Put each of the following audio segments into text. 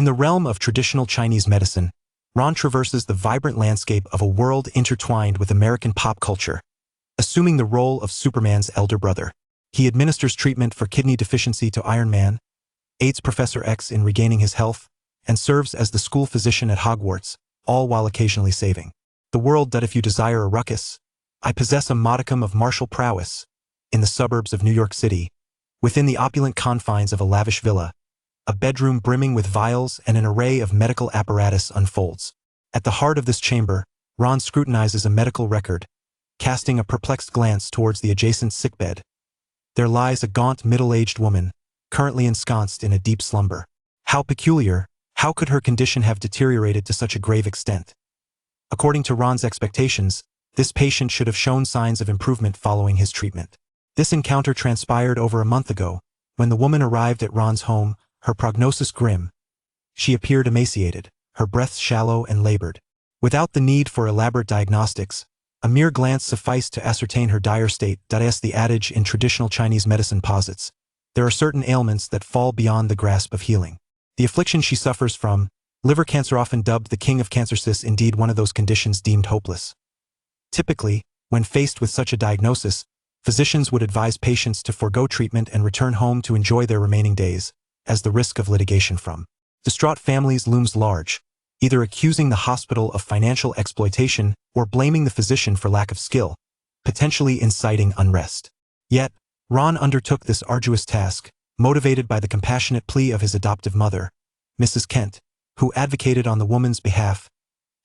In the realm of traditional Chinese medicine, Ron traverses the vibrant landscape of a world intertwined with American pop culture, assuming the role of Superman's elder brother. He administers treatment for kidney deficiency to Iron Man, aids Professor X in regaining his health, and serves as the school physician at Hogwarts, all while occasionally saving the world. That if you desire a ruckus, I possess a modicum of martial prowess. In the suburbs of New York City, within the opulent confines of a lavish villa, a bedroom brimming with vials and an array of medical apparatus unfolds. At the heart of this chamber, Ron scrutinizes a medical record, casting a perplexed glance towards the adjacent sickbed. There lies a gaunt, middle-aged woman, currently ensconced in a deep slumber. How peculiar! How could her condition have deteriorated to such a grave extent? According to Ron's expectations, this patient should have shown signs of improvement following his treatment. This encounter transpired over a month ago. When the woman arrived at Ron's home, her prognosis grim. She appeared emaciated, her breath shallow and labored. Without the need for elaborate diagnostics, a mere glance sufficed to ascertain her dire state. As the adage in traditional Chinese medicine posits, there are certain ailments that fall beyond the grasp of healing. The affliction she suffers from, liver cancer, often dubbed the king of cancers, is indeed one of those conditions deemed hopeless. Typically, when faced with such a diagnosis, physicians would advise patients to forego treatment and return home to enjoy their remaining days, as the risk of litigation from distraught families looms large, either accusing the hospital of financial exploitation or blaming the physician for lack of skill, potentially inciting unrest. Yet, Ron undertook this arduous task, motivated by the compassionate plea of his adoptive mother, Mrs. Kent, who advocated on the woman's behalf.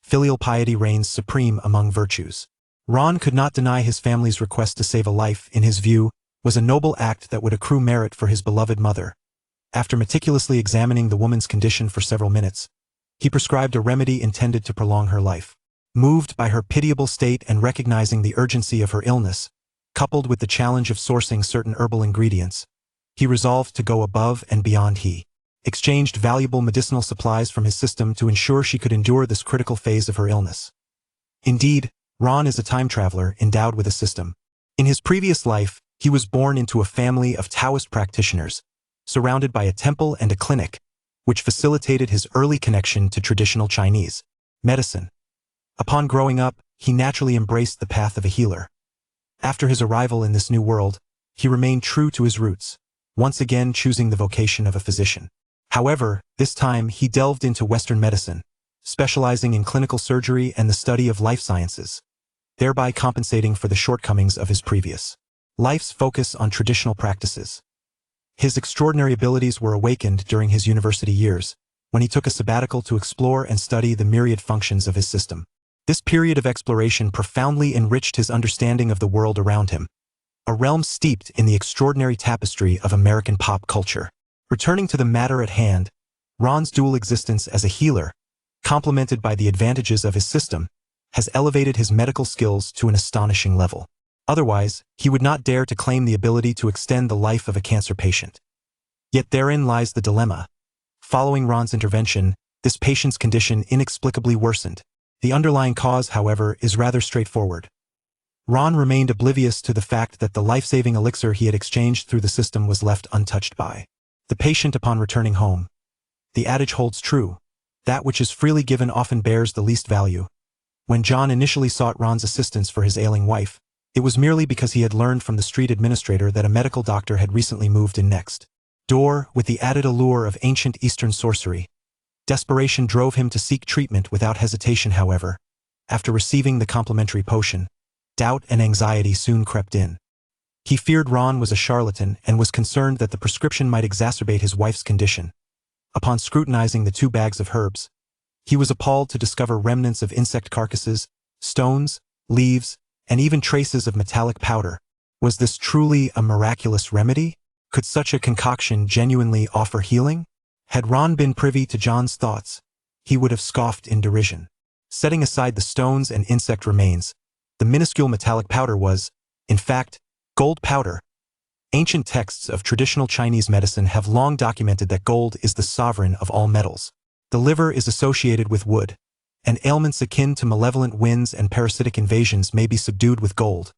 Filial piety reigns supreme among virtues. Ron could not deny his family's request to save a life. In his view, was a noble act that would accrue merit for his beloved mother. After meticulously examining the woman's condition for several minutes, he prescribed a remedy intended to prolong her life. Moved by her pitiable state and recognizing the urgency of her illness, coupled with the challenge of sourcing certain herbal ingredients, he resolved to go above and beyond. He exchanged valuable medicinal supplies from his system to ensure she could endure this critical phase of her illness. Indeed, Ron is a time traveler endowed with a system. In his previous life, he was born into a family of Taoist practitioners, surrounded by a temple and a clinic, which facilitated his early connection to traditional Chinese medicine. Upon growing up, he naturally embraced the path of a healer. After his arrival in this new world, he remained true to his roots, once again choosing the vocation of a physician. However, this time he delved into Western medicine, specializing in clinical surgery and the study of life sciences, thereby compensating for the shortcomings of his previous life's focus on traditional practices. His extraordinary abilities were awakened during his university years, when he took a sabbatical to explore and study the myriad functions of his system. This period of exploration profoundly enriched his understanding of the world around him, a realm steeped in the extraordinary tapestry of American pop culture. Returning to the matter at hand, Ron's dual existence as a healer, complemented by the advantages of his system, has elevated his medical skills to an astonishing level. Otherwise, he would not dare to claim the ability to extend the life of a cancer patient. Yet therein lies the dilemma. Following Ron's intervention, this patient's condition inexplicably worsened. The underlying cause, however, is rather straightforward. Ron remained oblivious to the fact that the life-saving elixir he had exchanged through the system was left untouched by the patient upon returning home. The adage holds true: that which is freely given often bears the least value. When John initially sought Ron's assistance for his ailing wife, it was merely because he had learned from the street administrator that a medical doctor had recently moved in next door with the added allure of ancient Eastern sorcery. Desperation drove him to seek treatment without hesitation. However, after receiving the complimentary potion, doubt and anxiety soon crept in. He feared Ron was a charlatan and was concerned that the prescription might exacerbate his wife's condition. Upon scrutinizing the 2 bags of herbs, he was appalled to discover remnants of insect carcasses, stones, leaves, and even traces of metallic powder. Was this truly a miraculous remedy? Could such a concoction genuinely offer healing? Had Ron been privy to John's thoughts, he would have scoffed in derision. Setting aside the stones and insect remains, the minuscule metallic powder was, in fact, gold powder. Ancient texts of traditional Chinese medicine have long documented that gold is the sovereign of all metals. The liver is associated with wood, and ailments akin to malevolent winds and parasitic invasions may be subdued with gold,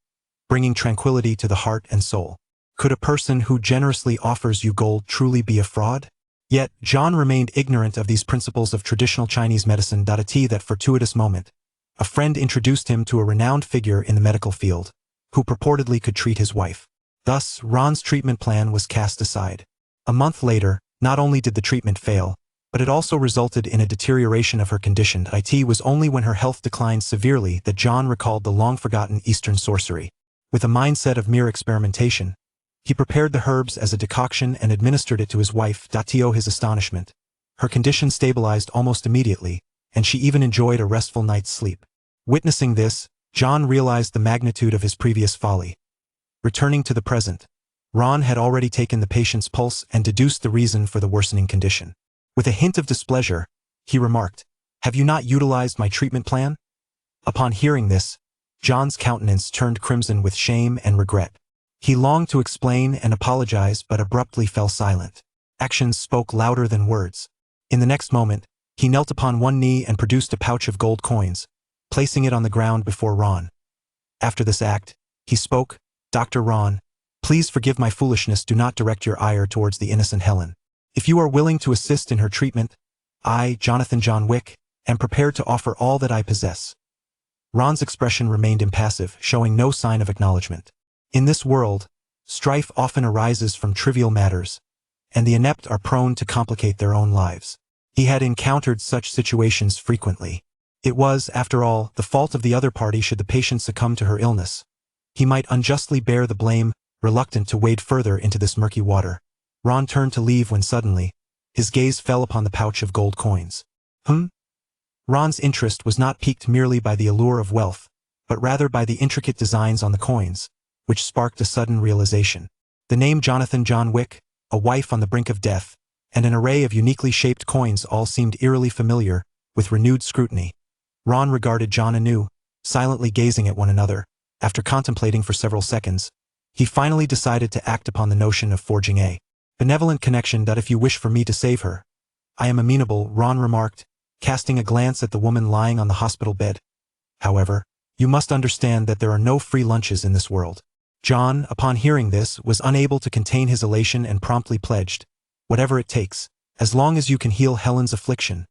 bringing tranquility to the heart and soul. Could a person who generously offers you gold truly be a fraud? Yet, John remained ignorant of these principles of traditional Chinese medicine. At that fortuitous moment, a friend introduced him to a renowned figure in the medical field, who purportedly could treat his wife. Thus, Ron's treatment plan was cast aside. A month later, not only did the treatment fail, but it also resulted in a deterioration of her condition. It was only when her health declined severely that John recalled the long-forgotten Eastern sorcery. With a mindset of mere experimentation, he prepared the herbs as a decoction and administered it to his wife. To his astonishment, her condition stabilized almost immediately, and she even enjoyed a restful night's sleep. Witnessing this, John realized the magnitude of his previous folly. Returning to the present, Ron had already taken the patient's pulse and deduced the reason for the worsening condition. With a hint of displeasure, he remarked, "Have you not utilized my treatment plan?" Upon hearing this, John's countenance turned crimson with shame and regret. He longed to explain and apologize but abruptly fell silent. Actions spoke louder than words. In the next moment, he knelt upon one knee and produced a pouch of gold coins, placing it on the ground before Ron. After this act, he spoke, "Dr. Ron, please forgive my foolishness. Do not direct your ire towards the innocent Helen. If you are willing to assist in her treatment, I, Jonathan John Wick, am prepared to offer all that I possess." Ron's expression remained impassive, showing no sign of acknowledgement. In this world, strife often arises from trivial matters, and the inept are prone to complicate their own lives. He had encountered such situations frequently. It was, after all, the fault of the other party should the patient succumb to her illness. He might unjustly bear the blame, reluctant to wade further into this murky water. Ron turned to leave when suddenly, his gaze fell upon the pouch of gold coins. Ron's interest was not piqued merely by the allure of wealth, but rather by the intricate designs on the coins, which sparked a sudden realization. The name Jonathan John Wick, a wife on the brink of death, and an array of uniquely shaped coins all seemed eerily familiar. With renewed scrutiny, Ron regarded John anew, silently gazing at one another. After contemplating for several seconds, he finally decided to act upon the notion of forging a benevolent connection. "If you wish for me to save her, I am amenable," Ron remarked, casting a glance at the woman lying on the hospital bed. "However, you must understand that there are no free lunches in this world." John, upon hearing this, was unable to contain his elation and promptly pledged, "Whatever it takes, as long as you can heal Helen's affliction."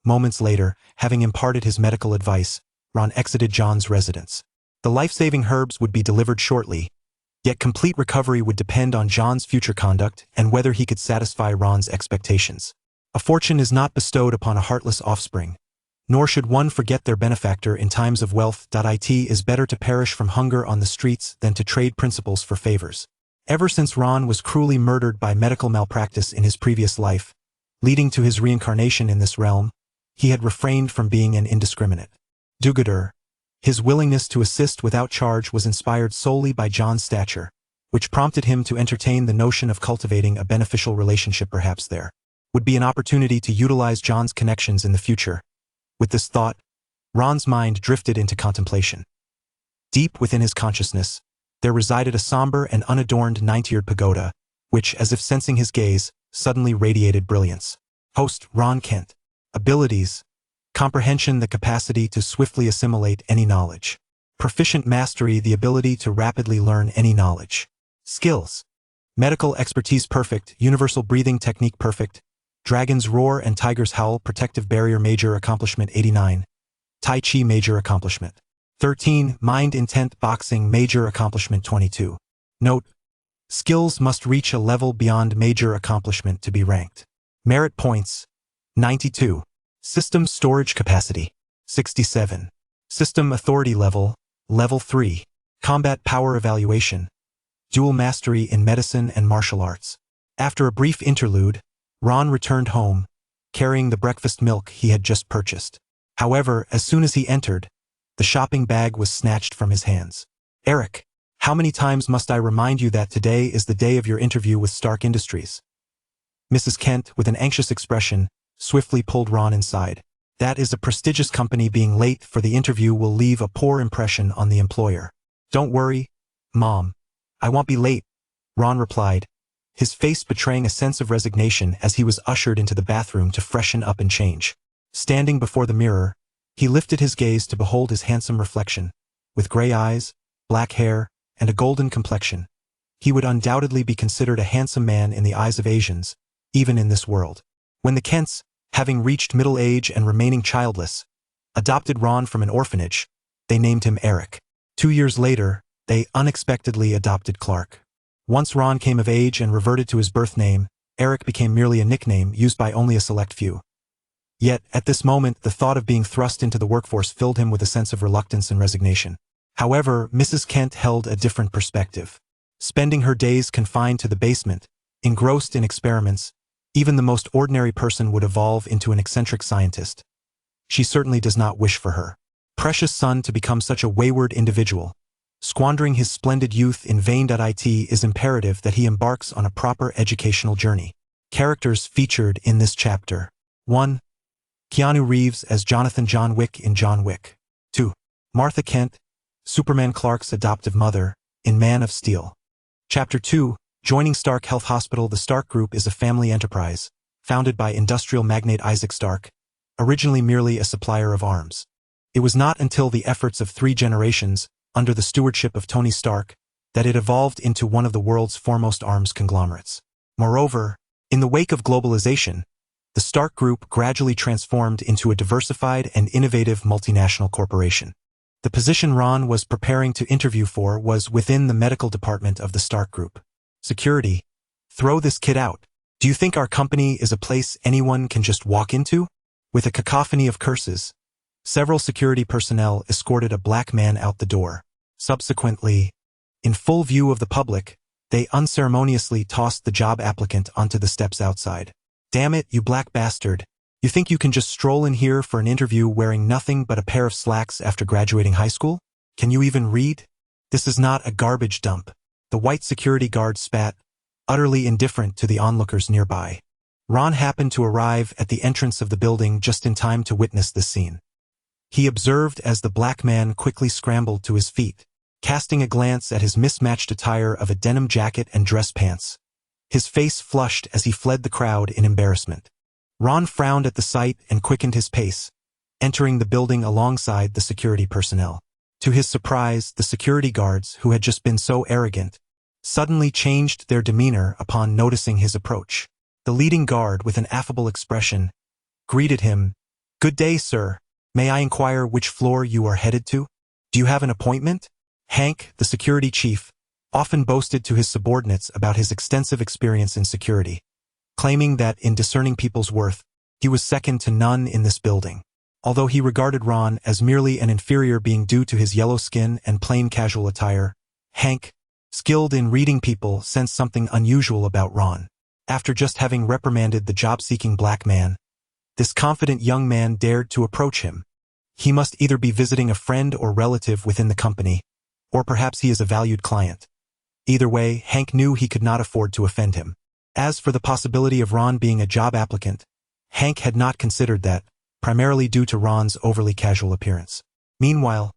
Moments later, having imparted his medical advice, Ron exited John's residence. The life-saving herbs would be delivered shortly, yet complete recovery would depend on John's future conduct and whether he could satisfy Ron's expectations. A fortune is not bestowed upon a heartless offspring, nor should one forget their benefactor in times of wealth. It is better to perish from hunger on the streets than to trade principles for favors. Ever since Ron was cruelly murdered by medical malpractice in his previous life, leading to his reincarnation in this realm, he had refrained from being an indiscriminate do-gooder. His willingness to assist without charge was inspired solely by John's stature, which prompted him to entertain the notion of cultivating a beneficial relationship. Perhaps there would be an opportunity to utilize John's connections in the future. With this thought, Ron's mind drifted into contemplation. Deep within his consciousness, there resided a somber and unadorned 9-tiered pagoda, which, as if sensing his gaze, suddenly radiated brilliance. Host, Ron Kent. Abilities: comprehension, the capacity to swiftly assimilate any knowledge. Proficient mastery, the ability to rapidly learn any knowledge. Skills: medical expertise perfect, universal breathing technique perfect, Dragon's Roar and Tiger's Howl protective barrier major accomplishment 89, Tai Chi major accomplishment 13, mind intent boxing major accomplishment 22. Note: skills must reach a level beyond major accomplishment to be ranked. Merit points: 92. System storage capacity: 67. System authority level: level 3. Combat power evaluation: dual mastery in medicine and martial arts. After a brief interlude, Ron returned home, carrying the breakfast milk he had just purchased. However, as soon as he entered, the shopping bag was snatched from his hands. "Eric, how many times must I remind you that today is the day of your interview with Stark Industries?" Mrs. Kent, with an anxious expression, swiftly pulled Ron inside. "That is a prestigious company. Being late for the interview will leave a poor impression on the employer." "Don't worry, Mom. I won't be late," Ron replied, his face betraying a sense of resignation as he was ushered into the bathroom to freshen up and change. Standing before the mirror, he lifted his gaze to behold his handsome reflection. With gray eyes, black hair, and a golden complexion, he would undoubtedly be considered a handsome man in the eyes of Asians, even in this world. When the Kents, having reached middle age and remaining childless, adopted Ron from an orphanage, they named him Eric. 2 years later, they unexpectedly adopted Clark. Once Ron came of age and reverted to his birth name, Eric became merely a nickname used by only a select few. Yet, at this moment, the thought of being thrust into the workforce filled him with a sense of reluctance and resignation. However, Mrs. Kent held a different perspective. Spending her days confined to the basement, engrossed in experiments, even the most ordinary person would evolve into an eccentric scientist. She certainly does not wish for her precious son to become such a wayward individual. Squandering his splendid youth in vain. It is imperative that he embarks on a proper educational journey. Characters featured in this chapter. 1. Keanu Reeves as Jonathan John Wick in John Wick. 2. Martha Kent, Superman Clark's adoptive mother, in Man of Steel. Chapter 2. Joining Stark Health Hospital. The Stark Group is a family enterprise, founded by industrial magnate Isaac Stark, originally merely a supplier of arms. It was not until the efforts of 3 generations, under the stewardship of Tony Stark, that it evolved into one of the world's foremost arms conglomerates. Moreover, in the wake of globalization, the Stark Group gradually transformed into a diversified and innovative multinational corporation. The position Ron was preparing to interview for was within the medical department of the Stark Group. Security. Throw this kid out. Do you think our company is a place anyone can just walk into? With a cacophony of curses, several security personnel escorted a black man out the door. Subsequently, in full view of the public, they unceremoniously tossed the job applicant onto the steps outside. Damn it, you black bastard. You think you can just stroll in here for an interview wearing nothing but a pair of slacks after graduating high school? Can you even read? This is not a garbage dump. The white security guard spat, utterly indifferent to the onlookers nearby. Ron happened to arrive at the entrance of the building just in time to witness this scene. He observed as the black man quickly scrambled to his feet, casting a glance at his mismatched attire of a denim jacket and dress pants. His face flushed as he fled the crowd in embarrassment. Ron frowned at the sight and quickened his pace, entering the building alongside the security personnel. To his surprise, the security guards, who had just been so arrogant, suddenly changed their demeanor upon noticing his approach. The leading guard, with an affable expression, greeted him. "Good day, sir. May I inquire which floor you are headed to? Do you have an appointment?" Hank, the security chief, often boasted to his subordinates about his extensive experience in security, claiming that in discerning people's worth, he was second to none in this building. Although he regarded Ron as merely an inferior being due to his yellow skin and plain casual attire, Hank, skilled in reading people, sensed something unusual about Ron. After just having reprimanded the job-seeking black man, this confident young man dared to approach him. He must either be visiting a friend or relative within the company, or perhaps he is a valued client. Either way, Hank knew he could not afford to offend him. As for the possibility of Ron being a job applicant, Hank had not considered that, primarily due to Ron's overly casual appearance. Meanwhile,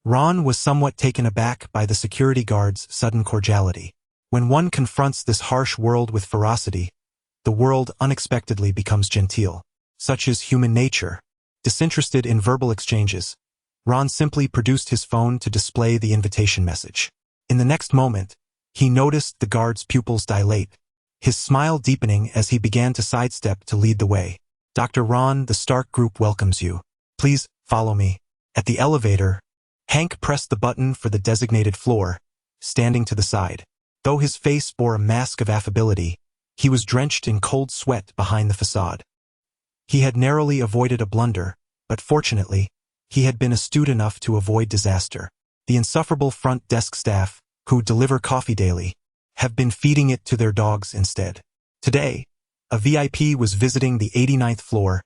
Ron was somewhat taken aback by the security guard's sudden cordiality. When one confronts this harsh world with ferocity, the world unexpectedly becomes genteel. Such is human nature. Disinterested in verbal exchanges, Ron simply produced his phone to display the invitation message. In the next moment, he noticed the guard's pupils dilate, his smile deepening as he began to sidestep to lead the way. "Dr. Ron, the Stark Group welcomes you. Please, follow me." At the elevator, Hank pressed the button for the designated floor, standing to the side. Though his face bore a mask of affability, he was drenched in cold sweat behind the facade. He had narrowly avoided a blunder, but fortunately, he had been astute enough to avoid disaster. The insufferable front desk staff, who deliver coffee daily, have been feeding it to their dogs instead. Today, a VIP was visiting the 89th floor,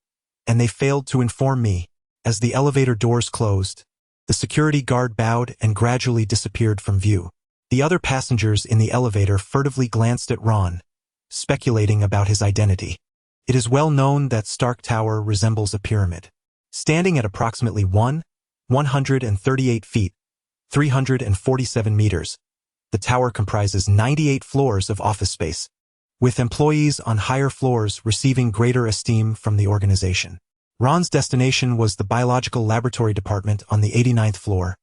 and they failed to inform me. As the elevator doors closed, the security guard bowed and gradually disappeared from view. The other passengers in the elevator furtively glanced at Ron, speculating about his identity. It is well known that Stark Tower resembles a pyramid. Standing at approximately 138 feet, 347 meters, the tower comprises 98 floors of office space, with employees on higher floors receiving greater esteem from the organization. Ron's destination was the biological laboratory department on the 89th floor,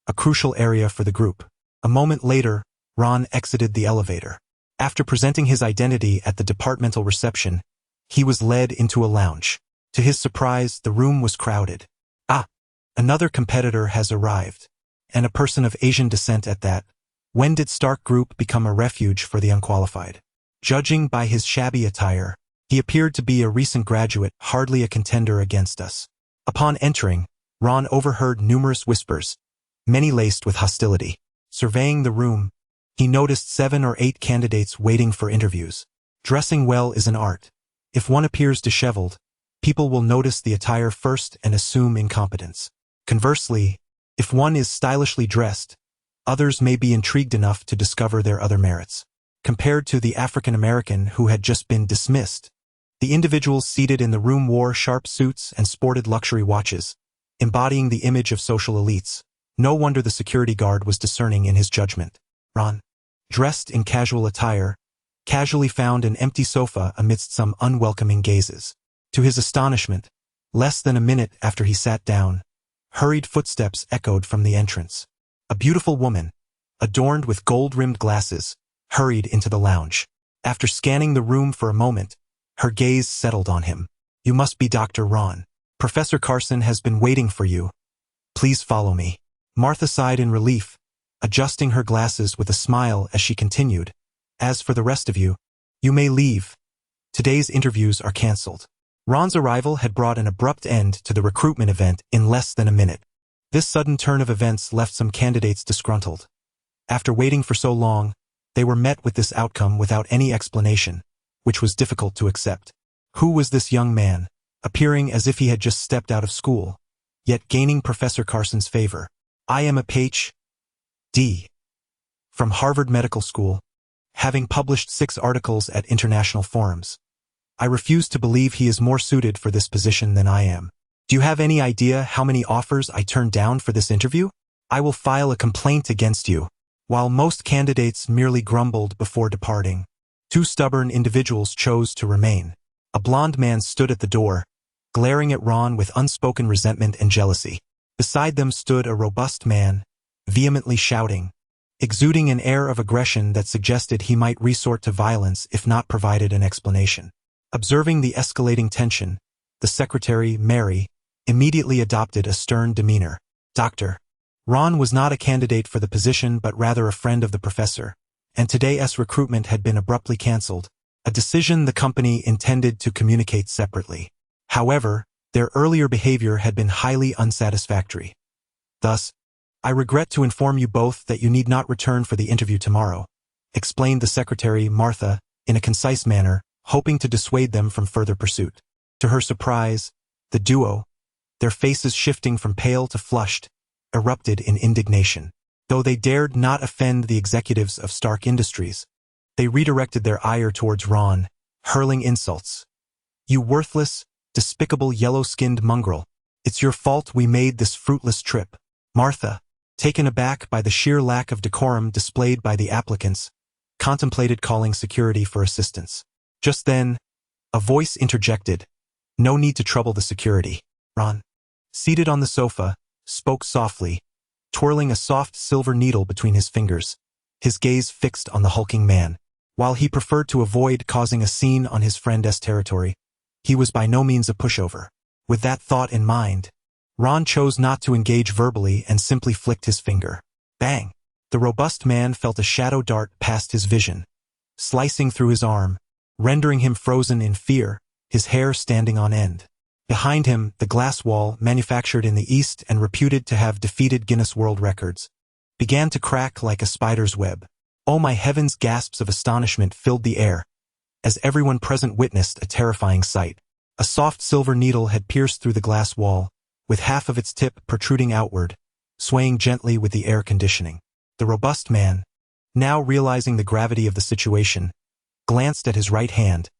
a crucial area for the group. A moment later, Ron exited the elevator. After presenting his identity at the departmental reception, he was led into a lounge. To his surprise, the room was crowded. Ah, another competitor has arrived. And a person of Asian descent at that. When did Stark Group become a refuge for the unqualified? Judging by his shabby attire, he appeared to be a recent graduate, hardly a contender against us. Upon entering, Ron overheard numerous whispers, many laced with hostility. Surveying the room, he noticed 7 or 8 candidates waiting for interviews. Dressing well is an art. If one appears disheveled, people will notice the attire first and assume incompetence. Conversely, if one is stylishly dressed, others may be intrigued enough to discover their other merits. Compared to the African American who had just been dismissed, the individuals seated in the room wore sharp suits and sported luxury watches, embodying the image of social elites. No wonder the security guard was discerning in his judgment. Ron, dressed in casual attire, casually found an empty sofa amidst some unwelcoming gazes. To his astonishment, less than a minute after he sat down, hurried footsteps echoed from the entrance. A beautiful woman, adorned with gold-rimmed glasses, hurried into the lounge. After scanning the room for a moment, her gaze settled on him. "You must be Dr. Ron. Professor Carson has been waiting for you. Please follow me." Martha sighed in relief, adjusting her glasses with a smile as she continued. "As for the rest of you, you may leave. Today's interviews are cancelled." Ron's arrival had brought an abrupt end to the recruitment event in less than a minute. This sudden turn of events left some candidates disgruntled. After waiting for so long, they were met with this outcome without any explanation, which was difficult to accept. Who was this young man, appearing as if he had just stepped out of school, yet gaining Professor Carson's favor? "I am a Ph.D. from Harvard Medical School, having published 6 articles at international forums. I refuse to believe he is more suited for this position than I am. Do you have any idea how many offers I turned down for this interview? I will file a complaint against you." While most candidates merely grumbled before departing, 2 stubborn individuals chose to remain. A blond man stood at the door, glaring at Ron with unspoken resentment and jealousy. Beside them stood a robust man, vehemently shouting, exuding an air of aggression that suggested he might resort to violence if not provided an explanation. Observing the escalating tension, the secretary, Mary, immediately adopted a stern demeanor. Dr. Ron was not a candidate for the position but rather a friend of the professor, and today's recruitment had been abruptly cancelled, a decision the company intended to communicate separately. However, their earlier behavior had been highly unsatisfactory. Thus, "I regret to inform you both that you need not return for the interview tomorrow," explained the secretary, Martha, in a concise manner, hoping to dissuade them from further pursuit. To her surprise, the duo, their faces shifting from pale to flushed, erupted in indignation. Though they dared not offend the executives of Stark Industries, they redirected their ire towards Ron, hurling insults. "You worthless, despicable yellow-skinned mongrel. It's your fault we made this fruitless trip." Martha, taken aback by the sheer lack of decorum displayed by the applicants, contemplated calling security for assistance. Just then, a voice interjected, "No need to trouble the security." Ron, seated on the sofa, spoke softly, twirling a soft silver needle between his fingers, his gaze fixed on the hulking man. While he preferred to avoid causing a scene on his friend's territory, he was by no means a pushover. With that thought in mind, Ron chose not to engage verbally and simply flicked his finger. Bang! The robust man felt a shadow dart past his vision, slicing through his arm, rendering him frozen in fear, his hair standing on end. Behind him, the glass wall, manufactured in the East and reputed to have defeated Guinness World Records, began to crack like a spider's web. "Oh my heavens!" Gasps of astonishment filled the air, as everyone present witnessed a terrifying sight. A soft silver needle had pierced through the glass wall, with half of its tip protruding outward, swaying gently with the air conditioning. The robust man, now realizing the gravity of the situation, glanced at his right hand,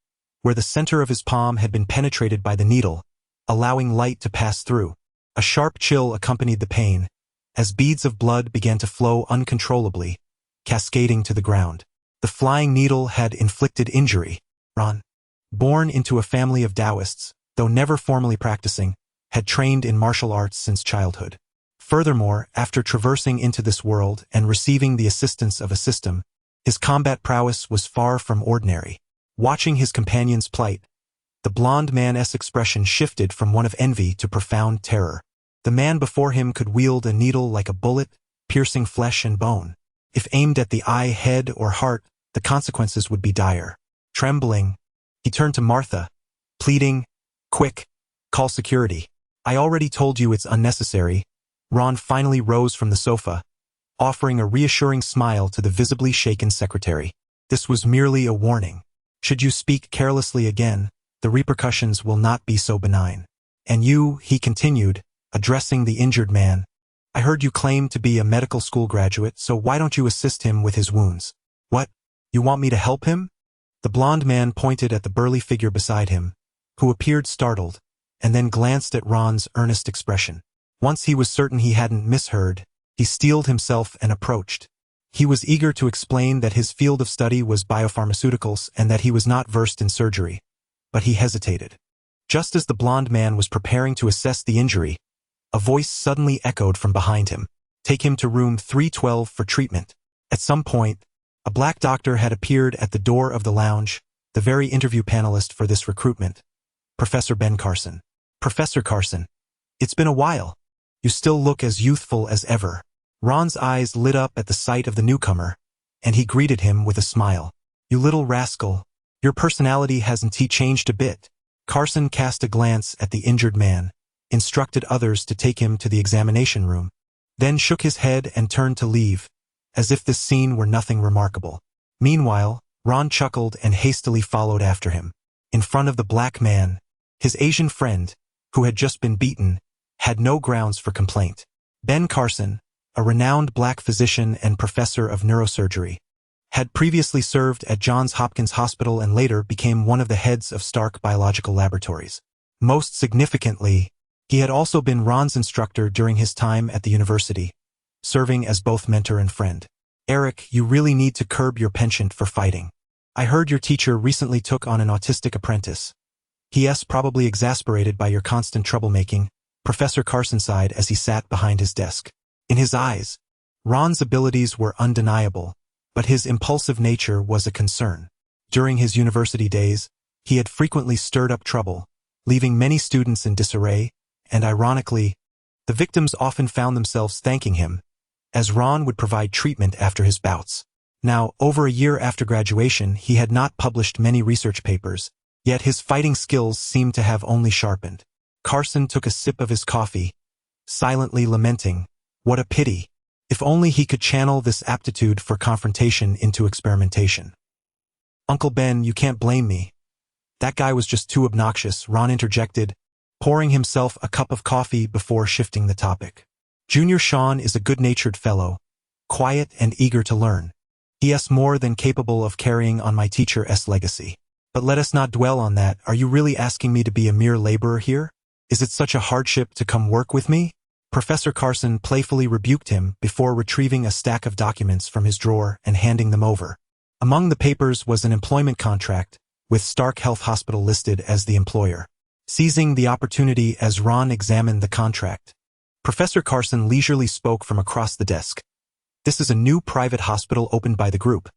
where the center of his palm had been penetrated by the needle, allowing light to pass through. A sharp chill accompanied the pain, as beads of blood began to flow uncontrollably, cascading to the ground. The flying needle had inflicted injury. Ron, born into a family of Taoists, though never formally practicing, had trained in martial arts since childhood. Furthermore, after traversing into this world and receiving the assistance of a system, His combat prowess was far from ordinary. Watching his companion's plight, the blond man's expression shifted from one of envy to profound terror. The man before him could wield a needle like a bullet, piercing flesh and bone. If aimed at the eye, head, or heart, the consequences would be dire. Trembling, he turned to Martha, pleading, "Quick, call security." "I already told you it's unnecessary." Ron finally rose from the sofa, offering a reassuring smile to the visibly shaken secretary. "This was merely a warning. Should you speak carelessly again, the repercussions will not be so benign. And you," he continued, addressing the injured man, "I heard you claim to be a medical school graduate, so why don't you assist him with his wounds?" "What? You want me to help him?" The blond man pointed at the burly figure beside him, who appeared startled, and then glanced at Ron's earnest expression. Once he was certain he hadn't misheard, he steeled himself and approached. He was eager to explain that his field of study was biopharmaceuticals and that he was not versed in surgery, but he hesitated. Just as the blond man was preparing to assess the injury, a voice suddenly echoed from behind him. "Take him to room 312 for treatment." At some point, a black doctor had appeared at the door of the lounge, the very interview panelist for this recruitment, Professor Ben Carson. "Professor Carson, it's been a while. You still look as youthful as ever." Ron's eyes lit up at the sight of the newcomer, and he greeted him with a smile. "You little rascal, your personality hasn't changed a bit." Carson cast a glance at the injured man, instructed others to take him to the examination room, then shook his head and turned to leave, as if this scene were nothing remarkable. Meanwhile, Ron chuckled and hastily followed after him. In front of the black man, his Asian friend, who had just been beaten, had no grounds for complaint. Ben Carson, a renowned black physician and professor of neurosurgery, had previously served at Johns Hopkins Hospital and later became one of the heads of Stark Biological Laboratories. Most significantly, he had also been Ron's instructor during his time at the university, serving as both mentor and friend. "Eric, you really need to curb your penchant for fighting. I heard your teacher recently took on an autistic apprentice. He's probably exasperated by your constant troublemaking," Professor Carson sighed as he sat behind his desk. In his eyes, Ron's abilities were undeniable, but his impulsive nature was a concern. During his university days, he had frequently stirred up trouble, leaving many students in disarray, and ironically, the victims often found themselves thanking him, as Ron would provide treatment after his bouts. Now, over a year after graduation, he had not published many research papers, yet his fighting skills seemed to have only sharpened. Carson took a sip of his coffee, silently lamenting, "What a pity. If only he could channel this aptitude for confrontation into experimentation." "Uncle Ben, you can't blame me. That guy was just too obnoxious," Ron interjected, pouring himself a cup of coffee before shifting the topic. "Junior Sean is a good-natured fellow, quiet and eager to learn. He is more than capable of carrying on my teacher's legacy. But let us not dwell on that. Are you really asking me to be a mere laborer here? Is it such a hardship to come work with me?" Professor Carson playfully rebuked him before retrieving a stack of documents from his drawer and handing them over. Among the papers was an employment contract, with Stark Health Hospital listed as the employer. Seizing the opportunity as Ron examined the contract, Professor Carson leisurely spoke from across the desk. "This is a new private hospital opened by the group.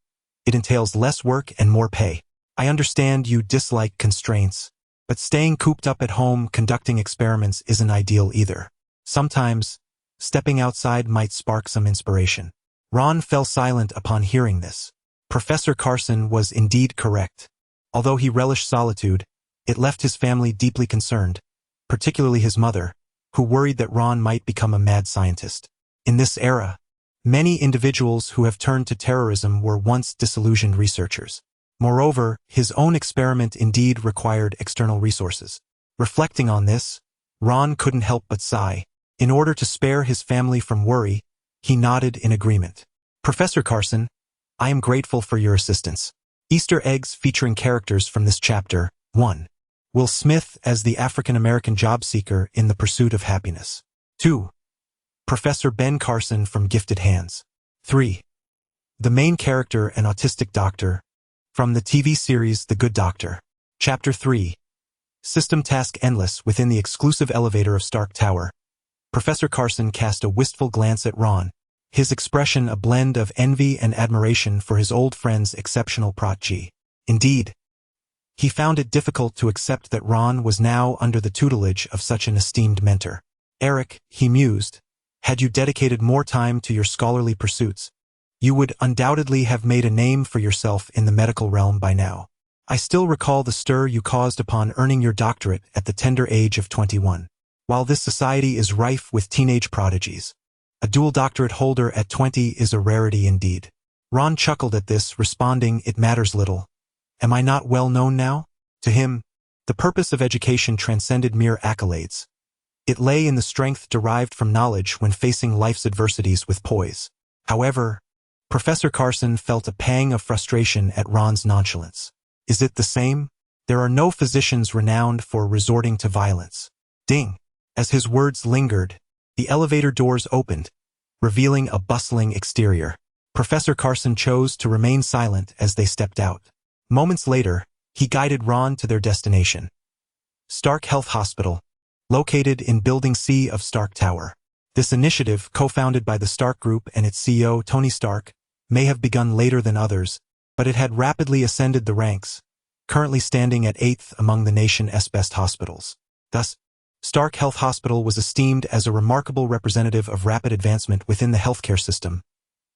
It entails less work and more pay. I understand you dislike constraints, but staying cooped up at home conducting experiments isn't ideal either. Sometimes, stepping outside might spark some inspiration." Ron fell silent upon hearing this. Professor Carson was indeed correct. Although he relished solitude, it left his family deeply concerned, particularly his mother, who worried that Ron might become a mad scientist. In this era, many individuals who have turned to terrorism were once disillusioned researchers. Moreover, his own experiment indeed required external resources. Reflecting on this, Ron couldn't help but sigh. In order to spare his family from worry, he nodded in agreement. "Professor Carson, I am grateful for your assistance." Easter eggs featuring characters from this chapter. 1. Will Smith as the African-American job seeker in the pursuit of happiness. 2. Professor Ben Carson from Gifted Hands. 3. The main character, an autistic doctor, from the TV series The Good Doctor. Chapter 3. System task endless. Within the exclusive elevator of Stark Tower, Professor Carson cast a wistful glance at Ron, his expression a blend of envy and admiration for his old friend's exceptional prodigy. Indeed, he found it difficult to accept that Ron was now under the tutelage of such an esteemed mentor. Eric, he mused, had you dedicated more time to your scholarly pursuits, you would undoubtedly have made a name for yourself in the medical realm by now. I still recall the stir you caused upon earning your doctorate at the tender age of 21. While this society is rife with teenage prodigies, a dual doctorate holder at 20 is a rarity indeed. Ron chuckled at this, responding, "It matters little. Am I not well known now?" To him, the purpose of education transcended mere accolades. It lay in the strength derived from knowledge when facing life's adversities with poise. However, Professor Carson felt a pang of frustration at Ron's nonchalance. Is it the same? There are no physicians renowned for resorting to violence. Ding! As his words lingered, the elevator doors opened, revealing a bustling exterior. Professor Carson chose to remain silent as they stepped out. Moments later, he guided Ron to their destination, Stark Health Hospital, located in Building C of Stark Tower. This initiative, co-founded by the Stark Group and its CEO Tony Stark, may have begun later than others, but it had rapidly ascended the ranks, currently standing at 8th among the nation's best hospitals. Thus, Stark Health Hospital was esteemed as a remarkable representative of rapid advancement within the healthcare system,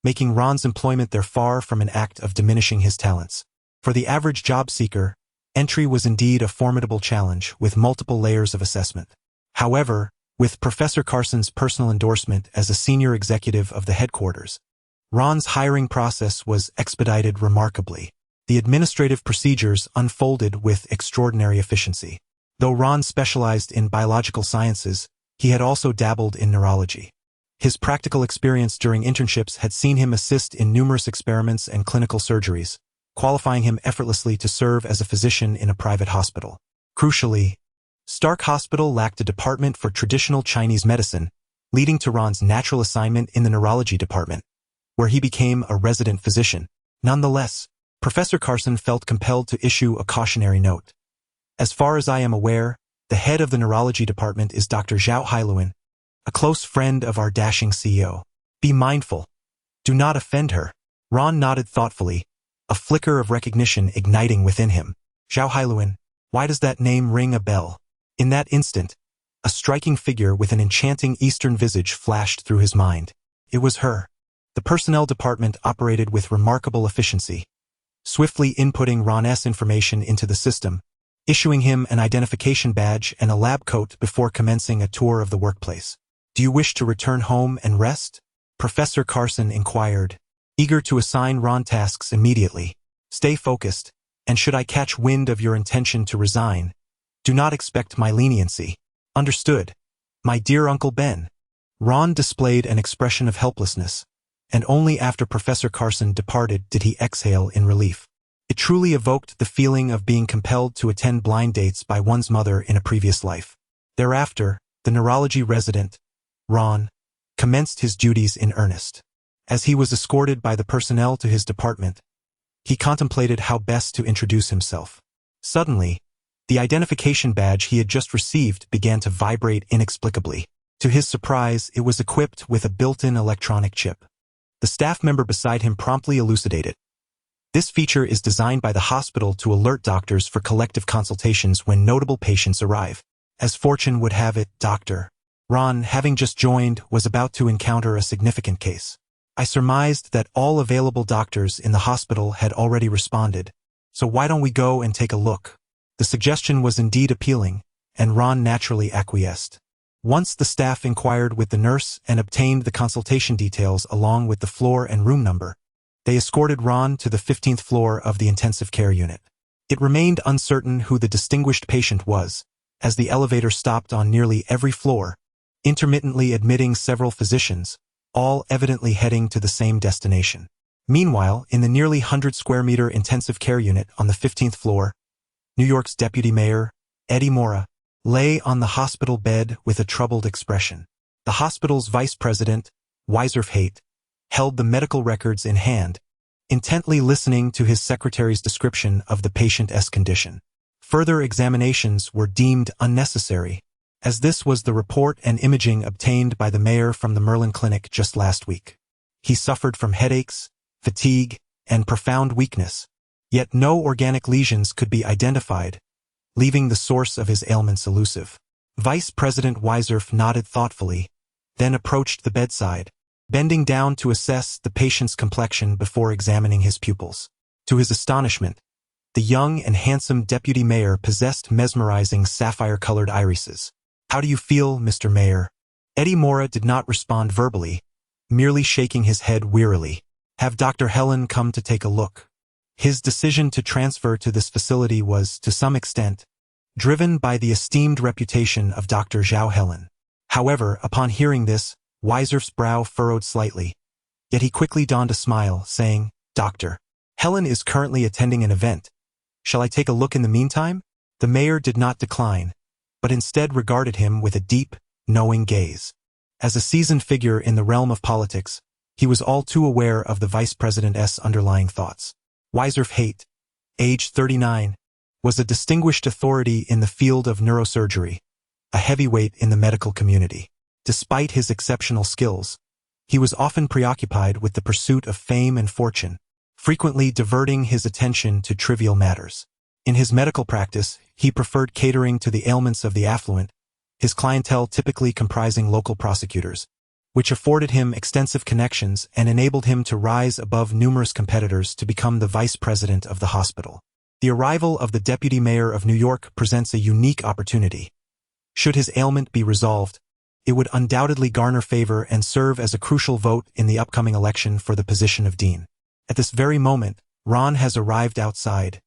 making Ron's employment there far from an act of diminishing his talents. For the average job seeker, entry was indeed a formidable challenge with multiple layers of assessment. However, with Professor Carson's personal endorsement as a senior executive of the headquarters, Ron's hiring process was expedited remarkably. The administrative procedures unfolded with extraordinary efficiency. Though Ron specialized in biological sciences, he had also dabbled in neurology. His practical experience during internships had seen him assist in numerous experiments and clinical surgeries, qualifying him effortlessly to serve as a physician in a private hospital. Crucially, Stark Hospital lacked a department for traditional Chinese medicine, leading to Ron's natural assignment in the neurology department, where he became a resident physician. Nonetheless, Professor Carson felt compelled to issue a cautionary note. As far as I am aware, the head of the neurology department is Dr. Zhao Hailuan, a close friend of our dashing CEO. Be mindful. Do not offend her. Ron nodded thoughtfully, a flicker of recognition igniting within him. Zhao Hailuan, why does that name ring a bell? In that instant, a striking figure with an enchanting Eastern visage flashed through his mind. It was her. The personnel department operated with remarkable efficiency, swiftly inputting Ron's information into the system, issuing him an identification badge and a lab coat before commencing a tour of the workplace. Do you wish to return home and rest? Professor Carson inquired, eager to assign Ron tasks immediately. Stay focused, and should I catch wind of your intention to resign, do not expect my leniency. Understood, my dear Uncle Ben. Ron displayed an expression of helplessness, and only after Professor Carson departed did he exhale in relief. It truly evoked the feeling of being compelled to attend blind dates by one's mother in a previous life. Thereafter, the neurology resident, Ron, commenced his duties in earnest. As he was escorted by the personnel to his department, he contemplated how best to introduce himself. Suddenly, the identification badge he had just received began to vibrate inexplicably. To his surprise, it was equipped with a built-in electronic chip. The staff member beside him promptly elucidated. This feature is designed by the hospital to alert doctors for collective consultations when notable patients arrive. As fortune would have it, Dr. Ron, having just joined, was about to encounter a significant case. I surmised that all available doctors in the hospital had already responded, so why don't we go and take a look? The suggestion was indeed appealing, and Ron naturally acquiesced. Once the staff inquired with the nurse and obtained the consultation details along with the floor and room number, they escorted Ron to the 15th floor of the intensive care unit. It remained uncertain who the distinguished patient was, as the elevator stopped on nearly every floor, intermittently admitting several physicians, all evidently heading to the same destination. Meanwhile, in the nearly 100-square-meter intensive care unit on the 15th floor, New York's Deputy Mayor, Eddie Mora, lay on the hospital bed with a troubled expression. The hospital's vice president, Weiserf Haight, held the medical records in hand, intently listening to his secretary's description of the patient's condition. Further examinations were deemed unnecessary, as this was the report and imaging obtained by the mayor from the Merlin Clinic just last week. He suffered from headaches, fatigue, and profound weakness. Yet no organic lesions could be identified, leaving the source of his ailments elusive. Vice President Weiserf nodded thoughtfully, then approached the bedside, bending down to assess the patient's complexion before examining his pupils. To his astonishment, the young and handsome deputy mayor possessed mesmerizing sapphire-colored irises. "How do you feel, Mr. Mayor?" Eddie Mora did not respond verbally, merely shaking his head wearily. "Have Dr. Helen come to take a look." His decision to transfer to this facility was, to some extent, driven by the esteemed reputation of Dr. Zhao Helen. However, upon hearing this, Weiserf's brow furrowed slightly, yet he quickly donned a smile, saying, "Dr. Helen is currently attending an event. Shall I take a look in the meantime?" The mayor did not decline, but instead regarded him with a deep, knowing gaze. As a seasoned figure in the realm of politics, he was all too aware of the vice president's underlying thoughts. Weiserf Haight, age 39, was a distinguished authority in the field of neurosurgery, a heavyweight in the medical community. Despite his exceptional skills, he was often preoccupied with the pursuit of fame and fortune, frequently diverting his attention to trivial matters. In his medical practice, he preferred catering to the ailments of the affluent, his clientele typically comprising local prosecutors, which afforded him extensive connections and enabled him to rise above numerous competitors to become the vice president of the hospital. The arrival of the deputy mayor of New York presents a unique opportunity. Should his ailment be resolved, it would undoubtedly garner favor and serve as a crucial vote in the upcoming election for the position of dean. At this very moment, Ron has arrived outside,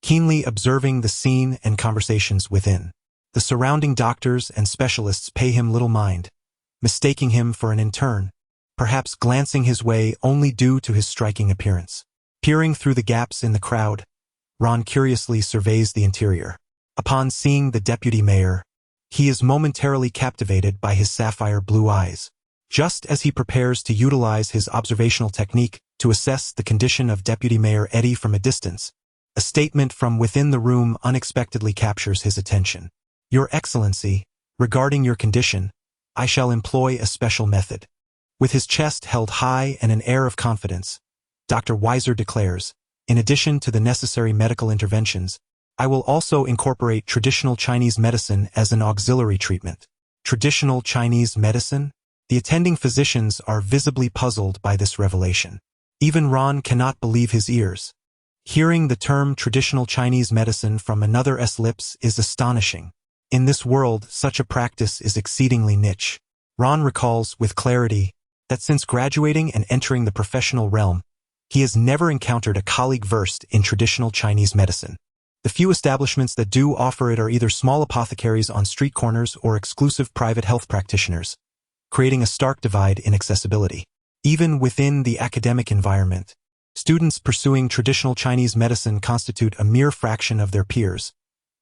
keenly observing the scene and conversations within. The surrounding doctors and specialists pay him little mind, mistaking him for an intern, perhaps glancing his way only due to his striking appearance. Peering through the gaps in the crowd, Ron curiously surveys the interior. Upon seeing the deputy mayor, he is momentarily captivated by his sapphire blue eyes. Just as he prepares to utilize his observational technique to assess the condition of Deputy Mayor Eddie from a distance, a statement from within the room unexpectedly captures his attention. "Your Excellency, regarding your condition, I shall employ a special method." With his chest held high and an air of confidence, Dr. Weiser declares, "In addition to the necessary medical interventions, I will also incorporate traditional Chinese medicine as an auxiliary treatment." Traditional Chinese medicine? The attending physicians are visibly puzzled by this revelation. Even Ron cannot believe his ears. Hearing the term traditional Chinese medicine from another's lips is astonishing. In this world, such a practice is exceedingly niche. Ron recalls with clarity that since graduating and entering the professional realm, he has never encountered a colleague versed in traditional Chinese medicine. The few establishments that do offer it are either small apothecaries on street corners or exclusive private health practitioners, creating a stark divide in accessibility. Even within the academic environment, students pursuing traditional Chinese medicine constitute a mere fraction of their peers,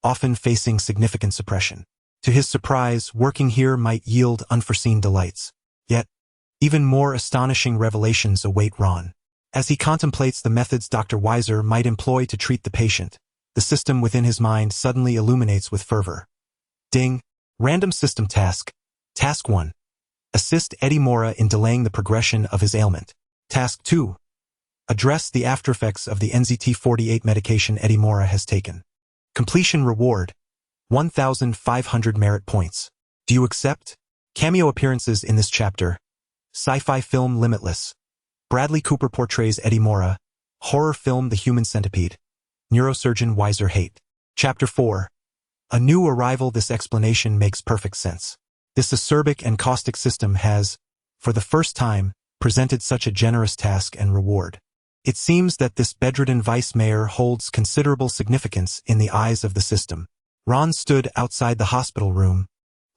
often facing significant suppression. To his surprise, working here might yield unforeseen delights. Yet, even more astonishing revelations await Ron. As he contemplates the methods Dr. Weiser might employ to treat the patient, the system within his mind suddenly illuminates with fervor. Ding! Random system task. Task 1. Assist Eddie Mora in delaying the progression of his ailment. Task 2. Address the aftereffects of the NZT48 medication Eddie Mora has taken. Completion reward: 1,500 merit points. Do you accept? Cameo appearances in this chapter: sci-fi film Limitless. Bradley Cooper portrays Eddie Mora. Horror film The Human Centipede. Neurosurgeon Weiser Haight. Chapter 4. A new arrival. This explanation makes perfect sense. This acerbic and caustic system has, for the first time, presented such a generous task and reward. It seems that this bedridden vice mayor holds considerable significance in the eyes of the system. Ron stood outside the hospital room,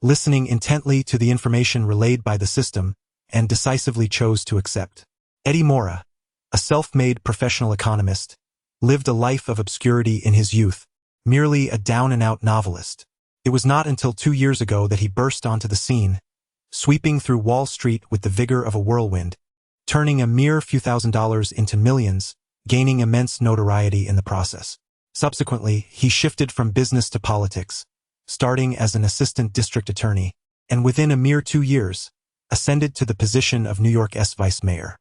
listening intently to the information relayed by the system, and decisively chose to accept. Eddie Mora, a self-made professional economist, lived a life of obscurity in his youth, merely a down-and-out novelist. It was not until 2 years ago that he burst onto the scene, sweeping through Wall Street with the vigor of a whirlwind, turning a mere few $1,000s into millions, gaining immense notoriety in the process. Subsequently, he shifted from business to politics, starting as an assistant district attorney, and within a mere 2 years, ascended to the position of New York's vice mayor.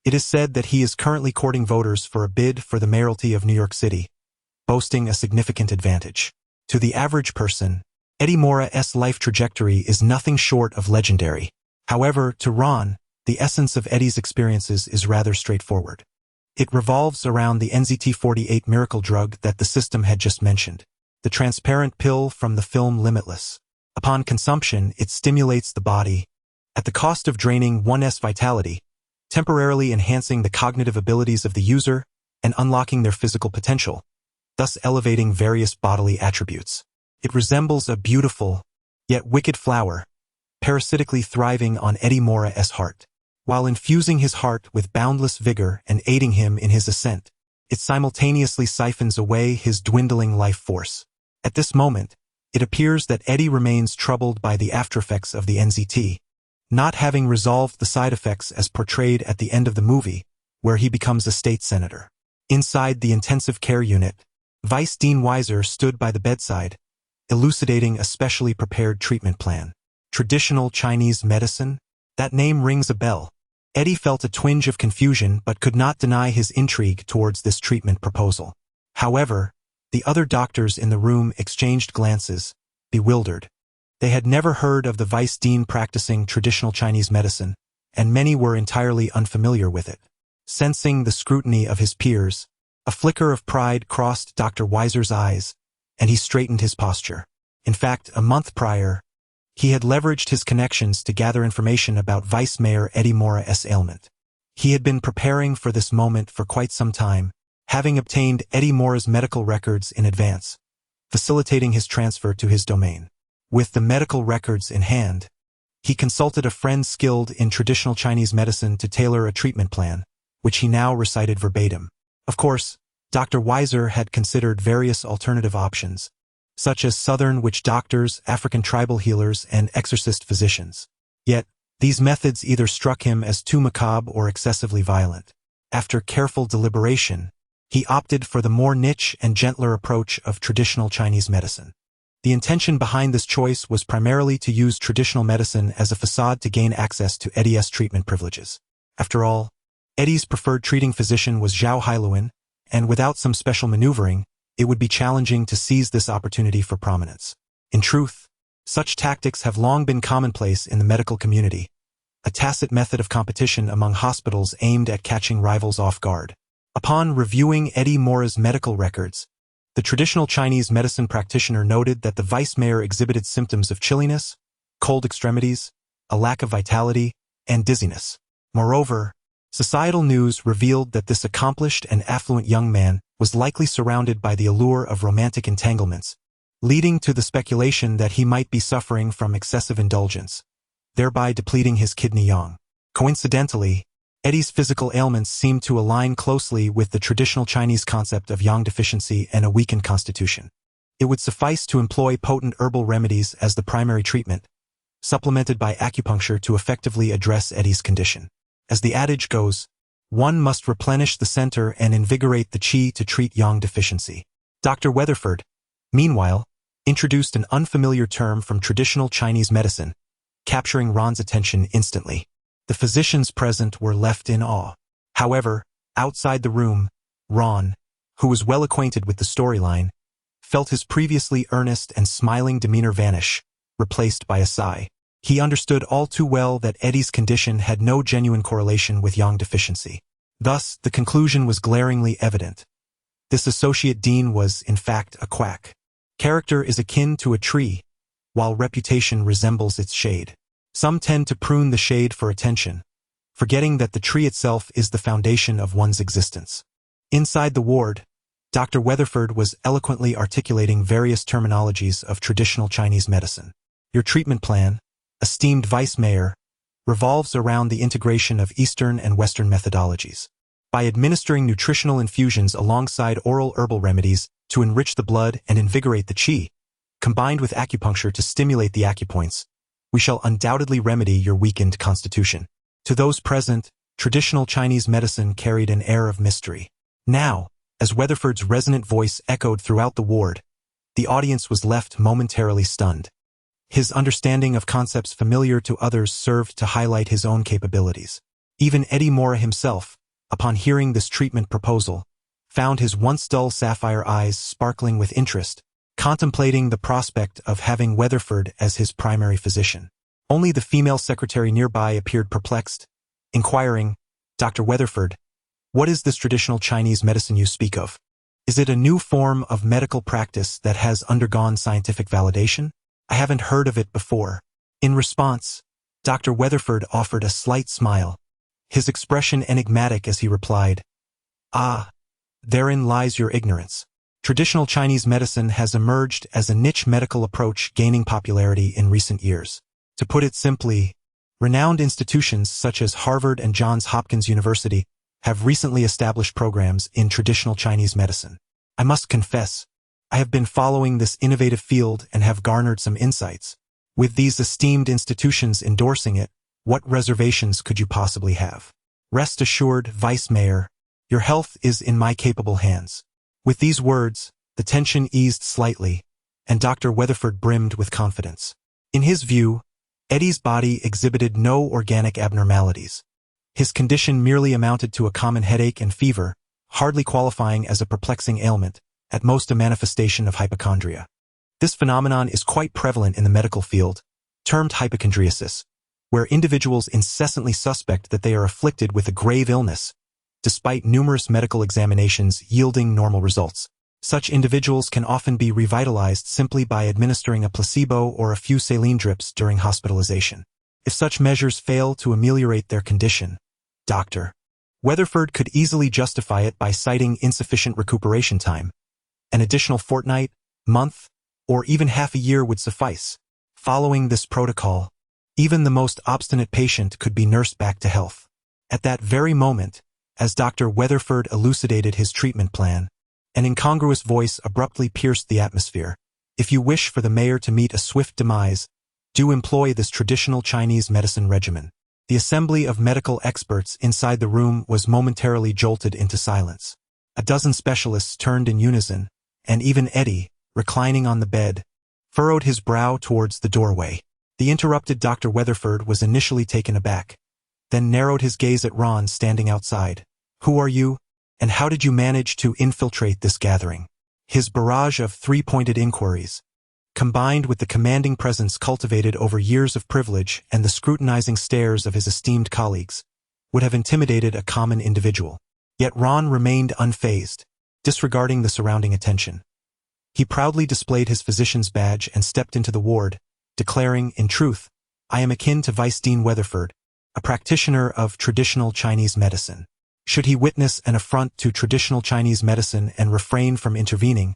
It is said that he is currently courting voters for a bid for the mayoralty of New York City, boasting a significant advantage. To the average person, Eddie Mora's life trajectory is nothing short of legendary. However, to Ron, the essence of Eddie's experiences is rather straightforward. It revolves around the NZT-48 miracle drug that the system had just mentioned, the transparent pill from the film Limitless. Upon consumption, it stimulates the body, at the cost of draining one's vitality, temporarily enhancing the cognitive abilities of the user and unlocking their physical potential, thus elevating various bodily attributes. It resembles a beautiful, yet wicked flower, parasitically thriving on Eddie Mora's heart. While infusing his heart with boundless vigor and aiding him in his ascent, it simultaneously siphons away his dwindling life force. At this moment, it appears that Eddie remains troubled by the aftereffects of the NZT, not having resolved the side effects as portrayed at the end of the movie, where he becomes a state senator. Inside the intensive care unit, Vice Dean Weiser stood by the bedside, elucidating a specially prepared treatment plan. Traditional Chinese medicine? That name rings a bell. Eddie felt a twinge of confusion but could not deny his intrigue towards this treatment proposal. However, the other doctors in the room exchanged glances, bewildered. They had never heard of the vice dean practicing traditional Chinese medicine, and many were entirely unfamiliar with it. Sensing the scrutiny of his peers, a flicker of pride crossed Dr. Weiser's eyes, and he straightened his posture. In fact, a month prior, he had leveraged his connections to gather information about Vice Mayor Eddie Mora's ailment. He had been preparing for this moment for quite some time, having obtained Eddie Mora's medical records in advance, facilitating his transfer to his domain. With the medical records in hand, he consulted a friend skilled in traditional Chinese medicine to tailor a treatment plan, which he now recited verbatim. Of course, Dr. Weiser had considered various alternative options, such as Southern witch doctors, African tribal healers, and exorcist physicians. Yet, these methods either struck him as too macabre or excessively violent. After careful deliberation, he opted for the more niche and gentler approach of traditional Chinese medicine. The intention behind this choice was primarily to use traditional medicine as a facade to gain access to Eddie's treatment privileges. After all, Eddie's preferred treating physician was Zhao Hailuan, and without some special maneuvering, it would be challenging to seize this opportunity for prominence. In truth, such tactics have long been commonplace in the medical community, a tacit method of competition among hospitals aimed at catching rivals off guard. Upon reviewing Eddie Mora's medical records, the traditional Chinese medicine practitioner noted that the vice mayor exhibited symptoms of chilliness, cold extremities, a lack of vitality, and dizziness. Moreover, societal news revealed that this accomplished and affluent young man was likely surrounded by the allure of romantic entanglements, leading to the speculation that he might be suffering from excessive indulgence, thereby depleting his kidney yang. Coincidentally, Eddie's physical ailments seemed to align closely with the traditional Chinese concept of yang deficiency and a weakened constitution. It would suffice to employ potent herbal remedies as the primary treatment, supplemented by acupuncture to effectively address Eddie's condition. As the adage goes, one must replenish the center and invigorate the qi to treat yang deficiency. Dr. Weatherford, meanwhile, introduced an unfamiliar term from traditional Chinese medicine, capturing Ron's attention instantly. The physicians present were left in awe. However, outside the room, Ron, who was well acquainted with the storyline, felt his previously earnest and smiling demeanor vanish, replaced by a sigh. He understood all too well that Eddie's condition had no genuine correlation with yang deficiency. Thus, the conclusion was glaringly evident. This associate dean was, in fact, a quack. Character is akin to a tree, while reputation resembles its shade. Some tend to prune the shade for attention, forgetting that the tree itself is the foundation of one's existence. Inside the ward, Dr. Weatherford was eloquently articulating various terminologies of traditional Chinese medicine. Your treatment plan, esteemed Vice Mayor, revolves around the integration of Eastern and Western methodologies. By administering nutritional infusions alongside oral herbal remedies to enrich the blood and invigorate the qi, combined with acupuncture to stimulate the acupoints, we shall undoubtedly remedy your weakened constitution. To those present, traditional Chinese medicine carried an air of mystery. Now, as Weatherford's resonant voice echoed throughout the ward, the audience was left momentarily stunned. His understanding of concepts familiar to others served to highlight his own capabilities. Even Eddie Mora himself, upon hearing this treatment proposal, found his once dull sapphire eyes sparkling with interest, contemplating the prospect of having Weatherford as his primary physician. Only the female secretary nearby appeared perplexed, inquiring, "Dr. Weatherford, what is this traditional Chinese medicine you speak of? Is it a new form of medical practice that has undergone scientific validation? I haven't heard of it before." In response, Dr. Weatherford offered a slight smile, his expression enigmatic as he replied, "Ah, therein lies your ignorance. Traditional Chinese medicine has emerged as a niche medical approach gaining popularity in recent years. To put it simply, renowned institutions such as Harvard and Johns Hopkins University have recently established programs in traditional Chinese medicine. I must confess, I have been following this innovative field and have garnered some insights. With these esteemed institutions endorsing it, what reservations could you possibly have? Rest assured, Vice Mayor, your health is in my capable hands." With these words, the tension eased slightly, and Dr. Weatherford brimmed with confidence. In his view, Eddie's body exhibited no organic abnormalities. His condition merely amounted to a common headache and fever, hardly qualifying as a perplexing ailment, at most a manifestation of hypochondria. This phenomenon is quite prevalent in the medical field, termed hypochondriasis, where individuals incessantly suspect that they are afflicted with a grave illness, despite numerous medical examinations yielding normal results. Such individuals can often be revitalized simply by administering a placebo or a few saline drips during hospitalization. If such measures fail to ameliorate their condition, Dr. Weatherford could easily justify it by citing insufficient recuperation time. An additional fortnight, month, or even half a year would suffice. Following this protocol, even the most obstinate patient could be nursed back to health. At that very moment, as Dr. Weatherford elucidated his treatment plan, an incongruous voice abruptly pierced the atmosphere. "If you wish for the mayor to meet a swift demise, do employ this traditional Chinese medicine regimen." The assembly of medical experts inside the room was momentarily jolted into silence. A dozen specialists turned in unison, and even Eddie, reclining on the bed, furrowed his brow towards the doorway. The interrupted Dr. Weatherford was initially taken aback, then narrowed his gaze at Ron standing outside. "Who are you, and how did you manage to infiltrate this gathering?" His barrage of three-pointed inquiries, combined with the commanding presence cultivated over years of privilege and the scrutinizing stares of his esteemed colleagues, would have intimidated a common individual. Yet Ron remained unfazed, disregarding the surrounding attention. He proudly displayed his physician's badge and stepped into the ward, declaring, "In truth, I am akin to Vice Dean Weatherford, a practitioner of traditional Chinese medicine." Should he witness an affront to traditional Chinese medicine and refrain from intervening,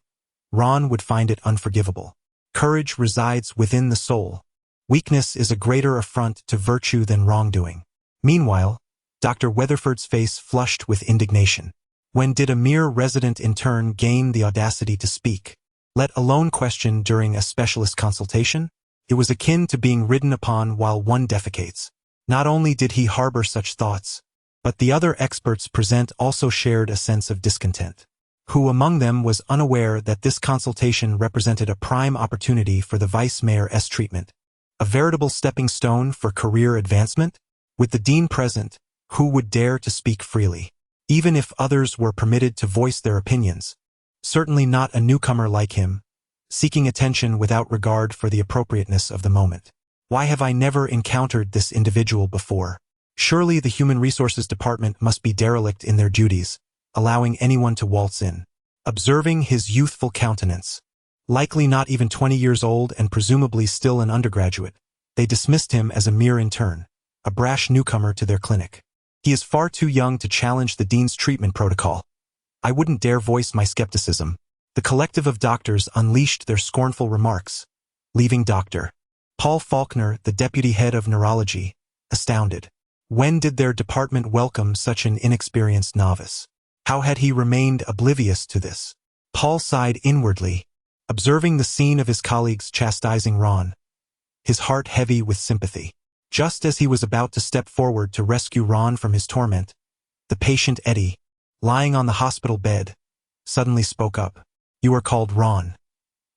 Ron would find it unforgivable. Courage resides within the soul. Weakness is a greater affront to virtue than wrongdoing. Meanwhile, Dr. Weatherford's face flushed with indignation. When did a mere resident intern gain the audacity to speak, let alone question during a specialist consultation? It was akin to being ridden upon while one defecates. Not only did he harbor such thoughts, but the other experts present also shared a sense of discontent. Who among them was unaware that this consultation represented a prime opportunity for the Vice Mayor's treatment, a veritable stepping stone for career advancement? With the dean present, who would dare to speak freely, even if others were permitted to voice their opinions? Certainly not a newcomer like him, seeking attention without regard for the appropriateness of the moment. Why have I never encountered this individual before? Surely the Human Resources Department must be derelict in their duties, allowing anyone to waltz in. Observing his youthful countenance, likely not even 20 years old and presumably still an undergraduate, they dismissed him as a mere intern, a brash newcomer to their clinic. He is far too young to challenge the dean's treatment protocol. I wouldn't dare voice my skepticism. The collective of doctors unleashed their scornful remarks, leaving Dr. Paul Faulkner, the deputy head of neurology, astounded. When did their department welcome such an inexperienced novice? How had he remained oblivious to this? Paul sighed inwardly, observing the scene of his colleagues chastising Ron, his heart heavy with sympathy. Just as he was about to step forward to rescue Ron from his torment, the patient Eddie, lying on the hospital bed, suddenly spoke up. "You are called Ron.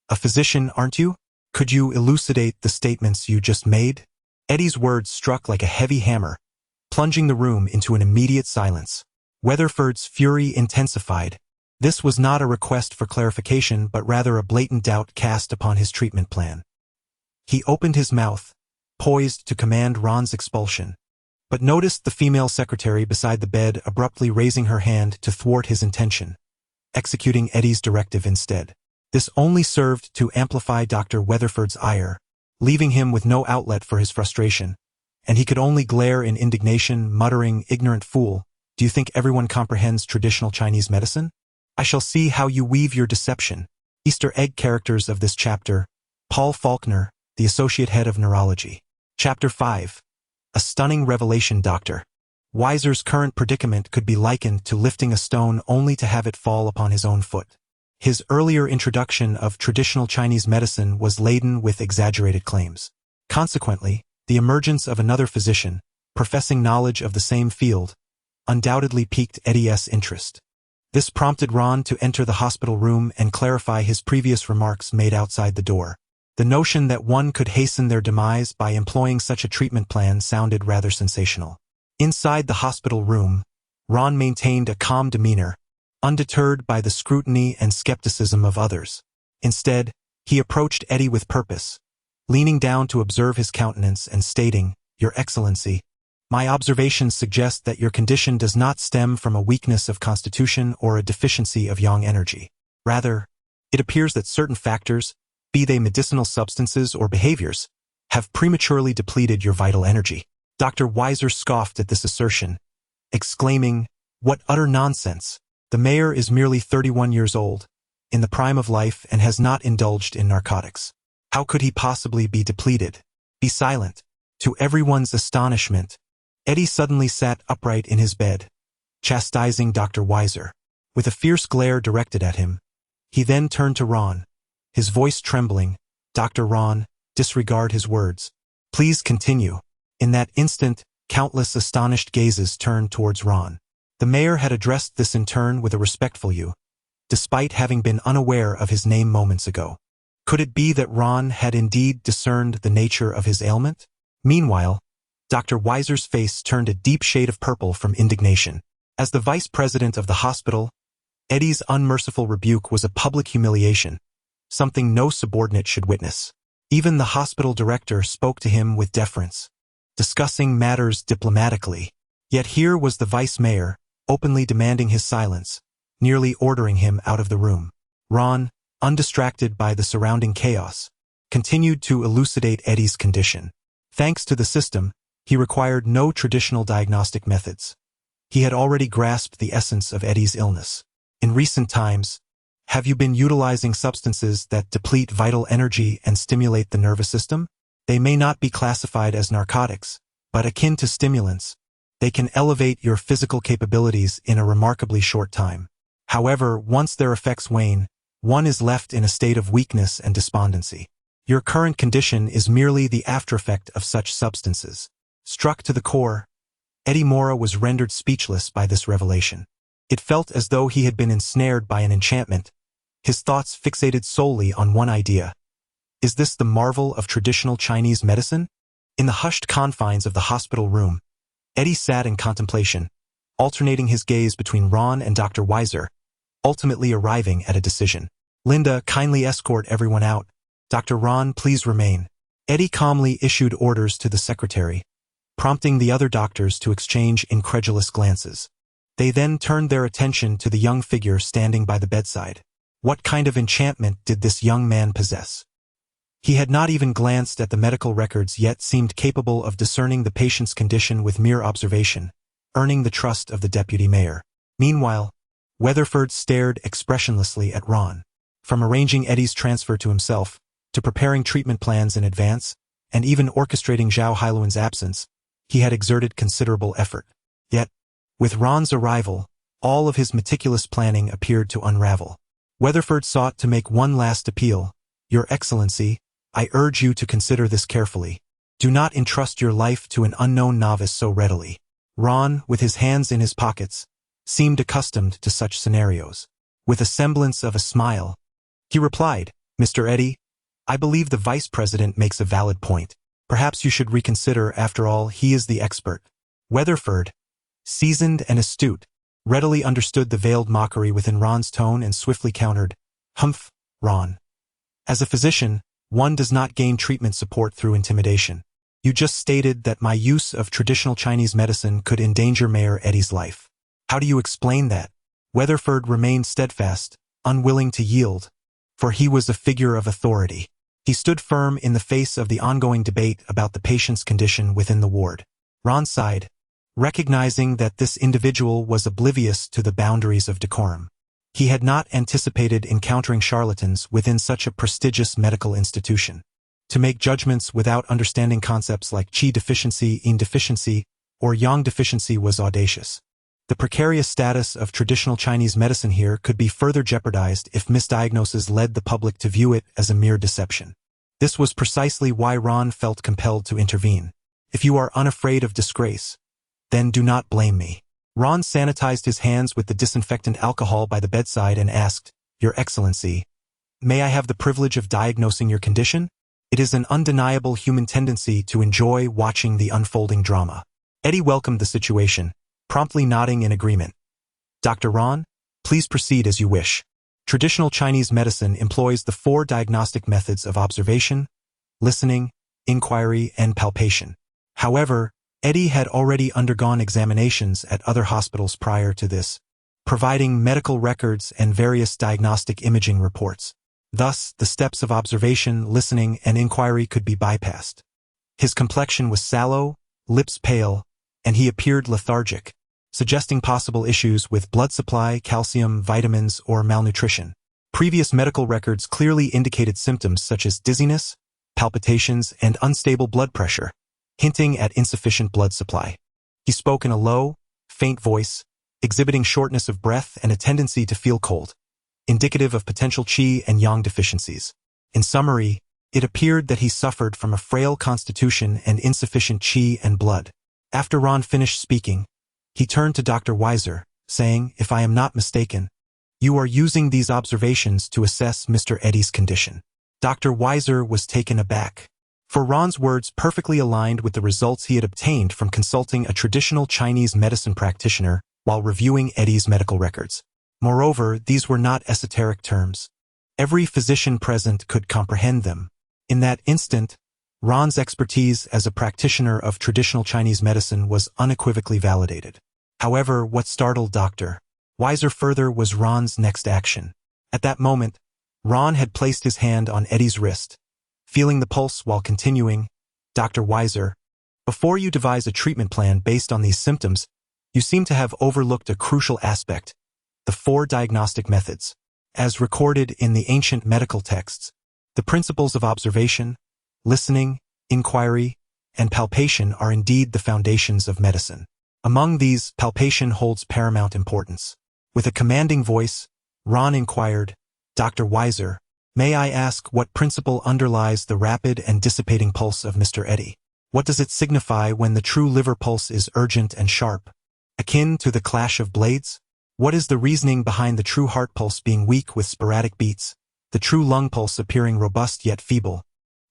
A physician, aren't you? Could you elucidate the statements you just made?" Eddie's words struck like a heavy hammer, plunging the room into an immediate silence. Weatherford's fury intensified. This was not a request for clarification but rather a blatant doubt cast upon his treatment plan. He opened his mouth, poised to command Ron's expulsion, but noticed the female secretary beside the bed abruptly raising her hand to thwart his intention, executing Eddie's directive instead. This only served to amplify Dr. Weatherford's ire, leaving him with no outlet for his frustration, and he could only glare in indignation, muttering, "Ignorant fool, do you think everyone comprehends traditional Chinese medicine? I shall see how you weave your deception." Easter egg characters of this chapter: Paul Faulkner, the associate head of neurology. Chapter 5. A stunning revelation. Dr. Weiser's current predicament could be likened to lifting a stone only to have it fall upon his own foot. His earlier introduction of traditional Chinese medicine was laden with exaggerated claims. Consequently, the emergence of another physician, professing knowledge of the same field, undoubtedly piqued Eddie's interest. This prompted Ron to enter the hospital room and clarify his previous remarks made outside the door. The notion that one could hasten their demise by employing such a treatment plan sounded rather sensational. Inside the hospital room, Ron maintained a calm demeanor, undeterred by the scrutiny and skepticism of others. Instead, he approached Eddie with purpose, leaning down to observe his countenance and stating, "Your Excellency, my observations suggest that your condition does not stem from a weakness of constitution or a deficiency of yang energy. Rather, it appears that certain factors, be they medicinal substances or behaviors, have prematurely depleted your vital energy." Dr. Weiser scoffed at this assertion, exclaiming, "What utter nonsense! The mayor is merely 31 years old, in the prime of life, and has not indulged in narcotics. How could he possibly be depleted?" "Be silent." To everyone's astonishment, Eddie suddenly sat upright in his bed, chastising Dr. Weiser. With a fierce glare directed at him, he then turned to Ron, his voice trembling. "Dr. Ron, disregard his words. Please continue." In that instant, countless astonished gazes turned towards Ron. The mayor had addressed this in turn with a respectful "you," despite having been unaware of his name moments ago. Could it be that Ron had indeed discerned the nature of his ailment? Meanwhile, Dr. Weiser's face turned a deep shade of purple from indignation. As the vice president of the hospital, Eddie's unmerciful rebuke was a public humiliation, something no subordinate should witness. Even the hospital director spoke to him with deference, discussing matters diplomatically. Yet here was the vice mayor, openly demanding his silence, nearly ordering him out of the room. Ron, undistracted by the surrounding chaos, continued to elucidate Eddie's condition. Thanks to the system, he required no traditional diagnostic methods. He had already grasped the essence of Eddie's illness. In recent times, have you been utilizing substances that deplete vital energy and stimulate the nervous system? They may not be classified as narcotics, but akin to stimulants, they can elevate your physical capabilities in a remarkably short time. However, once their effects wane, one is left in a state of weakness and despondency. Your current condition is merely the aftereffect of such substances. Struck to the core, Eddie Mora was rendered speechless by this revelation. It felt as though he had been ensnared by an enchantment, his thoughts fixated solely on one idea. Is this the marvel of traditional Chinese medicine? In the hushed confines of the hospital room, Eddie sat in contemplation, alternating his gaze between Ron and Dr. Weiser, ultimately arriving at a decision. "Linda, kindly escort everyone out. Dr. Ron, please remain." Eddie calmly issued orders to the secretary, prompting the other doctors to exchange incredulous glances. They then turned their attention to the young figure standing by the bedside. What kind of enchantment did this young man possess? He had not even glanced at the medical records yet seemed capable of discerning the patient's condition with mere observation, earning the trust of the deputy mayor. Meanwhile, Weatherford stared expressionlessly at Ron. From arranging Eddie's transfer to himself, to preparing treatment plans in advance, and even orchestrating Zhao Hailuan's absence, he had exerted considerable effort. Yet, with Ron's arrival, all of his meticulous planning appeared to unravel. Weatherford sought to make one last appeal. "Your Excellency, I urge you to consider this carefully. Do not entrust your life to an unknown novice so readily." Ron, with his hands in his pockets, seemed accustomed to such scenarios. With a semblance of a smile, he replied, "Mr. Eddie, I believe the vice president makes a valid point. Perhaps you should reconsider. After all, he is the expert." Weatherford, seasoned and astute, readily understood the veiled mockery within Ron's tone and swiftly countered, "Humph, Ron. As a physician, one does not gain treatment support through intimidation. You just stated that my use of traditional Chinese medicine could endanger Mayor Eddie's life. How do you explain that?" Weatherford remained steadfast, unwilling to yield, for he was a figure of authority. He stood firm in the face of the ongoing debate about the patient's condition within the ward. Ron sighed, recognizing that this individual was oblivious to the boundaries of decorum. He had not anticipated encountering charlatans within such a prestigious medical institution. To make judgments without understanding concepts like qi deficiency, yin deficiency, or yang deficiency was audacious. The precarious status of traditional Chinese medicine here could be further jeopardized if misdiagnosis led the public to view it as a mere deception. This was precisely why Ron felt compelled to intervene. If you are unafraid of disgrace, then do not blame me. Ron sanitized his hands with the disinfectant alcohol by the bedside and asked, "Your Excellency, may I have the privilege of diagnosing your condition?" It is an undeniable human tendency to enjoy watching the unfolding drama. Eddie welcomed the situation, promptly nodding in agreement. "Dr. Ron, please proceed as you wish." Traditional Chinese medicine employs the 4 diagnostic methods of observation, listening, inquiry, and palpation. However, Eddie had already undergone examinations at other hospitals prior to this, providing medical records and various diagnostic imaging reports. Thus, the steps of observation, listening, and inquiry could be bypassed. His complexion was sallow, lips pale, and he appeared lethargic, suggesting possible issues with blood supply, calcium, vitamins, or malnutrition. Previous medical records clearly indicated symptoms such as dizziness, palpitations, and unstable blood pressure, hinting at insufficient blood supply. He spoke in a low, faint voice, exhibiting shortness of breath and a tendency to feel cold, indicative of potential qi and yang deficiencies. In summary, it appeared that he suffered from a frail constitution and insufficient qi and blood. After Ron finished speaking, he turned to Dr. Weiser, saying, "If I am not mistaken, you are using these observations to assess Mr. Eddie's condition." Dr. Weiser was taken aback, for Ron's words perfectly aligned with the results he had obtained from consulting a traditional Chinese medicine practitioner while reviewing Eddie's medical records. Moreover, these were not esoteric terms. Every physician present could comprehend them. In that instant, Ron's expertise as a practitioner of traditional Chinese medicine was unequivocally validated. However, what startled Dr. Weiser further was Ron's next action. At that moment, Ron had placed his hand on Eddie's wrist, feeling the pulse while continuing, "Dr. Weiser, before you devise a treatment plan based on these symptoms, you seem to have overlooked a crucial aspect, the 4 diagnostic methods. As recorded in the ancient medical texts, the principles of observation, listening, inquiry, and palpation are indeed the foundations of medicine. Among these, palpation holds paramount importance." With a commanding voice, Ron inquired, "Dr. Weiser, may I ask what principle underlies the rapid and dissipating pulse of Mr. Eddie? What does it signify when the true liver pulse is urgent and sharp, akin to the clash of blades? What is the reasoning behind the true heart pulse being weak with sporadic beats, the true lung pulse appearing robust yet feeble,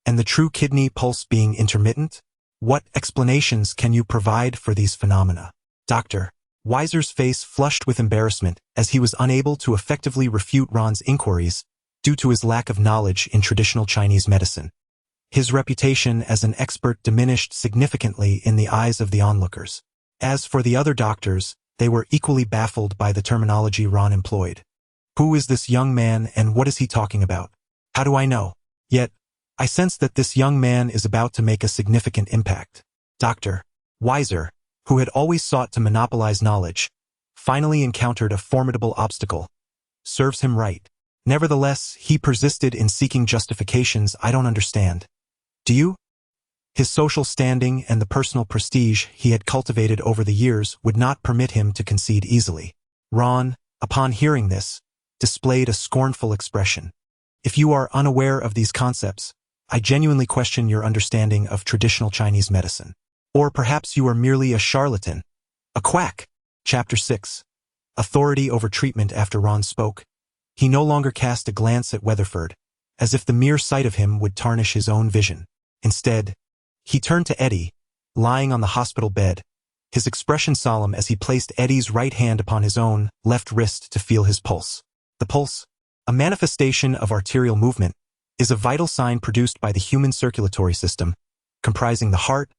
and the true kidney pulse being intermittent? What explanations can you provide for these phenomena?" Dr. Weiser's face flushed with embarrassment as he was unable to effectively refute Ron's inquiries due to his lack of knowledge in traditional Chinese medicine. His reputation as an expert diminished significantly in the eyes of the onlookers. As for the other doctors, they were equally baffled by the terminology Ron employed. Who is this young man and what is he talking about? How do I know? Yet, I sense that this young man is about to make a significant impact. Dr. Weiser, who had always sought to monopolize knowledge, finally encountered a formidable obstacle. Serves him right. Nevertheless, he persisted in seeking justifications I don't understand. Do you? His social standing and the personal prestige he had cultivated over the years would not permit him to concede easily. Ron, upon hearing this, displayed a scornful expression. "If you are unaware of these concepts, I genuinely question your understanding of traditional Chinese medicine. Or perhaps you are merely a charlatan, a quack." Chapter 6. Authority over treatment. After Ron spoke, he no longer cast a glance at Weatherford, as if the mere sight of him would tarnish his own vision. Instead, he turned to Eddie, lying on the hospital bed, his expression solemn as he placed Eddie's right hand upon his own left wrist to feel his pulse. The pulse, a manifestation of arterial movement, is a vital sign produced by the human circulatory system, comprising the heart,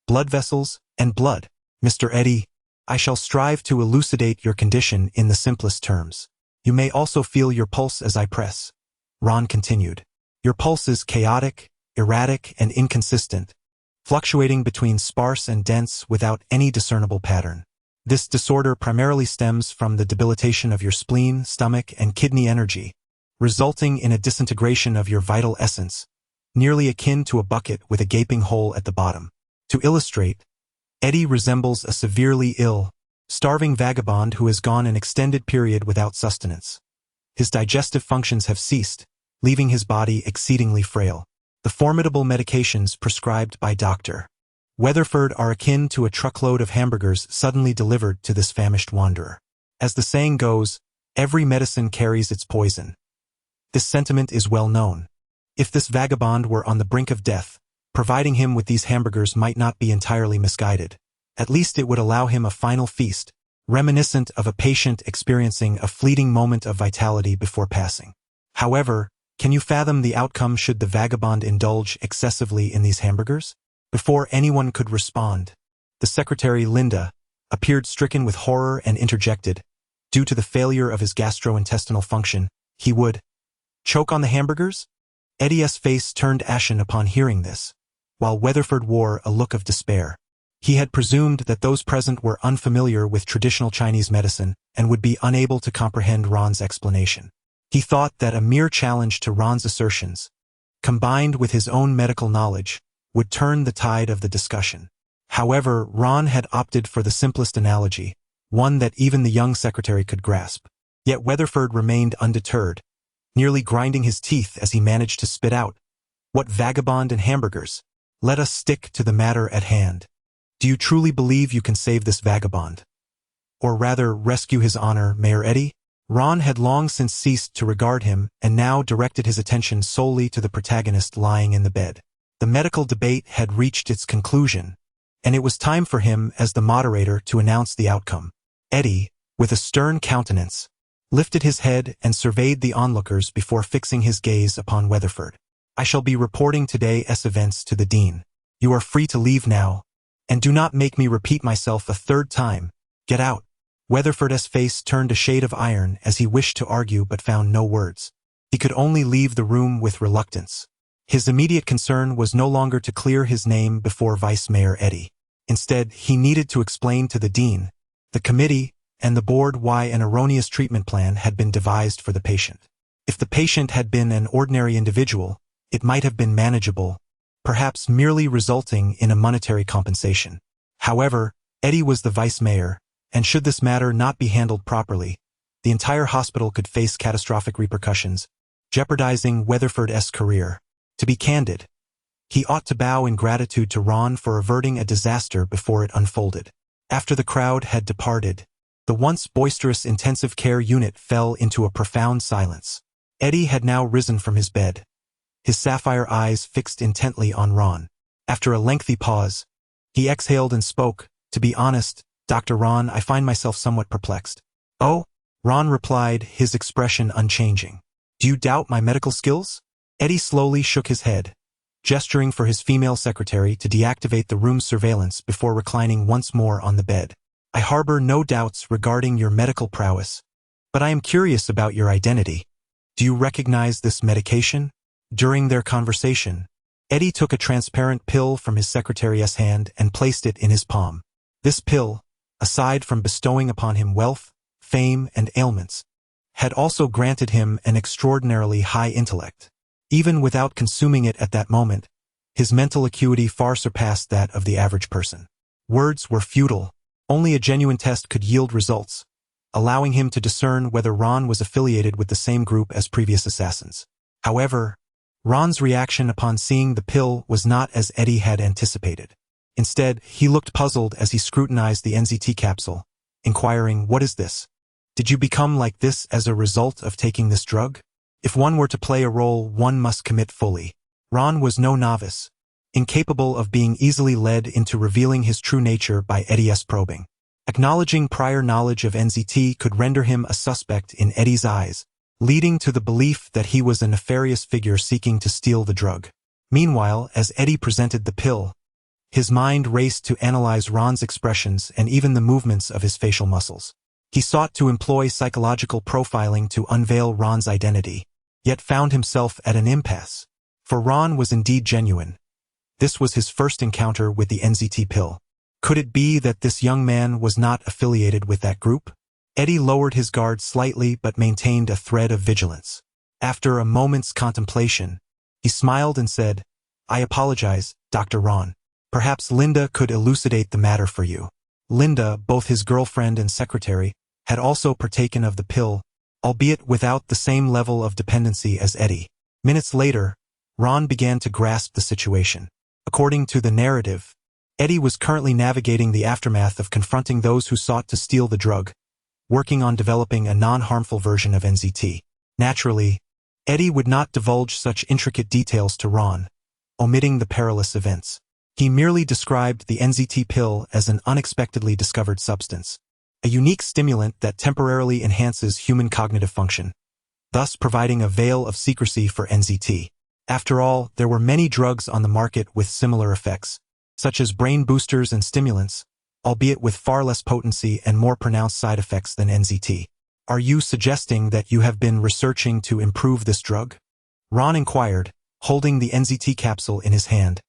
blood vessels, and blood. Mr. Eddie, I shall strive to elucidate your condition in the simplest terms. You may also feel your pulse as I press. Ron continued. Your pulse is chaotic, erratic, and inconsistent, fluctuating between sparse and dense without any discernible pattern. This disorder primarily stems from the debilitation of your spleen, stomach, and kidney energy, resulting in a disintegration of your vital essence, nearly akin to a bucket with a gaping hole at the bottom. To illustrate, Eddie resembles a severely ill, starving vagabond who has gone an extended period without sustenance. His digestive functions have ceased, leaving his body exceedingly frail. The formidable medications prescribed by Dr. Weatherford are akin to a truckload of hamburgers suddenly delivered to this famished wanderer. As the saying goes, every medicine carries its poison. This sentiment is well known. If this vagabond were on the brink of death, providing him with these hamburgers might not be entirely misguided. At least it would allow him a final feast, reminiscent of a patient experiencing a fleeting moment of vitality before passing. However, can you fathom the outcome should the vagabond indulge excessively in these hamburgers? Before anyone could respond, the secretary, Linda, appeared stricken with horror and interjected, due to the failure of his gastrointestinal function, he would choke on the hamburgers? Eddie's face turned ashen upon hearing this, while Weatherford wore a look of despair. He had presumed that those present were unfamiliar with traditional Chinese medicine and would be unable to comprehend Ron's explanation. He thought that a mere challenge to Ron's assertions, combined with his own medical knowledge, would turn the tide of the discussion. However, Ron had opted for the simplest analogy, one that even the young secretary could grasp. Yet Weatherford remained undeterred, nearly grinding his teeth as he managed to spit out, "What vagabond and hamburgers? Let us stick to the matter at hand. Do you truly believe you can save this vagabond? Or rather, rescue his honor, Mayor Eddie?" Ron had long since ceased to regard him and now directed his attention solely to the protagonist lying in the bed. The medical debate had reached its conclusion, and it was time for him as the moderator to announce the outcome. Eddie, with a stern countenance, lifted his head and surveyed the onlookers before fixing his gaze upon Weatherford. "I shall be reporting today's events to the dean. You are free to leave now, and do not make me repeat myself a third time. Get out." Weatherford's face turned a shade of iron as he wished to argue but found no words. He could only leave the room with reluctance. His immediate concern was no longer to clear his name before Vice Mayor Eddie. Instead, he needed to explain to the dean, the committee, and the board why an erroneous treatment plan had been devised for the patient. If the patient had been an ordinary individual, it might have been manageable, perhaps merely resulting in a monetary compensation. However, Eddie was the vice mayor, and should this matter not be handled properly, the entire hospital could face catastrophic repercussions, jeopardizing Weatherford's career. To be candid, he ought to bow in gratitude to Ron for averting a disaster before it unfolded. After the crowd had departed, the once boisterous intensive care unit fell into a profound silence. Eddie had now risen from his bed, his sapphire eyes fixed intently on Ron. After a lengthy pause, he exhaled and spoke, "To be honest, Dr. Ron, I find myself somewhat perplexed." "Oh?" Ron replied, his expression unchanging. "Do you doubt my medical skills?" Eddie slowly shook his head, gesturing for his female secretary to deactivate the room's surveillance before reclining once more on the bed. "I harbor no doubts regarding your medical prowess, but I am curious about your identity. Do you recognize this medication?" During their conversation, Eddie took a transparent pill from his secretary's hand and placed it in his palm. This pill, aside from bestowing upon him wealth, fame, and ailments, had also granted him an extraordinarily high intellect. Even without consuming it at that moment, his mental acuity far surpassed that of the average person. Words were futile. Only a genuine test could yield results, allowing him to discern whether Ron was affiliated with the same group as previous assassins. However, Ron's reaction upon seeing the pill was not as Eddie had anticipated. Instead, he looked puzzled as he scrutinized the NZT capsule, inquiring, "What is this? Did you become like this as a result of taking this drug?" If one were to play a role, one must commit fully. Ron was no novice. incapable of being easily led into revealing his true nature by Eddie's probing. Acknowledging prior knowledge of NZT could render him a suspect in Eddie's eyes, leading to the belief that he was a nefarious figure seeking to steal the drug. Meanwhile, as Eddie presented the pill, his mind raced to analyze Ron's expressions and even the movements of his facial muscles. He sought to employ psychological profiling to unveil Ron's identity, yet found himself at an impasse. For Ron was indeed genuine. This was his first encounter with the NZT pill. Could it be that this young man was not affiliated with that group? Eddie lowered his guard slightly but maintained a thread of vigilance. After a moment's contemplation, he smiled and said, "I apologize, Dr. Ron. Perhaps Linda could elucidate the matter for you." Linda, both his girlfriend and secretary, had also partaken of the pill, albeit without the same level of dependency as Eddie. Minutes later, Ron began to grasp the situation. According to the narrative, Eddie was currently navigating the aftermath of confronting those who sought to steal the drug, working on developing a non-harmful version of NZT. Naturally, Eddie would not divulge such intricate details to Ron, omitting the perilous events. He merely described the NZT pill as an unexpectedly discovered substance, a unique stimulant that temporarily enhances human cognitive function, thus providing a veil of secrecy for NZT. After all, there were many drugs on the market with similar effects, such as brain boosters and stimulants, albeit with far less potency and more pronounced side effects than NZT. "Are you suggesting that you have been researching to improve this drug?" Ron inquired, holding the NZT capsule in his hand,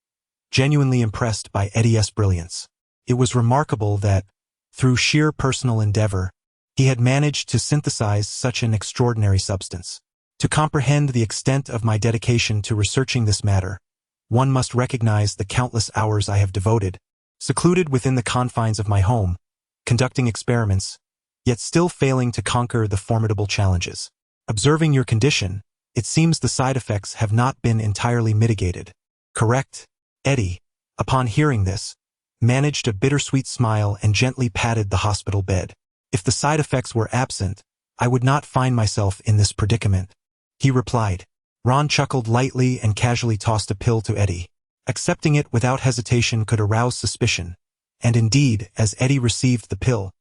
genuinely impressed by Eddie's brilliance. It was remarkable that, through sheer personal endeavor, he had managed to synthesize such an extraordinary substance. To comprehend the extent of my dedication to researching this matter, one must recognize the countless hours I have devoted, secluded within the confines of my home, conducting experiments, yet still failing to conquer the formidable challenges. Observing your condition, it seems the side effects have not been entirely mitigated. Correct? Eddie, upon hearing this, managed a bittersweet smile and gently patted the hospital bed. "If the side effects were absent, I would not find myself in this predicament," he replied. Ron chuckled lightly and casually tossed a pill to Eddie. Accepting it without hesitation could arouse suspicion, and indeed, as Eddie received the pill,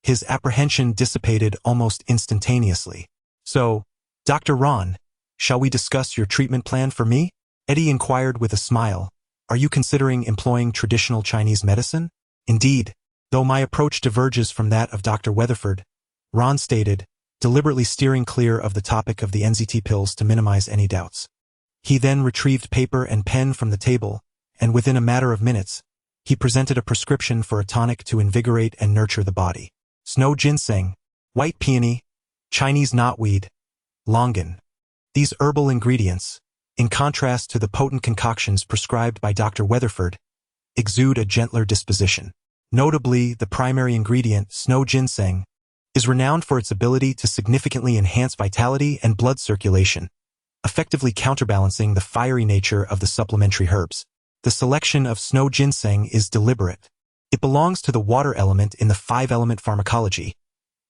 his apprehension dissipated almost instantaneously. "So, Dr. Ron, shall we discuss your treatment plan for me?" Eddie inquired with a smile. "Are you considering employing traditional Chinese medicine?" "Indeed, though my approach diverges from that of Dr. Weatherford," Ron stated, deliberately steering clear of the topic of the NZT pills to minimize any doubts. He then retrieved paper and pen from the table, and within a matter of minutes, he presented a prescription for a tonic to invigorate and nurture the body. Snow ginseng, white peony, Chinese knotweed, longan. These herbal ingredients, in contrast to the potent concoctions prescribed by Dr. Weatherford, exude a gentler disposition. Notably, the primary ingredient, snow ginseng, is renowned for its ability to significantly enhance vitality and blood circulation, effectively counterbalancing the fiery nature of the supplementary herbs. The selection of snow ginseng is deliberate. It belongs to the water element in the five-element pharmacology,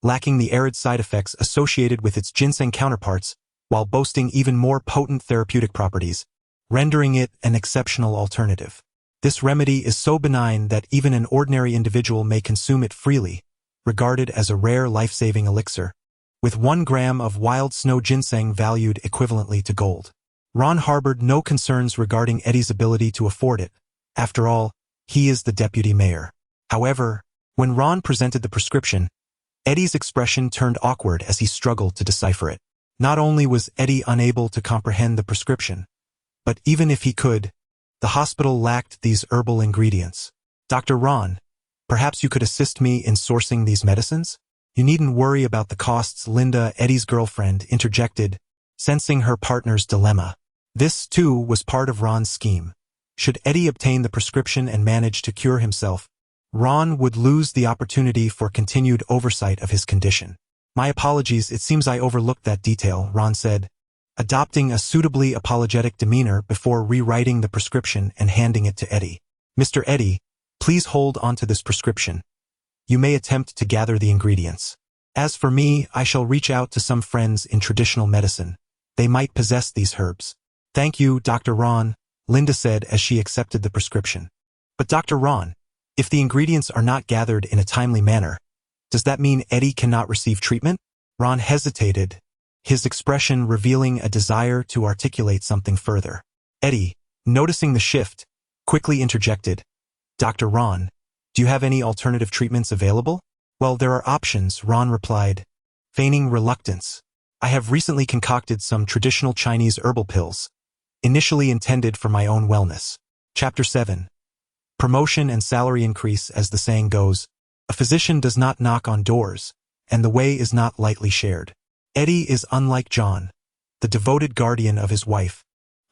lacking the arid side effects associated with its ginseng counterparts, while boasting even more potent therapeutic properties, rendering it an exceptional alternative. This remedy is so benign that even an ordinary individual may consume it freely, regarded as a rare life-saving elixir, with 1 gram of wild snow ginseng valued equivalently to gold. Ron harbored no concerns regarding Eddie's ability to afford it. After all, he is the deputy mayor. However, when Ron presented the prescription, Eddie's expression turned awkward as he struggled to decipher it. Not only was Eddie unable to comprehend the prescription, but even if he could, the hospital lacked these herbal ingredients. "Dr. Ron, perhaps you could assist me in sourcing these medicines?" "You needn't worry about the costs," Linda, Eddie's girlfriend, interjected, sensing her partner's dilemma. This, too, was part of Ron's scheme. Should Eddie obtain the prescription and manage to cure himself, Ron would lose the opportunity for continued oversight of his condition. "My apologies, it seems I overlooked that detail," Ron said, adopting a suitably apologetic demeanor before rewriting the prescription and handing it to Eddie. "Mr. Eddie, please hold on to this prescription. You may attempt to gather the ingredients. As for me, I shall reach out to some friends in traditional medicine. They might possess these herbs." "Thank you, Dr. Ron," Linda said as she accepted the prescription. But Dr. Ron, if the ingredients are not gathered in a timely manner, does that mean Eddie cannot receive treatment? Ron hesitated, his expression revealing a desire to articulate something further. Eddie, noticing the shift, quickly interjected, Dr. Ron, do you have any alternative treatments available? Well, there are options, Ron replied, feigning reluctance. I have recently concocted some traditional Chinese herbal pills, initially intended for my own wellness. Chapter 7. Promotion and salary increase. As the saying goes, a physician does not knock on doors, and the way is not lightly shared. Eddie is unlike John, the devoted guardian of his wife,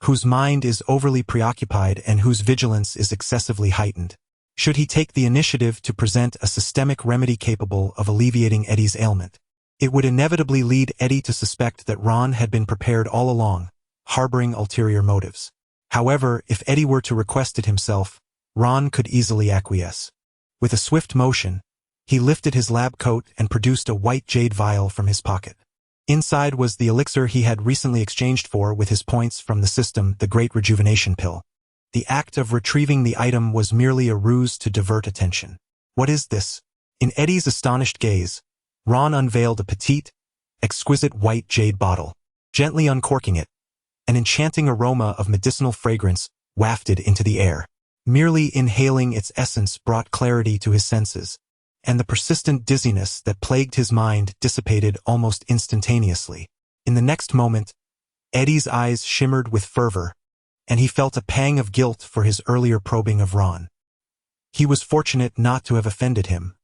whose mind is overly preoccupied and whose vigilance is excessively heightened. Should he take the initiative to present a systemic remedy capable of alleviating Eddie's ailment, it would inevitably lead Eddie to suspect that Ron had been prepared all along, harboring ulterior motives. However, if Eddie were to request it himself, Ron could easily acquiesce. With a swift motion, he lifted his lab coat and produced a white jade vial from his pocket. Inside was the elixir he had recently exchanged for with his points from the system, the Great Rejuvenation Pill. The act of retrieving the item was merely a ruse to divert attention. What is this? In Eddie's astonished gaze, Ron unveiled a petite, exquisite white jade bottle. Gently uncorking it, an enchanting aroma of medicinal fragrance wafted into the air. Merely inhaling its essence brought clarity to his senses, and the persistent dizziness that plagued his mind dissipated almost instantaneously. In the next moment, Eddie's eyes shimmered with fervor, and he felt a pang of guilt for his earlier probing of Ron. He was fortunate not to have offended him.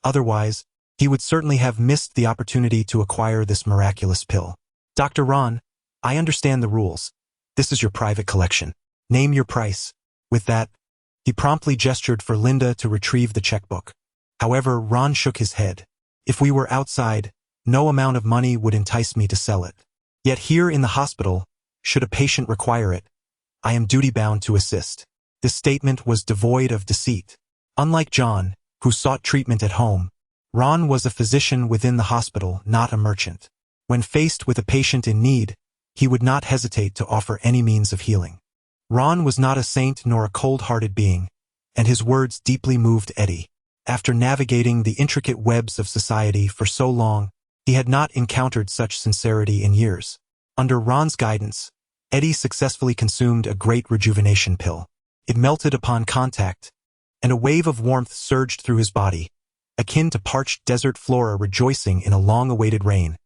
Otherwise, he would certainly have missed the opportunity to acquire this miraculous pill. Dr. Ron, I understand the rules. This is your private collection. Name your price. With that, he promptly gestured for Linda to retrieve the checkbook. However, Ron shook his head. If we were outside, no amount of money would entice me to sell it. Yet here in the hospital, should a patient require it, I am duty-bound to assist. This statement was devoid of deceit. Unlike John, who sought treatment at home, Ron was a physician within the hospital, not a merchant. When faced with a patient in need, he would not hesitate to offer any means of healing. Ron was not a saint nor a cold-hearted being, and his words deeply moved Eddie. After navigating the intricate webs of society for so long, he had not encountered such sincerity in years. Under Ron's guidance, Eddie successfully consumed a great rejuvenation pill. It melted upon contact, and a wave of warmth surged through his body, akin to parched desert flora rejoicing in a long-awaited rain,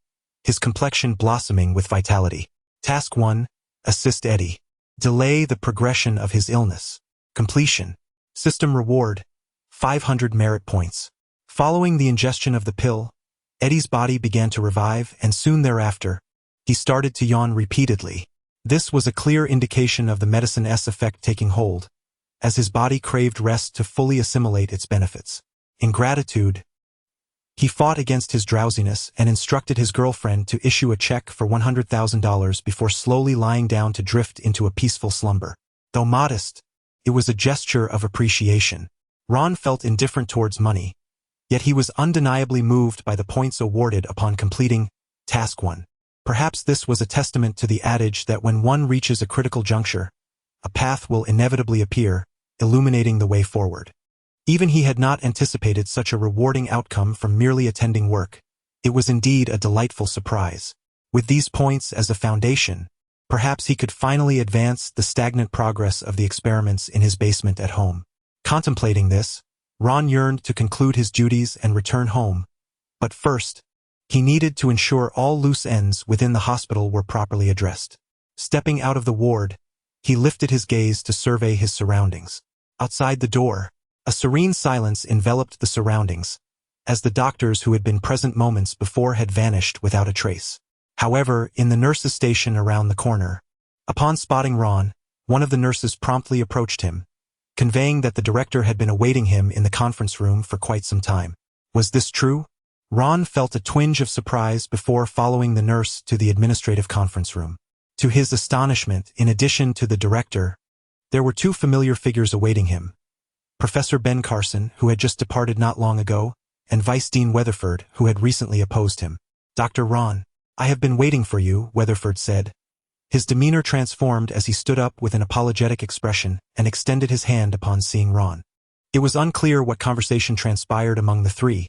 his complexion blossoming with vitality. Task 1. Assist Eddie. Delay the progression of his illness. Completion. System reward. 500 merit points. Following the ingestion of the pill, Eddie's body began to revive, and soon thereafter, he started to yawn repeatedly. This was a clear indication of the medicine's effect taking hold, as his body craved rest to fully assimilate its benefits. In gratitude, he fought against his drowsiness and instructed his girlfriend to issue a check for $100,000 before slowly lying down to drift into a peaceful slumber. Though modest, it was a gesture of appreciation. Ron felt indifferent towards money, yet he was undeniably moved by the points awarded upon completing Task 1. Perhaps this was a testament to the adage that when one reaches a critical juncture, a path will inevitably appear, illuminating the way forward. Even he had not anticipated such a rewarding outcome from merely attending work. It was indeed a delightful surprise. With these points as a foundation, perhaps he could finally advance the stagnant progress of the experiments in his basement at home. Contemplating this, Ron yearned to conclude his duties and return home. But first, he needed to ensure all loose ends within the hospital were properly addressed. Stepping out of the ward, he lifted his gaze to survey his surroundings. Outside the door, a serene silence enveloped the surroundings, as the doctors who had been present moments before had vanished without a trace. However, in the nurse's station around the corner, upon spotting Ron, one of the nurses promptly approached him, conveying that the director had been awaiting him in the conference room for quite some time. Was this true? Ron felt a twinge of surprise before following the nurse to the administrative conference room. To his astonishment, in addition to the director, there were two familiar figures awaiting him. Professor Ben Carson, who had just departed not long ago, and Vice Dean Weatherford, who had recently opposed him. Dr. Ron, I have been waiting for you, Weatherford said, His demeanor transformed as he stood up with an apologetic expression and extended his hand upon seeing Ron. It was unclear what conversation transpired among the three,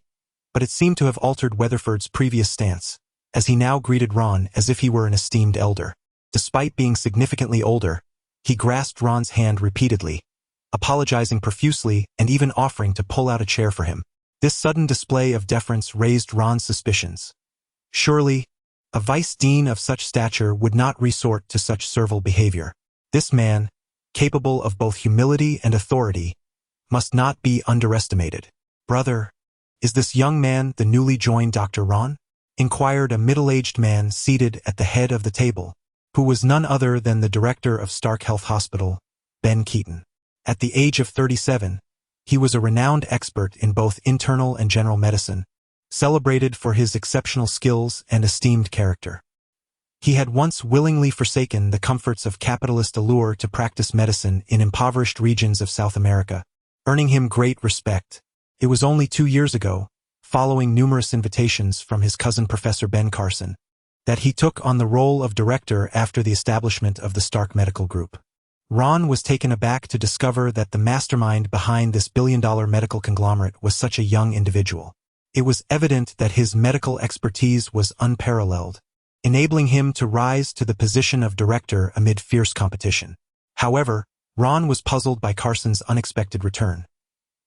but it seemed to have altered Weatherford's previous stance, as he now greeted Ron as if he were an esteemed elder. Despite being significantly older, he grasped Ron's hand repeatedly, apologizing profusely and even offering to pull out a chair for him. This sudden display of deference raised Ron's suspicions. Surely, a vice dean of such stature would not resort to such servile behavior. This man, capable of both humility and authority, must not be underestimated. "Brother, is this young man the newly joined Dr. Ron?" inquired a middle-aged man seated at the head of the table, who was none other than the director of Stark Health Hospital, Ben Keaton. At the age of 37, he was a renowned expert in both internal and general medicine, celebrated for his exceptional skills and esteemed character. He had once willingly forsaken the comforts of capitalist allure to practice medicine in impoverished regions of South America, earning him great respect. It was only 2 years ago, following numerous invitations from his cousin Professor Ben Carson, that he took on the role of director after the establishment of the Stark Medical Group. Ron was taken aback to discover that the mastermind behind this billion-dollar medical conglomerate was such a young individual. It was evident that his medical expertise was unparalleled, enabling him to rise to the position of director amid fierce competition. However, Ron was puzzled by Carson's unexpected return.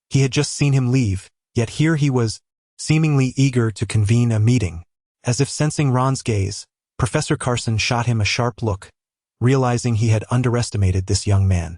He had just seen him leave, yet here he was, seemingly eager to convene a meeting. As if sensing Ron's gaze, Professor Carson shot him a sharp look, realizing he had underestimated this young man.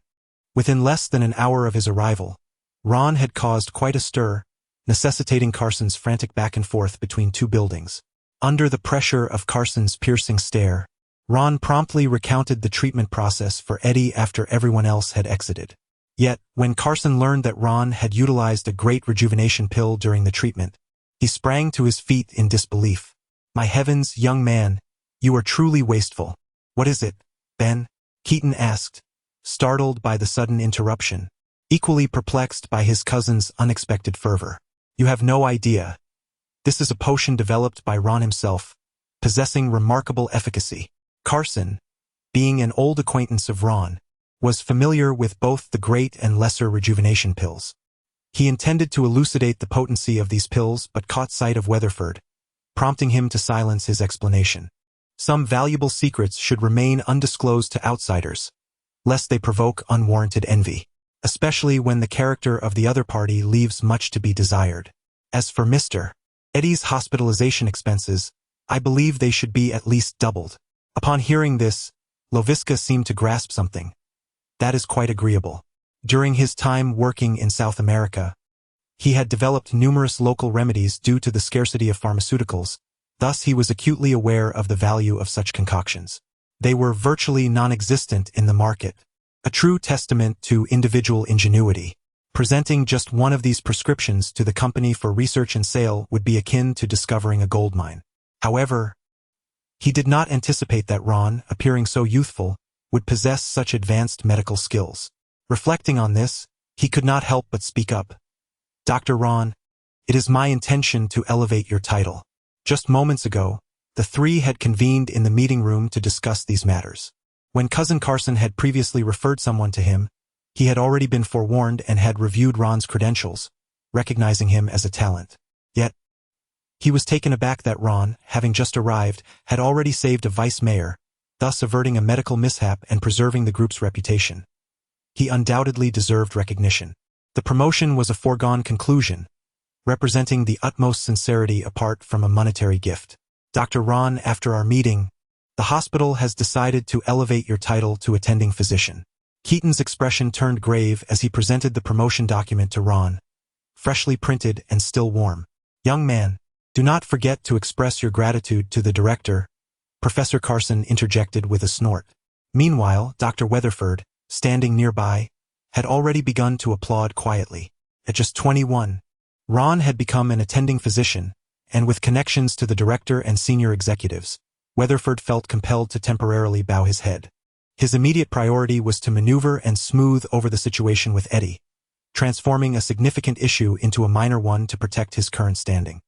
Within less than an hour of his arrival, Ron had caused quite a stir, necessitating Carson's frantic back and forth between two buildings. Under the pressure of Carson's piercing stare, Ron promptly recounted the treatment process for Eddie after everyone else had exited. Yet, when Carson learned that Ron had utilized a great rejuvenation pill during the treatment, he sprang to his feet in disbelief. "My heavens, young man, you are truly wasteful." "What is it, Ben?" Keaton asked, startled by the sudden interruption, equally perplexed by his cousin's unexpected fervor. "You have no idea. This is a potion developed by Ron himself, possessing remarkable efficacy." Carson, being an old acquaintance of Ron, was familiar with both the great and lesser rejuvenation pills. He intended to elucidate the potency of these pills but caught sight of Weatherford, prompting him to silence his explanation. Some valuable secrets should remain undisclosed to outsiders, lest they provoke unwarranted envy, especially when the character of the other party leaves much to be desired. As for Mr. Eddie's hospitalization expenses, I believe they should be at least doubled. Upon hearing this, Loviska seemed to grasp something. That is quite agreeable. During his time working in South America, he had developed numerous local remedies due to the scarcity of pharmaceuticals, thus he was acutely aware of the value of such concoctions. They were virtually non-existent in the market, a true testament to individual ingenuity. Presenting just one of these prescriptions to the company for research and sale would be akin to discovering a gold mine. However, he did not anticipate that Ron, appearing so youthful, would possess such advanced medical skills. Reflecting on this, he could not help but speak up. "Dr. Ron, it is my intention to elevate your title." Just moments ago, the three had convened in the meeting room to discuss these matters. When Cousin Carson had previously referred someone to him, he had already been forewarned and had reviewed Ron's credentials, recognizing him as a talent. Yet, he was taken aback that Ron, having just arrived, had already saved a vice mayor, thus averting a medical mishap and preserving the group's reputation. He undoubtedly deserved recognition. The promotion was a foregone conclusion, representing the utmost sincerity apart from a monetary gift. "Dr. Ron, after our meeting, the hospital has decided to elevate your title to attending physician." Keaton's expression turned grave as he presented the promotion document to Ron, freshly printed and still warm. "Young man, do not forget to express your gratitude to the director," Professor Carson interjected with a snort. Meanwhile, Dr. Weatherford, standing nearby, had already begun to applaud quietly. At just 21, Ron had become an attending physician, and with connections to the director and senior executives, Weatherford felt compelled to temporarily bow his head. His immediate priority was to maneuver and smooth over the situation with Eddie, transforming a significant issue into a minor one to protect his current standing.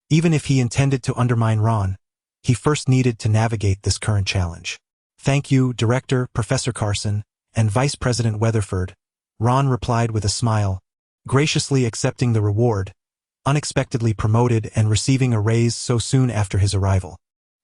Even if he intended to undermine Ron, he first needed to navigate this current challenge. "Thank you, Director, Professor Carson, and Vice President Weatherford," Ron replied with a smile, graciously accepting the reward, unexpectedly promoted and receiving a raise so soon after his arrival.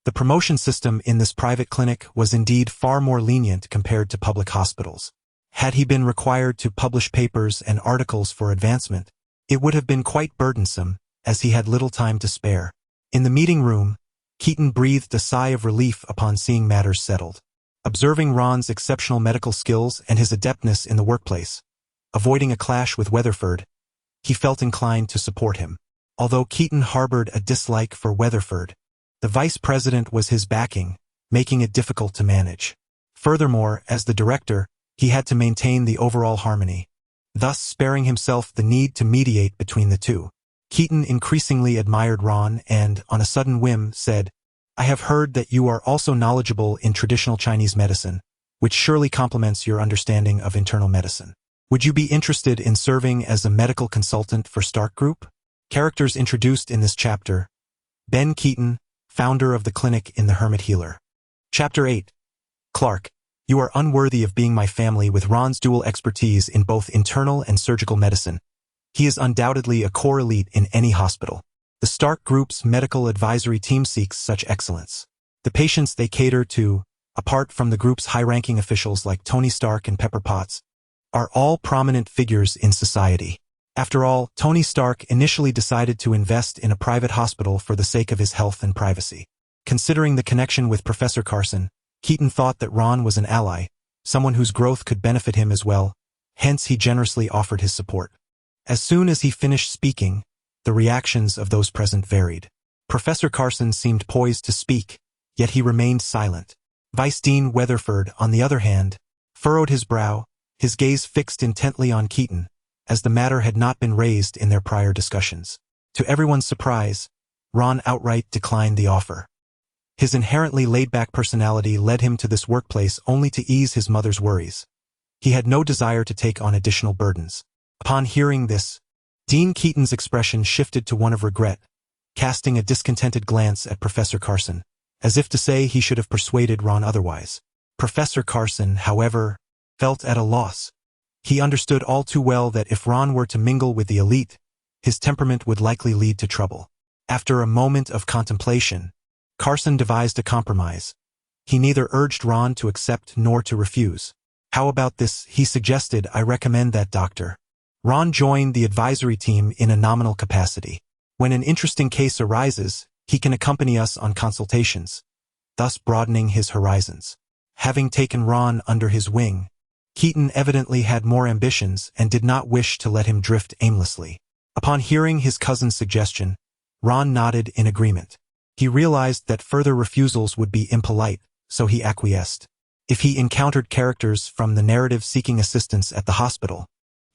The promotion system in this private clinic was indeed far more lenient compared to public hospitals. Had he been required to publish papers and articles for advancement, it would have been quite burdensome, as he had little time to spare. In the meeting room, Keaton breathed a sigh of relief upon seeing matters settled. Observing Ron's exceptional medical skills and his adeptness in the workplace, avoiding a clash with Weatherford, he felt inclined to support him. Although Keaton harbored a dislike for Weatherford, the vice president was his backing, making it difficult to manage. Furthermore, as the director, he had to maintain the overall harmony, thus sparing himself the need to mediate between the two. Keaton increasingly admired Ron and, on a sudden whim, said, "I have heard that you are also knowledgeable in traditional Chinese medicine, which surely complements your understanding of internal medicine. Would you be interested in serving as a medical consultant for Stark Group?" Characters introduced in this chapter: Ben Keaton, founder of the clinic in The Hermit Healer. Chapter 8. Clark, you are unworthy of being my family. With Ron's dual expertise in both internal and surgical medicine, he is undoubtedly a core elite in any hospital. The Stark Group's medical advisory team seeks such excellence. The patients they cater to, apart from the group's high-ranking officials like Tony Stark and Pepper Potts, are all prominent figures in society. After all, Tony Stark initially decided to invest in a private hospital for the sake of his health and privacy. Considering the connection with Professor Carson, Keaton thought that Ron was an ally, someone whose growth could benefit him as well, hence he generously offered his support. As soon as he finished speaking, the reactions of those present varied. Professor Carson seemed poised to speak, yet he remained silent. Vice Dean Weatherford, on the other hand, furrowed his brow, his gaze fixed intently on Keaton, as the matter had not been raised in their prior discussions. To everyone's surprise, Ron outright declined the offer. His inherently laid-back personality led him to this workplace only to ease his mother's worries. He had no desire to take on additional burdens. Upon hearing this, Dean Keaton's expression shifted to one of regret, casting a discontented glance at Professor Carson, as if to say he should have persuaded Ron otherwise. Professor Carson, however, felt at a loss. He understood all too well that if Ron were to mingle with the elite, his temperament would likely lead to trouble. After a moment of contemplation, Carson devised a compromise. He neither urged Ron to accept nor to refuse. "How about this?" he suggested. "I recommend that, Doctor." Ron joined the advisory team in a nominal capacity. When an interesting case arises, he can accompany us on consultations, thus broadening his horizons. Having taken Ron under his wing, Keaton evidently had more ambitions and did not wish to let him drift aimlessly. Upon hearing his cousin's suggestion, Ron nodded in agreement. He realized that further refusals would be impolite, so he acquiesced. If he encountered characters from the narrative seeking assistance at the hospital,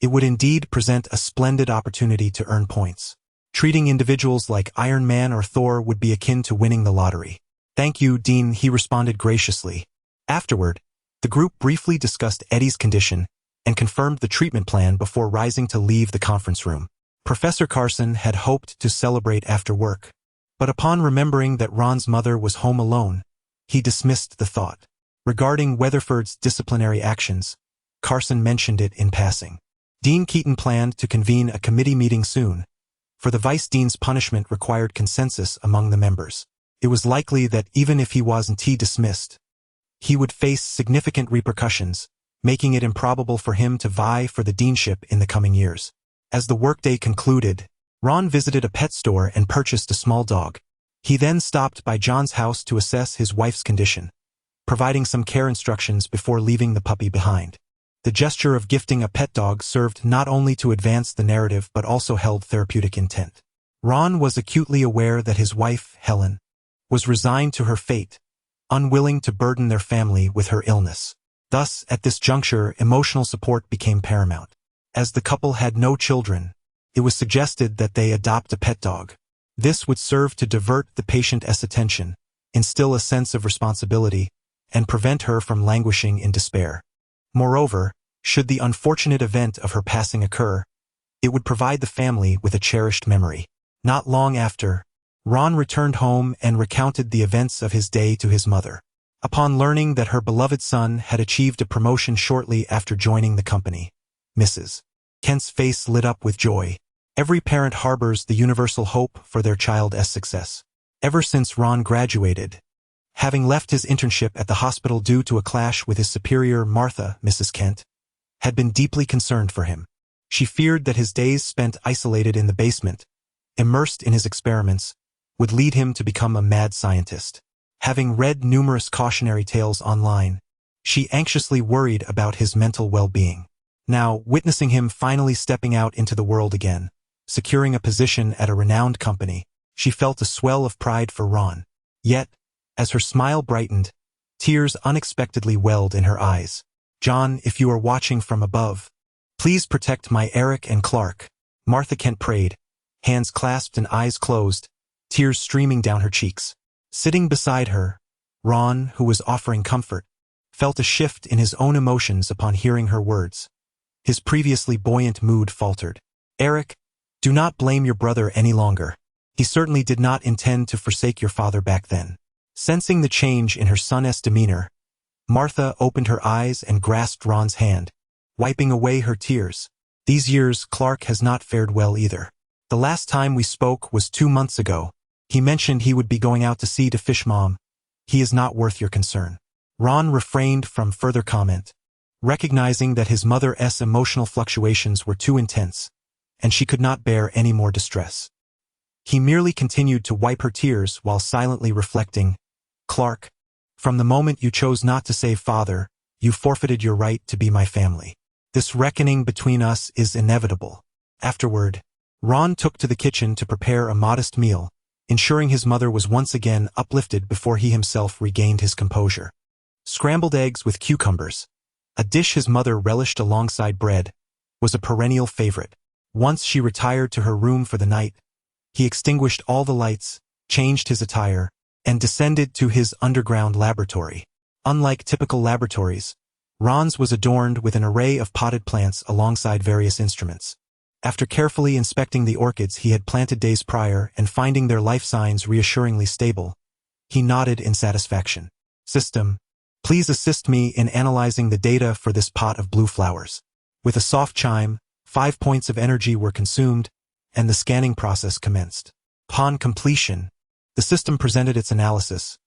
it would indeed present a splendid opportunity to earn points. Treating individuals like Iron Man or Thor would be akin to winning the lottery. "Thank you, Dean," he responded graciously. Afterward, the group briefly discussed Eddie's condition and confirmed the treatment plan before rising to leave the conference room. Professor Carson had hoped to celebrate after work, but upon remembering that Ron's mother was home alone, he dismissed the thought. Regarding Weatherford's disciplinary actions, Carson mentioned it in passing. Dean Keaton planned to convene a committee meeting soon, for the vice dean's punishment required consensus among the members. It was likely that even if he wasn't dismissed, he would face significant repercussions, making it improbable for him to vie for the deanship in the coming years. As the workday concluded, Ron visited a pet store and purchased a small dog. He then stopped by John's house to assess his wife's condition, providing some care instructions before leaving the puppy behind. The gesture of gifting a pet dog served not only to advance the narrative but also held therapeutic intent. Ron was acutely aware that his wife, Helen, was resigned to her fate, unwilling to burden their family with her illness. Thus, at this juncture, emotional support became paramount. As the couple had no children, it was suggested that they adopt a pet dog. This would serve to divert the patient's attention, instill a sense of responsibility, and prevent her from languishing in despair. Moreover, should the unfortunate event of her passing occur, it would provide the family with a cherished memory. Not long after, Ron returned home and recounted the events of his day to his mother. Upon learning that her beloved son had achieved a promotion shortly after joining the company, Mrs. Kent's face lit up with joy. Every parent harbors the universal hope for their child's success. Ever since Ron graduated, having left his internship at the hospital due to a clash with his superior, Martha, Mrs. Kent, had been deeply concerned for him. She feared that his days spent isolated in the basement, immersed in his experiments, would lead him to become a mad scientist. Having read numerous cautionary tales online, she anxiously worried about his mental well-being. Now, witnessing him finally stepping out into the world again, securing a position at a renowned company, she felt a swell of pride for Ron. Yet, as her smile brightened, tears unexpectedly welled in her eyes. "John, if you are watching from above, please protect my Eric and Clark," Martha Kent prayed, hands clasped and eyes closed, tears streaming down her cheeks. Sitting beside her, Ron, who was offering comfort, felt a shift in his own emotions upon hearing her words. His previously buoyant mood faltered. "Eric, do not blame your brother any longer. He certainly did not intend to forsake your father back then." Sensing the change in her son's demeanor, Martha opened her eyes and grasped Ron's hand, wiping away her tears. "These years, Clark has not fared well either. The last time we spoke was 2 months ago. He mentioned he would be going out to sea to fish, Mom. He is not worth your concern." Ron refrained from further comment, recognizing that his mother's emotional fluctuations were too intense, and she could not bear any more distress. He merely continued to wipe her tears while silently reflecting, "Clark, from the moment you chose not to save Father, you forfeited your right to be my family. This reckoning between us is inevitable." Afterward, Ron took to the kitchen to prepare a modest meal, ensuring his mother was once again uplifted before he himself regained his composure. Scrambled eggs with cucumbers, a dish his mother relished alongside bread, was a perennial favorite. Once she retired to her room for the night, he extinguished all the lights, changed his attire, and descended to his underground laboratory. Unlike typical laboratories, Ron's was adorned with an array of potted plants alongside various instruments. After carefully inspecting the orchids he had planted days prior and finding their life signs reassuringly stable, he nodded in satisfaction. "System, please assist me in analyzing the data for this pot of blue flowers." With a soft chime, 5 points of energy were consumed, and the scanning process commenced. Upon completion, the system presented its analysis.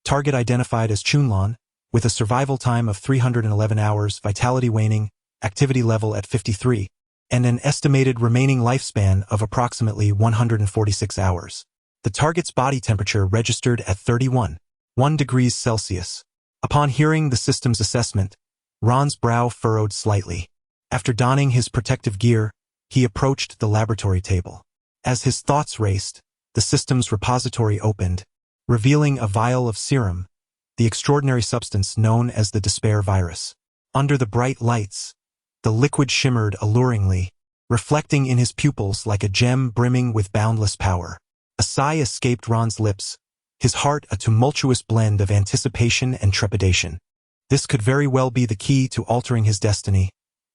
Target identified as Chunlon, with a survival time of 311 hours, vitality waning, activity level at 53, and an estimated remaining lifespan of approximately 146 hours. The target's body temperature registered at 31.1 degrees Celsius. Upon hearing the system's assessment, Ron's brow furrowed slightly. After donning his protective gear, he approached the laboratory table. As his thoughts raced, the system's repository opened, revealing a vial of serum, the extraordinary substance known as the despair virus. Under the bright lights, the liquid shimmered alluringly, reflecting in his pupils like a gem brimming with boundless power. A sigh escaped Ron's lips, his heart a tumultuous blend of anticipation and trepidation. This could very well be the key to altering his destiny,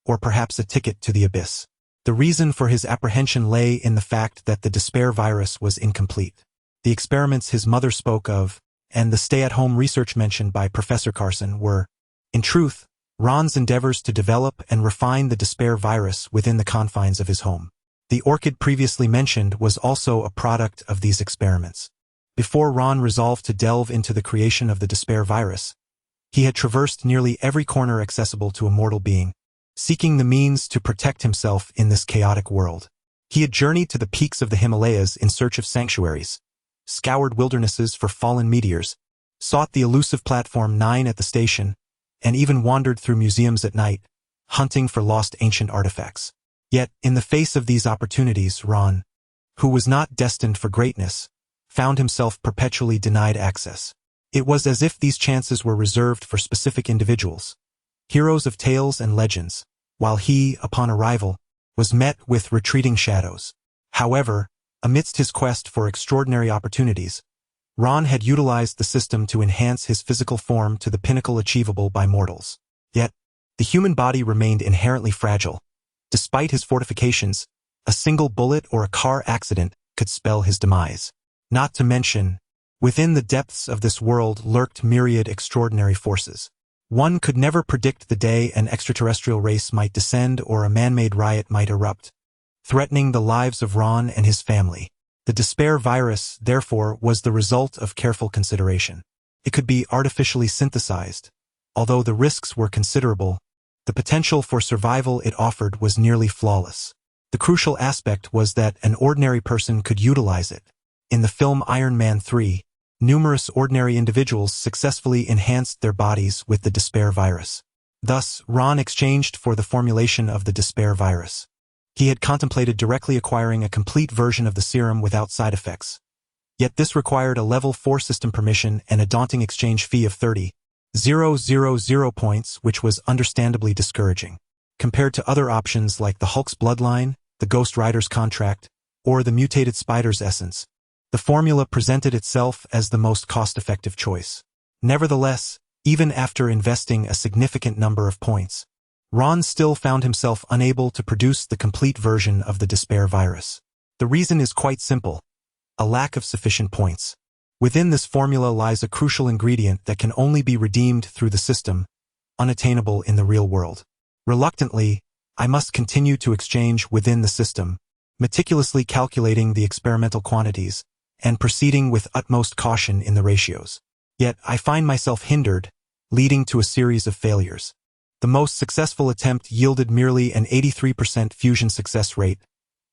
or perhaps a ticket to the abyss. The reason for his apprehension lay in the fact that the despair virus was incomplete. The experiments his mother spoke of, and the stay-at-home research mentioned by Professor Carson were, in truth, Ron's endeavors to develop and refine the despair virus within the confines of his home. The orchid previously mentioned was also a product of these experiments. Before Ron resolved to delve into the creation of the despair virus, he had traversed nearly every corner accessible to a mortal being, seeking the means to protect himself in this chaotic world. He had journeyed to the peaks of the Himalayas in search of sanctuaries, scoured wildernesses for fallen meteors, sought the elusive Platform 9 at the station, and even wandered through museums at night, hunting for lost ancient artifacts. Yet, in the face of these opportunities, Ron, who was not destined for greatness, found himself perpetually denied access. It was as if these chances were reserved for specific individuals, heroes of tales and legends, while he, upon arrival, was met with retreating shadows. However, amidst his quest for extraordinary opportunities, Ron had utilized the system to enhance his physical form to the pinnacle achievable by mortals. Yet, the human body remained inherently fragile. Despite his fortifications, a single bullet or a car accident could spell his demise. Not to mention, Within the depths of this world lurked myriad extraordinary forces. One could never predict the day an extraterrestrial race might descend or a man-made riot might erupt, threatening the lives of Ron and his family. The despair virus, therefore, was the result of careful consideration. It could be artificially synthesized. Although the risks were considerable, the potential for survival it offered was nearly flawless. The crucial aspect was that an ordinary person could utilize it. In the film Iron Man 3, numerous ordinary individuals successfully enhanced their bodies with the despair virus. Thus, Ron exchanged for the formulation of the despair virus. He had contemplated directly acquiring a complete version of the serum without side effects. Yet this required a level 4 system permission and a daunting exchange fee of 30,000 points, which was understandably discouraging. Compared to other options like the Hulk's bloodline, the Ghost Rider's contract, or the mutated spider's essence, the formula presented itself as the most cost-effective choice. Nevertheless, even after investing a significant number of points, Ron still found himself unable to produce the complete version of the despair virus. The reason is quite simple: a lack of sufficient points. Within this formula lies a crucial ingredient that can only be redeemed through the system, unattainable in the real world. Reluctantly, I must continue to exchange within the system, meticulously calculating the experimental quantities, and proceeding with utmost caution in the ratios. Yet I find myself hindered, leading to a series of failures. The most successful attempt yielded merely an 83% fusion success rate,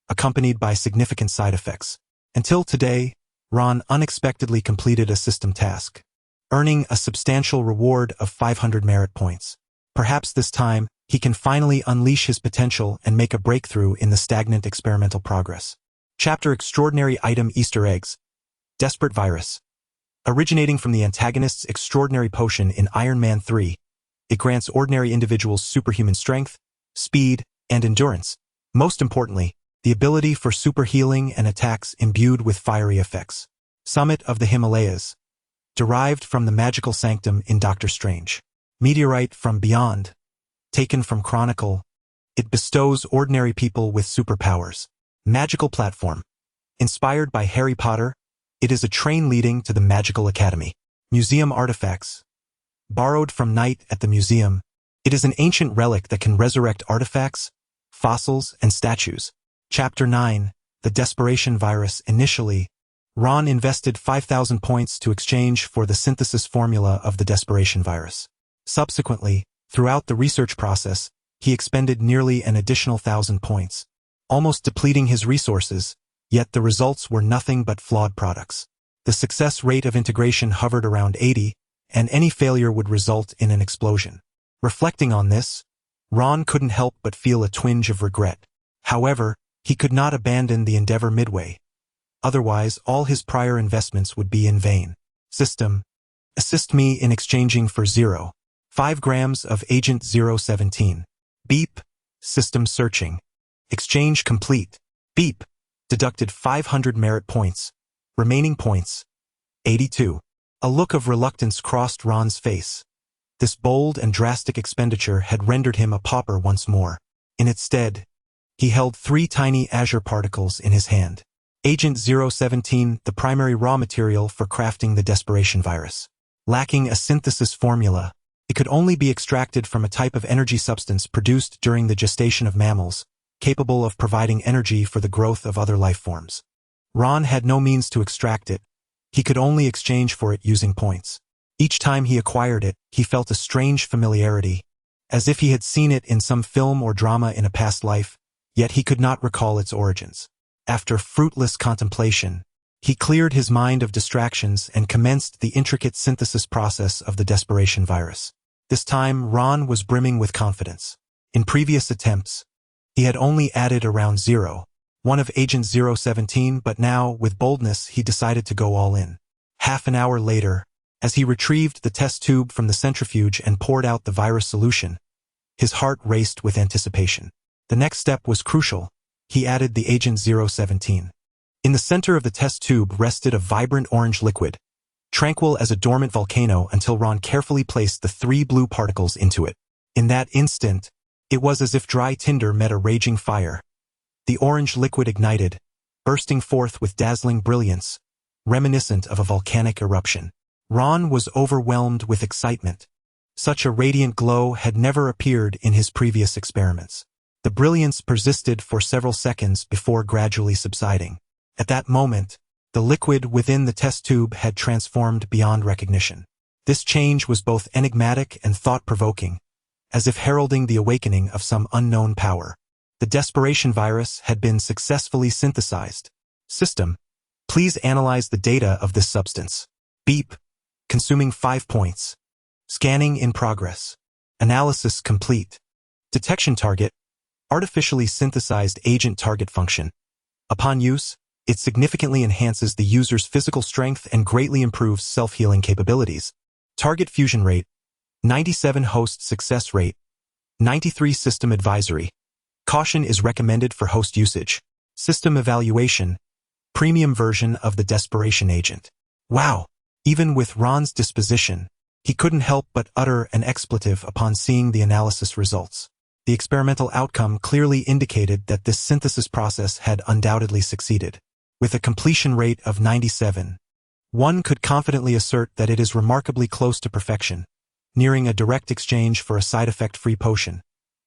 accompanied by significant side effects. Until today, Ron unexpectedly completed a system task, earning a substantial reward of 500 merit points. Perhaps this time, he can finally unleash his potential and make a breakthrough in the stagnant experimental progress. Chapter Extraordinary Item Easter Eggs. Desperate Virus. Originating from the antagonist's extraordinary potion in Iron Man 3, it grants ordinary individuals superhuman strength, speed, and endurance. Most importantly, the ability for super healing and attacks imbued with fiery effects. Summit of the Himalayas. Derived from the magical sanctum in Doctor Strange. Meteorite from beyond. Taken from Chronicle. It bestows ordinary people with superpowers. Magical platform. Inspired by Harry Potter, it is a train leading to the Magical Academy. Museum artifacts. Borrowed from Night at the Museum, it is an ancient relic that can resurrect artifacts, fossils, and statues. Chapter 9. The Desperation Virus. Initially, Ron invested 5,000 points to exchange for the synthesis formula of the Desperation Virus. Subsequently, throughout the research process, he expended nearly an additional 1,000 points, almost depleting his resources, yet the results were nothing but flawed products. The success rate of integration hovered around 80, and any failure would result in an explosion. Reflecting on this, Ron couldn't help but feel a twinge of regret. However, he could not abandon the endeavor midway. Otherwise, all his prior investments would be in vain. System. Assist me in exchanging for 0.5 grams of Agent 017. Beep. System searching. Exchange complete. Beep. Deducted 500 merit points. Remaining points. 82. A look of reluctance crossed Ron's face. This bold and drastic expenditure had rendered him a pauper once more. In its stead, he held 3 tiny azure particles in his hand. Agent 017, the primary raw material for crafting the Desperation Virus. Lacking a synthesis formula, it could only be extracted from a type of energy substance produced during the gestation of mammals, capable of providing energy for the growth of other life forms. Ron had no means to extract it. He could only exchange for it using points. Each time he acquired it, he felt a strange familiarity, as if he had seen it in some film or drama in a past life, yet he could not recall its origins. After fruitless contemplation, he cleared his mind of distractions and commenced the intricate synthesis process of the Desperation Virus. This time, Ron was brimming with confidence. In previous attempts, he had only added around 0.1 of Agent 017, but now, with boldness, he decided to go all in. Half an hour later, as he retrieved the test tube from the centrifuge and poured out the virus solution, his heart raced with anticipation. The next step was crucial. He added the Agent 017. In the center of the test tube rested a vibrant orange liquid, tranquil as a dormant volcano until Ron carefully placed the 3 blue particles into it. In that instant, it was as if dry tinder met a raging fire. The orange liquid ignited, bursting forth with dazzling brilliance. reminiscent of a volcanic eruption. Ron was overwhelmed with excitement. Such a radiant glow had never appeared in his previous experiments. The brilliance persisted for several seconds before gradually subsiding. At that moment, the liquid within the test tube had transformed beyond recognition. This change was both enigmatic and thought-provoking, as if heralding the awakening of some unknown power. The desperation virus had been successfully synthesized. System, please analyze the data of this substance. Beep. Consuming 5 points. Scanning in progress. Analysis complete. Detection target. Artificially synthesized agent target function. Upon use, it significantly enhances the user's physical strength and greatly improves self-healing capabilities. Target fusion rate. 97 host success rate. 93 system advisory. Caution is recommended for host usage. System evaluation. Premium version of the desperation agent. Wow! Even with Ron's disposition, he couldn't help but utter an expletive upon seeing the analysis results. The experimental outcome clearly indicated that this synthesis process had undoubtedly succeeded. With a completion rate of 97, one could confidently assert that it is remarkably close to perfection, nearing a direct exchange for a side effect-free potion,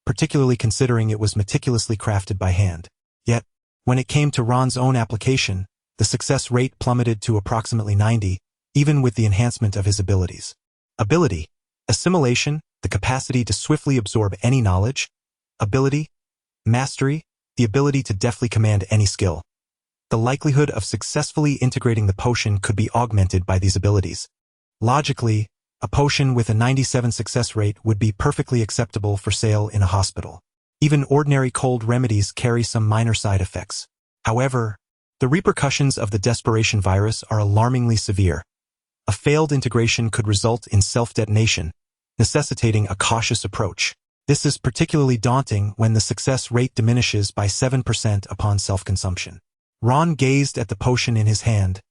particularly considering it was meticulously crafted by hand. Yet, when it came to Ron's own application, the success rate plummeted to approximately 90, even with the enhancement of his abilities. Ability, assimilation, the capacity to swiftly absorb any knowledge. Ability, mastery, the ability to deftly command any skill. The likelihood of successfully integrating the potion could be augmented by these abilities. Logically, a potion with a 97 success rate would be perfectly acceptable for sale in a hospital. Even ordinary cold remedies carry some minor side effects. However, the repercussions of the desperation virus are alarmingly severe. A failed integration could result in self-detonation, necessitating a cautious approach. This is particularly daunting when the success rate diminishes by 7% upon self-consumption. Ron gazed at the potion in his hand,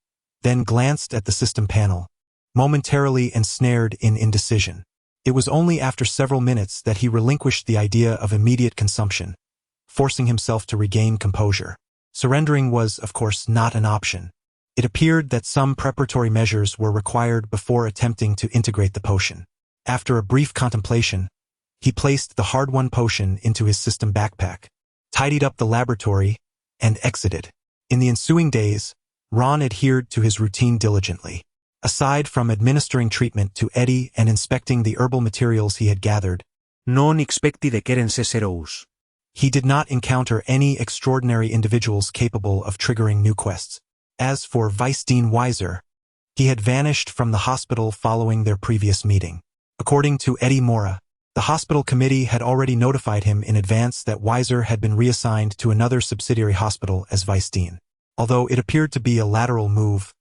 then glanced at the system panel, momentarily ensnared in indecision. It was only after several minutes that he relinquished the idea of immediate consumption, forcing himself to regain composure. Surrendering was, of course, not an option. It appeared that some preparatory measures were required before attempting to integrate the potion. After a brief contemplation, he placed the hard-won potion into his system backpack, tidied up the laboratory, and exited. In the ensuing days, Ron adhered to his routine diligently. Aside from administering treatment to Eddie and inspecting the herbal materials he had gathered, Non expecti de querense seros. he did not encounter any extraordinary individuals capable of triggering new quests. As for Vice Dean Weiser, he had vanished from the hospital following their previous meeting. According to Eddie Mora, the hospital committee had already notified him in advance that Weiser had been reassigned to another subsidiary hospital as vice dean. Although it appeared to be a lateral move,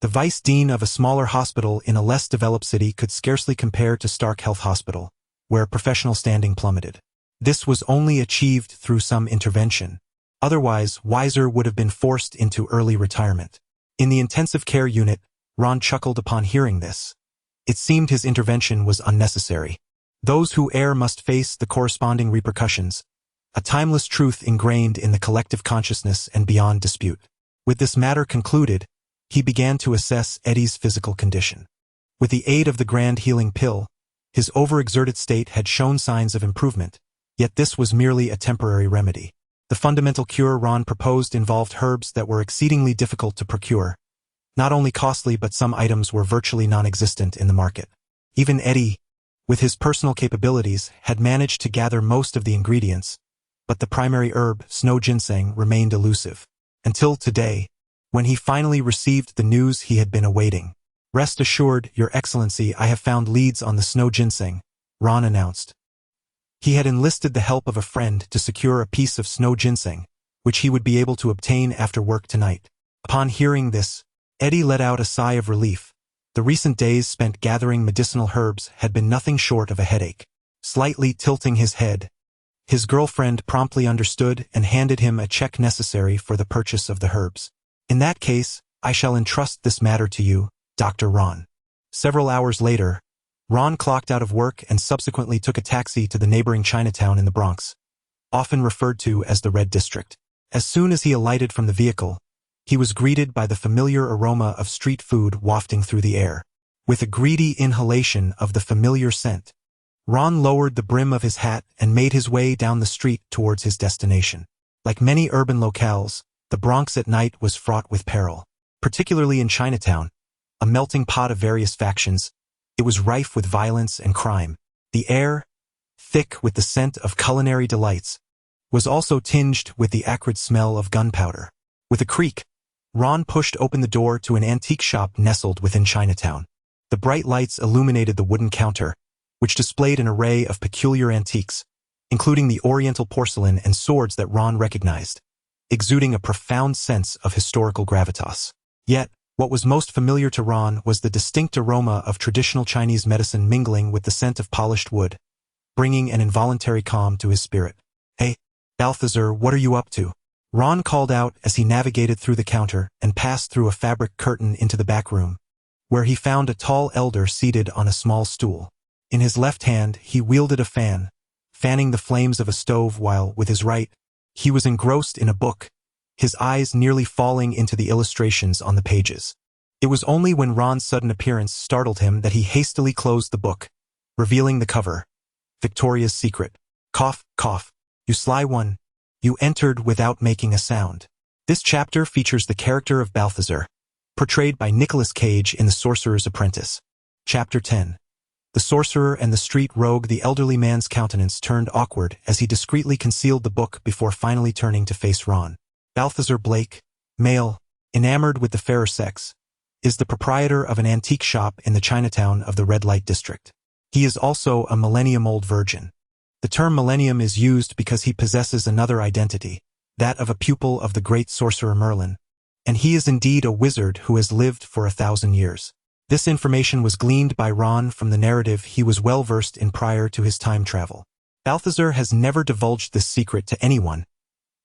the vice dean of a smaller hospital in a less developed city could scarcely compare to Stark Health Hospital, where professional standing plummeted. This was only achieved through some intervention. Otherwise, Weiser would have been forced into early retirement. In the intensive care unit, Ron chuckled upon hearing this. It seemed his intervention was unnecessary. Those who err must face the corresponding repercussions, a timeless truth ingrained in the collective consciousness and beyond dispute. With this matter concluded, he began to assess Eddie's physical condition. With the aid of the grand healing pill, his overexerted state had shown signs of improvement, yet this was merely a temporary remedy. The fundamental cure Ron proposed involved herbs that were exceedingly difficult to procure. Not only costly, but some items were virtually non-existent in the market. Even Eddie, with his personal capabilities, had managed to gather most of the ingredients, but the primary herb, snow ginseng, remained elusive. Until today, when he finally received the news he had been awaiting. "Rest assured, Your Excellency, I have found leads on the snow ginseng," Ron announced. He had enlisted the help of a friend to secure a piece of snow ginseng, which he would be able to obtain after work tonight. Upon hearing this, Eddie let out a sigh of relief. The recent days spent gathering medicinal herbs had been nothing short of a headache. Slightly tilting his head, his girlfriend promptly understood and handed him a check necessary for the purchase of the herbs. "In that case, I shall entrust this matter to you, Dr. Ron." Several hours later, Ron clocked out of work and subsequently took a taxi to the neighboring Chinatown in the Bronx, often referred to as the Red District. As soon as he alighted from the vehicle, he was greeted by the familiar aroma of street food wafting through the air. With a greedy inhalation of the familiar scent, Ron lowered the brim of his hat and made his way down the street towards his destination. Like many urban locales, the Bronx at night was fraught with peril. Particularly in Chinatown, a melting pot of various factions, it was rife with violence and crime. The air, thick with the scent of culinary delights, was also tinged with the acrid smell of gunpowder. With a creak, Ron pushed open the door to an antique shop nestled within Chinatown. The bright lights illuminated the wooden counter, which displayed an array of peculiar antiques, including the oriental porcelain and swords that Ron recognized, exuding a profound sense of historical gravitas. Yet, what was most familiar to Ron was the distinct aroma of traditional Chinese medicine mingling with the scent of polished wood, bringing an involuntary calm to his spirit. "Hey, Balthazar, what are you up to?" Ron called out as he navigated through the counter and passed through a fabric curtain into the back room, where he found a tall elder seated on a small stool. In his left hand, he wielded a fan, fanning the flames of a stove while, with his right, he was engrossed in a book, his eyes nearly falling into the illustrations on the pages. It was only when Ron's sudden appearance startled him that he hastily closed the book, revealing the cover. Victoria's Secret. Cough, cough. You sly one. You entered without making a sound. This chapter features the character of Balthazar, portrayed by Nicolas Cage in The Sorcerer's Apprentice. Chapter 10. The sorcerer and the street rogue. The elderly man's countenance turned awkward as he discreetly concealed the book before finally turning to face Ron. Balthazar Blake, male, enamored with the fairer sex, is the proprietor of an antique shop in the Chinatown of the Red Light District. He is also a millennium-old virgin. The term millennium is used because he possesses another identity, that of a pupil of the great sorcerer Merlin, and he is indeed a wizard who has lived for 1,000 years. This information was gleaned by Ron from the narrative he was well versed in prior to his time travel. Balthazar has never divulged this secret to anyone,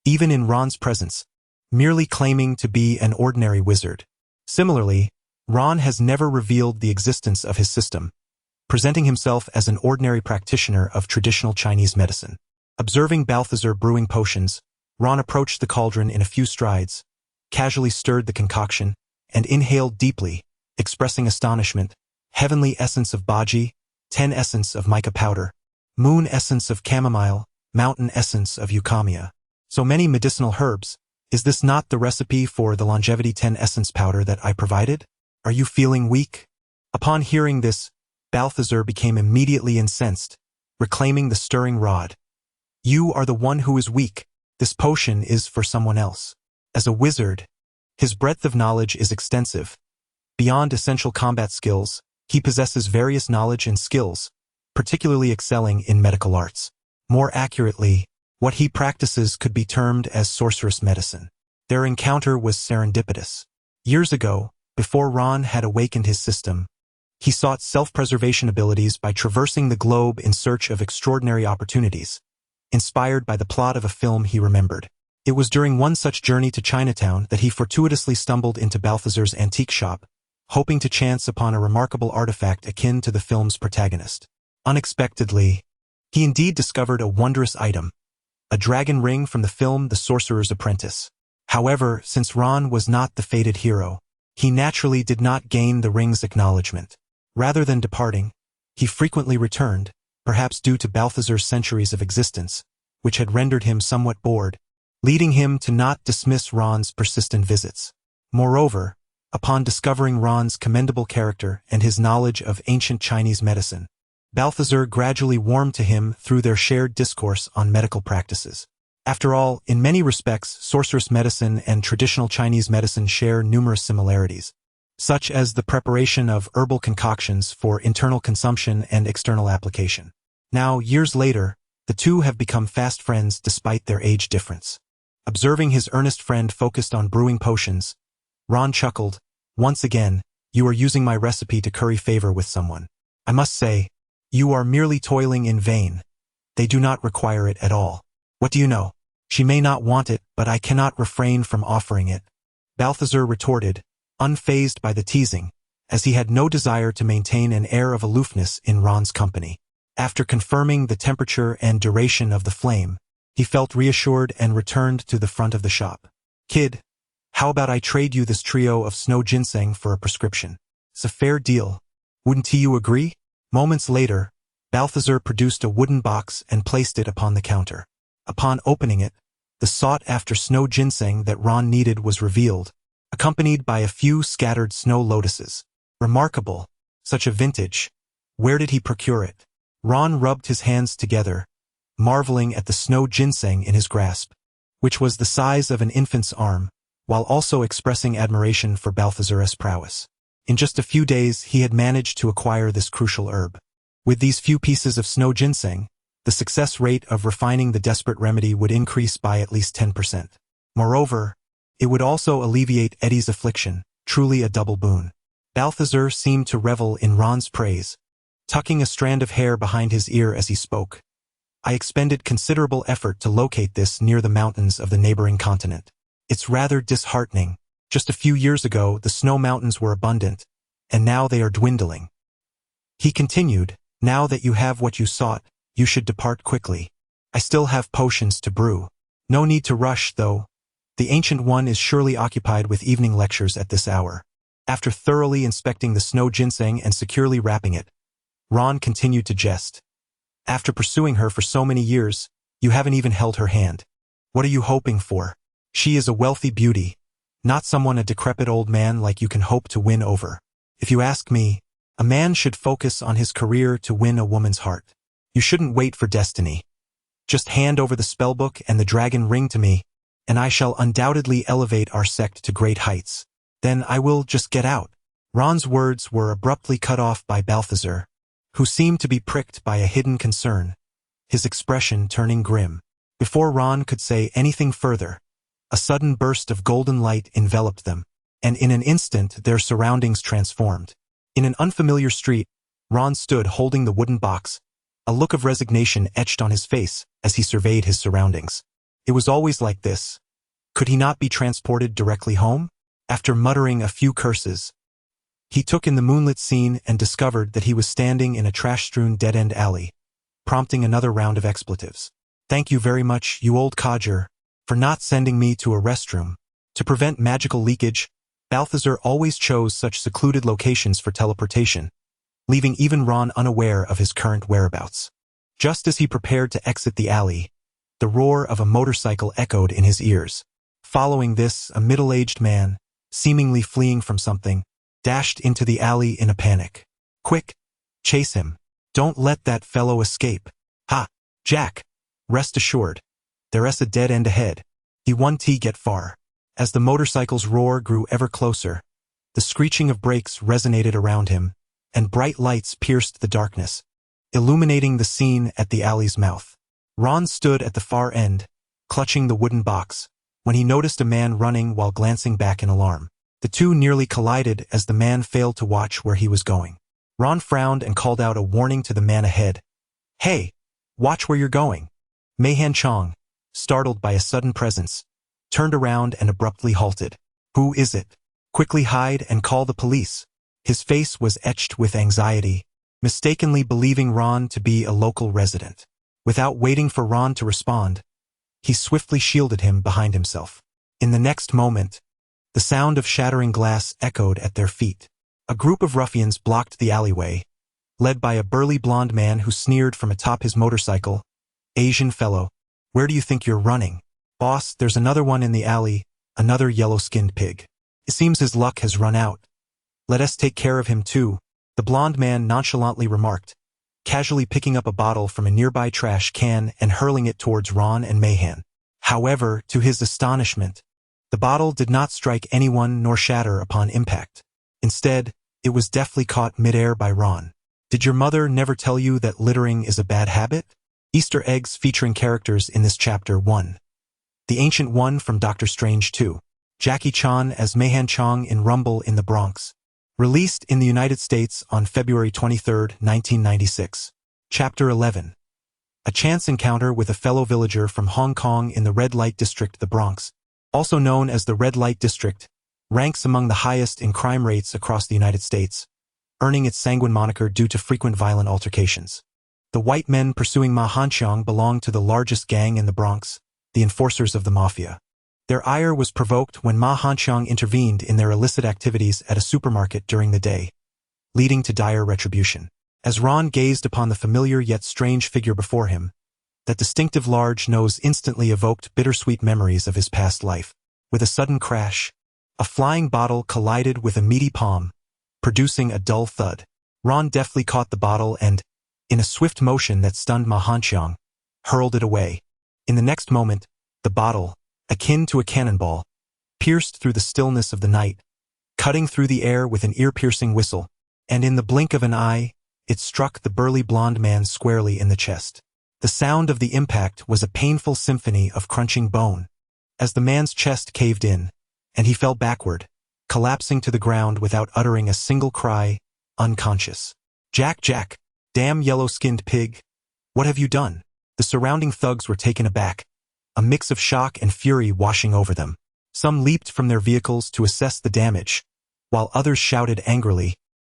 even in Ron's presence, merely claiming to be an ordinary wizard. Similarly, Ron has never revealed the existence of his system, presenting himself as an ordinary practitioner of traditional Chinese medicine. Observing Balthazar brewing potions, Ron approached the cauldron in a few strides, casually stirred the concoction, and inhaled deeply, expressing astonishment. Heavenly essence of Baji, 10 essence of mica powder, moon essence of chamomile, mountain essence of eucalyptus. So many medicinal herbs. Is this not the recipe for the longevity 10 essence powder that I provided? Are you feeling weak? Upon hearing this, Balthazar became immediately incensed, reclaiming the stirring rod. You are the one who is weak. This potion is for someone else. As a wizard, his breadth of knowledge is extensive. Beyond essential combat skills, he possesses various knowledge and skills, particularly excelling in medical arts. More accurately, what he practices could be termed as sorcerous medicine. Their encounter was serendipitous. Years ago, before Ron had awakened his system, he sought self-preservation abilities by traversing the globe in search of extraordinary opportunities, inspired by the plot of a film he remembered. It was during one such journey to Chinatown that he fortuitously stumbled into Balthazar's antique shop, hoping to chance upon a remarkable artifact akin to the film's protagonist. Unexpectedly, he indeed discovered a wondrous item, a dragon ring from the film The Sorcerer's Apprentice. However, since Ron was not the fated hero, he naturally did not gain the ring's acknowledgement. Rather than departing, he frequently returned, perhaps due to Balthazar's centuries of existence, which had rendered him somewhat bored, leading him to not dismiss Ron's persistent visits. Moreover, upon discovering Ron's commendable character and his knowledge of ancient Chinese medicine, Balthazar gradually warmed to him through their shared discourse on medical practices. After all, in many respects, sorcerous medicine and traditional Chinese medicine share numerous similarities, such as the preparation of herbal concoctions for internal consumption and external application. Now, years later, the two have become fast friends despite their age difference. Observing his earnest friend focused on brewing potions, Ron chuckled. Once again, you are using my recipe to curry favor with someone. I must say, you are merely toiling in vain. They do not require it at all. What do you know? She may not want it, but I cannot refrain from offering it. Balthazar retorted, unfazed by the teasing, as he had no desire to maintain an air of aloofness in Ron's company. After confirming the temperature and duration of the flame, he felt reassured and returned to the front of the shop. Kid, How about I trade you this trio of snow ginseng for a prescription? It's a fair deal. Wouldn't you agree? Moments later, Balthazar produced a wooden box and placed it upon the counter. Upon opening it, the sought-after snow ginseng that Ron needed was revealed, accompanied by a few scattered snow lotuses. Remarkable. Such a vintage. Where did he procure it? Ron rubbed his hands together, marveling at the snow ginseng in his grasp, which was the size of an infant's arm, while also expressing admiration for Balthazar's prowess. In just a few days he had managed to acquire this crucial herb. With these few pieces of snow ginseng, the success rate of refining the desperate remedy would increase by at least 10%. Moreover, it would also alleviate Eddie's affliction, truly a double boon. Balthazar seemed to revel in Ron's praise, tucking a strand of hair behind his ear as he spoke. I expended considerable effort to locate this near the mountains of the neighboring continent. It's rather disheartening. Just a few years ago, the snow mountains were abundant, and now they are dwindling. He continued, now that you have what you sought, you should depart quickly. I still have potions to brew. No need to rush, though. The Ancient One is surely occupied with evening lectures at this hour. After thoroughly inspecting the snow ginseng and securely wrapping it, Ron continued to jest. After pursuing her for so many years, you haven't even held her hand. What are you hoping for? She is a wealthy beauty, not someone a decrepit old man like you can hope to win over. If you ask me, a man should focus on his career to win a woman's heart. You shouldn't wait for destiny. Just hand over the spellbook and the dragon ring to me, and I shall undoubtedly elevate our sect to great heights. Then I will just get out. Ron's words were abruptly cut off by Balthazar, who seemed to be pricked by a hidden concern, his expression turning grim. Before Ron could say anything further, a sudden burst of golden light enveloped them, and in an instant their surroundings transformed. In an unfamiliar street, Ron stood holding the wooden box, a look of resignation etched on his face as he surveyed his surroundings. It was always like this. Could he not be transported directly home? After muttering a few curses, he took in the moonlit scene and discovered that he was standing in a trash-strewn dead-end alley, prompting another round of expletives. Thank you very much, you old codger, for not sending me to a restroom. To prevent magical leakage, Balthazar always chose such secluded locations for teleportation, leaving even Ron unaware of his current whereabouts. Just as he prepared to exit the alley, the roar of a motorcycle echoed in his ears. Following this, a middle-aged man, seemingly fleeing from something, dashed into the alley in a panic. Quick! Chase him. Don't let that fellow escape. Ha! Jack! Rest assured. There's a dead end ahead. He won't get far. As the motorcycle's roar grew ever closer, the screeching of brakes resonated around him, and bright lights pierced the darkness, illuminating the scene at the alley's mouth. Ron stood at the far end, clutching the wooden box, when he noticed a man running while glancing back in alarm. The two nearly collided as the man failed to watch where he was going. Ron frowned and called out a warning to the man ahead. Hey! Watch where you're going. Meihan Chong, startled by a sudden presence, turned around and abruptly halted. Who is it? Quickly hide and call the police. His face was etched with anxiety, mistakenly believing Ron to be a local resident. Without waiting for Ron to respond, he swiftly shielded him behind himself. In the next moment, the sound of shattering glass echoed at their feet. A group of ruffians blocked the alleyway, led by a burly blonde man who sneered from atop his motorcycle. Asian fellow, where do you think you're running? Boss, there's another one in the alley, another yellow-skinned pig. It seems his luck has run out. Let us take care of him too, the blonde man nonchalantly remarked, casually picking up a bottle from a nearby trash can and hurling it towards Ron and Meihan. However, to his astonishment, the bottle did not strike anyone nor shatter upon impact. Instead, it was deftly caught midair by Ron. Did your mother never tell you that littering is a bad habit? Easter eggs featuring characters in this chapter 1. The Ancient One from Doctor Strange 2. Jackie Chan as Meihan Chong in Rumble in the Bronx. Released in the United States on February 23, 1996. Chapter 11. A chance encounter with a fellow villager from Hong Kong in the Red Light District, the Bronx, also known as the Red Light District, ranks among the highest in crime rates across the United States, earning its sanguine moniker due to frequent violent altercations. The white men pursuing Ma Hanqiang belong to the largest gang in the Bronx, the Enforcers of the Mafia. Their ire was provoked when Ma Hanqiang intervened in their illicit activities at a supermarket during the day, leading to dire retribution. As Ron gazed upon the familiar yet strange figure before him, that distinctive large nose instantly evoked bittersweet memories of his past life. With a sudden crash, a flying bottle collided with a meaty palm, producing a dull thud. Ron deftly caught the bottle and, in a swift motion that stunned Ma Hanqiang, hurled it away. In the next moment, the bottle, akin to a cannonball, pierced through the stillness of the night, cutting through the air with an ear-piercing whistle, and in the blink of an eye, it struck the burly blond man squarely in the chest. The sound of the impact was a painful symphony of crunching bone, as the man's chest caved in, and he fell backward, collapsing to the ground without uttering a single cry, unconscious. Jack, damn yellow-skinned pig, what have you done?" The surrounding thugs were taken aback, a mix of shock and fury washing over them. Some leaped from their vehicles to assess the damage, while others shouted angrily,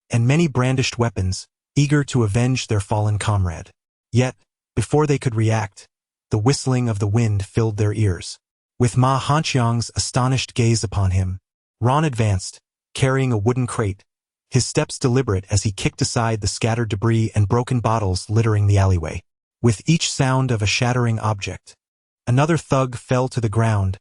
and many brandished weapons, eager to avenge their fallen comrade. Yet, before they could react, the whistling of the wind filled their ears. With Ma Hanqiang's astonished gaze upon him, Ron advanced, carrying a wooden crate, his steps deliberate as he kicked aside the scattered debris and broken bottles littering the alleyway. With each sound of a shattering object, another thug fell to the ground,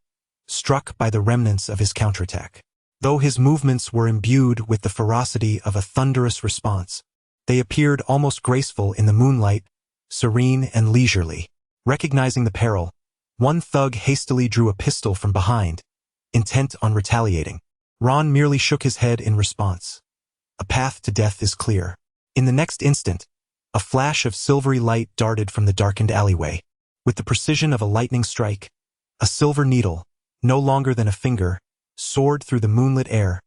struck by the remnants of his counterattack. Though his movements were imbued with the ferocity of a thunderous response, they appeared almost graceful in the moonlight, serene and leisurely. Recognizing the peril, one thug hastily drew a pistol from behind, intent on retaliating. Ron merely shook his head in response. A path to death is clear. In the next instant, a flash of silvery light darted from the darkened alleyway. With the precision of a lightning strike, a silver needle, no longer than a finger, soared through the moonlit air,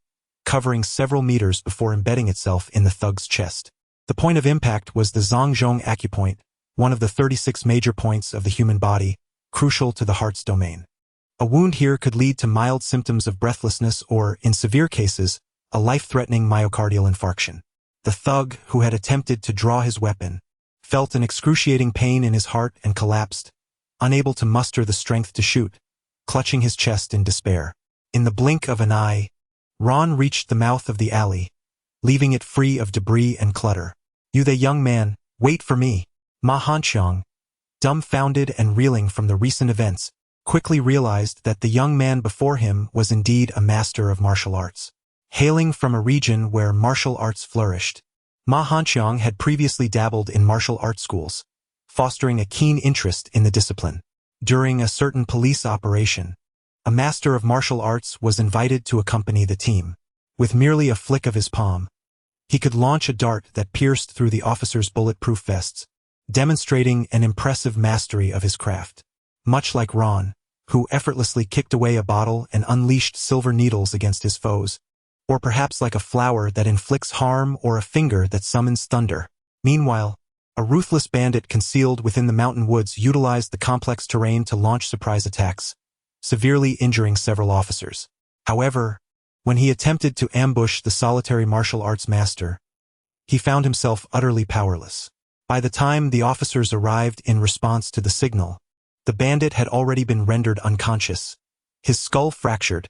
covering several meters before embedding itself in the thug's chest. The point of impact was the Zhongzhong acupoint, one of the 36 major points of the human body, crucial to the heart's domain. A wound here could lead to mild symptoms of breathlessness or, in severe cases, a life-threatening myocardial infarction. The thug, who had attempted to draw his weapon, felt an excruciating pain in his heart and collapsed, unable to muster the strength to shoot, clutching his chest in despair. In the blink of an eye, Ron reached the mouth of the alley, leaving it free of debris and clutter. "You the young man, wait for me." Ma Hanqiang, dumbfounded and reeling from the recent events, quickly realized that the young man before him was indeed a master of martial arts. Hailing from a region where martial arts flourished, Ma Hanqiang had previously dabbled in martial arts schools, fostering a keen interest in the discipline. During a certain police operation, a master of martial arts was invited to accompany the team. With merely a flick of his palm, he could launch a dart that pierced through the officers' bulletproof vests, demonstrating an impressive mastery of his craft. Much like Ron, who effortlessly kicked away a bottle and unleashed silver needles against his foes, or perhaps like a flower that inflicts harm or a finger that summons thunder. Meanwhile, a ruthless bandit concealed within the mountain woods utilized the complex terrain to launch surprise attacks, severely injuring several officers. However, when he attempted to ambush the solitary martial arts master, he found himself utterly powerless. By the time the officers arrived in response to the signal, the bandit had already been rendered unconscious, his skull fractured,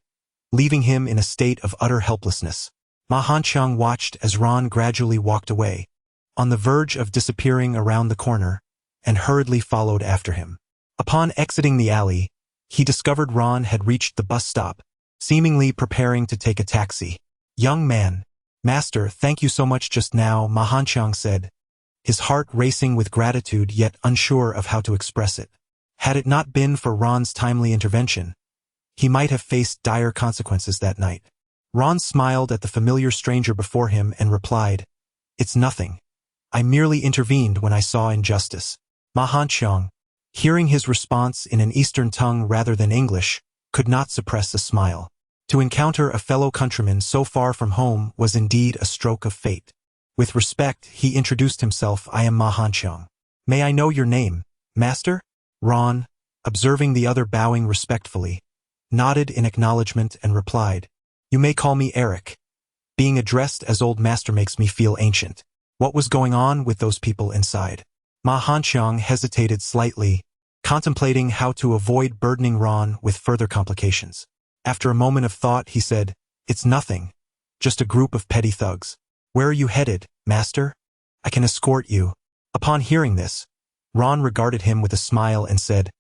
leaving him in a state of utter helplessness. Ma Hanqiang watched as Ron gradually walked away, on the verge of disappearing around the corner, and hurriedly followed after him. Upon exiting the alley, he discovered Ron had reached the bus stop, seemingly preparing to take a taxi. "Young man, master, thank you so much just now," Ma Hanqiang said, his heart racing with gratitude yet unsure of how to express it. Had it not been for Ron's timely intervention, he might have faced dire consequences that night. Ron smiled at the familiar stranger before him and replied, "It's nothing. I merely intervened when I saw injustice." Ma Hanqiang, hearing his response in an Eastern tongue rather than English, could not suppress a smile. To encounter a fellow countryman so far from home was indeed a stroke of fate. With respect, he introduced himself. "I am Ma Hanqiang. May I know your name, master?" Ron, observing the other bowing respectfully, nodded in acknowledgement and replied, "You may call me Eric. Being addressed as old master makes me feel ancient." What was going on with those people inside? Ma Hanqiang hesitated slightly, contemplating how to avoid burdening Ron with further complications. After a moment of thought, he said, "It's nothing. Just a group of petty thugs." "Where are you headed, master?" "I can escort you." Upon hearing this, Ron regarded him with a smile and said,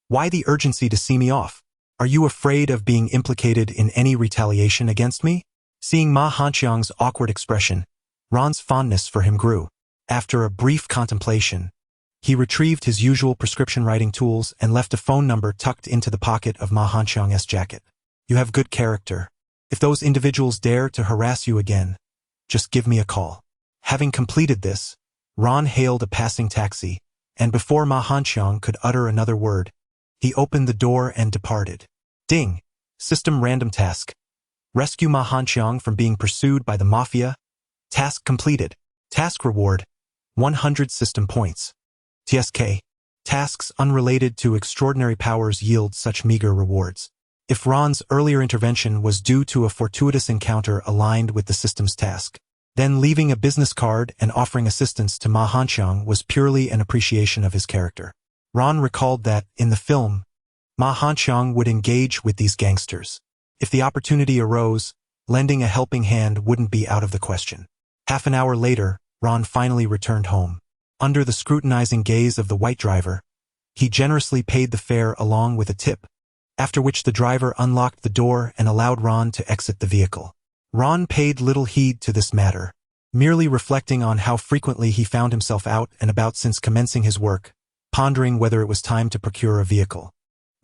"Why the urgency to see me off? Are you afraid of being implicated in any retaliation against me?" Seeing Ma Hanxiang's awkward expression, Ron's fondness for him grew. After a brief contemplation, he retrieved his usual prescription writing tools and left a phone number tucked into the pocket of Ma Hanxiang's jacket. "You have good character. If those individuals dare to harass you again, just give me a call." Having completed this, Ron hailed a passing taxi, and before Ma Hanxiang could utter another word, he opened the door and departed. Ding! System random task. Rescue Ma Hanxiang from being pursued by the mafia. Task completed. Task reward, 100 system points. TSK. Tasks unrelated to extraordinary powers yield such meager rewards. If Ron's earlier intervention was due to a fortuitous encounter aligned with the system's task, then leaving a business card and offering assistance to Ma Hanxiang was purely an appreciation of his character. Ron recalled that, in the film, Ma Hanxiang would engage with these gangsters. If the opportunity arose, lending a helping hand wouldn't be out of the question. Half an hour later, Ron finally returned home. Under the scrutinizing gaze of the white driver, he generously paid the fare along with a tip, after which the driver unlocked the door and allowed Ron to exit the vehicle. Ron paid little heed to this matter, merely reflecting on how frequently he found himself out and about since commencing his work, pondering whether it was time to procure a vehicle.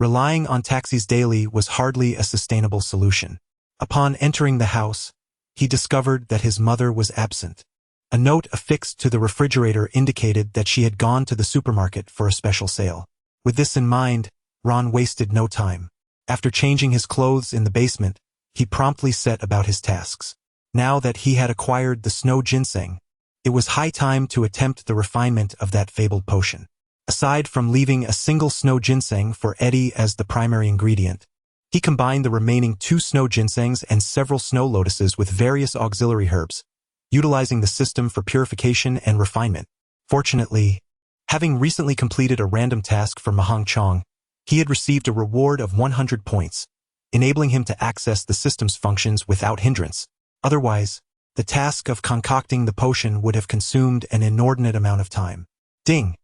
Relying on taxis daily was hardly a sustainable solution. Upon entering the house, he discovered that his mother was absent. A note affixed to the refrigerator indicated that she had gone to the supermarket for a special sale. With this in mind, Ron wasted no time. After changing his clothes in the basement, he promptly set about his tasks. Now that he had acquired the snow ginseng, it was high time to attempt the refinement of that fabled potion. Aside from leaving a single snow ginseng for Eddie as the primary ingredient, he combined the remaining 2 snow ginsengs and several snow lotuses with various auxiliary herbs, utilizing the system for purification and refinement. Fortunately, having recently completed a random task for Ma Hanxiang, he had received a reward of 100 points, enabling him to access the system's functions without hindrance. Otherwise, the task of concocting the potion would have consumed an inordinate amount of time. Ding!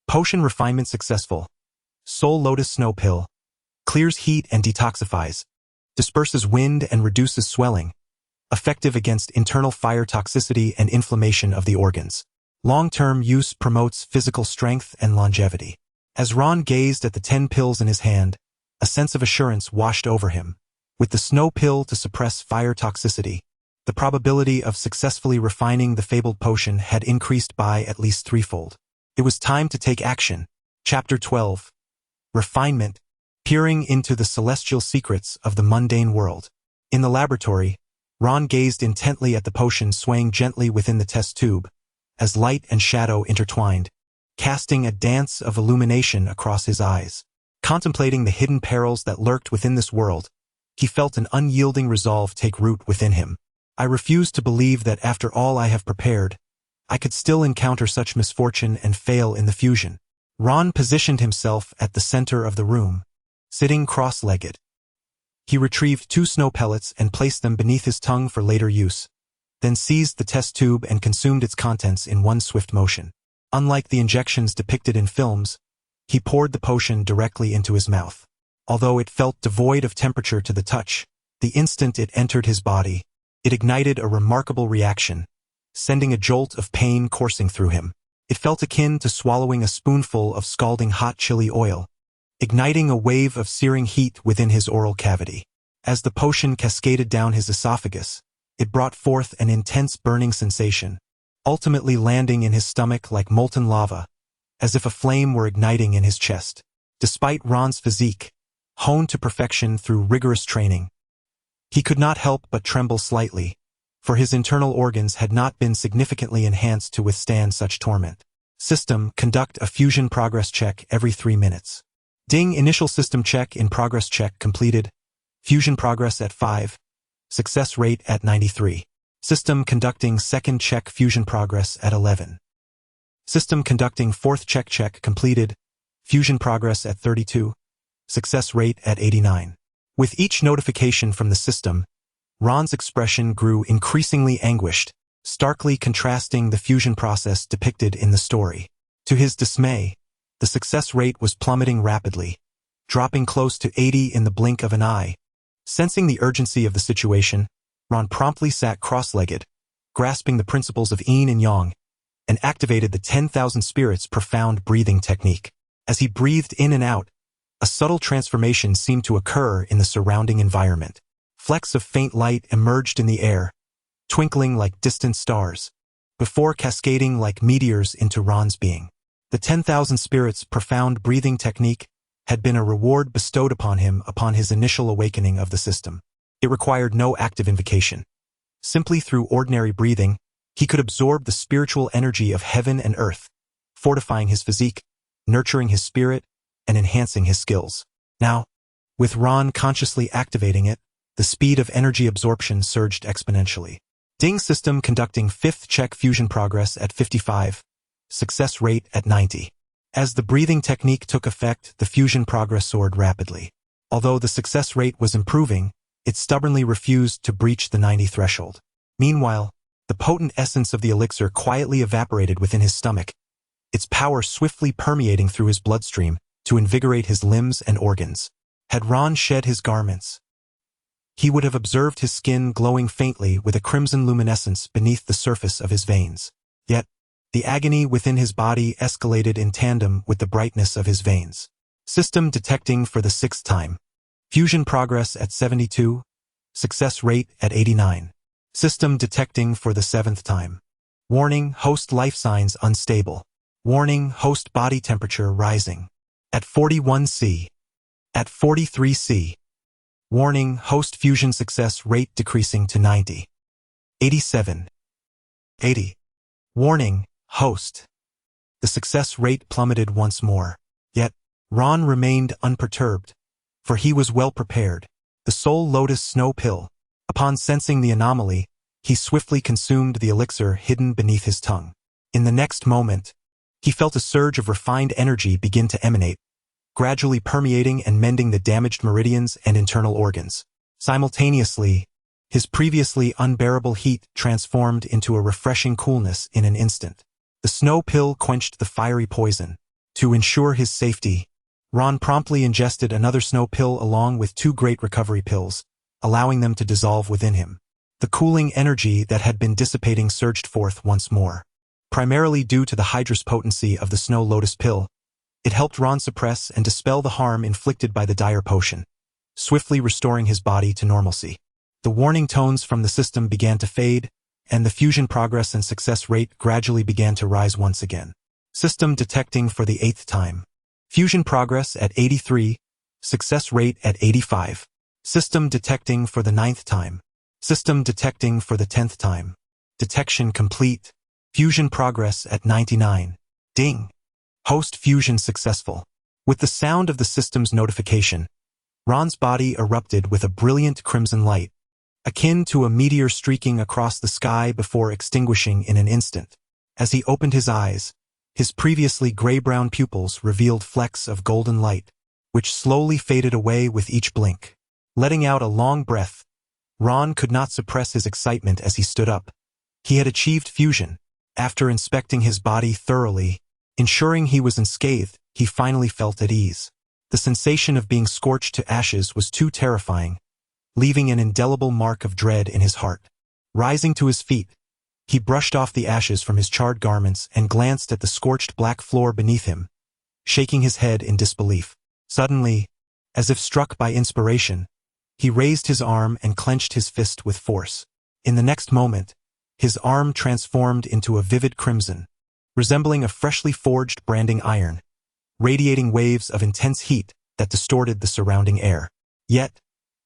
Potion refinement successful. Soul Lotus Snow Pill. Clears heat and detoxifies. Disperses wind and reduces swelling. Effective against internal fire toxicity and inflammation of the organs. Long-term use promotes physical strength and longevity. As Ron gazed at the 10 pills in his hand, a sense of assurance washed over him. With the snow pill to suppress fire toxicity, the probability of successfully refining the fabled potion had increased by at least 3-fold. It was time to take action. Chapter 12. Refinement. Peering into the celestial secrets of the mundane world. In the laboratory, Ron gazed intently at the potion swaying gently within the test tube, as light and shadow intertwined, casting a dance of illumination across his eyes. Contemplating the hidden perils that lurked within this world, he felt an unyielding resolve take root within him. "I refuse to believe that after all I have prepared, I could still encounter such misfortune and fail in the fusion." Ron positioned himself at the center of the room, sitting cross-legged. He retrieved 2 snow pellets and placed them beneath his tongue for later use, then seized the test tube and consumed its contents in one swift motion. Unlike the injections depicted in films, he poured the potion directly into his mouth. Although it felt devoid of temperature to the touch, the instant it entered his body, it ignited a remarkable reaction, sending a jolt of pain coursing through him. It felt akin to swallowing a spoonful of scalding hot chili oil, igniting a wave of searing heat within his oral cavity. As the potion cascaded down his esophagus, it brought forth an intense burning sensation, ultimately landing in his stomach like molten lava, as if a flame were igniting in his chest. Despite Ron's physique, honed to perfection through rigorous training, he could not help but tremble slightly, for his internal organs had not been significantly enhanced to withstand such torment. System, conduct a fusion progress check every 3 minutes. Ding, initial system check in progress check completed. Fusion progress at 5. Success rate at 93. System conducting second check fusion progress at 11. System conducting fourth check completed. fusion progress at 32, success rate at 89. With each notification from the system, Ron's expression grew increasingly anguished, starkly contrasting the fusion process depicted in the story. To his dismay, the success rate was plummeting rapidly, dropping close to 80 in the blink of an eye. Sensing the urgency of the situation, Ron promptly sat cross-legged, grasping the principles of yin and yang, and activated the 10,000 spirits profound breathing technique. As he breathed in and out, a subtle transformation seemed to occur in the surrounding environment. Flecks of faint light emerged in the air, twinkling like distant stars, before cascading like meteors into Ron's being. The 10,000 spirits profound breathing technique had been a reward bestowed upon him upon his initial awakening of the system. It required no active invocation. Simply through ordinary breathing, he could absorb the spiritual energy of heaven and earth, fortifying his physique, nurturing his spirit, and enhancing his skills. Now, with Ron consciously activating it, the speed of energy absorption surged exponentially. Ding system conducting 5th check fusion progress at 55, success rate at 90. As the breathing technique took effect, the fusion progress soared rapidly. Although the success rate was improving, it stubbornly refused to breach the 90 threshold. Meanwhile, the potent essence of the elixir quietly evaporated within his stomach, its power swiftly permeating through his bloodstream to invigorate his limbs and organs. Had Ron shed his garments, he would have observed his skin glowing faintly with a crimson luminescence beneath the surface of his veins. Yet, the agony within his body escalated in tandem with the brightness of his veins. System detecting for the 6th time. Fusion progress at 72, success rate at 89. System detecting for the 7th time. Warning, host life signs unstable. Warning, host body temperature rising. At 41°C. At 43°C. Warning, host fusion success rate decreasing to 90. 87. 80. Warning, host. The success rate plummeted once more. Yet, Ron remained unperturbed, for he was well prepared. The Soul Lotus Snow Pill. Upon sensing the anomaly, he swiftly consumed the elixir hidden beneath his tongue. In the next moment, he felt a surge of refined energy begin to emanate, gradually permeating and mending the damaged meridians and internal organs. Simultaneously, his previously unbearable heat transformed into a refreshing coolness in an instant. The snow pill quenched the fiery poison. To ensure his safety, Ron promptly ingested another snow pill along with 2 great recovery pills, allowing them to dissolve within him. The cooling energy that had been dissipating surged forth once more. Primarily due to the hydrous potency of the Snow Lotus pill, it helped Ron suppress and dispel the harm inflicted by the dire potion, swiftly restoring his body to normalcy. The warning tones from the system began to fade, and the fusion progress and success rate gradually began to rise once again. System detecting for the 8th time. Fusion progress at 83, success rate at 85. System detecting for the 9th time. System detecting for the 10th time. Detection complete. Fusion progress at 99. Ding. Host fusion successful. With the sound of the system's notification, Ron's body erupted with a brilliant crimson light, akin to a meteor streaking across the sky before extinguishing in an instant. As he opened his eyes, his previously gray-brown pupils revealed flecks of golden light, which slowly faded away with each blink. Letting out a long breath, Ron could not suppress his excitement as he stood up. He had achieved fusion. After inspecting his body thoroughly, ensuring he was unscathed, he finally felt at ease. The sensation of being scorched to ashes was too terrifying, leaving an indelible mark of dread in his heart. Rising to his feet, he brushed off the ashes from his charred garments and glanced at the scorched black floor beneath him, shaking his head in disbelief. Suddenly, as if struck by inspiration, he raised his arm and clenched his fist with force. In the next moment, his arm transformed into a vivid crimson, resembling a freshly forged branding iron, radiating waves of intense heat that distorted the surrounding air. Yet,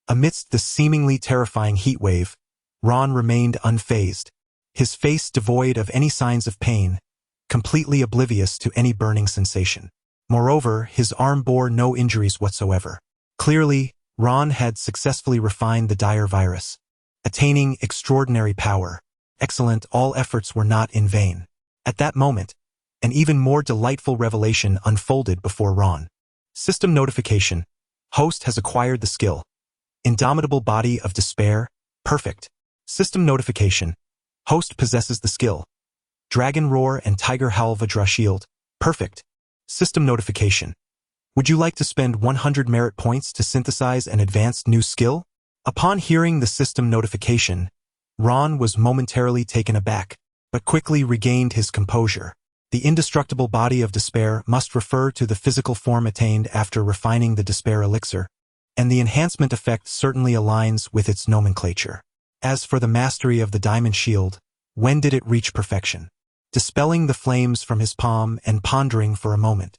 amidst the seemingly terrifying heat wave, Ron remained unfazed, his face devoid of any signs of pain, completely oblivious to any burning sensation. Moreover, his arm bore no injuries whatsoever. Clearly, Ron had successfully refined the dire virus, attaining extraordinary power. Excellent, all efforts were not in vain. At that moment, An even more delightful revelation unfolded before Ron. System notification. Host has acquired the skill. Indomitable Body of Despair. Perfect. System notification. Host possesses the skill. Dragon Roar and Tiger Howl Vajra Shield. Perfect. System notification. Would you like to spend 100 merit points to synthesize an advanced new skill? Upon hearing the system notification, Ron was momentarily taken aback, but quickly regained his composure. The indestructible body of despair must refer to the physical form attained after refining the despair elixir, and the enhancement effect certainly aligns with its nomenclature. As for the mastery of the diamond shield, when did it reach perfection? Dispelling the flames from his palm and pondering for a moment,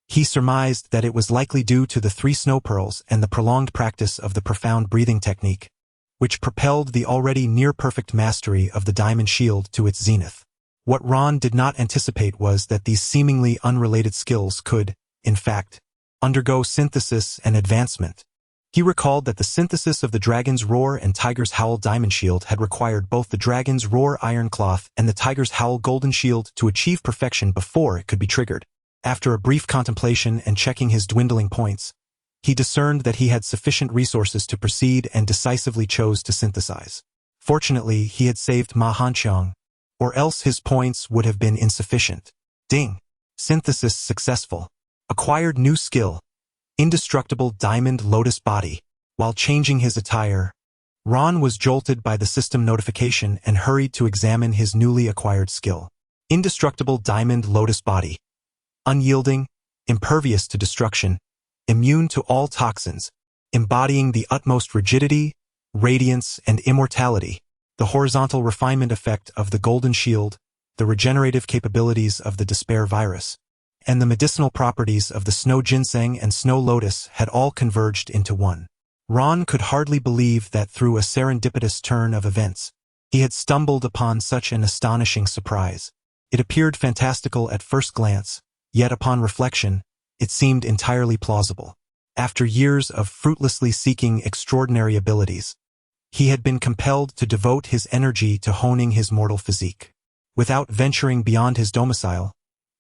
he surmised that it was likely due to the 3 snow pearls and the prolonged practice of the profound breathing technique, which propelled the already near-perfect mastery of the diamond shield to its zenith. What Ron did not anticipate was that these seemingly unrelated skills could, in fact, undergo synthesis and advancement. He recalled that the synthesis of the Dragon's Roar and Tiger's Howl Diamond Shield had required both the Dragon's Roar Iron Cloth and the Tiger's Howl Golden Shield to achieve perfection before it could be triggered. After a brief contemplation and checking his dwindling points, he discerned that he had sufficient resources to proceed and decisively chose to synthesize. Fortunately, he had saved Ma Hanqiang, or else his points would have been insufficient. Ding! Synthesis successful. Acquired new skill. Indestructible Diamond Lotus Body. While changing his attire, Ron was jolted by the system notification and hurried to examine his newly acquired skill. Indestructible Diamond Lotus Body. Unyielding, impervious to destruction, immune to all toxins, embodying the utmost rigidity, radiance, and immortality, the horizontal refinement effect of the Golden Shield, the regenerative capabilities of the Despair Virus, and the medicinal properties of the Snow Ginseng and Snow Lotus had all converged into one. Ron could hardly believe that through a serendipitous turn of events, he had stumbled upon such an astonishing surprise. It appeared fantastical at first glance, yet upon reflection, it seemed entirely plausible. After years of fruitlessly seeking extraordinary abilities, he had been compelled to devote his energy to honing his mortal physique. Without venturing beyond his domicile,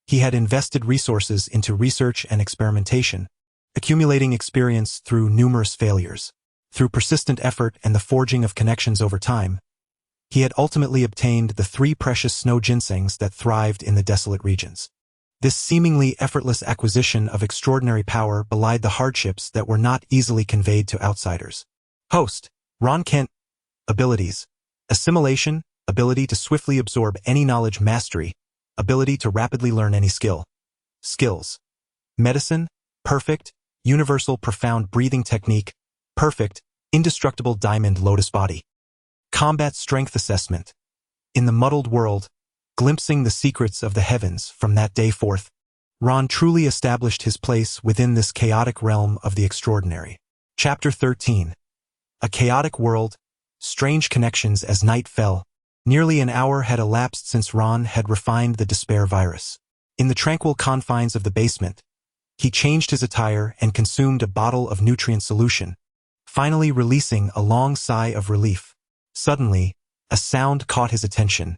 he had invested resources into research and experimentation, accumulating experience through numerous failures. Through persistent effort and the forging of connections over time, he had ultimately obtained the 3 precious snow ginsengs that thrived in the desolate regions. This seemingly effortless acquisition of extraordinary power belied the hardships that were not easily conveyed to outsiders. Host. Ron Kent. Abilities. Assimilation, ability to swiftly absorb any knowledge. Mastery, ability to rapidly learn any skill. Skills. Medicine, perfect. Universal profound breathing technique, perfect. Indestructible Diamond Lotus Body. Combat strength assessment. In the muddled world, glimpsing the secrets of the heavens from that day forth, Ron truly established his place within this chaotic realm of the extraordinary. Chapter 13. A chaotic world, strange connections. As night fell, nearly an hour had elapsed since Ron had refined the Despair Virus. In the tranquil confines of the basement, he changed his attire and consumed a bottle of nutrient solution, finally releasing a long sigh of relief. Suddenly, a sound caught his attention.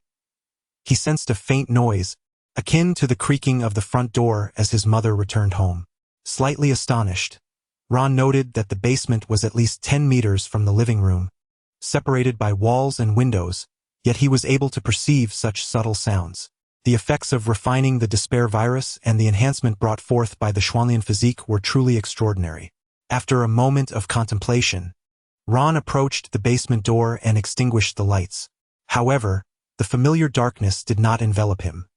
He sensed a faint noise, akin to the creaking of the front door as his mother returned home. Slightly astonished, Ron noted that the basement was at least 10 meters from the living room, separated by walls and windows, yet he was able to perceive such subtle sounds. The effects of refining the Despair Virus and the enhancement brought forth by the Xuanlian physique were truly extraordinary. After a moment of contemplation, Ron approached the basement door and extinguished the lights. However, the familiar darkness did not envelop him.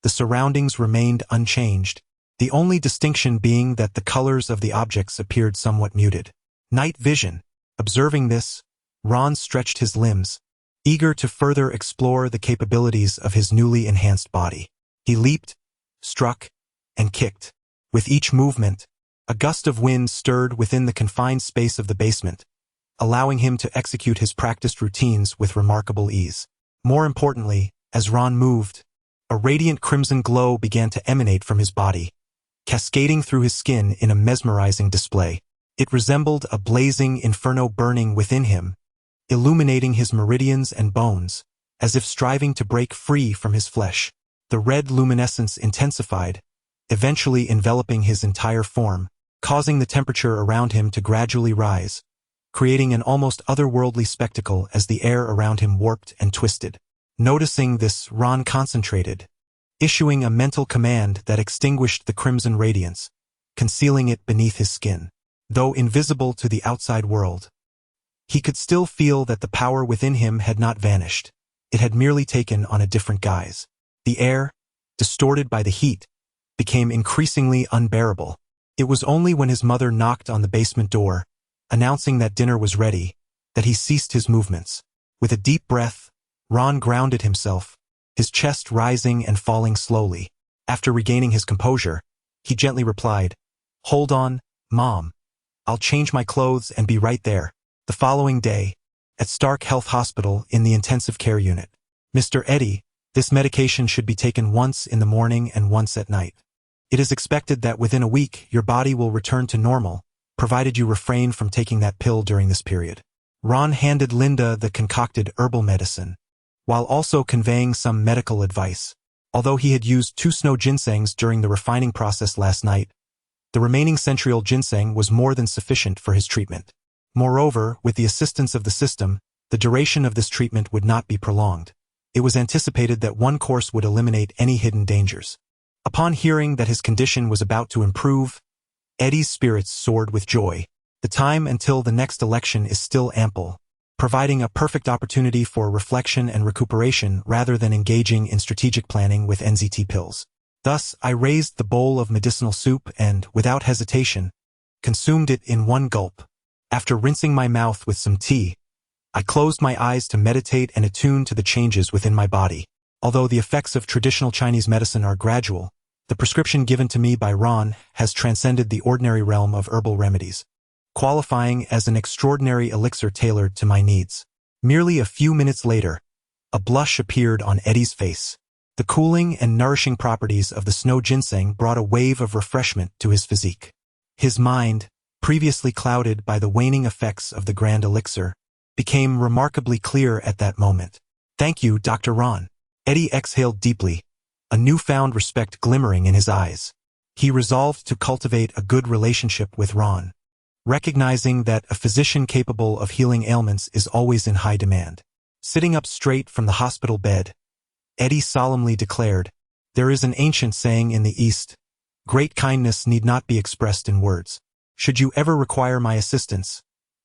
The surroundings remained unchanged, the only distinction being that the colors of the objects appeared somewhat muted. Night vision. Observing this, Ron stretched his limbs, eager to further explore the capabilities of his newly enhanced body. He leaped, struck, and kicked. With each movement, a gust of wind stirred within the confined space of the basement, allowing him to execute his practiced routines with remarkable ease. More importantly, as Ron moved, a radiant crimson glow began to emanate from his body, cascading through his skin in a mesmerizing display. It resembled a blazing inferno burning within him, illuminating his meridians and bones, as if striving to break free from his flesh. The red luminescence intensified, eventually enveloping his entire form, causing the temperature around him to gradually rise, creating an almost otherworldly spectacle as the air around him warped and twisted. Noticing this, Ron concentrated, issuing a mental command that extinguished the crimson radiance, concealing it beneath his skin. Though invisible to the outside world, he could still feel that the power within him had not vanished. It had merely taken on a different guise. The air, distorted by the heat, became increasingly unbearable. It was only when his mother knocked on the basement door, announcing that dinner was ready, that he ceased his movements. With a deep breath, Ron grounded himself, his chest rising and falling slowly. After regaining his composure, he gently replied, "Hold on, Mom. I'll change my clothes and be right there." The following day, at Stark Health Hospital in the intensive care unit. "Mr. Eddie, this medication should be taken once in the morning and once at night. It is expected that within a week your body will return to normal, provided you refrain from taking that pill during this period." Ron handed Linda the concocted herbal medicine, while also conveying some medical advice. Although he had used 2 snow ginsengs during the refining process last night, the remaining centriole ginseng was more than sufficient for his treatment. Moreover, with the assistance of the system, the duration of this treatment would not be prolonged. It was anticipated that one course would eliminate any hidden dangers. Upon hearing that his condition was about to improve, Eddie's spirits soared with joy. The time until the next election is still ample, providing a perfect opportunity for reflection and recuperation rather than engaging in strategic planning with NZT pills. Thus, I raised the bowl of medicinal soup and, without hesitation, consumed it in one gulp. After rinsing my mouth with some tea, I closed my eyes to meditate and attune to the changes within my body. Although the effects of traditional Chinese medicine are gradual, the prescription given to me by Ron has transcended the ordinary realm of herbal remedies, qualifying as an extraordinary elixir tailored to my needs. Merely a few minutes later, a blush appeared on Eddie's face. The cooling and nourishing properties of the snow ginseng brought a wave of refreshment to his physique. His mind, previously clouded by the waning effects of the grand elixir, became remarkably clear at that moment. "Thank you, Dr. Ron." Eddie exhaled deeply, a newfound respect glimmering in his eyes. He resolved to cultivate a good relationship with Ron, recognizing that a physician capable of healing ailments is always in high demand. Sitting up straight from the hospital bed, Eddie solemnly declared, "There is an ancient saying in the East, great kindness need not be expressed in words. Should you ever require my assistance,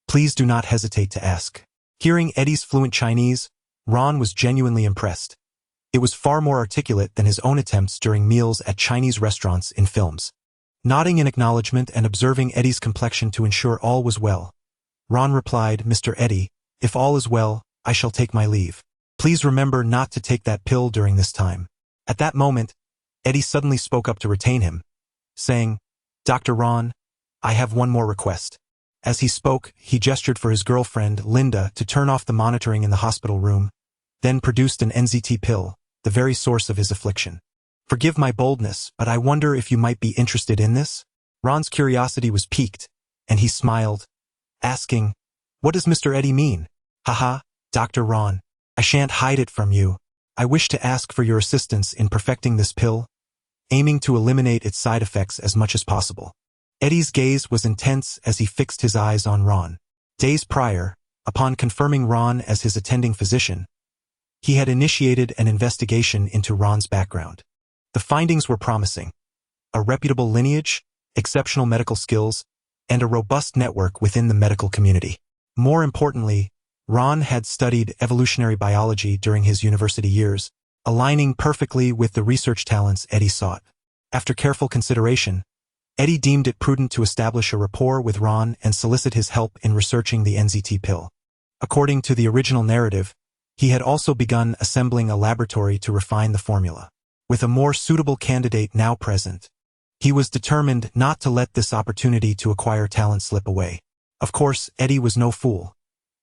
please do not hesitate to ask." Hearing Eddie's fluent Chinese, Ron was genuinely impressed. It was far more articulate than his own attempts during meals at Chinese restaurants in films. Nodding in acknowledgement and observing Eddie's complexion to ensure all was well, Ron replied, "Mr. Eddie, if all is well, I shall take my leave. Please remember not to take that pill during this time." At that moment, Eddie suddenly spoke up to retain him, saying, "Dr. Ron, I have one more request." As he spoke, he gestured for his girlfriend, Linda, to turn off the monitoring in the hospital room, then produced an NZT pill, the very source of his affliction. "Forgive my boldness, but I wonder if you might be interested in this?" Ron's curiosity was piqued, and he smiled, asking, "What does Mr. Eddie mean?" "Haha, Dr. Ron, I shan't hide it from you. I wish to ask for your assistance in perfecting this pill, aiming to eliminate its side effects as much as possible." Eddie's gaze was intense as he fixed his eyes on Ron. Days prior, upon confirming Ron as his attending physician, he had initiated an investigation into Ron's background. The findings were promising: a reputable lineage, exceptional medical skills, and a robust network within the medical community. More importantly, Ron had studied evolutionary biology during his university years, aligning perfectly with the research talents Eddie sought. After careful consideration, Eddie deemed it prudent to establish a rapport with Ron and solicit his help in researching the NZT pill. According to the original narrative, he had also begun assembling a laboratory to refine the formula. With a more suitable candidate now present, he was determined not to let this opportunity to acquire talent slip away. Of course, Eddie was no fool.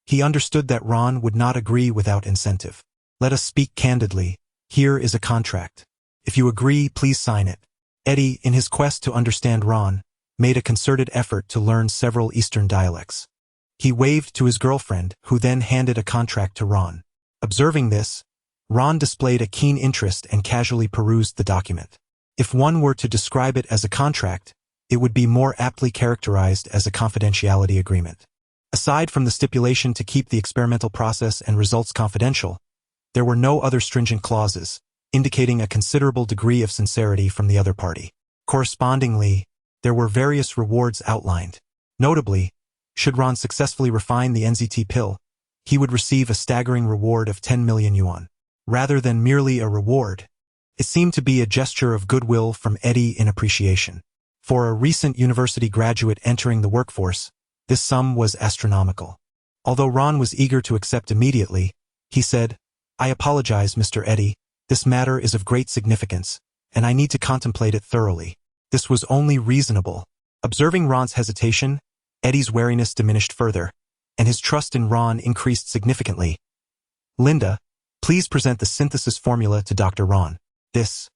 He understood that Ron would not agree without incentive. "Let us speak candidly. Here is a contract. If you agree, please sign it." Eddie, in his quest to understand Ron, made a concerted effort to learn several Eastern dialects. He waved to his girlfriend, who then handed a contract to Ron. Observing this, Ron displayed a keen interest and casually perused the document. If one were to describe it as a contract, it would be more aptly characterized as a confidentiality agreement. Aside from the stipulation to keep the experimental process and results confidential, there were no other stringent clauses, indicating a considerable degree of sincerity from the other party. Correspondingly, there were various rewards outlined. Notably, should Ron successfully refine the NZT pill, he would receive a staggering reward of 10 million yuan. Rather than merely a reward, it seemed to be a gesture of goodwill from Eddie in appreciation. For a recent university graduate entering the workforce, this sum was astronomical. Although Ron was eager to accept immediately, he said, "I apologize, Mr. Eddie. This matter is of great significance, and I need to contemplate it thoroughly." This was only reasonable. Observing Ron's hesitation, Eddie's wariness diminished further, and his trust in Ron increased significantly. "Linda, please present the synthesis formula to Dr. Ron." "This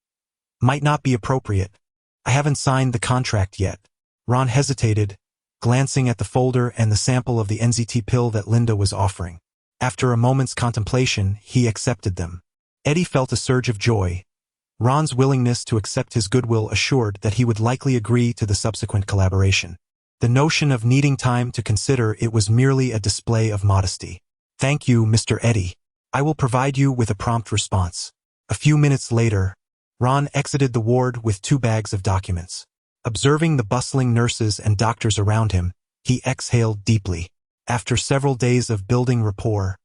might not be appropriate. I haven't signed the contract yet." Ron hesitated, glancing at the folder and the sample of the NZT pill that Linda was offering. After a moment's contemplation, he accepted them. Eddie felt a surge of joy. Ron's willingness to accept his goodwill assured that he would likely agree to the subsequent collaboration. The notion of needing time to consider it was merely a display of modesty. "Thank you, Mr. Eddie. I will provide you with a prompt response." A few minutes later, Ron exited the ward with 2 bags of documents. Observing the bustling nurses and doctors around him, he exhaled deeply. After several days of building rapport,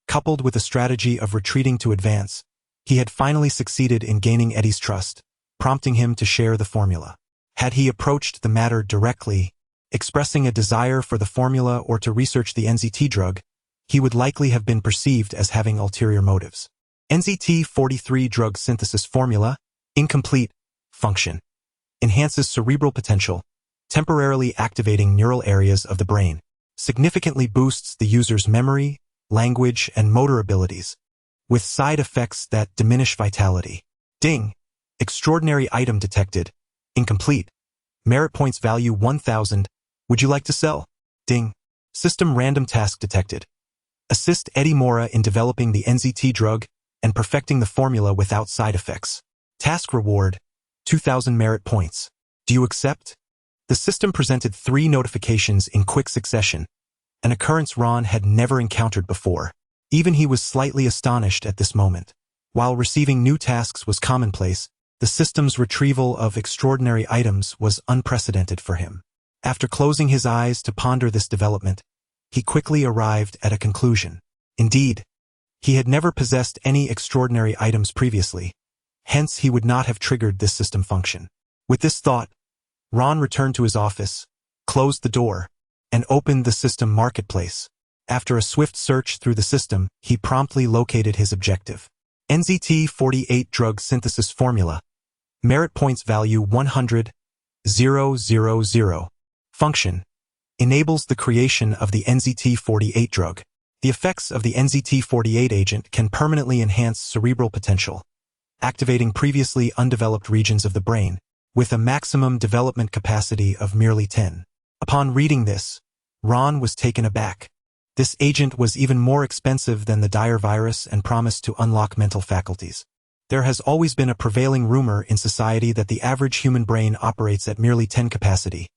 coupled with a strategy of retreating to advance, he had finally succeeded in gaining Eddie's trust, prompting him to share the formula. Had he approached the matter directly, expressing a desire for the formula or to research the NZT drug, he would likely have been perceived as having ulterior motives. NZT-43 drug synthesis formula, incomplete, function. Enhances cerebral potential, temporarily activating neural areas of the brain. Significantly boosts the user's memory, language, and motor abilities, with side effects that diminish vitality. Ding! Extraordinary item detected. Incomplete. Merit points value 1,000. Would you like to sell? Ding! System random task detected. Assist Eddie Mora in developing the NZT drug and perfecting the formula without side effects. Task reward, 2,000 merit points. Do you accept? The system presented 3 notifications in quick succession, an occurrence Ron had never encountered before. Even he was slightly astonished at this moment. While receiving new tasks was commonplace, the system's retrieval of extraordinary items was unprecedented for him. After closing his eyes to ponder this development, he quickly arrived at a conclusion. Indeed, he had never possessed any extraordinary items previously, hence he would not have triggered this system function. With this thought, Ron returned to his office, closed the door, and opened the system marketplace. After a swift search through the system, he promptly located his objective. NZT-48 drug synthesis formula. Merit points value 100,000. Function. Enables the creation of the NZT-48 drug. The effects of the NZT-48 agent can permanently enhance cerebral potential, activating previously undeveloped regions of the brain, with a maximum development capacity of merely 10. Upon reading this, Ron was taken aback. This agent was even more expensive than the dire virus and promised to unlock mental faculties. There has always been a prevailing rumor in society that the average human brain operates at merely 10 capacity,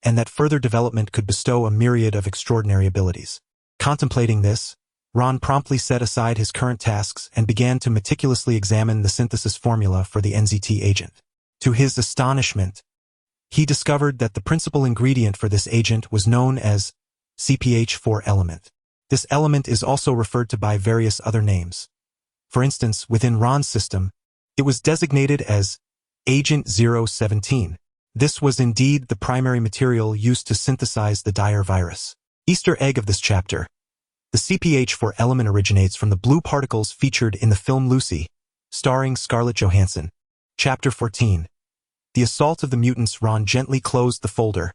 and that further development could bestow a myriad of extraordinary abilities. Contemplating this, Ron promptly set aside his current tasks and began to meticulously examine the synthesis formula for the NZT agent. To his astonishment, he discovered that the principal ingredient for this agent was known as CPH4 element. This element is also referred to by various other names. For instance, within Ron's system, it was designated as Agent 017. This was indeed the primary material used to synthesize the dire virus. Easter egg of this chapter. The CPH4 element originates from the blue particles featured in the film Lucy, starring Scarlett Johansson. Chapter 14. The Assault of the Mutants. Ron gently closed the folder,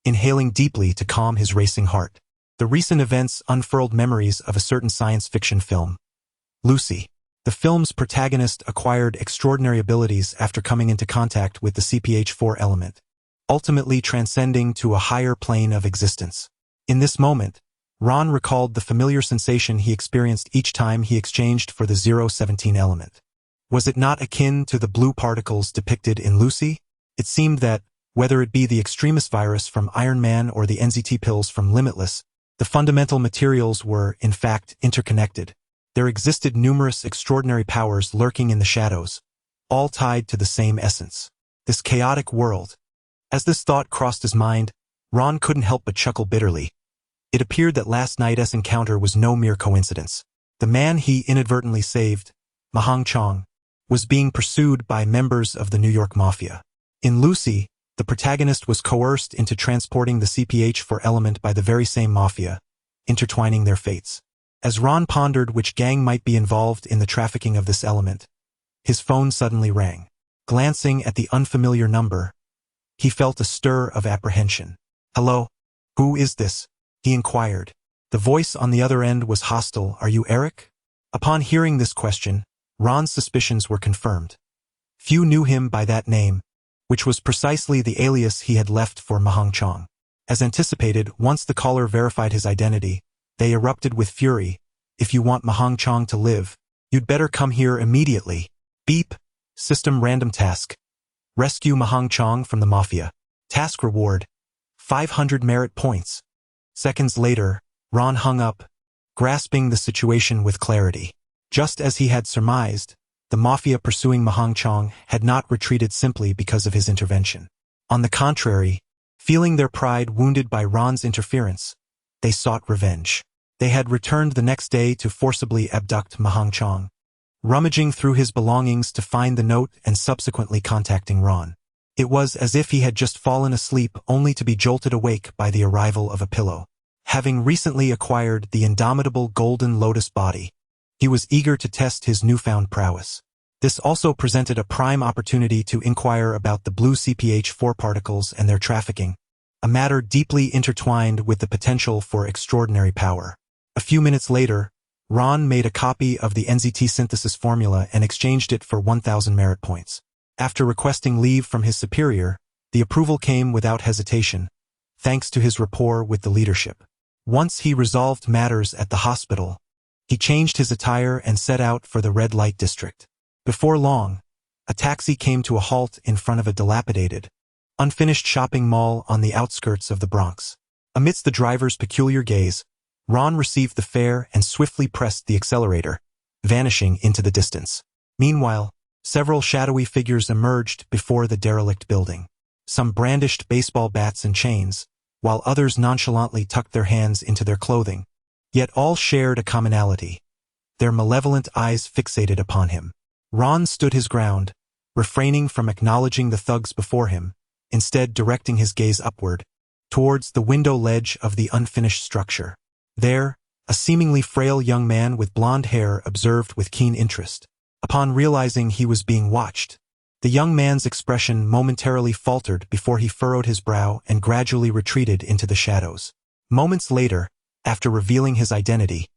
inhaling deeply to calm his racing heart. The recent events unfurled memories of a certain science fiction film, Lucy. The film's protagonist acquired extraordinary abilities after coming into contact with the CPH4 element, ultimately transcending to a higher plane of existence. In this moment, Ron recalled the familiar sensation he experienced each time he exchanged for the 017 element. Was it not akin to the blue particles depicted in Lucy? It seemed that, whether it be the Extremis virus from Iron Man or the NZT pills from Limitless, the fundamental materials were, in fact, interconnected. There existed numerous extraordinary powers lurking in the shadows, all tied to the same essence. This chaotic world. As this thought crossed his mind, Ron couldn't help but chuckle bitterly. It appeared that last night's encounter was no mere coincidence. The man he inadvertently saved, Mahang Chong, was being pursued by members of the New York Mafia. In Lucy, the protagonist was coerced into transporting the CPH-4 element by the very same mafia, intertwining their fates. As Ron pondered which gang might be involved in the trafficking of this element, his phone suddenly rang. Glancing at the unfamiliar number, he felt a stir of apprehension. "Hello? Who is this?" he inquired. The voice on the other end was hostile. "Are you Eric?" Upon hearing this question, Ron's suspicions were confirmed. Few knew him by that name, which was precisely the alias he had left for Mahang Chong. As anticipated, once the caller verified his identity, they erupted with fury. "If you want Mahang Chong to live, you'd better come here immediately." Beep. System random task. Rescue Mahang Chong from the Mafia. Task reward: 500 merit points. Seconds later, Ron hung up, grasping the situation with clarity. Just as he had surmised, the Mafia pursuing Mahang Chong had not retreated simply because of his intervention. On the contrary, feeling their pride wounded by Ron's interference, they sought revenge. They had returned the next day to forcibly abduct Mahang Chong, rummaging through his belongings to find the note and subsequently contacting Ron. It was as if he had just fallen asleep only to be jolted awake by the arrival of a pillow. Having recently acquired the indomitable Golden Lotus body, he was eager to test his newfound prowess. This also presented a prime opportunity to inquire about the blue CPH-4 particles and their trafficking, a matter deeply intertwined with the potential for extraordinary power. A few minutes later, Ron made a copy of the NZT synthesis formula and exchanged it for 1,000 merit points. After requesting leave from his superior, the approval came without hesitation, thanks to his rapport with the leadership. Once he resolved matters at the hospital, he changed his attire and set out for the red light district. Before long, a taxi came to a halt in front of a dilapidated, unfinished shopping mall on the outskirts of the Bronx. Amidst the driver's peculiar gaze, Ron received the fare and swiftly pressed the accelerator, vanishing into the distance. Meanwhile, several shadowy figures emerged before the derelict building. Some brandished baseball bats and chains, while others nonchalantly tucked their hands into their clothing. Yet all shared a commonality: their malevolent eyes fixated upon him. Ron stood his ground, refraining from acknowledging the thugs before him, instead directing his gaze upward, towards the window ledge of the unfinished structure. There, a seemingly frail young man with blonde hair observed with keen interest. Upon realizing he was being watched, the young man's expression momentarily faltered before he furrowed his brow and gradually retreated into the shadows. Moments later, after revealing his identity,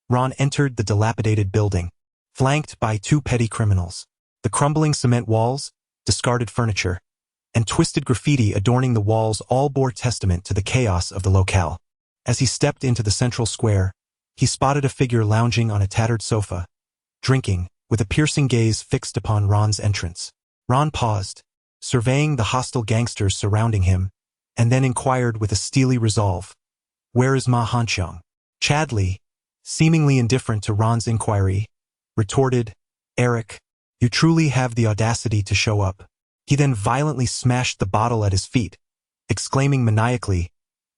Ron entered the dilapidated building, flanked by two petty criminals. The crumbling cement walls, discarded furniture, and twisted graffiti adorning the walls all bore testament to the chaos of the locale. As he stepped into the central square, he spotted a figure lounging on a tattered sofa, drinking, with a piercing gaze fixed upon Ron's entrance. Ron paused, surveying the hostile gangsters surrounding him, and then inquired with a steely resolve, "Where is Mahang Chong?" Chadley, seemingly indifferent to Ron's inquiry, retorted, "Eric, you truly have the audacity to show up." He then violently smashed the bottle at his feet, exclaiming maniacally,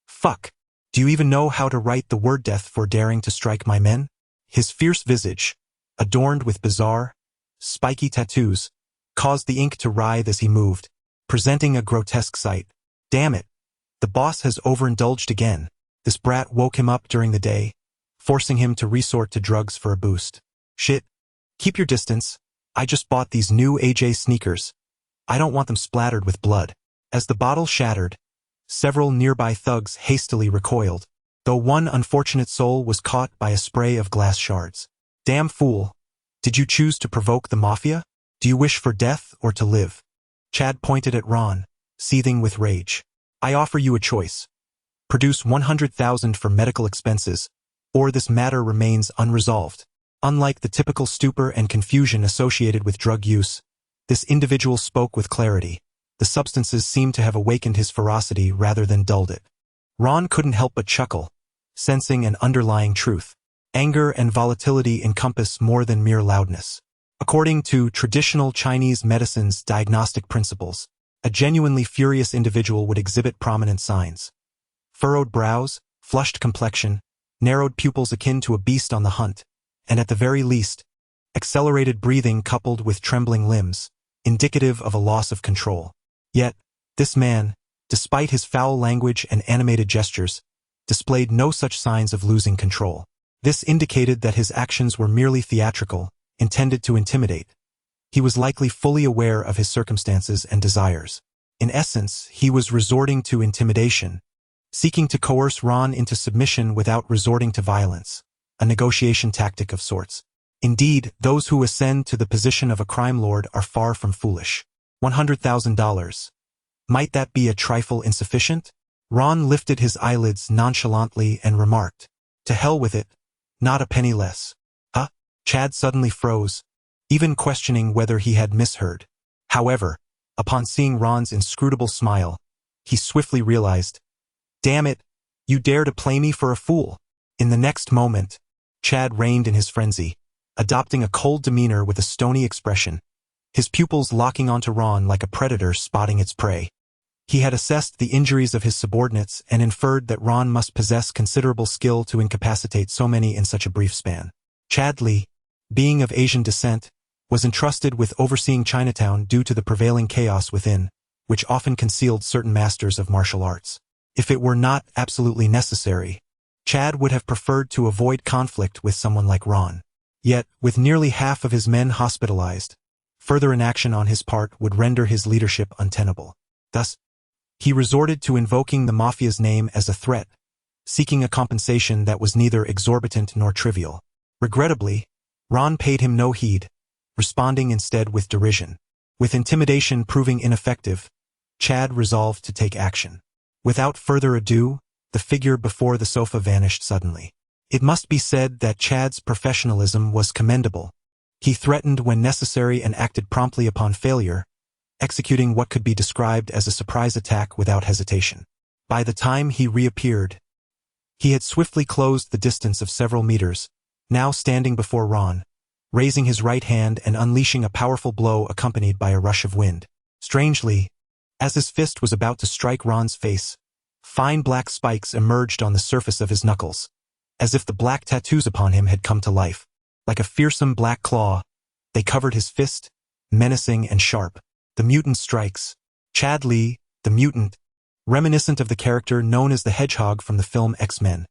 "Fuck, do you even know how to write the word death for daring to strike my men?" His fierce visage, adorned with bizarre, spiky tattoos, caused the ink to writhe as he moved, presenting a grotesque sight. Damn it, the boss has overindulged again. This brat woke him up during the day, forcing him to resort to drugs for a boost. Shit, keep your distance. I just bought these new AJ sneakers. I don't want them splattered with blood. As the bottle shattered, several nearby thugs hastily recoiled, though one unfortunate soul was caught by a spray of glass shards. Damn fool. Did you choose to provoke the Mafia? Do you wish for death or to live? Chad pointed at Ron, seething with rage. I offer you a choice. produce 100,000 for medical expenses, or this matter remains unresolved. Unlike the typical stupor and confusion associated with drug use, this individual spoke with clarity. The substances seemed to have awakened his ferocity rather than dulled it. Ron couldn't help but chuckle, sensing an underlying truth. Anger and volatility encompass more than mere loudness. According to traditional Chinese medicine's diagnostic principles, a genuinely furious individual would exhibit prominent signs. Furrowed brows, flushed complexion, narrowed pupils akin to a beast on the hunt, and at the very least, accelerated breathing coupled with trembling limbs, indicative of a loss of control. Yet, this man, despite his foul language and animated gestures, displayed no such signs of losing control. This indicated that his actions were merely theatrical, intended to intimidate. He was likely fully aware of his circumstances and desires. In essence, he was resorting to intimidation, seeking to coerce Ron into submission without resorting to violence, a negotiation tactic of sorts. Indeed, those who ascend to the position of a crime lord are far from foolish. $100,000. Might that be a trifle insufficient? Ron lifted his eyelids nonchalantly and remarked, "To hell with it, not a penny less." Huh? Chad suddenly froze, even questioning whether he had misheard. However, upon seeing Ron's inscrutable smile, he swiftly realized, "Damn it, you dare to play me for a fool." In the next moment, Chad reined in his frenzy, adopting a cold demeanor with a stony expression, his pupils locking onto Ron like a predator spotting its prey. He had assessed the injuries of his subordinates and inferred that Ron must possess considerable skill to incapacitate so many in such a brief span. Chad Li, being of Asian descent, was entrusted with overseeing Chinatown due to the prevailing chaos within, which often concealed certain masters of martial arts. If it were not absolutely necessary, Chad would have preferred to avoid conflict with someone like Ron. Yet, with nearly half of his men hospitalized, further inaction on his part would render his leadership untenable. Thus, he resorted to invoking the mafia's name as a threat, seeking a compensation that was neither exorbitant nor trivial. Regrettably, Ron paid him no heed, responding instead with derision. With intimidation proving ineffective, Chad resolved to take action. Without further ado, the figure before the sofa vanished suddenly. It must be said that Chad's professionalism was commendable. He threatened when necessary and acted promptly upon failure, executing what could be described as a surprise attack without hesitation. By the time he reappeared, he had swiftly closed the distance of several meters, now standing before Ron, raising his right hand and unleashing a powerful blow accompanied by a rush of wind. Strangely, as his fist was about to strike Ron's face, fine black spikes emerged on the surface of his knuckles, as if the black tattoos upon him had come to life. Like a fearsome black claw, they covered his fist, menacing and sharp. The mutant strikes. Chad Li, the mutant, reminiscent of the character known as the Hedgehog from the film X-Men,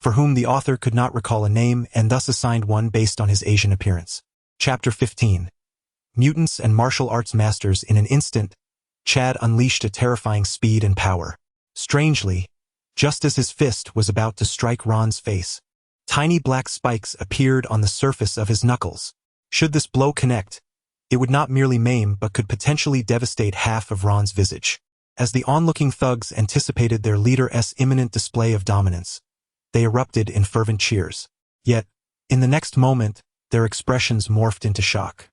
for whom the author could not recall a name and thus assigned one based on his Asian appearance. Chapter 15. Mutants and martial arts masters. In an instant, Chad unleashed a terrifying speed and power. Strangely, just as his fist was about to strike Ron's face, tiny black spikes appeared on the surface of his knuckles. Should this blow connect, it would not merely maim but could potentially devastate half of Ron's visage. As the onlooking thugs anticipated their leader's imminent display of dominance, they erupted in fervent cheers. Yet, in the next moment, their expressions morphed into shock.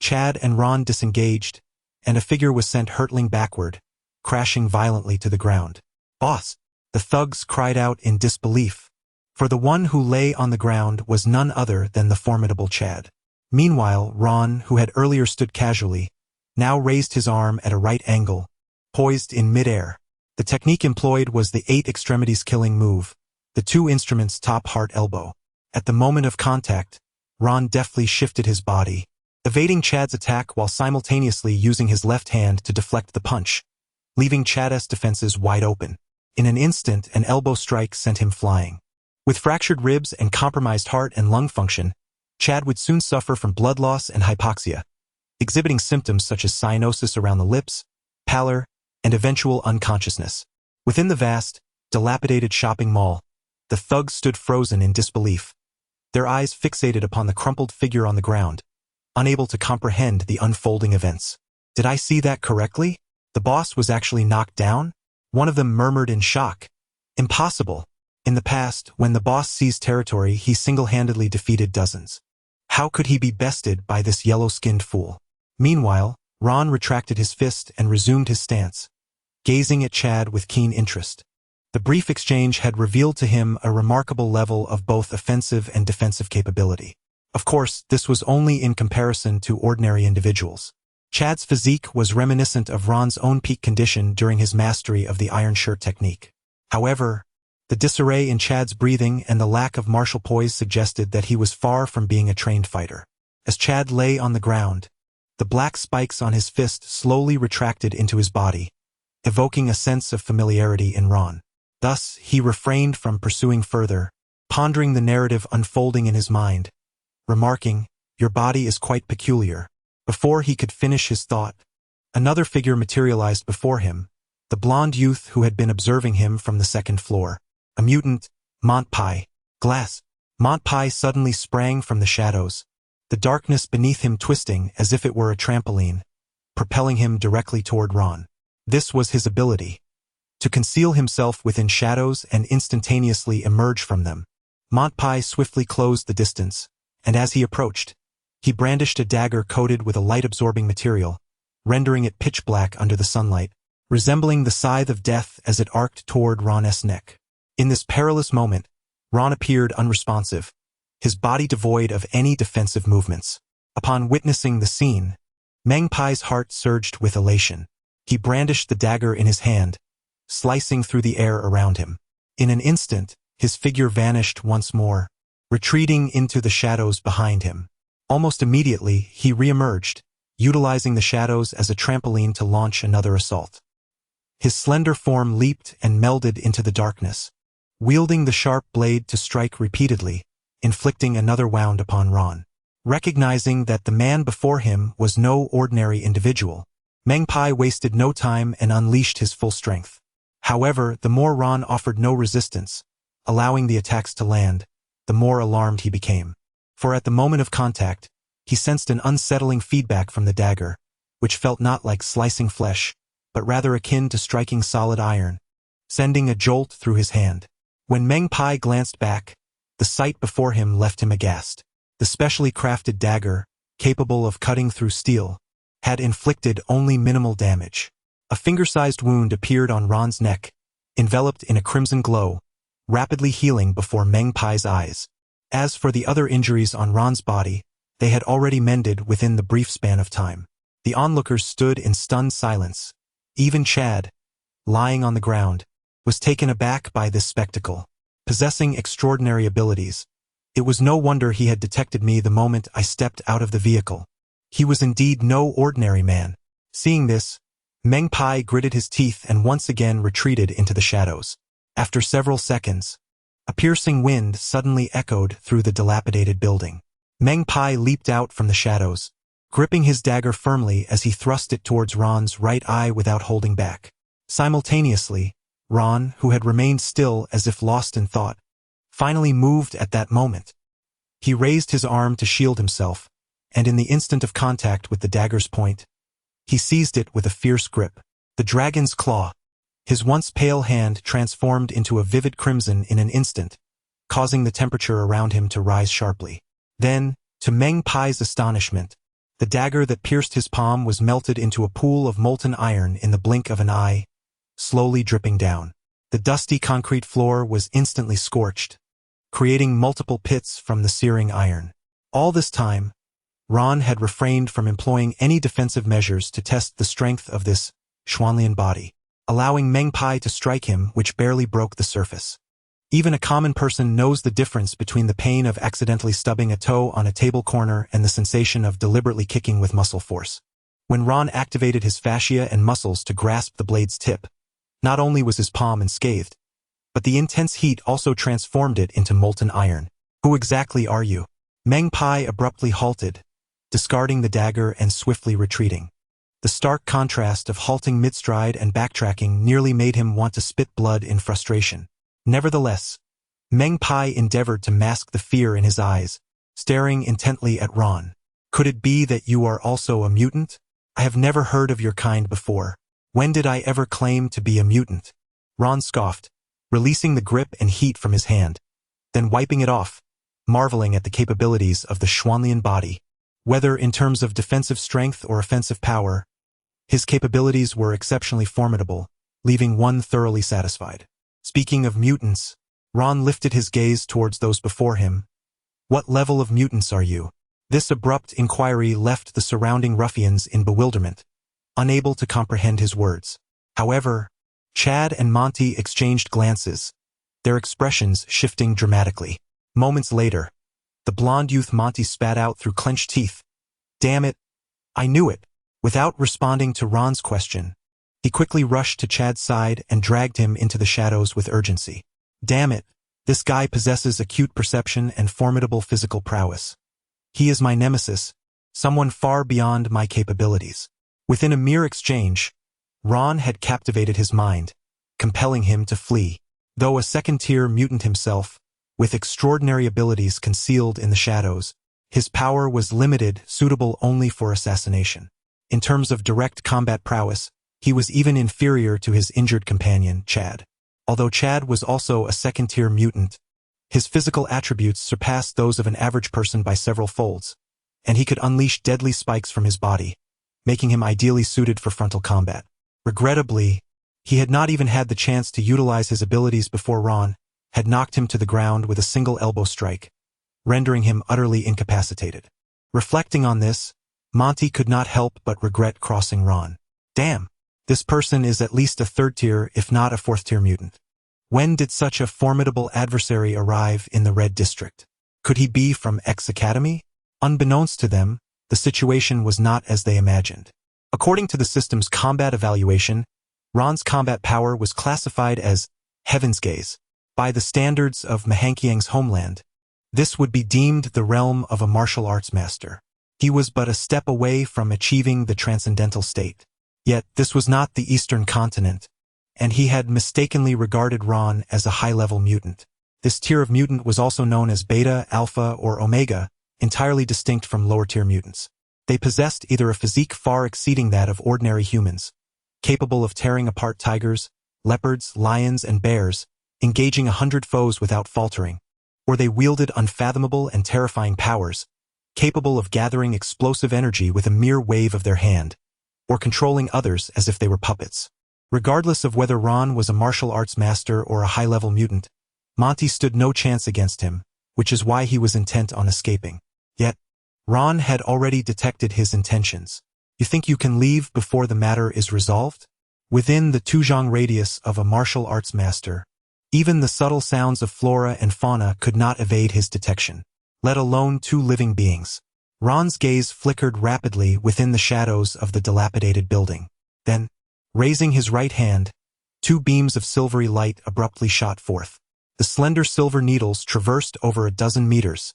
Chad and Ron disengaged, and a figure was sent hurtling backward, crashing violently to the ground. "Boss!" the thugs cried out in disbelief, for the one who lay on the ground was none other than the formidable Chad. Meanwhile, Ron, who had earlier stood casually, now raised his arm at a right angle, poised in midair. The technique employed was the 8 extremities killing move, the 2 instruments top heart elbow. At the moment of contact, Ron deftly shifted his body, evading Chad's attack while simultaneously using his left hand to deflect the punch, leaving Chad's defenses wide open. In an instant, an elbow strike sent him flying. With fractured ribs and compromised heart and lung function, Chad would soon suffer from blood loss and hypoxia, exhibiting symptoms such as cyanosis around the lips, pallor, and eventual unconsciousness. Within the vast, dilapidated shopping mall, the thugs stood frozen in disbelief, their eyes fixated upon the crumpled figure on the ground, unable to comprehend the unfolding events. "Did I see that correctly? The boss was actually knocked down?" one of them murmured in shock, Impossible. In the past, when the boss seized territory, he single-handedly defeated dozens. How could he be bested by this yellow-skinned fool? Meanwhile, Ron retracted his fist and resumed his stance, gazing at Chad with keen interest. The brief exchange had revealed to him a remarkable level of both offensive and defensive capability. Of course, this was only in comparison to ordinary individuals. Chad's physique was reminiscent of Ron's own peak condition during his mastery of the iron shirt technique. However, the disarray in Chad's breathing and the lack of martial poise suggested that he was far from being a trained fighter. As Chad lay on the ground, the black spikes on his fist slowly retracted into his body, evoking a sense of familiarity in Ron. Thus, he refrained from pursuing further, pondering the narrative unfolding in his mind, remarking, "Your body is quite peculiar." Before he could finish his thought, another figure materialized before him, the blond youth who had been observing him from the second floor. A mutant, Montpai. Glass. Montpai suddenly sprang from the shadows, the darkness beneath him twisting as if it were a trampoline, propelling him directly toward Ron. This was his ability, to conceal himself within shadows and instantaneously emerge from them. Montpai swiftly closed the distance, and as he approached, he brandished a dagger coated with a light-absorbing material, rendering it pitch black under the sunlight, resembling the scythe of death as it arced toward Ron's neck. In this perilous moment, Ron appeared unresponsive, his body devoid of any defensive movements. Upon witnessing the scene, Mengpai's heart surged with elation. He brandished the dagger in his hand, slicing through the air around him. In an instant, his figure vanished once more, retreating into the shadows behind him. Almost immediately, he re-emerged, utilizing the shadows as a trampoline to launch another assault. His slender form leaped and melded into the darkness, wielding the sharp blade to strike repeatedly, inflicting another wound upon Ron. Recognizing that the man before him was no ordinary individual, Mengpai wasted no time and unleashed his full strength. However, the more Ron offered no resistance, allowing the attacks to land, the more alarmed he became. For at the moment of contact, he sensed an unsettling feedback from the dagger, which felt not like slicing flesh, but rather akin to striking solid iron, sending a jolt through his hand. When Mengpai glanced back, the sight before him left him aghast. The specially crafted dagger, capable of cutting through steel, had inflicted only minimal damage. A finger-sized wound appeared on Ron's neck, enveloped in a crimson glow, rapidly healing before Mengpai's eyes. As for the other injuries on Ron's body, they had already mended within the brief span of time. The onlookers stood in stunned silence. Even Chad, lying on the ground, was taken aback by this spectacle. Possessing extraordinary abilities, it was no wonder he had detected me the moment I stepped out of the vehicle. He was indeed no ordinary man. Seeing this, Mengpai gritted his teeth and once again retreated into the shadows. After several seconds, a piercing wind suddenly echoed through the dilapidated building. Mengpai leaped out from the shadows, gripping his dagger firmly as he thrust it towards Ron's right eye without holding back. Simultaneously, Ron, who had remained still as if lost in thought, finally moved at that moment. He raised his arm to shield himself, and in the instant of contact with the dagger's point, he seized it with a fierce grip. The dragon's claw. His once pale hand transformed into a vivid crimson in an instant, causing the temperature around him to rise sharply. Then, to Mengpai's astonishment, the dagger that pierced his palm was melted into a pool of molten iron in the blink of an eye, slowly dripping down. The dusty concrete floor was instantly scorched, creating multiple pits from the searing iron. All this time, Ron had refrained from employing any defensive measures to test the strength of this Xuanlian body, allowing Mengpai to strike him, which barely broke the surface. Even a common person knows the difference between the pain of accidentally stubbing a toe on a table corner and the sensation of deliberately kicking with muscle force. When Ron activated his fascia and muscles to grasp the blade's tip, not only was his palm unscathed, but the intense heat also transformed it into molten iron. Who exactly are you? Mengpai abruptly halted, discarding the dagger and swiftly retreating. The stark contrast of halting mid-stride and backtracking nearly made him want to spit blood in frustration. Nevertheless, Mengpai endeavored to mask the fear in his eyes, staring intently at Ron. Could it be that you are also a mutant? I have never heard of your kind before. When did I ever claim to be a mutant? Ron scoffed, releasing the grip and heat from his hand, then wiping it off, marveling at the capabilities of the Xuanlian body. Whether in terms of defensive strength or offensive power, his capabilities were exceptionally formidable, leaving one thoroughly satisfied. Speaking of mutants, Ron lifted his gaze towards those before him. What level of mutants are you? This abrupt inquiry left the surrounding ruffians in bewilderment, unable to comprehend his words. However, Chad and Monty exchanged glances, their expressions shifting dramatically. Moments later, the blonde youth Monty spat out through clenched teeth. Damn it, I knew it. Without responding to Ron's question, he quickly rushed to Chad's side and dragged him into the shadows with urgency. Damn it, this guy possesses acute perception and formidable physical prowess. He is my nemesis, someone far beyond my capabilities. Within a mere exchange, Ron had captivated his mind, compelling him to flee. Though a second-tier mutant himself, with extraordinary abilities concealed in the shadows, his power was limited, suitable only for assassination. In terms of direct combat prowess, he was even inferior to his injured companion, Chad. Although Chad was also a second-tier mutant, his physical attributes surpassed those of an average person by several folds, and he could unleash deadly spikes from his body, making him ideally suited for frontal combat. Regrettably, he had not even had the chance to utilize his abilities before Ron had knocked him to the ground with a single elbow strike, rendering him utterly incapacitated. Reflecting on this, Monty could not help but regret crossing Ron. Damn, this person is at least a third-tier, if not a fourth-tier mutant. When did such a formidable adversary arrive in the Red District? Could he be from X Academy? Unbeknownst to them, the situation was not as they imagined. According to the system's combat evaluation, Ron's combat power was classified as Heaven's Gaze. By the standards of Mahankiang's homeland, this would be deemed the realm of a martial arts master. He was but a step away from achieving the transcendental state. Yet this was not the Eastern continent, and he had mistakenly regarded Ron as a high-level mutant. This tier of mutant was also known as Beta, Alpha, or Omega, entirely distinct from lower-tier mutants. They possessed either a physique far exceeding that of ordinary humans, capable of tearing apart tigers, leopards, lions, and bears, engaging 100 foes without faltering, or they wielded unfathomable and terrifying powers, capable of gathering explosive energy with a mere wave of their hand, or controlling others as if they were puppets. Regardless of whether Ron was a martial arts master or a high-level mutant, Monty stood no chance against him, which is why he was intent on escaping. Yet, Ron had already detected his intentions. You think you can leave before the matter is resolved? Within the Tuzhong radius of a martial arts master, even the subtle sounds of flora and fauna could not evade his detection, let alone two living beings. Ron's gaze flickered rapidly within the shadows of the dilapidated building. Then, raising his right hand, two beams of silvery light abruptly shot forth. The slender silver needles traversed over a dozen meters,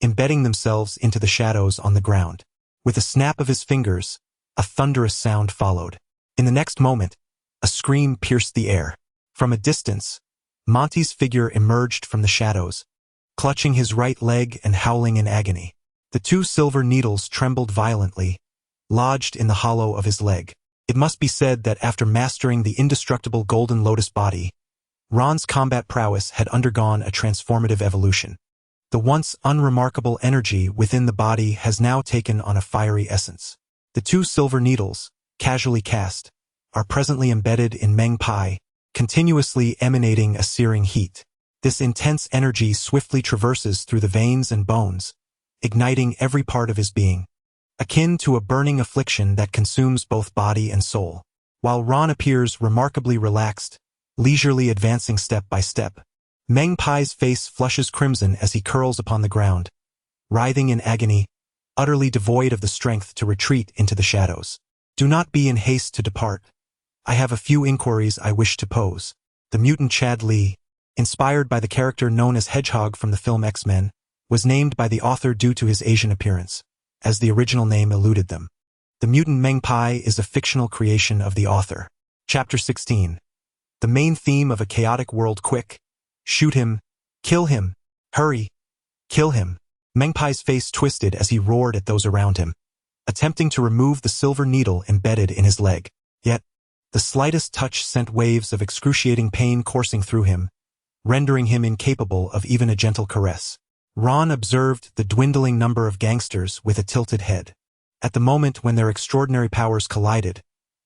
embedding themselves into the shadows on the ground. With a snap of his fingers, a thunderous sound followed. In the next moment, a scream pierced the air. From a distance, Monty's figure emerged from the shadows, clutching his right leg and howling in agony. The two silver needles trembled violently, lodged in the hollow of his leg. It must be said that after mastering the indestructible Golden Lotus body, Ron's combat prowess had undergone a transformative evolution. The once unremarkable energy within the body has now taken on a fiery essence. The two silver needles, casually cast, are presently embedded in Meng Pai, continuously emanating a searing heat. This intense energy swiftly traverses through the veins and bones, igniting every part of his being, akin to a burning affliction that consumes both body and soul. While Ron appears remarkably relaxed, leisurely advancing step by step, Meng Pai's face flushes crimson as he curls upon the ground, writhing in agony, utterly devoid of the strength to retreat into the shadows. Do not be in haste to depart. I have a few inquiries I wish to pose. The mutant Chad Li, inspired by the character known as Hedgehog from the film X-Men, was named by the author due to his Asian appearance, as the original name eluded them. The mutant Meng Pai is a fictional creation of the author. Chapter 16. The main theme of a chaotic world. Quick. Shoot him. Kill him. Hurry. Kill him. Meng Pai's face twisted as he roared at those around him, attempting to remove the silver needle embedded in his leg. Yet, The slightest touch sent waves of excruciating pain coursing through him, rendering him incapable of even a gentle caress. Ron observed the dwindling number of gangsters with a tilted head. At the moment when their extraordinary powers collided,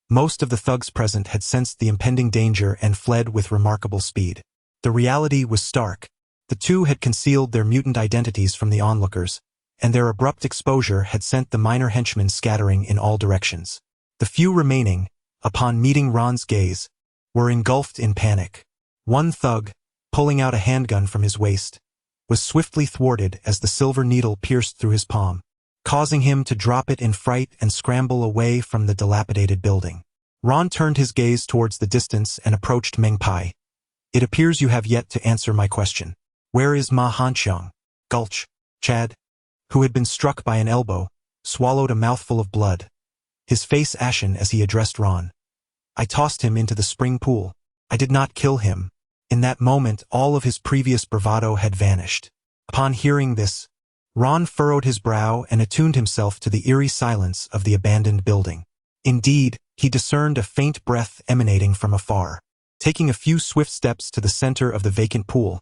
most of the thugs present had sensed the impending danger and fled with remarkable speed. The reality was stark. The two had concealed their mutant identities from the onlookers, and their abrupt exposure had sent the minor henchmen scattering in all directions. The few remaining, upon meeting Ron's gaze, were engulfed in panic. One thug, pulling out a handgun from his waist, was swiftly thwarted as the silver needle pierced through his palm, causing him to drop it in fright and scramble away from the dilapidated building. Ron turned his gaze towards the distance and approached Meng Pai. "It appears you have yet to answer my question. Where is Ma Hanxiang?" Gulch. Chad, who had been struck by an elbow, swallowed a mouthful of blood, his face ashen as he addressed Ron. "I tossed him into the spring pool. I did not kill him." In that moment, all of his previous bravado had vanished. Upon hearing this, Ron furrowed his brow and attuned himself to the eerie silence of the abandoned building. Indeed, he discerned a faint breath emanating from afar. Taking a few swift steps to the center of the vacant pool,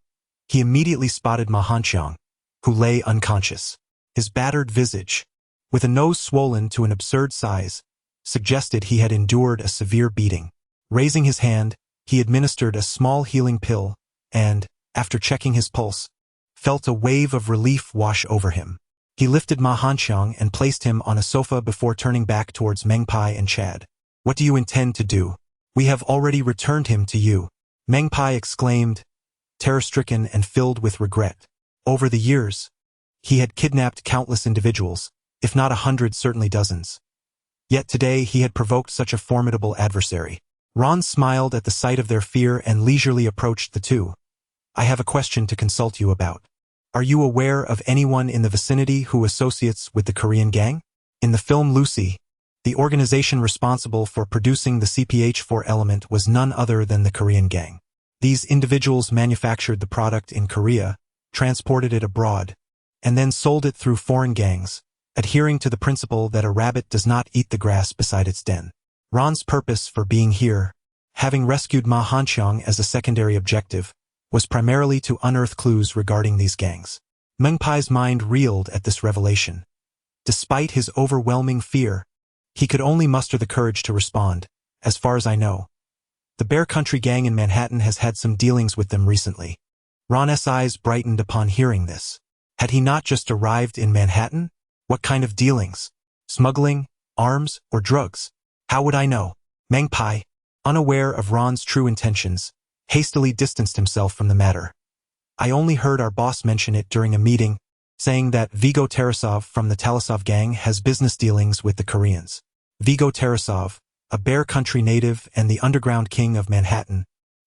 he immediately spotted Ma Hanxiang, who lay unconscious. His battered visage, with a nose swollen to an absurd size, suggested he had endured a severe beating. Raising his hand, he administered a small healing pill and, after checking his pulse, felt a wave of relief wash over him. He lifted Ma Hanxiang and placed him on a sofa before turning back towards Meng Pai and Chad. "What do you intend to do?" "We have already returned him to you," Meng Pai exclaimed, terror-stricken and filled with regret. Over the years, he had kidnapped countless individuals, if not 100, certainly dozens. Yet today he had provoked such a formidable adversary. Ron smiled at the sight of their fear and leisurely approached the two. "I have a question to consult you about. Are you aware of anyone in the vicinity who associates with the Korean gang?" In the film Lucy, the organization responsible for producing the CPH-4 element was none other than the Korean gang. These individuals manufactured the product in Korea, transported it abroad, and then sold it through foreign gangs, adhering to the principle that a rabbit does not eat the grass beside its den. Ron's purpose for being here, having rescued Ma Hanxiang as a secondary objective, was primarily to unearth clues regarding these gangs. Meng Pai's mind reeled at this revelation. Despite his overwhelming fear, he could only muster the courage to respond. "As far as I know, the Bear Country gang in Manhattan has had some dealings with them recently." Ron's eyes brightened upon hearing this. Had he not just arrived in Manhattan? What kind of dealings? Smuggling, arms, or drugs? How would I know? Meng Pai, unaware of Ron's true intentions, hastily distanced himself from the matter. "I only heard our boss mention it during a meeting, saying that Vigo Tarasov from the Talasov gang has business dealings with the Koreans." Vigo Tarasov, a Bear Country native and the underground king of Manhattan,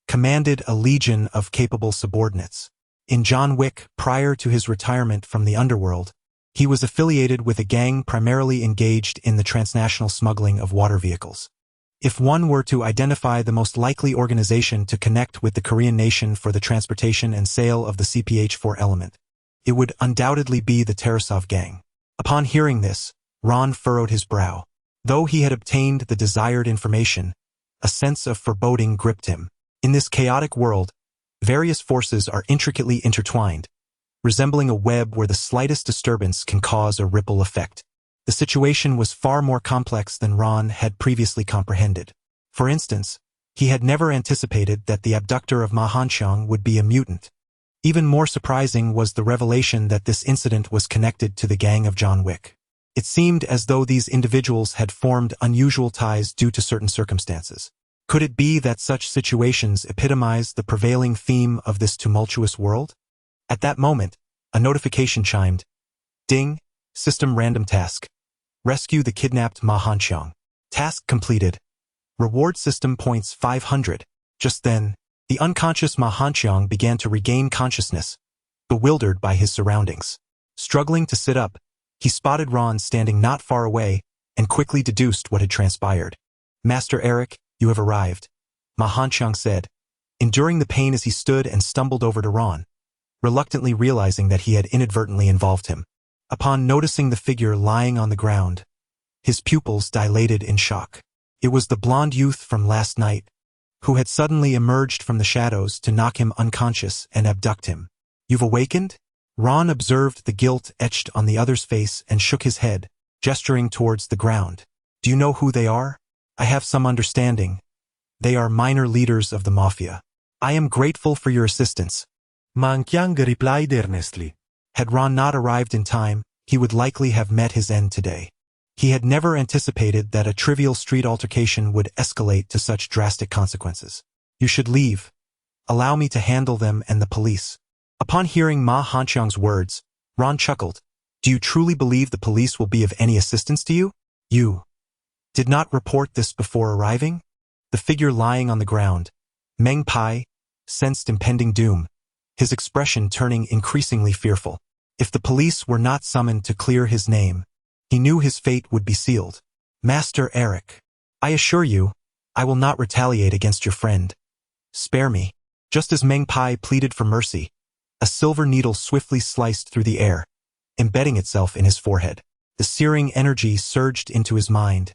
commanded a legion of capable subordinates. In John Wick, prior to his retirement from the underworld, he was affiliated with a gang primarily engaged in the transnational smuggling of water vehicles. If one were to identify the most likely organization to connect with the Korean nation for the transportation and sale of the CPH-4 element, it would undoubtedly be the Tarasov gang. Upon hearing this, Ron furrowed his brow. Though he had obtained the desired information, a sense of foreboding gripped him. In this chaotic world, various forces are intricately intertwined, resembling a web where the slightest disturbance can cause a ripple effect. The situation was far more complex than Ron had previously comprehended. For instance, he had never anticipated that the abductor of Ma Hanxiang would be a mutant. Even more surprising was the revelation that this incident was connected to the gang of John Wick. It seemed as though these individuals had formed unusual ties due to certain circumstances. Could it be that such situations epitomized the prevailing theme of this tumultuous world? At that moment, a notification chimed. Ding, system random task. Rescue the kidnapped Ma Hanxiang. Task completed. Reward system points 500. Just then, the unconscious Ma Hanxiang began to regain consciousness, bewildered by his surroundings. Struggling to sit up, he spotted Ron standing not far away and quickly deduced what had transpired. "Master Eric, you have arrived," Ma Hanxiang said, enduring the pain as he stood and stumbled over to Ron, reluctantly realizing that he had inadvertently involved him. Upon noticing the figure lying on the ground, his pupils dilated in shock. It was the blonde youth from last night, who had suddenly emerged from the shadows to knock him unconscious and abduct him. You've awakened? Ron observed the guilt etched on the other's face and shook his head, gesturing towards the ground. Do you know who they are? I have some understanding. They are minor leaders of the mafia. I am grateful for your assistance. Mang Qiang replied earnestly. Had Ron not arrived in time, he would likely have met his end today. He had never anticipated that a trivial street altercation would escalate to such drastic consequences. You should leave. Allow me to handle them and the police. Upon hearing Ma Hanqiang's words, Ron chuckled. Do you truly believe the police will be of any assistance to you? You did not report this before arriving? The figure lying on the ground, Meng Pai, sensed impending doom, his expression turning increasingly fearful. If the police were not summoned to clear his name, he knew his fate would be sealed. Master Eric, I assure you, I will not retaliate against your friend. Spare me. Just as Meng Pai pleaded for mercy, a silver needle swiftly sliced through the air, embedding itself in his forehead. The searing energy surged into his mind,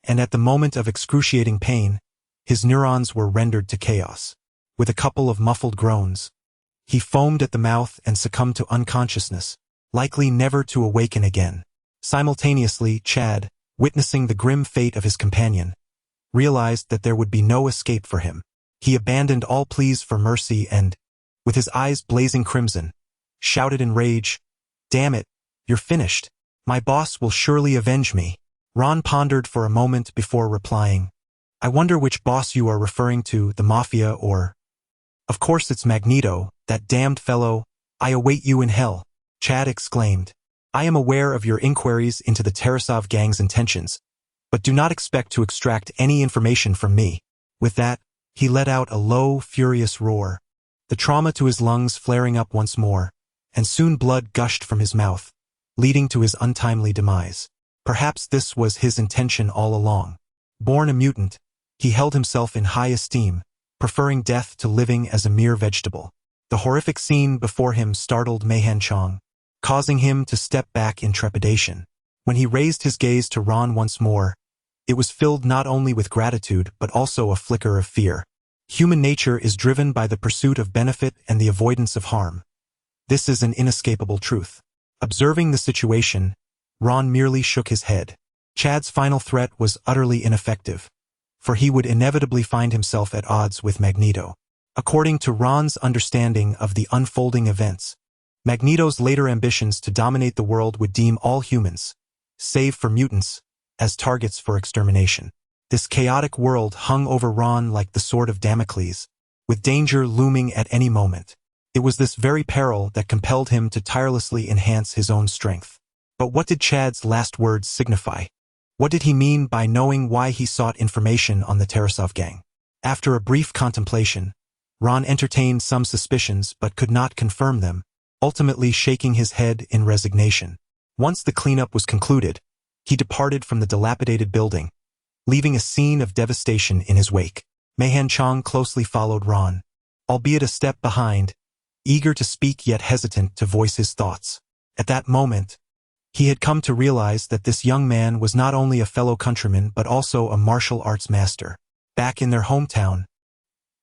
and at the moment of excruciating pain, his neurons were rendered to chaos. With a couple of muffled groans, he foamed at the mouth and succumbed to unconsciousness, likely never to awaken again. Simultaneously, Chad, witnessing the grim fate of his companion, realized that there would be no escape for him. He abandoned all pleas for mercy and, with his eyes blazing crimson, shouted in rage, "Damn it, you're finished. My boss will surely avenge me." Ron pondered for a moment before replying, "I wonder which boss you are referring to, the Mafia or—" "Of course it's Magneto, that damned fellow. I await you in hell," Chad exclaimed. "I am aware of your inquiries into the Tarasov gang's intentions, but do not expect to extract any information from me." With that, he let out a low, furious roar, the trauma to his lungs flaring up once more, and soon blood gushed from his mouth, leading to his untimely demise. Perhaps this was his intention all along. Born a mutant, he held himself in high esteem, preferring death to living as a mere vegetable. The horrific scene before him startled Ma Hanqiang, causing him to step back in trepidation. When he raised his gaze to Ron once more, it was filled not only with gratitude but also a flicker of fear. Human nature is driven by the pursuit of benefit and the avoidance of harm. This is an inescapable truth. Observing the situation, Ron merely shook his head. Chad's final threat was utterly ineffective, for he would inevitably find himself at odds with Magneto. According to Ron's understanding of the unfolding events, Magneto's later ambitions to dominate the world would deem all humans, save for mutants, as targets for extermination. This chaotic world hung over Ron like the sword of Damocles, with danger looming at any moment. It was this very peril that compelled him to tirelessly enhance his own strength. But what did Chad's last words signify? What did he mean by knowing why he sought information on the Tarasov gang? After a brief contemplation, Ron entertained some suspicions but could not confirm them, ultimately shaking his head in resignation. Once the cleanup was concluded, he departed from the dilapidated building, leaving a scene of devastation in his wake. Ma Hanqiang closely followed Ron, albeit a step behind, eager to speak yet hesitant to voice his thoughts. At that moment, he had come to realize that this young man was not only a fellow countryman but also a martial arts master. Back in their hometown,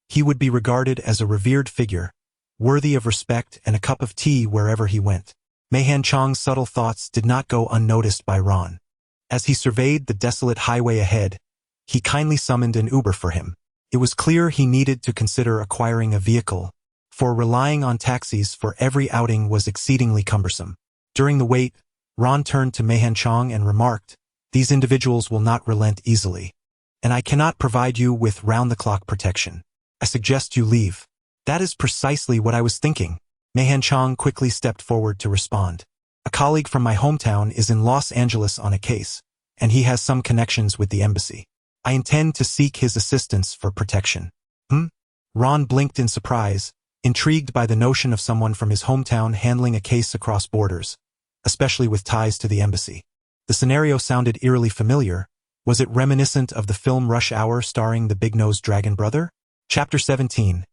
he would be regarded as a revered figure, worthy of respect and a cup of tea wherever he went. Ma Hanqiang's subtle thoughts did not go unnoticed by Ron. As he surveyed the desolate highway ahead, he kindly summoned an Uber for him. It was clear he needed to consider acquiring a vehicle, for relying on taxis for every outing was exceedingly cumbersome. During the wait, Ron turned to Ma Hanqiang and remarked, "These individuals will not relent easily, and I cannot provide you with round-the-clock protection. I suggest you leave." "That is precisely what I was thinking." Ma Hanqiang quickly stepped forward to respond. "A colleague from my hometown is in Los Angeles on a case, and he has some connections with the embassy. I intend to seek his assistance for protection." Ron blinked in surprise, intrigued by the notion of someone from his hometown handling a case across borders, especially with ties to the embassy. The scenario sounded eerily familiar. Was it reminiscent of the film Rush Hour starring the big-nosed dragon brother? Chapter 17.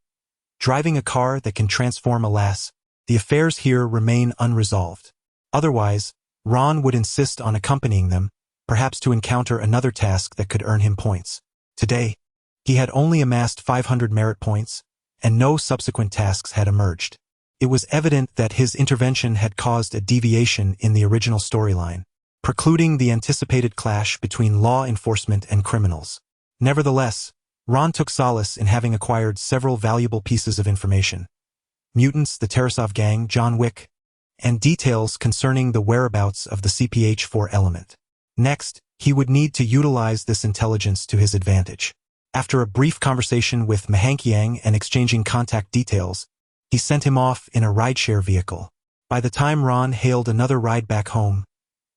Driving a car that can transform. Alas, the affairs here remain unresolved. Otherwise, Ron would insist on accompanying them, perhaps to encounter another task that could earn him points. Today, he had only amassed 500 merit points, and no subsequent tasks had emerged. It was evident that his intervention had caused a deviation in the original storyline, precluding the anticipated clash between law enforcement and criminals. Nevertheless, Ron took solace in having acquired several valuable pieces of information: mutants, the Tarasov gang, John Wick, and details concerning the whereabouts of the CPH-4 element. Next, he would need to utilize this intelligence to his advantage. After a brief conversation with Mahankiang and exchanging contact details, he sent him off in a rideshare vehicle. By the time Ron hailed another ride back home,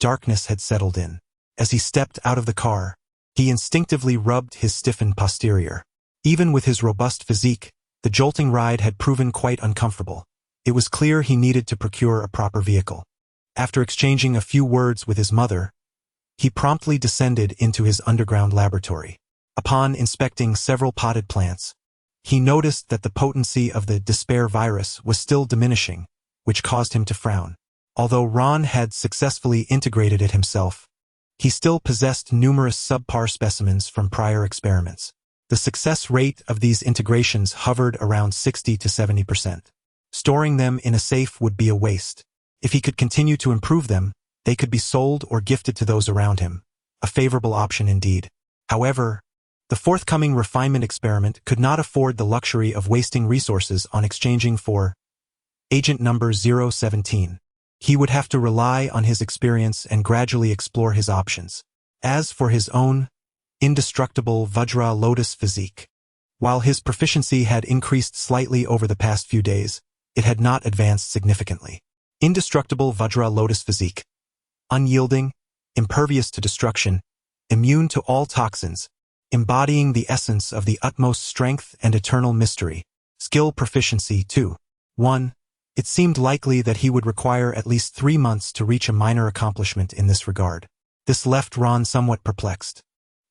darkness had settled in. As he stepped out of the car, he instinctively rubbed his stiffened posterior. Even with his robust physique, the jolting ride had proven quite uncomfortable. It was clear he needed to procure a proper vehicle. After exchanging a few words with his mother, he promptly descended into his underground laboratory. Upon inspecting several potted plants, he noticed that the potency of the despair virus was still diminishing, which caused him to frown. Although Ron had successfully integrated it himself, he still possessed numerous subpar specimens from prior experiments. The success rate of these integrations hovered around 60 to 70%. Storing them in a safe would be a waste. If he could continue to improve them, they could be sold or gifted to those around him. A favorable option indeed. However, the forthcoming refinement experiment could not afford the luxury of wasting resources on exchanging for agent number 017. He would have to rely on his experience and gradually explore his options. As for his own indestructible Vajra Lotus physique, while his proficiency had increased slightly over the past few days, it had not advanced significantly. Indestructible Vajra Lotus physique. Unyielding, impervious to destruction, immune to all toxins, embodying the essence of the utmost strength and eternal mystery. Skill proficiency 2. 1. It seemed likely that he would require at least 3 months to reach a minor accomplishment in this regard. This left Ron somewhat perplexed.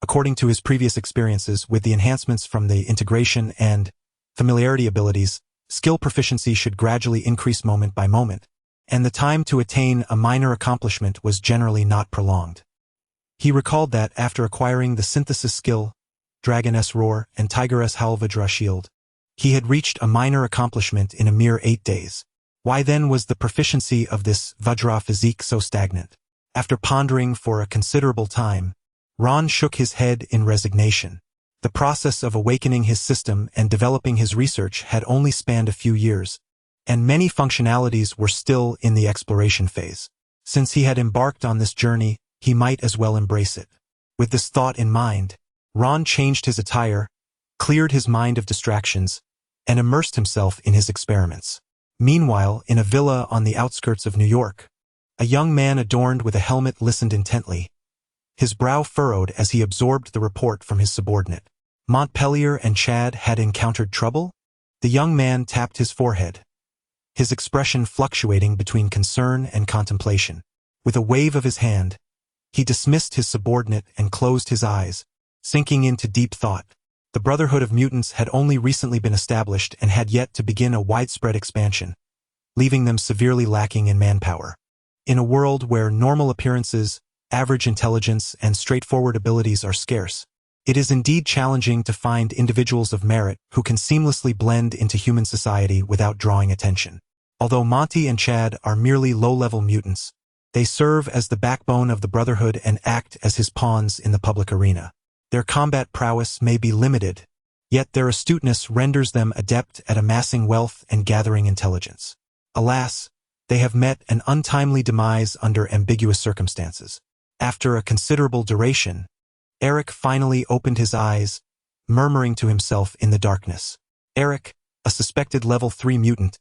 According to his previous experiences with the enhancements from the integration and familiarity abilities, skill proficiency should gradually increase moment by moment, and the time to attain a minor accomplishment was generally not prolonged. He recalled that after acquiring the synthesis skill, Dragon S Roar and Tiger S Howl Vajra Shield, he had reached a minor accomplishment in a mere 8 days. Why then was the proficiency of this Vajra physique so stagnant? After pondering for a considerable time, Ron shook his head in resignation. The process of awakening his system and developing his research had only spanned a few years, and many functionalities were still in the exploration phase. Since he had embarked on this journey, he might as well embrace it. With this thought in mind, Ron changed his attire, cleared his mind of distractions, and immersed himself in his experiments. Meanwhile, in a villa on the outskirts of New York, a young man adorned with a helmet listened intently, his brow furrowed as he absorbed the report from his subordinate. Montpelier and Chad had encountered trouble? The young man tapped his forehead, his expression fluctuating between concern and contemplation. With a wave of his hand, he dismissed his subordinate and closed his eyes, sinking into deep thought. The Brotherhood of Mutants had only recently been established and had yet to begin a widespread expansion, leaving them severely lacking in manpower. In a world where normal appearances, average intelligence, and straightforward abilities are scarce, it is indeed challenging to find individuals of merit who can seamlessly blend into human society without drawing attention. Although Monty and Chad are merely low-level mutants, they serve as the backbone of the Brotherhood and act as his pawns in the public arena. Their combat prowess may be limited, yet their astuteness renders them adept at amassing wealth and gathering intelligence. Alas, they have met an untimely demise under ambiguous circumstances. After a considerable duration, Eric finally opened his eyes, murmuring to himself in the darkness. Eric, a suspected level 3 mutant.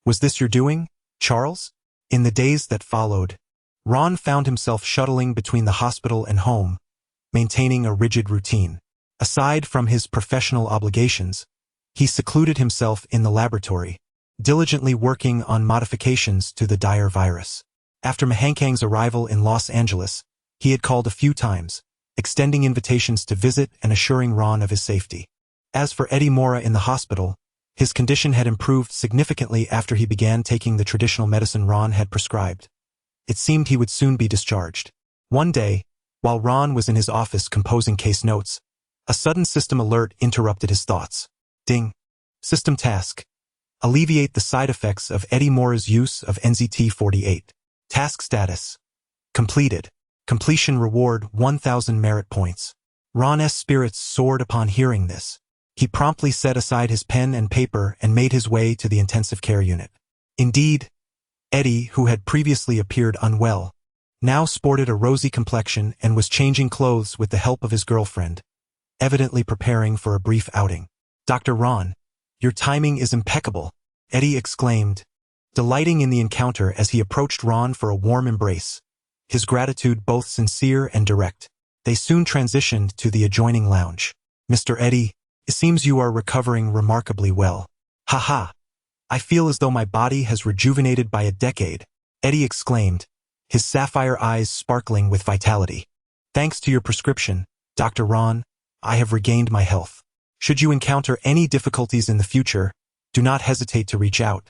Was this your doing, Charles? In the days that followed, Ron found himself shuttling between the hospital and home, maintaining a rigid routine. Aside from his professional obligations, he secluded himself in the laboratory, diligently working on modifications to the dire virus. After Mahankang's arrival in Los Angeles, he had called a few times, extending invitations to visit and assuring Ron of his safety. As for Eddie Mora in the hospital, his condition had improved significantly after he began taking the traditional medicine Ron had prescribed. It seemed he would soon be discharged. One day, While Ron was in his office composing case notes, a sudden system alert interrupted his thoughts. Ding. System task. Alleviate the side effects of Eddie Mora's use of NZT-48. Task status. Completed. Completion reward 1,000 merit points. Ron's spirits soared upon hearing this. He promptly set aside his pen and paper and made his way to the intensive care unit. Indeed, Eddie, who had previously appeared unwell, now sported a rosy complexion and was changing clothes with the help of his girlfriend, evidently preparing for a brief outing. "Dr. Ron, your timing is impeccable," Eddie exclaimed, delighting in the encounter as he approached Ron for a warm embrace, his gratitude both sincere and direct. They soon transitioned to the adjoining lounge. "Mr. Eddie, it seems you are recovering remarkably well." "Haha, I feel as though my body has rejuvenated by a decade," Eddie exclaimed, his sapphire eyes sparkling with vitality. "Thanks to your prescription, Dr. Ron, I have regained my health. Should you encounter any difficulties in the future, do not hesitate to reach out.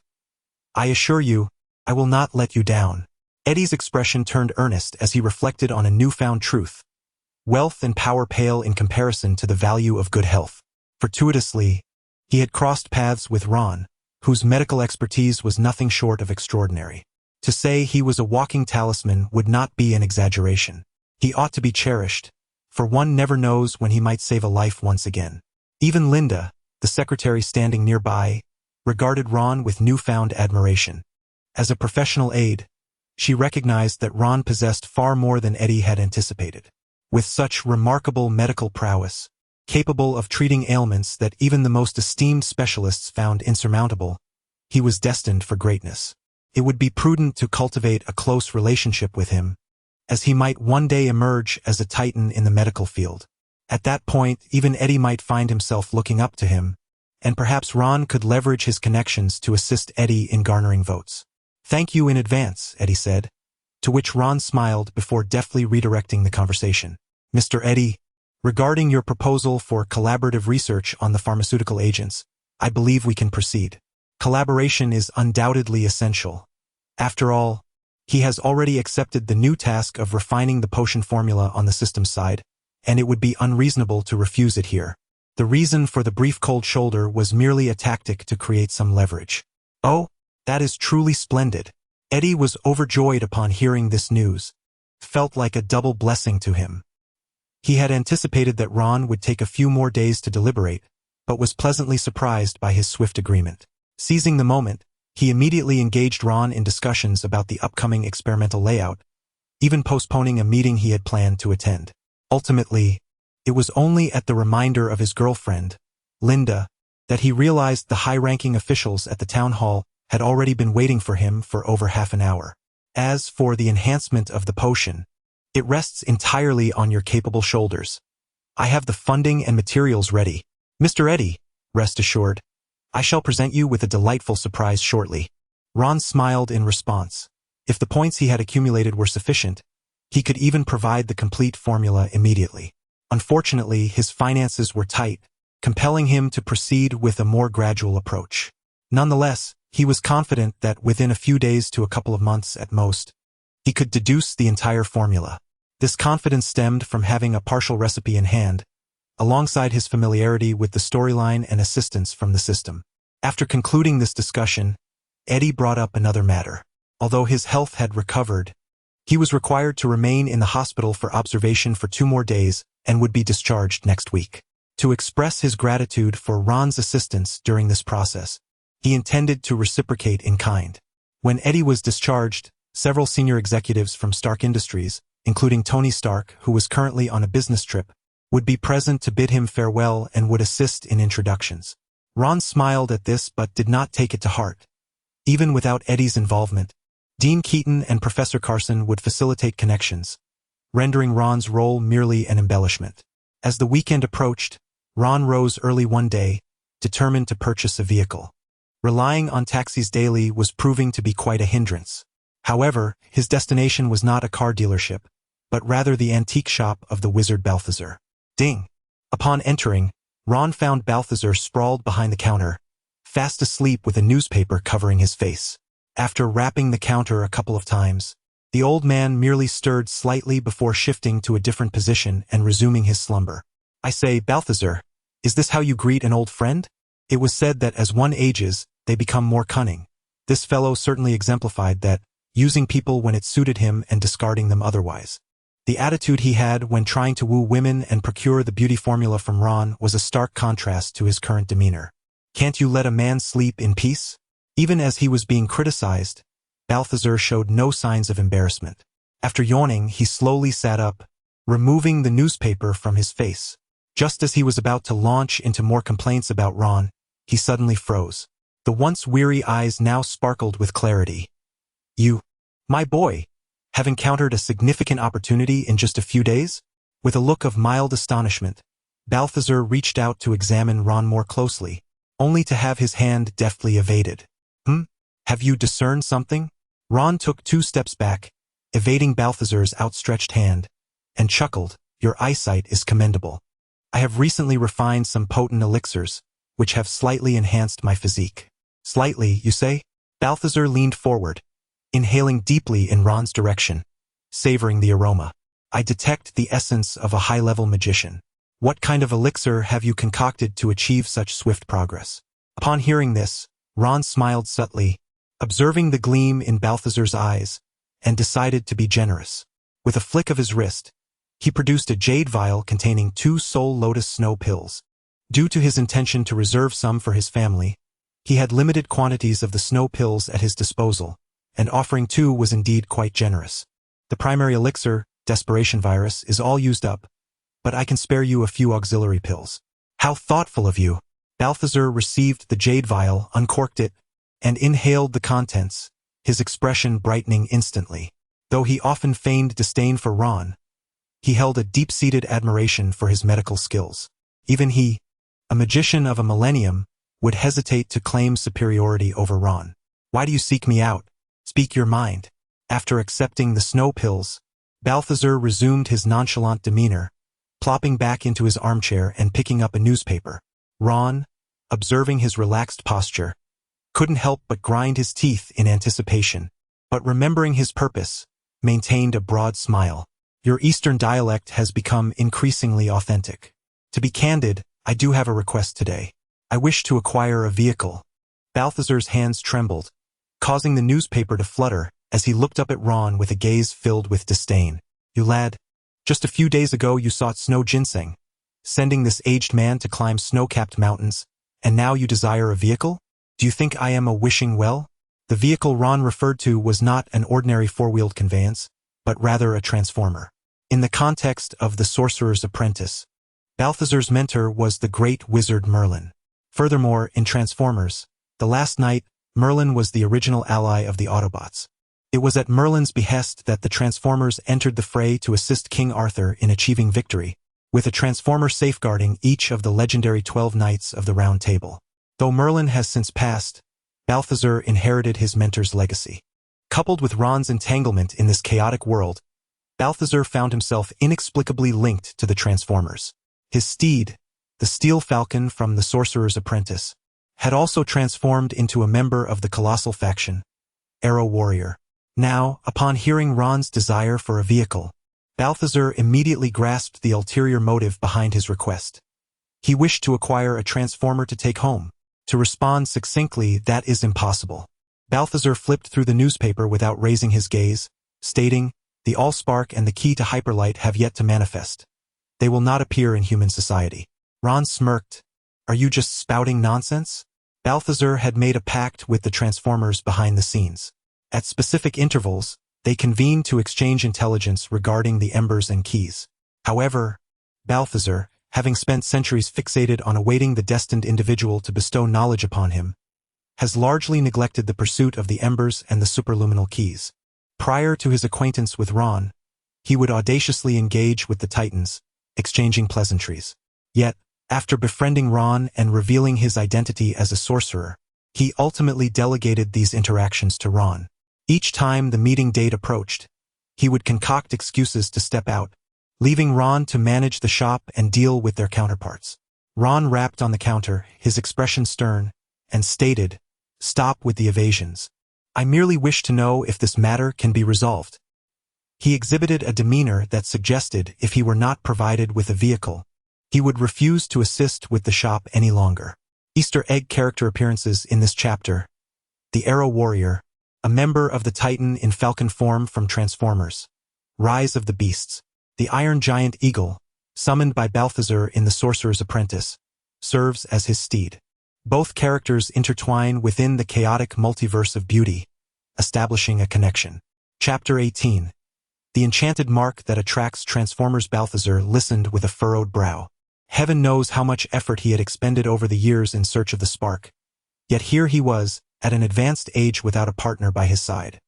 I assure you, I will not let you down." Eddie's expression turned earnest as he reflected on a newfound truth. Wealth and power pale in comparison to the value of good health. Fortuitously, he had crossed paths with Ron, whose medical expertise was nothing short of extraordinary. To say he was a walking talisman would not be an exaggeration. He ought to be cherished, for one never knows when he might save a life once again. Even Linda, the secretary standing nearby, regarded Ron with newfound admiration. As a professional aide, she recognized that Ron possessed far more than Eddie had anticipated. With such remarkable medical prowess, capable of treating ailments that even the most esteemed specialists found insurmountable, he was destined for greatness. It would be prudent to cultivate a close relationship with him, as he might one day emerge as a titan in the medical field. At that point, even Eddie might find himself looking up to him, and perhaps Ron could leverage his connections to assist Eddie in garnering votes. "Thank you in advance," Eddie said, to which Ron smiled before deftly redirecting the conversation. "Mr. Eddie, regarding your proposal for collaborative research on the pharmaceutical agents, I believe we can proceed. Collaboration is undoubtedly essential. After all, he has already accepted the new task of refining the potion formula on the system side, and it would be unreasonable to refuse it here." The reason for the brief cold shoulder was merely a tactic to create some leverage. "Oh, that is truly splendid." Eddie was overjoyed upon hearing this news. Felt like a double blessing to him. He had anticipated that Ron would take a few more days to deliberate, but was pleasantly surprised by his swift agreement. Seizing the moment, he immediately engaged Ron in discussions about the upcoming experimental layout, even postponing a meeting he had planned to attend. Ultimately, it was only at the reminder of his girlfriend, Linda, that he realized the high-ranking officials at the town hall had already been waiting for him for over half an hour. "As for the enhancement of the potion, it rests entirely on your capable shoulders. I have the funding and materials ready. Mr. Eddie, rest assured, I shall present you with a delightful surprise shortly." Ron smiled in response. If the points he had accumulated were sufficient, he could even provide the complete formula immediately. Unfortunately, his finances were tight, compelling him to proceed with a more gradual approach. Nonetheless, he was confident that within a few days to a couple of months at most, he could deduce the entire formula. This confidence stemmed from having a partial recipe in hand, alongside his familiarity with the storyline and assistance from the system. After concluding this discussion, Eddie brought up another matter. Although his health had recovered, he was required to remain in the hospital for observation for 2 more days and would be discharged next week. To express his gratitude for Ron's assistance during this process, he intended to reciprocate in kind. When Eddie was discharged, several senior executives from Stark Industries, including Tony Stark, who was currently on a business trip, would be present to bid him farewell and would assist in introductions. Ron smiled at this but did not take it to heart. Even without Eddie's involvement, Dean Keaton and Professor Carson would facilitate connections, rendering Ron's role merely an embellishment. As the weekend approached, Ron rose early one day, determined to purchase a vehicle. Relying on taxis daily was proving to be quite a hindrance. However, his destination was not a car dealership, but rather the antique shop of the wizard Balthazar. Ding! Upon entering, Ron found Balthazar sprawled behind the counter, fast asleep with a newspaper covering his face. After rapping the counter a couple of times, The old man merely stirred slightly before shifting to a different position and resuming his slumber. I say, Balthazar, is this how you greet an old friend? It was said that as one ages, they become more cunning. This fellow certainly exemplified that, using people when it suited him and discarding them otherwise. The attitude he had when trying to woo women and procure the beauty formula from Ron was a stark contrast to his current demeanor. Can't you let a man sleep in peace? Even as he was being criticized, Balthazar showed no signs of embarrassment. After yawning, he slowly sat up, removing the newspaper from his face. Just as he was about to launch into more complaints about Ron, he suddenly froze. The once weary eyes now sparkled with clarity. You, my boy, have encountered a significant opportunity in just a few days? With a look of mild astonishment, Balthazar reached out to examine Ron more closely, only to have his hand deftly evaded. Have you discerned something? Ron took 2 steps back, evading Balthazar's outstretched hand, and chuckled, Your eyesight is commendable. I have recently refined some potent elixirs, which have slightly enhanced my physique. Slightly, you say? Balthazar leaned forward, inhaling deeply in Ron's direction, savoring the aroma. I detect the essence of a high-level magician. What kind of elixir have you concocted to achieve such swift progress? Upon hearing this, Ron smiled subtly, observing the gleam in Balthazar's eyes, and decided to be generous. With a flick of his wrist, he produced a jade vial containing 2 Soul Lotus Snow pills. Due to his intention to reserve some for his family, he had limited quantities of the snow pills at his disposal, and offering 2 was indeed quite generous. The primary elixir, Desperation Virus, is all used up, but I can spare you a few auxiliary pills. How thoughtful of you! Balthazar received the jade vial, uncorked it, and inhaled the contents, his expression brightening instantly. Though he often feigned disdain for Ron, he held a deep-seated admiration for his medical skills. Even he, a magician of a millennium, would hesitate to claim superiority over Ron. Why do you seek me out? Speak your mind. After accepting the snow pills, Balthazar resumed his nonchalant demeanor, plopping back into his armchair and picking up a newspaper. Ron, observing his relaxed posture, couldn't help but grind his teeth in anticipation, but remembering his purpose, maintained a broad smile. Your Eastern dialect has become increasingly authentic. To be candid, I do have a request today. I wish to acquire a vehicle. Balthazar's hands trembled, causing the newspaper to flutter as he looked up at Ron with a gaze filled with disdain. You lad, just a few days ago you sought snow ginseng, sending this aged man to climb snow-capped mountains, and now you desire a vehicle? Do you think I am a wishing well? The vehicle Ron referred to was not an ordinary 4-wheeled conveyance, but rather a transformer. In the context of The Sorcerer's Apprentice, Balthazar's mentor was the great wizard Merlin. Furthermore, in Transformers, The Last Knight, Merlin was the original ally of the Autobots. It was at Merlin's behest that the Transformers entered the fray to assist King Arthur in achieving victory, with a Transformer safeguarding each of the legendary 12 Knights of the Round Table. Though Merlin has since passed, Balthazar inherited his mentor's legacy. Coupled with Ron's entanglement in this chaotic world, Balthazar found himself inexplicably linked to the Transformers. His steed, the Steel Falcon from The Sorcerer's Apprentice, had also transformed into a member of the colossal faction, Arrow Warrior. Now, upon hearing Ron's desire for a vehicle, Balthazar immediately grasped the ulterior motive behind his request. He wished to acquire a transformer to take home. To respond succinctly, that is impossible. Balthazar flipped through the newspaper without raising his gaze, stating, The Allspark and the key to Hyperlight have yet to manifest. They will not appear in human society. Ron smirked. Are you just spouting nonsense? Balthazar had made a pact with the Transformers behind the scenes. At specific intervals, they convened to exchange intelligence regarding the embers and keys. However, Balthazar, having spent centuries fixated on awaiting the destined individual to bestow knowledge upon him, has largely neglected the pursuit of the embers and the superluminal keys. Prior to his acquaintance with Ron, he would audaciously engage with the Titans, exchanging pleasantries. Yet, after befriending Ron and revealing his identity as a sorcerer, he ultimately delegated these interactions to Ron. Each time the meeting date approached, he would concoct excuses to step out, leaving Ron to manage the shop and deal with their counterparts. Ron rapped on the counter, his expression stern, and stated, Stop with the evasions. I merely wish to know if this matter can be resolved. He exhibited a demeanor that suggested if he were not provided with a vehicle, he would refuse to assist with the shop any longer. Easter egg character appearances in this chapter: the Arrow Warrior, a member of the Titan in Falcon form from Transformers. Rise of the Beasts. The Iron Giant Eagle, summoned by Balthazar in The Sorcerer's Apprentice, serves as his steed. Both characters intertwine within the chaotic multiverse of beauty, establishing a connection. Chapter 18. The enchanted mark that attracts Transformers. Balthazar listened with a furrowed brow. Heaven knows how much effort he had expended over the years in search of the spark. Yet here he was, at an advanced age without a partner by his side.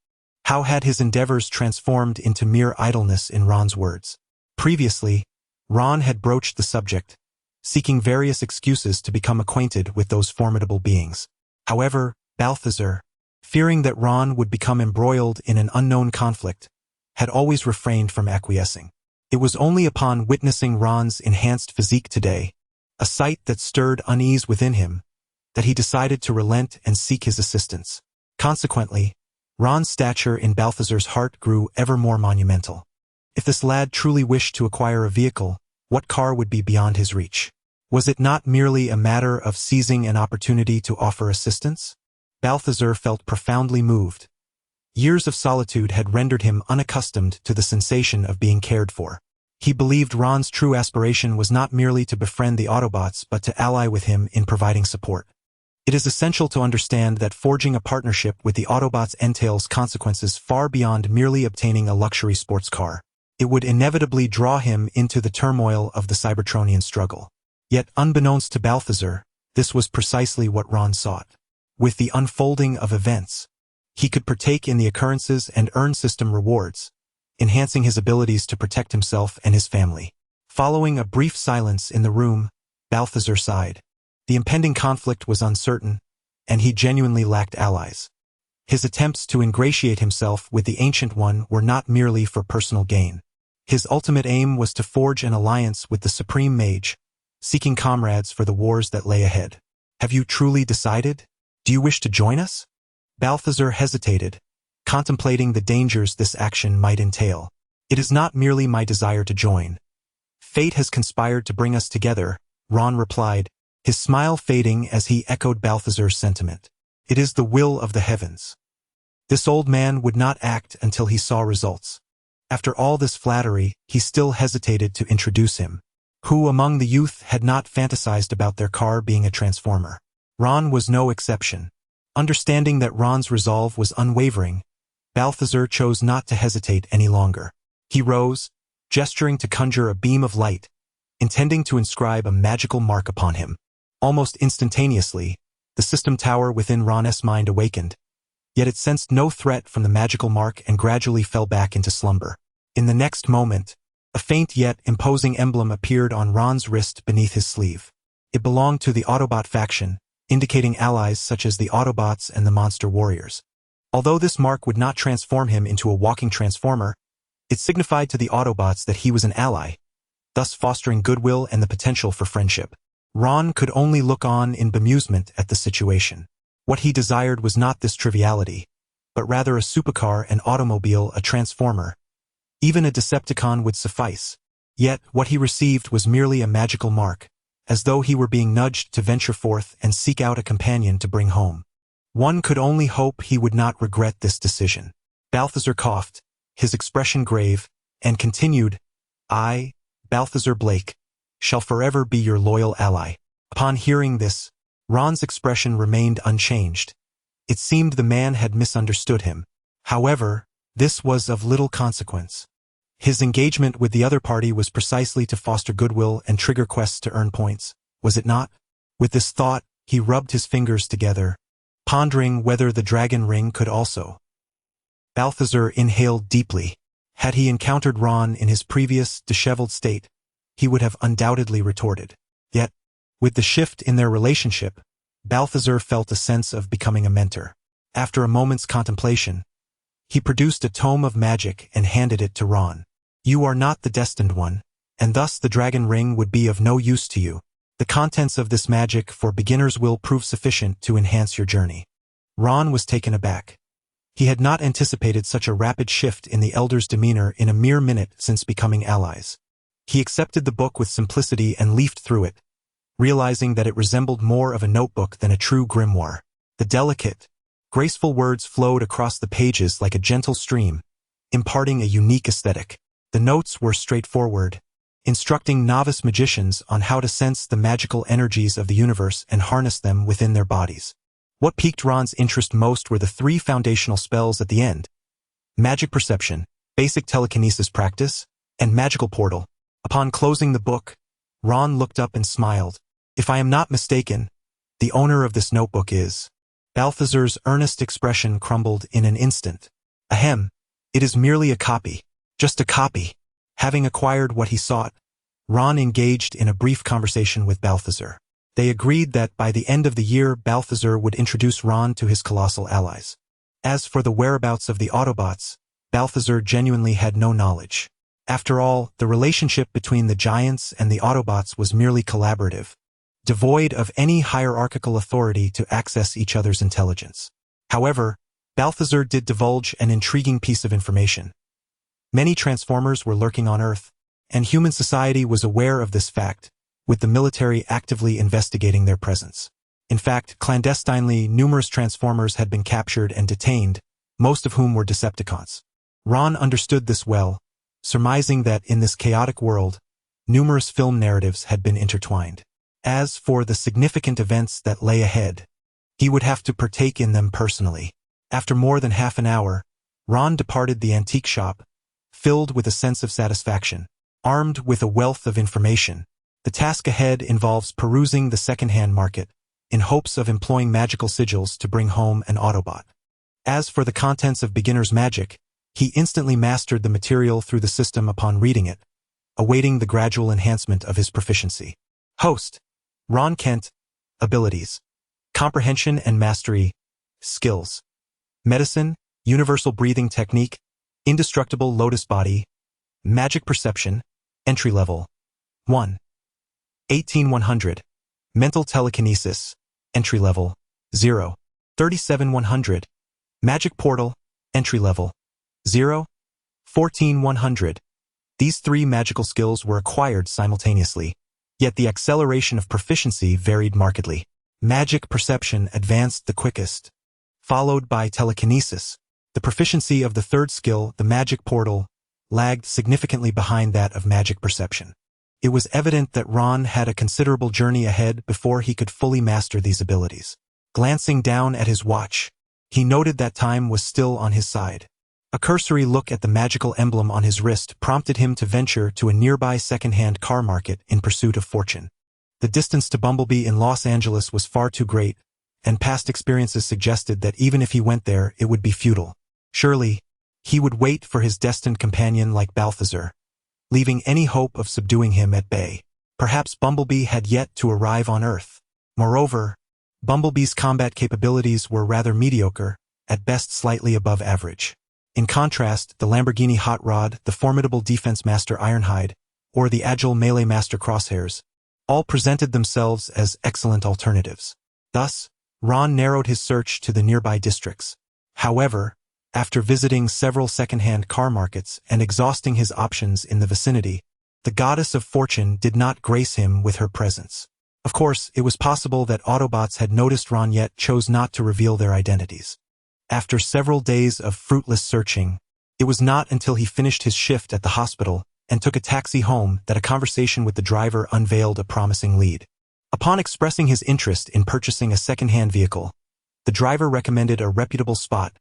How had his endeavors transformed into mere idleness in Ron's words? Previously, Ron had broached the subject, seeking various excuses to become acquainted with those formidable beings. However, Balthazar, fearing that Ron would become embroiled in an unknown conflict, had always refrained from acquiescing. It was only upon witnessing Ron's enhanced physique today, a sight that stirred unease within him, that he decided to relent and seek his assistance. Consequently, Ron's stature in Balthazar's heart grew ever more monumental. If this lad truly wished to acquire a vehicle, what car would be beyond his reach? Was it not merely a matter of seizing an opportunity to offer assistance? Balthazar felt profoundly moved. Years of solitude had rendered him unaccustomed to the sensation of being cared for. He believed Ron's true aspiration was not merely to befriend the Autobots but to ally with him in providing support. It is essential to understand that forging a partnership with the Autobots entails consequences far beyond merely obtaining a luxury sports car. It would inevitably draw him into the turmoil of the Cybertronian struggle. Yet, unbeknownst to Balthazar, this was precisely what Ron sought. With the unfolding of events, he could partake in the occurrences and earn system rewards, enhancing his abilities to protect himself and his family. Following a brief silence in the room, Balthazar sighed. The impending conflict was uncertain, and he genuinely lacked allies. His attempts to ingratiate himself with the Ancient One were not merely for personal gain. His ultimate aim was to forge an alliance with the Supreme Mage, seeking comrades for the wars that lay ahead. Have you truly decided? Do you wish to join us? Balthazar hesitated, contemplating the dangers this action might entail. It is not merely my desire to join. Fate has conspired to bring us together, Ron replied, his smile fading as he echoed Balthazar's sentiment. It is the will of the heavens. This old man would not act until he saw results. After all this flattery, he still hesitated to introduce him. Who among the youth had not fantasized about their car being a transformer? Ron was no exception. Understanding that Ron's resolve was unwavering, Balthazar chose not to hesitate any longer. He rose, gesturing to conjure a beam of light, intending to inscribe a magical mark upon him. Almost instantaneously, the system tower within Ron's mind awakened, yet it sensed no threat from the magical mark and gradually fell back into slumber. In the next moment, a faint yet imposing emblem appeared on Ron's wrist beneath his sleeve. It belonged to the Autobot faction, indicating allies such as the Autobots and the Monster Warriors. Although this mark would not transform him into a walking transformer, it signified to the Autobots that he was an ally, thus fostering goodwill and the potential for friendship. Ron could only look on in bemusement at the situation. What he desired was not this triviality, but rather a supercar, an automobile, a transformer. Even a Decepticon would suffice. Yet, what he received was merely a magical mark, as though he were being nudged to venture forth and seek out a companion to bring home. One could only hope he would not regret this decision. Balthazar coughed, his expression grave, and continued, I, Balthazar Blake, shall forever be your loyal ally. Upon hearing this, Ron's expression remained unchanged. It seemed the man had misunderstood him. However, this was of little consequence. His engagement with the other party was precisely to foster goodwill and trigger quests to earn points, was it not? With this thought, he rubbed his fingers together, pondering whether the dragon ring could also. Balthazar inhaled deeply. Had he encountered Ron in his previous, disheveled state, he would have undoubtedly retorted. Yet, with the shift in their relationship, Balthazar felt a sense of becoming a mentor. After a moment's contemplation, he produced a tome of magic and handed it to Ron. You are not the destined one, and thus the dragon ring would be of no use to you. The contents of this magic for beginners will prove sufficient to enhance your journey. Ron was taken aback. He had not anticipated such a rapid shift in the elders' demeanor in a mere minute since becoming allies. He accepted the book with simplicity and leafed through it, realizing that it resembled more of a notebook than a true grimoire. The delicate, graceful words flowed across the pages like a gentle stream, imparting a unique aesthetic. The notes were straightforward, instructing novice magicians on how to sense the magical energies of the universe and harness them within their bodies. What piqued Ron's interest most were the 3 foundational spells at the end: Magic Perception, Basic Telekinesis Practice, and Magical Portal. Upon closing the book, Ron looked up and smiled. If I am not mistaken, the owner of this notebook is... Balthazar's earnest expression crumbled in an instant. Ahem, it is merely a copy. Just a copy. Having acquired what he sought, Ron engaged in a brief conversation with Balthazar. They agreed that by the end of the year, Balthazar would introduce Ron to his colossal allies. As for the whereabouts of the Autobots, Balthazar genuinely had no knowledge. After all, the relationship between the Giants and the Autobots was merely collaborative, devoid of any hierarchical authority to access each other's intelligence. However, Balthazar did divulge an intriguing piece of information. Many Transformers were lurking on Earth, and human society was aware of this fact, with the military actively investigating their presence. In fact, clandestinely, numerous Transformers had been captured and detained, most of whom were Decepticons. Ron understood this well, surmising that in this chaotic world, numerous film narratives had been intertwined. As for the significant events that lay ahead, he would have to partake in them personally. After more than half an hour, Ron departed the antique shop, filled with a sense of satisfaction. Armed with a wealth of information, the task ahead involves perusing the second-hand market, in hopes of employing magical sigils to bring home an Autobot. As for the contents of Beginner's Magic, he instantly mastered the material through the system upon reading it, awaiting the gradual enhancement of his proficiency. Host: Ron Kent. Abilities: Comprehension and Mastery. Skills: Medicine, Universal Breathing Technique, Indestructible Lotus Body, Magic Perception, Entry Level 1. 18-100. Mental Telekinesis, Entry Level 0. 37-100. Magic Portal, Entry Level 0. 14-100. These 3 magical skills were acquired simultaneously, yet the acceleration of proficiency varied markedly. Magic Perception advanced the quickest, followed by Telekinesis. The proficiency of the 3rd skill, the Magic Portal, lagged significantly behind that of Magic Perception. It was evident that Ron had a considerable journey ahead before he could fully master these abilities. Glancing down at his watch, he noted that time was still on his side. A cursory look at the magical emblem on his wrist prompted him to venture to a nearby second-hand car market in pursuit of fortune. The distance to Bumblebee in Los Angeles was far too great, and past experiences suggested that even if he went there, it would be futile. Surely, he would wait for his destined companion like Balthazar, leaving any hope of subduing him at bay. Perhaps Bumblebee had yet to arrive on Earth. Moreover, Bumblebee's combat capabilities were rather mediocre, at best slightly above average. In contrast, the Lamborghini Hot Rod, the formidable Defense Master Ironhide, or the agile Melee Master Crosshairs, all presented themselves as excellent alternatives. Thus, Ron narrowed his search to the nearby districts. However, after visiting several second-hand car markets and exhausting his options in the vicinity, the Goddess of Fortune did not grace him with her presence. Of course, it was possible that Autobots had noticed Ron yet chose not to reveal their identities. After several days of fruitless searching, it was not until he finished his shift at the hospital and took a taxi home that a conversation with the driver unveiled a promising lead. Upon expressing his interest in purchasing a second-hand vehicle, the driver recommended a reputable spot,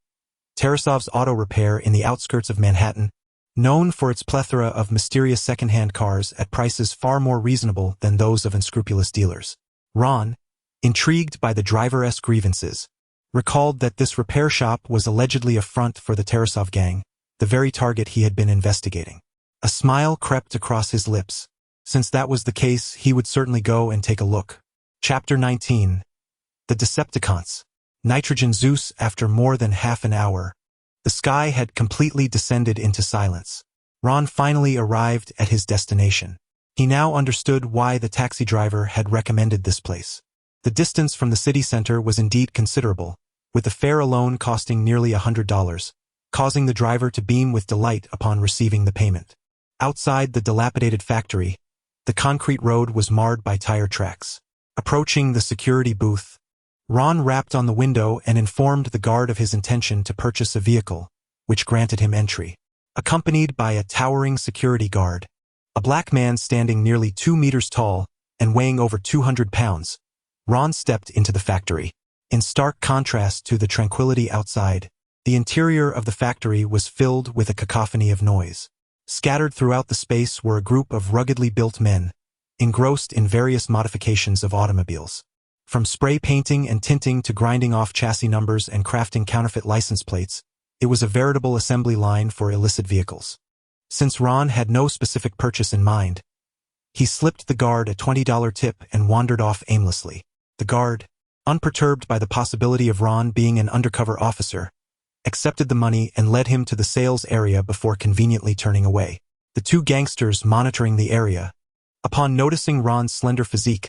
Tarasov's Auto Repair in the outskirts of Manhattan, known for its plethora of mysterious second-hand cars at prices far more reasonable than those of unscrupulous dealers. Ron, intrigued by the driver-esque grievances, recalled that this repair shop was allegedly a front for the Tarasov gang, the very target he had been investigating. A smile crept across his lips. Since that was the case, he would certainly go and take a look. Chapter 19. The Decepticons. Nitrogen Zeus. After more than half an hour, the sky had completely descended into silence. Ron finally arrived at his destination. He now understood why the taxi driver had recommended this place. The distance from the city center was indeed considerable, with the fare alone costing nearly $100, causing the driver to beam with delight upon receiving the payment. Outside the dilapidated factory, the concrete road was marred by tire tracks. Approaching the security booth, Ron rapped on the window and informed the guard of his intention to purchase a vehicle, which granted him entry. Accompanied by a towering security guard, a black man standing nearly 2 meters tall and weighing over 200 pounds, Ron stepped into the factory. In stark contrast to the tranquility outside, the interior of the factory was filled with a cacophony of noise. Scattered throughout the space were a group of ruggedly built men, engrossed in various modifications of automobiles. From spray painting and tinting to grinding off chassis numbers and crafting counterfeit license plates, it was a veritable assembly line for illicit vehicles. Since Ron had no specific purchase in mind, he slipped the guard a $20 tip and wandered off aimlessly. The guard, unperturbed by the possibility of Ron being an undercover officer, accepted the money and led him to the sales area before conveniently turning away. The two gangsters monitoring the area, upon noticing Ron's slender physique,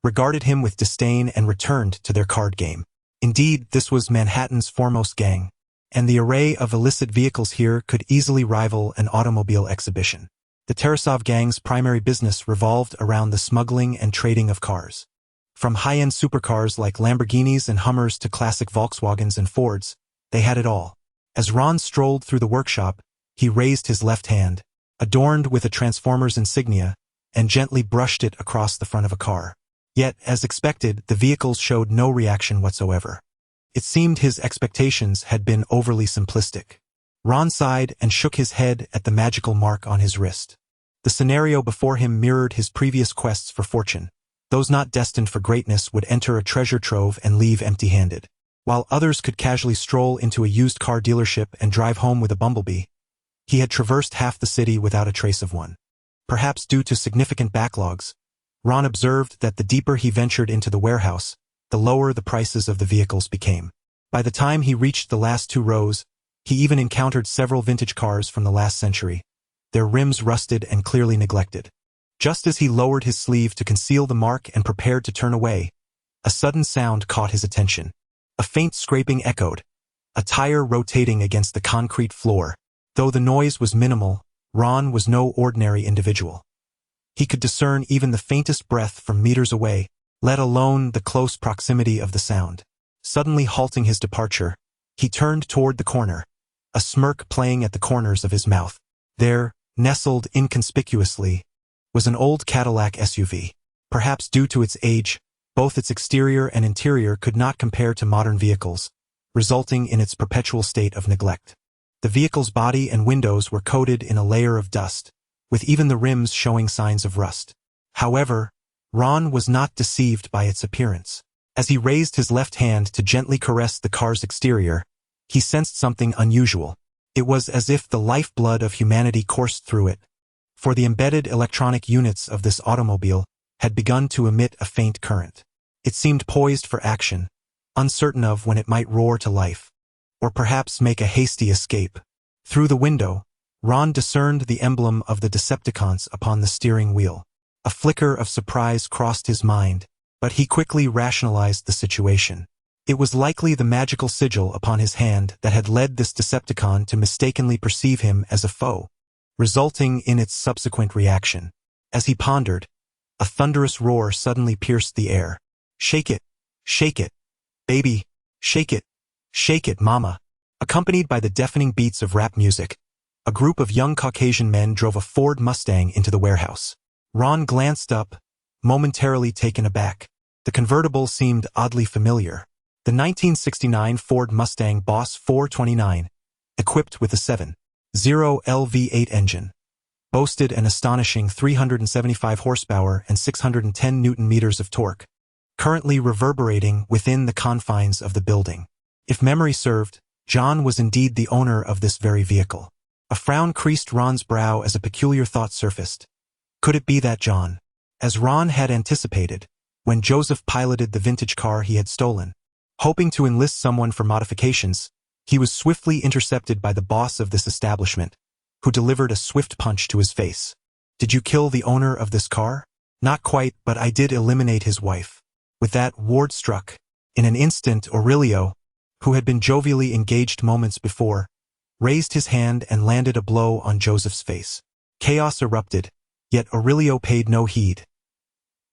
regarded him with disdain and returned to their card game. Indeed, this was Manhattan's foremost gang, and the array of illicit vehicles here could easily rival an automobile exhibition. The Tarasov gang's primary business revolved around the smuggling and trading of cars. From high-end supercars like Lamborghinis and Hummers to classic Volkswagens and Fords, they had it all. As Ron strolled through the workshop, he raised his left hand, adorned with a Transformers insignia, and gently brushed it across the front of a car. Yet, as expected, the vehicles showed no reaction whatsoever. It seemed his expectations had been overly simplistic. Ron sighed and shook his head at the magical mark on his wrist. The scenario before him mirrored his previous quests for fortune. Those not destined for greatness would enter a treasure trove and leave empty-handed, while others could casually stroll into a used car dealership and drive home with a bumblebee. He had traversed half the city without a trace of one. Perhaps due to significant backlogs, Ron observed that the deeper he ventured into the warehouse, the lower the prices of the vehicles became. By the time he reached the last 2 rows, he even encountered several vintage cars from the last century, their rims rusted and clearly neglected. Just as he lowered his sleeve to conceal the mark and prepared to turn away, a sudden sound caught his attention. A faint scraping echoed, a tire rotating against the concrete floor. Though the noise was minimal, Ron was no ordinary individual. He could discern even the faintest breath from meters away, let alone the close proximity of the sound. Suddenly halting his departure, he turned toward the corner, a smirk playing at the corners of his mouth. There, nestled inconspicuously, was an old Cadillac SUV. Perhaps due to its age, both its exterior and interior could not compare to modern vehicles, resulting in its perpetual state of neglect. The vehicle's body and windows were coated in a layer of dust, with even the rims showing signs of rust. However, Ron was not deceived by its appearance. As he raised his left hand to gently caress the car's exterior, he sensed something unusual. It was as if the lifeblood of humanity coursed through it, for the embedded electronic units of this automobile had begun to emit a faint current. It seemed poised for action, uncertain of when it might roar to life, or perhaps make a hasty escape. Through the window, Ron discerned the emblem of the Decepticons upon the steering wheel. A flicker of surprise crossed his mind, but he quickly rationalized the situation. It was likely the magical sigil upon his hand that had led this Decepticon to mistakenly perceive him as a foe, resulting in its subsequent reaction. As he pondered, a thunderous roar suddenly pierced the air. "Shake it! Shake it! Baby! Shake it, mama!" Accompanied by the deafening beats of rap music, a group of young Caucasian men drove a Ford Mustang into the warehouse. Ron glanced up, momentarily taken aback. The convertible seemed oddly familiar. The 1969 Ford Mustang Boss 429, equipped with a 7.0 LV8 engine, boasted an astonishing 375 horsepower and 610 Newton-meters of torque, currently reverberating within the confines of the building. If memory served, John was indeed the owner of this very vehicle. A frown creased Ron's brow as a peculiar thought surfaced. Could it be that John, as Ron had anticipated, when Joseph piloted the vintage car he had stolen, hoping to enlist someone for modifications, he was swiftly intercepted by the boss of this establishment, who delivered a swift punch to his face. "Did you kill the owner of this car?" "Not quite, but I did eliminate his wife." With that, Ward struck. In an instant, Aurelio, who had been jovially engaged moments before, raised his hand and landed a blow on Joseph's face. Chaos erupted, yet Aurelio paid no heed.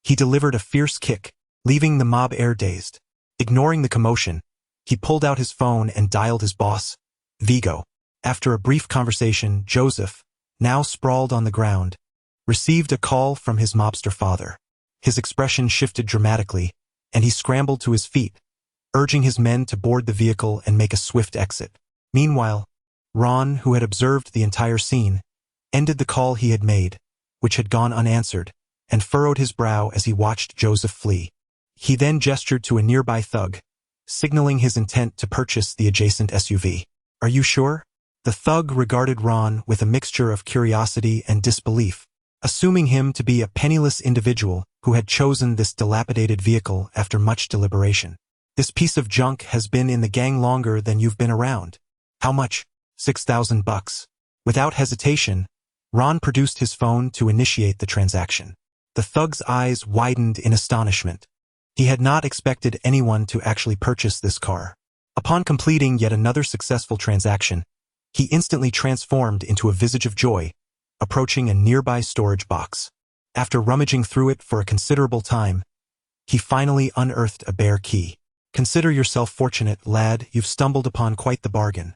He delivered a fierce kick, leaving the mob air-dazed. Ignoring the commotion, he pulled out his phone and dialed his boss, Vigo. After a brief conversation, Joseph, now sprawled on the ground, received a call from his mobster father. His expression shifted dramatically, and he scrambled to his feet, urging his men to board the vehicle and make a swift exit. Meanwhile, Ron, who had observed the entire scene, ended the call he had made, which had gone unanswered, and furrowed his brow as he watched Joseph flee. He then gestured to a nearby thug, signaling his intent to purchase the adjacent SUV. "Are you sure?" The thug regarded Ron with a mixture of curiosity and disbelief, assuming him to be a penniless individual who had chosen this dilapidated vehicle after much deliberation. "This piece of junk has been in the gang longer than you've been around. How much?" $6,000. Without hesitation, Ron produced his phone to initiate the transaction. The thug's eyes widened in astonishment. He had not expected anyone to actually purchase this car. Upon completing yet another successful transaction, he instantly transformed into a visage of joy, approaching a nearby storage box. After rummaging through it for a considerable time, he finally unearthed a bare key. "Consider yourself fortunate, lad, you've stumbled upon quite the bargain.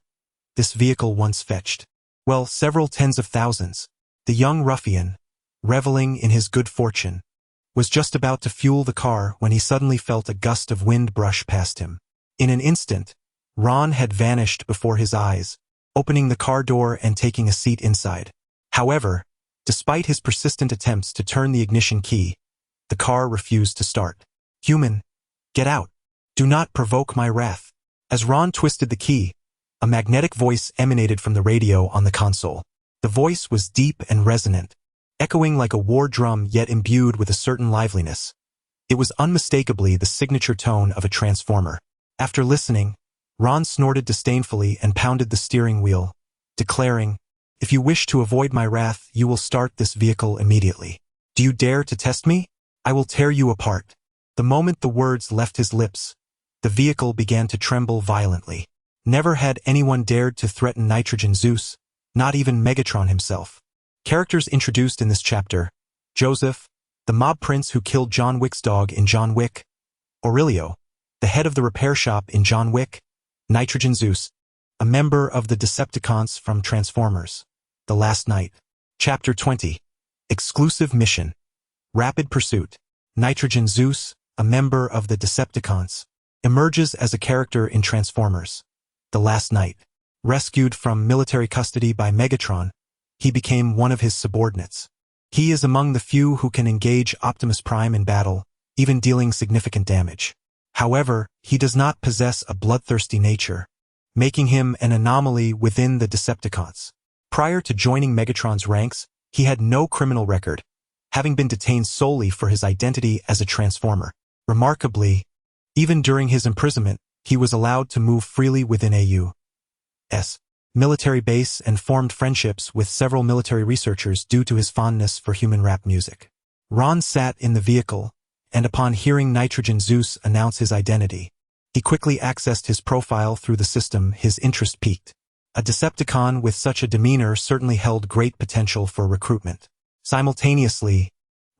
This vehicle once fetched, well, several tens of thousands." The young ruffian, reveling in his good fortune, was just about to fuel the car when he suddenly felt a gust of wind brush past him. In an instant, Ron had vanished before his eyes, opening the car door and taking a seat inside. However, despite his persistent attempts to turn the ignition key, the car refused to start. "Human, get out. Do not provoke my wrath." As Ron twisted the key, a magnetic voice emanated from the radio on the console. The voice was deep and resonant, echoing like a war drum yet imbued with a certain liveliness. It was unmistakably the signature tone of a transformer. After listening, Ron snorted disdainfully and pounded the steering wheel, declaring, "If you wish to avoid my wrath, you will start this vehicle immediately. Do you dare to test me? I will tear you apart." The moment the words left his lips, the vehicle began to tremble violently. Never had anyone dared to threaten Nitrogen Zeus, not even Megatron himself. Characters introduced in this chapter: Joseph, the mob prince who killed John Wick's dog in John Wick; Aurelio, the head of the repair shop in John Wick; Nitrogen Zeus, a member of the Decepticons from Transformers: The Last Knight. Chapter 20. Exclusive Mission. Rapid Pursuit. Nitrogen Zeus, a member of the Decepticons, emerges as a character in Transformers: The Last Knight. Rescued from military custody by Megatron, he became one of his subordinates. He is among the few who can engage Optimus Prime in battle, even dealing significant damage. However, he does not possess a bloodthirsty nature, making him an anomaly within the Decepticons. Prior to joining Megatron's ranks, he had no criminal record, having been detained solely for his identity as a Transformer. Remarkably, even during his imprisonment, he was allowed to move freely within AU's military base and formed friendships with several military researchers due to his fondness for human rap music. Ron sat in the vehicle, and upon hearing Nitrogen Zeus announce his identity, he quickly accessed his profile through the system. His interest piqued. A Decepticon with such a demeanor certainly held great potential for recruitment. Simultaneously,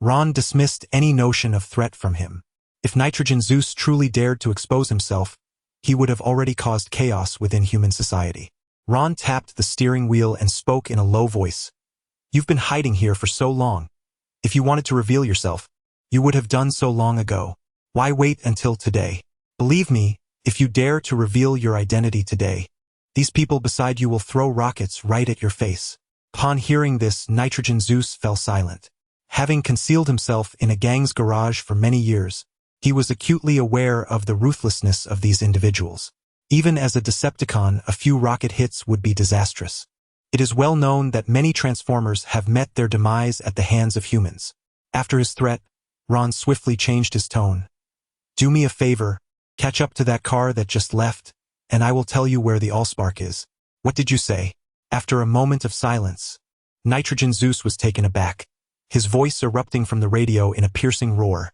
Ron dismissed any notion of threat from him. If Nitrogen Zeus truly dared to expose himself, he would have already caused chaos within human society. Ron tapped the steering wheel and spoke in a low voice. "You've been hiding here for so long. If you wanted to reveal yourself, you would have done so long ago. Why wait until today? Believe me, if you dare to reveal your identity today, these people beside you will throw rockets right at your face." Upon hearing this, Nitrogen Zeus fell silent. Having concealed himself in a gang's garage for many years, he was acutely aware of the ruthlessness of these individuals. Even as a Decepticon, a few rocket hits would be disastrous. It is well known that many Transformers have met their demise at the hands of humans. After his threat, Ron swiftly changed his tone. "Do me a favor, catch up to that car that just left, and I will tell you where the Allspark is." "What did you say?" After a moment of silence, Nitrogen Zeus was taken aback, his voice erupting from the radio in a piercing roar.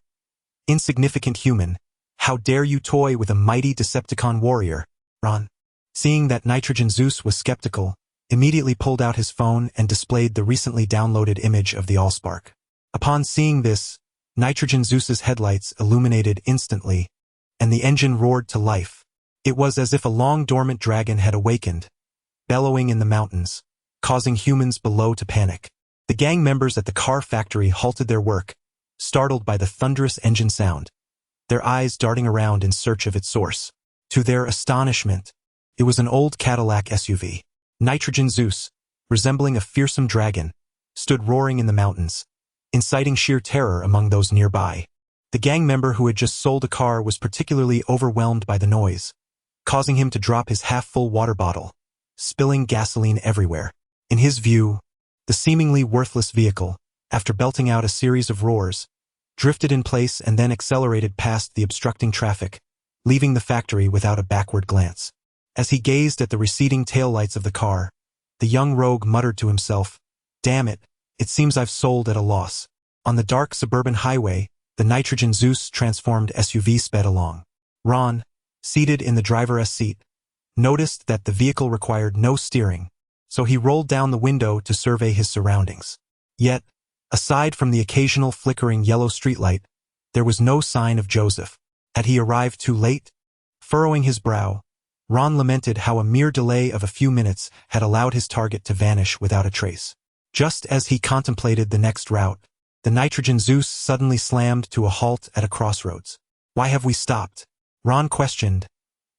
"Insignificant human, how dare you toy with a mighty Decepticon warrior? Ron, seeing that Nitrogen Zeus was skeptical, immediately pulled out his phone and displayed the recently downloaded image of the Allspark. Upon seeing this, Nitrogen Zeus's headlights illuminated instantly, and the engine roared to life. It was as if a long-dormant dragon had awakened, bellowing in the mountains, causing humans below to panic. The gang members at the car factory halted their work, startled by the thunderous engine sound, their eyes darting around in search of its source. To their astonishment, it was an old Cadillac SUV. Nitrogen Zeus, resembling a fearsome dragon, stood roaring in the mountains, inciting sheer terror among those nearby. The gang member who had just sold a car was particularly overwhelmed by the noise, causing him to drop his half-full water bottle, spilling gasoline everywhere. In his view, the seemingly worthless vehicle, after belting out a series of roars, drifted in place and then accelerated past the obstructing traffic, leaving the factory without a backward glance. As he gazed at the receding taillights of the car, the young rogue muttered to himself, "Damn it, it seems I've sold at a loss." On the dark suburban highway, the Nitrogen Zeus transformed SUV sped along. Ron, seated in the driver's seat, noticed that the vehicle required no steering, so he rolled down the window to survey his surroundings. Yet, aside from the occasional flickering yellow streetlight, there was no sign of Joseph. Had he arrived too late? Furrowing his brow, Ron lamented how a mere delay of a few minutes had allowed his target to vanish without a trace. Just as he contemplated the next route, the Nitrogen Zeus suddenly slammed to a halt at a crossroads. "Why have we stopped?" Ron questioned,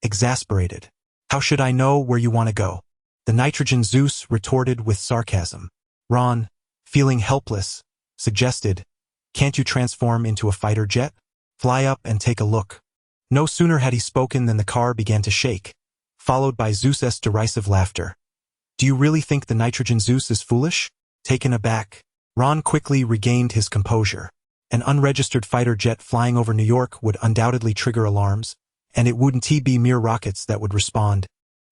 exasperated. "How should I know where you want to go?" The Nitrogen Zeus retorted with sarcasm. Ron, feeling helpless, suggested, "Can't you transform into a fighter jet? Fly up and take a look." No sooner had he spoken than the car began to shake, followed by Zeus's derisive laughter. "Do you really think the Nitrogen Zeus is foolish?" Taken aback, Ron quickly regained his composure. An unregistered fighter jet flying over New York would undoubtedly trigger alarms, and it wouldn't be mere rockets that would respond,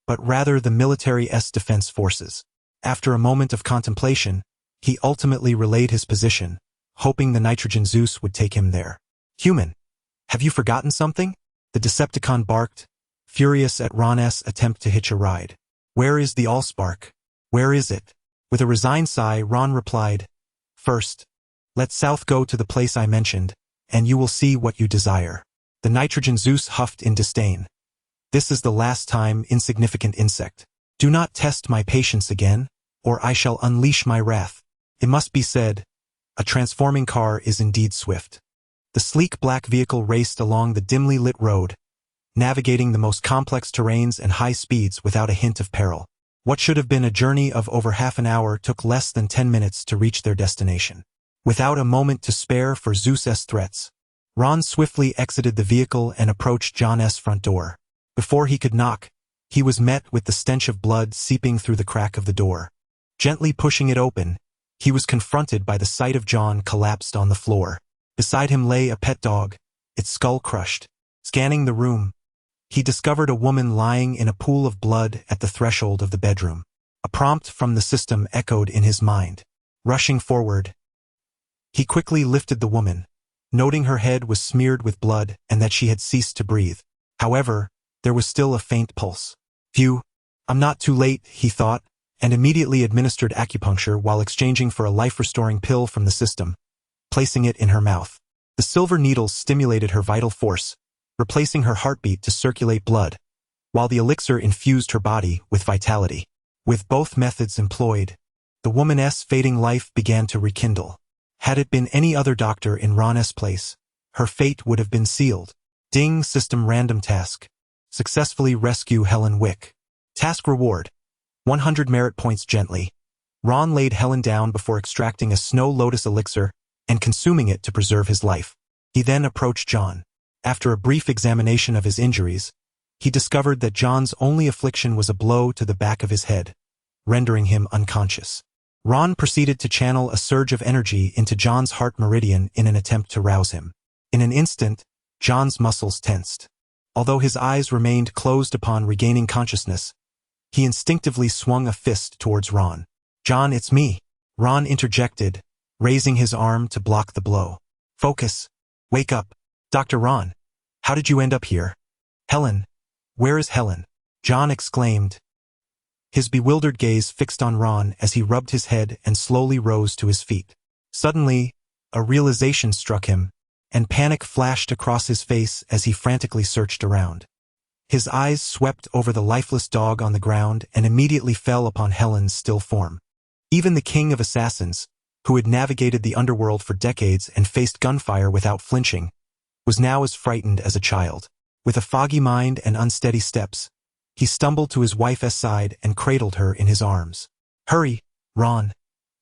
but rather the military's defense forces. After a moment of contemplation, he ultimately relayed his position, hoping the Nitrogen Zeus would take him there. "Human, have you forgotten something?" The Decepticon barked, furious at Ron's attempt to hitch a ride. "Where is the Allspark? Where is it?" With a resigned sigh, Ron replied, "First, let South go to the place I mentioned, and you will see what you desire." The Nitrogen Zeus huffed in disdain. "This is the last time, insignificant insect. Do not test my patience again, or I shall unleash my wrath." It must be said, a transforming car is indeed swift. The sleek black vehicle raced along the dimly lit road, navigating the most complex terrains and high speeds without a hint of peril. What should have been a journey of over half an hour took less than 10 minutes to reach their destination. Without a moment to spare for Zeus's threats, Ron swiftly exited the vehicle and approached John's front door. Before he could knock, he was met with the stench of blood seeping through the crack of the door. Gently pushing it open, he was confronted by the sight of John collapsed on the floor. Beside him lay a pet dog, its skull crushed. Scanning the room, he discovered a woman lying in a pool of blood at the threshold of the bedroom. A prompt from the system echoed in his mind. Rushing forward, he quickly lifted the woman, noting her head was smeared with blood and that she had ceased to breathe. However, there was still a faint pulse. "Phew, I'm not too late," he thought, and immediately administered acupuncture while exchanging for a life-restoring pill from the system, placing it in her mouth. The silver needles stimulated her vital force, replacing her heartbeat to circulate blood, while the elixir infused her body with vitality. With both methods employed, the woman's fading life began to rekindle. Had it been any other doctor in Ron's place, her fate would have been sealed. Ding. System random task. Successfully rescue Helen Wick. Task reward: 100 merit points. Gently, Ron laid Helen down before extracting a Snow Lotus elixir and consuming it to preserve his life. He then approached John. After a brief examination of his injuries, he discovered that John's only affliction was a blow to the back of his head, rendering him unconscious. Ron proceeded to channel a surge of energy into John's heart meridian in an attempt to rouse him. In an instant, John's muscles tensed. Although his eyes remained closed upon regaining consciousness, he instinctively swung a fist towards Ron. "John, it's me," Ron interjected, raising his arm to block the blow. "Focus. Wake up. Dr. Ron, how did you end up here?" "Helen. Where is Helen?" John exclaimed, his bewildered gaze fixed on Ron as he rubbed his head and slowly rose to his feet. Suddenly, a realization struck him, and panic flashed across his face as he frantically searched around. His eyes swept over the lifeless dog on the ground and immediately fell upon Helen's still form. Even the king of assassins, who had navigated the underworld for decades and faced gunfire without flinching, was now as frightened as a child. With a foggy mind and unsteady steps, he stumbled to his wife's side and cradled her in his arms. "Hurry, Ron.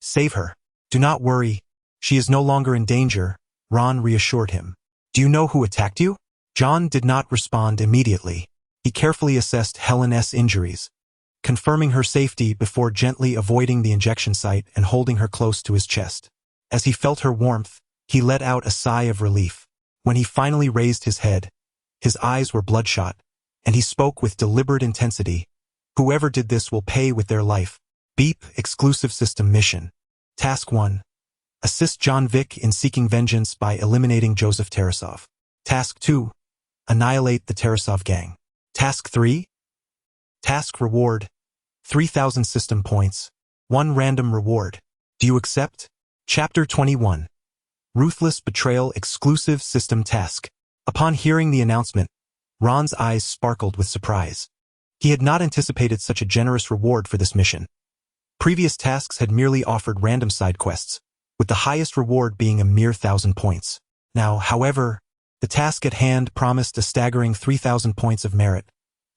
Save her. Do not worry. She is no longer in danger," Ron reassured him. "Do you know who attacked you?" John did not respond immediately. He carefully assessed Helen's injuries, confirming her safety before gently avoiding the injection site and holding her close to his chest. As he felt her warmth, he let out a sigh of relief. When he finally raised his head, his eyes were bloodshot, and he spoke with deliberate intensity. "Whoever did this will pay with their life." Beep Exclusive System Mission. Task 1. Assist John Vick in seeking vengeance by eliminating Joseph Tarasov. Task 2. Annihilate the Tarasov gang. Task 3. Task Reward: 3,000 system points. 1 random reward. Do you accept? Chapter 21. Ruthless Betrayal Exclusive System Task. Upon hearing the announcement, Ron's eyes sparkled with surprise. He had not anticipated such a generous reward for this mission. Previous tasks had merely offered random side quests, with the highest reward being a mere 1,000 points. Now, however, the task at hand promised a staggering 3,000 points of merit,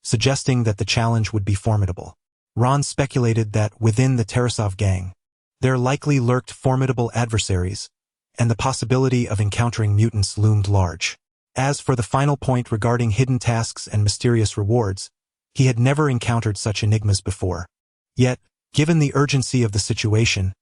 suggesting that the challenge would be formidable. Ron speculated that within the Tarasov gang, there likely lurked formidable adversaries, and the possibility of encountering mutants loomed large. As for the final point regarding hidden tasks and mysterious rewards, he had never encountered such enigmas before. Yet, given the urgency of the situation,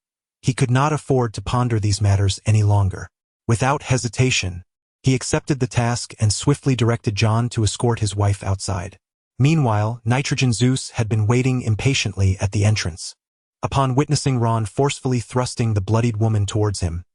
he could not afford to ponder these matters any longer. Without hesitation, he accepted the task and swiftly directed John to escort his wife outside. Meanwhile, Nitrogen Zeus had been waiting impatiently at the entrance. Upon witnessing Ron forcefully thrusting the bloodied woman towards him,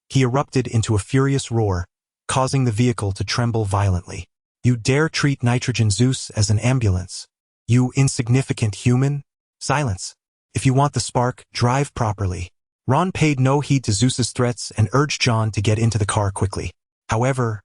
he erupted into a furious roar, causing the vehicle to tremble violently. "You dare treat Nitrogen Zeus as an ambulance? You insignificant human? Silence. If you want the spark, drive properly." Ron paid no heed to Zeus's threats and urged John to get into the car quickly. However,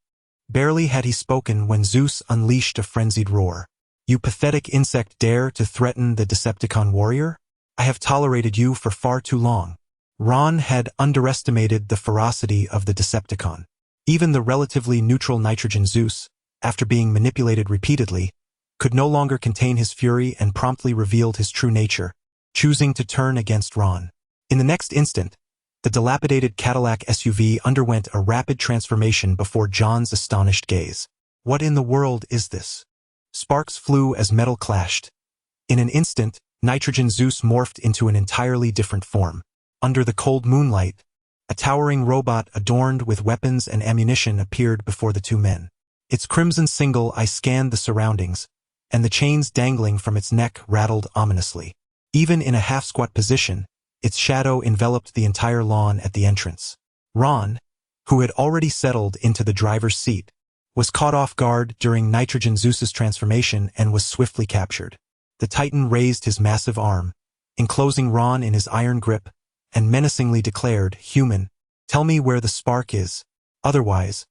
barely had he spoken when Zeus unleashed a frenzied roar. "You pathetic insect dare to threaten the Decepticon warrior? I have tolerated you for far too long." Ron had underestimated the ferocity of the Decepticon. Even the relatively neutral Nitrogen Zeus, after being manipulated repeatedly, could no longer contain his fury and promptly revealed his true nature, choosing to turn against Ron. In the next instant, the dilapidated Cadillac SUV underwent a rapid transformation before John's astonished gaze. "What in the world is this?" Sparks flew as metal clashed. In an instant, Nitrogen Zeus morphed into an entirely different form. Under the cold moonlight, a towering robot adorned with weapons and ammunition appeared before the two men. Its crimson single eye scanned the surroundings, and the chains dangling from its neck rattled ominously. Even in a half-squat position, its shadow enveloped the entire lawn at the entrance. Ron, who had already settled into the driver's seat, was caught off guard during Nitrogen Zeus's transformation and was swiftly captured. The Titan raised his massive arm, enclosing Ron in his iron grip, and menacingly declared, "Human, tell me where the spark is. Otherwise,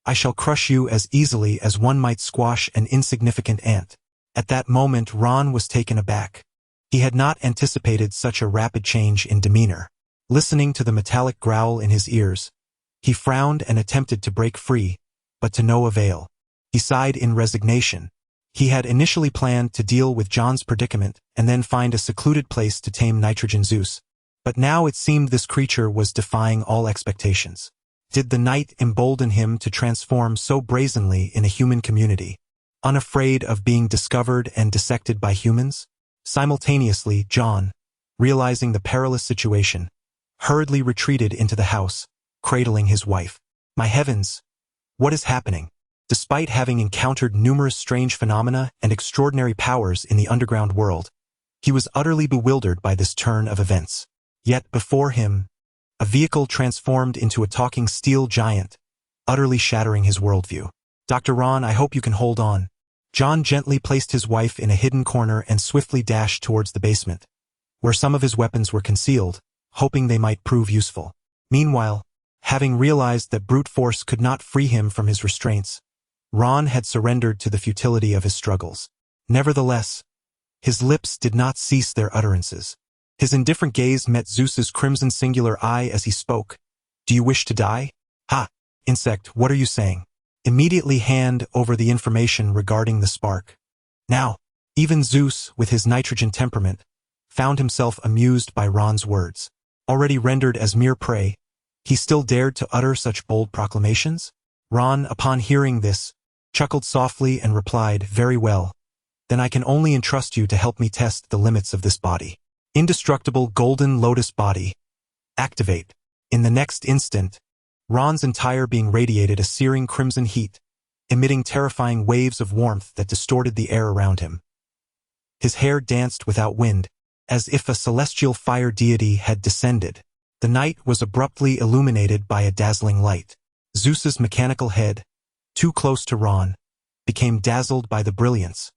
I shall crush you as easily as one might squash an insignificant ant." At that moment, Ron was taken aback. He had not anticipated such a rapid change in demeanor. Listening to the metallic growl in his ears, he frowned and attempted to break free, but to no avail. He sighed in resignation. He had initially planned to deal with John's predicament and then find a secluded place to tame Nitrogen Zeus. But now it seemed this creature was defying all expectations. Did the night embolden him to transform so brazenly in a human community, unafraid of being discovered and dissected by humans? Simultaneously, John, realizing the perilous situation, hurriedly retreated into the house, cradling his wife. My heavens, what is happening? Despite having encountered numerous strange phenomena and extraordinary powers in the underground world, he was utterly bewildered by this turn of events. Yet before him, a vehicle transformed into a talking steel giant, utterly shattering his worldview. "Dr. Ron, I hope you can hold on. John gently placed his wife in a hidden corner and swiftly dashed towards the basement, where some of his weapons were concealed, hoping they might prove useful. Meanwhile, having realized that brute force could not free him from his restraints, Ron had surrendered to the futility of his struggles. Nevertheless, his lips did not cease their utterances. His indifferent gaze met Zeus's crimson singular eye as he spoke. "Do you wish to die? Ha! Insect, what are you saying? Immediately hand over the information regarding the spark." Now, even Zeus, with his nitrogen temperament, found himself amused by Ron's words. Already rendered as mere prey, he still dared to utter such bold proclamations? Ron, upon hearing this, chuckled softly and replied, "Very well. Then I can only entrust you to help me test the limits of this body. Indestructible golden lotus body. Activate." In the next instant, Ron's entire being radiated a searing crimson heat, emitting terrifying waves of warmth that distorted the air around him. His hair danced without wind, as if a celestial fire deity had descended. The night was abruptly illuminated by a dazzling light. Zeus's mechanical head, too close to Ron, became dazzled by the brilliance,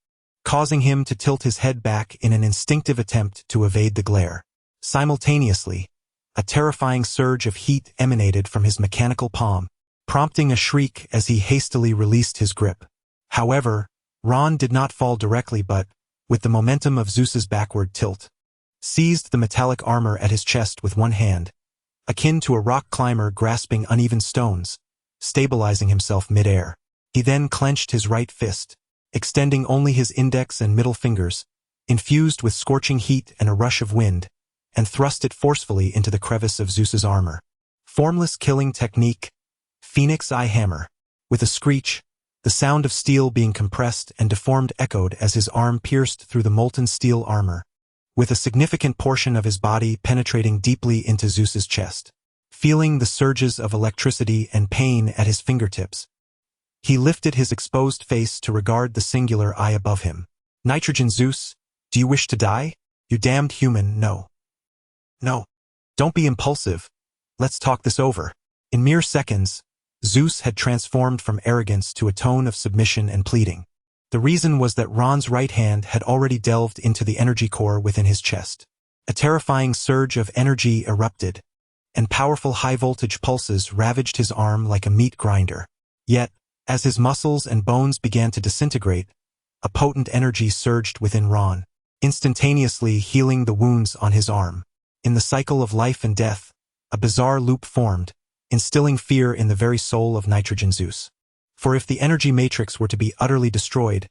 causing him to tilt his head back in an instinctive attempt to evade the glare. Simultaneously, a terrifying surge of heat emanated from his mechanical palm, prompting a shriek as he hastily released his grip. However, Ron did not fall directly but, with the momentum of Zeus's backward tilt, seized the metallic armor at his chest with one hand, akin to a rock climber grasping uneven stones, stabilizing himself mid-air. He then clenched his right fist, extending only his index and middle fingers, infused with scorching heat and a rush of wind, and thrust it forcefully into the crevice of Zeus's armor. Formless killing technique, Phoenix Eye Hammer. With a screech, the sound of steel being compressed and deformed echoed as his arm pierced through the molten steel armor, with a significant portion of his body penetrating deeply into Zeus's chest. Feeling the surges of electricity and pain at his fingertips, he lifted his exposed face to regard the singular eye above him. "Nitrogen Zeus, do you wish to die? You damned human, no. No. Don't be impulsive. Let's talk this over." In mere seconds, Zeus had transformed from arrogance to a tone of submission and pleading. The reason was that Ron's right hand had already delved into the energy core within his chest. A terrifying surge of energy erupted, and powerful high-voltage pulses ravaged his arm like a meat grinder. Yet, as his muscles and bones began to disintegrate, a potent energy surged within Ron, instantaneously healing the wounds on his arm. In the cycle of life and death, a bizarre loop formed, instilling fear in the very soul of Nitrogen Zeus. For if the energy matrix were to be utterly destroyed,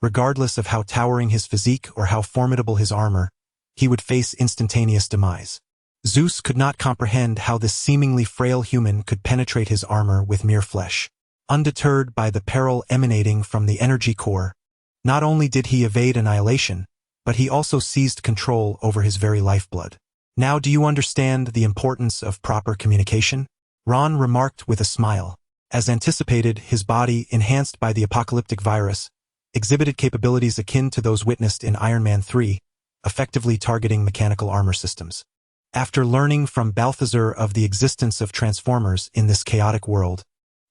regardless of how towering his physique or how formidable his armor, he would face instantaneous demise. Zeus could not comprehend how this seemingly frail human could penetrate his armor with mere flesh. Undeterred by the peril emanating from the energy core, not only did he evade annihilation, but he also seized control over his very lifeblood. "Now do you understand the importance of proper communication?" Ron remarked with a smile. As anticipated, his body, enhanced by the apocalyptic virus, exhibited capabilities akin to those witnessed in Iron Man 3, effectively targeting mechanical armor systems. After learning from Balthazar of the existence of transformers in this chaotic world,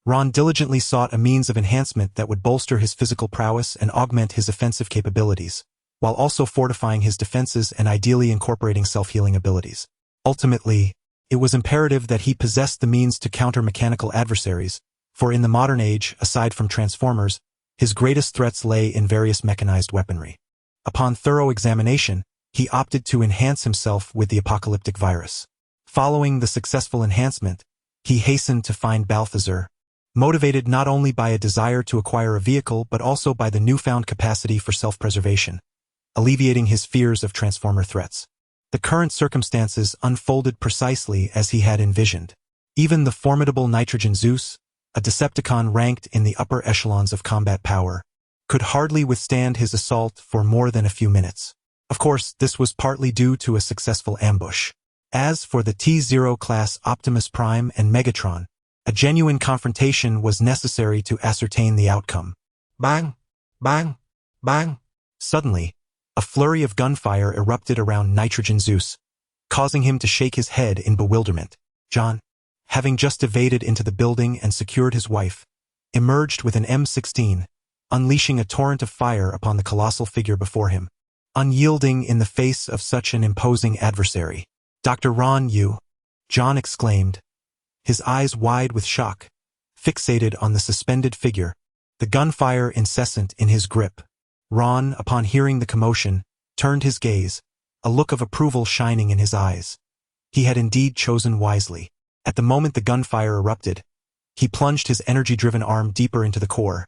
Ron diligently sought a means of enhancement that would bolster his physical prowess and augment his offensive capabilities, while also fortifying his defenses and ideally incorporating self-healing abilities. Ultimately, it was imperative that he possessed the means to counter mechanical adversaries, for in the modern age, aside from transformers, his greatest threats lay in various mechanized weaponry. Upon thorough examination, he opted to enhance himself with the apocalyptic virus. Following the successful enhancement, he hastened to find Balthazar, motivated not only by a desire to acquire a vehicle but also by the newfound capacity for self-preservation, alleviating his fears of transformer threats. The current circumstances unfolded precisely as he had envisioned. Even the formidable Nitrogen Zeus, a Decepticon ranked in the upper echelons of combat power, could hardly withstand his assault for more than a few minutes. Of course, this was partly due to a successful ambush. As for the T-0 class Optimus Prime and Megatron, a genuine confrontation was necessary to ascertain the outcome. Bang! Bang! Bang! Suddenly, a flurry of gunfire erupted around Nitrogen Zeus, causing him to shake his head in bewilderment. John, having just evaded into the building and secured his wife, emerged with an M16, unleashing a torrent of fire upon the colossal figure before him. Unyielding in the face of such an imposing adversary. "Dr. Ron, you!" John exclaimed, his eyes wide with shock, fixated on the suspended figure, the gunfire incessant in his grip. Ron, upon hearing the commotion, turned his gaze, a look of approval shining in his eyes. He had indeed chosen wisely. At the moment the gunfire erupted, he plunged his energy-driven arm deeper into the core,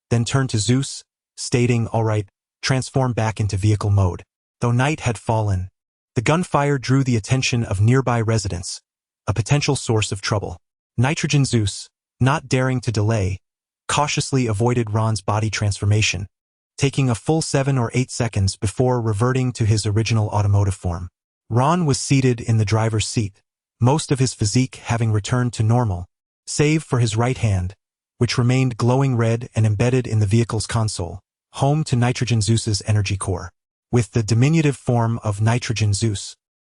then turned to Zeus, stating, "All right, transform back into vehicle mode." Though night had fallen, the gunfire drew the attention of nearby residents, a potential source of trouble. Nitrogen Zeus, not daring to delay, cautiously avoided Ron's body transformation, taking a full 7 or 8 seconds before reverting to his original automotive form. Ron was seated in the driver's seat, most of his physique having returned to normal, save for his right hand, which remained glowing red and embedded in the vehicle's console, home to Nitrogen Zeus's energy core. With the diminutive form of Nitrogen Zeus,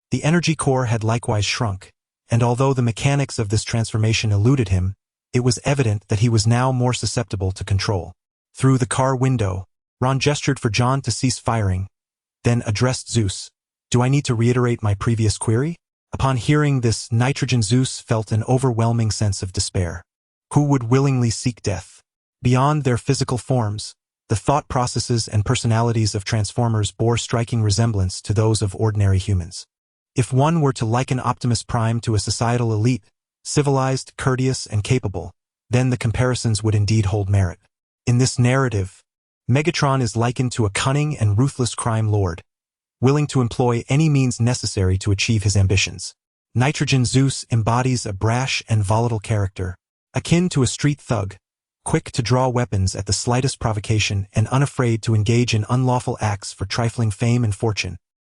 the energy core had likewise shrunk, and although the mechanics of this transformation eluded him, it was evident that he was now more susceptible to control. Through the car window, Ron gestured for John to cease firing, then addressed Zeus. "Do I need to reiterate my previous query?" Upon hearing this, Nitrogen Zeus felt an overwhelming sense of despair. Who would willingly seek death? Beyond their physical forms, the thought processes and personalities of Transformers bore striking resemblance to those of ordinary humans. If one were to liken Optimus Prime to a societal elite, civilized, courteous, and capable, then the comparisons would indeed hold merit. In this narrative, Megatron is likened to a cunning and ruthless crime lord, willing to employ any means necessary to achieve his ambitions. Nitrogen Zeus embodies a brash and volatile character, akin to a street thug, quick to draw weapons at the slightest provocation and unafraid to engage in unlawful acts for trifling fame and fortune.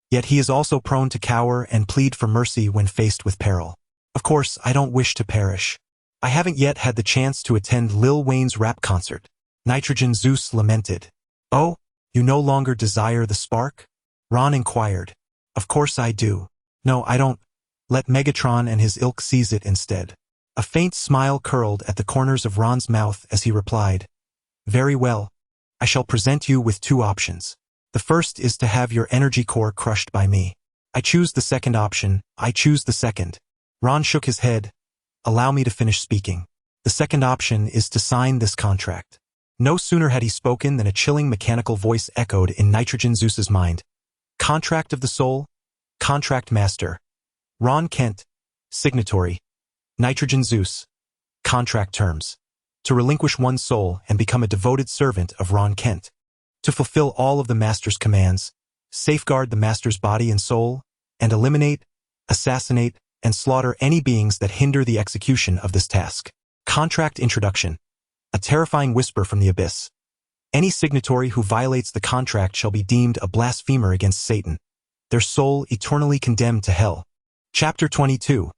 Yet he is also prone to cower and plead for mercy when faced with peril. "Of course, I don't wish to perish. I haven't yet had the chance to attend Lil Wayne's rap concert," Nitrogen Zeus lamented. "Oh, you no longer desire the spark?" Ron inquired. "Of course I do. No, I don't. Let Megatron and his ilk seize it instead." A faint smile curled at the corners of Ron's mouth as he replied, "Very well. I shall present you with 2 options. The first is to have your energy core crushed by me. I choose the second option. I choose the second." Ron shook his head. "Allow me to finish speaking. The second option is to sign this contract." No sooner had he spoken than a chilling mechanical voice echoed in Nitrogen Zeus's mind. "Contract of the soul? Contract master. Ron Kent. Signatory. Nitrogen Zeus. Contract terms. To relinquish one's soul and become a devoted servant of Ron Kent. To fulfill all of the master's commands, safeguard the master's body and soul, and eliminate, assassinate, and slaughter any beings that hinder the execution of this task. Contract introduction. A terrifying whisper from the abyss. Any signatory who violates the contract shall be deemed a blasphemer against Satan, their soul eternally condemned to hell. Chapter 22.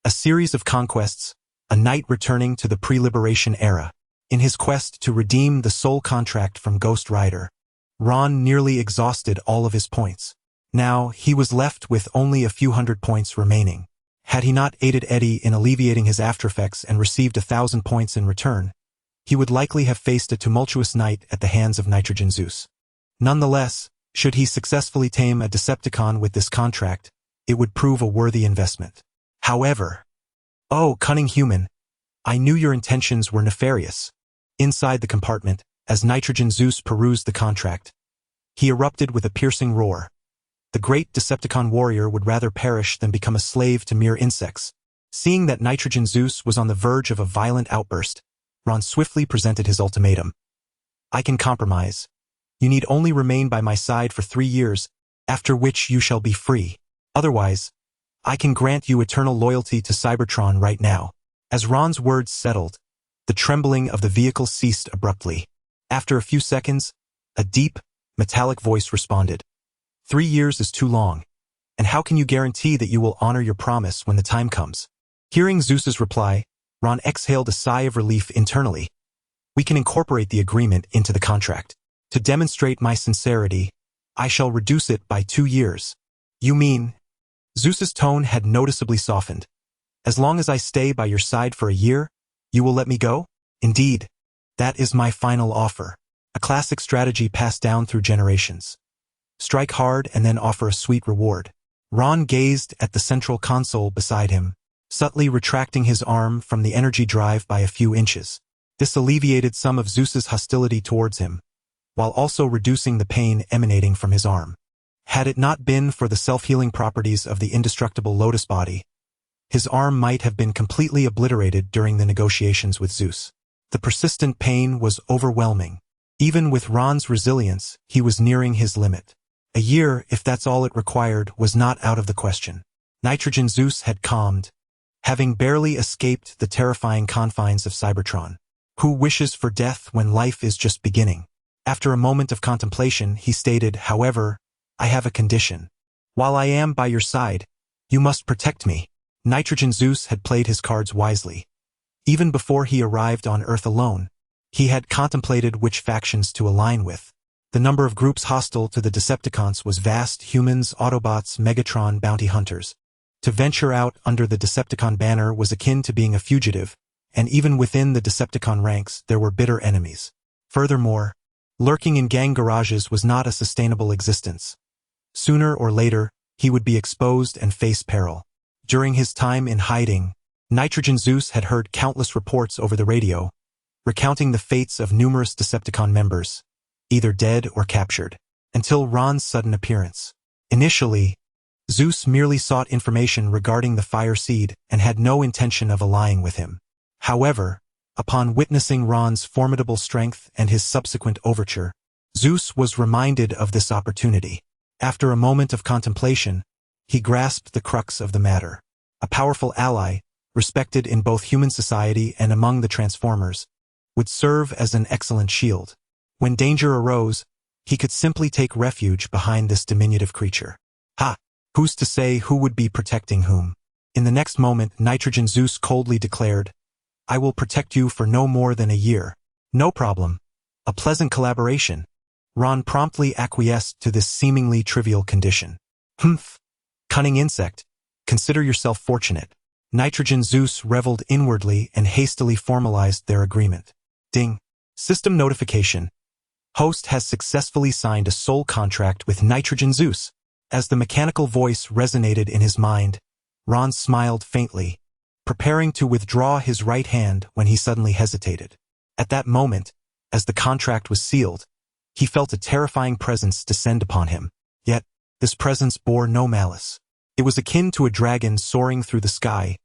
A series of conquests, a knight returning to the pre-liberation era. In his quest to redeem the soul contract from Ghost Rider, Ron nearly exhausted all of his points. Now, he was left with only a few hundred points remaining. Had he not aided Eddie in alleviating his aftereffects and received 1,000 points in return, he would likely have faced a tumultuous night at the hands of Nitrogen Zeus. Nonetheless, should he successfully tame a Decepticon with this contract, it would prove a worthy investment. However, "Oh, cunning human, I knew your intentions were nefarious." Inside the compartment, as Nitrogen Zeus perused the contract, he erupted with a piercing roar. The great Decepticon warrior would rather perish than become a slave to mere insects. Seeing that Nitrogen Zeus was on the verge of a violent outburst, Ron swiftly presented his ultimatum. "I can compromise. You need only remain by my side for 3 years, after which you shall be free. Otherwise, I can grant you eternal loyalty to Cybertron right now." As Ron's words settled, the trembling of the vehicle ceased abruptly. After a few seconds, a deep, metallic voice responded. 3 years is too long, and how can you guarantee that you will honor your promise when the time comes?" Hearing Zeus's reply, Ron exhaled a sigh of relief internally. "We can incorporate the agreement into the contract. To demonstrate my sincerity, I shall reduce it by 2 years. You mean?" Zeus's tone had noticeably softened. "As long as I stay by your side for a year, you will let me go?" "Indeed. That is my final offer." a classic strategy passed down through generations. Strike hard and then offer a sweet reward. Ron gazed at the central console beside him, subtly retracting his arm from the energy drive by a few inches. This alleviated some of Zeus's hostility towards him, while also reducing the pain emanating from his arm. Had it not been for the self-healing properties of the indestructible lotus body, his arm might have been completely obliterated during the negotiations with Zeus. The persistent pain was overwhelming. Even with Ron's resilience, he was nearing his limit. A year, if that's all it required, was not out of the question. Nitrogen Zeus had calmed, having barely escaped the terrifying confines of Cybertron. Who wishes for death when life is just beginning? After a moment of contemplation, he stated, however, I have a condition. While I am by your side, you must protect me. Nitrogen Zeus had played his cards wisely. Even before he arrived on Earth alone, he had contemplated which factions to align with. The number of groups hostile to the Decepticons was vast: humans, Autobots, Megatron, bounty hunters. To venture out under the Decepticon banner was akin to being a fugitive, and even within the Decepticon ranks there were bitter enemies. Furthermore, lurking in gang garages was not a sustainable existence. Sooner or later, he would be exposed and face peril. During his time in hiding, Nitrogen Zeus had heard countless reports over the radio, recounting the fates of numerous Decepticon members, either dead or captured, until Ron's sudden appearance. Initially, Zeus merely sought information regarding the Fire Seed and had no intention of allying with him. However, upon witnessing Ron's formidable strength and his subsequent overture, Zeus was reminded of this opportunity. After a moment of contemplation, he grasped the crux of the matter. A powerful ally, respected in both human society and among the Transformers, would serve as an excellent shield. When danger arose, he could simply take refuge behind this diminutive creature. Ha! Who's to say who would be protecting whom? In the next moment, Nitrogen Zeus coldly declared, I will protect you for no more than a year. No problem. A pleasant collaboration. Ron promptly acquiesced to this seemingly trivial condition. Humph! Cunning insect. Consider yourself fortunate. Nitrogen Zeus reveled inwardly and hastily formalized their agreement. Ding. System notification. Host has successfully signed a soul contract with Nitrogen Zeus. As the mechanical voice resonated in his mind, Ron smiled faintly, preparing to withdraw his right hand when he suddenly hesitated. At that moment, as the contract was sealed, he felt a terrifying presence descend upon him. Yet, this presence bore no malice. It was akin to a dragon soaring through the sky,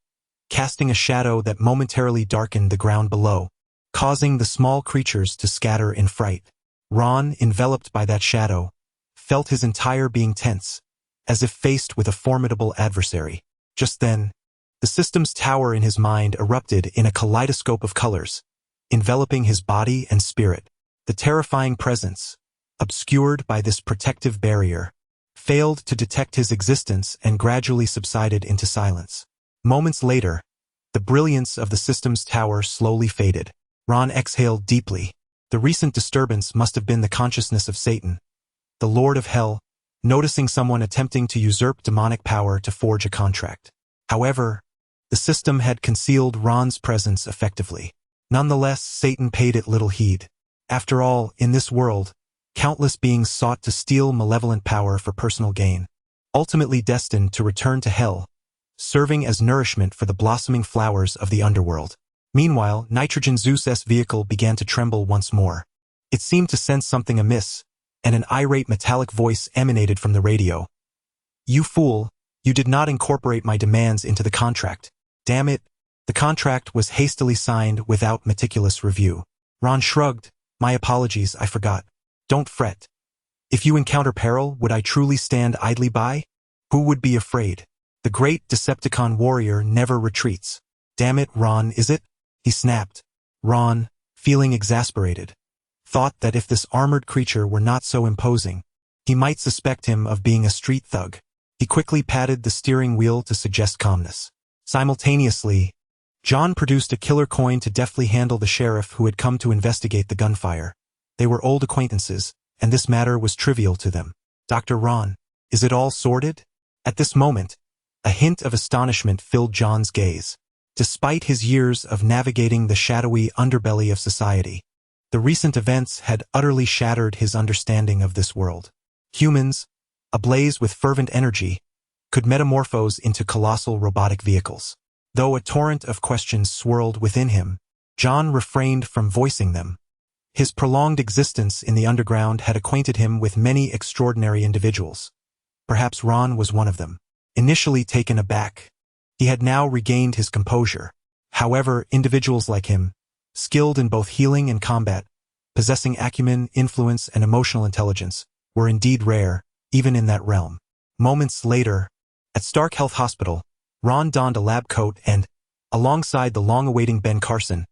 casting a shadow that momentarily darkened the ground below, causing the small creatures to scatter in fright. Ron, enveloped by that shadow, felt his entire being tense, as if faced with a formidable adversary. Just then, the system's tower in his mind erupted in a kaleidoscope of colors, enveloping his body and spirit. The terrifying presence, obscured by this protective barrier, failed to detect his existence and gradually subsided into silence. Moments later, the brilliance of the system's tower slowly faded. Ron exhaled deeply. The recent disturbance must have been the consciousness of Satan, the Lord of Hell, noticing someone attempting to usurp demonic power to forge a contract. However, the system had concealed Ron's presence effectively. Nonetheless, Satan paid it little heed. After all, in this world, countless beings sought to steal malevolent power for personal gain, ultimately destined to return to hell, serving as nourishment for the blossoming flowers of the underworld. Meanwhile, Nitrogen Zeus's vehicle began to tremble once more. It seemed to sense something amiss, and an irate metallic voice emanated from the radio. You fool, you did not incorporate my demands into the contract. Damn it. The contract was hastily signed without meticulous review. Ron shrugged. My apologies, I forgot. Don't fret. If you encounter peril, would I truly stand idly by? Who would be afraid? The great Decepticon warrior never retreats. Damn it, Ron, is it? He snapped. Ron, feeling exasperated, thought that if this armored creature were not so imposing, he might suspect him of being a street thug. He quickly patted the steering wheel to suggest calmness. Simultaneously, John produced a killer coin to deftly handle the sheriff who had come to investigate the gunfire. They were old acquaintances, and this matter was trivial to them. Dr. Ron, is it all sorted? At this moment, a hint of astonishment filled John's gaze. Despite his years of navigating the shadowy underbelly of society, The recent events had utterly shattered his understanding of this world. Humans, ablaze with fervent energy, could metamorphose into colossal robotic vehicles. Though a torrent of questions swirled within him, John refrained from voicing them. His prolonged existence in the underground had acquainted him with many extraordinary individuals. Perhaps Ron was one of them. Initially taken aback, he had now regained his composure. However, individuals like him, skilled in both healing and combat, possessing acumen, influence, and emotional intelligence, were indeed rare, even in that realm. Moments later, at Stark Health Hospital, Ron donned a lab coat and, alongside the long-awaiting Ben Carson,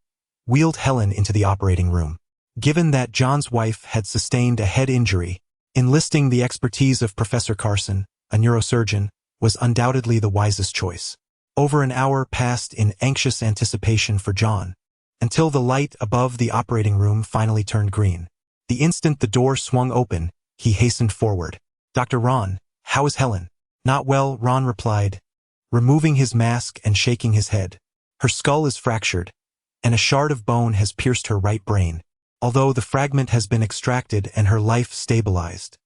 wheeled Helen into the operating room. Given that John's wife had sustained a head injury, enlisting the expertise of Professor Carson, a neurosurgeon, was undoubtedly the wisest choice. Over an hour passed in anxious anticipation for John, until the light above the operating room finally turned green. The instant the door swung open, he hastened forward. "Dr. Ron, how is Helen?" "Not well," Ron replied, removing his mask and shaking his head. "Her skull is fractured, and a shard of bone has pierced her right brain, although the fragment has been extracted and her life stabilized.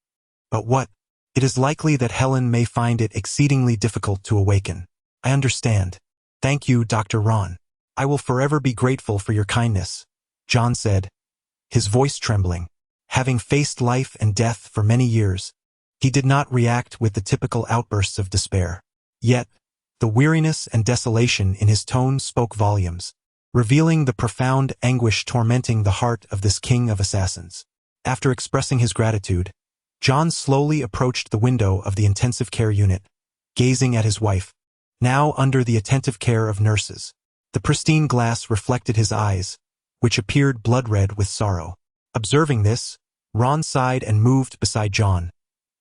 But what? It is likely that Helen may find it exceedingly difficult to awaken." "I understand. Thank you, Dr. Ron. I will forever be grateful for your kindness," John said, his voice trembling. Having faced life and death for many years, he did not react with the typical outbursts of despair. Yet, the weariness and desolation in his tone spoke volumes, revealing the profound anguish tormenting the heart of this king of assassins. After expressing his gratitude, John slowly approached the window of the intensive care unit, gazing at his wife, now under the attentive care of nurses. The pristine glass reflected his eyes, which appeared blood-red with sorrow. Observing this, Ron sighed and moved beside John,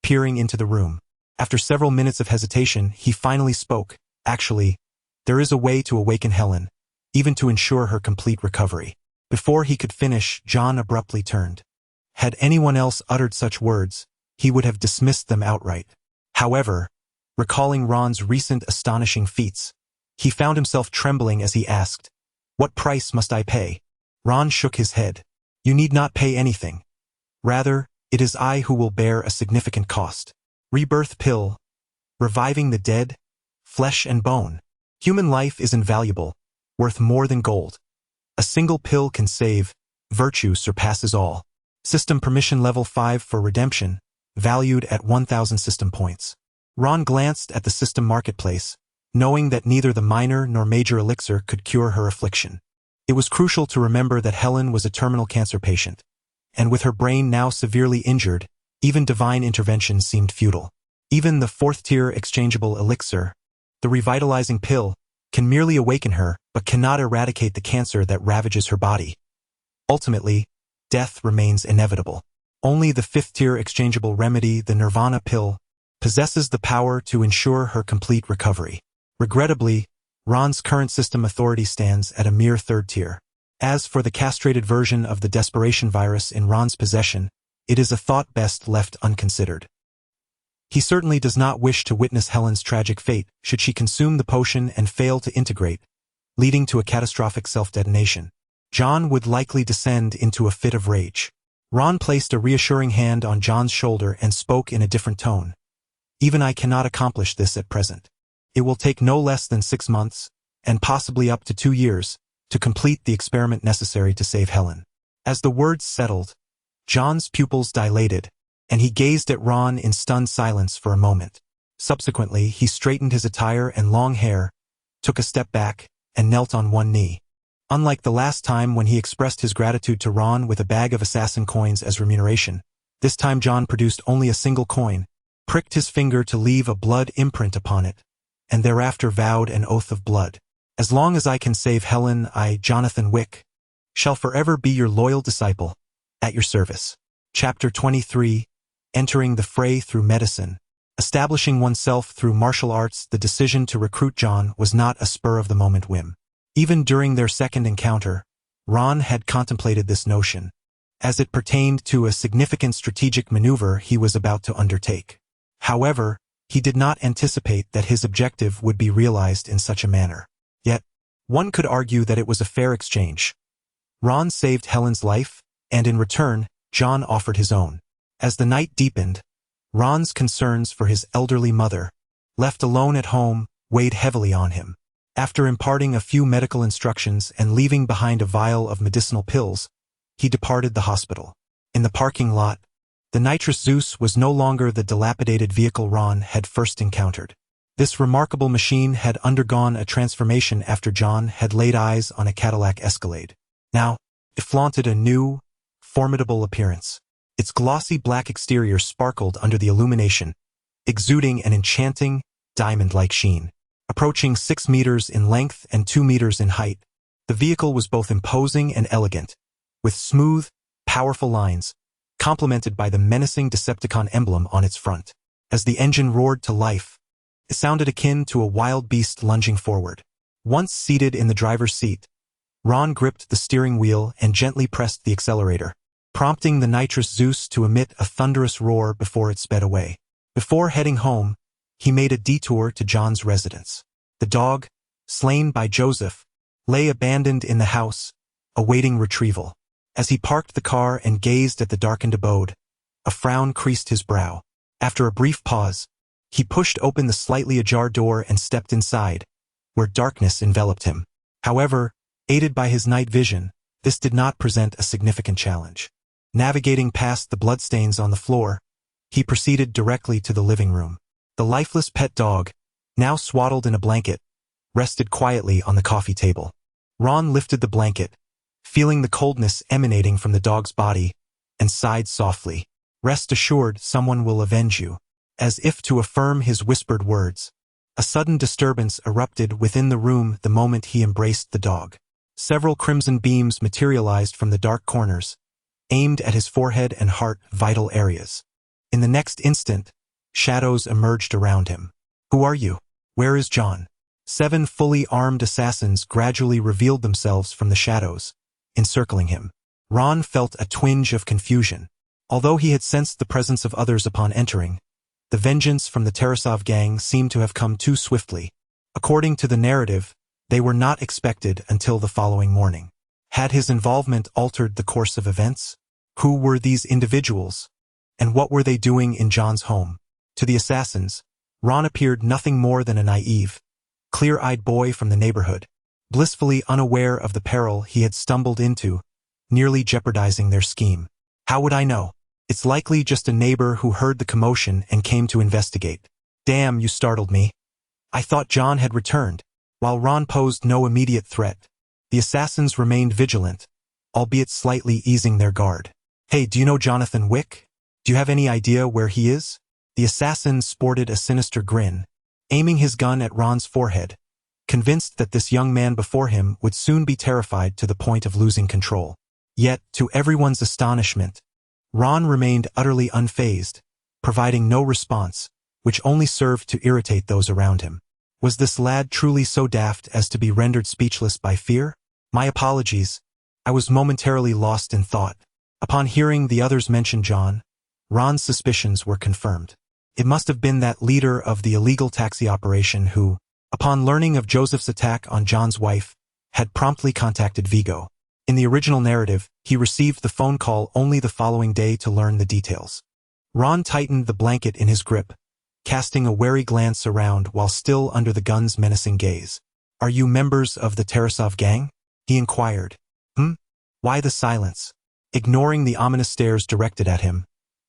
peering into the room. After several minutes of hesitation, he finally spoke. "Actually, there is a way to awaken Helen, even to ensure her complete recovery." Before he could finish, John abruptly turned. Had anyone else uttered such words, he would have dismissed them outright. However, recalling Ron's recent astonishing feats, he found himself trembling as he asked, "What price must I pay?" Ron shook his head. "You need not pay anything. Rather, it is I who will bear a significant cost. Rebirth pill, reviving the dead, flesh and bone. Human life is invaluable, worth more than gold. A single pill can save, virtue surpasses all. System permission level 5 for redemption, valued at 1,000 system points." Ron glanced at the system marketplace, knowing that neither the minor nor major elixir could cure her affliction. It was crucial to remember that Helen was a terminal cancer patient, and with her brain now severely injured, even divine intervention seemed futile. Even the 4th-tier exchangeable elixir, the revitalizing pill, can merely awaken her, but cannot eradicate the cancer that ravages her body. Ultimately, death remains inevitable. Only the 5th-tier exchangeable remedy, the Nirvana pill, possesses the power to ensure her complete recovery. Regrettably, Ron's current system authority stands at a mere 3rd tier. As for the castrated version of the desperation virus in Ron's possession, it is a thought best left unconsidered. He certainly does not wish to witness Helen's tragic fate should she consume the potion and fail to integrate, leading to a catastrophic self-detonation. John would likely descend into a fit of rage. Ron placed a reassuring hand on John's shoulder and spoke in a different tone. "Even I cannot accomplish this at present. It will take no less than 6 months, and possibly up to 2 years, to complete the experiment necessary to save Helen." As the words settled, John's pupils dilated, and he gazed at Ron in stunned silence for a moment. Subsequently, he straightened his attire and long hair, took a step back, and knelt on one knee. Unlike the last time when he expressed his gratitude to Ron with a bag of assassin coins as remuneration, this time John produced only a single coin, pricked his finger to leave a blood imprint upon it, and thereafter vowed an oath of blood. "As long as I can save Helen, I, Jonathan Wick, shall forever be your loyal disciple, at your service." Chapter 23, Entering the Fray Through Medicine. Establishing oneself through martial arts, the decision to recruit John was not a spur-of-the-moment whim. Even during their second encounter, Ron had contemplated this notion, as it pertained to a significant strategic maneuver he was about to undertake. However, he did not anticipate that his objective would be realized in such a manner. Yet, one could argue that it was a fair exchange. Ron saved Helen's life, and in return, John offered his own. As the night deepened, Ron's concerns for his elderly mother, left alone at home, weighed heavily on him. After imparting a few medical instructions and leaving behind a vial of medicinal pills, he departed the hospital. In the parking lot, the nitrous Zeus was no longer the dilapidated vehicle Ron had first encountered. This remarkable machine had undergone a transformation after John had laid eyes on a Cadillac Escalade. Now, it flaunted a new, formidable appearance. Its glossy black exterior sparkled under the illumination, exuding an enchanting, diamond-like sheen. Approaching 6 meters in length and 2 meters in height, the vehicle was both imposing and elegant, with smooth, powerful lines, complemented by the menacing Decepticon emblem on its front. As the engine roared to life, it sounded akin to a wild beast lunging forward. Once seated in the driver's seat, Ron gripped the steering wheel and gently pressed the accelerator, prompting the nitrous Zeus to emit a thunderous roar before it sped away. Before heading home, he made a detour to John's residence. The dog, slain by Joseph, lay abandoned in the house, awaiting retrieval. As he parked the car and gazed at the darkened abode, a frown creased his brow. After a brief pause, he pushed open the slightly ajar door and stepped inside, where darkness enveloped him. However, aided by his night vision, this did not present a significant challenge. Navigating past the bloodstains on the floor, he proceeded directly to the living room. The lifeless pet dog, now swaddled in a blanket, rested quietly on the coffee table. Ron lifted the blanket, feeling the coldness emanating from the dog's body, and sighed softly. "Rest assured, someone will avenge you." As if to affirm his whispered words, a sudden disturbance erupted within the room the moment he embraced the dog. Several crimson beams materialized from the dark corners, aimed at his forehead and heart vital areas. In the next instant, shadows emerged around him. "Who are you? Where is John?" 7 fully armed assassins gradually revealed themselves from the shadows, encircling him. Ron felt a twinge of confusion. Although he had sensed the presence of others upon entering, the vengeance from the Tarasov gang seemed to have come too swiftly. According to the narrative, they were not expected until the following morning. Had his involvement altered the course of events? Who were these individuals? And what were they doing in John's home? To the assassins, Ron appeared nothing more than a naive, clear-eyed boy from the neighborhood, blissfully unaware of the peril he had stumbled into, nearly jeopardizing their scheme. How would I know? It's likely just a neighbor who heard the commotion and came to investigate. Damn, you startled me. I thought John had returned. While Ron posed no immediate threat, the assassins remained vigilant, albeit slightly easing their guard. Hey, do you know Jonathan Wick? Do you have any idea where he is? The assassin sported a sinister grin, aiming his gun at Ron's forehead, convinced that this young man before him would soon be terrified to the point of losing control. Yet, to everyone's astonishment, Ron remained utterly unfazed, providing no response, which only served to irritate those around him. Was this lad truly so daft as to be rendered speechless by fear? My apologies. I was momentarily lost in thought. Upon hearing the others mention John, Ron's suspicions were confirmed. It must have been that leader of the illegal taxi operation who, upon learning of Joseph's attack on John's wife, had promptly contacted Vigo. In the original narrative, he received the phone call only the following day to learn the details. Ron tightened the blanket in his grip, casting a wary glance around while still under the gun's menacing gaze. "Are you members of the Tarasov gang?" he inquired. Why the silence? Ignoring the ominous stares directed at him,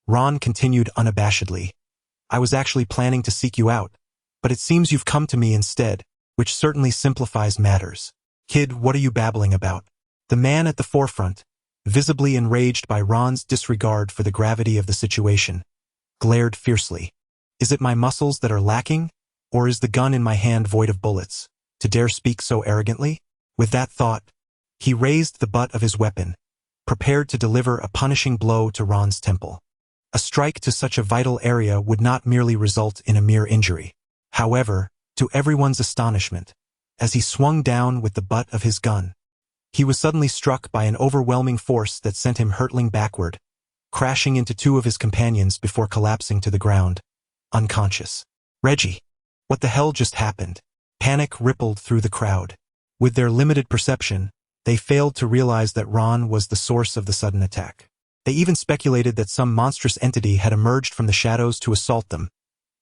Ron continued unabashedly. "I was actually planning to seek you out, but it seems you've come to me instead, which certainly simplifies matters. Kid, what are you babbling about?" The man at the forefront, visibly enraged by Ron's disregard for the gravity of the situation, glared fiercely. "Is it my muscles that are lacking, or is the gun in my hand void of bullets, to dare speak so arrogantly?" With that thought, he raised the butt of his weapon, prepared to deliver a punishing blow to Ron's temple. A strike to such a vital area would not merely result in a mere injury. However, to everyone's astonishment, as he swung down with the butt of his gun, he was suddenly struck by an overwhelming force that sent him hurtling backward, crashing into 2 of his companions before collapsing to the ground, unconscious. "Reggie, what the hell just happened?" Panic rippled through the crowd. With their limited perception, They failed to realize that Ron was the source of the sudden attack. They even speculated that some monstrous entity had emerged from the shadows to assault them,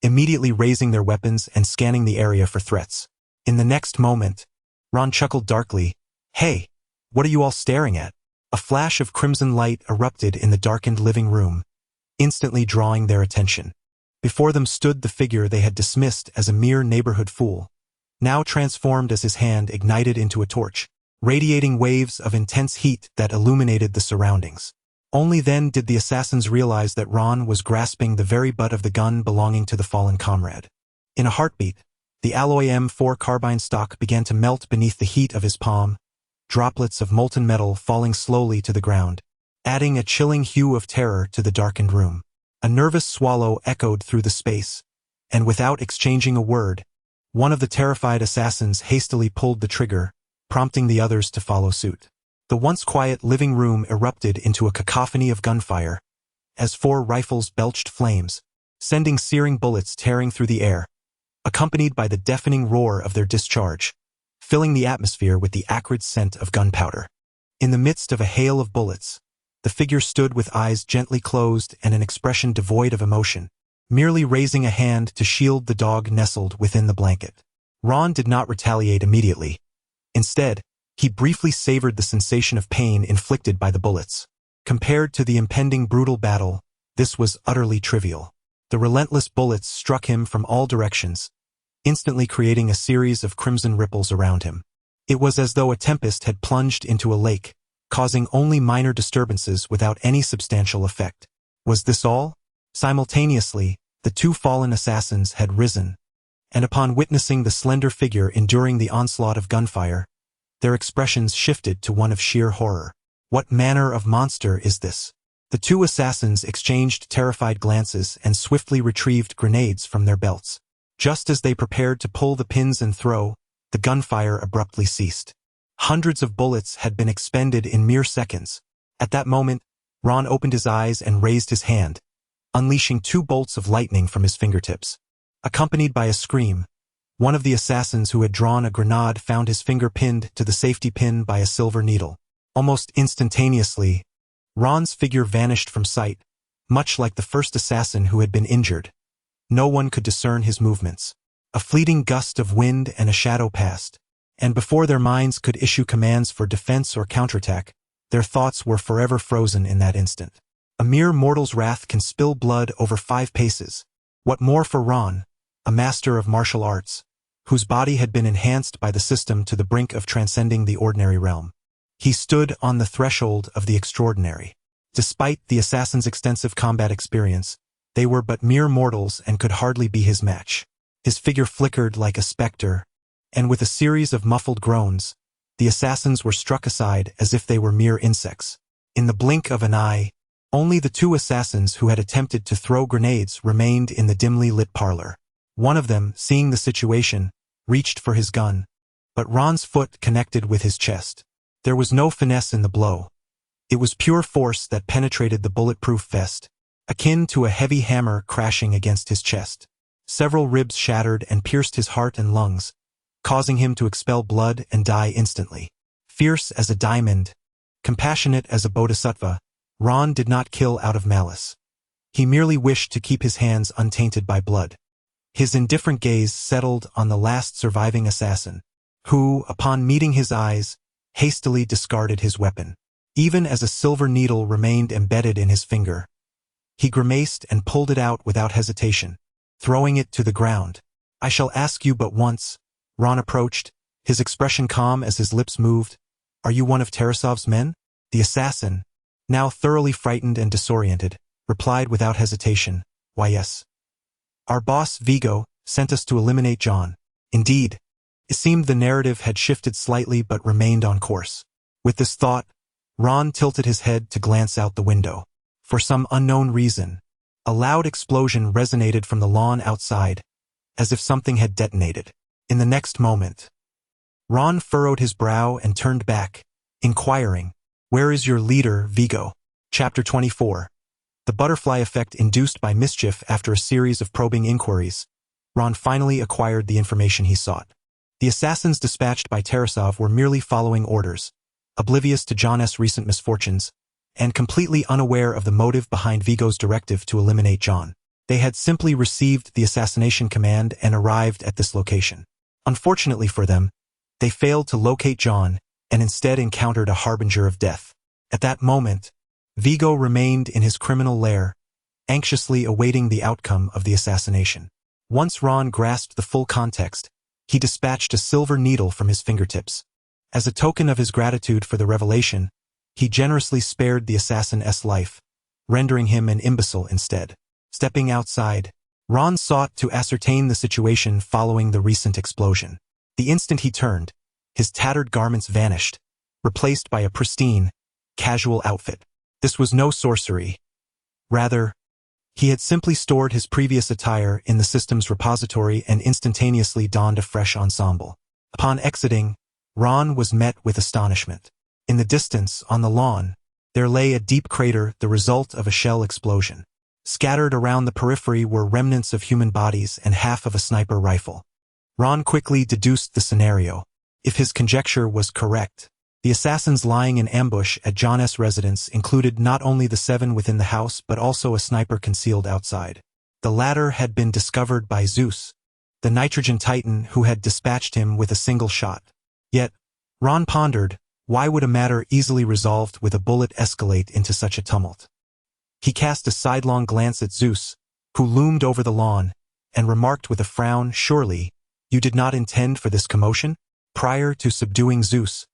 immediately raising their weapons and scanning the area for threats. In the next moment, Ron chuckled darkly. "Hey, what are you all staring at?" A flash of crimson light erupted in the darkened living room, instantly drawing their attention. Before them stood the figure they had dismissed as a mere neighborhood fool, now transformed as his hand ignited into a torch, radiating waves of intense heat that illuminated the surroundings. Only then did the assassins realize that Ron was grasping the very butt of the gun belonging to the fallen comrade. In a heartbeat, the alloy M4 carbine stock began to melt beneath the heat of his palm, droplets of molten metal falling slowly to the ground, adding a chilling hue of terror to the darkened room. A nervous swallow echoed through the space, and without exchanging a word, one of the terrified assassins hastily pulled the trigger, prompting the others to follow suit. The once quiet living room erupted into a cacophony of gunfire, as 4 rifles belched flames, sending searing bullets tearing through the air, accompanied by the deafening roar of their discharge, filling the atmosphere with the acrid scent of gunpowder. In the midst of a hail of bullets, the figure stood with eyes gently closed and an expression devoid of emotion, merely raising a hand to shield the dog nestled within the blanket. Ron did not retaliate immediately. Instead, he briefly savored the sensation of pain inflicted by the bullets. Compared to the impending brutal battle, this was utterly trivial. The relentless bullets struck him from all directions, instantly creating a series of crimson ripples around him. It was as though a tempest had plunged into a lake, causing only minor disturbances without any substantial effect. Was this all? Simultaneously, the 2 fallen assassins had risen, and upon witnessing the slender figure enduring the onslaught of gunfire, their expressions shifted to one of sheer horror. What manner of monster is this? The 2 assassins exchanged terrified glances and swiftly retrieved grenades from their belts. Just as they prepared to pull the pins and throw, the gunfire abruptly ceased. Hundreds of bullets had been expended in mere seconds. At that moment, Ron opened his eyes and raised his hand, unleashing 2 bolts of lightning from his fingertips. Accompanied by a scream, one of the assassins who had drawn a grenade found his finger pinned to the safety pin by a silver needle. Almost instantaneously, Ron's figure vanished from sight, much like the first assassin who had been injured. No one could discern his movements. A fleeting gust of wind and a shadow passed, and before their minds could issue commands for defense or counterattack, their thoughts were forever frozen in that instant. A mere mortal's wrath can spill blood over 5 paces. What more for Ron, a master of martial arts, whose body had been enhanced by the system to the brink of transcending the ordinary realm. He stood on the threshold of the extraordinary. Despite the assassin's extensive combat experience, they were but mere mortals and could hardly be his match. His figure flickered like a specter, and with a series of muffled groans, the assassins were struck aside as if they were mere insects. In the blink of an eye, only the 2 assassins who had attempted to throw grenades remained in the dimly lit parlor. One of them, seeing the situation, reached for his gun, but Ron's foot connected with his chest. There was no finesse in the blow. It was pure force that penetrated the bulletproof vest, akin to a heavy hammer crashing against his chest. Several ribs shattered and pierced his heart and lungs, causing him to expel blood and die instantly. Fierce as a diamond, compassionate as a bodhisattva, Ron did not kill out of malice. He merely wished to keep his hands untainted by blood. His indifferent gaze settled on the last surviving assassin, who, upon meeting his eyes, hastily discarded his weapon. Even as a silver needle remained embedded in his finger, he grimaced and pulled it out without hesitation, throwing it to the ground. "I shall ask you but once." Ron approached, his expression calm as his lips moved. "Are you one of Tarasov's men?" The assassin, now thoroughly frightened and disoriented, replied without hesitation, "Why, yes. Our boss, Vigo, sent us to eliminate John." Indeed, it seemed the narrative had shifted slightly but remained on course. With this thought, Ron tilted his head to glance out the window. For some unknown reason, a loud explosion resonated from the lawn outside, as if something had detonated. In the next moment, Ron furrowed his brow and turned back, inquiring, "Where is your leader, Vigo?" Chapter 24. The butterfly effect induced by mischief. After a series of probing inquiries, Ron finally acquired the information he sought. The assassins dispatched by Tarasov were merely following orders, oblivious to John S.'s recent misfortunes, and completely unaware of the motive behind Vigo's directive to eliminate John. They had simply received the assassination command and arrived at this location. Unfortunately for them, they failed to locate John and instead encountered a harbinger of death. At that moment, Vigo remained in his criminal lair, anxiously awaiting the outcome of the assassination. Once Ron grasped the full context, he dispatched a silver needle from his fingertips. As a token of his gratitude for the revelation, he generously spared the assassin's life, rendering him an imbecile instead. Stepping outside, Ron sought to ascertain the situation following the recent explosion. The instant he turned, his tattered garments vanished, replaced by a pristine, casual outfit. This was no sorcery. Rather, he had simply stored his previous attire in the system's repository and instantaneously donned a fresh ensemble. Upon exiting, Ron was met with astonishment. In the distance, on the lawn, there lay a deep crater, the result of a shell explosion. Scattered around the periphery were remnants of human bodies and half of a sniper rifle. Ron quickly deduced the scenario. If his conjecture was correct, the assassins lying in ambush at John S.'s residence included not only the 7 within the house but also a sniper concealed outside. The latter had been discovered by Zeus, the nitrogen titan who had dispatched him with a single shot. Yet, Ron pondered, why would a matter easily resolved with a bullet escalate into such a tumult? He cast a sidelong glance at Zeus, who loomed over the lawn, and remarked with a frown, "Surely, you did not intend for this commotion?" Prior to subduing Zeus,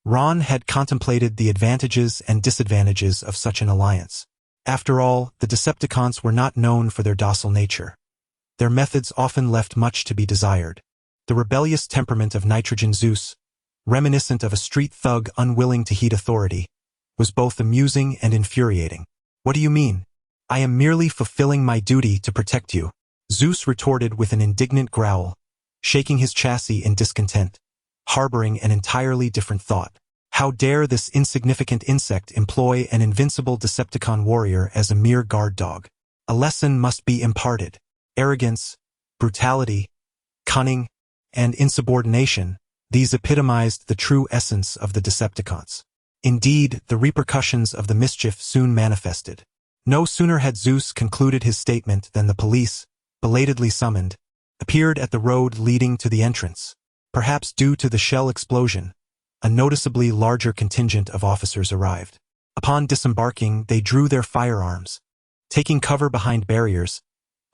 Ron had contemplated the advantages and disadvantages of such an alliance. After all, the Decepticons were not known for their docile nature. Their methods often left much to be desired. The rebellious temperament of Nitrogen Zeus, reminiscent of a street thug unwilling to heed authority, was both amusing and infuriating. "What do you mean? I am merely fulfilling my duty to protect you," Zeus retorted with an indignant growl, shaking his chassis in discontent, harboring an entirely different thought. How dare this insignificant insect employ an invincible Decepticon warrior as a mere guard dog? A lesson must be imparted. Arrogance, brutality, cunning, and insubordination, these epitomized the true essence of the Decepticons. Indeed, the repercussions of the mischief soon manifested. No sooner had Zeus concluded his statement than the police, belatedly summoned, appeared at the road leading to the entrance. Perhaps due to the shell explosion, a noticeably larger contingent of officers arrived. Upon disembarking, they drew their firearms, taking cover behind barriers,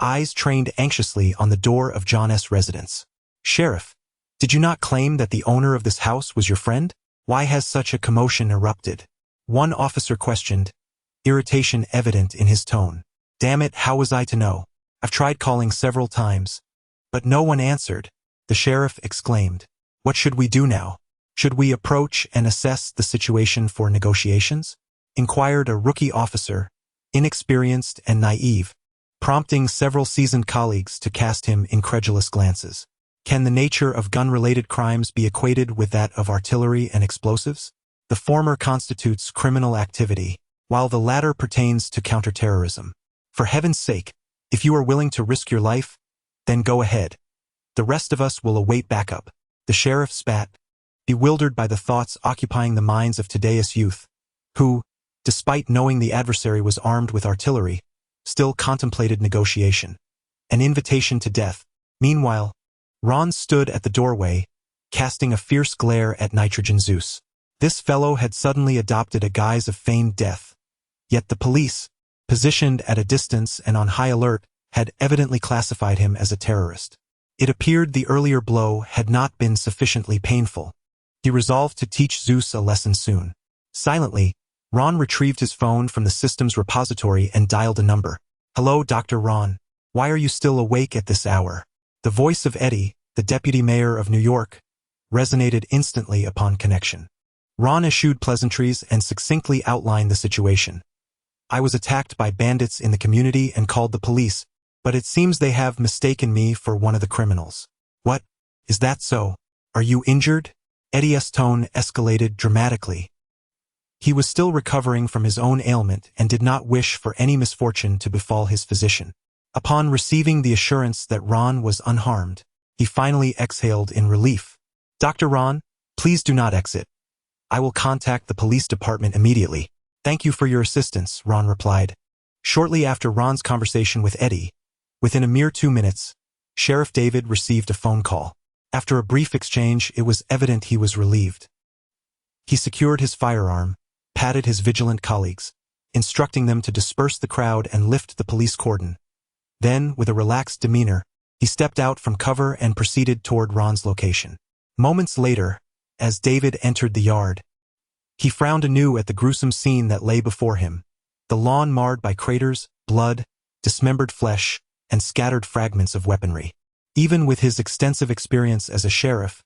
eyes trained anxiously on the door of John S.'s residence. "Sheriff, did you not claim that the owner of this house was your friend? Why has such a commotion erupted?" One officer questioned, irritation evident in his tone. "Damn it, how was I to know? I've tried calling several times, but no one answered," the sheriff exclaimed. "What should we do now? Should we approach and assess the situation for negotiations?" inquired a rookie officer, inexperienced and naive, prompting several seasoned colleagues to cast him incredulous glances. Can the nature of gun-related crimes be equated with that of artillery and explosives? The former constitutes criminal activity, while the latter pertains to counterterrorism. For heaven's sake, if you are willing to risk your life, then go ahead. The rest of us will await backup. The sheriff spat, bewildered by the thoughts occupying the minds of today's youth, who, despite knowing the adversary was armed with artillery, still contemplated negotiation, an invitation to death. Meanwhile, Ron stood at the doorway, casting a fierce glare at Nitrogen Zeus. This fellow had suddenly adopted a guise of feigned death. Yet the police, positioned at a distance and on high alert, had evidently classified him as a terrorist. It appeared the earlier blow had not been sufficiently painful. He resolved to teach Zeus a lesson soon. Silently, Ron retrieved his phone from the system's repository and dialed a number. "Hello, Dr. Ron. Why are you still awake at this hour?" The voice of Eddie, the deputy mayor of New York, resonated instantly upon connection. Ron eschewed pleasantries and succinctly outlined the situation. "I was attacked by bandits in the community and called the police, but it seems they have mistaken me for one of the criminals." "What? Is that so? Are you injured?" Eddie's tone escalated dramatically. He was still recovering from his own ailment and did not wish for any misfortune to befall his physician. Upon receiving the assurance that Ron was unharmed, he finally exhaled in relief. "Dr. Ron, please do not exit. I will contact the police department immediately. Thank you for your assistance, Ron replied. Shortly after Ron's conversation with Eddie, within a mere 2 minutes, Sheriff David received a phone call. After a brief exchange, it was evident he was relieved. He secured his firearm, patted his vigilant colleagues, instructing them to disperse the crowd and lift the police cordon. Then, with a relaxed demeanor, he stepped out from cover and proceeded toward Ron's location. Moments later, as David entered the yard, he frowned anew at the gruesome scene that lay before him, the lawn marred by craters, blood, dismembered flesh, and scattered fragments of weaponry. Even with his extensive experience as a sheriff,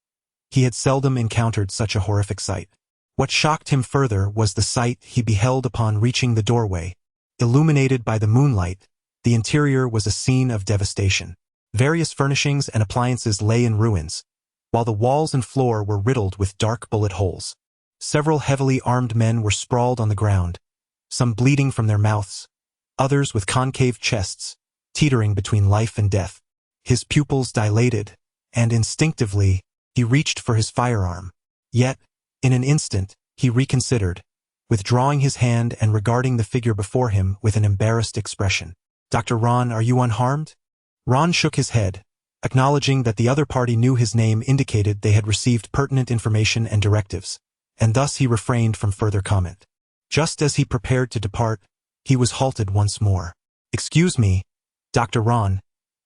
he had seldom encountered such a horrific sight. What shocked him further was the sight he beheld upon reaching the doorway. Illuminated by the moonlight, the interior was a scene of devastation. Various furnishings and appliances lay in ruins, while the walls and floor were riddled with dark bullet holes. Several heavily armed men were sprawled on the ground, some bleeding from their mouths, others with concave chests, teetering between life and death. His pupils dilated, and instinctively, he reached for his firearm. Yet, in an instant, he reconsidered, withdrawing his hand and regarding the figure before him with an embarrassed expression. "Dr. Ron, are you unharmed?" Ron shook his head, acknowledging that the other party knew his name indicated they had received pertinent information and directives, and thus he refrained from further comment. Just as he prepared to depart, he was halted once more. "Excuse me, Dr. Ron,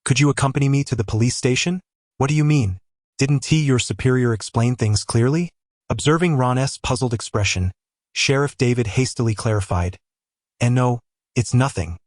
could you accompany me to the police station?" "What do you mean? Didn't your superior explain things clearly?" Observing Ron's puzzled expression, Sheriff David hastily clarified, "And no, it's nothing.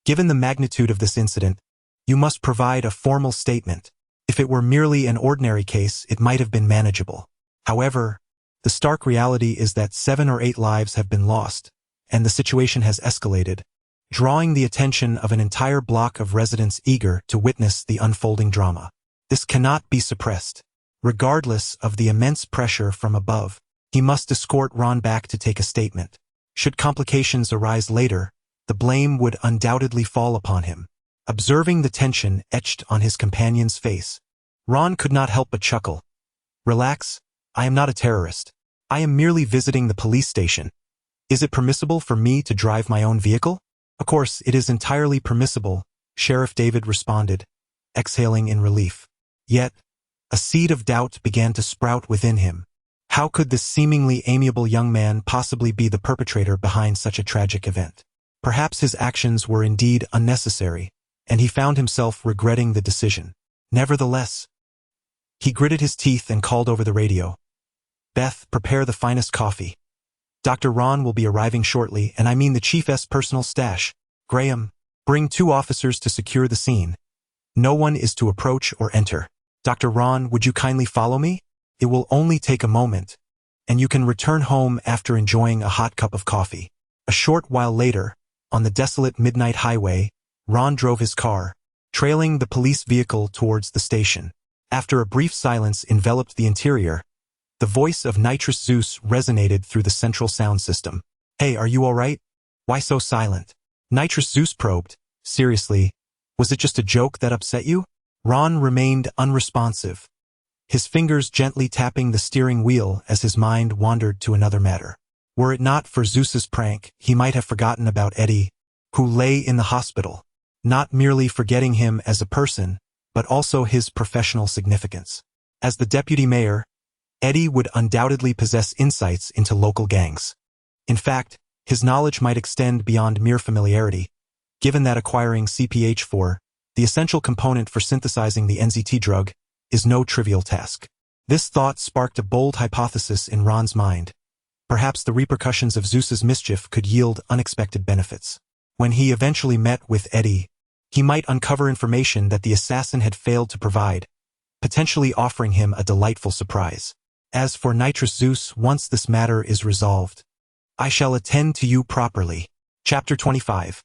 Given the magnitude of this incident, you must provide a formal statement. If it were merely an ordinary case, it might have been manageable. However, the stark reality is that 7 or 8 lives have been lost, and the situation has escalated, drawing the attention of an entire block of residents eager to witness the unfolding drama. This cannot be suppressed. Regardless of the immense pressure from above, he must escort Ron back to take a statement. Should complications arise later, the blame would undoubtedly fall upon him." Observing the tension etched on his companion's face, Ron could not help but chuckle. "Relax, I am not a terrorist. I am merely visiting the police station. Is it permissible for me to drive my own vehicle?" "Of course, it is entirely permissible," Sheriff David responded, exhaling in relief. Yet, a seed of doubt began to sprout within him. How could this seemingly amiable young man possibly be the perpetrator behind such a tragic event? Perhaps his actions were indeed unnecessary, and he found himself regretting the decision. Nevertheless, he gritted his teeth and called over the radio. "Beth, prepare the finest coffee. Dr. Ron will be arriving shortly, and I mean the chief's personal stash. Graham, bring 2 officers to secure the scene. No one is to approach or enter. Dr. Ron, would you kindly follow me? It will only take a moment, and you can return home after enjoying a hot cup of coffee." A short while later, on the desolate midnight highway, Ron drove his car, trailing the police vehicle towards the station. After a brief silence enveloped the interior, the voice of Nitrous Zeus resonated through the central sound system. "Hey, are you all right? Why so silent?" Nitrous Zeus probed. "Seriously, was it just a joke that upset you?" Ron remained unresponsive, his fingers gently tapping the steering wheel as his mind wandered to another matter. Were it not for Zeus's prank, he might have forgotten about Eddie, who lay in the hospital, not merely forgetting him as a person, but also his professional significance. As the deputy mayor, Eddie would undoubtedly possess insights into local gangs. In fact, his knowledge might extend beyond mere familiarity, given that acquiring CPH4, the essential component for synthesizing the NZT drug, is no trivial task. This thought sparked a bold hypothesis in Ron's mind. Perhaps the repercussions of Zeus's mischief could yield unexpected benefits. When he eventually met with Eddie, he might uncover information that the assassin had failed to provide, potentially offering him a delightful surprise. As for Nitrous Zeus, once this matter is resolved, I shall attend to you properly. Chapter 25.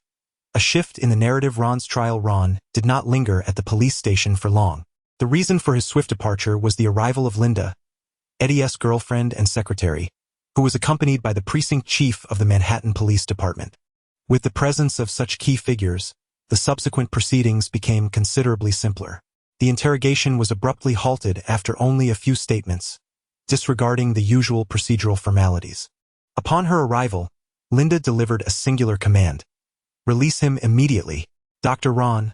A shift in the narrative. Ron's trial. Ron did not linger at the police station for long. The reason for his swift departure was the arrival of Linda, Eddie's girlfriend and secretary, who was accompanied by the precinct chief of the Manhattan Police Department. With the presence of such key figures, the subsequent proceedings became considerably simpler. The interrogation was abruptly halted after only a few statements, disregarding the usual procedural formalities. Upon her arrival, Linda delivered a singular command. Release him immediately. Dr. Ron.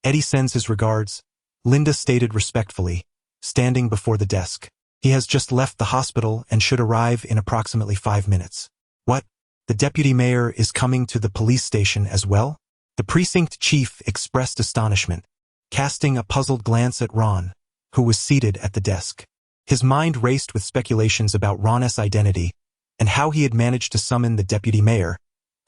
Eddie sends his regards, Linda stated respectfully, standing before the desk. He has just left the hospital and should arrive in approximately 5 minutes. What? The deputy mayor is coming to the police station as well? The precinct chief expressed astonishment, casting a puzzled glance at Ron, who was seated at the desk. His mind raced with speculations about Ron's identity and how he had managed to summon the deputy mayor,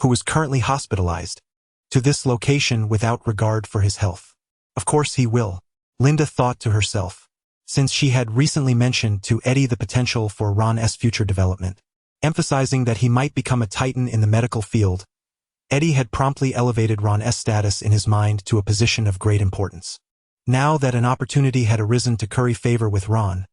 who was currently hospitalized, to this location without regard for his health. Of course he will, Linda thought to herself, since she had recently mentioned to Eddie the potential for Ron's future development. Emphasizing that he might become a titan in the medical field, Eddie had promptly elevated Ron's status in his mind to a position of great importance. Now that an opportunity had arisen to curry favor with Ron,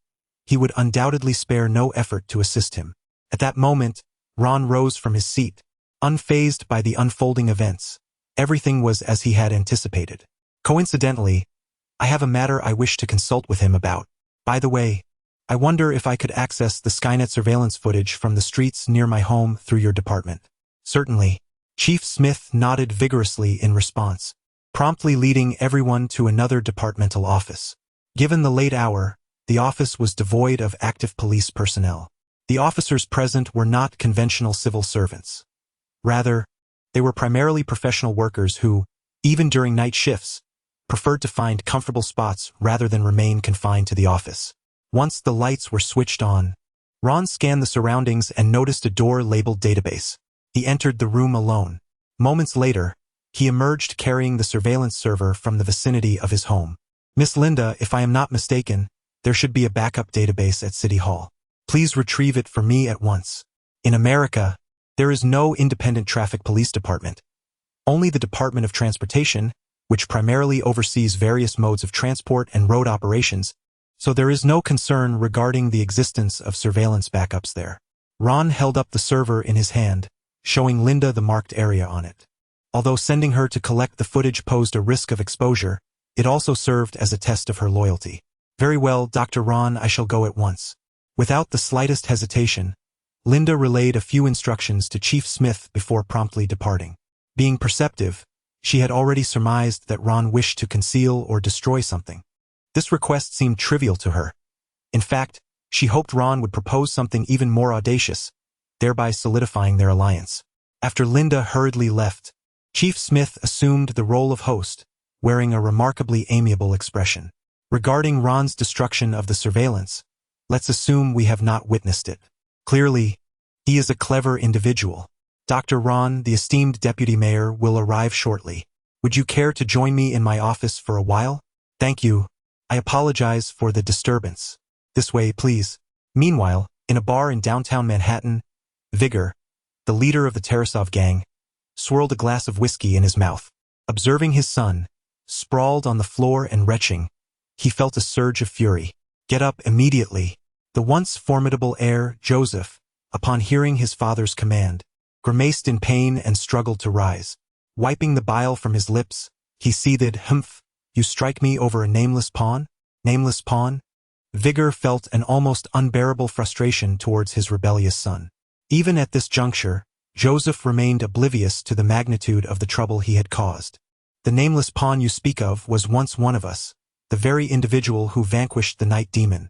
he would undoubtedly spare no effort to assist him. At that moment, Ron rose from his seat, unfazed by the unfolding events. Everything was as he had anticipated. Coincidentally, I have a matter I wish to consult with him about. By the way, I wonder if I could access the Skynet surveillance footage from the streets near my home through your department. Certainly. Chief Smith nodded vigorously in response, promptly leading everyone to another departmental office. Given the late hour, the office was devoid of active police personnel. The officers present were not conventional civil servants. Rather, they were primarily professional workers who, even during night shifts, preferred to find comfortable spots rather than remain confined to the office. Once the lights were switched on, Ron scanned the surroundings and noticed a door labeled database. He entered the room alone. Moments later, he emerged carrying the surveillance server from the vicinity of his home. Miss Linda, if I am not mistaken, there should be a backup database at City Hall. Please retrieve it for me at once. In America, there is no independent traffic police department. Only the Department of Transportation, which primarily oversees various modes of transport and road operations, so there is no concern regarding the existence of surveillance backups there. Ron held up the server in his hand, showing Linda the marked area on it. Although sending her to collect the footage posed a risk of exposure, it also served as a test of her loyalty. Very well, Dr. Ron, I shall go at once. Without the slightest hesitation, Linda relayed a few instructions to Chief Smith before promptly departing. Being perceptive, she had already surmised that Ron wished to conceal or destroy something. This request seemed trivial to her. In fact, she hoped Ron would propose something even more audacious, thereby solidifying their alliance. After Linda hurriedly left, Chief Smith assumed the role of host, wearing a remarkably amiable expression. Regarding Ron's destruction of the surveillance, let's assume we have not witnessed it. Clearly, he is a clever individual. Dr. Ron, the esteemed deputy mayor, will arrive shortly. Would you care to join me in my office for a while? Thank you. I apologize for the disturbance. This way, please. Meanwhile, in a bar in downtown Manhattan, Vigor, the leader of the Tarasov gang, swirled a glass of whiskey in his mouth. Observing his son, sprawled on the floor and retching, he felt a surge of fury. Get up immediately. The once formidable heir, Joseph, upon hearing his father's command, grimaced in pain and struggled to rise. Wiping the bile from his lips, he seethed, "Humph, you strike me over a nameless pawn? Nameless pawn?" Vigor felt an almost unbearable frustration towards his rebellious son. Even at this juncture, Joseph remained oblivious to the magnitude of the trouble he had caused. The nameless pawn you speak of was once one of us, the very individual who vanquished the night demon.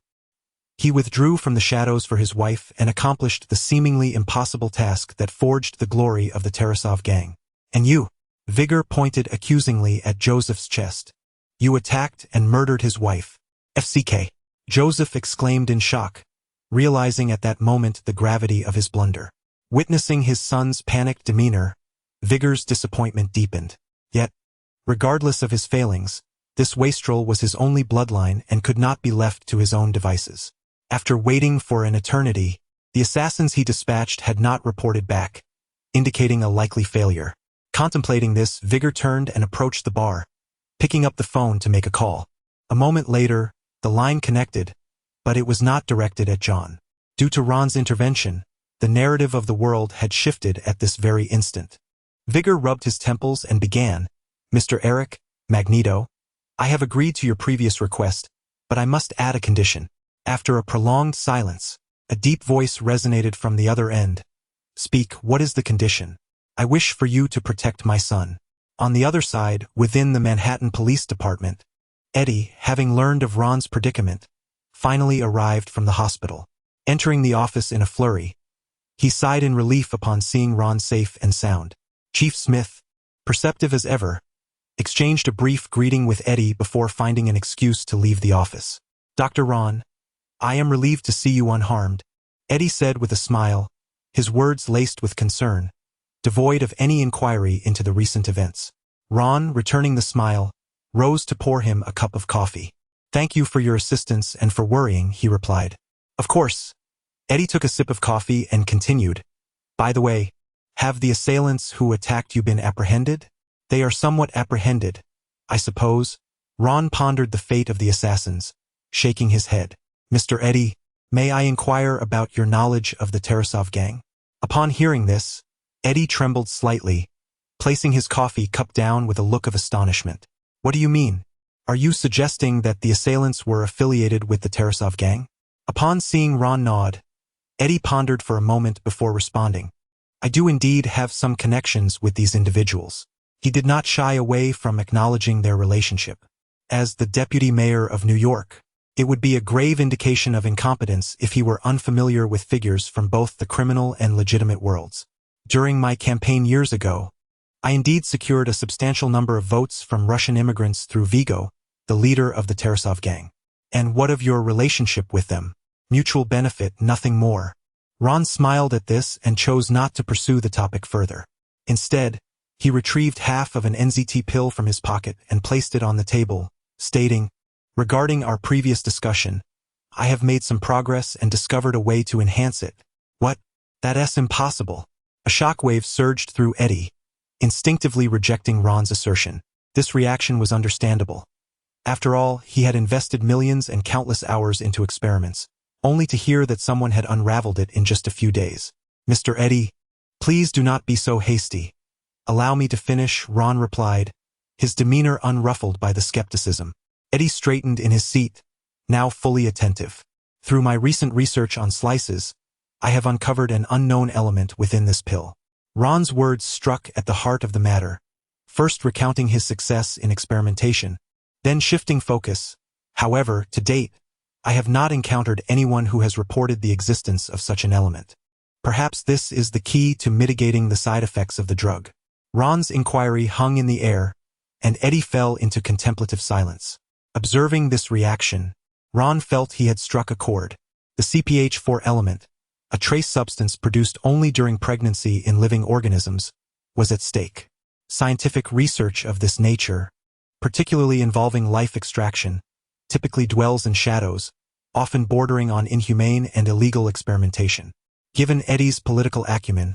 He withdrew from the shadows for his wife and accomplished the seemingly impossible task that forged the glory of the Tarasov gang. And you, Vigor pointed accusingly at Joseph's chest. You attacked and murdered his wife. FCK. Joseph exclaimed in shock, realizing at that moment the gravity of his blunder. Witnessing his son's panicked demeanor, Vigor's disappointment deepened. Yet, regardless of his failings, this wastrel was his only bloodline and could not be left to his own devices. After waiting for an eternity, the assassins he dispatched had not reported back, indicating a likely failure. Contemplating this, Vigor turned and approached the bar, picking up the phone to make a call. A moment later, the line connected, but it was not directed at John. Due to Ron's intervention, the narrative of the world had shifted at this very instant. Vigor rubbed his temples and began, "Mr. Eric, Magneto, I have agreed to your previous request, but I must add a condition. After a prolonged silence, a deep voice resonated from the other end. "Speak, what is the condition? I wish for you to protect my son." On the other side, within the Manhattan Police Department, Eddie, having learned of Ron's predicament, finally arrived from the hospital. Entering the office in a flurry, he sighed in relief upon seeing Ron safe and sound. Chief Smith, perceptive as ever, exchanged a brief greeting with Eddie before finding an excuse to leave the office. "Dr. Ron, I am relieved to see you unharmed," Eddie said with a smile, his words laced with concern, devoid of any inquiry into the recent events. Ron, returning the smile, rose to pour him a cup of coffee. "Thank you for your assistance and for worrying," he replied. "Of course." Eddie took a sip of coffee and continued, "By the way, have the assailants who attacked you been apprehended?" "They are somewhat apprehended, I suppose." Ron pondered the fate of the assassins, shaking his head. "Mr. Eddie, may I inquire about your knowledge of the Tarasov gang?" Upon hearing this, Eddie trembled slightly, placing his coffee cup down with a look of astonishment. "What do you mean? Are you suggesting that the assailants were affiliated with the Tarasov gang?" Upon seeing Ron nod, Eddie pondered for a moment before responding. "I do indeed have some connections with these individuals." He did not shy away from acknowledging their relationship. As the deputy mayor of New York, it would be a grave indication of incompetence if he were unfamiliar with figures from both the criminal and legitimate worlds. "During my campaign years ago, I indeed secured a substantial number of votes from Russian immigrants through Vigo, the leader of the Tarasov gang." "And what of your relationship with them?" "Mutual benefit, nothing more." Ron smiled at this and chose not to pursue the topic further. Instead, he retrieved half of an NZT pill from his pocket and placed it on the table, stating, "Regarding our previous discussion, I have made some progress and discovered a way to enhance it." "What? That's impossible." A shockwave surged through Eddie, instinctively rejecting Ron's assertion. This reaction was understandable. After all, he had invested millions and countless hours into experiments, only to hear that someone had unraveled it in just a few days. "Mr. Eddie, please do not be so hasty. Allow me to finish," Ron replied, his demeanor unruffled by the skepticism. Eddie straightened in his seat, now fully attentive. "Through my recent research on slices, I have uncovered an unknown element within this pill." Ron's words struck at the heart of the matter, first recounting his success in experimentation, then shifting focus. "However, to date, I have not encountered anyone who has reported the existence of such an element. Perhaps this is the key to mitigating the side effects of the drug." Ron's inquiry hung in the air, and Eddie fell into contemplative silence. Observing this reaction, Ron felt he had struck a chord. The CPH4 element, a trace substance produced only during pregnancy in living organisms, was at stake. Scientific research of this nature, particularly involving life extraction, typically dwells in shadows, often bordering on inhumane and illegal experimentation. Given Eddie's political acumen,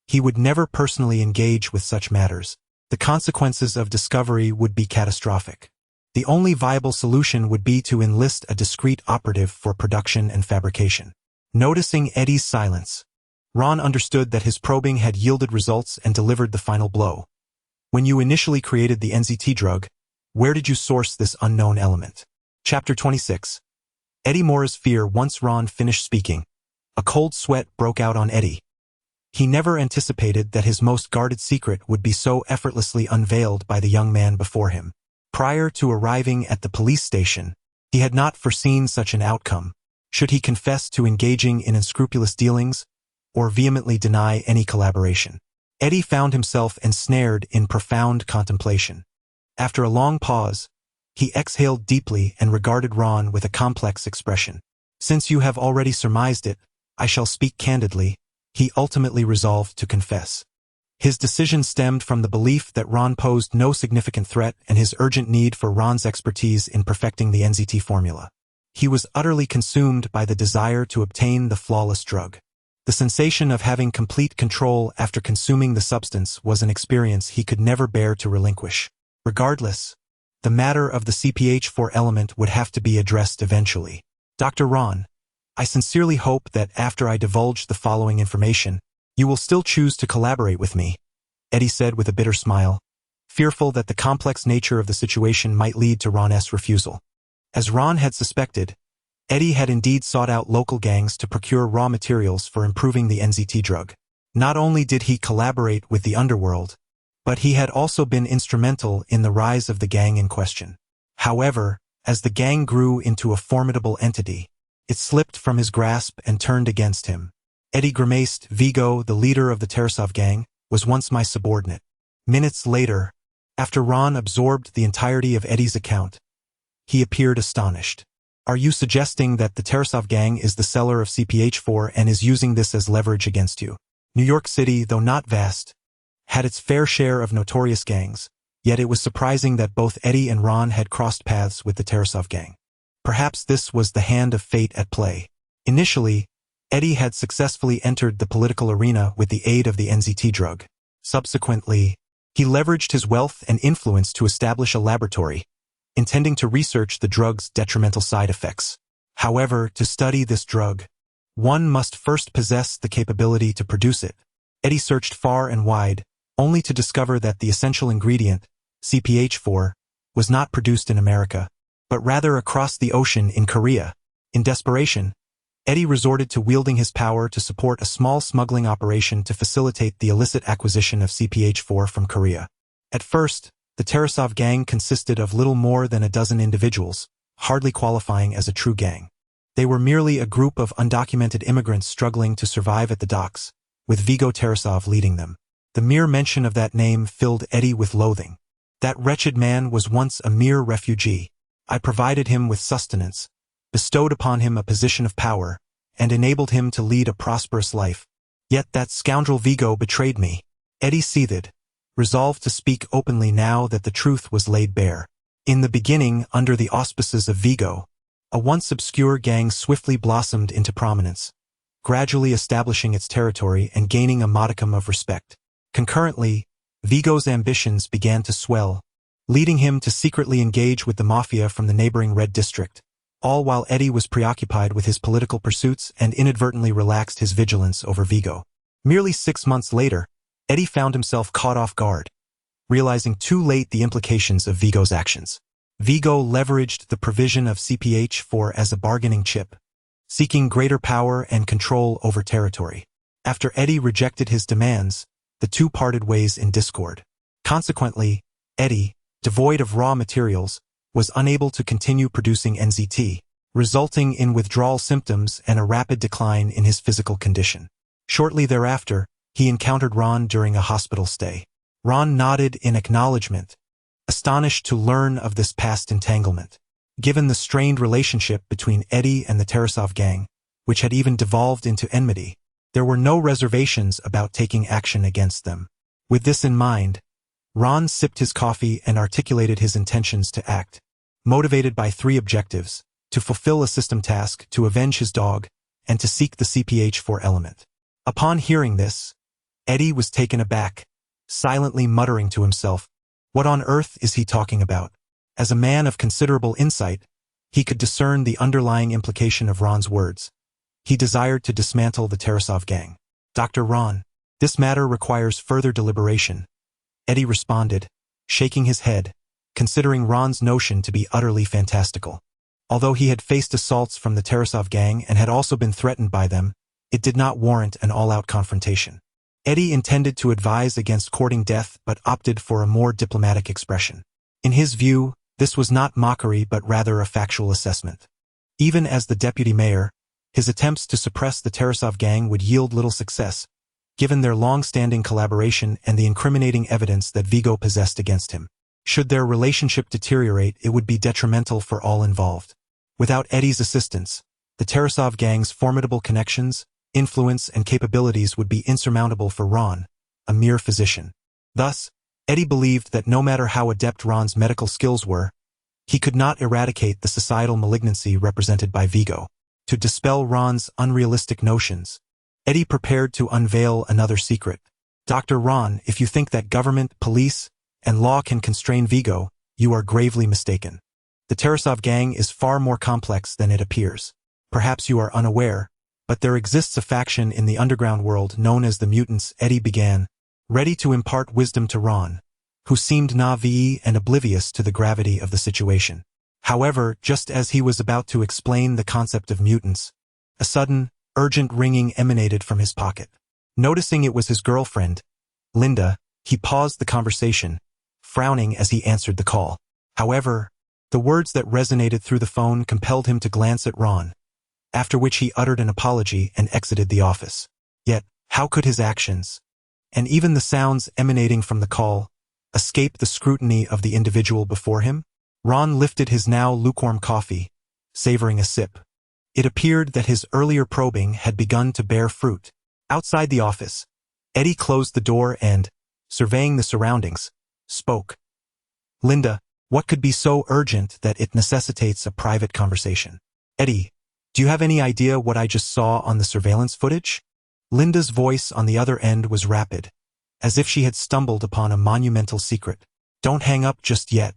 he would never personally engage with such matters. The consequences of discovery would be catastrophic. The only viable solution would be to enlist a discreet operative for production and fabrication. Noticing Eddie's silence, Ron understood that his probing had yielded results and delivered the final blow. "When you initially created the NZT drug, where did you source this unknown element?" Chapter 26. Eddie Moore's fear. Once Ron finished speaking, a cold sweat broke out on Eddie. He never anticipated that his most guarded secret would be so effortlessly unveiled by the young man before him. Prior to arriving at the police station, he had not foreseen such an outcome. Should he confess to engaging in unscrupulous dealings, or vehemently deny any collaboration? Eddie found himself ensnared in profound contemplation. After a long pause, he exhaled deeply and regarded Ron with a complex expression. "Since you have already surmised it, I shall speak candidly," he ultimately resolved to confess. His decision stemmed from the belief that Ron posed no significant threat and his urgent need for Ron's expertise in perfecting the NZT formula. He was utterly consumed by the desire to obtain the flawless drug. The sensation of having complete control after consuming the substance was an experience he could never bear to relinquish. Regardless, the matter of the CPH4 element would have to be addressed eventually. "Dr. Ron, I sincerely hope that after I divulge the following information, you will still choose to collaborate with me," Eddie said with a bitter smile, fearful that the complex nature of the situation might lead to Ron's refusal. As Ron had suspected, Eddie had indeed sought out local gangs to procure raw materials for improving the NZT drug. Not only did he collaborate with the underworld, but he had also been instrumental in the rise of the gang in question. However, as the gang grew into a formidable entity, it slipped from his grasp and turned against him. Eddie grimaced. Vigo, the leader of the Tarasov gang, was once my subordinate. Minutes later, after Ron absorbed the entirety of Eddie's account, he appeared astonished. Are you suggesting that the Tarasov gang is the seller of CPH-4 and is using this as leverage against you? New York City, though not vast, had its fair share of notorious gangs, yet it was surprising that both Eddie and Ron had crossed paths with the Tarasov gang. Perhaps this was the hand of fate at play. Initially, Eddie had successfully entered the political arena with the aid of the NZT drug. Subsequently, he leveraged his wealth and influence to establish a laboratory, intending to research the drug's detrimental side effects. However, to study this drug, one must first possess the capability to produce it. Eddie searched far and wide, only to discover that the essential ingredient, CPH-4, was not produced in America, but rather across the ocean in Korea. In desperation, Eddie resorted to wielding his power to support a small smuggling operation to facilitate the illicit acquisition of CPH-4 from Korea. At first, the Tarasov gang consisted of little more than a dozen individuals, hardly qualifying as a true gang. They were merely a group of undocumented immigrants struggling to survive at the docks, with Vigo Tarasov leading them. The mere mention of that name filled Eddie with loathing. That wretched man was once a mere refugee. I provided him with sustenance, bestowed upon him a position of power, and enabled him to lead a prosperous life. Yet that scoundrel Vigo betrayed me. Eddie seethed, resolved to speak openly now that the truth was laid bare. In the beginning, under the auspices of Vigo, a once obscure gang swiftly blossomed into prominence, gradually establishing its territory and gaining a modicum of respect. Concurrently, Vigo's ambitions began to swell, leading him to secretly engage with the mafia from the neighboring Red District, all while Eddie was preoccupied with his political pursuits and inadvertently relaxed his vigilance over Vigo. Merely 6 months later, Eddie found himself caught off guard, realizing too late the implications of Vigo's actions. Vigo leveraged the provision of CPH-4 as a bargaining chip, seeking greater power and control over territory. After Eddie rejected his demands, the two parted ways in discord. Consequently, Eddie, devoid of raw materials, was unable to continue producing NZT, resulting in withdrawal symptoms and a rapid decline in his physical condition. Shortly thereafter, he encountered Ron during a hospital stay. Ron nodded in acknowledgement, astonished to learn of this past entanglement. Given the strained relationship between Eddie and the Tarasov gang, which had even devolved into enmity, there were no reservations about taking action against them. With this in mind, Ron sipped his coffee and articulated his intentions to act, motivated by 3 objectives: to fulfill a system task, to avenge his dog, and to seek the CPH-4 element. Upon hearing this, Eddie was taken aback, silently muttering to himself, "What on earth is he talking about?" As a man of considerable insight, he could discern the underlying implication of Ron's words. He desired to dismantle the Tarasov gang. "Dr. Ron, this matter requires further deliberation," Eddie responded, shaking his head, considering Ron's notion to be utterly fantastical. Although he had faced assaults from the Tarasov gang and had also been threatened by them, it did not warrant an all-out confrontation. Eddie intended to advise against courting death but opted for a more diplomatic expression. In his view, this was not mockery but rather a factual assessment. Even as the deputy mayor, his attempts to suppress the Tarasov gang would yield little success, given their long-standing collaboration and the incriminating evidence that Vigo possessed against him. Should their relationship deteriorate, it would be detrimental for all involved. Without Eddie's assistance, the Tarasov gang's formidable connections, influence, and capabilities would be insurmountable for Ron, a mere physician. Thus, Eddie believed that no matter how adept Ron's medical skills were, he could not eradicate the societal malignancy represented by Vigo. To dispel Ron's unrealistic notions, Eddie prepared to unveil another secret. "Dr. Ron, if you think that government, police, and law can constrain Vigo, you are gravely mistaken. The Tarasov gang is far more complex than it appears. Perhaps you are unaware, but there exists a faction in the underground world known as the Mutants," Eddie began, ready to impart wisdom to Ron, who seemed naive and oblivious to the gravity of the situation. However, just as he was about to explain the concept of mutants, a sudden, urgent ringing emanated from his pocket. Noticing it was his girlfriend, Linda, he paused the conversation, frowning as he answered the call. However, the words that resonated through the phone compelled him to glance at Ron, after which he uttered an apology and exited the office. Yet, how could his actions, and even the sounds emanating from the call, escape the scrutiny of the individual before him? Ron lifted his now lukewarm coffee, savoring a sip. It appeared that his earlier probing had begun to bear fruit. Outside the office, Eddie closed the door and, surveying the surroundings, spoke. Linda, what could be so urgent that it necessitates a private conversation? Eddie, do you have any idea what I just saw on the surveillance footage? Linda's voice on the other end was rapid, as if she had stumbled upon a monumental secret. Don't hang up just yet.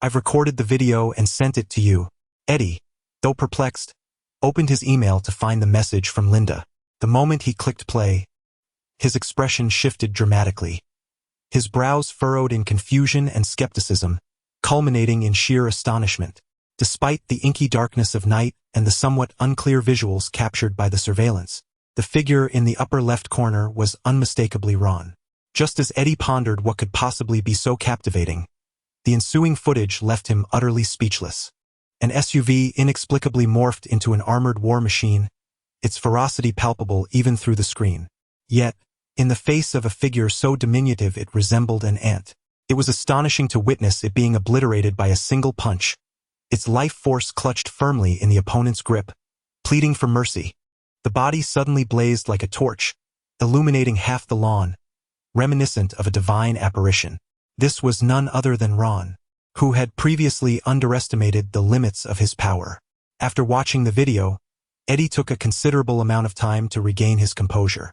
I've recorded the video and sent it to you. Eddie, though perplexed, opened his email to find the message from Linda. The moment he clicked play, his expression shifted dramatically. His brows furrowed in confusion and skepticism, culminating in sheer astonishment. Despite the inky darkness of night and the somewhat unclear visuals captured by the surveillance, the figure in the upper left corner was unmistakably Ron. Just as Eddie pondered what could possibly be so captivating, the ensuing footage left him utterly speechless. An SUV inexplicably morphed into an armored war machine, its ferocity palpable even through the screen. Yet, in the face of a figure so diminutive it resembled an ant, it was astonishing to witness it being obliterated by a single punch. Its life force clutched firmly in the opponent's grip, pleading for mercy. The body suddenly blazed like a torch, illuminating half the lawn, reminiscent of a divine apparition. This was none other than Ron, who had previously underestimated the limits of his power. After watching the video, Eddie took a considerable amount of time to regain his composure.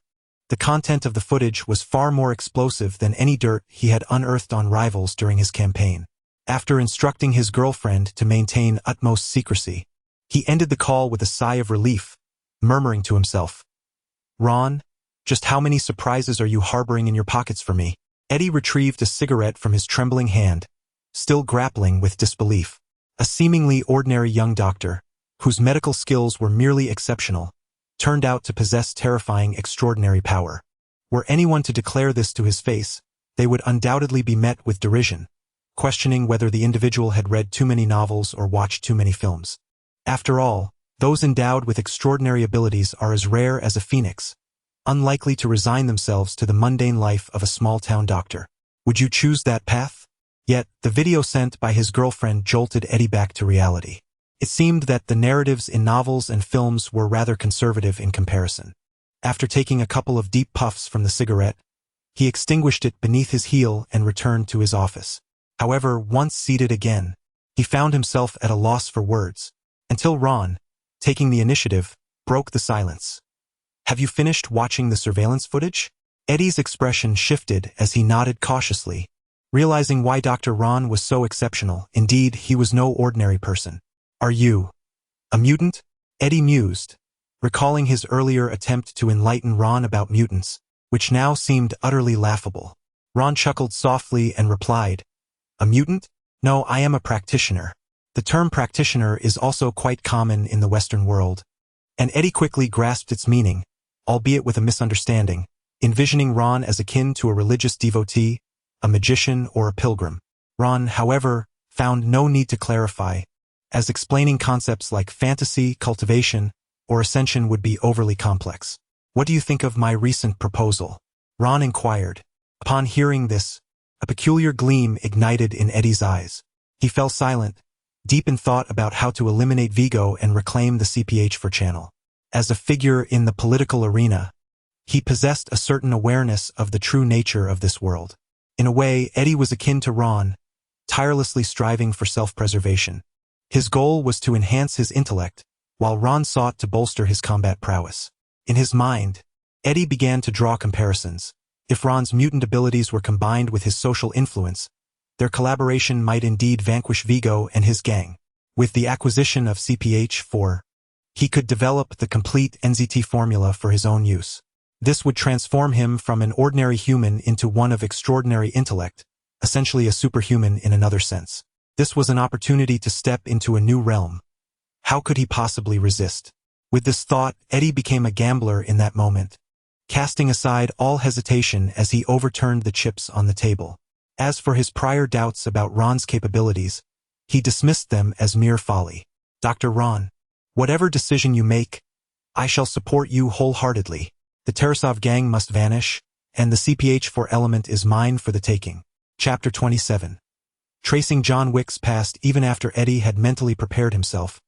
The content of the footage was far more explosive than any dirt he had unearthed on rivals during his campaign. After instructing his girlfriend to maintain utmost secrecy, he ended the call with a sigh of relief, murmuring to himself, Ron, just how many surprises are you harboring in your pockets for me? Eddie retrieved a cigarette from his trembling hand, still grappling with disbelief. A seemingly ordinary young doctor, whose medical skills were merely exceptional, turned out to possess terrifying extraordinary power. Were anyone to declare this to his face, they would undoubtedly be met with derision, questioning whether the individual had read too many novels or watched too many films. After all, those endowed with extraordinary abilities are as rare as a phoenix, unlikely to resign themselves to the mundane life of a small-town doctor. Would you choose that path? Yet, the video sent by his girlfriend jolted Eddie back to reality. It seemed that the narratives in novels and films were rather conservative in comparison. After taking a couple of deep puffs from the cigarette, he extinguished it beneath his heel and returned to his office. However, once seated again, he found himself at a loss for words, until Ron, taking the initiative, broke the silence. Have you finished watching the surveillance footage? Eddie's expression shifted as he nodded cautiously, realizing why Dr. Ron was so exceptional. Indeed, he was no ordinary person. Are you a mutant? Eddie mused, recalling his earlier attempt to enlighten Ron about mutants, which now seemed utterly laughable. Ron chuckled softly and replied, A mutant? No, I am a practitioner. The term practitioner is also quite common in the Western world, and Eddie quickly grasped its meaning, albeit with a misunderstanding, envisioning Ron as akin to a religious devotee, a magician, or a pilgrim. Ron, however, found no need to clarify, as explaining concepts like fantasy, cultivation, or ascension would be overly complex. What do you think of my recent proposal? Ron inquired. Upon hearing this, a peculiar gleam ignited in Eddie's eyes. He fell silent, deep in thought about how to eliminate Vigo and reclaim the CPH4 channel. As a figure in the political arena, he possessed a certain awareness of the true nature of this world. In a way, Eddie was akin to Ron, tirelessly striving for self-preservation. His goal was to enhance his intellect, while Ron sought to bolster his combat prowess. In his mind, Eddie began to draw comparisons. If Ron's mutant abilities were combined with his social influence, their collaboration might indeed vanquish Vigo and his gang. With the acquisition of CPH4, he could develop the complete NZT formula for his own use. This would transform him from an ordinary human into one of extraordinary intellect, essentially a superhuman in another sense. This was an opportunity to step into a new realm. How could he possibly resist? With this thought, Eddie became a gambler in that moment, casting aside all hesitation as he overturned the chips on the table. As for his prior doubts about Ron's capabilities, he dismissed them as mere folly. Dr. Ron, whatever decision you make, I shall support you wholeheartedly. The Tarasov gang must vanish, and the CPH-4 element is mine for the taking. Chapter 27. Tracing John Wick's past even after Eddie had mentally prepared himself,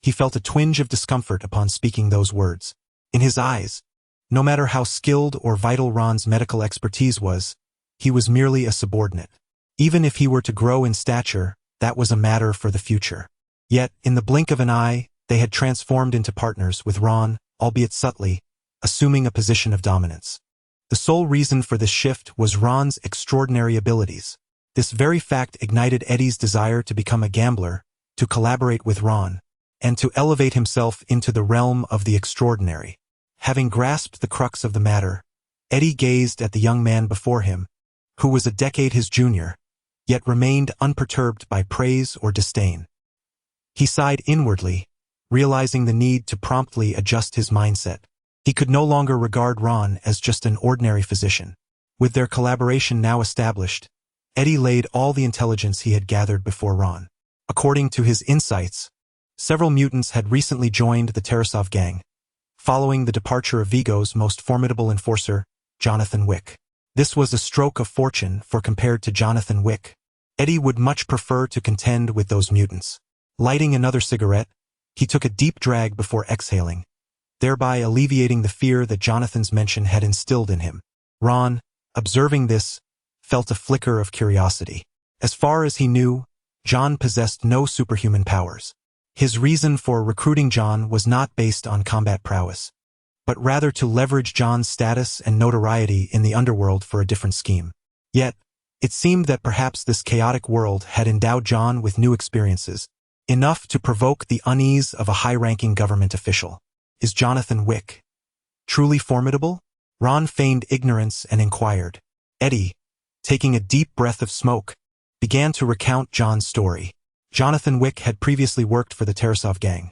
he felt a twinge of discomfort upon speaking those words. In his eyes, no matter how skilled or vital Ron's medical expertise was, he was merely a subordinate. Even if he were to grow in stature, that was a matter for the future. Yet, in the blink of an eye, they had transformed into partners with Ron, albeit subtly, assuming a position of dominance. The sole reason for this shift was Ron's extraordinary abilities. This very fact ignited Eddie's desire to become a gambler, to collaborate with Ron, and to elevate himself into the realm of the extraordinary. Having grasped the crux of the matter, Eddie gazed at the young man before him, who was a decade his junior, yet remained unperturbed by praise or disdain. He sighed inwardly, realizing the need to promptly adjust his mindset. He could no longer regard Ron as just an ordinary physician. With their collaboration now established, Eddie laid all the intelligence he had gathered before Ron. According to his insights, several mutants had recently joined the Tarasov gang, following the departure of Vigo's most formidable enforcer, Jonathan Wick. This was a stroke of fortune, for compared to Jonathan Wick, Eddie would much prefer to contend with those mutants. Lighting another cigarette, he took a deep drag before exhaling, thereby alleviating the fear that Jonathan's mention had instilled in him. Ron, observing this, felt a flicker of curiosity. As far as he knew, John possessed no superhuman powers. His reason for recruiting John was not based on combat prowess, but rather to leverage John's status and notoriety in the underworld for a different scheme. Yet, it seemed that perhaps this chaotic world had endowed John with new experiences, enough to provoke the unease of a high-ranking government official. Is Jonathan Wick truly formidable? Ron feigned ignorance and inquired. Eddie, taking a deep breath of smoke, began to recount John's story. Jonathan Wick had previously worked for the Tarasov gang.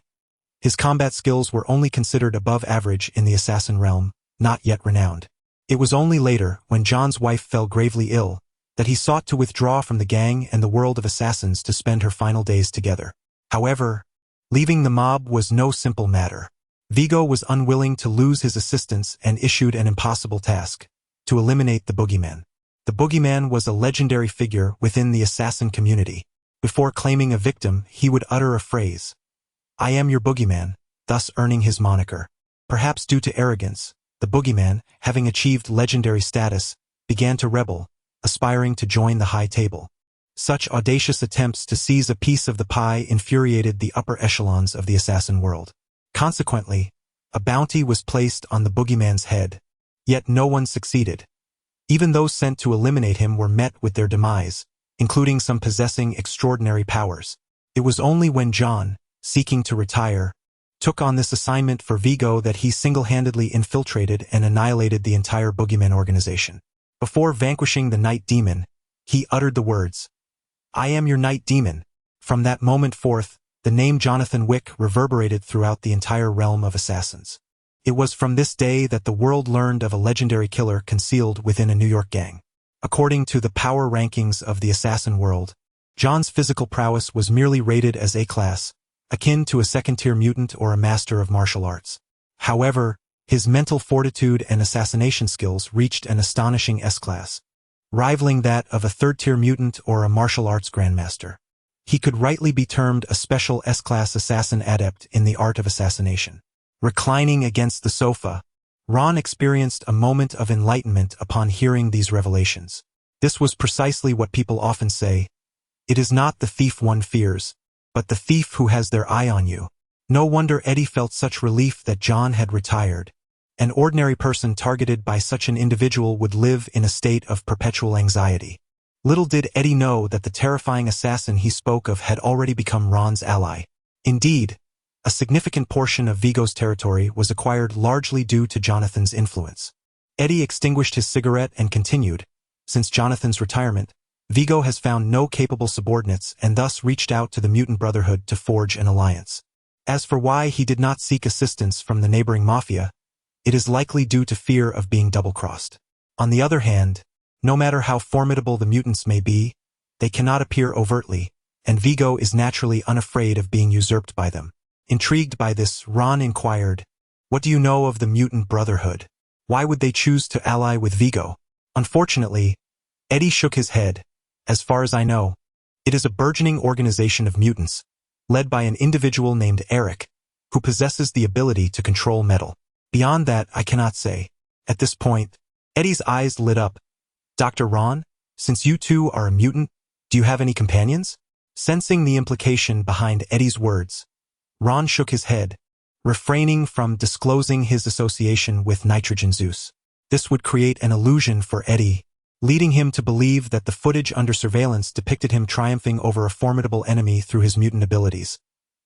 His combat skills were only considered above average in the assassin realm, not yet renowned. It was only later, when John's wife fell gravely ill, that he sought to withdraw from the gang and the world of assassins to spend her final days together. However, leaving the mob was no simple matter. Vigo was unwilling to lose his assistants and issued an impossible task: to eliminate the Boogeyman. The Boogeyman was a legendary figure within the assassin community. Before claiming a victim, he would utter a phrase, "I am your Boogeyman," thus earning his moniker. Perhaps due to arrogance, the Boogeyman, having achieved legendary status, began to rebel, aspiring to join the high table. Such audacious attempts to seize a piece of the pie infuriated the upper echelons of the assassin world. Consequently, a bounty was placed on the Boogeyman's head, yet no one succeeded. Even those sent to eliminate him were met with their demise, including some possessing extraordinary powers. It was only when John, seeking to retire, took on this assignment for Vigo that he single-handedly infiltrated and annihilated the entire Boogeyman organization. Before vanquishing the Night Demon, he uttered the words, "I am your Night Demon." From that moment forth, the name Jonathan Wick reverberated throughout the entire realm of assassins. It was from this day that the world learned of a legendary killer concealed within a New York gang. According to the power rankings of the assassin world, John's physical prowess was merely rated as A-class, akin to a second-tier mutant or a master of martial arts. However, his mental fortitude and assassination skills reached an astonishing S-class, rivaling that of a third-tier mutant or a martial arts grandmaster. He could rightly be termed a special S-class assassin adept in the art of assassination. Reclining against the sofa, Ron experienced a moment of enlightenment upon hearing these revelations. This was precisely what people often say: it is not the thief one fears, but the thief who has their eye on you. No wonder Eddie felt such relief that John had retired. An ordinary person targeted by such an individual would live in a state of perpetual anxiety. Little did Eddie know that the terrifying assassin he spoke of had already become Ron's ally. Indeed, a significant portion of Vigo's territory was acquired largely due to Jonathan's influence. Eddie extinguished his cigarette and continued, "Since Jonathan's retirement, Vigo has found no capable subordinates and thus reached out to the Mutant Brotherhood to forge an alliance. As for why he did not seek assistance from the neighboring mafia, it is likely due to fear of being double-crossed. On the other hand, no matter how formidable the mutants may be, they cannot appear overtly, and Vigo is naturally unafraid of being usurped by them. Intrigued by this, Ron inquired, "What do you know of the Mutant Brotherhood? Why would they choose to ally with Vigo?" Unfortunately, Eddie shook his head. "As far as I know, it is a burgeoning organization of mutants, led by an individual named Eric, who possesses the ability to control metal. Beyond that, I cannot say." At this point, Eddie's eyes lit up. "Dr. Ron, since you two are a mutant, do you have any companions?" Sensing the implication behind Eddie's words, Ron shook his head, refraining from disclosing his association with Nitrogen Zeus. This would create an illusion for Eddie, leading him to believe that the footage under surveillance depicted him triumphing over a formidable enemy through his mutant abilities,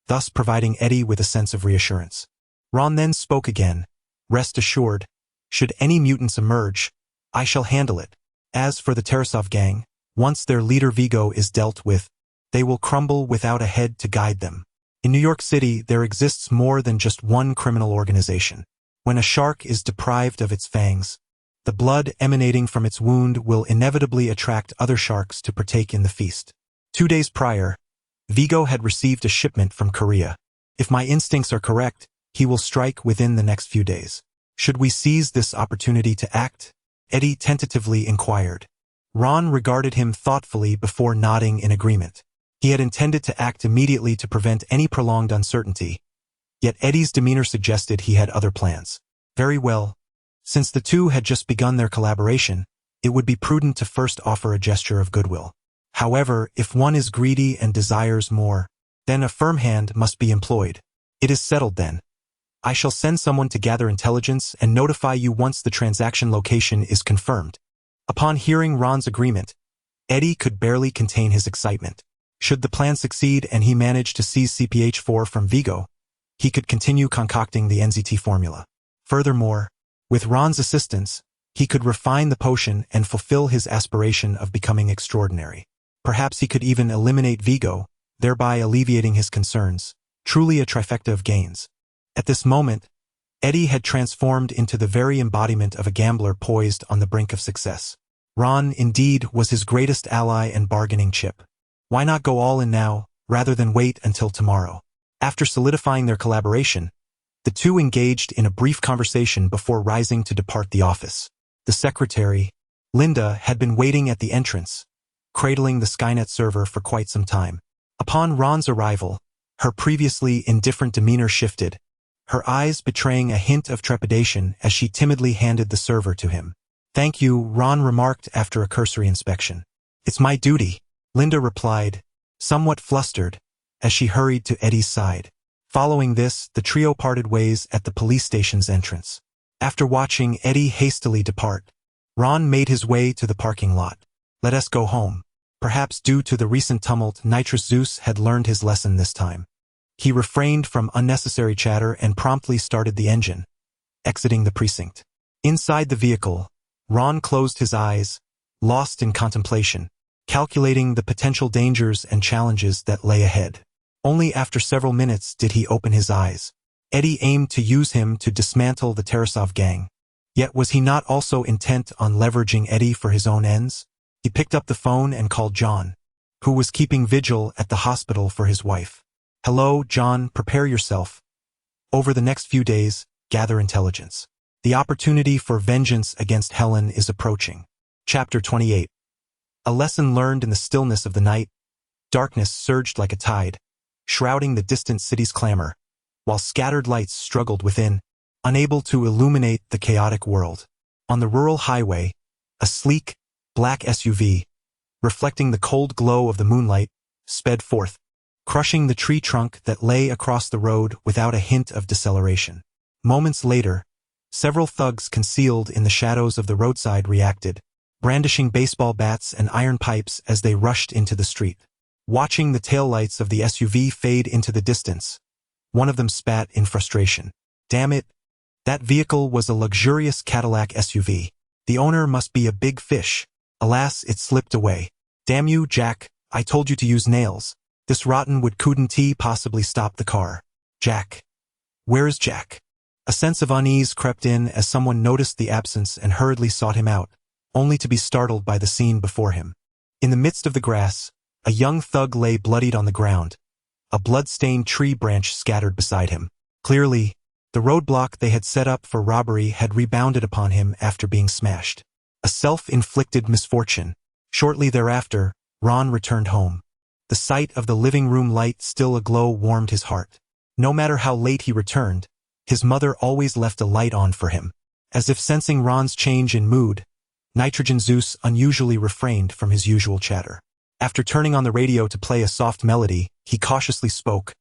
thus providing Eddie with a sense of reassurance. Ron then spoke again. "Rest assured, should any mutants emerge, I shall handle it. As for the Tarasov gang, once their leader Vigo is dealt with, they will crumble without a head to guide them. In New York City, there exists more than just one criminal organization. When a shark is deprived of its fangs, the blood emanating from its wound will inevitably attract other sharks to partake in the feast." 2 days prior, Vigo had received a shipment from Korea. "If my instincts are correct, he will strike within the next few days. Should we seize this opportunity to act?" Eddie tentatively inquired. Ron regarded him thoughtfully before nodding in agreement. He had intended to act immediately to prevent any prolonged uncertainty, yet Eddie's demeanor suggested he had other plans. Very well. Since the two had just begun their collaboration, it would be prudent to first offer a gesture of goodwill. However, if one is greedy and desires more, then a firm hand must be employed. "It is settled then. I shall send someone to gather intelligence and notify you once the transaction location is confirmed." Upon hearing Ron's agreement, Eddie could barely contain his excitement. Should the plan succeed and he manage to seize CPH-4 from Vigo, he could continue concocting the NZT formula. Furthermore, with Ron's assistance, he could refine the potion and fulfill his aspiration of becoming extraordinary. Perhaps he could even eliminate Vigo, thereby alleviating his concerns. Truly a trifecta of gains. At this moment, Eddie had transformed into the very embodiment of a gambler poised on the brink of success. Ron, indeed, was his greatest ally and bargaining chip. Why not go all in now, rather than wait until tomorrow? After solidifying their collaboration, the two engaged in a brief conversation before rising to depart the office. The secretary, Linda, had been waiting at the entrance, cradling the Skynet server for quite some time. Upon Ron's arrival, her previously indifferent demeanor shifted, her eyes betraying a hint of trepidation as she timidly handed the server to him. "Thank you," Ron remarked after a cursory inspection. "It's my duty," Linda replied, somewhat flustered, as she hurried to Eddie's side. Following this, the trio parted ways at the police station's entrance. After watching Eddie hastily depart, Ron made his way to the parking lot. "Let us go home." Perhaps due to the recent tumult, Nitrous Zeus had learned his lesson this time. He refrained from unnecessary chatter and promptly started the engine, exiting the precinct. Inside the vehicle, Ron closed his eyes, lost in contemplation, calculating the potential dangers and challenges that lay ahead. Only after several minutes did he open his eyes. Eddie aimed to use him to dismantle the Tarasov gang. Yet was he not also intent on leveraging Eddie for his own ends? He picked up the phone and called John, who was keeping vigil at the hospital for his wife. "Hello, John, prepare yourself. Over the next few days, gather intelligence. The opportunity for vengeance against Helen is approaching." Chapter 28. A lesson learned in the stillness of the night. Darkness surged like a tide, shrouding the distant city's clamor, while scattered lights struggled within, unable to illuminate the chaotic world. On the rural highway, a sleek, black SUV, reflecting the cold glow of the moonlight, sped forth, crushing the tree trunk that lay across the road without a hint of deceleration. Moments later, several thugs concealed in the shadows of the roadside reacted, brandishing baseball bats and iron pipes as they rushed into the street. Watching the taillights of the SUV fade into the distance, one of them spat in frustration. Damn it! That vehicle was a luxurious Cadillac SUV. The owner must be a big fish. Alas, it slipped away. Damn you, Jack, I told you to use nails. This rotten wood couldn't possibly stop the car. Jack. Where is Jack? A sense of unease crept in as someone noticed the absence and hurriedly sought him out, only to be startled by the scene before him. In the midst of the grass, a young thug lay bloodied on the ground, a blood-stained tree branch scattered beside him. Clearly, the roadblock they had set up for robbery had rebounded upon him after being smashed. A self-inflicted misfortune. Shortly thereafter, Ron returned home. The sight of the living room light still aglow warmed his heart. No matter how late he returned, his mother always left a light on for him. As if sensing Ron's change in mood, Nitrogen Zeus unusually refrained from his usual chatter. After turning on the radio to play a soft melody, he cautiously spoke.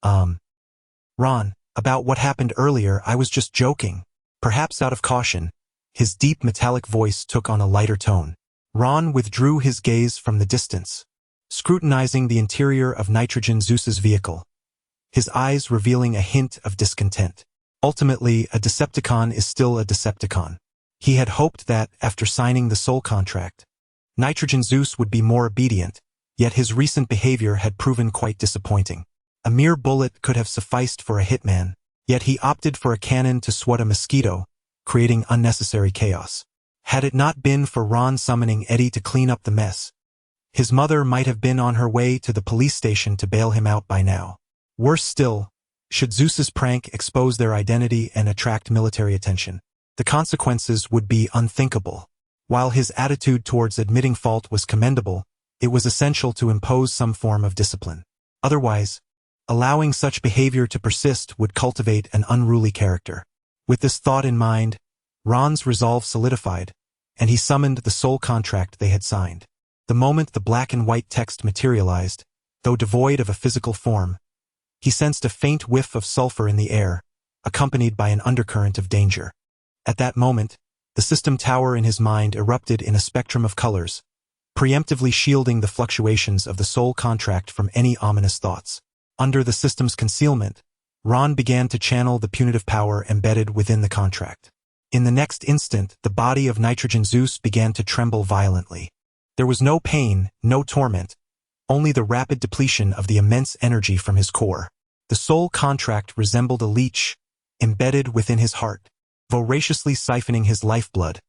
Ron, about what happened earlier, I was just joking. Perhaps out of caution, his deep metallic voice took on a lighter tone. Ron withdrew his gaze from the distance, scrutinizing the interior of Nitrogen Zeus's vehicle, his eyes revealing a hint of discontent. Ultimately, a Decepticon is still a Decepticon. He had hoped that, after signing the soul contract, Nitrogen Zeus would be more obedient, yet his recent behavior had proven quite disappointing. A mere bullet could have sufficed for a hitman, yet he opted for a cannon to swat a mosquito, creating unnecessary chaos. Had it not been for Ron summoning Eddie to clean up the mess, his mother might have been on her way to the police station to bail him out by now. Worse still, should Zeus's prank expose their identity and attract military attention, the consequences would be unthinkable. While his attitude towards admitting fault was commendable, it was essential to impose some form of discipline. Otherwise, allowing such behavior to persist would cultivate an unruly character. With this thought in mind, Ron's resolve solidified, and he summoned the soul contract they had signed. The moment the black and white text materialized, though devoid of a physical form, he sensed a faint whiff of sulfur in the air, accompanied by an undercurrent of danger. At that moment, the system tower in his mind erupted in a spectrum of colors, preemptively shielding the fluctuations of the soul contract from any ominous thoughts. Under the system's concealment, Ron began to channel the punitive power embedded within the contract. In the next instant, the body of Nitrogen Zeus began to tremble violently. There was no pain, no torment, only the rapid depletion of the immense energy from his core. The soul contract resembled a leech, embedded within his heart, voraciously siphoning his lifeblood.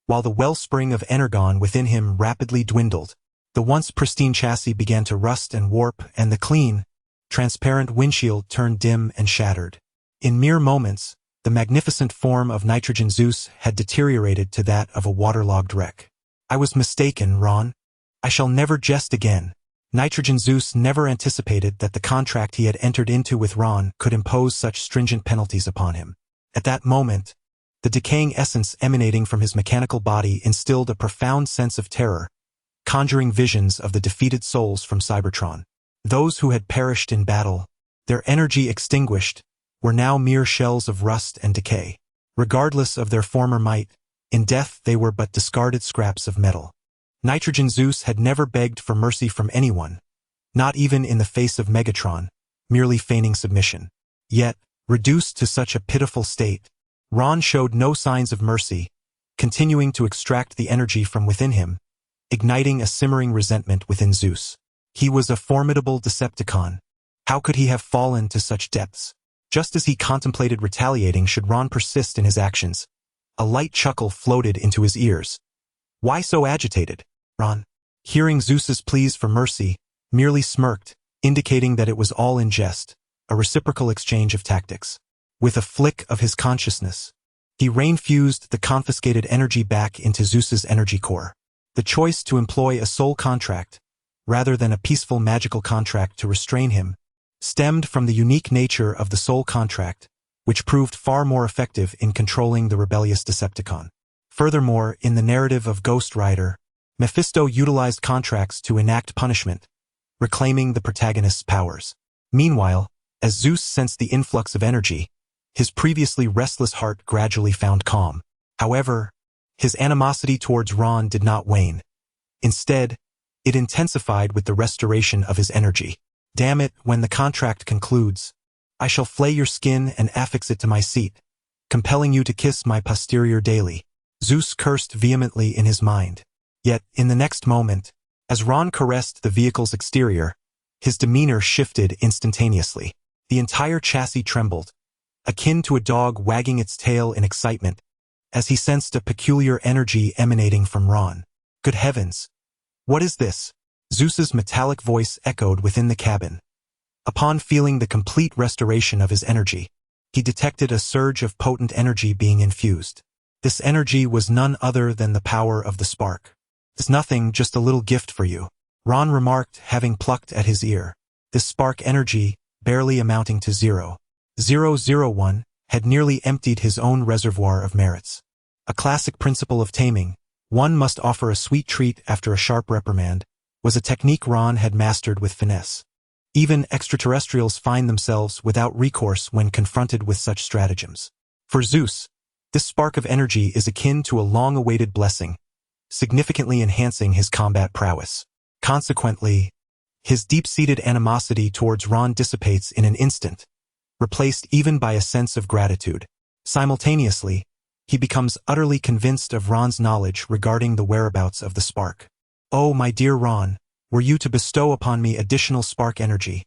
While the wellspring of energon within him rapidly dwindled, the once pristine chassis began to rust and warp, and the clean, transparent windshield turned dim and shattered. In mere moments, the magnificent form of Nitrogen Zeus had deteriorated to that of a waterlogged wreck. I was mistaken, Ron. I shall never jest again. Nitrogen Zeus never anticipated that the contract he had entered into with Ron could impose such stringent penalties upon him. At that moment, the decaying essence emanating from his mechanical body instilled a profound sense of terror, conjuring visions of the defeated souls from Cybertron. Those who had perished in battle, their energy extinguished, were now mere shells of rust and decay. Regardless of their former might, in death they were but discarded scraps of metal. Nitrogen Zeus had never begged for mercy from anyone, not even in the face of Megatron, merely feigning submission. Yet, reduced to such a pitiful state, Ron showed no signs of mercy, continuing to extract the energy from within him, igniting a simmering resentment within Zeus. He was a formidable Decepticon. How could he have fallen to such depths? Just as he contemplated retaliating should Ron persist in his actions, a light chuckle floated into his ears. Why so agitated, Ron? Hearing Zeus's pleas for mercy, merely smirked, indicating that it was all in jest, a reciprocal exchange of tactics. With a flick of his consciousness, he rain-fused the confiscated energy back into Zeus's energy core. The choice to employ a soul contract, rather than a peaceful magical contract to restrain him, stemmed from the unique nature of the soul contract, which proved far more effective in controlling the rebellious Decepticon. Furthermore, in the narrative of Ghost Rider, Mephisto utilized contracts to enact punishment, reclaiming the protagonist's powers. Meanwhile, as Zeus sensed the influx of energy, his previously restless heart gradually found calm. However, his animosity towards Ron did not wane. Instead, it intensified with the restoration of his energy. Damn it, when the contract concludes, I shall flay your skin and affix it to my seat, compelling you to kiss my posterior daily. Zeus cursed vehemently in his mind. Yet, in the next moment, As Ron caressed the vehicle's exterior, his demeanor shifted instantaneously. The entire chassis trembled, akin to a dog wagging its tail in excitement, as he sensed a peculiar energy emanating from Ron. Good heavens! What is this? Zeus's metallic voice echoed within the cabin. Upon feeling the complete restoration of his energy, he detected a surge of potent energy being infused. This energy was none other than the power of the spark. "It's nothing, just a little gift for you," Ron remarked, having plucked at his ear. This spark energy, barely amounting to 0.001, had nearly emptied his own reservoir of merits. A classic principle of taming, one must offer a sweet treat after a sharp reprimand, was a technique Ron had mastered with finesse. Even extraterrestrials find themselves without recourse when confronted with such stratagems. For Zeus, this spark of energy is akin to a long-awaited blessing, significantly enhancing his combat prowess. Consequently, his deep-seated animosity towards Ron dissipates in an instant, replaced even by a sense of gratitude. Simultaneously, he becomes utterly convinced of Ron's knowledge regarding the whereabouts of the spark. "Oh, my dear Ron, were you to bestow upon me additional spark energy,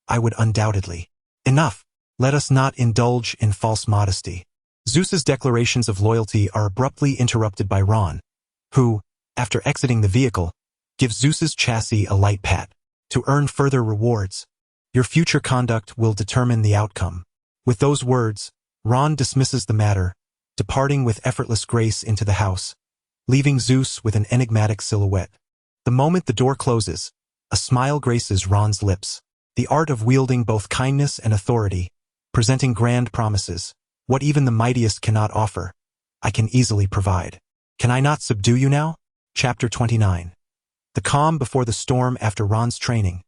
I would undoubtedly." "Enough! Let us not indulge in false modesty." Zeus's declarations of loyalty are abruptly interrupted by Ron, who, after exiting the vehicle, gives Zeus's chassis a light pat. "To earn further rewards, your future conduct will determine the outcome." With those words, Ron dismisses the matter, departing with effortless grace into the house, leaving Zeus with an enigmatic silhouette. The moment the door closes, a smile graces Ron's lips. The art of wielding both kindness and authority, presenting grand promises, what even the mightiest cannot offer, I can easily provide. Can I not subdue you now? Chapter 29. The calm before the storm. After Ron's training,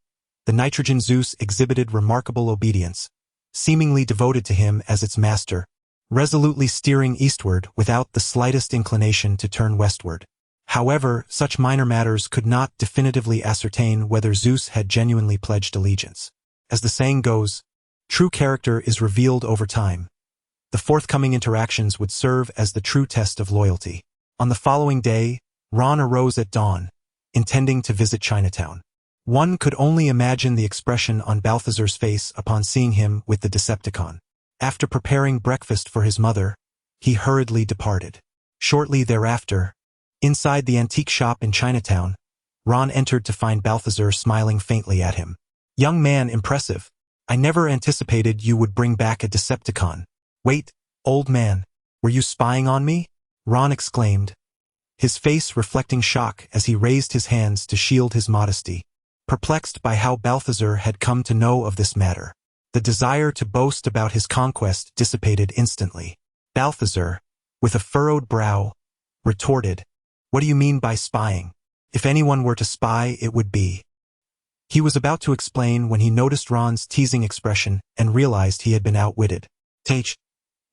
the nitrogen Zeus exhibited remarkable obedience, seemingly devoted to him as its master, resolutely steering eastward without the slightest inclination to turn westward. However, such minor matters could not definitively ascertain whether Zeus had genuinely pledged allegiance. As the saying goes, true character is revealed over time. The forthcoming interactions would serve as the true test of loyalty. On the following day, Ron arose at dawn, intending to visit Chinatown. One could only imagine the expression on Balthazar's face upon seeing him with the Decepticon. After preparing breakfast for his mother, he hurriedly departed. Shortly thereafter, inside the antique shop in Chinatown, Ron entered to find Balthazar smiling faintly at him. "Young man, impressive. I never anticipated you would bring back a Decepticon." "Wait, old man, were you spying on me?" Ron exclaimed, his face reflecting shock as he raised his hands to shield his modesty, perplexed by how Balthazar had come to know of this matter. The desire to boast about his conquest dissipated instantly. Balthazar, with a furrowed brow, retorted, "What do you mean by spying? If anyone were to spy, it would be." He was about to explain when he noticed Ron's teasing expression and realized he had been outwitted. "Tage,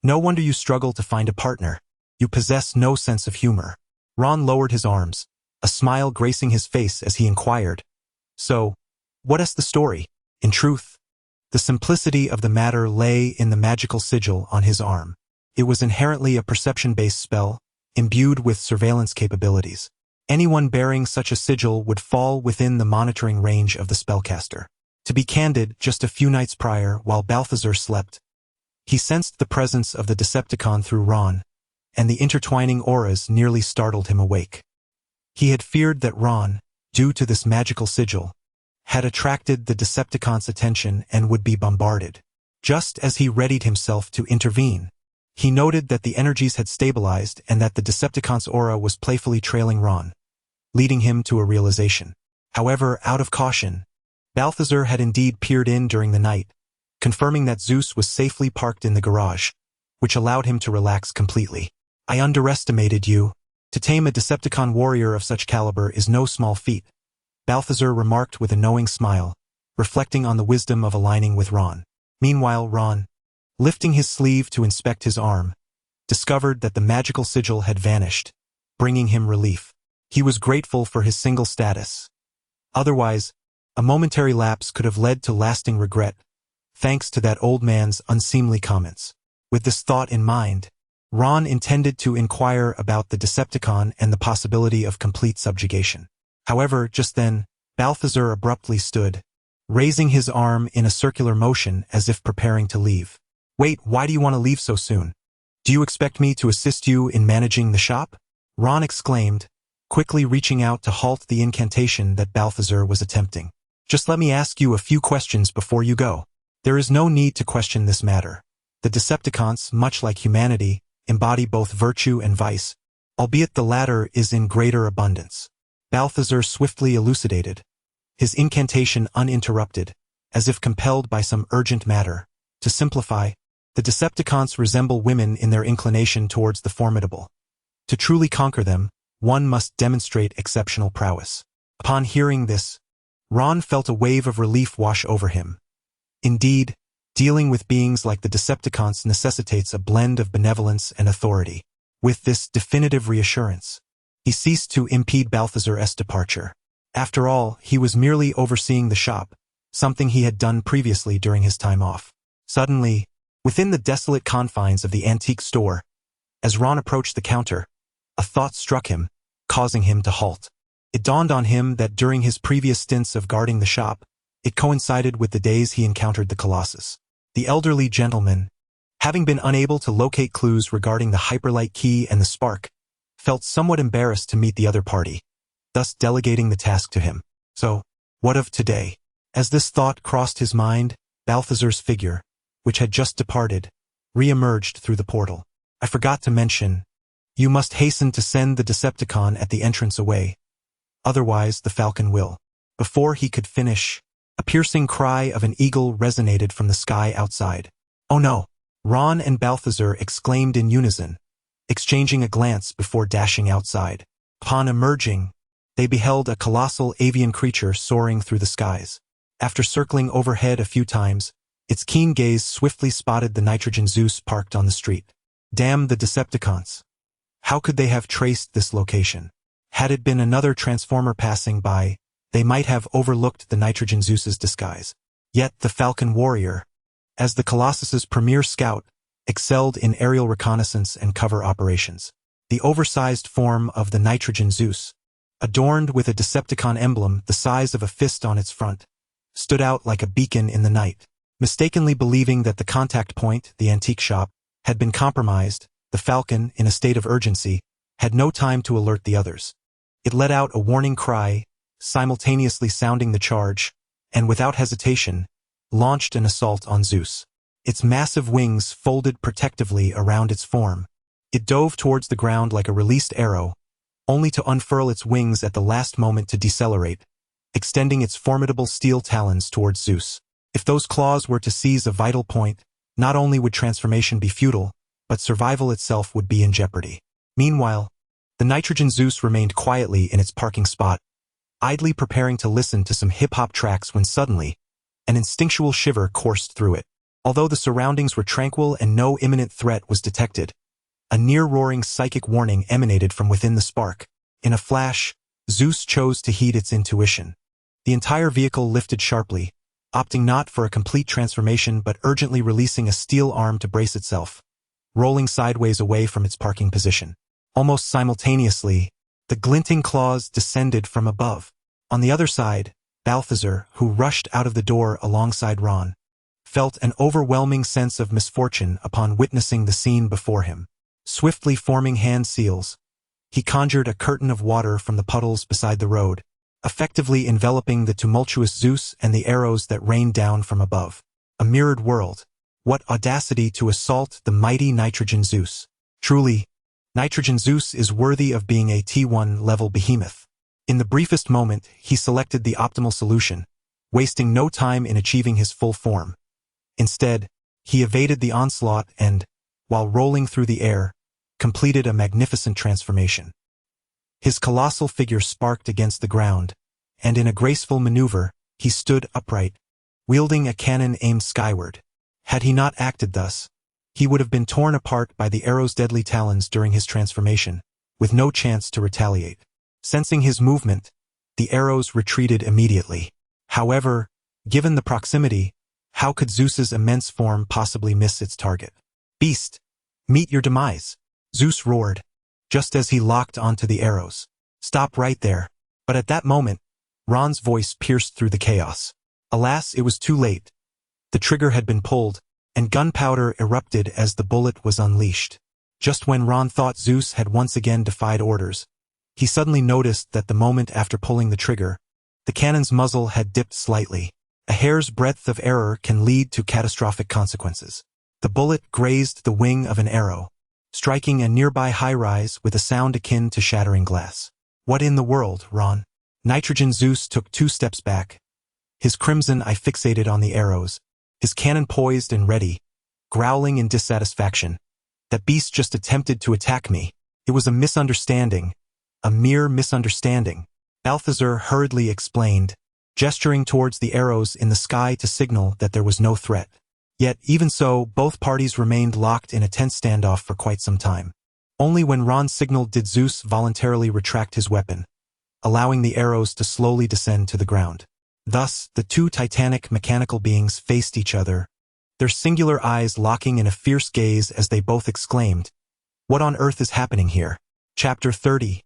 no wonder you struggle to find a partner. You possess no sense of humor." Ron lowered his arms, a smile gracing his face as he inquired, "So, what is the story?" In truth, the simplicity of the matter lay in the magical sigil on his arm. It was inherently a perception-based spell, imbued with surveillance capabilities. Anyone bearing such a sigil would fall within the monitoring range of the spellcaster. To be candid, just a few nights prior, while Balthazar slept, he sensed the presence of the Decepticon through Ron, and the intertwining auras nearly startled him awake. He had feared that Ron, due to this magical sigil, had attracted the Decepticon's attention and would be bombarded. Just as he readied himself to intervene, he noted that the energies had stabilized and that the Decepticon's aura was playfully trailing Ron, leading him to a realization. However, out of caution, Balthazar had indeed peered in during the night, confirming that Zeus was safely parked in the garage, which allowed him to relax completely. "I underestimated you. To tame a Decepticon warrior of such caliber is no small feat," Balthazar remarked with a knowing smile, reflecting on the wisdom of aligning with Ron. Meanwhile, Ron, lifting his sleeve to inspect his arm, discovered that the magical sigil had vanished, bringing him relief. He was grateful for his single status. Otherwise, a momentary lapse could have led to lasting regret, thanks to that old man's unseemly comments. With this thought in mind, Ron intended to inquire about the Decepticon and the possibility of complete subjugation. However, just then, Balthazar abruptly stood, raising his arm in a circular motion as if preparing to leave. "Wait, why do you want to leave so soon? Do you expect me to assist you in managing the shop?" Ron exclaimed, quickly reaching out to halt the incantation that Balthazar was attempting. "Just let me ask you a few questions before you go." There is no need to question this matter. The Decepticons, much like humanity, embody both virtue and vice, albeit the latter is in greater abundance. Balthazar swiftly elucidated, his incantation uninterrupted, as if compelled by some urgent matter. To simplify, the Decepticons resemble women in their inclination towards the formidable. To truly conquer them, one must demonstrate exceptional prowess. Upon hearing this, Ron felt a wave of relief wash over him. Indeed, dealing with beings like the Decepticons necessitates a blend of benevolence and authority. With this definitive reassurance, he ceased to impede Balthazar's departure. After all, he was merely overseeing the shop, something he had done previously during his time off. Suddenly, within the desolate confines of the antique store, as Ron approached the counter, a thought struck him, causing him to halt. It dawned on him that during his previous stints of guarding the shop, it coincided with the days he encountered the Colossus. The elderly gentleman, having been unable to locate clues regarding the hyperlight key and the spark, felt somewhat embarrassed to meet the other party, thus delegating the task to him. So, what of today? As this thought crossed his mind, Balthazar's figure, which had just departed, re-emerged through the portal. "I forgot to mention, you must hasten to send the Decepticon at the entrance away. Otherwise, the Falcon will." Before he could finish, a piercing cry of an eagle resonated from the sky outside. "Oh no!" Ron and Balthazar exclaimed in unison, exchanging a glance before dashing outside. Upon emerging, they beheld a colossal avian creature soaring through the skies. After circling overhead a few times, its keen gaze swiftly spotted the Nitrogen Zeus parked on the street. Damn the Decepticons! How could they have traced this location? Had it been another Transformer passing by, they might have overlooked the Nitrogen Zeus's disguise. Yet the Falcon Warrior, as the Colossus's premier scout, excelled in aerial reconnaissance and cover operations. The oversized form of the Nitrogen Zeus, adorned with a Decepticon emblem the size of a fist on its front, stood out like a beacon in the night. Mistakenly believing that the contact point, the antique shop, had been compromised, the Falcon, in a state of urgency, had no time to alert the others. It let out a warning cry, simultaneously sounding the charge, and without hesitation, launched an assault on Zeus. Its massive wings folded protectively around its form. It dove towards the ground like a released arrow, only to unfurl its wings at the last moment to decelerate, extending its formidable steel talons towards Zeus. If those claws were to seize a vital point, not only would transformation be futile, but survival itself would be in jeopardy. Meanwhile, the Nitrogen Zeus remained quietly in its parking spot, idly preparing to listen to some hip-hop tracks when suddenly, an instinctual shiver coursed through it. Although the surroundings were tranquil and no imminent threat was detected, a near-roaring psychic warning emanated from within the spark. In a flash, Zeus chose to heed its intuition. The entire vehicle lifted sharply, opting not for a complete transformation but urgently releasing a steel arm to brace itself, rolling sideways away from its parking position. Almost simultaneously, the glinting claws descended from above. On the other side, Balthazar, who rushed out of the door alongside Ron, felt an overwhelming sense of misfortune upon witnessing the scene before him. Swiftly forming hand seals, he conjured a curtain of water from the puddles beside the road, effectively enveloping the tumultuous Zeus and the arrows that rained down from above. A mirrored world. What audacity to assault the mighty Nitrogen Zeus. Truly, Nitrogen Zeus is worthy of being a T1-level behemoth. In the briefest moment, he selected the optimal solution, wasting no time in achieving his full form. Instead, he evaded the onslaught and, while rolling through the air, completed a magnificent transformation. His colossal figure sparked against the ground, and in a graceful maneuver, he stood upright, wielding a cannon aimed skyward. Had he not acted thus, he would have been torn apart by the arrow's deadly talons during his transformation, with no chance to retaliate. Sensing his movement, the arrows retreated immediately. However, given the proximity, how could Zeus's immense form possibly miss its target? "Beast, meet your demise," Zeus roared, just as he locked onto the arrows. "Stop right there." But But at that moment, Ron's voice pierced through the chaos. Alas, it was too late. The trigger had been pulled, and gunpowder erupted as the bullet was unleashed. Just when Ron thought Zeus had once again defied orders, he suddenly noticed that the moment after pulling the trigger, the cannon's muzzle had dipped slightly. A hair's breadth of error can lead to catastrophic consequences. The bullet grazed the wing of an arrow, striking a nearby high-rise with a sound akin to shattering glass. What in the world, Ron? Nitrogen Zeus took 2 steps back, his crimson eye fixated on the arrows, his cannon poised and ready, growling in dissatisfaction. That beast just attempted to attack me. It was a misunderstanding, a mere misunderstanding, Balthazar hurriedly explained, gesturing towards the arrows in the sky to signal that there was no threat. Yet, even so, both parties remained locked in a tense standoff for quite some time. Only when Ron signaled did Zeus voluntarily retract his weapon, allowing the arrows to slowly descend to the ground. Thus, the 2 titanic mechanical beings faced each other, their singular eyes locking in a fierce gaze as they both exclaimed, "What on earth is happening here?" Chapter 30.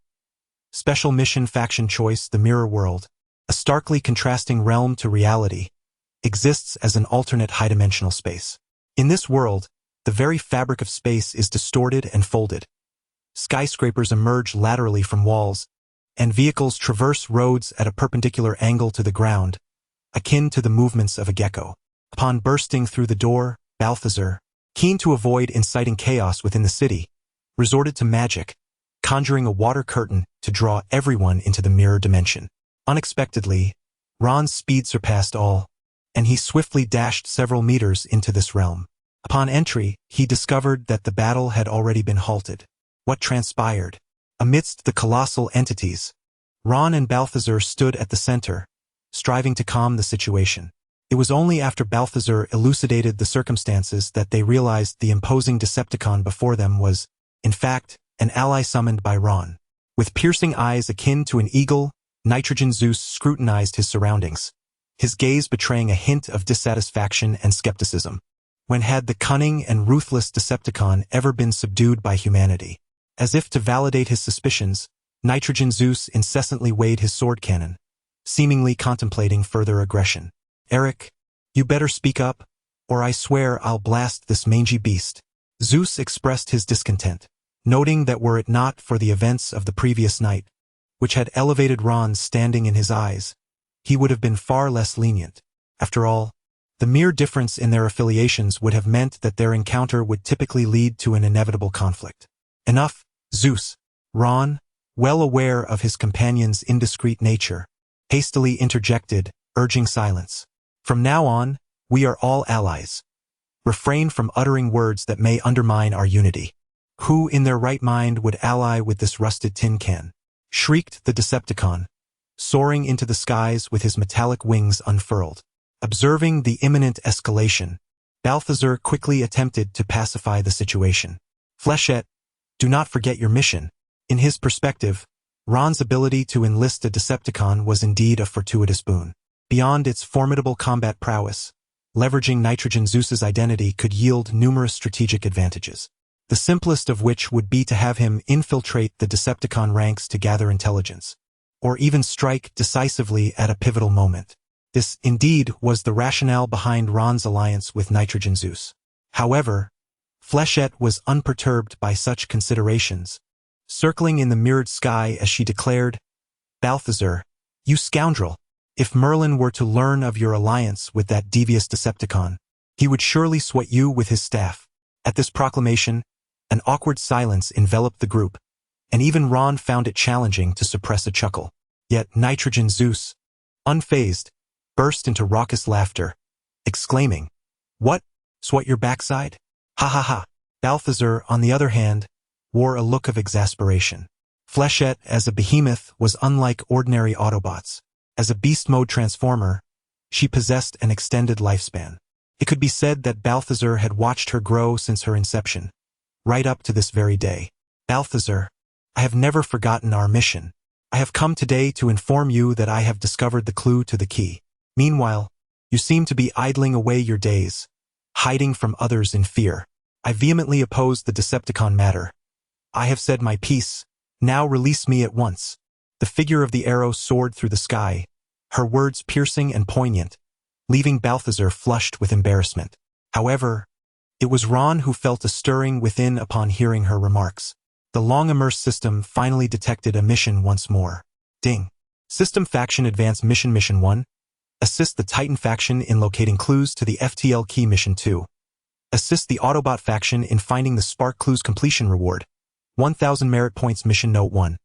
Special Mission Faction Choice: The Mirror World, a starkly contrasting realm to reality, exists as an alternate high-dimensional space. In this world, the very fabric of space is distorted and folded. Skyscrapers emerge laterally from walls, and vehicles traverse roads at a perpendicular angle to the ground, akin to the movements of a gecko. Upon bursting through the door, Balthazar, keen to avoid inciting chaos within the city, resorted to magic, conjuring a water curtain to draw everyone into the mirror dimension. Unexpectedly, Ron's speed surpassed all, and he swiftly dashed several meters into this realm. Upon entry, he discovered that the battle had already been halted. What transpired? Amidst the colossal entities, Ron and Balthazar stood at the center, striving to calm the situation. It was only after Balthazar elucidated the circumstances that they realized the imposing Decepticon before them was, in fact, an ally summoned by Ron. With piercing eyes akin to an eagle, Nitrogen Zeus scrutinized his surroundings, his gaze betraying a hint of dissatisfaction and skepticism. When had the cunning and ruthless Decepticon ever been subdued by humanity? As if to validate his suspicions, Nitrogen Zeus incessantly weighed his sword cannon, seemingly contemplating further aggression. "Eric, you better speak up, or I swear I'll blast this mangy beast." Zeus expressed his discontent, noting that were it not for the events of the previous night, which had elevated Ron's standing in his eyes, he would have been far less lenient. After all, the mere difference in their affiliations would have meant that their encounter would typically lead to an inevitable conflict. "Enough, Zeus." Ron, well aware of his companion's indiscreet nature, hastily interjected, urging silence. "From now on, we are all allies. Refrain from uttering words that may undermine our unity." "Who in their right mind would ally with this rusted tin can?" shrieked the Decepticon, soaring into the skies with his metallic wings unfurled. Observing the imminent escalation, Balthazar quickly attempted to pacify the situation. "Flechette, do not forget your mission." In his perspective, Ron's ability to enlist a Decepticon was indeed a fortuitous boon. Beyond its formidable combat prowess, leveraging Nitrogen Zeus's identity could yield numerous strategic advantages, the simplest of which would be to have him infiltrate the Decepticon ranks to gather intelligence, or even strike decisively at a pivotal moment. This, indeed, was the rationale behind Ron's alliance with Nitrogen Zeus. However, Flechette was unperturbed by such considerations, circling in the mirrored sky as she declared, "Balthazar, you scoundrel! If Merlin were to learn of your alliance with that devious Decepticon, he would surely sweat you with his staff." At this proclamation, an awkward silence enveloped the group, and even Ron found it challenging to suppress a chuckle. Yet Nitrogen Zeus, unfazed, burst into raucous laughter, exclaiming, "What? Sweat your backside? Ha ha ha." Balthazar, on the other hand, wore a look of exasperation. Flechette, as a behemoth, was unlike ordinary Autobots. As a beast mode transformer, she possessed an extended lifespan. It could be said that Balthazar had watched her grow since her inception, right up to this very day. "Balthazar, I have never forgotten our mission. I have come today to inform you that I have discovered the clue to the key. Meanwhile, you seem to be idling away your days, hiding from others in fear. I vehemently oppose the Decepticon matter. I have said my piece. Now release me at once." The figure of the arrow soared through the sky, her words piercing and poignant, leaving Balthazar flushed with embarrassment. However, it was Ron who felt a stirring within upon hearing her remarks. The long-immersed system finally detected a mission once more. Ding. System Faction Advance Mission 1. Assist the Titan faction in locating clues to the FTL key. Mission 2. Assist the Autobot faction in finding the Spark Clues completion reward. 1000 merit points. Mission Note 1.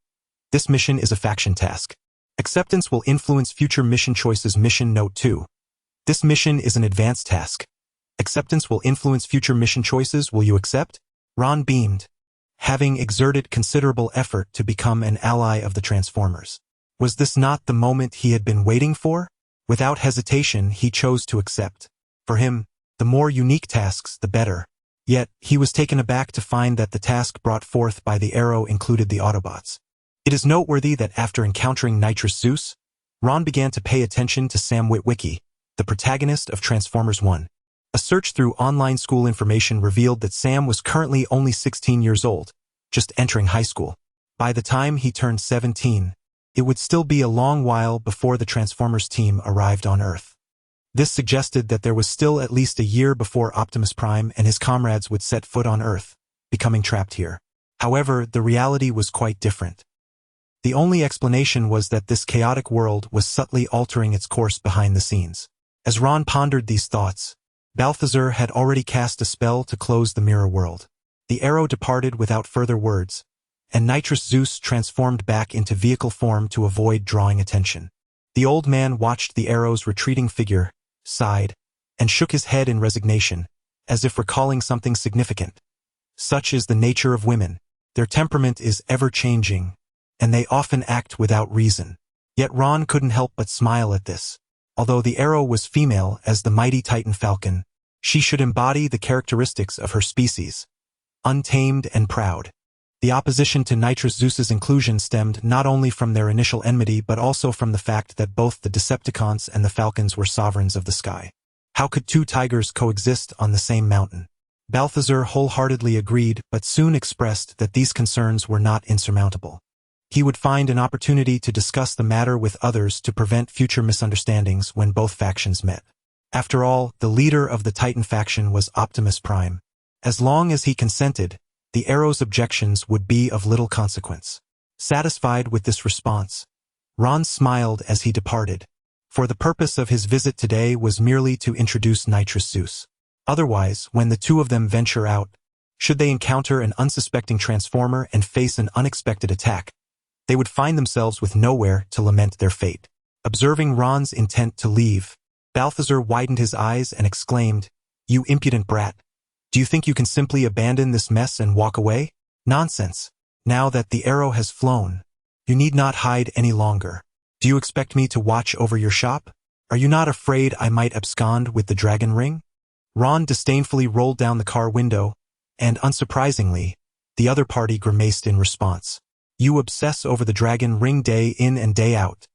This mission is a faction task. Acceptance will influence future mission choices. Mission Note 2. This mission is an advanced task. Acceptance will influence future mission choices. Will you accept? Ron beamed, having exerted considerable effort to become an ally of the Transformers. Was this not the moment he had been waiting for? Without hesitation, he chose to accept. For him, the more unique tasks, the better. Yet, he was taken aback to find that the task brought forth by the arrow included the Autobots. It is noteworthy that after encountering Nitrous Zeus, Ron began to pay attention to Sam Witwicky, the protagonist of Transformers 1. A search through online school information revealed that Sam was currently only 16 years old, just entering high school. By the time he turned 17, it would still be a long while before the Transformers team arrived on Earth. This suggested that there was still at least a year before Optimus Prime and his comrades would set foot on Earth, becoming trapped here. However, the reality was quite different. The only explanation was that this chaotic world was subtly altering its course behind the scenes. As Ron pondered these thoughts, Balthazar had already cast a spell to close the mirror world. The arrow departed without further words, and Nitrous Zeus transformed back into vehicle form to avoid drawing attention. The old man watched the arrow's retreating figure, sighed, and shook his head in resignation, as if recalling something significant. Such is the nature of women. Their temperament is ever-changing, and they often act without reason. Yet Ron couldn't help but smile at this. Although the arrow was female as the mighty Titan Falcon, she should embody the characteristics of her species, untamed and proud. The opposition to Nitrous Zeus's inclusion stemmed not only from their initial enmity but also from the fact that both the Decepticons and the Falcons were sovereigns of the sky. How could two tigers coexist on the same mountain? Balthazar wholeheartedly agreed but soon expressed that these concerns were not insurmountable. He would find an opportunity to discuss the matter with others to prevent future misunderstandings when both factions met. After all, the leader of the Titan faction was Optimus Prime. As long as he consented, the arrow's objections would be of little consequence. Satisfied with this response, Ron smiled as he departed, for the purpose of his visit today was merely to introduce Nitrous Zeus. Otherwise, when the two of them venture out, should they encounter an unsuspecting Transformer and face an unexpected attack, they would find themselves with nowhere to lament their fate. Observing Ron's intent to leave, Balthazar widened his eyes and exclaimed, "You impudent brat! Do you think you can simply abandon this mess and walk away? Nonsense! Now that the arrow has flown, you need not hide any longer. Do you expect me to watch over your shop? Are you not afraid I might abscond with the dragon ring?" Ron disdainfully rolled down the car window, and unsurprisingly, the other party grimaced in response. "You obsess over the dragon ring day in and day out.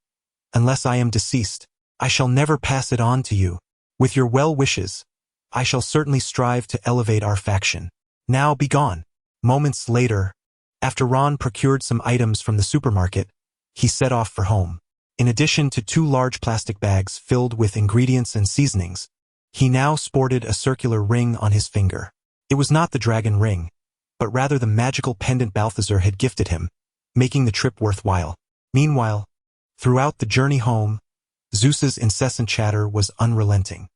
Unless I am deceased, I shall never pass it on to you. With your well wishes, I shall certainly strive to elevate our faction. Now be gone." Moments later, after Ron procured some items from the supermarket, he set off for home. In addition to 2 large plastic bags filled with ingredients and seasonings, he now sported a circular ring on his finger. It was not the dragon ring, but rather the magical pendant Balthazar had gifted him, making the trip worthwhile. Meanwhile, throughout the journey home, Zeus's incessant chatter was unrelenting.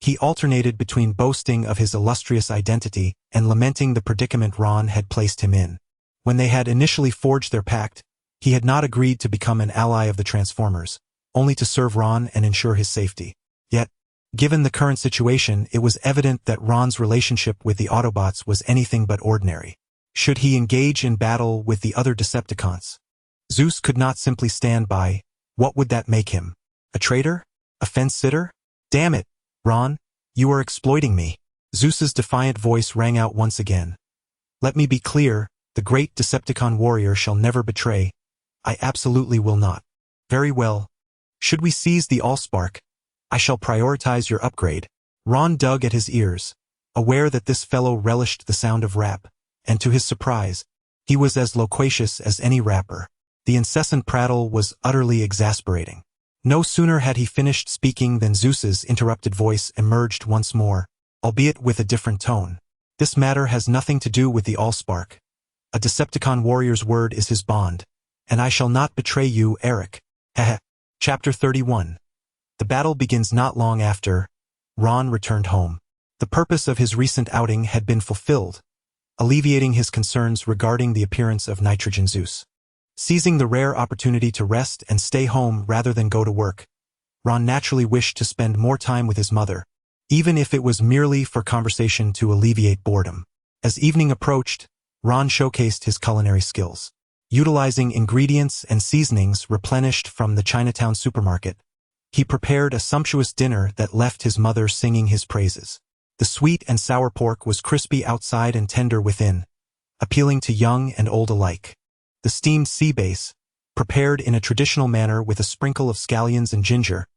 He alternated between boasting of his illustrious identity and lamenting the predicament Ron had placed him in. When they had initially forged their pact, he had not agreed to become an ally of the Transformers, only to serve Ron and ensure his safety. Yet, given the current situation, it was evident that Ron's relationship with the Autobots was anything but ordinary. Should he engage in battle with the other Decepticons, Zeus could not simply stand by. What would that make him? A traitor? A fence-sitter? Damn it, Ron, you are exploiting me. Zeus's defiant voice rang out once again. Let me be clear, the great Decepticon warrior shall never betray. I absolutely will not. Very well. Should we seize the Allspark, I shall prioritize your upgrade. Ron dug at his ears, aware that this fellow relished the sound of rap, and to his surprise, he was as loquacious as any rapper. The incessant prattle was utterly exasperating. No sooner had he finished speaking than Zeus's interrupted voice emerged once more, albeit with a different tone. This matter has nothing to do with the Allspark. A Decepticon warrior's word is his bond, and I shall not betray you, Eric. Heh. Chapter 31. The battle begins not long after Ron returned home. The purpose of his recent outing had been fulfilled, alleviating his concerns regarding the appearance of Nitrogen Zeus. Seizing the rare opportunity to rest and stay home rather than go to work, Ron naturally wished to spend more time with his mother, even if it was merely for conversation to alleviate boredom. As evening approached, Ron showcased his culinary skills. Utilizing ingredients and seasonings replenished from the Chinatown supermarket, he prepared a sumptuous dinner that left his mother singing his praises. The sweet and sour pork was crispy outside and tender within, appealing to young and old alike. The steamed sea bass, prepared in a traditional manner with a sprinkle of scallions and ginger,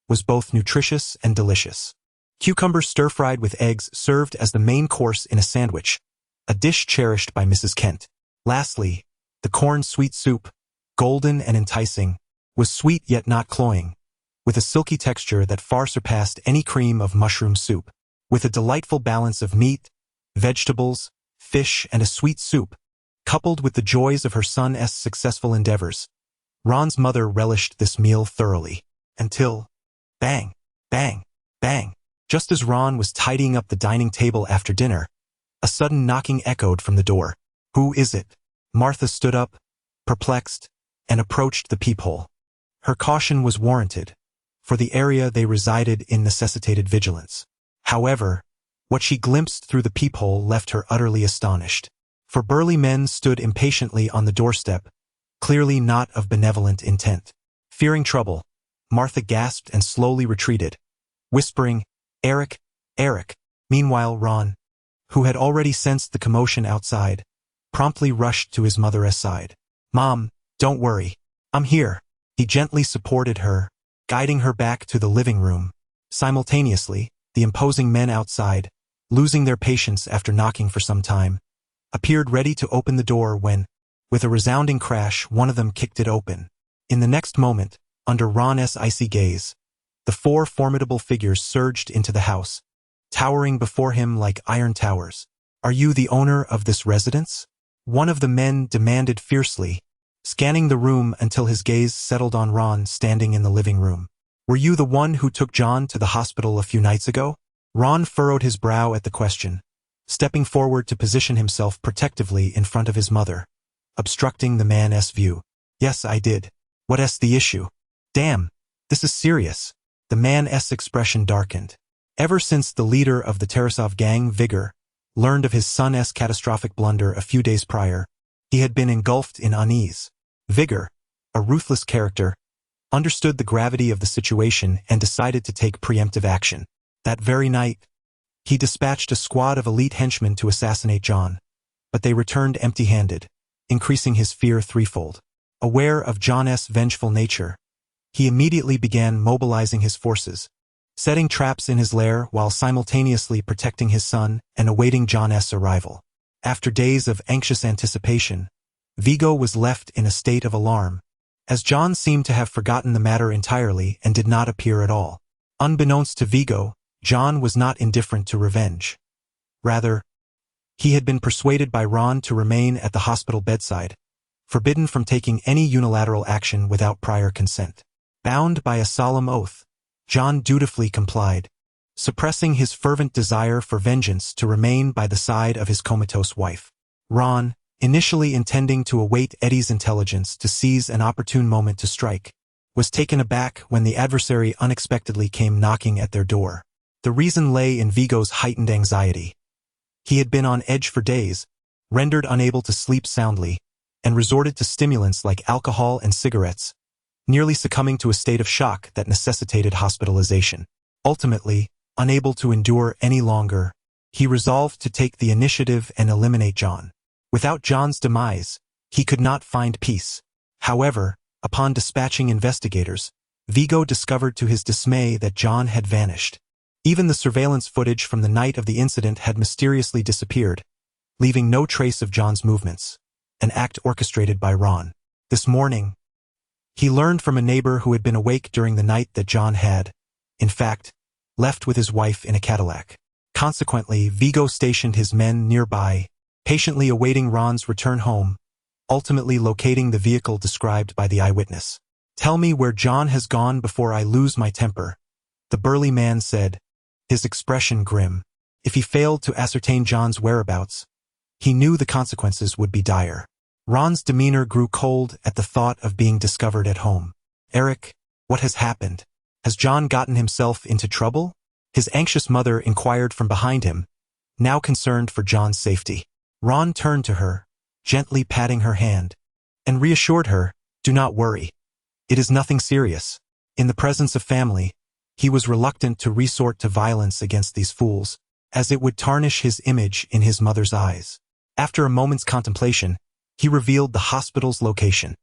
was both nutritious and delicious. Cucumbers stir-fried with eggs served as the main course in a sandwich, a dish cherished by Mrs. Kent. Lastly, the corn sweet soup, golden and enticing, was sweet yet not cloying, with a silky texture that far surpassed any cream of mushroom soup. With a delightful balance of meat, vegetables, fish, and a sweet soup, coupled with the joys of her son's successful endeavors, Ron's mother relished this meal thoroughly, until, bang, bang, bang, just as Ron was tidying up the dining table after dinner, a sudden knocking echoed from the door. "Who is it?" Martha stood up, perplexed, and approached the peephole. Her caution was warranted, for the area they resided in necessitated vigilance. However, what she glimpsed through the peephole left her utterly astonished. For burly men stood impatiently on the doorstep, clearly not of benevolent intent. Fearing trouble, Martha gasped and slowly retreated, whispering, "Eric, Eric." Meanwhile, Ron, who had already sensed the commotion outside, promptly rushed to his mother's side. "Mom, don't worry. I'm here." He gently supported her, guiding her back to the living room. Simultaneously, the imposing men outside, losing their patience after knocking for some time, appeared ready to open the door when, with a resounding crash, one of them kicked it open. In the next moment, under Ron's icy gaze, the four formidable figures surged into the house, towering before him like iron towers. "Are you the owner of this residence?" one of the men demanded fiercely, scanning the room until his gaze settled on Ron standing in the living room. "Were you the one who took John to the hospital a few nights ago?" Ron furrowed his brow at the question, stepping forward to position himself protectively in front of his mother, obstructing the man's view. "Yes, I did. What's the issue?" "Damn, this is serious." The man's expression darkened. Ever since the leader of the Tarasov gang, Vigor, learned of his son's catastrophic blunder a few days prior, he had been engulfed in unease. Vigor, a ruthless character, understood the gravity of the situation and decided to take preemptive action. That very night, he dispatched a squad of elite henchmen to assassinate John, but they returned empty-handed, increasing his fear threefold. Aware of John's vengeful nature, he immediately began mobilizing his forces, setting traps in his lair while simultaneously protecting his son and awaiting John's arrival. After days of anxious anticipation, Vigo was left in a state of alarm, as John seemed to have forgotten the matter entirely and did not appear at all. Unbeknownst to Vigo, John was not indifferent to revenge. Rather, he had been persuaded by Ron to remain at the hospital bedside, forbidden from taking any unilateral action without prior consent. Bound by a solemn oath, John dutifully complied, suppressing his fervent desire for vengeance to remain by the side of his comatose wife. Ron, initially intending to await Eddie's intelligence to seize an opportune moment to strike, was taken aback when the adversary unexpectedly came knocking at their door. The reason lay in Vigo's heightened anxiety. He had been on edge for days, rendered unable to sleep soundly, and resorted to stimulants like alcohol and cigarettes, nearly succumbing to a state of shock that necessitated hospitalization. Ultimately, unable to endure any longer, he resolved to take the initiative and eliminate John. Without John's demise, he could not find peace. However, upon dispatching investigators, Vigo discovered to his dismay that John had vanished. Even the surveillance footage from the night of the incident had mysteriously disappeared, leaving no trace of John's movements, an act orchestrated by Ron. This morning, he learned from a neighbor who had been awake during the night that John had, in fact, left with his wife in a Cadillac. Consequently, Vigo stationed his men nearby, patiently awaiting Ron's return home, ultimately locating the vehicle described by the eyewitness. "Tell me where John has gone before I lose my temper," the burly man said, his expression grim. If he failed to ascertain John's whereabouts, he knew the consequences would be dire. Ron's demeanor grew cold at the thought of being discovered at home. "Eric, what has happened? Has John gotten himself into trouble?" His anxious mother inquired from behind him, now concerned for John's safety. Ron turned to her, gently patting her hand, and reassured her, "Do not worry. It is nothing serious." In the presence of family, he was reluctant to resort to violence against these fools, as it would tarnish his image in his mother's eyes. After a moment's contemplation, he revealed the hospital's location: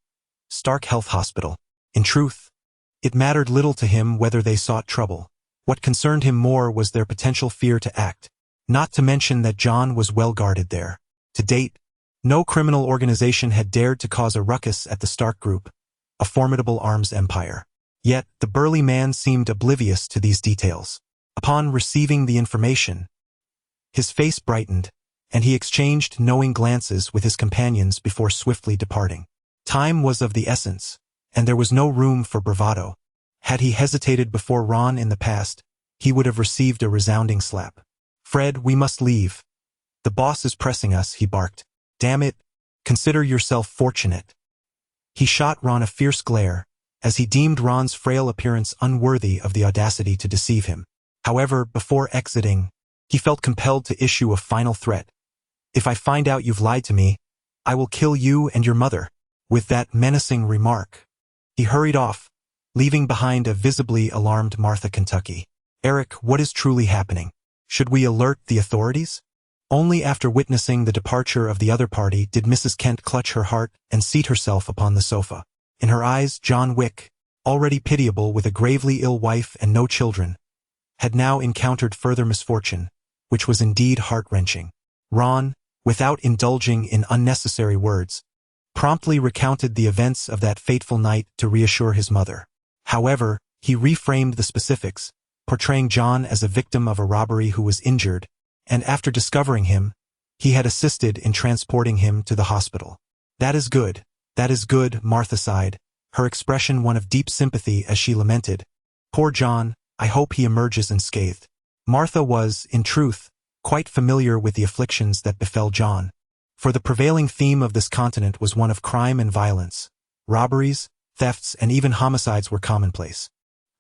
Stark Health Hospital. In truth, it mattered little to him whether they sought trouble. What concerned him more was their potential fear to act, not to mention that John was well guarded there. To date, no criminal organization had dared to cause a ruckus at the Stark Group, a formidable arms empire. Yet, the burly man seemed oblivious to these details. Upon receiving the information, his face brightened, and he exchanged knowing glances with his companions before swiftly departing. Time was of the essence, and there was no room for bravado. Had he hesitated before Ron in the past, he would have received a resounding slap. "Fred, we must leave. The boss is pressing us," he barked. "Damn it, consider yourself fortunate." He shot Ron a fierce glare, as he deemed Ron's frail appearance unworthy of the audacity to deceive him. However, before exiting, he felt compelled to issue a final threat. "If I find out you've lied to me, I will kill you and your mother." With that menacing remark, he hurried off, leaving behind a visibly alarmed Martha Kentucky. "Eric, what is truly happening? Should we alert the authorities?" Only after witnessing the departure of the other party did Mrs. Kent clutch her heart and seat herself upon the sofa. In her eyes, John Wick, already pitiable with a gravely ill wife and no children, had now encountered further misfortune, which was indeed heart-wrenching. Ron, without indulging in unnecessary words, promptly recounted the events of that fateful night to reassure his mother. However, he reframed the specifics, portraying John as a victim of a robbery who was injured, and after discovering him, he had assisted in transporting him to the hospital. That is good, Martha sighed, her expression one of deep sympathy as she lamented, "Poor John, I hope he emerges unscathed." Martha was, in truth, quite familiar with the afflictions that befell John, for the prevailing theme of this continent was one of crime and violence. Robberies, thefts, and even homicides were commonplace.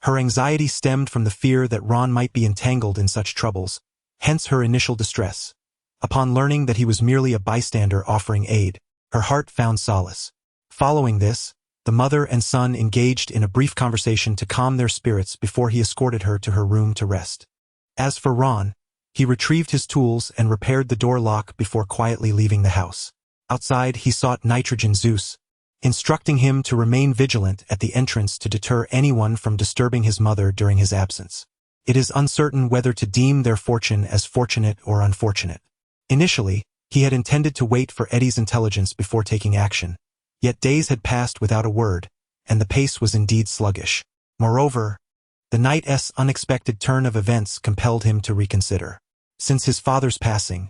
Her anxiety stemmed from the fear that Ron might be entangled in such troubles, hence her initial distress. Upon learning that he was merely a bystander offering aid, her heart found solace. Following this, the mother and son engaged in a brief conversation to calm their spirits before he escorted her to her room to rest. As for Ron, he retrieved his tools and repaired the door lock before quietly leaving the house. Outside, he sought Nitrogen Zeus, instructing him to remain vigilant at the entrance to deter anyone from disturbing his mother during his absence. It is uncertain whether to deem their fortune as fortunate or unfortunate. Initially, he had intended to wait for Eddie's intelligence before taking action, yet days had passed without a word, and the pace was indeed sluggish. Moreover, the night's unexpected turn of events compelled him to reconsider. Since his father's passing,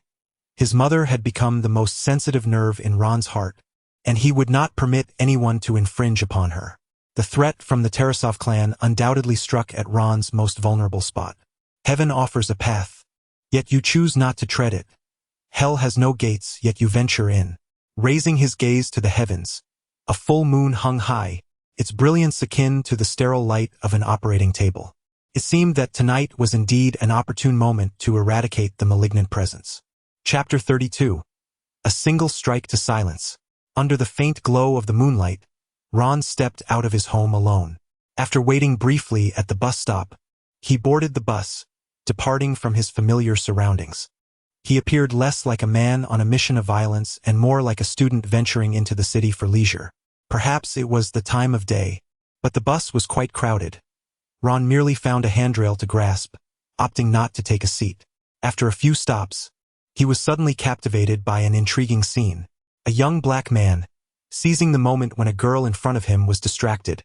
his mother had become the most sensitive nerve in Ron's heart, and he would not permit anyone to infringe upon her. The threat from the Tarasov clan undoubtedly struck at Ron's most vulnerable spot. Heaven offers a path, yet you choose not to tread it. Hell has no gates, yet you venture in. Raising his gaze to the heavens, a full moon hung high, its brilliance akin to the sterile light of an operating table. It seemed that tonight was indeed an opportune moment to eradicate the malignant presence. Chapter 32. A single strike to silence. Under the faint glow of the moonlight, Ron stepped out of his home alone. After waiting briefly at the bus stop, he boarded the bus, departing from his familiar surroundings. He appeared less like a man on a mission of violence and more like a student venturing into the city for leisure. Perhaps it was the time of day, but the bus was quite crowded. Ron merely found a handrail to grasp, opting not to take a seat. After a few stops, he was suddenly captivated by an intriguing scene. A young black man, Seizing the moment when a girl in front of him was distracted,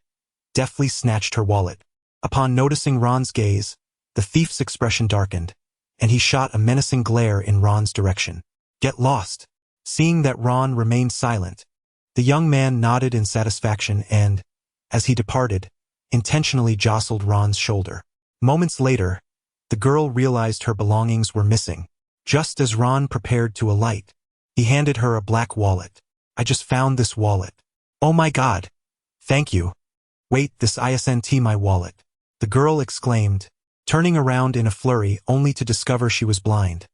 deftly snatched her wallet. Upon noticing Ron's gaze, the thief's expression darkened, and he shot a menacing glare in Ron's direction. "Get lost." Seeing that Ron remained silent, the young man nodded in satisfaction and, as he departed, intentionally jostled Ron's shoulder. Moments later, the girl realized her belongings were missing. Just as Ron prepared to alight, he handed her a black wallet. "I just found this wallet." "Oh my God! Thank you." "Wait, this isn't my wallet," the girl exclaimed, turning around in a flurry only to discover she was blind.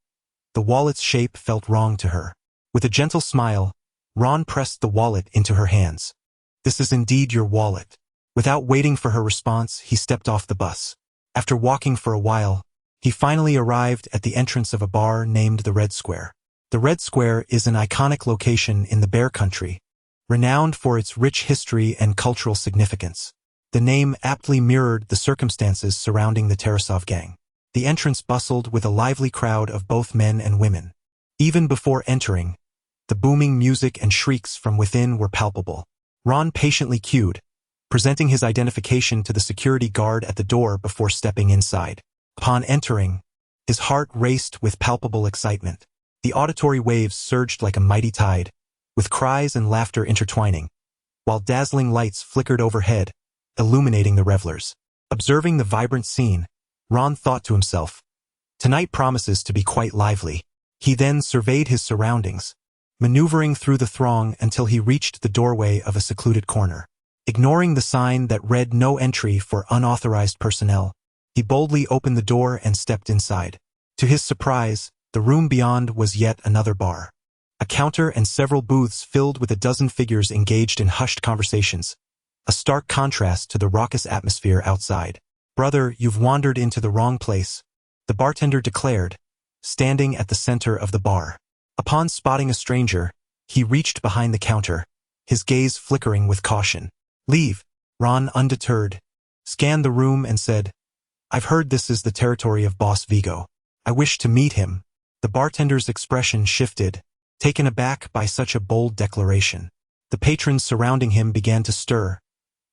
The wallet's shape felt wrong to her. With a gentle smile, Ron pressed the wallet into her hands. "This is indeed your wallet." Without waiting for her response, he stepped off the bus. After walking for a while, he finally arrived at the entrance of a bar named the Red Square. The Red Square is an iconic location in the Bear Country, renowned for its rich history and cultural significance. The name aptly mirrored the circumstances surrounding the Tarasov gang. The entrance bustled with a lively crowd of both men and women. Even before entering, the booming music and shrieks from within were palpable. Ron patiently queued, presenting his identification to the security guard at the door before stepping inside. Upon entering, his heart raced with palpable excitement. The auditory waves surged like a mighty tide, with cries and laughter intertwining, while dazzling lights flickered overhead, illuminating the revelers. Observing the vibrant scene, Ron thought to himself, "Tonight promises to be quite lively." He then surveyed his surroundings, maneuvering through the throng until he reached the doorway of a secluded corner. Ignoring the sign that read "No entry for unauthorized personnel," he boldly opened the door and stepped inside. To his surprise, the room beyond was yet another bar. A counter and several booths filled with a dozen figures engaged in hushed conversations, a stark contrast to the raucous atmosphere outside. "Brother, you've wandered into the wrong place," the bartender declared, standing at the center of the bar. Upon spotting a stranger, he reached behind the counter, his gaze flickering with caution. "Leave." Ron, undeterred, scanned the room and said, "I've heard this is the territory of Boss Vigo. I wish to meet him." The bartender's expression shifted, taken aback by such a bold declaration. The patrons surrounding him began to stir,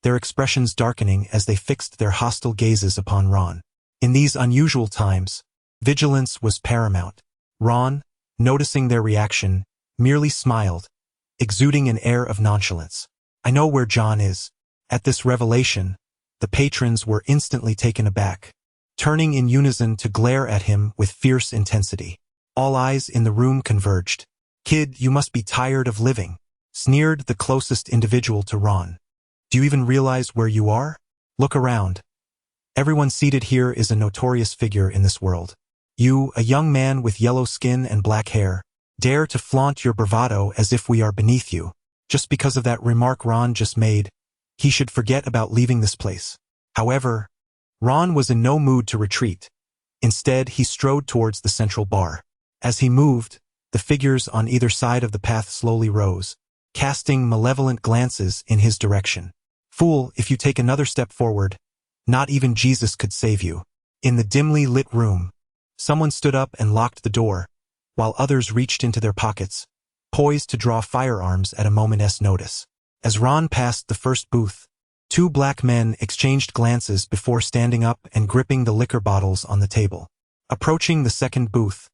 their expressions darkening as they fixed their hostile gazes upon Ron. In these unusual times, vigilance was paramount. Ron, noticing their reaction, merely smiled, exuding an air of nonchalance. "I know where John is." At this revelation, the patrons were instantly taken aback, turning in unison to glare at him with fierce intensity. All eyes in the room converged. "Kid, you must be tired of living," sneered the closest individual to Ron. "Do you even realize where you are? Look around. Everyone seated here is a notorious figure in this world. You, a young man with yellow skin and black hair, dare to flaunt your bravado as if we are beneath you. Just because of that remark Ron just made, he should forget about leaving this place." However, Ron was in no mood to retreat. Instead, he strode towards the central bar. As he moved, the figures on either side of the path slowly rose, casting malevolent glances in his direction. "Fool, if you take another step forward, not even Jesus could save you." In the dimly lit room, someone stood up and locked the door, while others reached into their pockets, poised to draw firearms at a moment's notice. As Ron passed the first booth, two black men exchanged glances before standing up and gripping the liquor bottles on the table. Approaching the second booth,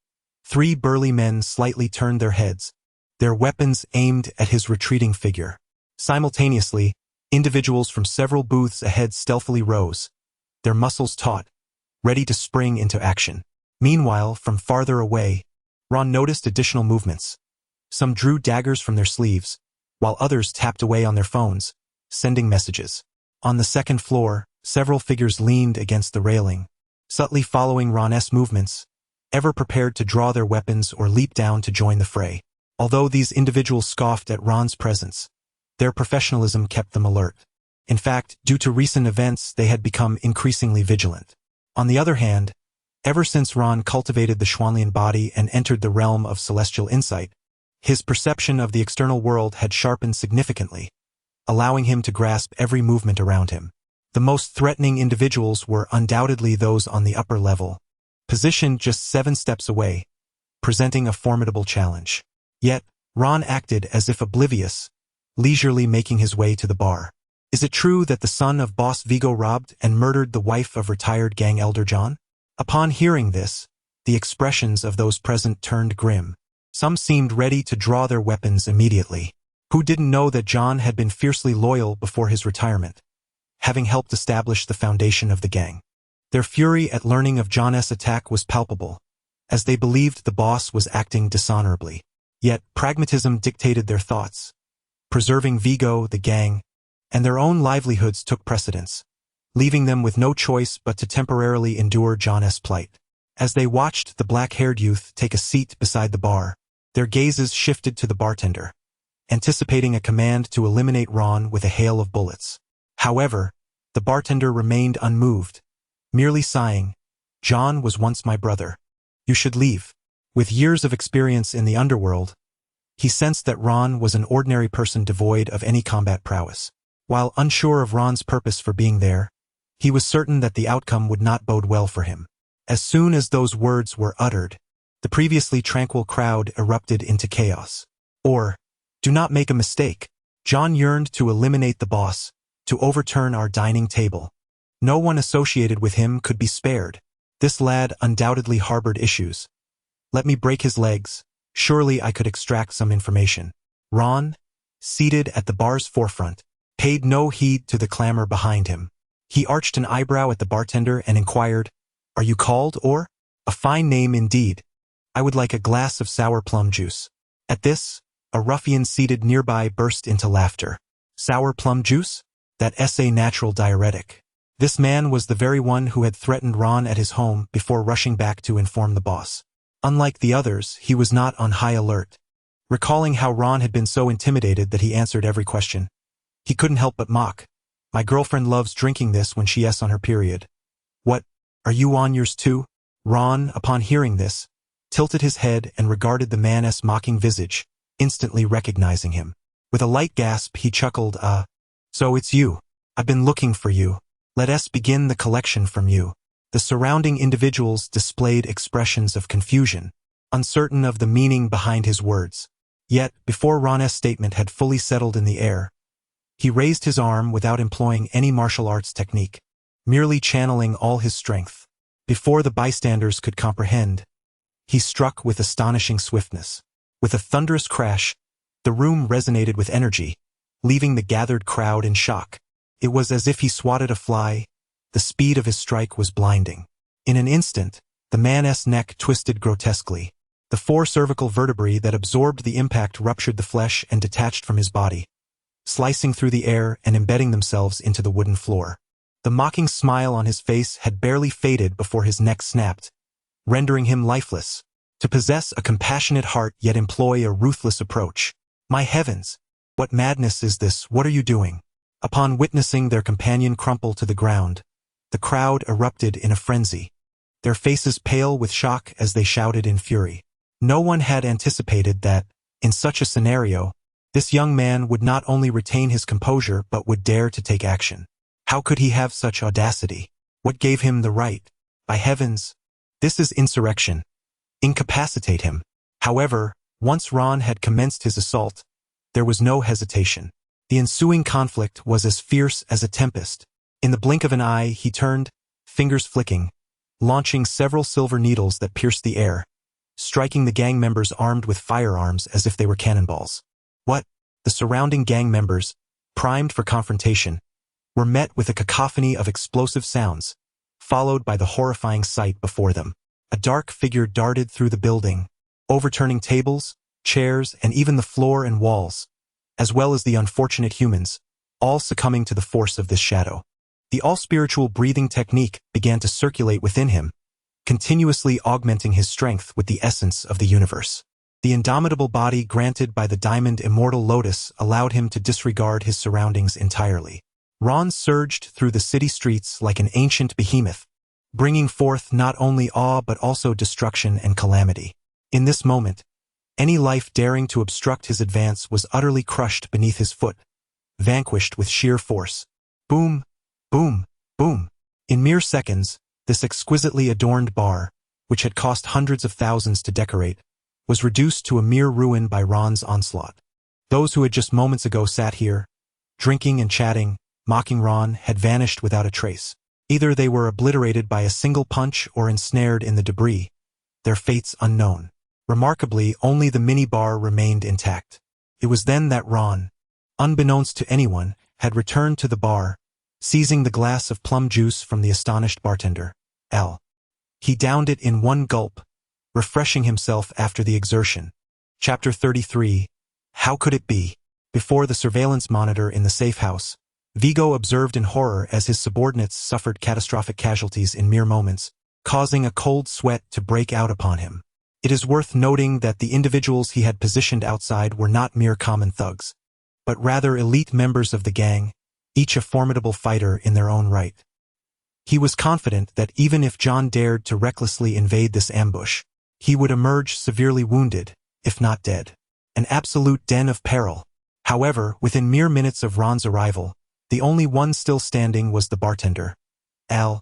three burly men slightly turned their heads, their weapons aimed at his retreating figure. Simultaneously, individuals from several booths ahead stealthily rose, their muscles taut, ready to spring into action. Meanwhile, from farther away, Ron noticed additional movements. Some drew daggers from their sleeves, while others tapped away on their phones, sending messages. On the second floor, several figures leaned against the railing, subtly following Ron's movements, ever prepared to draw their weapons or leap down to join the fray. Although these individuals scoffed at Ron's presence, their professionalism kept them alert. In fact, due to recent events, they had become increasingly vigilant. On the other hand, ever since Ron cultivated the Schwanlian body and entered the realm of celestial insight, his perception of the external world had sharpened significantly, allowing him to grasp every movement around him. The most threatening individuals were undoubtedly those on the upper level, positioned just 7 steps away, presenting a formidable challenge. Yet, Ron acted as if oblivious, leisurely making his way to the bar. Is it true that the son of Boss Vigo robbed and murdered the wife of retired gang elder John? Upon hearing this, the expressions of those present turned grim. Some seemed ready to draw their weapons immediately. Who didn't know that John had been fiercely loyal before his retirement, having helped establish the foundation of the gang? Their fury at learning of John's attack was palpable, as they believed the boss was acting dishonorably. Yet pragmatism dictated their thoughts. Preserving Vigo, the gang, and their own livelihoods took precedence, leaving them with no choice but to temporarily endure John's plight. As they watched the black-haired youth take a seat beside the bar, their gazes shifted to the bartender, anticipating a command to eliminate Ron with a hail of bullets. However, the bartender remained unmoved, merely sighing, "John was once my brother. You should leave." With years of experience in the underworld, he sensed that Ron was an ordinary person devoid of any combat prowess. While unsure of Ron's purpose for being there, he was certain that the outcome would not bode well for him. As soon as those words were uttered, the previously tranquil crowd erupted into chaos. Do not make a mistake. John yearned to eliminate the boss, to overturn our dining table. No one associated with him could be spared. This lad undoubtedly harbored issues. Let me break his legs. Surely I could extract some information. Ron, seated at the bar's forefront, paid no heed to the clamor behind him. He arched an eyebrow at the bartender and inquired, "Are you called, or?" "A fine name indeed. I would like a glass of sour plum juice." At this, a ruffian seated nearby burst into laughter. Sour plum juice? That essay natural diuretic. This man was the very one who had threatened Ron at his home before rushing back to inform the boss. Unlike the others, he was not on high alert. Recalling how Ron had been so intimidated that he answered every question, he couldn't help but mock. "My girlfriend loves drinking this when she's on her period." "What, are you on yours too?" Ron, upon hearing this, tilted his head and regarded the man's mocking visage, instantly recognizing him. With a light gasp, he chuckled, "So it's you. I've been looking for you. Let us begin the collection from you." The surrounding individuals displayed expressions of confusion, uncertain of the meaning behind his words. Yet, before Ron's statement had fully settled in the air, he raised his arm without employing any martial arts technique, merely channeling all his strength. Before the bystanders could comprehend, he struck with astonishing swiftness. With a thunderous crash, the room resonated with energy, leaving the gathered crowd in shock. It was as if he swatted a fly. The speed of his strike was blinding. In an instant, the man's neck twisted grotesquely. The 4 cervical vertebrae that absorbed the impact ruptured the flesh and detached from his body, slicing through the air and embedding themselves into the wooden floor. The mocking smile on his face had barely faded before his neck snapped, rendering him lifeless. To possess a compassionate heart yet employ a ruthless approach. My heavens! What madness is this? What are you doing? Upon witnessing their companion crumple to the ground, the crowd erupted in a frenzy, their faces pale with shock as they shouted in fury. No one had anticipated that, in such a scenario, this young man would not only retain his composure but would dare to take action. How could he have such audacity? What gave him the right? By heavens! This is insurrection. Incapacitate him. However, once Ron had commenced his assault, there was no hesitation. The ensuing conflict was as fierce as a tempest. In the blink of an eye, he turned, fingers flicking, launching several silver needles that pierced the air, striking the gang members armed with firearms as if they were cannonballs. What? The surrounding gang members, primed for confrontation, were met with a cacophony of explosive sounds, followed by the horrifying sight before them. A dark figure darted through the building, overturning tables, chairs, and even the floor and walls, as well as the unfortunate humans, all succumbing to the force of this shadow. The all-spiritual breathing technique began to circulate within him, continuously augmenting his strength with the essence of the universe. The indomitable body granted by the diamond immortal lotus allowed him to disregard his surroundings entirely. Ron surged through the city streets like an ancient behemoth, bringing forth not only awe but also destruction and calamity. In this moment, any life daring to obstruct his advance was utterly crushed beneath his foot, vanquished with sheer force. Boom, boom, boom. In mere seconds, this exquisitely adorned bar, which had cost hundreds of thousands to decorate, was reduced to a mere ruin by Ron's onslaught. Those who had just moments ago sat here, drinking and chatting, mocking Ron, had vanished without a trace. Either they were obliterated by a single punch or ensnared in the debris, their fates unknown. Remarkably, only the mini-bar remained intact. It was then that Ron, unbeknownst to anyone, had returned to the bar, seizing the glass of plum juice from the astonished bartender. He downed it in one gulp, refreshing himself after the exertion. Chapter 33. How could it be? Before the surveillance monitor in the safe house, Vigo observed in horror as his subordinates suffered catastrophic casualties in mere moments, causing a cold sweat to break out upon him. It is worth noting that the individuals he had positioned outside were not mere common thugs, but rather elite members of the gang, each a formidable fighter in their own right. He was confident that even if John dared to recklessly invade this ambush, he would emerge severely wounded, if not dead. An absolute den of peril. However, within mere minutes of Ron's arrival, the only one still standing was the bartender, Al,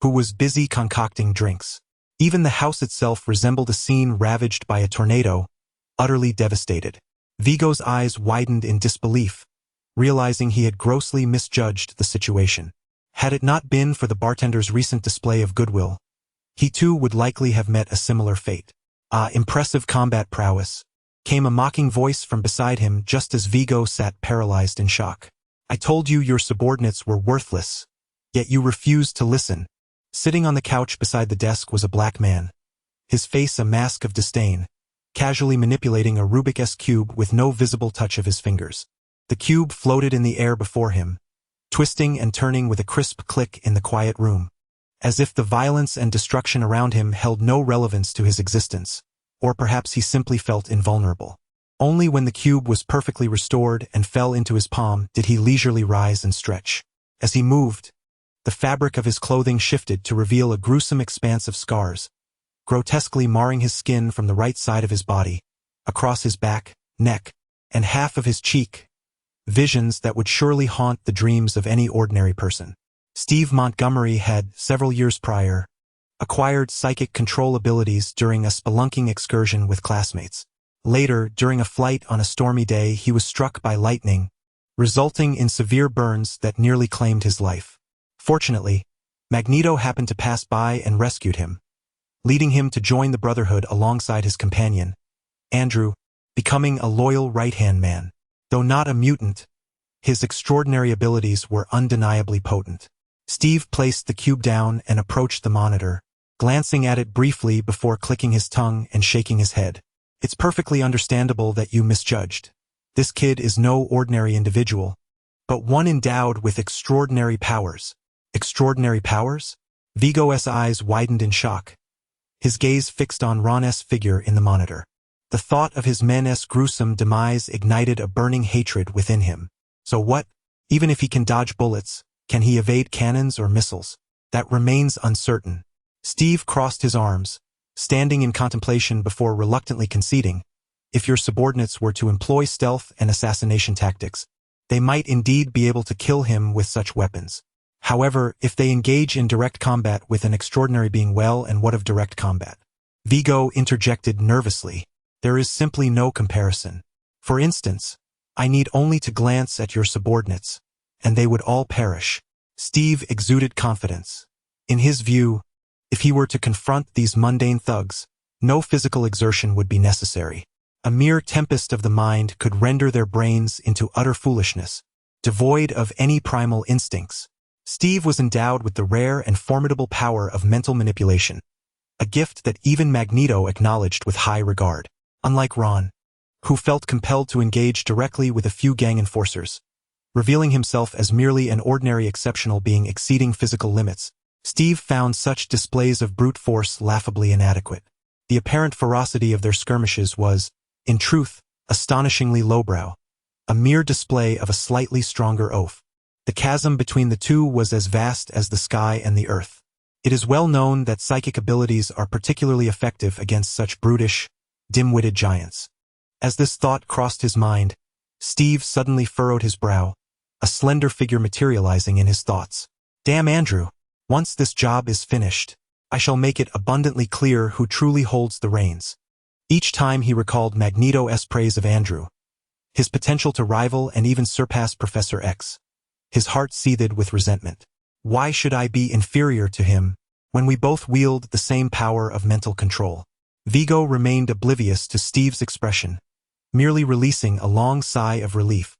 who was busy concocting drinks. Even the house itself resembled a scene ravaged by a tornado, utterly devastated. Vigo's eyes widened in disbelief, realizing he had grossly misjudged the situation. Had it not been for the bartender's recent display of goodwill, he too would likely have met a similar fate. Impressive combat prowess, came a mocking voice from beside him just as Vigo sat paralyzed in shock. I told you your subordinates were worthless, yet you refused to listen. Sitting on the couch beside the desk was a black man, his face a mask of disdain, casually manipulating a Rubik's cube with no visible touch of his fingers. The cube floated in the air before him, twisting and turning with a crisp click in the quiet room, as if the violence and destruction around him held no relevance to his existence, or perhaps he simply felt invulnerable. Only when the cube was perfectly restored and fell into his palm did he leisurely rise and stretch. As he moved, the fabric of his clothing shifted to reveal a gruesome expanse of scars, grotesquely marring his skin from the right side of his body, across his back, neck, and half of his cheek, visions that would surely haunt the dreams of any ordinary person. Steve Montgomery had, several years prior, acquired psychic control abilities during a spelunking excursion with classmates. Later, during a flight on a stormy day, he was struck by lightning, resulting in severe burns that nearly claimed his life. Fortunately, Magneto happened to pass by and rescued him, leading him to join the Brotherhood alongside his companion, Andrew, becoming a loyal right-hand man. Though not a mutant, his extraordinary abilities were undeniably potent. Steve placed the cube down and approached the monitor, glancing at it briefly before clicking his tongue and shaking his head. It's perfectly understandable that you misjudged. This kid is no ordinary individual, but one endowed with extraordinary powers. Extraordinary powers? Vigo's eyes widened in shock, his gaze fixed on Ron's figure in the monitor. The thought of his men's gruesome demise ignited a burning hatred within him. So what? Even if he can dodge bullets, can he evade cannons or missiles? That remains uncertain. Steve crossed his arms, standing in contemplation before reluctantly conceding. If your subordinates were to employ stealth and assassination tactics, they might indeed be able to kill him with such weapons. However, if they engage in direct combat with an extraordinary being, well, and what of direct combat? Vigo interjected nervously. There is simply no comparison. For instance, I need only to glance at your subordinates, and they would all perish. Steve exuded confidence. In his view, if he were to confront these mundane thugs, no physical exertion would be necessary. A mere tempest of the mind could render their brains into utter foolishness, devoid of any primal instincts. Steve was endowed with the rare and formidable power of mental manipulation, a gift that even Magneto acknowledged with high regard. Unlike Ron, who felt compelled to engage directly with a few gang enforcers, revealing himself as merely an ordinary exceptional being exceeding physical limits, Steve found such displays of brute force laughably inadequate. The apparent ferocity of their skirmishes was, in truth, astonishingly lowbrow, a mere display of a slightly stronger oaf. The chasm between the two was as vast as the sky and the earth. It is well known that psychic abilities are particularly effective against such brutish, dim-witted giants. As this thought crossed his mind, Steve suddenly furrowed his brow, a slender figure materializing in his thoughts. Damn Andrew, once this job is finished, I shall make it abundantly clear who truly holds the reins. Each time he recalled Magneto's praise of Andrew, his potential to rival and even surpass Professor X. His heart seethed with resentment. Why should I be inferior to him when we both wield the same power of mental control? Vigo remained oblivious to Steve's expression, merely releasing a long sigh of relief.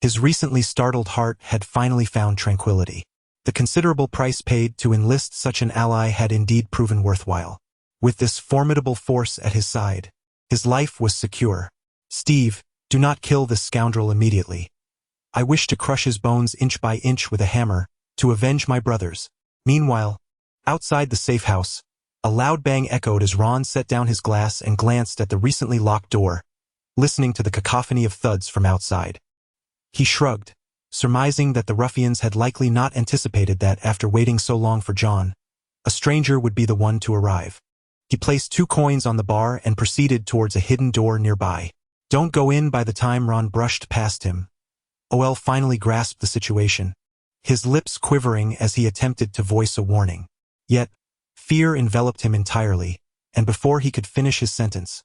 His recently startled heart had finally found tranquility. The considerable price paid to enlist such an ally had indeed proven worthwhile. With this formidable force at his side, his life was secure. Steve, do not kill this scoundrel immediately. I wish to crush his bones inch by inch with a hammer, to avenge my brothers. Meanwhile, outside the safe house, a loud bang echoed as Ron set down his glass and glanced at the recently locked door, listening to the cacophony of thuds from outside. He shrugged, surmising that the ruffians had likely not anticipated that after waiting so long for John, a stranger would be the one to arrive. He placed 2 coins on the bar and proceeded towards a hidden door nearby. Don't go in. By the time Ron brushed past him, OL finally grasped the situation, his lips quivering as he attempted to voice a warning. Yet, fear enveloped him entirely, and before he could finish his sentence,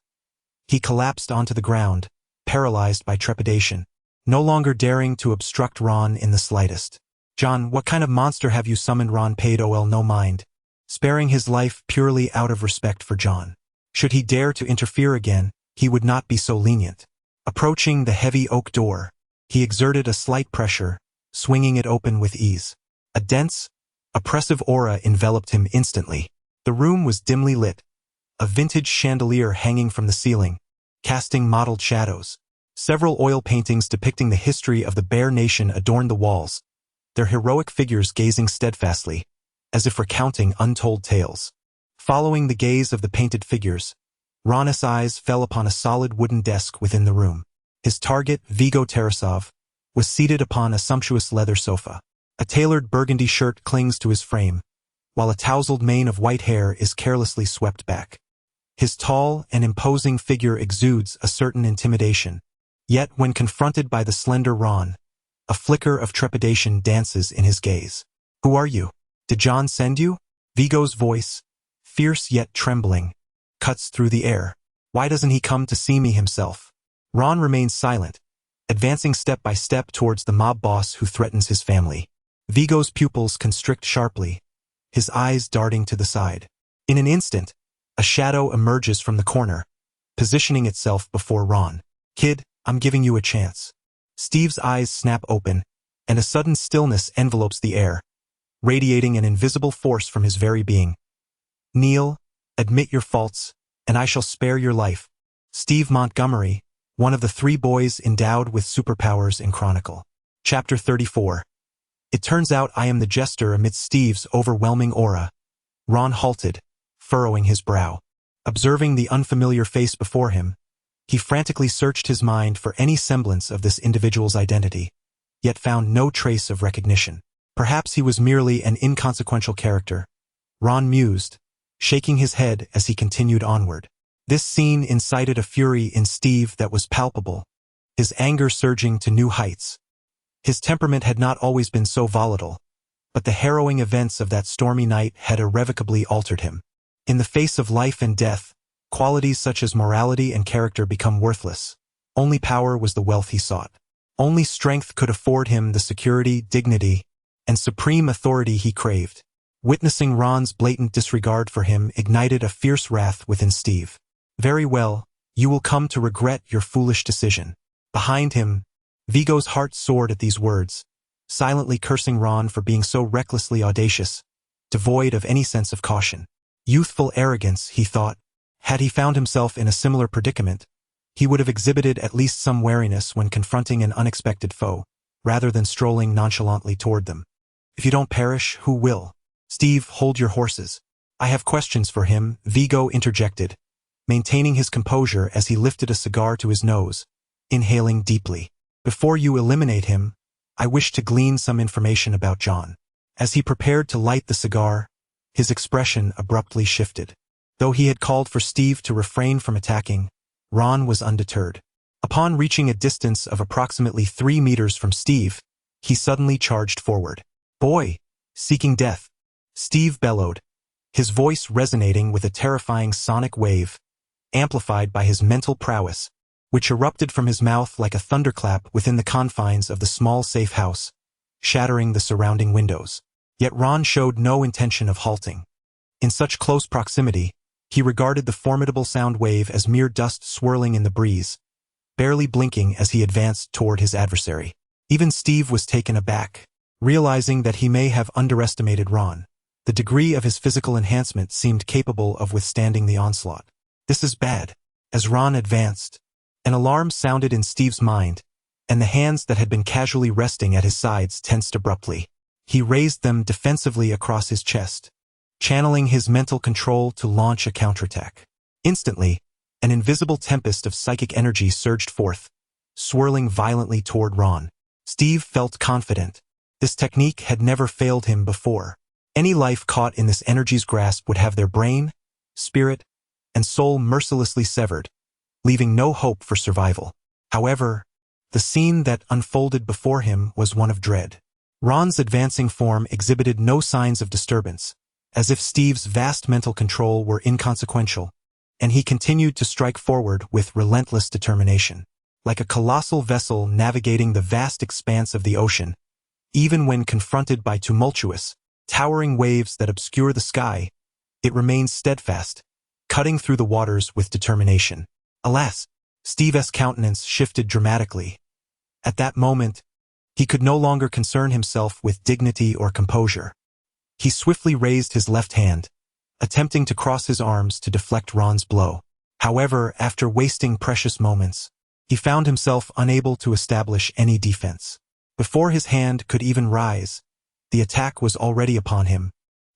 he collapsed onto the ground, paralyzed by trepidation, no longer daring to obstruct Ron in the slightest. John, what kind of monster have you summoned? Ron paid OL no mind, sparing his life purely out of respect for John. Should he dare to interfere again, he would not be so lenient. Approaching the heavy oak door, he exerted a slight pressure, swinging it open with ease. A dense, oppressive aura enveloped him instantly. The room was dimly lit, a vintage chandelier hanging from the ceiling, casting mottled shadows. Several oil paintings depicting the history of the Bear Nation adorned the walls, their heroic figures gazing steadfastly, as if recounting untold tales. Following the gaze of the painted figures, Ron's eyes fell upon a solid wooden desk within the room. His target, Vigo Tarasov, was seated upon a sumptuous leather sofa. A tailored burgundy shirt clings to his frame, while a tousled mane of white hair is carelessly swept back. His tall and imposing figure exudes a certain intimidation. Yet when confronted by the slender Ron, a flicker of trepidation dances in his gaze. Who are you? Did John send you? Vigo's voice, fierce yet trembling, cuts through the air. Why doesn't he come to see me himself? Ron remains silent, advancing step by step towards the mob boss who threatens his family. Vigo's pupils constrict sharply, his eyes darting to the side. In an instant, a shadow emerges from the corner, positioning itself before Ron. Kid, I'm giving you a chance. Steve's eyes snap open, and a sudden stillness envelopes the air, radiating an invisible force from his very being. Kneel, admit your faults, and I shall spare your life. Steve Montgomery, one of the 3 boys endowed with superpowers in Chronicle. Chapter 34. It turns out I am the jester amidst Steve's overwhelming aura. Ron halted, furrowing his brow. Observing the unfamiliar face before him, he frantically searched his mind for any semblance of this individual's identity, yet found no trace of recognition. Perhaps he was merely an inconsequential character, Ron mused, shaking his head as he continued onward. This scene incited a fury in Steve that was palpable, his anger surging to new heights. His temperament had not always been so volatile, but the harrowing events of that stormy night had irrevocably altered him. In the face of life and death, qualities such as morality and character become worthless. Only power was the wealth he sought. Only strength could afford him the security, dignity, and supreme authority he craved. Witnessing Ron's blatant disregard for him ignited a fierce wrath within Steve. Very well, you will come to regret your foolish decision. Behind him, Vigo's heart soared at these words, silently cursing Ron for being so recklessly audacious, devoid of any sense of caution. Youthful arrogance, he thought. Had he found himself in a similar predicament, he would have exhibited at least some wariness when confronting an unexpected foe, rather than strolling nonchalantly toward them. If you don't perish, who will? Steve, hold your horses. I have questions for him, Vigo interjected, maintaining his composure as he lifted a cigar to his nose, inhaling deeply. Before you eliminate him, I wish to glean some information about John. As he prepared to light the cigar, his expression abruptly shifted. Though he had called for Steve to refrain from attacking, Ron was undeterred. Upon reaching a distance of approximately 3 meters from Steve, he suddenly charged forward. Boy! Seeking death! Steve bellowed, his voice resonating with a terrifying sonic wave, amplified by his mental prowess. which erupted from his mouth like a thunderclap within the confines of the small safe house, shattering the surrounding windows. Yet Ron showed no intention of halting. In such close proximity, he regarded the formidable sound wave as mere dust swirling in the breeze, barely blinking as he advanced toward his adversary. Even Steve was taken aback, realizing that he may have underestimated Ron. The degree of his physical enhancement seemed capable of withstanding the onslaught. This is bad. As Ron advanced, an alarm sounded in Steve's mind, and the hands that had been casually resting at his sides tensed abruptly. He raised them defensively across his chest, channeling his mental control to launch a counterattack. Instantly, an invisible tempest of psychic energy surged forth, swirling violently toward Ron. Steve felt confident. This technique had never failed him before. Any life caught in this energy's grasp would have their brain, spirit, and soul mercilessly severed, leaving no hope for survival. However, the scene that unfolded before him was one of dread. Ron's advancing form exhibited no signs of disturbance, as if Steve's vast mental control were inconsequential, and he continued to strike forward with relentless determination. Like a colossal vessel navigating the vast expanse of the ocean, even when confronted by tumultuous, towering waves that obscure the sky, it remains steadfast, cutting through the waters with determination. Alas, Steve's countenance shifted dramatically. At that moment, he could no longer concern himself with dignity or composure. He swiftly raised his left hand, attempting to cross his arms to deflect Ron's blow. However, after wasting precious moments, he found himself unable to establish any defense. Before his hand could even rise, the attack was already upon him,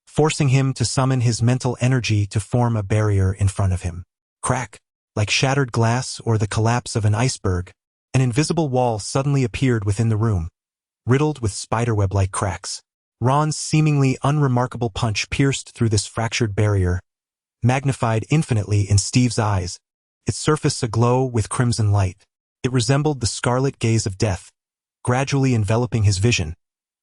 forcing him to summon his mental energy to form a barrier in front of him. Crack! Like shattered glass or the collapse of an iceberg, an invisible wall suddenly appeared within the room, riddled with spiderweb-like cracks. Ron's seemingly unremarkable punch pierced through this fractured barrier, magnified infinitely in Steve's eyes, its surface aglow with crimson light. It resembled the scarlet gaze of death, gradually enveloping his vision,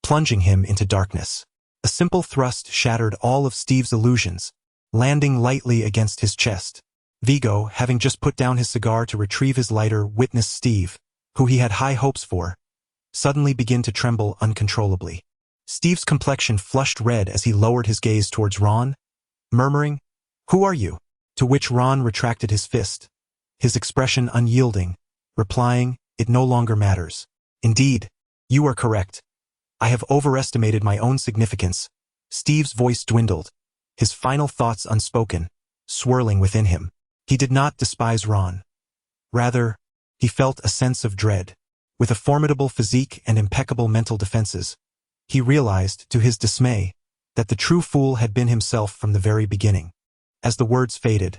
plunging him into darkness. A simple thrust shattered all of Steve's illusions, landing lightly against his chest. Vigo, having just put down his cigar to retrieve his lighter, witnessed Steve, who he had high hopes for, suddenly begin to tremble uncontrollably. Steve's complexion flushed red as he lowered his gaze towards Ron, murmuring, "Who are you?" To which Ron retracted his fist, his expression unyielding, replying, "It no longer matters. Indeed, you are correct. I have overestimated my own significance." Steve's voice dwindled, his final thoughts unspoken, swirling within him. He did not despise Ron. Rather, he felt a sense of dread. With a formidable physique and impeccable mental defenses, he realized, to his dismay, that the true fool had been himself from the very beginning. As the words faded,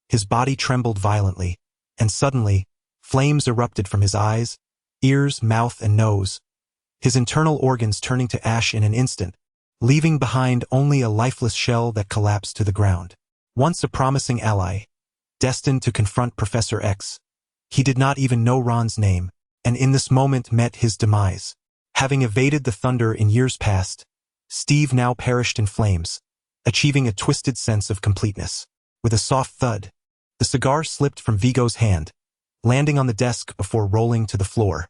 his body trembled violently, and suddenly, flames erupted from his eyes, ears, mouth, and nose, his internal organs turning to ash in an instant, leaving behind only a lifeless shell that collapsed to the ground. Once a promising ally, destined to confront Professor X, he did not even know Ron's name, and in this moment met his demise. Having evaded the thunder in years past, Steve now perished in flames, achieving a twisted sense of completeness. With a soft thud, the cigar slipped from Vigo's hand, landing on the desk before rolling to the floor.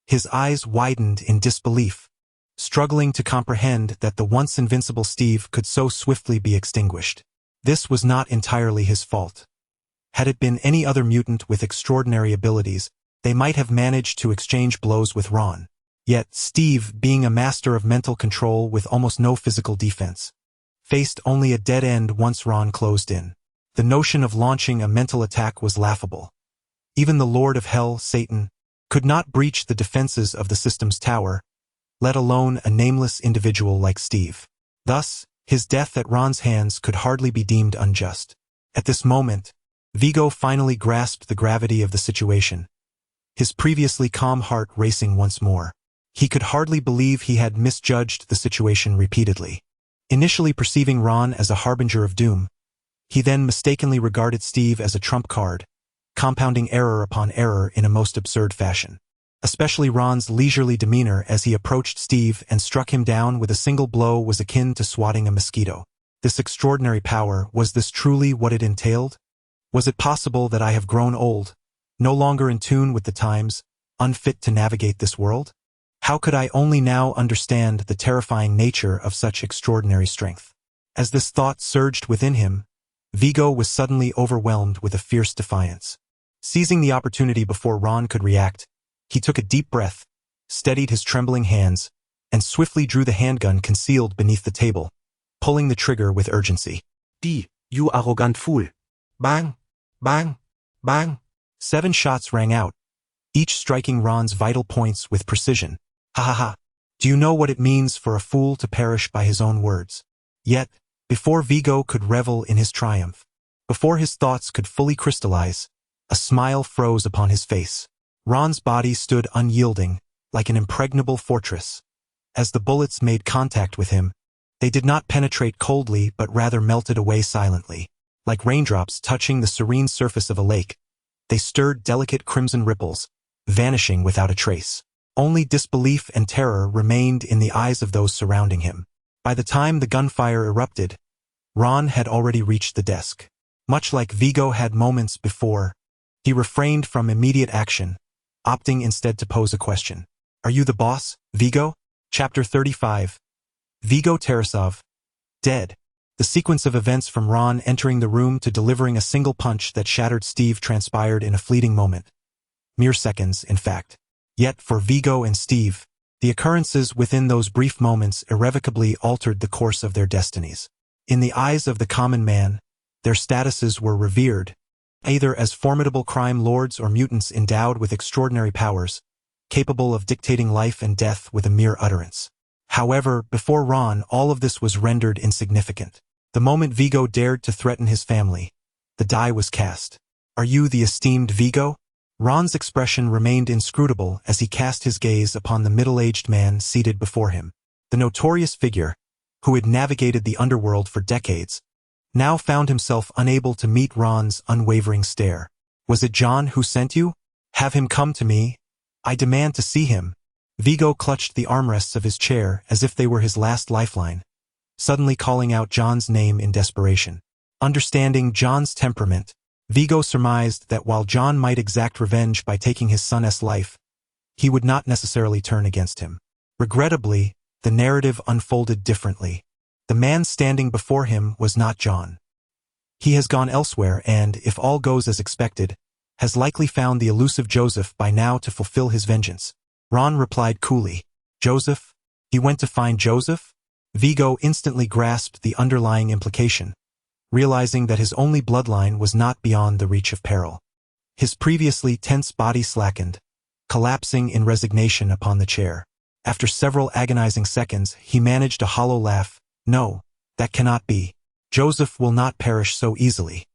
His eyes widened in disbelief, struggling to comprehend that the once invincible Steve could so swiftly be extinguished. This was not entirely his fault. Had it been any other mutant with extraordinary abilities, they might have managed to exchange blows with Ron. Yet Steve, being a master of mental control with almost no physical defense, faced only a dead end once Ron closed in. The notion of launching a mental attack was laughable. Even the Lord of Hell, Satan, could not breach the defenses of the system's tower, let alone a nameless individual like Steve. Thus, his death at Ron's hands could hardly be deemed unjust. At this moment, Vigo finally grasped the gravity of the situation, his previously calm heart racing once more. He could hardly believe he had misjudged the situation repeatedly. Initially perceiving Ron as a harbinger of doom, he then mistakenly regarded Steve as a trump card, compounding error upon error in a most absurd fashion. Especially Ron's leisurely demeanor as he approached Steve and struck him down with a single blow was akin to swatting a mosquito. This extraordinary power, was this truly what it entailed? Was it possible that I have grown old, no longer in tune with the times, unfit to navigate this world? How could I only now understand the terrifying nature of such extraordinary strength? As this thought surged within him, Vigo was suddenly overwhelmed with a fierce defiance. Seizing the opportunity before Ron could react, he took a deep breath, steadied his trembling hands, and swiftly drew the handgun concealed beneath the table, pulling the trigger with urgency. You arrogant fool. Bang! Bang! Bang! 7 shots rang out, each striking Ron's vital points with precision. Ha ha ha! Do you know what it means for a fool to perish by his own words? Yet, before Vigo could revel in his triumph, before his thoughts could fully crystallize, a smile froze upon his face. Ron's body stood unyielding, like an impregnable fortress. As the bullets made contact with him, they did not penetrate coldly but rather melted away silently. Like raindrops touching the serene surface of a lake, they stirred delicate crimson ripples, vanishing without a trace. Only disbelief and terror remained in the eyes of those surrounding him. By the time the gunfire erupted, Ron had already reached the desk. Much like Vigo had moments before, he refrained from immediate action, opting instead to pose a question. Are you the boss, Vigo? Chapter 35. Vigo Tarasov. Dead. The sequence of events from Ron entering the room to delivering a single punch that shattered Steve transpired in a fleeting moment. Mere seconds, in fact. Yet for Vigo and Steve, the occurrences within those brief moments irrevocably altered the course of their destinies. In the eyes of the common man, their statuses were revered, either as formidable crime lords or mutants endowed with extraordinary powers, capable of dictating life and death with a mere utterance. However, before Ron, all of this was rendered insignificant. The moment Vigo dared to threaten his family, the die was cast. Are you the esteemed Vigo? Ron's expression remained inscrutable as he cast his gaze upon the middle-aged man seated before him. The notorious figure, who had navigated the underworld for decades, now found himself unable to meet Ron's unwavering stare. Was it John who sent you? Have him come to me. I demand to see him. Vigo clutched the armrests of his chair as if they were his last lifeline, suddenly calling out John's name in desperation. Understanding John's temperament, Vigo surmised that while John might exact revenge by taking his son's life, he would not necessarily turn against him. Regrettably, the narrative unfolded differently. The man standing before him was not John. He has gone elsewhere and, if all goes as expected, has likely found the elusive Joseph by now to fulfill his vengeance. Ron replied coolly. Joseph? He went to find Joseph? Vigo instantly grasped the underlying implication, realizing that his only bloodline was not beyond the reach of peril. His previously tense body slackened, collapsing in resignation upon the chair. After several agonizing seconds, he managed a hollow laugh. No, that cannot be. Joseph will not perish so easily.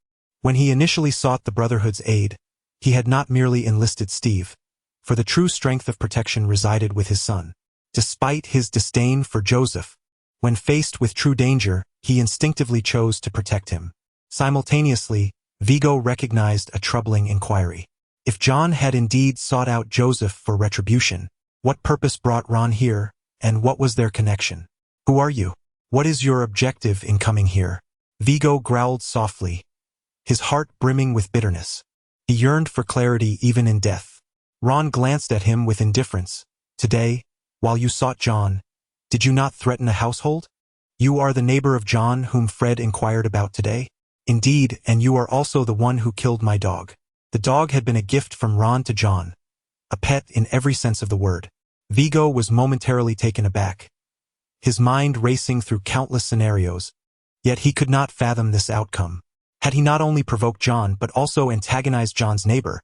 When he initially sought the Brotherhood's aid, he had not merely enlisted Steve, for the true strength of protection resided with his son. Despite his disdain for Joseph, when faced with true danger, he instinctively chose to protect him. Simultaneously, Vigo recognized a troubling inquiry. If John had indeed sought out Joseph for retribution, what purpose brought Ron here, and what was their connection? Who are you? What is your objective in coming here? Vigo growled softly, his heart brimming with bitterness. He yearned for clarity even in death. Ron glanced at him with indifference. Today, while you sought John, did you not threaten a household? You are the neighbor of John whom Fred inquired about today? Indeed, and you are also the one who killed my dog. The dog had been a gift from Ron to John, a pet in every sense of the word. Vigo was momentarily taken aback, his mind racing through countless scenarios, yet he could not fathom this outcome. Had he not only provoked John but also antagonized John's neighbor,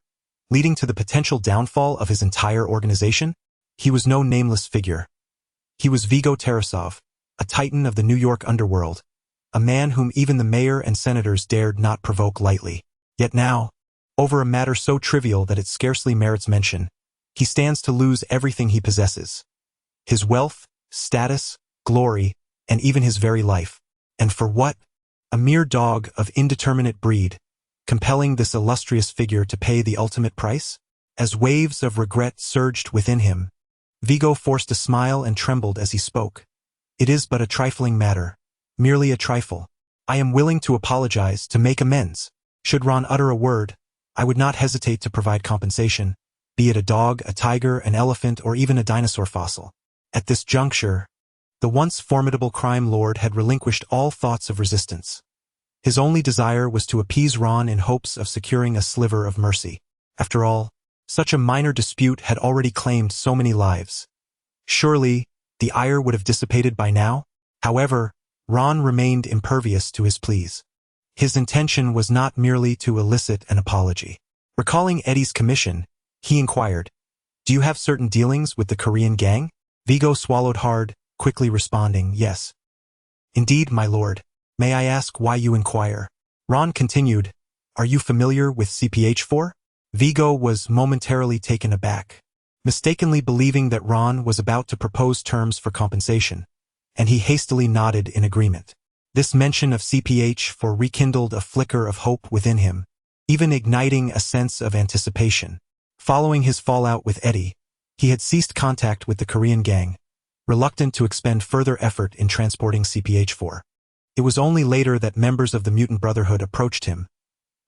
leading to the potential downfall of his entire organization? He was no nameless figure. He was Vigo Tarasov, a titan of the New York underworld, a man whom even the mayor and senators dared not provoke lightly. Yet now, over a matter so trivial that it scarcely merits mention, he stands to lose everything he possesses. His wealth, status, glory, and even his very life. And for what? A mere dog of indeterminate breed, compelling this illustrious figure to pay the ultimate price? As waves of regret surged within him, Vigo forced a smile and trembled as he spoke. It is but a trifling matter, merely a trifle. I am willing to apologize, to make amends. Should Ron utter a word, I would not hesitate to provide compensation, be it a dog, a tiger, an elephant, or even a dinosaur fossil. At this juncture, the once formidable crime lord had relinquished all thoughts of resistance. His only desire was to appease Ron in hopes of securing a sliver of mercy. After all, such a minor dispute had already claimed so many lives. Surely, the ire would have dissipated by now? However, Ron remained impervious to his pleas. His intention was not merely to elicit an apology. Recalling Eddie's commission, he inquired, "Do you have certain dealings with the Korean gang?" Vigo swallowed hard, quickly responding, "Yes." "Indeed, my lord. May I ask why you inquire?" Ron continued, "Are you familiar with CPH-4? Vigo was momentarily taken aback, mistakenly believing that Ron was about to propose terms for compensation, and he hastily nodded in agreement. This mention of CPH-4 rekindled a flicker of hope within him, even igniting a sense of anticipation. Following his fallout with Eddie, he had ceased contact with the Korean gang, reluctant to expend further effort in transporting CPH-4. It was only later that members of the Mutant Brotherhood approached him,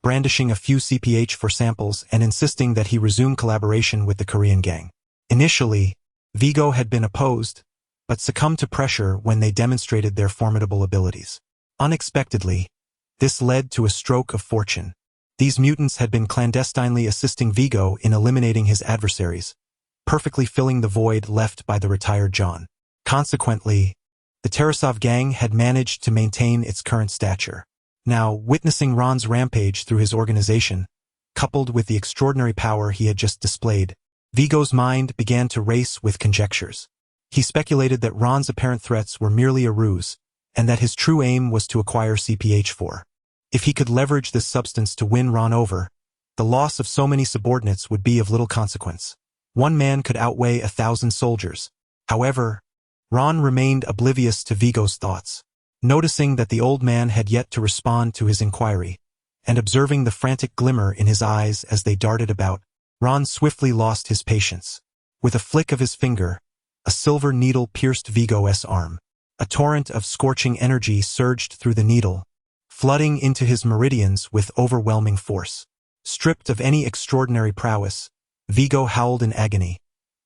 brandishing a few CPH-4 samples and insisting that he resume collaboration with the Korean gang. Initially, Vigo had been opposed, but succumbed to pressure when they demonstrated their formidable abilities. Unexpectedly, this led to a stroke of fortune. These mutants had been clandestinely assisting Vigo in eliminating his adversaries, perfectly filling the void left by the retired John. Consequently, the Tarasov gang had managed to maintain its current stature. Now, witnessing Ron's rampage through his organization, coupled with the extraordinary power he had just displayed, Vigo's mind began to race with conjectures. He speculated that Ron's apparent threats were merely a ruse, and that his true aim was to acquire CPH-4. If he could leverage this substance to win Ron over, the loss of so many subordinates would be of little consequence. One man could outweigh 1,000 soldiers. However, Ron remained oblivious to Vigo's thoughts. Noticing that the old man had yet to respond to his inquiry, and observing the frantic glimmer in his eyes as they darted about, Ron swiftly lost his patience. With a flick of his finger, a silver needle pierced Vigo's arm. A torrent of scorching energy surged through the needle, flooding into his meridians with overwhelming force. Stripped of any extraordinary prowess, Vigo howled in agony.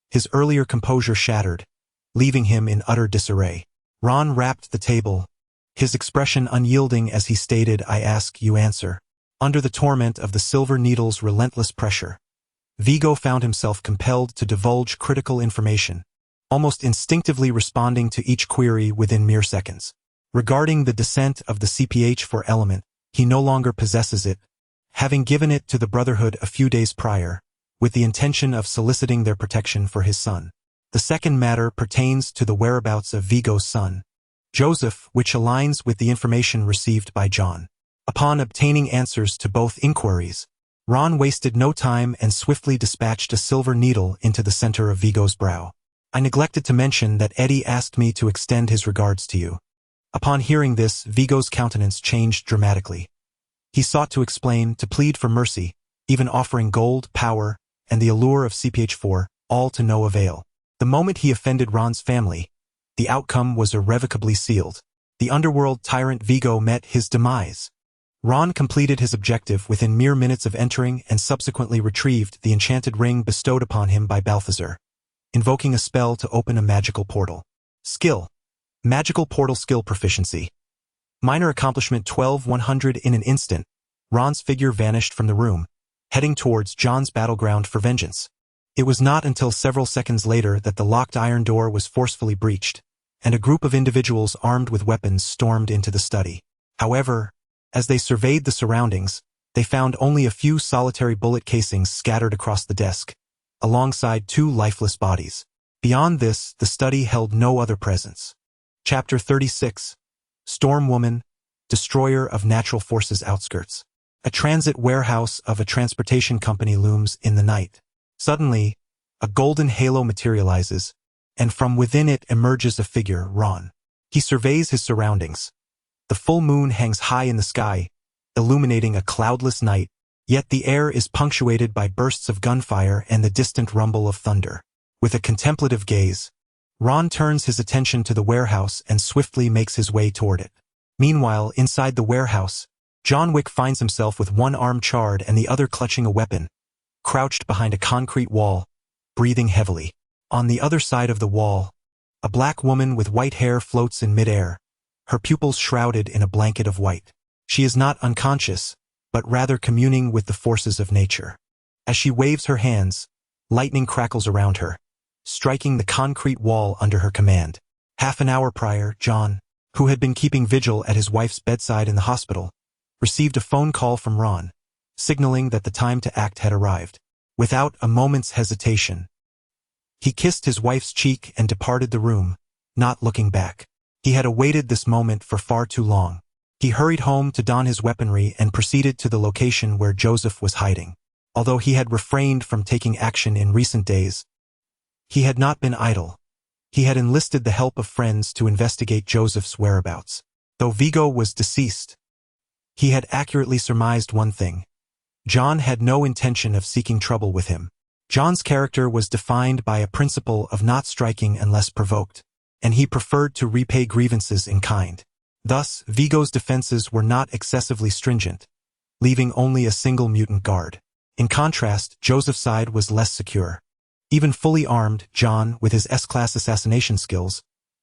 His earlier composure shattered, leaving him in utter disarray. Ron rapped the table, his expression unyielding as he stated, "I ask, you answer." Under the torment of the silver needle's relentless pressure, Vigo found himself compelled to divulge critical information, almost instinctively responding to each query within mere seconds. Regarding the descent of the CPH-4 element, he no longer possesses it, having given it to the Brotherhood a few days prior, with the intention of soliciting their protection for his son. The second matter pertains to the whereabouts of Vigo's son, Joseph, which aligns with the information received by John. Upon obtaining answers to both inquiries, Ron wasted no time and swiftly dispatched a silver needle into the center of Vigo's brow. "I neglected to mention that Eddie asked me to extend his regards to you." Upon hearing this, Vigo's countenance changed dramatically. He sought to explain, to plead for mercy, even offering gold, power, and the allure of CPH-4, all to no avail. The moment he offended Ron's family, the outcome was irrevocably sealed. The underworld tyrant Vigo met his demise. Ron completed his objective within mere minutes of entering and subsequently retrieved the enchanted ring bestowed upon him by Balthazar, invoking a spell to open a magical portal. Skill: Magical portal skill proficiency. Minor accomplishment 12-100. In an instant, Ron's figure vanished from the room, heading towards John's battleground for vengeance. It was not until several seconds later that the locked iron door was forcefully breached, and a group of individuals armed with weapons stormed into the study. However, as they surveyed the surroundings, they found only a few solitary bullet casings scattered across the desk, alongside 2 lifeless bodies. Beyond this, the study held no other presence. Chapter 36. Storm Woman, Destroyer of Natural Forces Outskirts. A transit warehouse of a transportation company looms in the night. Suddenly, a golden halo materializes, and from within it emerges a figure, Ron. He surveys his surroundings. The full moon hangs high in the sky, illuminating a cloudless night, yet the air is punctuated by bursts of gunfire and the distant rumble of thunder. With a contemplative gaze, Ron turns his attention to the warehouse and swiftly makes his way toward it. Meanwhile, inside the warehouse, John Wick finds himself with one arm charred and the other clutching a weapon, crouched behind a concrete wall, breathing heavily. On the other side of the wall, a black woman with white hair floats in midair, her pupils shrouded in a blanket of white. She is not unconscious, but rather communing with the forces of nature. As she waves her hands, lightning crackles around her, striking the concrete wall under her command. Half an hour prior, John, who had been keeping vigil at his wife's bedside in the hospital, received a phone call from Ron, signaling that the time to act had arrived. Without a moment's hesitation, he kissed his wife's cheek and departed the room, not looking back. He had awaited this moment for far too long. He hurried home to don his weaponry and proceeded to the location where Joseph was hiding. Although he had refrained from taking action in recent days, he had not been idle. He had enlisted the help of friends to investigate Joseph's whereabouts. Though Vigo was deceased, he had accurately surmised one thing. John had no intention of seeking trouble with him. John's character was defined by a principle of not striking unless provoked, and he preferred to repay grievances in kind. Thus, Vigo's defenses were not excessively stringent, leaving only a single mutant guard. In contrast, Joseph's side was less secure. Even fully armed, John, with his S-class assassination skills,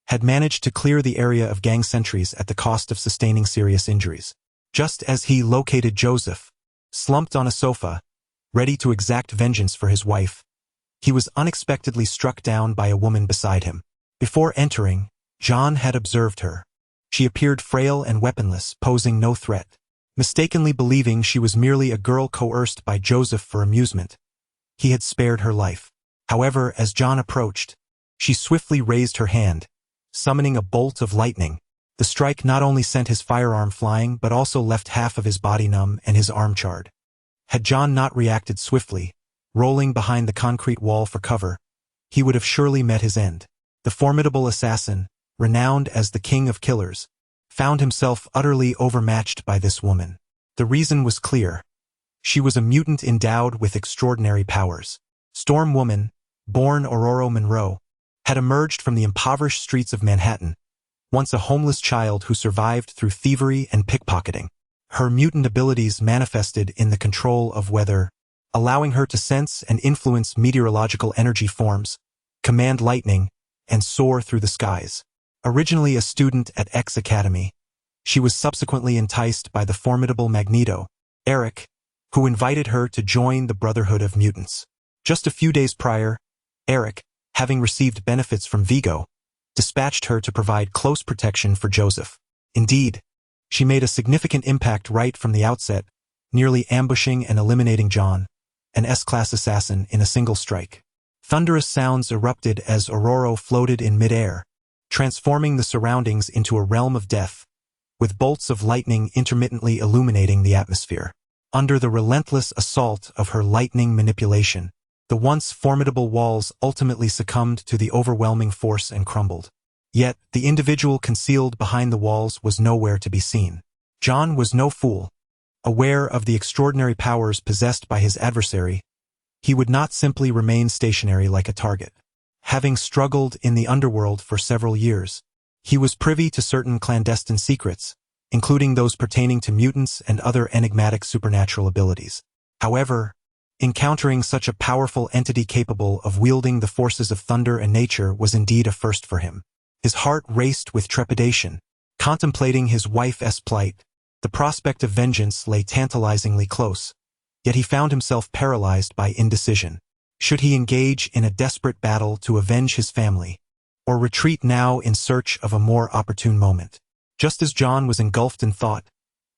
had managed to clear the area of gang sentries at the cost of sustaining serious injuries. Just as he located Joseph, slumped on a sofa, ready to exact vengeance for his wife, he was unexpectedly struck down by a woman beside him. Before entering, John had observed her. She appeared frail and weaponless, posing no threat. Mistakenly believing she was merely a girl coerced by Joseph for amusement, he had spared her life. However, as John approached, she swiftly raised her hand, summoning a bolt of lightning. The strike not only sent his firearm flying but also left half of his body numb and his arm charred. Had John not reacted swiftly, rolling behind the concrete wall for cover, he would have surely met his end. The formidable assassin, renowned as the king of killers, found himself utterly overmatched by this woman. The reason was clear. She was a mutant endowed with extraordinary powers. Storm Woman, born Aurora Monroe, had emerged from the impoverished streets of Manhattan, once a homeless child who survived through thievery and pickpocketing. Her mutant abilities manifested in the control of weather, allowing her to sense and influence meteorological energy forms, command lightning, and soar through the skies. Originally a student at X Academy, she was subsequently enticed by the formidable Magneto, Eric, who invited her to join the Brotherhood of Mutants. Just a few days prior, Eric, having received benefits from Vigo, dispatched her to provide close protection for Joseph. Indeed, she made a significant impact right from the outset, nearly ambushing and eliminating John, an S-class assassin, in a single strike. Thunderous sounds erupted as Aurora floated in midair, transforming the surroundings into a realm of death, with bolts of lightning intermittently illuminating the atmosphere. Under the relentless assault of her lightning manipulation, the once formidable walls ultimately succumbed to the overwhelming force and crumbled. Yet, the individual concealed behind the walls was nowhere to be seen. John was no fool. Aware of the extraordinary powers possessed by his adversary, he would not simply remain stationary like a target. Having struggled in the underworld for several years, he was privy to certain clandestine secrets, including those pertaining to mutants and other enigmatic supernatural abilities. However, encountering such a powerful entity capable of wielding the forces of thunder and nature was indeed a first for him. His heart raced with trepidation, contemplating his wife's plight. The prospect of vengeance lay tantalizingly close, yet he found himself paralyzed by indecision. Should he engage in a desperate battle to avenge his family, or retreat now in search of a more opportune moment? Just as John was engulfed in thought,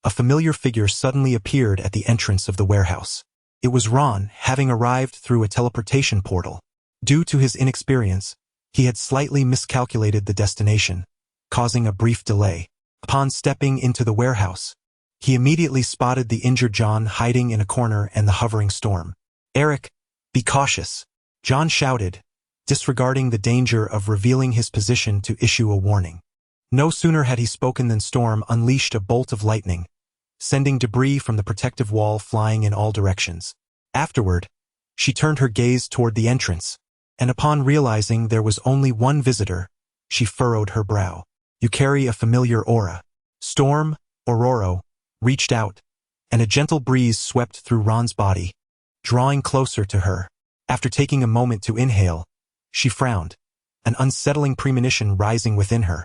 a familiar figure suddenly appeared at the entrance of the warehouse. It was Ron, having arrived through a teleportation portal. Due to his inexperience, he had slightly miscalculated the destination, causing a brief delay. Upon stepping into the warehouse, he immediately spotted the injured John hiding in a corner and the hovering Storm. "Eric, be cautious," John shouted, disregarding the danger of revealing his position to issue a warning. No sooner had he spoken than Storm unleashed a bolt of lightning, sending debris from the protective wall flying in all directions. Afterward, she turned her gaze toward the entrance, and upon realizing there was only one visitor, she furrowed her brow. "You carry a familiar aura." Storm, Aurora, reached out, and a gentle breeze swept through Ron's body, drawing closer to her. After taking a moment to inhale, she frowned, an unsettling premonition rising within her.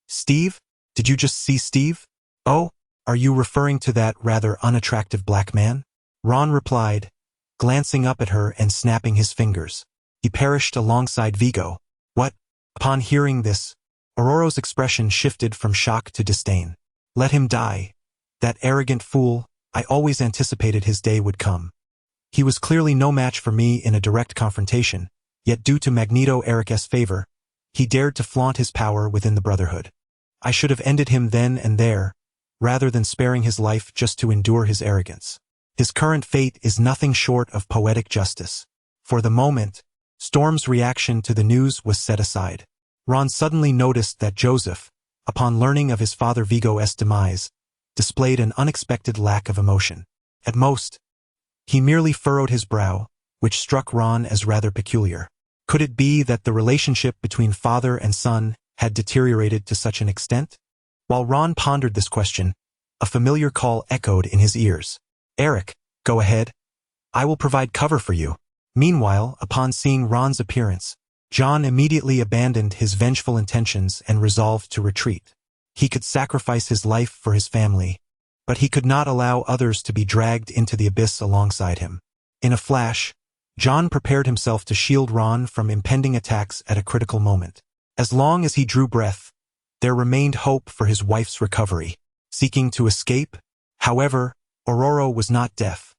Steve? Did you just see Steve? Oh, are you referring to that rather unattractive black man? Ron replied, glancing up at her and snapping his fingers. He perished alongside Vigo. What? Upon hearing this, Ororo's expression shifted from shock to disdain. Let him die. That arrogant fool, I always anticipated his day would come. He was clearly no match for me in a direct confrontation, yet due to Magneto Eric's favor, he dared to flaunt his power within the Brotherhood. I should have ended him then and there, rather than sparing his life just to endure his arrogance. His current fate is nothing short of poetic justice. For the moment, Storm's reaction to the news was set aside. Ron suddenly noticed that Joseph, upon learning of his father Vigo's demise, displayed an unexpected lack of emotion. At most, he merely furrowed his brow, which struck Ron as rather peculiar. Could it be that the relationship between father and son had deteriorated to such an extent? While Ron pondered this question, a familiar call echoed in his ears. Eric, go ahead. I will provide cover for you. Meanwhile, upon seeing Ron's appearance, John immediately abandoned his vengeful intentions and resolved to retreat. He could sacrifice his life for his family, but he could not allow others to be dragged into the abyss alongside him. In a flash, John prepared himself to shield Ron from impending attacks at a critical moment. As long as he drew breath, there remained hope for his wife's recovery. Seeking to escape, however, Ororo was not deaf.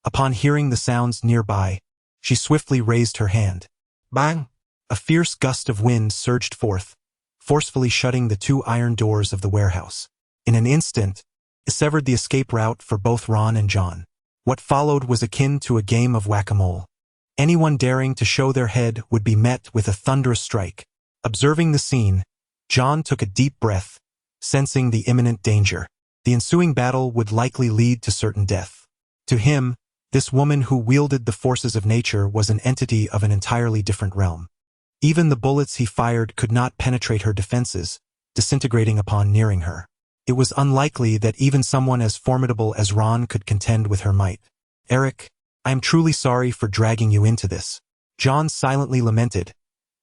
Upon hearing the sounds nearby, she swiftly raised her hand. Bang! A fierce gust of wind surged forth, forcefully shutting the two iron doors of the warehouse. In an instant, it severed the escape route for both Ron and John. What followed was akin to a game of whack-a-mole. Anyone daring to show their head would be met with a thunderous strike. Observing the scene, John took a deep breath, sensing the imminent danger. The ensuing battle would likely lead to certain death. To him, this woman who wielded the forces of nature was an entity of an entirely different realm. Even the bullets he fired could not penetrate her defenses, disintegrating upon nearing her. It was unlikely that even someone as formidable as Ron could contend with her might. Eric, I am truly sorry for dragging you into this. John silently lamented,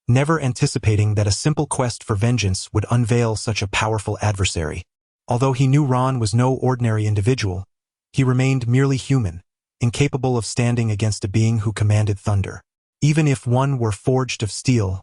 never anticipating that a simple quest for vengeance would unveil such a powerful adversary. Although he knew Ron was no ordinary individual, he remained merely human, incapable of standing against a being who commanded thunder. Even if one were forged of steel,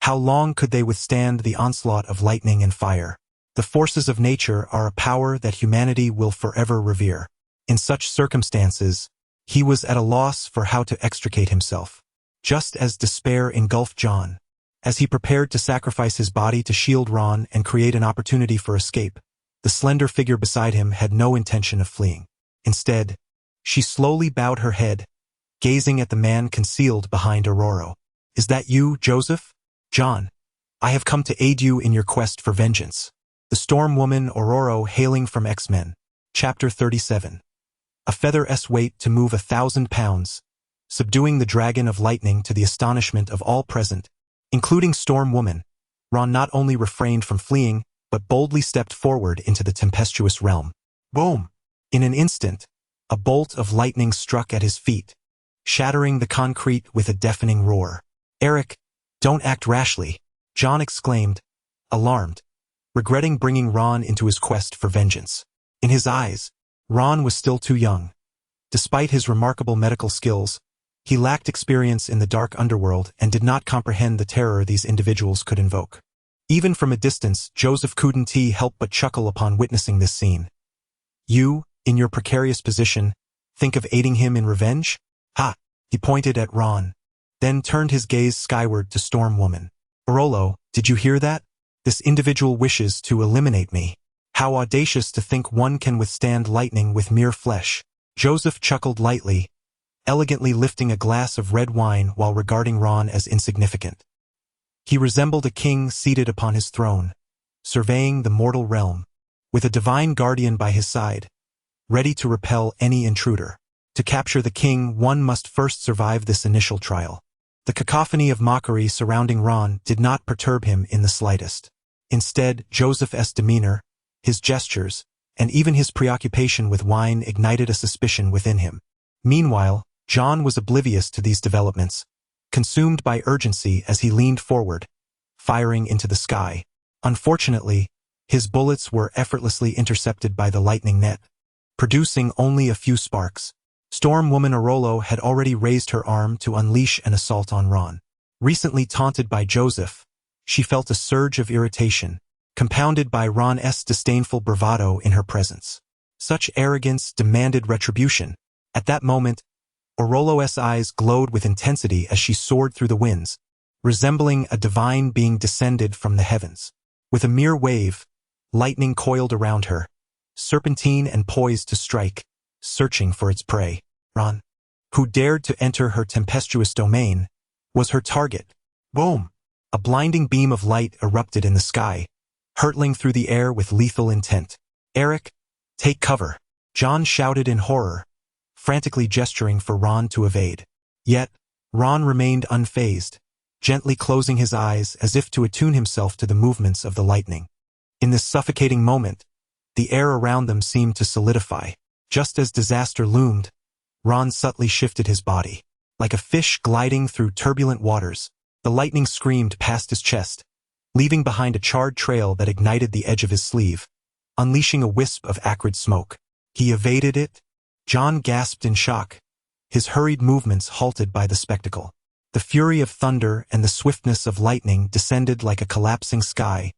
how long could they withstand the onslaught of lightning and fire? The forces of nature are a power that humanity will forever revere. In such circumstances, he was at a loss for how to extricate himself. Just as despair engulfed John, as he prepared to sacrifice his body to shield Ron and create an opportunity for escape, the slender figure beside him had no intention of fleeing. Instead, she slowly bowed her head, gazing at the man concealed behind Ororo. Is that you, Joseph? John, I have come to aid you in your quest for vengeance. The Storm Woman Ororo hailing from X-Men. Chapter 37. A feather's weight to move 1,000 pounds, subduing the dragon of lightning to the astonishment of all present, including Storm Woman. Ron not only refrained from fleeing, but boldly stepped forward into the tempestuous realm. Boom! In an instant, a bolt of lightning struck at his feet, shattering the concrete with a deafening roar. Eric, don't act rashly, John exclaimed, alarmed, regretting bringing Ron into his quest for vengeance. In his eyes, Ron was still too young. Despite his remarkable medical skills, he lacked experience in the dark underworld and did not comprehend the terror these individuals could invoke. Even from a distance, Joseph couldn't help but chuckle upon witnessing this scene. You, in your precarious position, think of aiding him in revenge? Ha! He pointed at Ron, then turned his gaze skyward to Storm Woman. Ororo, did you hear that? This individual wishes to eliminate me. How audacious to think one can withstand lightning with mere flesh. Joseph chuckled lightly, elegantly lifting a glass of red wine while regarding Ron as insignificant. He resembled a king seated upon his throne, surveying the mortal realm, with a divine guardian by his side, ready to repel any intruder. To capture the king, one must first survive this initial trial. The cacophony of mockery surrounding Ron did not perturb him in the slightest. Instead, Joseph's demeanor, his gestures, and even his preoccupation with wine ignited a suspicion within him. Meanwhile, John was oblivious to these developments, consumed by urgency as he leaned forward, firing into the sky. Unfortunately, his bullets were effortlessly intercepted by the lightning net, producing only a few sparks. Storm Woman Orolo had already raised her arm to unleash an assault on Ron. Recently taunted by Joseph, she felt a surge of irritation, compounded by Ron's disdainful bravado in her presence. Such arrogance demanded retribution. At that moment, Orolo's eyes glowed with intensity as she soared through the winds, resembling a divine being descended from the heavens. With a mere wave, lightning coiled around her, serpentine and poised to strike, searching for its prey. Ron, who dared to enter her tempestuous domain, was her target. Boom! A blinding beam of light erupted in the sky, hurtling through the air with lethal intent. Eric, take cover! John shouted in horror, frantically gesturing for Ron to evade. Yet, Ron remained unfazed, gently closing his eyes as if to attune himself to the movements of the lightning. In this suffocating moment, the air around them seemed to solidify. Just as disaster loomed, Ron subtly shifted his body. Like a fish gliding through turbulent waters, the lightning screamed past his chest, leaving behind a charred trail that ignited the edge of his sleeve, unleashing a wisp of acrid smoke. He evaded it. John gasped in shock, his hurried movements halted by the spectacle. The fury of thunder and the swiftness of lightning descended like a collapsing sky,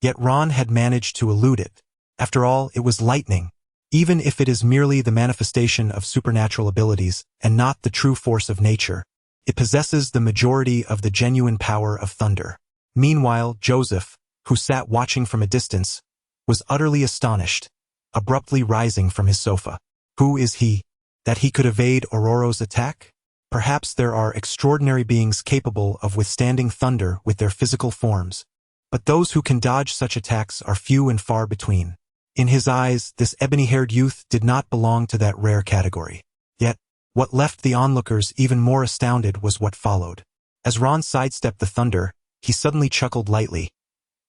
yet Ron had managed to elude it. After all, it was lightning. Even if it is merely the manifestation of supernatural abilities and not the true force of nature, it possesses the majority of the genuine power of thunder. Meanwhile, Joseph, who sat watching from a distance, was utterly astonished, abruptly rising from his sofa. Who is he, that he could evade Ororo's attack? Perhaps there are extraordinary beings capable of withstanding thunder with their physical forms, but those who can dodge such attacks are few and far between. In his eyes, this ebony-haired youth did not belong to that rare category. Yet, what left the onlookers even more astounded was what followed. As Ron sidestepped the thunder, he suddenly chuckled lightly.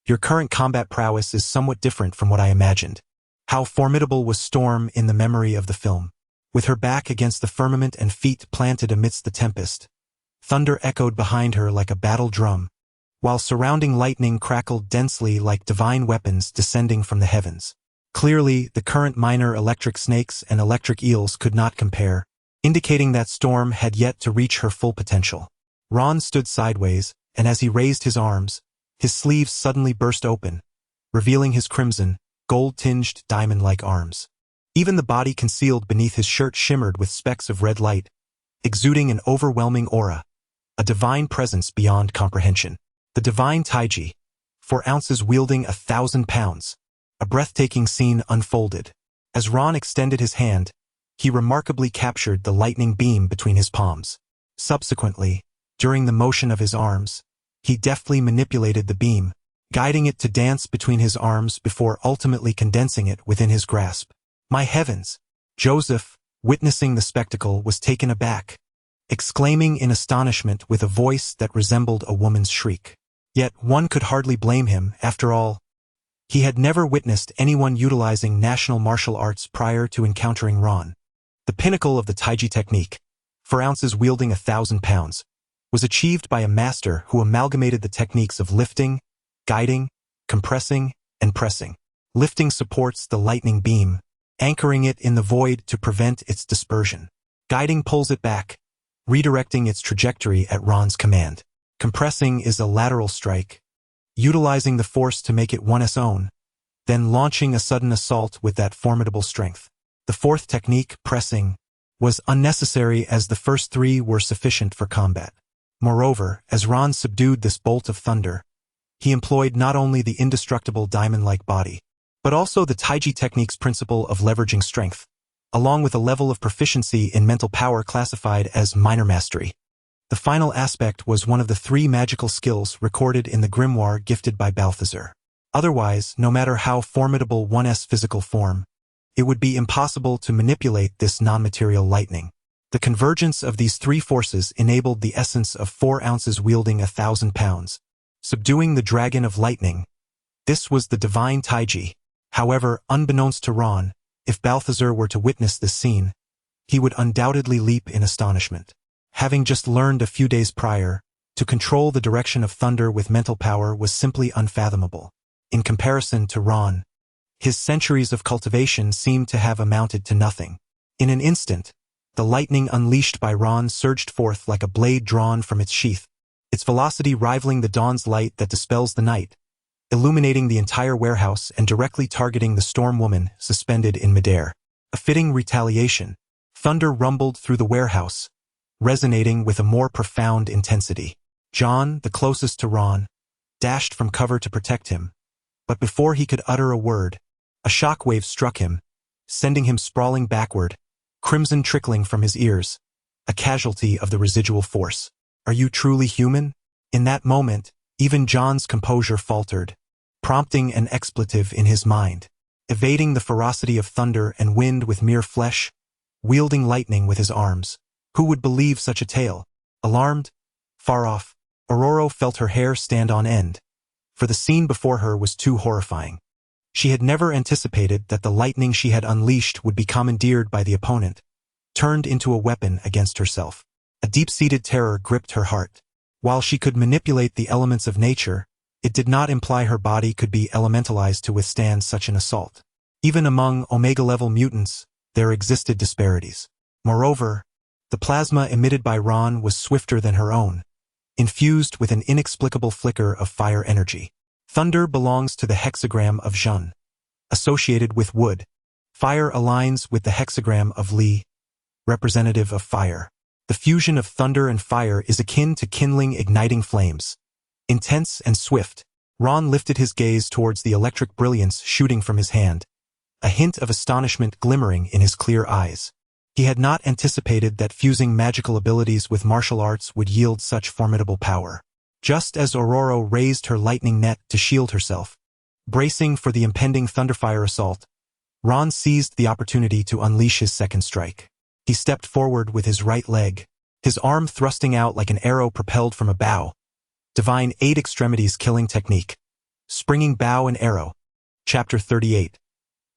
Your current combat prowess is somewhat different from what I imagined. How formidable was Storm in the memory of the film. With her back against the firmament and feet planted amidst the tempest, thunder echoed behind her like a battle drum, while surrounding lightning crackled densely like divine weapons descending from the heavens. Clearly, the current minor electric snakes and electric eels could not compare, indicating that Storm had yet to reach her full potential. Ron stood sideways, and as he raised his arms, his sleeves suddenly burst open, revealing his crimson, gold-tinged, diamond-like arms. Even the body concealed beneath his shirt shimmered with specks of red light, exuding an overwhelming aura, a divine presence beyond comprehension. The divine Taiji, 4 ounces wielding 1,000 pounds. A breathtaking scene unfolded. As Ron extended his hand, he remarkably captured the lightning beam between his palms. Subsequently, during the motion of his arms, he deftly manipulated the beam, guiding it to dance between his arms before ultimately condensing it within his grasp. My heavens! Joseph, witnessing the spectacle, was taken aback, exclaiming in astonishment with a voice that resembled a woman's shriek. Yet one could hardly blame him, after all. He had never witnessed anyone utilizing national martial arts prior to encountering Ron. The pinnacle of the Taiji technique, 4 ounces wielding 1,000 pounds, was achieved by a master who amalgamated the techniques of lifting, guiding, compressing, and pressing. Lifting supports the lightning beam, anchoring it in the void to prevent its dispersion. Guiding pulls it back, redirecting its trajectory at Ron's command. Compressing is a lateral strike, utilizing the force to make it one's own, then launching a sudden assault with that formidable strength. The fourth technique, pressing, was unnecessary as the first 3 were sufficient for combat. Moreover, as Ron subdued this bolt of thunder, he employed not only the indestructible diamond-like body, but also the Taiji technique's principle of leveraging strength, along with a level of proficiency in mental power classified as minor mastery. The final aspect was one of the 3 magical skills recorded in the grimoire gifted by Balthazar. Otherwise, no matter how formidable one's physical form, it would be impossible to manipulate this non-material lightning. The convergence of these 3 forces enabled the essence of 4 ounces wielding 1,000 pounds, subduing the dragon of lightning. This was the divine Taiji, However, unbeknownst to Ron, if Balthazar were to witness this scene, he would undoubtedly leap in astonishment. Having just learned a few days prior, to control the direction of thunder with mental power was simply unfathomable. In comparison to Ron, his centuries of cultivation seemed to have amounted to nothing. In an instant, the lightning unleashed by Ron surged forth like a blade drawn from its sheath, its velocity rivaling the dawn's light that dispels the night, illuminating the entire warehouse and directly targeting the storm woman suspended in midair. A fitting retaliation, thunder rumbled through the warehouse, resonating with a more profound intensity. John, the closest to Ron, dashed from cover to protect him, but before he could utter a word, a shockwave struck him, sending him sprawling backward, crimson trickling from his ears, a casualty of the residual force. Are you truly human? In that moment, even John's composure faltered, prompting an expletive in his mind. Evading the ferocity of thunder and wind with mere flesh, wielding lightning with his arms. Who would believe such a tale? Alarmed, far off, Aurora felt her hair stand on end, for the scene before her was too horrifying. She had never anticipated that the lightning she had unleashed would be commandeered by the opponent, turned into a weapon against herself. A deep-seated terror gripped her heart. While she could manipulate the elements of nature, it did not imply her body could be elementalized to withstand such an assault. Even among Omega-level mutants, there existed disparities. Moreover, the plasma emitted by Ron was swifter than her own, infused with an inexplicable flicker of fire energy. Thunder belongs to the hexagram of Jun, associated with wood. Fire aligns with the hexagram of Li, representative of fire. The fusion of thunder and fire is akin to kindling igniting flames. Intense and swift, Ron lifted his gaze towards the electric brilliance shooting from his hand, a hint of astonishment glimmering in his clear eyes. He had not anticipated that fusing magical abilities with martial arts would yield such formidable power. Just as Aurora raised her lightning net to shield herself, bracing for the impending thunderfire assault, Ron seized the opportunity to unleash his second strike. He stepped forward with his right leg, his arm thrusting out like an arrow propelled from a bow. Divine Eight Extremities Killing Technique. Springing Bow and Arrow. Chapter 38.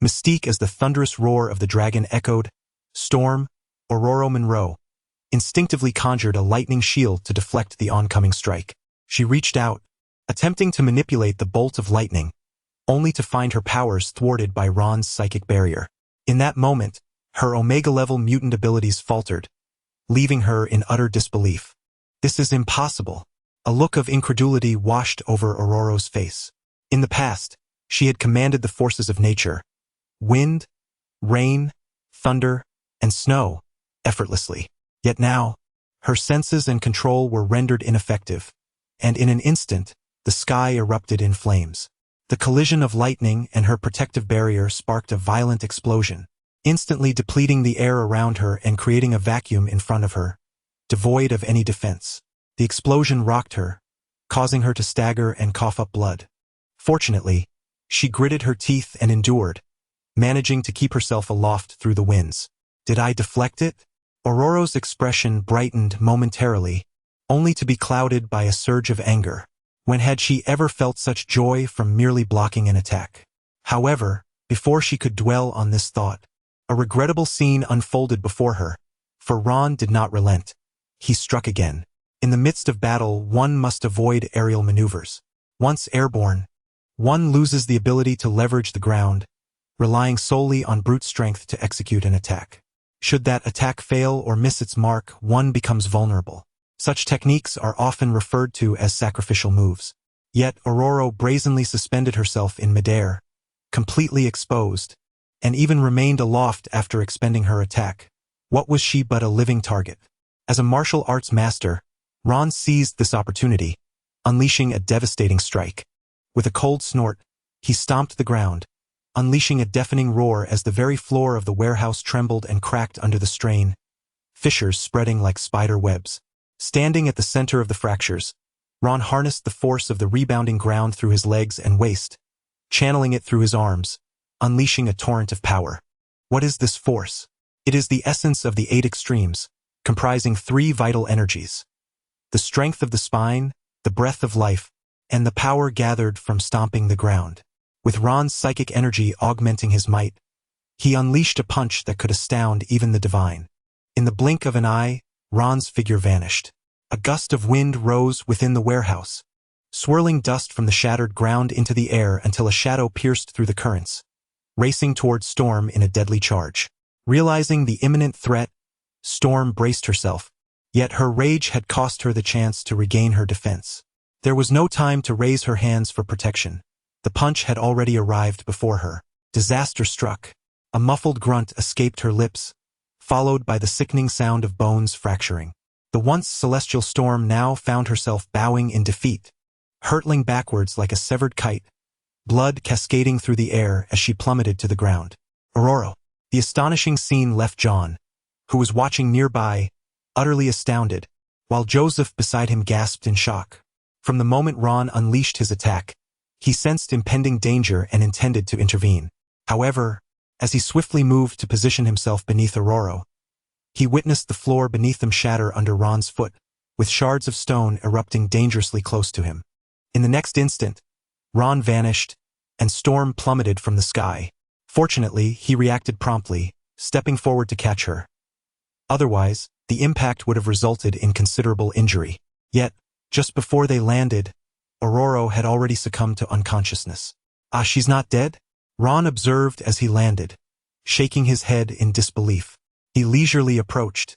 Mystique as the thunderous roar of the dragon echoed, Storm, Aurora Monroe, instinctively conjured a lightning shield to deflect the oncoming strike. She reached out, attempting to manipulate the bolt of lightning, only to find her powers thwarted by Ron's psychic barrier. In that moment, her Omega-level mutant abilities faltered, leaving her in utter disbelief. This is impossible. A look of incredulity washed over Aurora's face. In the past, she had commanded the forces of nature, wind, rain, thunder, and snow, effortlessly. Yet now, her senses and control were rendered ineffective, and in an instant, the sky erupted in flames. The collision of lightning and her protective barrier sparked a violent explosion, instantly depleting the air around her and creating a vacuum in front of her, devoid of any defense. The explosion rocked her, causing her to stagger and cough up blood. Fortunately, she gritted her teeth and endured, managing to keep herself aloft through the winds. Did I deflect it? Aurora's expression brightened momentarily, only to be clouded by a surge of anger. When had she ever felt such joy from merely blocking an attack? However, before she could dwell on this thought, a regrettable scene unfolded before her, for Ron did not relent. He struck again. In the midst of battle, one must avoid aerial maneuvers. Once airborne, one loses the ability to leverage the ground, relying solely on brute strength to execute an attack. Should that attack fail or miss its mark, one becomes vulnerable. Such techniques are often referred to as sacrificial moves. Yet Aurora brazenly suspended herself in midair, completely exposed, and even remained aloft after expending her attack. What was she but a living target? As a martial arts master, Ron seized this opportunity, unleashing a devastating strike. With a cold snort, he stomped the ground, unleashing a deafening roar as the very floor of the warehouse trembled and cracked under the strain, fissures spreading like spider webs. Standing at the center of the fractures, Ron harnessed the force of the rebounding ground through his legs and waist, channeling it through his arms, unleashing a torrent of power. What is this force? It is the essence of the Eight Extremes, comprising three vital energies: the strength of the spine, the breath of life, and the power gathered from stomping the ground. With Ron's psychic energy augmenting his might, he unleashed a punch that could astound even the divine. In the blink of an eye, Ron's figure vanished. A gust of wind rose within the warehouse, swirling dust from the shattered ground into the air until a shadow pierced through the currents, racing toward Storm in a deadly charge. Realizing the imminent threat, Storm braced herself, yet her rage had cost her the chance to regain her defense. There was no time to raise her hands for protection. The punch had already arrived before her. Disaster struck. A muffled grunt escaped her lips, followed by the sickening sound of bones fracturing. The once celestial Storm now found herself bowing in defeat, hurtling backwards like a severed kite, blood cascading through the air as she plummeted to the ground. Aurora. The astonishing scene left John, who was watching nearby, utterly astounded, while Joseph beside him gasped in shock. From the moment Ron unleashed his attack, he sensed impending danger and intended to intervene. However, as he swiftly moved to position himself beneath Aurora, he witnessed the floor beneath them shatter under Ron's foot, with shards of stone erupting dangerously close to him. In the next instant, Ron vanished, and Storm plummeted from the sky. Fortunately, he reacted promptly, stepping forward to catch her. Otherwise, the impact would have resulted in considerable injury. Yet, just before they landed, Aurora had already succumbed to unconsciousness. "Ah, she's not dead?" Ron observed as he landed, shaking his head in disbelief. He leisurely approached,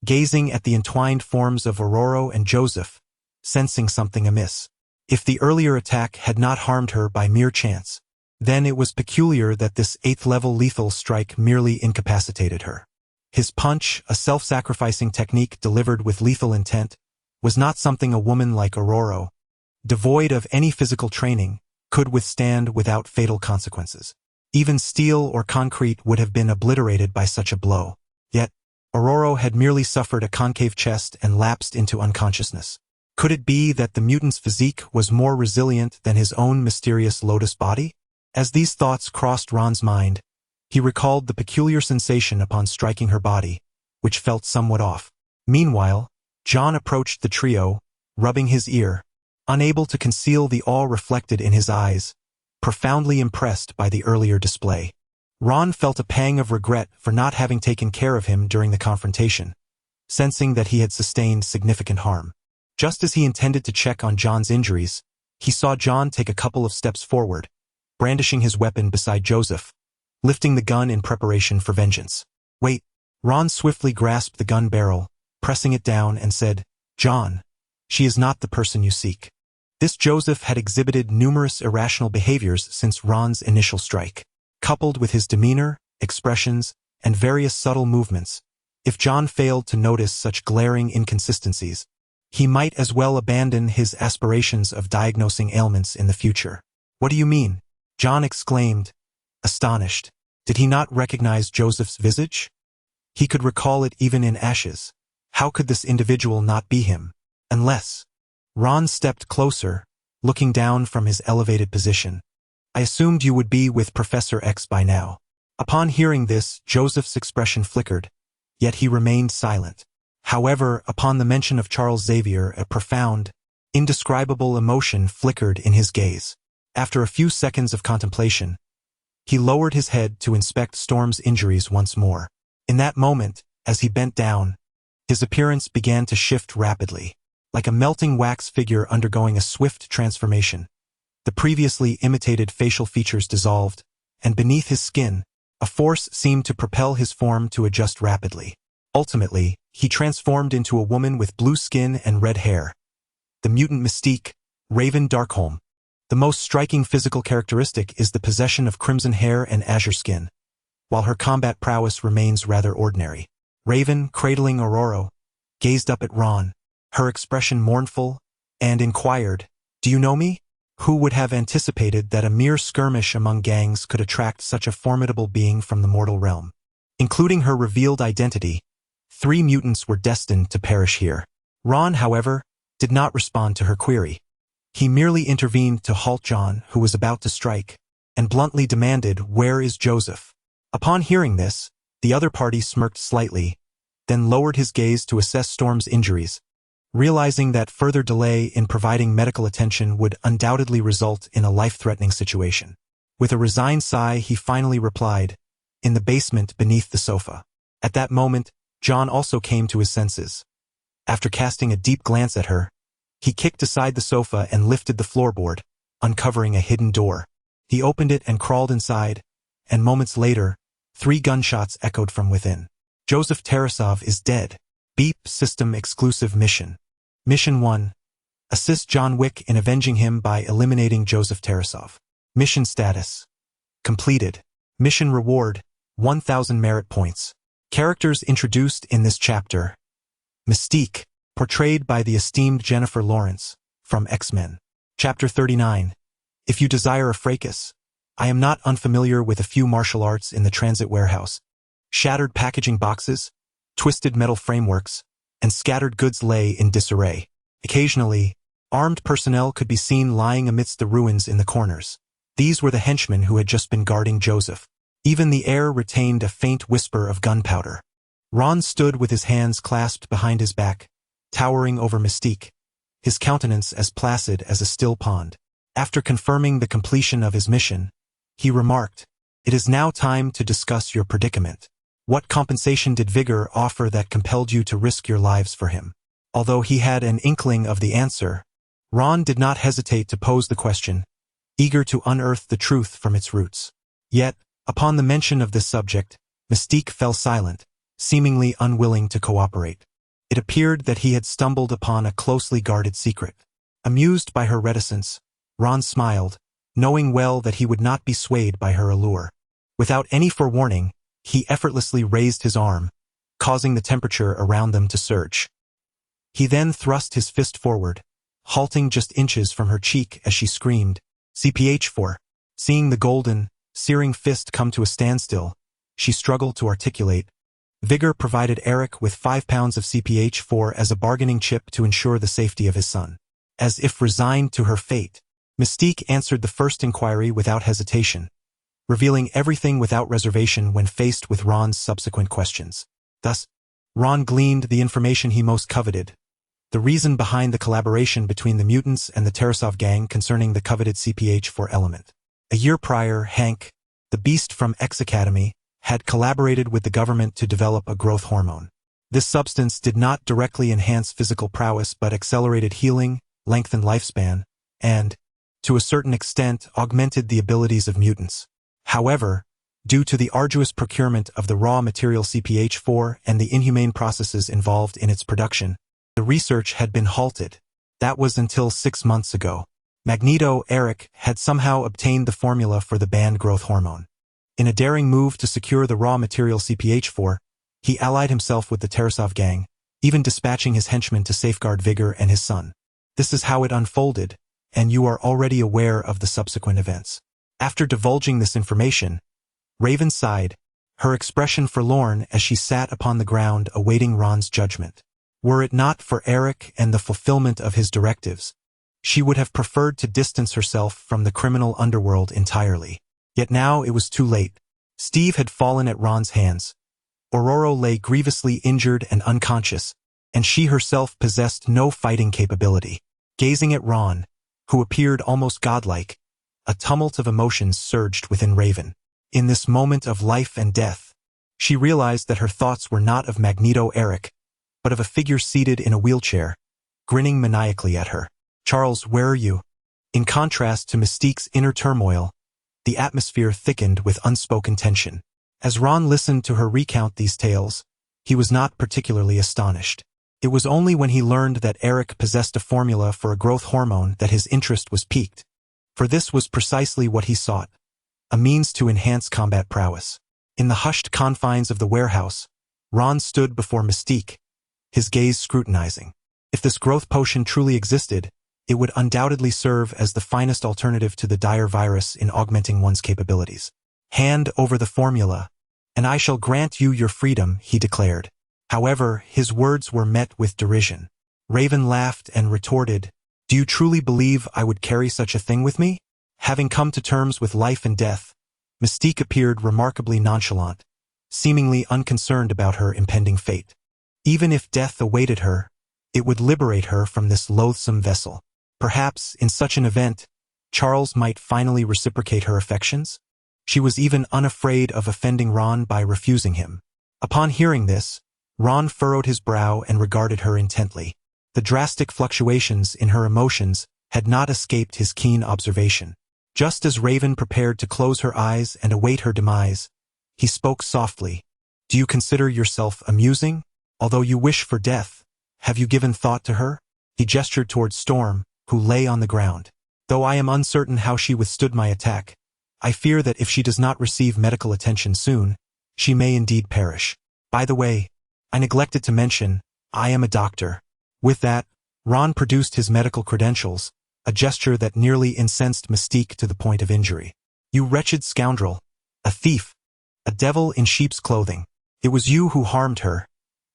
gazing at the entwined forms of Aurora and Joseph, sensing something amiss. If the earlier attack had not harmed her by mere chance, then it was peculiar that this 8th-level lethal strike merely incapacitated her. His punch, a self-sacrificing technique delivered with lethal intent, was not something a woman like Aurora, devoid of any physical training, could withstand without fatal consequences. Even steel or concrete would have been obliterated by such a blow. Yet, Aurora had merely suffered a concave chest and lapsed into unconsciousness. Could it be that the mutant's physique was more resilient than his own mysterious lotus body? As these thoughts crossed Ron's mind, he recalled the peculiar sensation upon striking her body, which felt somewhat off. Meanwhile, John approached the trio, rubbing his ear, unable to conceal the awe reflected in his eyes, profoundly impressed by the earlier display. Ron felt a pang of regret for not having taken care of him during the confrontation, sensing that he had sustained significant harm. Just as he intended to check on John's injuries, he saw John take a couple of steps forward, brandishing his weapon beside Joseph, lifting the gun in preparation for vengeance. "Wait." Ron swiftly grasped the gun barrel, pressing it down, and said, "John, she is not the person you seek." This Joseph had exhibited numerous irrational behaviors since Ron's initial strike. Coupled with his demeanor, expressions, and various subtle movements, if John failed to notice such glaring inconsistencies, he might as well abandon his aspirations of diagnosing ailments in the future. "What do you mean?" John exclaimed, astonished. Did he not recognize Joseph's visage? He could recall it even in ashes. How could this individual not be him? Unless... Ron stepped closer, looking down from his elevated position. "I assumed you would be with Professor X by now." Upon hearing this, Joseph's expression flickered, yet he remained silent. However, upon the mention of Charles Xavier, a profound, indescribable emotion flickered in his gaze. After a few seconds of contemplation, he lowered his head to inspect Storm's injuries once more. In that moment, as he bent down, his appearance began to shift rapidly. Like a melting wax figure undergoing a swift transformation, the previously imitated facial features dissolved, and beneath his skin, a force seemed to propel his form to adjust rapidly. Ultimately, he transformed into a woman with blue skin and red hair. The mutant mystique, Raven Darkholme. The most striking physical characteristic is the possession of crimson hair and azure skin, while her combat prowess remains rather ordinary. Raven, cradling Aurora, gazed up at Ron, her expression mournful, and inquired, "Do you know me?" Who would have anticipated that a mere skirmish among gangs could attract such a formidable being from the mortal realm? Including her revealed identity, 3 mutants were destined to perish here. Ron, however, did not respond to her query. He merely intervened to halt John, who was about to strike, and bluntly demanded, "Where is Joseph?" Upon hearing this, the other party smirked slightly, then lowered his gaze to assess Storm's injuries, realizing that further delay in providing medical attention would undoubtedly result in a life-threatening situation. With a resigned sigh, he finally replied, "In the basement beneath the sofa." At that moment, John also came to his senses. After casting a deep glance at her, he kicked aside the sofa and lifted the floorboard, uncovering a hidden door. He opened it and crawled inside, and moments later, 3 gunshots echoed from within. Joseph Tarasov is dead. Beep System Exclusive Mission. Mission 1. Assist John Wick in avenging him by eliminating Joseph Tarasov. Mission status. Completed. Mission reward, 1,000 merit points. Characters introduced in this chapter. Mystique, portrayed by the esteemed Jennifer Lawrence, from X-Men. Chapter 39. If you desire a fracas, I am not unfamiliar with a few martial arts in the transit warehouse. Shattered packaging boxes, twisted metal frameworks, and scattered goods lay in disarray. Occasionally, armed personnel could be seen lying amidst the ruins in the corners. These were the henchmen who had just been guarding Joseph. Even the air retained a faint whisper of gunpowder. Ron stood with his hands clasped behind his back, towering over Mystique, his countenance as placid as a still pond. After confirming the completion of his mission, he remarked, "It is now time to discuss your predicament. What compensation did Vigor offer that compelled you to risk your lives for him?" Although he had an inkling of the answer, Ron did not hesitate to pose the question, eager to unearth the truth from its roots. Yet, upon the mention of this subject, Mystique fell silent, seemingly unwilling to cooperate. It appeared that he had stumbled upon a closely guarded secret. Amused by her reticence, Ron smiled, knowing well that he would not be swayed by her allure. Without any forewarning, he effortlessly raised his arm, causing the temperature around them to surge. He then thrust his fist forward, halting just inches from her cheek as she screamed, "CPH-4. Seeing the golden, searing fist come to a standstill, she struggled to articulate. Vigor provided Eric with 5 pounds of CPH-4 as a bargaining chip to ensure the safety of his son. As if resigned to her fate, Mystique answered the first inquiry without hesitation, revealing everything without reservation when faced with Ron's subsequent questions. Thus, Ron gleaned the information he most coveted, the reason behind the collaboration between the mutants and the Tarasov gang concerning the coveted CPH-4 element. A year prior, Hank, the beast from X Academy, had collaborated with the government to develop a growth hormone. This substance did not directly enhance physical prowess but accelerated healing, lengthened lifespan, and, to a certain extent, augmented the abilities of mutants. However, due to the arduous procurement of the raw material CPH-4 and the inhumane processes involved in its production, the research had been halted. That was until 6 months ago. Magneto Eric had somehow obtained the formula for the banned growth hormone. In a daring move to secure the raw material CPH-4, he allied himself with the Tarasov gang, even dispatching his henchmen to safeguard Vigor and his son. This is how it unfolded, and you are already aware of the subsequent events. After divulging this information, Raven sighed, her expression forlorn as she sat upon the ground awaiting Ron's judgment. Were it not for Eric and the fulfillment of his directives, she would have preferred to distance herself from the criminal underworld entirely. Yet now it was too late. Steve had fallen at Ron's hands. Aurora lay grievously injured and unconscious, and she herself possessed no fighting capability. Gazing at Ron, who appeared almost godlike, a tumult of emotions surged within Raven. In this moment of life and death, she realized that her thoughts were not of Magneto Eric, but of a figure seated in a wheelchair, grinning maniacally at her. "Charles, where are you?" In contrast to Mystique's inner turmoil, the atmosphere thickened with unspoken tension. As Ron listened to her recount these tales, he was not particularly astonished. It was only when he learned that Eric possessed a formula for a growth hormone that his interest was piqued. For this was precisely what he sought, a means to enhance combat prowess. In the hushed confines of the warehouse, Ron stood before Mystique, his gaze scrutinizing. If this growth potion truly existed, it would undoubtedly serve as the finest alternative to the dire virus in augmenting one's capabilities. "Hand over the formula, and I shall grant you your freedom," he declared. However, his words were met with derision. Raven laughed and retorted, "Do you truly believe I would carry such a thing with me?" Having come to terms with life and death, Mystique appeared remarkably nonchalant, seemingly unconcerned about her impending fate. Even if death awaited her, it would liberate her from this loathsome vessel. Perhaps, in such an event, Charles might finally reciprocate her affections? She was even unafraid of offending Ron by refusing him. Upon hearing this, Ron furrowed his brow and regarded her intently. The drastic fluctuations in her emotions had not escaped his keen observation. Just as Raven prepared to close her eyes and await her demise, he spoke softly. Do you consider yourself amusing? Although you wish for death, have you given thought to her? He gestured towards Storm, who lay on the ground. Though I am uncertain how she withstood my attack, I fear that if she does not receive medical attention soon, she may indeed perish. By the way, I neglected to mention, I am a doctor. With that, Ron produced his medical credentials, a gesture that nearly incensed Mystique to the point of injury. You wretched scoundrel, a thief, a devil in sheep's clothing. It was you who harmed her,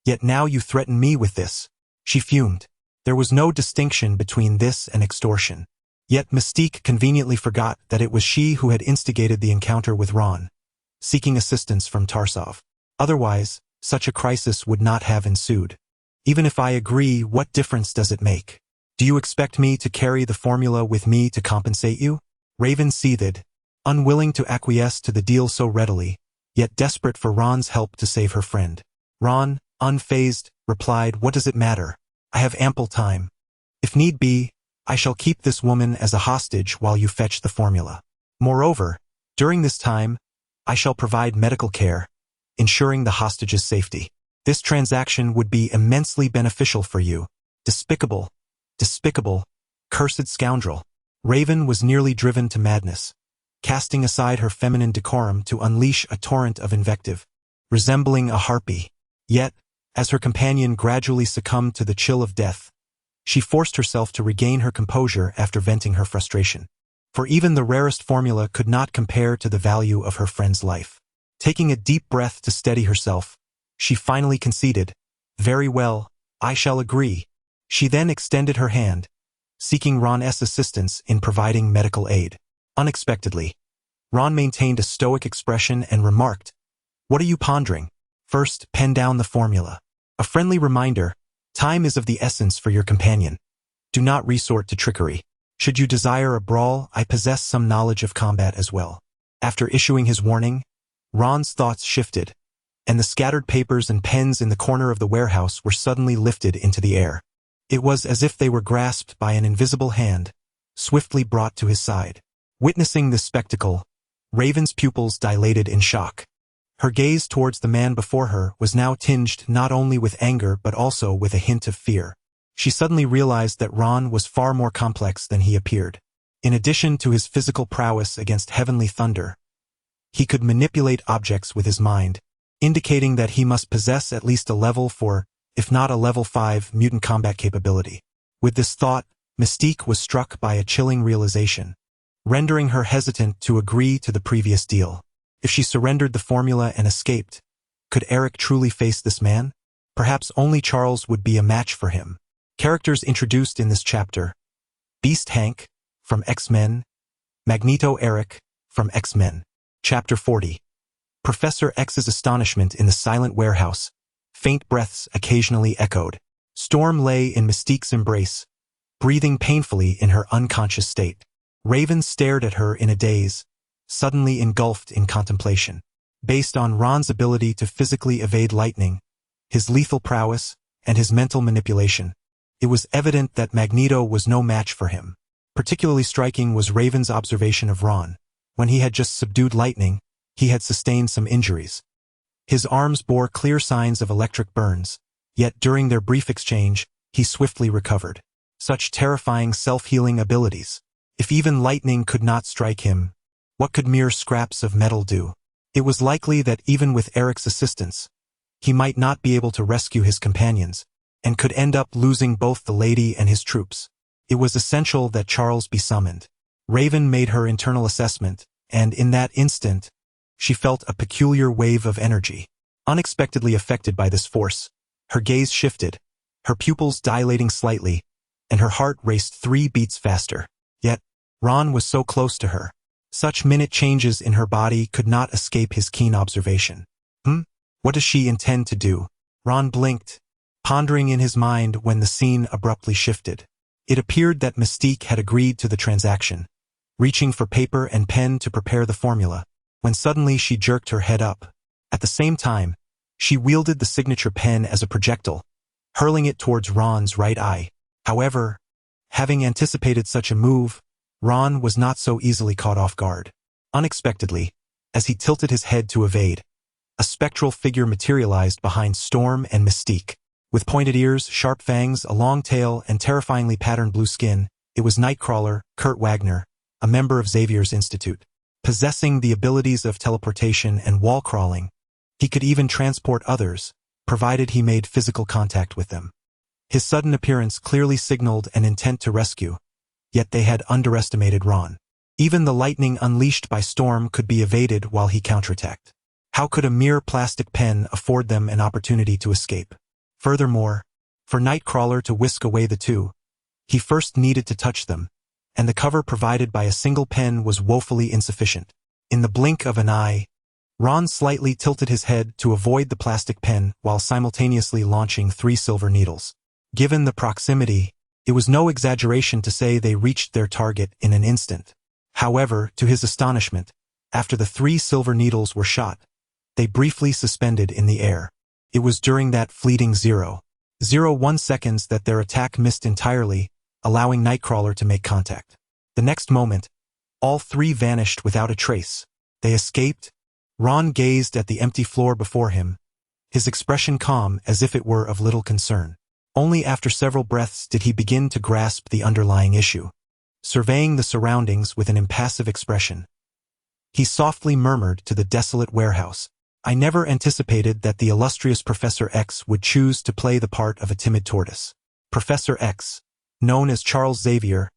yet now you threaten me with this. She fumed. There was no distinction between this and extortion. Yet Mystique conveniently forgot that it was she who had instigated the encounter with Ron, seeking assistance from Tarsov. Otherwise, such a crisis would not have ensued. Even if I agree, what difference does it make? Do you expect me to carry the formula with me to compensate you? Raven seethed, unwilling to acquiesce to the deal so readily, yet desperate for Ron's help to save her friend. Ron, unfazed, replied, What does it matter? I have ample time. If need be, I shall keep this woman as a hostage while you fetch the formula. Moreover, during this time, I shall provide medical care, ensuring the hostage's safety. This transaction would be immensely beneficial for you. Despicable, cursed scoundrel. Raven was nearly driven to madness, casting aside her feminine decorum to unleash a torrent of invective, resembling a harpy. Yet, as her companion gradually succumbed to the chill of death, she forced herself to regain her composure after venting her frustration. For even the rarest formula could not compare to the value of her friend's life. Taking a deep breath to steady herself, she finally conceded, Very well, I shall agree. She then extended her hand, seeking Ron's assistance in providing medical aid. Unexpectedly, Ron maintained a stoic expression and remarked, What are you pondering? First, pen down the formula. A friendly reminder, time is of the essence for your companion. Do not resort to trickery. Should you desire a brawl, I possess some knowledge of combat as well. After issuing his warning, Ron's thoughts shifted, and the scattered papers and pens in the corner of the warehouse were suddenly lifted into the air. It was as if they were grasped by an invisible hand, swiftly brought to his side. Witnessing this spectacle, Raven's pupils dilated in shock. Her gaze towards the man before her was now tinged not only with anger but also with a hint of fear. She suddenly realized that Ron was far more complex than he appeared. In addition to his physical prowess against heavenly thunder, he could manipulate objects with his mind, indicating that he must possess at least a level 4, if not a level 5, mutant combat capability. With this thought, Mystique was struck by a chilling realization, rendering her hesitant to agree to the previous deal. If she surrendered the formula and escaped, could Eric truly face this man? Perhaps only Charles would be a match for him. Characters introduced in this chapter: Beast Hank, from X-Men, Magneto Eric, from X-Men. Chapter 40. Professor X's astonishment in the silent warehouse. Faint breaths occasionally echoed. Storm lay in Mystique's embrace, breathing painfully in her unconscious state. Raven stared at her in a daze, suddenly engulfed in contemplation. Based on Ron's ability to physically evade lightning, his lethal prowess, and his mental manipulation, it was evident that Magneto was no match for him. Particularly striking was Raven's observation of Ron. When he had just subdued lightning, he had sustained some injuries. His arms bore clear signs of electric burns, yet during their brief exchange, he swiftly recovered. Such terrifying self-healing abilities. If even lightning could not strike him, what could mere scraps of metal do? It was likely that even with Eric's assistance, he might not be able to rescue his companions, and could end up losing both the lady and his troops. It was essential that Charles be summoned. Raven made her internal assessment, and in that instant, she felt a peculiar wave of energy. Unexpectedly affected by this force, her gaze shifted, her pupils dilating slightly, and her heart raced 3 beats faster. Yet, Ron was so close to her. Such minute changes in her body could not escape his keen observation. What does she intend to do? Ron blinked, pondering in his mind when the scene abruptly shifted. It appeared that Mystique had agreed to the transaction, reaching for paper and pen to prepare the formula, when suddenly she jerked her head up. At the same time, she wielded the signature pen as a projectile, hurling it towards Ron's right eye. However, having anticipated such a move, Ron was not so easily caught off guard. Unexpectedly, as he tilted his head to evade, a spectral figure materialized behind Storm and Mystique. With pointed ears, sharp fangs, a long tail, and terrifyingly patterned blue skin, it was Nightcrawler, Kurt Wagner, a member of Xavier's Institute. Possessing the abilities of teleportation and wall crawling, he could even transport others, provided he made physical contact with them. His sudden appearance clearly signaled an intent to rescue, yet they had underestimated Ron. Even the lightning unleashed by Storm could be evaded while he counterattacked. How could a mere plastic pen afford them an opportunity to escape? Furthermore, for Nightcrawler to whisk away the two, he first needed to touch them, and the cover provided by a single pen was woefully insufficient. In the blink of an eye, Ron slightly tilted his head to avoid the plastic pen while simultaneously launching 3 silver needles. Given the proximity, it was no exaggeration to say they reached their target in an instant. However, to his astonishment, after the 3 silver needles were shot, they briefly suspended in the air. It was during that fleeting 0.01 seconds that their attack missed entirely, allowing Nightcrawler to make contact. The next moment, all 3 vanished without a trace. They escaped. Ron gazed at the empty floor before him, his expression calm as if it were of little concern. Only after several breaths did he begin to grasp the underlying issue. Surveying the surroundings with an impassive expression, he softly murmured to the desolate warehouse, "I never anticipated that the illustrious Professor X would choose to play the part of a timid tortoise." Professor X, known as Charles Xavier,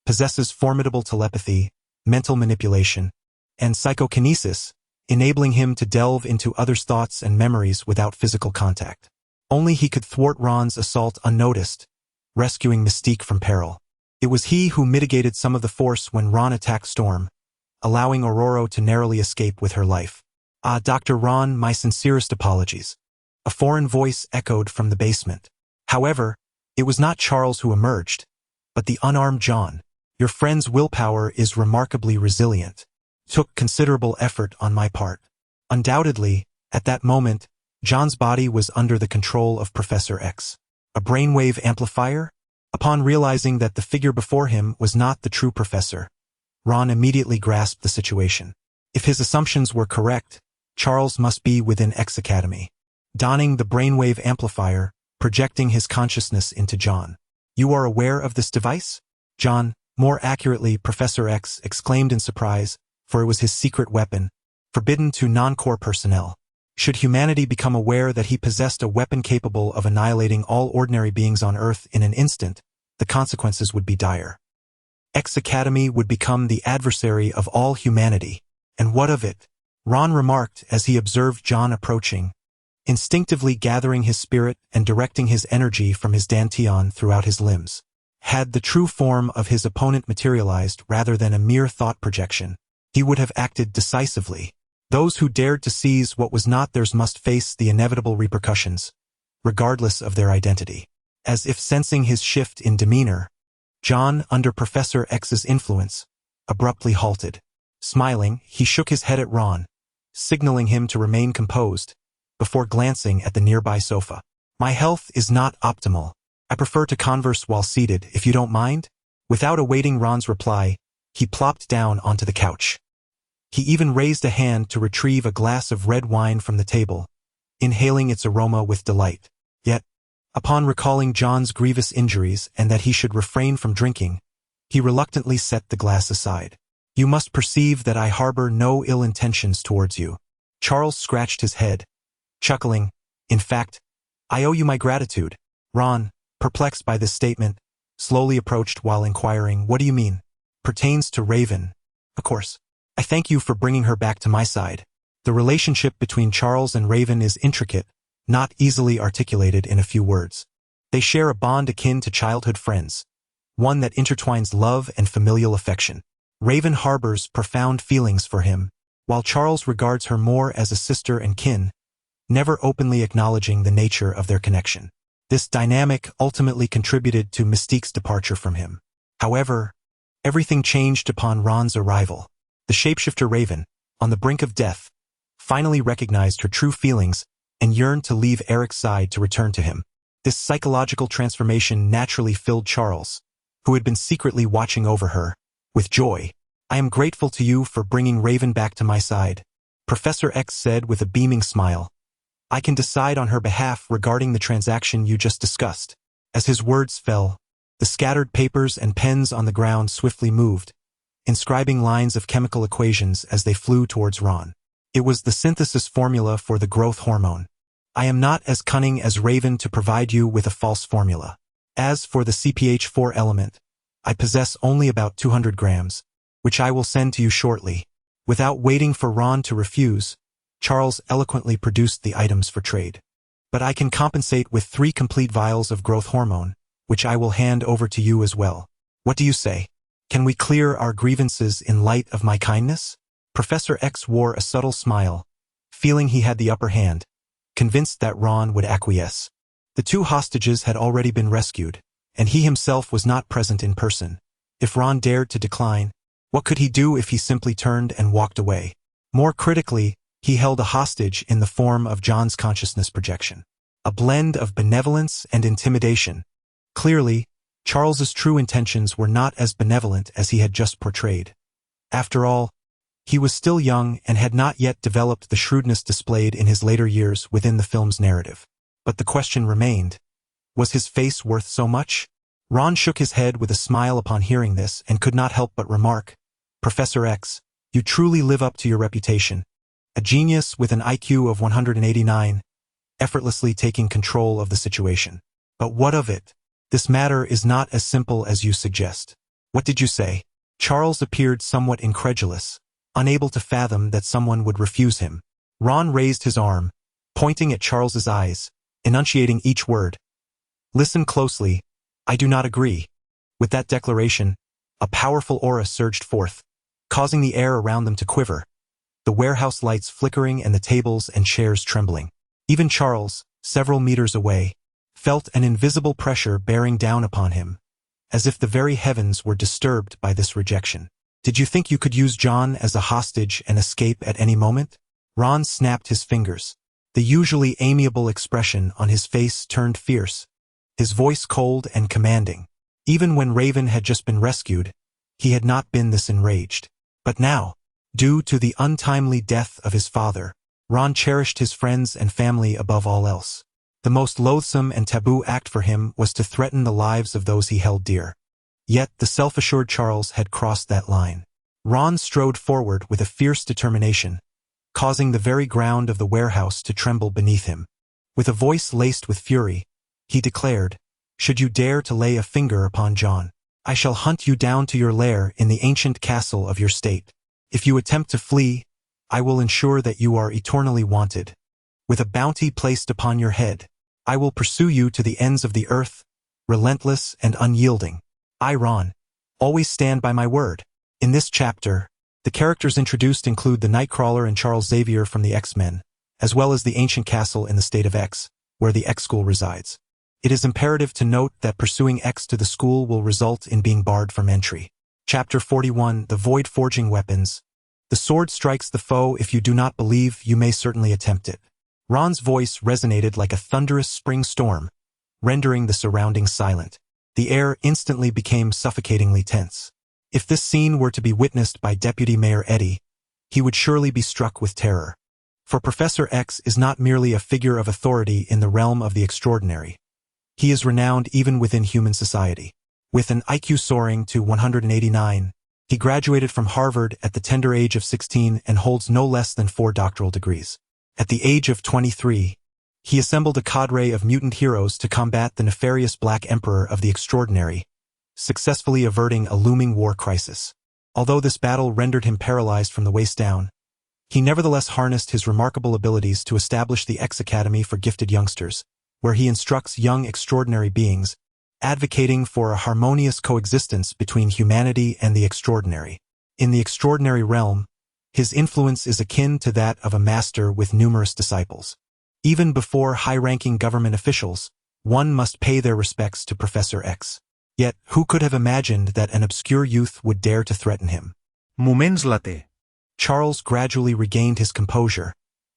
possesses formidable telepathy, mental manipulation, and psychokinesis, enabling him to delve into others' thoughts and memories without physical contact. Only he could thwart Ron's assault unnoticed, rescuing Mystique from peril. It was he who mitigated some of the force when Ron attacked Storm, allowing Aurora to narrowly escape with her life. "Ah, Dr. Ron, my sincerest apologies." A foreign voice echoed from the basement. However, it was not Charles who emerged, but the unarmed John. "Your friend's willpower is remarkably resilient. Took considerable effort on my part." Undoubtedly, at that moment, John's body was under the control of Professor X. A brainwave amplifier? Upon realizing that the figure before him was not the true professor, Ron immediately grasped the situation. If his assumptions were correct, Charles must be within X Academy. Donning the brainwave amplifier, projecting his consciousness into John. "You are aware of this device?" John, more accurately Professor X, exclaimed in surprise, for it was his secret weapon, forbidden to non-core personnel. Should humanity become aware that he possessed a weapon capable of annihilating all ordinary beings on Earth in an instant, the consequences would be dire. X Academy would become the adversary of all humanity. "And what of it?" Ron remarked as he observed John approaching, instinctively gathering his spirit and directing his energy from his dantian throughout his limbs. Had the true form of his opponent materialized rather than a mere thought projection, he would have acted decisively. Those who dared to seize what was not theirs must face the inevitable repercussions, regardless of their identity. As if sensing his shift in demeanor, John, under Professor X's influence, abruptly halted. Smiling, he shook his head at Ron, signaling him to remain composed, before glancing at the nearby sofa. "My health is not optimal. I prefer to converse while seated, if you don't mind." Without awaiting Ron's reply, he plopped down onto the couch. He even raised a hand to retrieve a glass of red wine from the table, inhaling its aroma with delight. Yet, upon recalling John's grievous injuries and that he should refrain from drinking, he reluctantly set the glass aside. "You must perceive that I harbor no ill intentions towards you." Charles scratched his head, chuckling. "In fact, I owe you my gratitude." Ron, perplexed by this statement, slowly approached while inquiring, "What do you mean?" "Pertains to Raven, of course. I thank you for bringing her back to my side." The relationship between Charles and Raven is intricate, not easily articulated in a few words. They share a bond akin to childhood friends, one that intertwines love and familial affection. Raven harbors profound feelings for him, while Charles regards her more as a sister and kin, never openly acknowledging the nature of their connection. This dynamic ultimately contributed to Mystique's departure from him. However, Everything changed upon Ron's arrival. The shapeshifter Raven, on the brink of death, finally recognized her true feelings and yearned to leave Eric's side to return to him. This psychological transformation naturally filled Charles, who had been secretly watching over her, with joy. "I am grateful to you for bringing Raven back to my side," Professor X said with a beaming smile. "I can decide on her behalf regarding the transaction you just discussed." As his words fell, the scattered papers and pens on the ground swiftly moved, inscribing lines of chemical equations as they flew towards Ron. It was the synthesis formula for the growth hormone. "I am not as cunning as Raven to provide you with a false formula. As for the CPH4 element, I possess only about 200 grams, which I will send to you shortly." Without waiting for Ron to refuse, Charles eloquently produced the items for trade. "But I can compensate with 3 complete vials of growth hormone, which I will hand over to you as well. What do you say? Can we clear our grievances in light of my kindness?" Professor X wore a subtle smile, feeling he had the upper hand, convinced that Ron would acquiesce. The 2 hostages had already been rescued, and he himself was not present in person. If Ron dared to decline, what could he do if he simply turned and walked away? More critically, he held a hostage in the form of John's consciousness projection. A blend of benevolence and intimidation. Clearly, Charles's true intentions were not as benevolent as he had just portrayed. After all, he was still young and had not yet developed the shrewdness displayed in his later years within the film's narrative. But the question remained, was his face worth so much? Ron shook his head with a smile upon hearing this and could not help but remark, "Professor X, you truly live up to your reputation. A genius with an IQ of 189, effortlessly taking control of the situation. But what of it? This matter is not as simple as you suggest. What did you say?" Charles appeared somewhat incredulous, unable to fathom that someone would refuse him. Ron raised his arm, pointing at Charles's eyes, enunciating each word. "Listen closely. I do not agree." With that declaration, a powerful aura surged forth, causing the air around them to quiver, the warehouse lights flickering and the tables and chairs trembling. Even Charles, several meters away, felt an invisible pressure bearing down upon him, as if the very heavens were disturbed by this rejection. "Did you think you could use John as a hostage and escape at any moment?" Ron snapped his fingers. The usually amiable expression on his face turned fierce, his voice cold and commanding. Even when Raven had just been rescued, he had not been this enraged. But now, due to the untimely death of his father, Ron cherished his friends and family above all else. The most loathsome and taboo act for him was to threaten the lives of those he held dear. Yet the self-assured Charles had crossed that line. Ron strode forward with a fierce determination, causing the very ground of the warehouse to tremble beneath him. With a voice laced with fury, he declared, "Should you dare to lay a finger upon John, I shall hunt you down to your lair in the ancient castle of your state. If you attempt to flee, I will ensure that you are eternally wanted. With a bounty placed upon your head, I will pursue you to the ends of the earth, relentless and unyielding. I, Ron, always stand by my word." In this chapter, the characters introduced include the Nightcrawler and Charles Xavier from the X-Men, as well as the ancient castle in the state of X, where the X-School resides. It is imperative to note that pursuing X to the school will result in being barred from entry. Chapter 41, The Void Forging Weapons. The sword strikes the foe. If you do not believe, you may certainly attempt it. Ron's voice resonated like a thunderous spring storm, rendering the surroundings silent. The air instantly became suffocatingly tense. If this scene were to be witnessed by Deputy Mayor Eddie, he would surely be struck with terror. For Professor X is not merely a figure of authority in the realm of the extraordinary. He is renowned even within human society. With an IQ soaring to 189, he graduated from Harvard at the tender age of 16 and holds no less than 4 doctoral degrees. At the age of 23, he assembled a cadre of mutant heroes to combat the nefarious Black Emperor of the Extraordinary, successfully averting a looming war crisis. Although this battle rendered him paralyzed from the waist down, he nevertheless harnessed his remarkable abilities to establish the X Academy for Gifted Youngsters, where he instructs young extraordinary beings, advocating for a harmonious coexistence between humanity and the extraordinary. In the extraordinary realm, his influence is akin to that of a master with numerous disciples. Even before high-ranking government officials, one must pay their respects to Professor X. Yet, who could have imagined that an obscure youth would dare to threaten him? Moments later. Charles gradually regained his composure,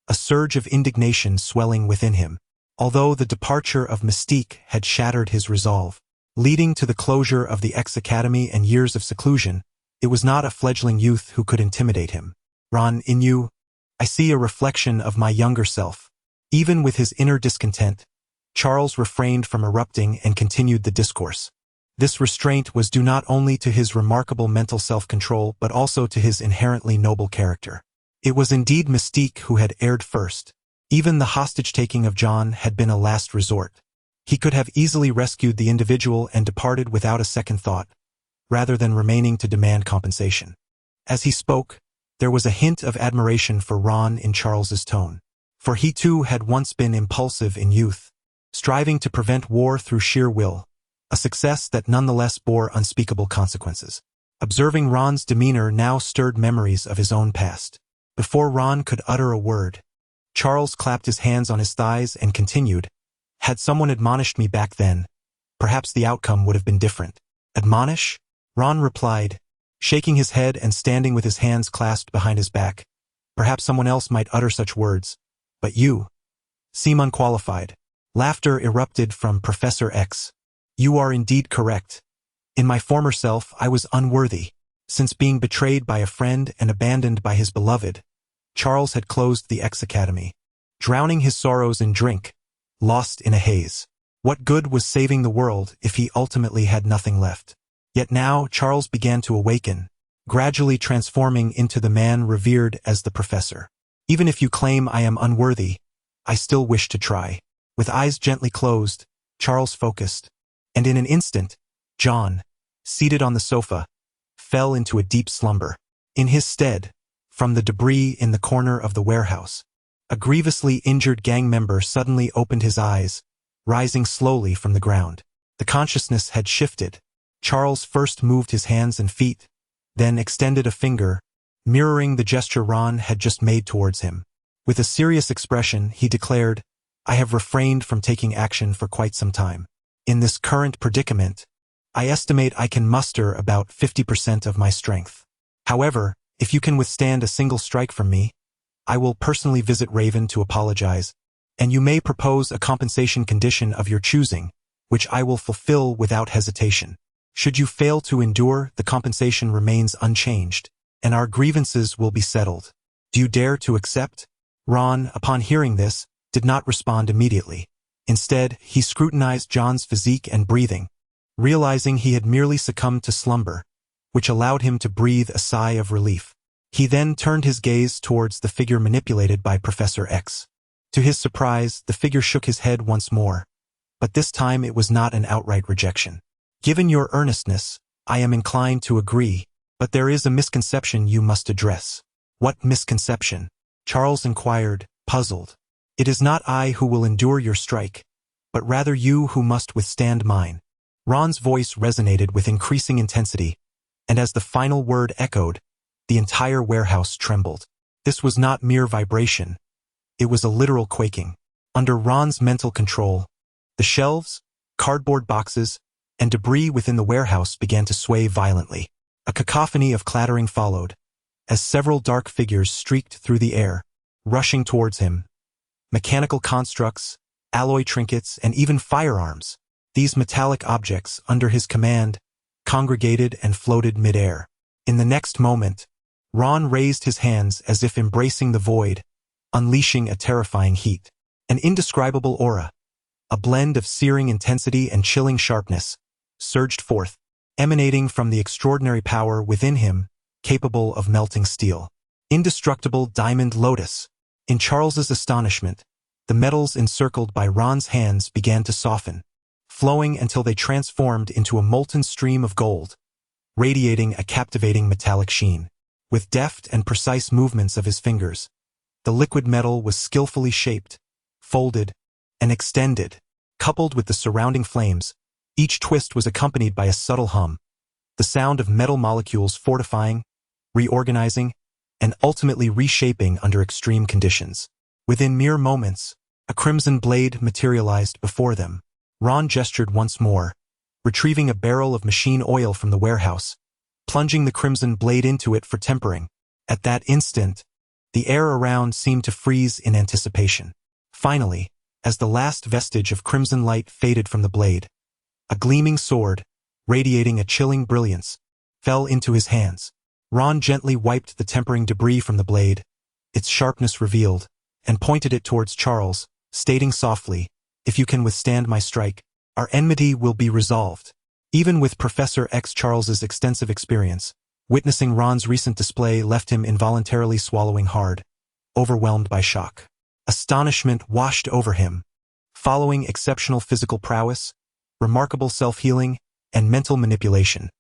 a surge of indignation swelling within him. Although the departure of Mystique had shattered his resolve, leading to the closure of the X-Academy and years of seclusion, it was not a fledgling youth who could intimidate him. Ron, in you, I see a reflection of my younger self. Even with his inner discontent, Charles refrained from erupting and continued the discourse. This restraint was due not only to his remarkable mental self-control but also to his inherently noble character. It was indeed Mystique who had erred first. Even the hostage-taking of John had been a last resort. He could have easily rescued the individual and departed without a second thought, rather than remaining to demand compensation. As he spoke, there was a hint of admiration for Ron in Charles's tone. For he too had once been impulsive in youth, striving to prevent war through sheer will, a success that nonetheless bore unspeakable consequences. Observing Ron's demeanor now stirred memories of his own past. Before Ron could utter a word, Charles clapped his hands on his thighs and continued, "Had someone admonished me back then, perhaps the outcome would have been different." "Admonish?" Ron replied, shaking his head and standing with his hands clasped behind his back. "Perhaps someone else might utter such words, but you seem unqualified." Laughter erupted from Professor X. "You are indeed correct. In my former self, I was unworthy. Since being betrayed by a friend and abandoned by his beloved, Charles had closed the X-Academy, drowning his sorrows in drink, lost in a haze. What good was saving the world if he ultimately had nothing left? Yet now Charles began to awaken, gradually transforming into the man revered as the Professor. "Even if you claim I am unworthy, I still wish to try." With eyes gently closed, Charles focused, and in an instant, John, seated on the sofa, fell into a deep slumber. In his stead, from the debris in the corner of the warehouse, a grievously injured gang member suddenly opened his eyes, rising slowly from the ground. The consciousness had shifted. Charles first moved his hands and feet, then extended a finger, mirroring the gesture Ron had just made towards him. With a serious expression, he declared, "I have refrained from taking action for quite some time. In this current predicament, I estimate I can muster about 50% of my strength. However, if you can withstand a single strike from me, I will personally visit Raven to apologize, and you may propose a compensation condition of your choosing, which I will fulfill without hesitation. Should you fail to endure, the compensation remains unchanged, and our grievances will be settled. Do you dare to accept?" Ron, upon hearing this, did not respond immediately. Instead, he scrutinized John's physique and breathing, realizing he had merely succumbed to slumber, which allowed him to breathe a sigh of relief. He then turned his gaze towards the figure manipulated by Professor X. To his surprise, the figure shook his head once more, but this time it was not an outright rejection. "Given your earnestness, I am inclined to agree, but there is a misconception you must address." "What misconception?" Charles inquired, puzzled. "It is not I who will endure your strike, but rather you who must withstand mine." Ron's voice resonated with increasing intensity, and as the final word echoed, the entire warehouse trembled. This was not mere vibration. It was a literal quaking. Under Ron's mental control, the shelves, cardboard boxes, and debris within the warehouse began to sway violently. A cacophony of clattering followed, as several dark figures streaked through the air, rushing towards him. Mechanical constructs, alloy trinkets, and even firearms. These metallic objects, under his command, congregated and floated mid-air. In the next moment, Ron raised his hands as if embracing the void, unleashing a terrifying heat. An indescribable aura, a blend of searing intensity and chilling sharpness, surged forth, emanating from the extraordinary power within him, capable of melting steel. Indestructible diamond lotus. In Charles's astonishment, the metals encircled by Ron's hands began to soften, flowing until they transformed into a molten stream of gold, radiating a captivating metallic sheen. With deft and precise movements of his fingers, the liquid metal was skillfully shaped, folded, and extended. Coupled with the surrounding flames, each twist was accompanied by a subtle hum, the sound of metal molecules fortifying, reorganizing, and ultimately reshaping under extreme conditions. Within mere moments, a crimson blade materialized before them. Ron gestured once more, retrieving a barrel of machine oil from the warehouse, plunging the crimson blade into it for tempering. At that instant, the air around seemed to freeze in anticipation. Finally, as the last vestige of crimson light faded from the blade, a gleaming sword, radiating a chilling brilliance, fell into his hands. Ron gently wiped the tempering debris from the blade, its sharpness revealed, and pointed it towards Charles, stating softly, "If you can withstand my strike, our enmity will be resolved." Even with Professor X Charles's extensive experience, witnessing Ron's recent display left him involuntarily swallowing hard, overwhelmed by shock. Astonishment washed over him. Following exceptional physical prowess, remarkable self-healing, and mental manipulation,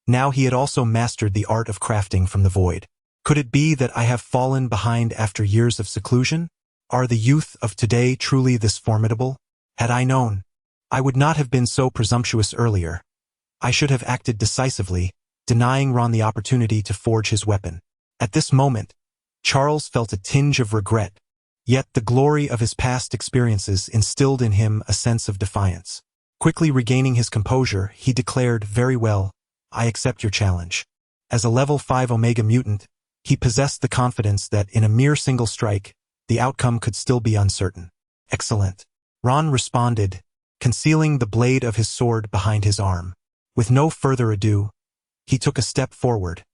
now he had also mastered the art of crafting from the void. Could it be that I have fallen behind after years of seclusion? Are the youth of today truly this formidable? Had I known, I would not have been so presumptuous earlier. I should have acted decisively, denying Ron the opportunity to forge his weapon. At this moment, Charles felt a tinge of regret, yet the glory of his past experiences instilled in him a sense of defiance. Quickly regaining his composure, he declared, "Very well, I accept your challenge." As a level 5 Omega mutant, he possessed the confidence that in a mere single strike, the outcome could still be uncertain. "Excellent," Ron responded, concealing the blade of his sword behind his arm. With no further ado, he took a step forward,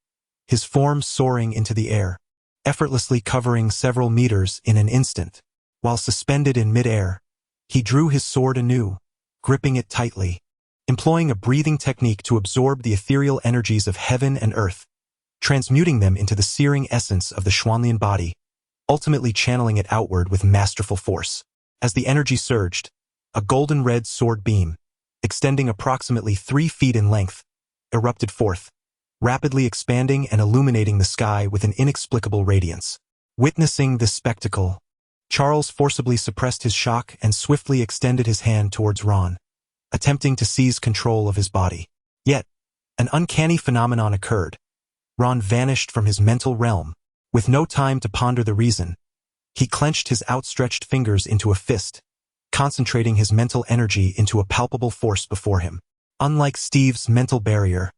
his form soaring into the air, effortlessly covering several meters in an instant. While suspended in midair, he drew his sword anew, gripping it tightly, employing a breathing technique to absorb the ethereal energies of heaven and earth, transmuting them into the searing essence of the Xuanlian body, ultimately channeling it outward with masterful force. As the energy surged, a golden-red sword beam, extending approximately 3 feet in length, erupted forth, rapidly expanding and illuminating the sky with an inexplicable radiance. Witnessing this spectacle, Charles forcibly suppressed his shock and swiftly extended his hand towards Ron, attempting to seize control of his body. Yet, an uncanny phenomenon occurred. Ron vanished from his mental realm. With no time to ponder the reason, he clenched his outstretched fingers into a fist, concentrating his mental energy into a palpable force before him. Unlike Steve's mental barrier,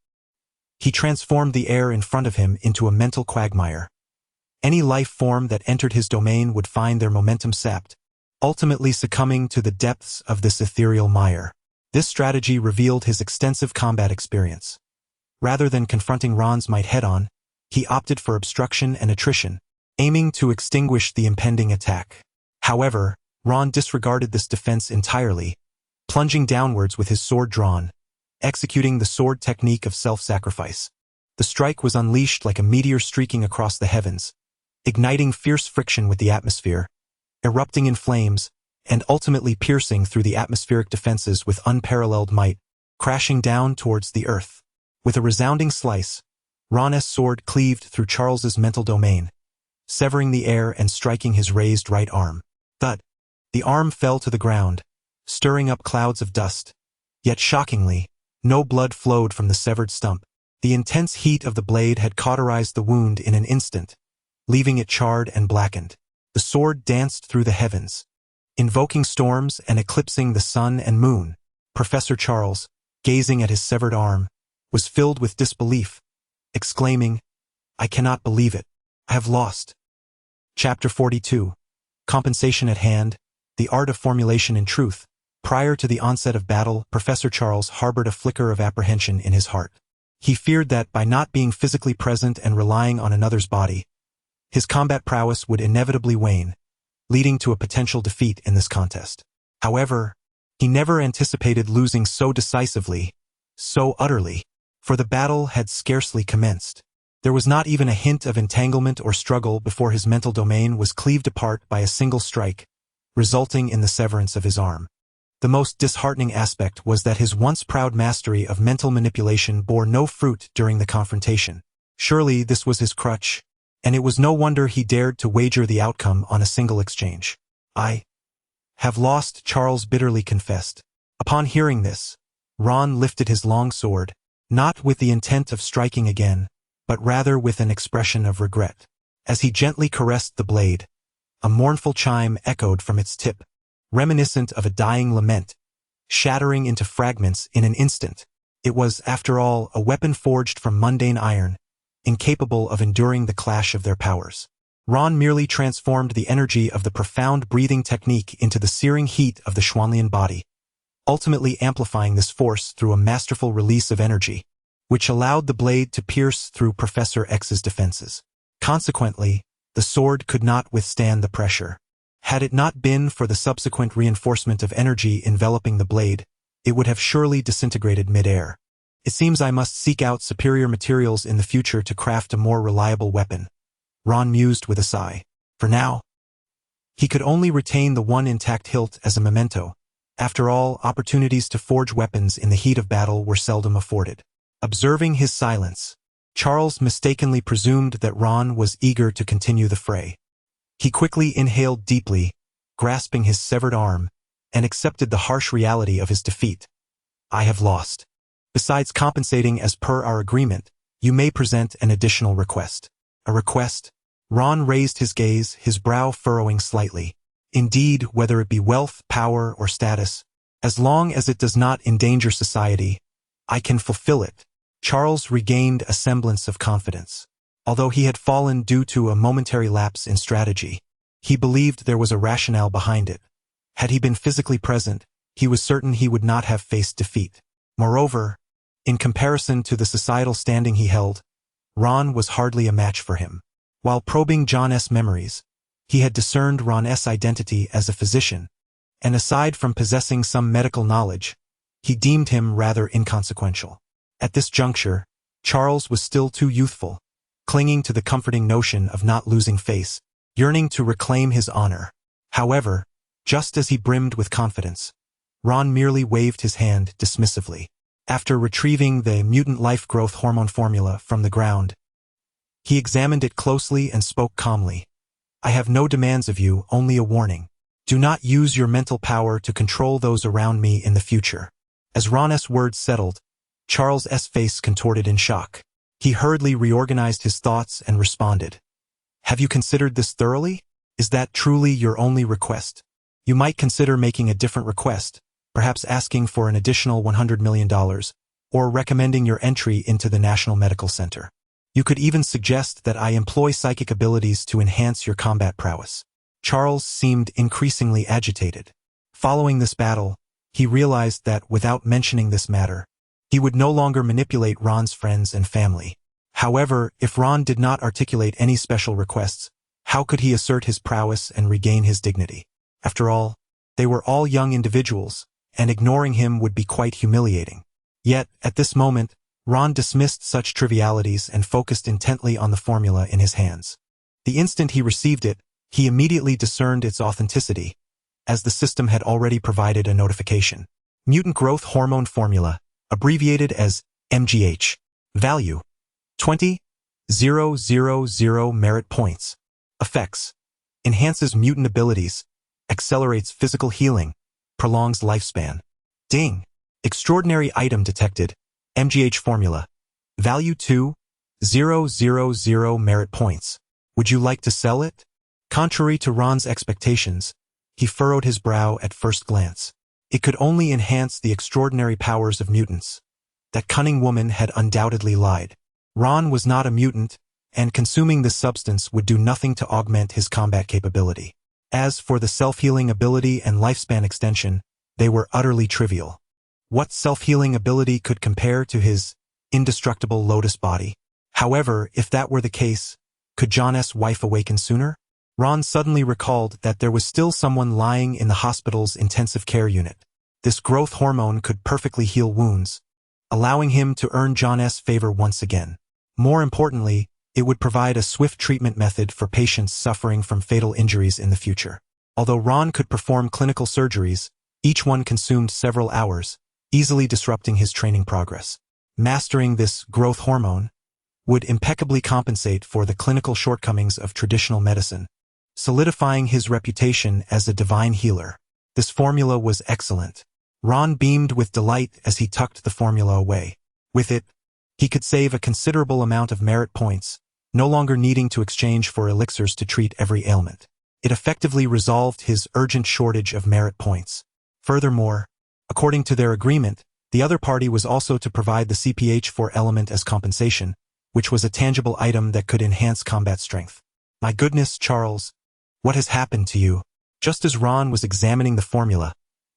he transformed the air in front of him into a mental quagmire. Any life form that entered his domain would find their momentum sapped, ultimately succumbing to the depths of this ethereal mire. This strategy revealed his extensive combat experience. Rather than confronting Ron's might head-on, he opted for obstruction and attrition, aiming to extinguish the impending attack. However, Ron disregarded this defense entirely, plunging downwards with his sword drawn, executing the sword technique of self-sacrifice. The strike was unleashed like a meteor streaking across the heavens, igniting fierce friction with the atmosphere, erupting in flames, and ultimately piercing through the atmospheric defenses with unparalleled might, crashing down towards the earth. With a resounding slice, Ron's sword cleaved through Charles's mental domain, severing the air and striking his raised right arm. Thud! The arm fell to the ground, stirring up clouds of dust. Yet shockingly, no blood flowed from the severed stump. The intense heat of the blade had cauterized the wound in an instant, leaving it charred and blackened. The sword danced through the heavens, invoking storms and eclipsing the sun and moon. Professor Charles, gazing at his severed arm, was filled with disbelief, exclaiming, "I cannot believe it. I have lost." Chapter 42. Compensation at hand, the art of formulation in truth. Prior to the onset of battle, Professor Charles harbored a flicker of apprehension in his heart. He feared that by not being physically present and relying on another's body, his combat prowess would inevitably wane, leading to a potential defeat in this contest. However, he never anticipated losing so decisively, so utterly, for the battle had scarcely commenced. There was not even a hint of entanglement or struggle before his mental domain was cleaved apart by a single strike, resulting in the severance of his arm. The most disheartening aspect was that his once proud mastery of mental manipulation bore no fruit during the confrontation. Surely this was his crutch, and it was no wonder he dared to wager the outcome on a single exchange. "I have lost," Charles bitterly confessed. Upon hearing this, Ron lifted his long sword, not with the intent of striking again, but rather with an expression of regret. As he gently caressed the blade, a mournful chime echoed from its tip, reminiscent of a dying lament, shattering into fragments in an instant. It was, after all, a weapon forged from mundane iron, incapable of enduring the clash of their powers. Ron merely transformed the energy of the profound breathing technique into the searing heat of the Xuanlian body, ultimately amplifying this force through a masterful release of energy, which allowed the blade to pierce through Professor X's defenses. Consequently, the sword could not withstand the pressure. Had it not been for the subsequent reinforcement of energy enveloping the blade, it would have surely disintegrated mid-air. It seems I must seek out superior materials in the future to craft a more reliable weapon, Ron mused with a sigh. For now, he could only retain the one intact hilt as a memento. After all, opportunities to forge weapons in the heat of battle were seldom afforded. Observing his silence, Charles mistakenly presumed that Ron was eager to continue the fray. He quickly inhaled deeply, grasping his severed arm, and accepted the harsh reality of his defeat. I have lost. Besides compensating as per our agreement, you may present an additional request. A request? Ron raised his gaze, his brow furrowing slightly. Indeed, whether it be wealth, power, or status, as long as it does not endanger society, I can fulfill it. Charles regained a semblance of confidence. Although he had fallen due to a momentary lapse in strategy, he believed there was a rationale behind it. Had he been physically present, he was certain he would not have faced defeat. Moreover, in comparison to the societal standing he held, Ron was hardly a match for him. While probing John S. memories, he had discerned Ron S. identity as a physician, and aside from possessing some medical knowledge, he deemed him rather inconsequential. At this juncture, Charles was still too youthful, clinging to the comforting notion of not losing face, yearning to reclaim his honor. However, just as he brimmed with confidence, Ron merely waved his hand dismissively. After retrieving the mutant life growth hormone formula from the ground, he examined it closely and spoke calmly. I have no demands of you, only a warning. Do not use your mental power to control those around me in the future. As Ron S.'s words settled, Charles S.'s face contorted in shock. He hurriedly reorganized his thoughts and responded. Have you considered this thoroughly? Is that truly your only request? You might consider making a different request, perhaps asking for an additional $100 million, or recommending your entry into the National Medical Center. You could even suggest that I employ psychic abilities to enhance your combat prowess. Charles seemed increasingly agitated. Following this battle, he realized that without mentioning this matter, he would no longer manipulate Ron's friends and family. However, if Ron did not articulate any special requests, how could he assert his prowess and regain his dignity? After all, they were all young individuals, and ignoring him would be quite humiliating. Yet, at this moment, Ron dismissed such trivialities and focused intently on the formula in his hands. The instant he received it, he immediately discerned its authenticity, as the system had already provided a notification. Mutant Growth Hormone Formula, abbreviated as MGH. Value: 20,000 merit points. Effects: enhances mutant abilities, accelerates physical healing, prolongs lifespan. Ding! Extraordinary item detected. MGH formula. Value 2,000 merit points. Would you like to sell it? Contrary to Ron's expectations, he furrowed his brow at first glance. It could only enhance the extraordinary powers of mutants. That cunning woman had undoubtedly lied. Ron was not a mutant, and consuming this substance would do nothing to augment his combat capability. As for the self-healing ability and lifespan extension, they were utterly trivial. What self-healing ability could compare to his indestructible lotus body? However, if that were the case, could John S.'s wife awaken sooner? Ron suddenly recalled that there was still someone lying in the hospital's intensive care unit. This growth hormone could perfectly heal wounds, allowing him to earn John S.'s favor once again. More importantly, it would provide a swift treatment method for patients suffering from fatal injuries in the future. Although Ron could perform clinical surgeries, each one consumed several hours, easily disrupting his training progress. Mastering this growth hormone would impeccably compensate for the clinical shortcomings of traditional medicine, solidifying his reputation as a divine healer. This formula was excellent. Ron beamed with delight as he tucked the formula away. With it, he could save a considerable amount of merit points, no longer needing to exchange for elixirs to treat every ailment. It effectively resolved his urgent shortage of merit points. Furthermore, According to their agreement, the other party was also to provide the CPH-4 element as compensation, which was a tangible item that could enhance combat strength. My goodness, Charles, what has happened to you? Just as Ron was examining the formula,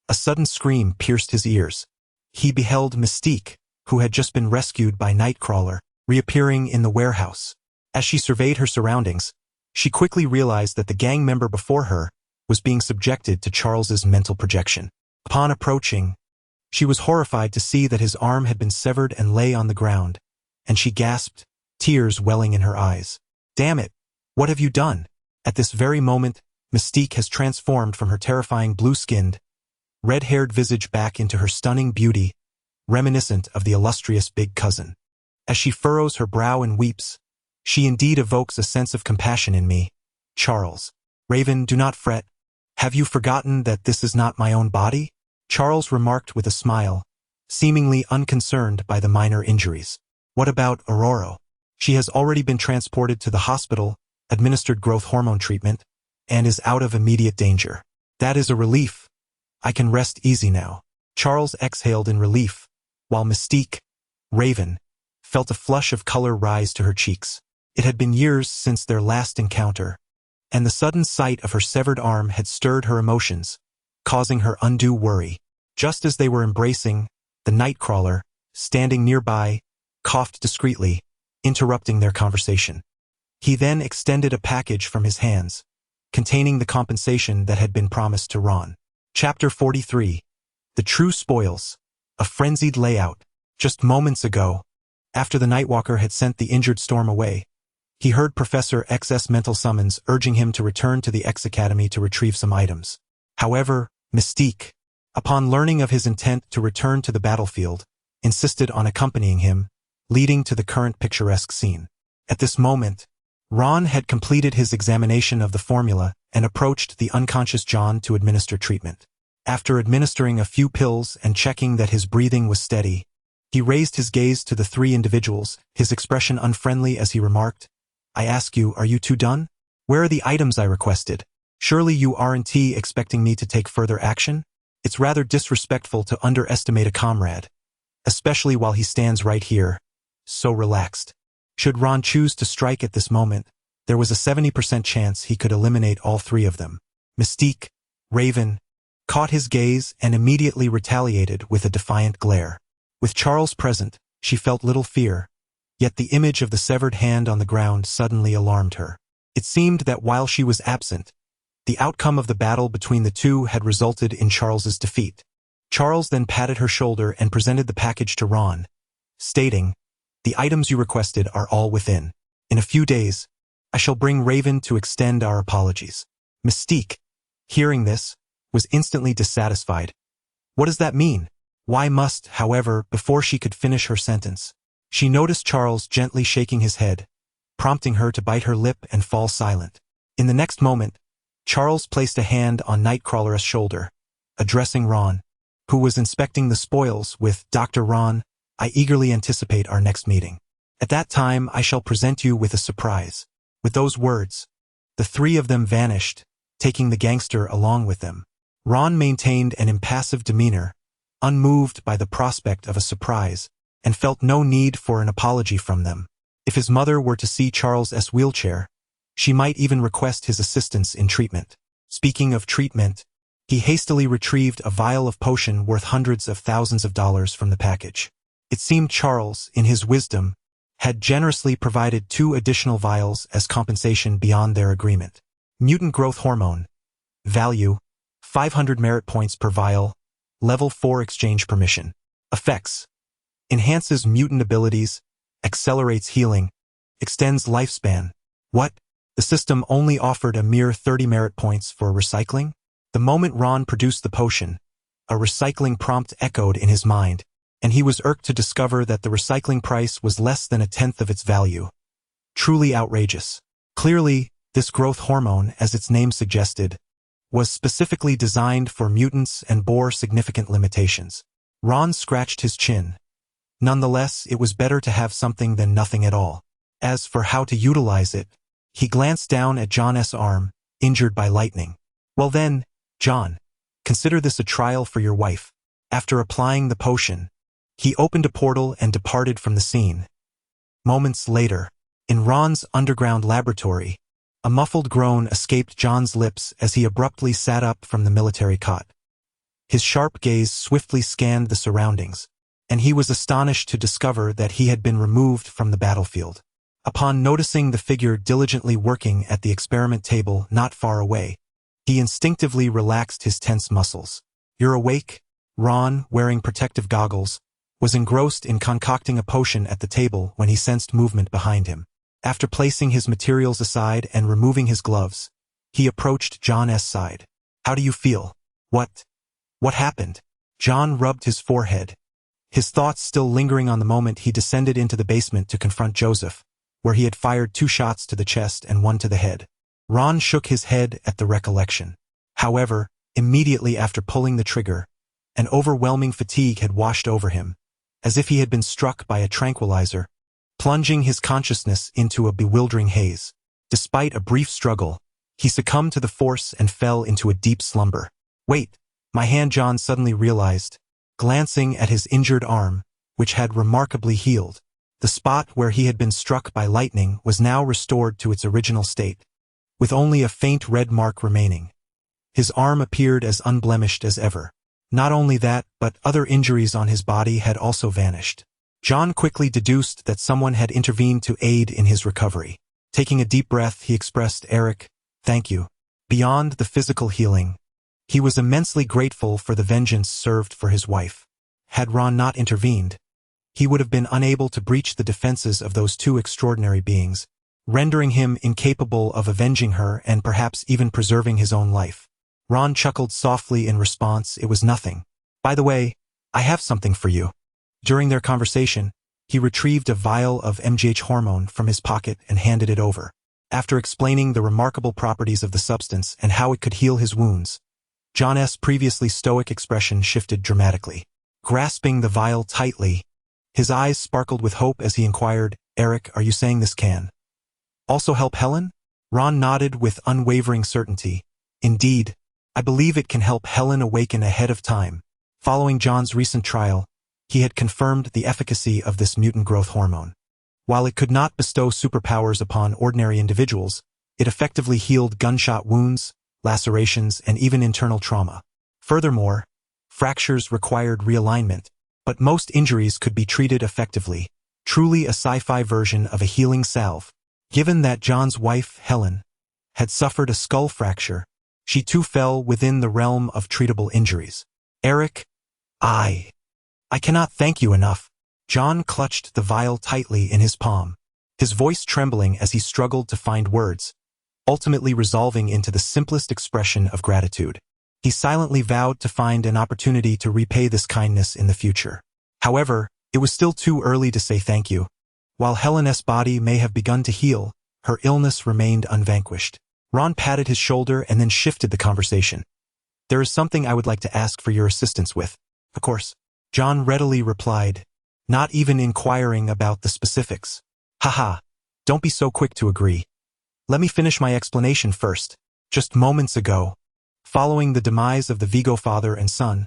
a sudden scream pierced his ears. He beheld Mystique, who had just been rescued by Nightcrawler, reappearing in the warehouse. As she surveyed her surroundings, she quickly realized that the gang member before her was being subjected to Charles's mental projection. Upon approaching, she was horrified to see that his arm had been severed and lay on the ground, and she gasped, tears welling in her eyes. Damn it! What have you done? At this very moment, Mystique has transformed from her terrifying blue-skinned, red-haired visage back into her stunning beauty, reminiscent of the illustrious big cousin. As she furrows her brow and weeps, she indeed evokes a sense of compassion in me. Charles. Raven, do not fret. Have you forgotten that this is not my own body? Charles remarked with a smile, seemingly unconcerned by the minor injuries. What about Aurora? She has already been transported to the hospital, administered growth hormone treatment, and is out of immediate danger. That is a relief. I can rest easy now. Charles exhaled in relief, while Mystique, Raven, felt a flush of color rise to her cheeks. It had been years since their last encounter, and the sudden sight of her severed arm had stirred her emotions, causing her undue worry. Just as they were embracing, the Nightcrawler, standing nearby, coughed discreetly, interrupting their conversation. He then extended a package from his hands, containing the compensation that had been promised to Ron. Chapter 43. The True Spoils. A Frenzied Layout. Just moments ago, after the Nightwalker had sent the injured Storm away, he heard Professor X's mental summons urging him to return to the X Academy to retrieve some items. However, Mystique, upon learning of his intent to return to the battlefield, insisted on accompanying him, leading to the current picturesque scene. At this moment, Ron had completed his examination of the formula and approached the unconscious John to administer treatment. After administering a few pills and checking that his breathing was steady, he raised his gaze to the three individuals, his expression unfriendly as he remarked, I ask you, are you two done? Where are the items I requested? Surely you aren't expecting me to take further action? It's rather disrespectful to underestimate a comrade, especially while he stands right here, so relaxed. Should Ron choose to strike at this moment, there was a 70% chance he could eliminate all three of them. Mystique, Raven, caught his gaze and immediately retaliated with a defiant glare. With Charles present, she felt little fear, yet the image of the severed hand on the ground suddenly alarmed her. It seemed that while she was absent, the outcome of the battle between the two had resulted in Charles's defeat. Charles then patted her shoulder and presented the package to Ron, stating, the items you requested are all within. In a few days, I shall bring Raven to extend our apologies. Mystique, hearing this, was instantly dissatisfied. What does that mean? Why must, however, before she could finish her sentence, she noticed Charles gently shaking his head, prompting her to bite her lip and fall silent. In the next moment, Charles placed a hand on Nightcrawler's shoulder, addressing Ron, who was inspecting the spoils with, Dr. Ron, I eagerly anticipate our next meeting. At that time I shall present you with a surprise. With those words, the three of them vanished, taking the gangster along with them. Ron maintained an impassive demeanor, unmoved by the prospect of a surprise, and felt no need for an apology from them. If his mother were to see Charles's wheelchair, she might even request his assistance in treatment. Speaking of treatment, he hastily retrieved a vial of potion worth hundreds of thousands of dollars from the package. It seemed Charles, in his wisdom, had generously provided 2 additional vials as compensation beyond their agreement. Mutant growth hormone. Value, 500 merit points per vial. Level 4 exchange permission. Effects. Enhances mutant abilities, accelerates healing, extends lifespan. What? The system only offered a mere 30 merit points for recycling? The moment Ron produced the potion, a recycling prompt echoed in his mind, and he was irked to discover that the recycling price was less than 1/10 of its value. Truly outrageous. Clearly, this growth hormone, as its name suggested, was specifically designed for mutants and bore significant limitations. Ron scratched his chin. Nonetheless, it was better to have something than nothing at all. As for how to utilize it, he glanced down at John's arm, injured by lightning. Well then, John, consider this a trial for your wife. After applying the potion, he opened a portal and departed from the scene. Moments later, in Ron's underground laboratory, a muffled groan escaped John's lips as he abruptly sat up from the military cot. His sharp gaze swiftly scanned the surroundings, and he was astonished to discover that he had been removed from the battlefield. Upon noticing the figure diligently working at the experiment table not far away, he instinctively relaxed his tense muscles. "You're awake?" Ron, wearing protective goggles, was engrossed in concocting a potion at the table when he sensed movement behind him. After placing his materials aside and removing his gloves, he approached John's side. "How do you feel? What happened?" John rubbed his forehead, his thoughts still lingering on the moment he descended into the basement to confront Joseph, where he had fired 2 shots to the chest and 1 to the head. Ron shook his head at the recollection. However, immediately after pulling the trigger, an overwhelming fatigue had washed over him, as if he had been struck by a tranquilizer, plunging his consciousness into a bewildering haze. Despite a brief struggle, he succumbed to the force and fell into a deep slumber. "Wait, my hand," John suddenly realized, glancing at his injured arm, which had remarkably healed. The spot where he had been struck by lightning was now restored to its original state, with only a faint red mark remaining. His arm appeared as unblemished as ever. Not only that, but other injuries on his body had also vanished. John quickly deduced that someone had intervened to aid in his recovery. Taking a deep breath, he expressed, "Eric, thank you." Beyond the physical healing, he was immensely grateful for the vengeance served for his wife. Had Ron not intervened, he would have been unable to breach the defenses of those 2 extraordinary beings, rendering him incapable of avenging her and perhaps even preserving his own life. Ron chuckled softly in response. "It was nothing. By the way, I have something for you." During their conversation, he retrieved a vial of MGH hormone from his pocket and handed it over. After explaining the remarkable properties of the substance and how it could heal his wounds, John's previously stoic expression shifted dramatically. Grasping the vial tightly, his eyes sparkled with hope as he inquired, "Eric, are you saying this can also help Helen?" Ron nodded with unwavering certainty. "Indeed, I believe it can help Helen awaken ahead of time." Following John's recent trial, he had confirmed the efficacy of this mutant growth hormone. While it could not bestow superpowers upon ordinary individuals, it effectively healed gunshot wounds, lacerations, and even internal trauma. Furthermore, fractures required realignment, but most injuries could be treated effectively, truly a sci-fi version of a healing salve. Given that John's wife, Helen, had suffered a skull fracture, she too fell within the realm of treatable injuries. "Eric, I cannot thank you enough." John clutched the vial tightly in his palm, his voice trembling as he struggled to find words, ultimately resolving into the simplest expression of gratitude. He silently vowed to find an opportunity to repay this kindness in the future. However, it was still too early to say thank you. While Helen's body may have begun to heal, her illness remained unvanquished. Ron patted his shoulder and then shifted the conversation. "There is something I would like to ask for your assistance with." "Of course," John readily replied, not even inquiring about the specifics. "Haha, don't be so quick to agree. Let me finish my explanation first." Just moments ago, following the demise of the Vigo father and son,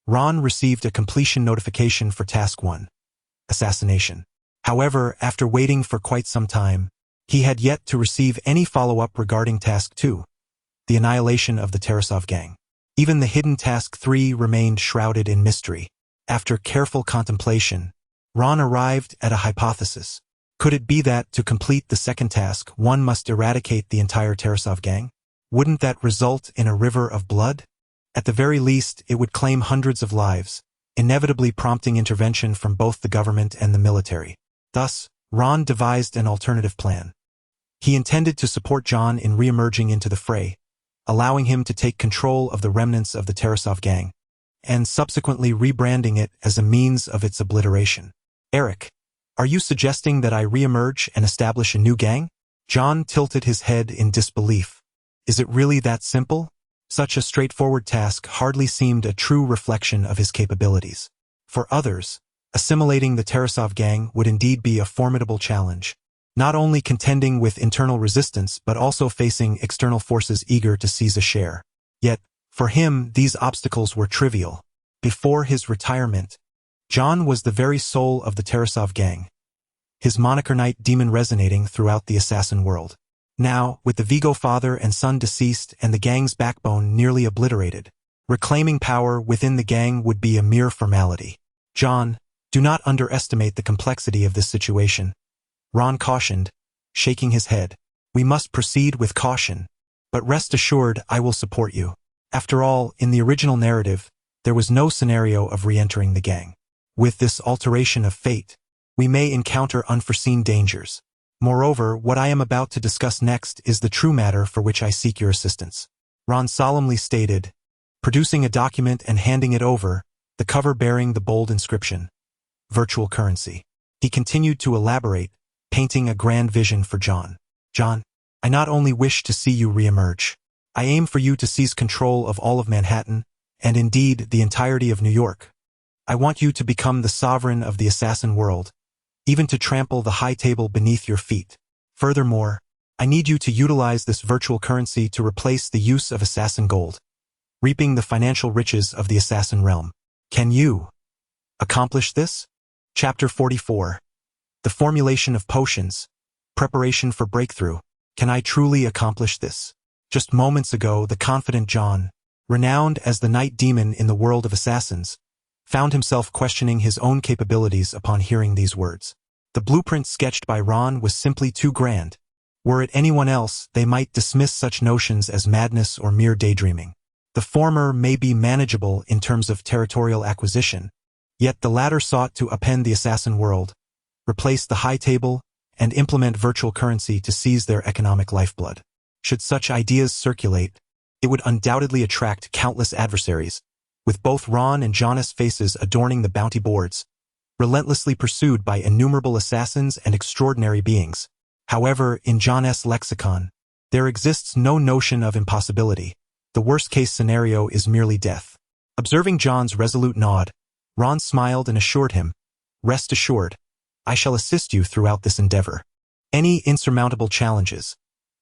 Ron received a completion notification for Task 1, assassination. However, after waiting for quite some time, he had yet to receive any follow-up regarding Task 2, the annihilation of the Tarasov gang. Even the hidden Task 3 remained shrouded in mystery. After careful contemplation, Ron arrived at a hypothesis. Could it be that, to complete the second task, one must eradicate the entire Tarasov gang? Wouldn't that result in a river of blood? At the very least, it would claim hundreds of lives, inevitably prompting intervention from both the government and the military. Thus, Ron devised an alternative plan. He intended to support John in re-emerging into the fray, allowing him to take control of the remnants of the Tarasov gang, and subsequently rebranding it as a means of its obliteration. "Eric, are you suggesting that I re-emerge and establish a new gang?" John tilted his head in disbelief. Is it really that simple? Such a straightforward task hardly seemed a true reflection of his capabilities. For others, assimilating the Tarasov gang would indeed be a formidable challenge, not only contending with internal resistance but also facing external forces eager to seize a share. Yet, for him, these obstacles were trivial. before his retirement, John was the very soul of the Tarasov gang, his moniker Night Demon resonating throughout the assassin world. Now, with the Vigo father and son deceased and the gang's backbone nearly obliterated, reclaiming power within the gang would be a mere formality. John, do not underestimate the complexity of this situation, Ron cautioned, shaking his head. We must proceed with caution, but rest assured I will support you. After all, in the original narrative, there was no scenario of re-entering the gang. With this alteration of fate, we may encounter unforeseen dangers. Moreover, what I am about to discuss next is the true matter for which I seek your assistance. Ron solemnly stated, producing a document and handing it over, the cover bearing the bold inscription, Virtual Currency. He continued to elaborate, painting a grand vision for John. John, I not only wish to see you re-emerge. I aim for you to seize control of all of Manhattan, and indeed the entirety of New York. I want you to become the sovereign of the assassin world, even to trample the high table beneath your feet. Furthermore, I need you to utilize this virtual currency to replace the use of assassin gold, reaping the financial riches of the assassin realm. Can you accomplish this? Chapter 44. The formulation of potions. Preparation for breakthrough. Can I truly accomplish this? Just moments ago, the confident John, renowned as the Night Demon in the world of assassins, found himself questioning his own capabilities upon hearing these words. The blueprint sketched by Ron was simply too grand. Were it anyone else, they might dismiss such notions as madness or mere daydreaming. The former may be manageable in terms of territorial acquisition, yet the latter sought to upend the assassin world, replace the high table, and implement virtual currency to seize their economic lifeblood. Should such ideas circulate, it would undoubtedly attract countless adversaries, with both Ron and John's faces adorning the bounty boards, relentlessly pursued by innumerable assassins and extraordinary beings. However, in John's lexicon, there exists no notion of impossibility. The worst-case scenario is merely death. Observing John's resolute nod, Ron smiled and assured him, "Rest assured, I shall assist you throughout this endeavor. Any insurmountable challenges,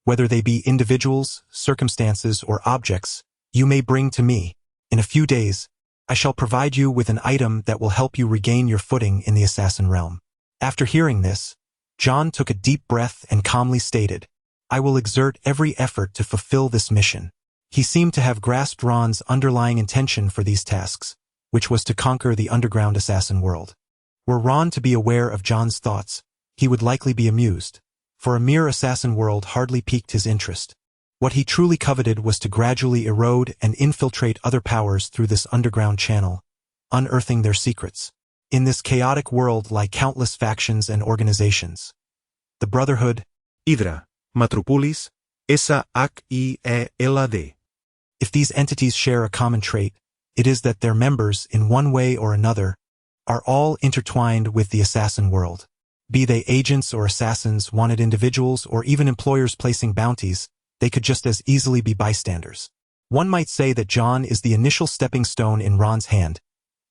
whether they be individuals, circumstances, or objects, you may bring to me. In a few days, I shall provide you with an item that will help you regain your footing in the assassin realm." After hearing this, John took a deep breath and calmly stated, "I will exert every effort to fulfill this mission." He seemed to have grasped Ron's underlying intention for these tasks, which was to conquer the underground assassin world. Were Ron to be aware of John's thoughts, he would likely be amused, for a mere assassin world hardly piqued his interest. What he truly coveted was to gradually erode and infiltrate other powers through this underground channel, unearthing their secrets. In this chaotic world lie countless factions and organizations. The Brotherhood, Hydra, Metropolis, SHIELD. If these entities share a common trait, it is that their members, in one way or another, are all intertwined with the assassin world. Be they agents or assassins, wanted individuals, or even employers placing bounties, they could just as easily be bystanders. One might say that John is the initial stepping stone in Ron's hand,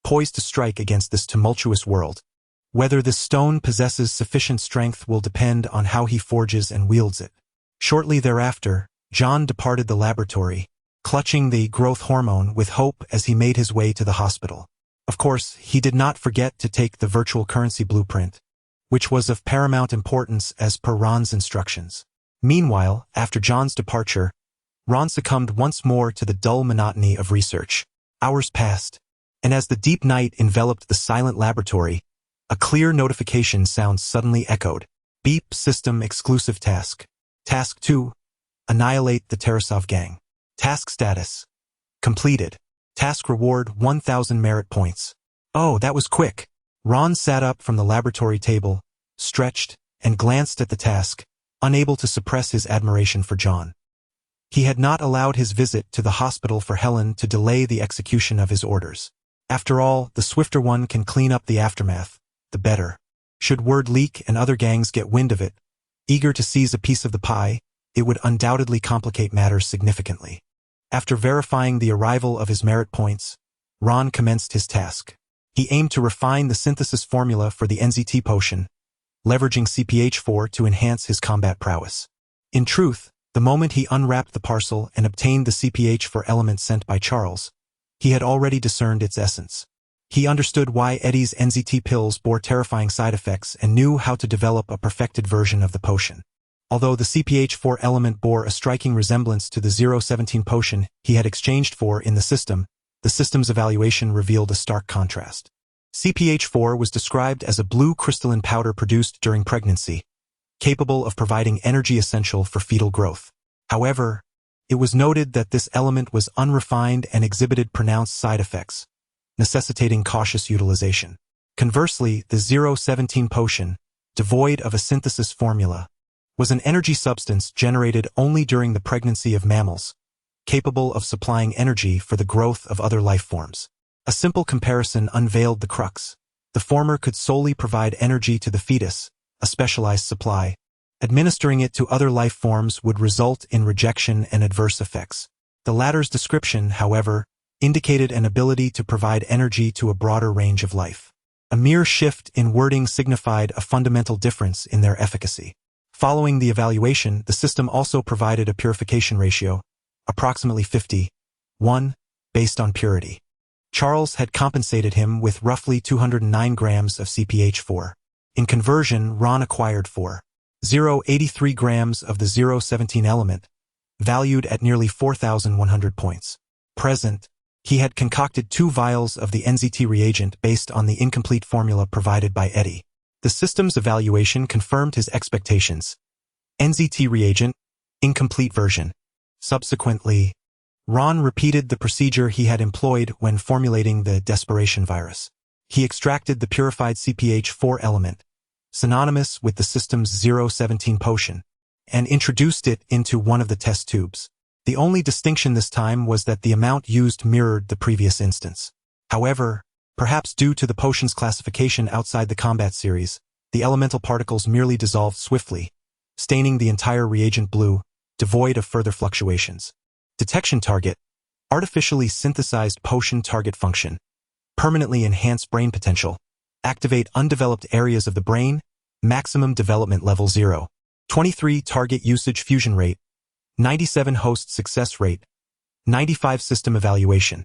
poised to strike against this tumultuous world. Whether this stone possesses sufficient strength will depend on how he forges and wields it. Shortly thereafter, John departed the laboratory, clutching the growth hormone with hope as he made his way to the hospital. Of course, he did not forget to take the virtual currency blueprint, which was of paramount importance as per Ron's instructions. Meanwhile, after John's departure, Ron succumbed once more to the dull monotony of research. Hours passed, and as the deep night enveloped the silent laboratory, a clear notification sound suddenly echoed. Beep System Exclusive Task. Task 2. Annihilate the Tarasov Gang. Task Status. Completed. Task Reward 1,000 merit points. Oh, that was quick. Ron sat up from the laboratory table, stretched, and glanced at the task, unable to suppress his admiration for John. He had not allowed his visit to the hospital for Helen to delay the execution of his orders. After all, the swifter one can clean up the aftermath, the better. Should word leak and other gangs get wind of it, eager to seize a piece of the pie, it would undoubtedly complicate matters significantly. After verifying the arrival of his merit points, Ron commenced his task. He aimed to refine the synthesis formula for the NZT potion, leveraging CPH4 to enhance his combat prowess. In truth, the moment he unwrapped the parcel and obtained the CPH4 element sent by Charles, He had already discerned its essence. He understood why Eddie's NZT pills bore terrifying side effects and knew how to develop a perfected version of the potion. Although the CPH4 element bore a striking resemblance to the 017 potion he had exchanged for in the system's evaluation revealed a stark contrast. CPH4 was described as a blue crystalline powder produced during pregnancy, capable of providing energy essential for fetal growth. However, it was noted that this element was unrefined and exhibited pronounced side effects, necessitating cautious utilization. Conversely, the 017 potion, devoid of a synthesis formula, was an energy substance generated only during the pregnancy of mammals, capable of supplying energy for the growth of other life forms. A simple comparison unveiled the crux. The former could solely provide energy to the fetus, a specialized supply. Administering it to other life forms would result in rejection and adverse effects. The latter's description, however, indicated an ability to provide energy to a broader range of life. A mere shift in wording signified a fundamental difference in their efficacy. Following the evaluation, the system also provided a purification ratio, approximately 50:1, based on purity. Charles had compensated him with roughly 209 grams of CPH4. In conversion, Ron acquired 4,083 grams of the 017 element, valued at nearly 4,100 points. Present, he had concocted 2 vials of the NZT reagent based on the incomplete formula provided by Eddie. The system's evaluation confirmed his expectations. NZT reagent, incomplete version. Subsequently, Ron repeated the procedure he had employed when formulating the desperation virus. He extracted the purified CPH4 element, synonymous with the system's 017 potion, and introduced it into one of the test tubes. The only distinction this time was that the amount used mirrored the previous instance. However, perhaps due to the potion's classification outside the combat series, the elemental particles merely dissolved swiftly, staining the entire reagent blue, devoid of further fluctuations. Detection target, artificially synthesized potion target function, permanently enhance brain potential, activate undeveloped areas of the brain, maximum development level 0. 23 target usage fusion rate, 97 host success rate, 95 system evaluation.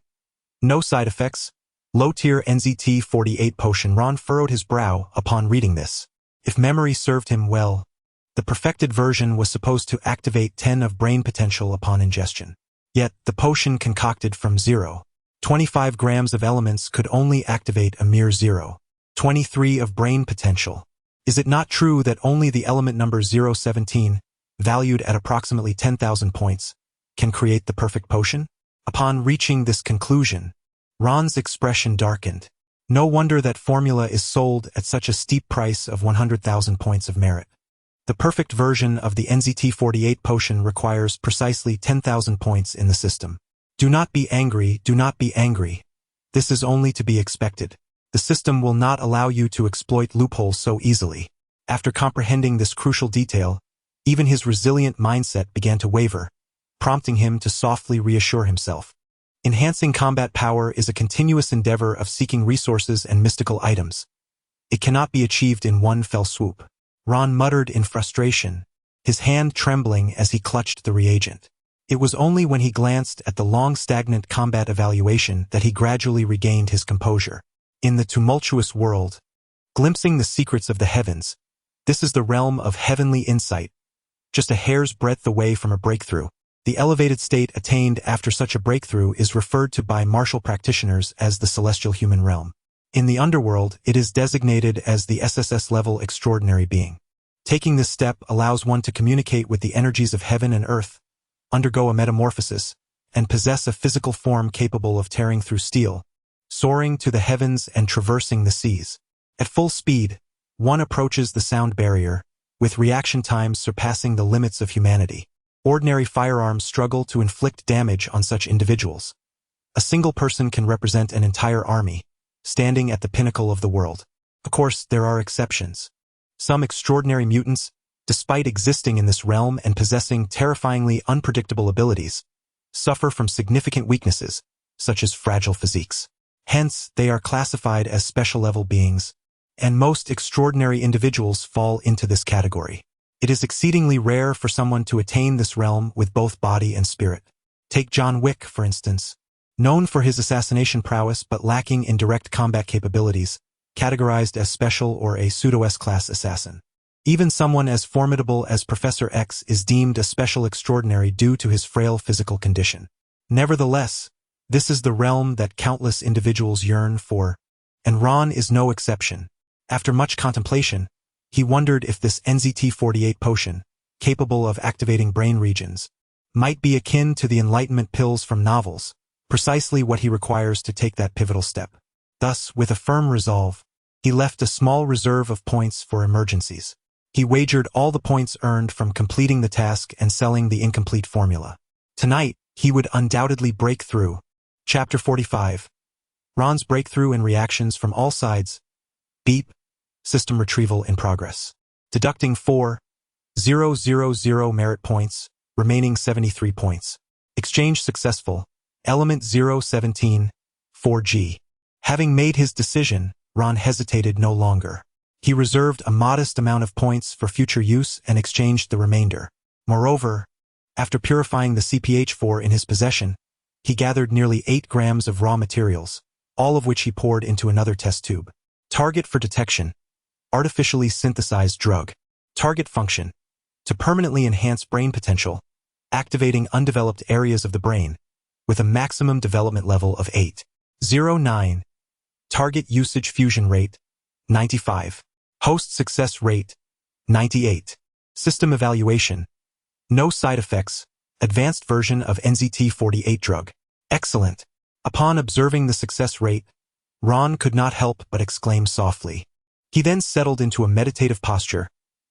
No side effects, low-tier NZT-48 potion. Ron furrowed his brow upon reading this. If memory served him well, the perfected version was supposed to activate 10 of brain potential upon ingestion. Yet, the potion concocted from 0.25 grams of elements could only activate a mere 0.23 of brain potential. Is it not true that only the element number 017, valued at approximately 10,000 points, can create the perfect potion? Upon reaching this conclusion, Ron's expression darkened. No wonder that formula is sold at such a steep price of 100,000 points of merit. The perfect version of the NZT-48 potion requires precisely 10,000 points in the system. Do not be angry, do not be angry. This is only to be expected. The system will not allow you to exploit loopholes so easily. After comprehending this crucial detail, even his resilient mindset began to waver, prompting him to softly reassure himself. Enhancing combat power is a continuous endeavor of seeking resources and mystical items. It cannot be achieved in one fell swoop. Ron muttered in frustration, his hand trembling as he clutched the reagent. It was only when he glanced at the long stagnant combat evaluation that he gradually regained his composure. In the tumultuous world, glimpsing the secrets of the heavens, this is the realm of heavenly insight, just a hair's breadth away from a breakthrough. The elevated state attained after such a breakthrough is referred to by martial practitioners as the celestial human realm. In the underworld, it is designated as the SSS-level extraordinary being. Taking this step allows one to communicate with the energies of heaven and earth, undergo a metamorphosis, and possess a physical form capable of tearing through steel, soaring to the heavens and traversing the seas. At full speed, one approaches the sound barrier, with reaction times surpassing the limits of humanity. Ordinary firearms struggle to inflict damage on such individuals. A single person can represent an entire army, standing at the pinnacle of the world. Of course, there are exceptions. Some extraordinary mutants, despite existing in this realm and possessing terrifyingly unpredictable abilities, suffer from significant weaknesses, such as fragile physiques. Hence, they are classified as special-level beings, and most extraordinary individuals fall into this category. It is exceedingly rare for someone to attain this realm with both body and spirit. Take John Wick, for instance. Known for his assassination prowess but lacking in direct combat capabilities, categorized as special or a pseudo-S-class assassin. Even someone as formidable as Professor X is deemed a special extraordinary due to his frail physical condition. Nevertheless, this is the realm that countless individuals yearn for, and Ron is no exception. After much contemplation, he wondered if this NZT-48 potion, capable of activating brain regions, might be akin to the enlightenment pills from novels, precisely what he requires to take that pivotal step. Thus, with a firm resolve, he left a small reserve of points for emergencies. He wagered all the points earned from completing the task and selling the incomplete formula. Tonight, he would undoubtedly break through. Chapter 45. Ron's breakthrough and reactions from all sides. Beep. System retrieval in progress. Deducting 4,000 merit points, remaining 73 points. Exchange successful. Element 017, 4G. Having made his decision, Ron hesitated no longer. He reserved a modest amount of points for future use and exchanged the remainder. Moreover, after purifying the CPH-4 in his possession, he gathered nearly 8 grams of raw materials, all of which he poured into another test tube. Target for detection. Artificially synthesized drug. Target function. To permanently enhance brain potential, activating undeveloped areas of the brain, with a maximum development level of 8.09. Target usage fusion rate, 95. Host success rate, 98. System evaluation. No side effects. Advanced version of NZT-48 drug. Excellent. Upon observing the success rate, Ron could not help but exclaim softly. He then settled into a meditative posture,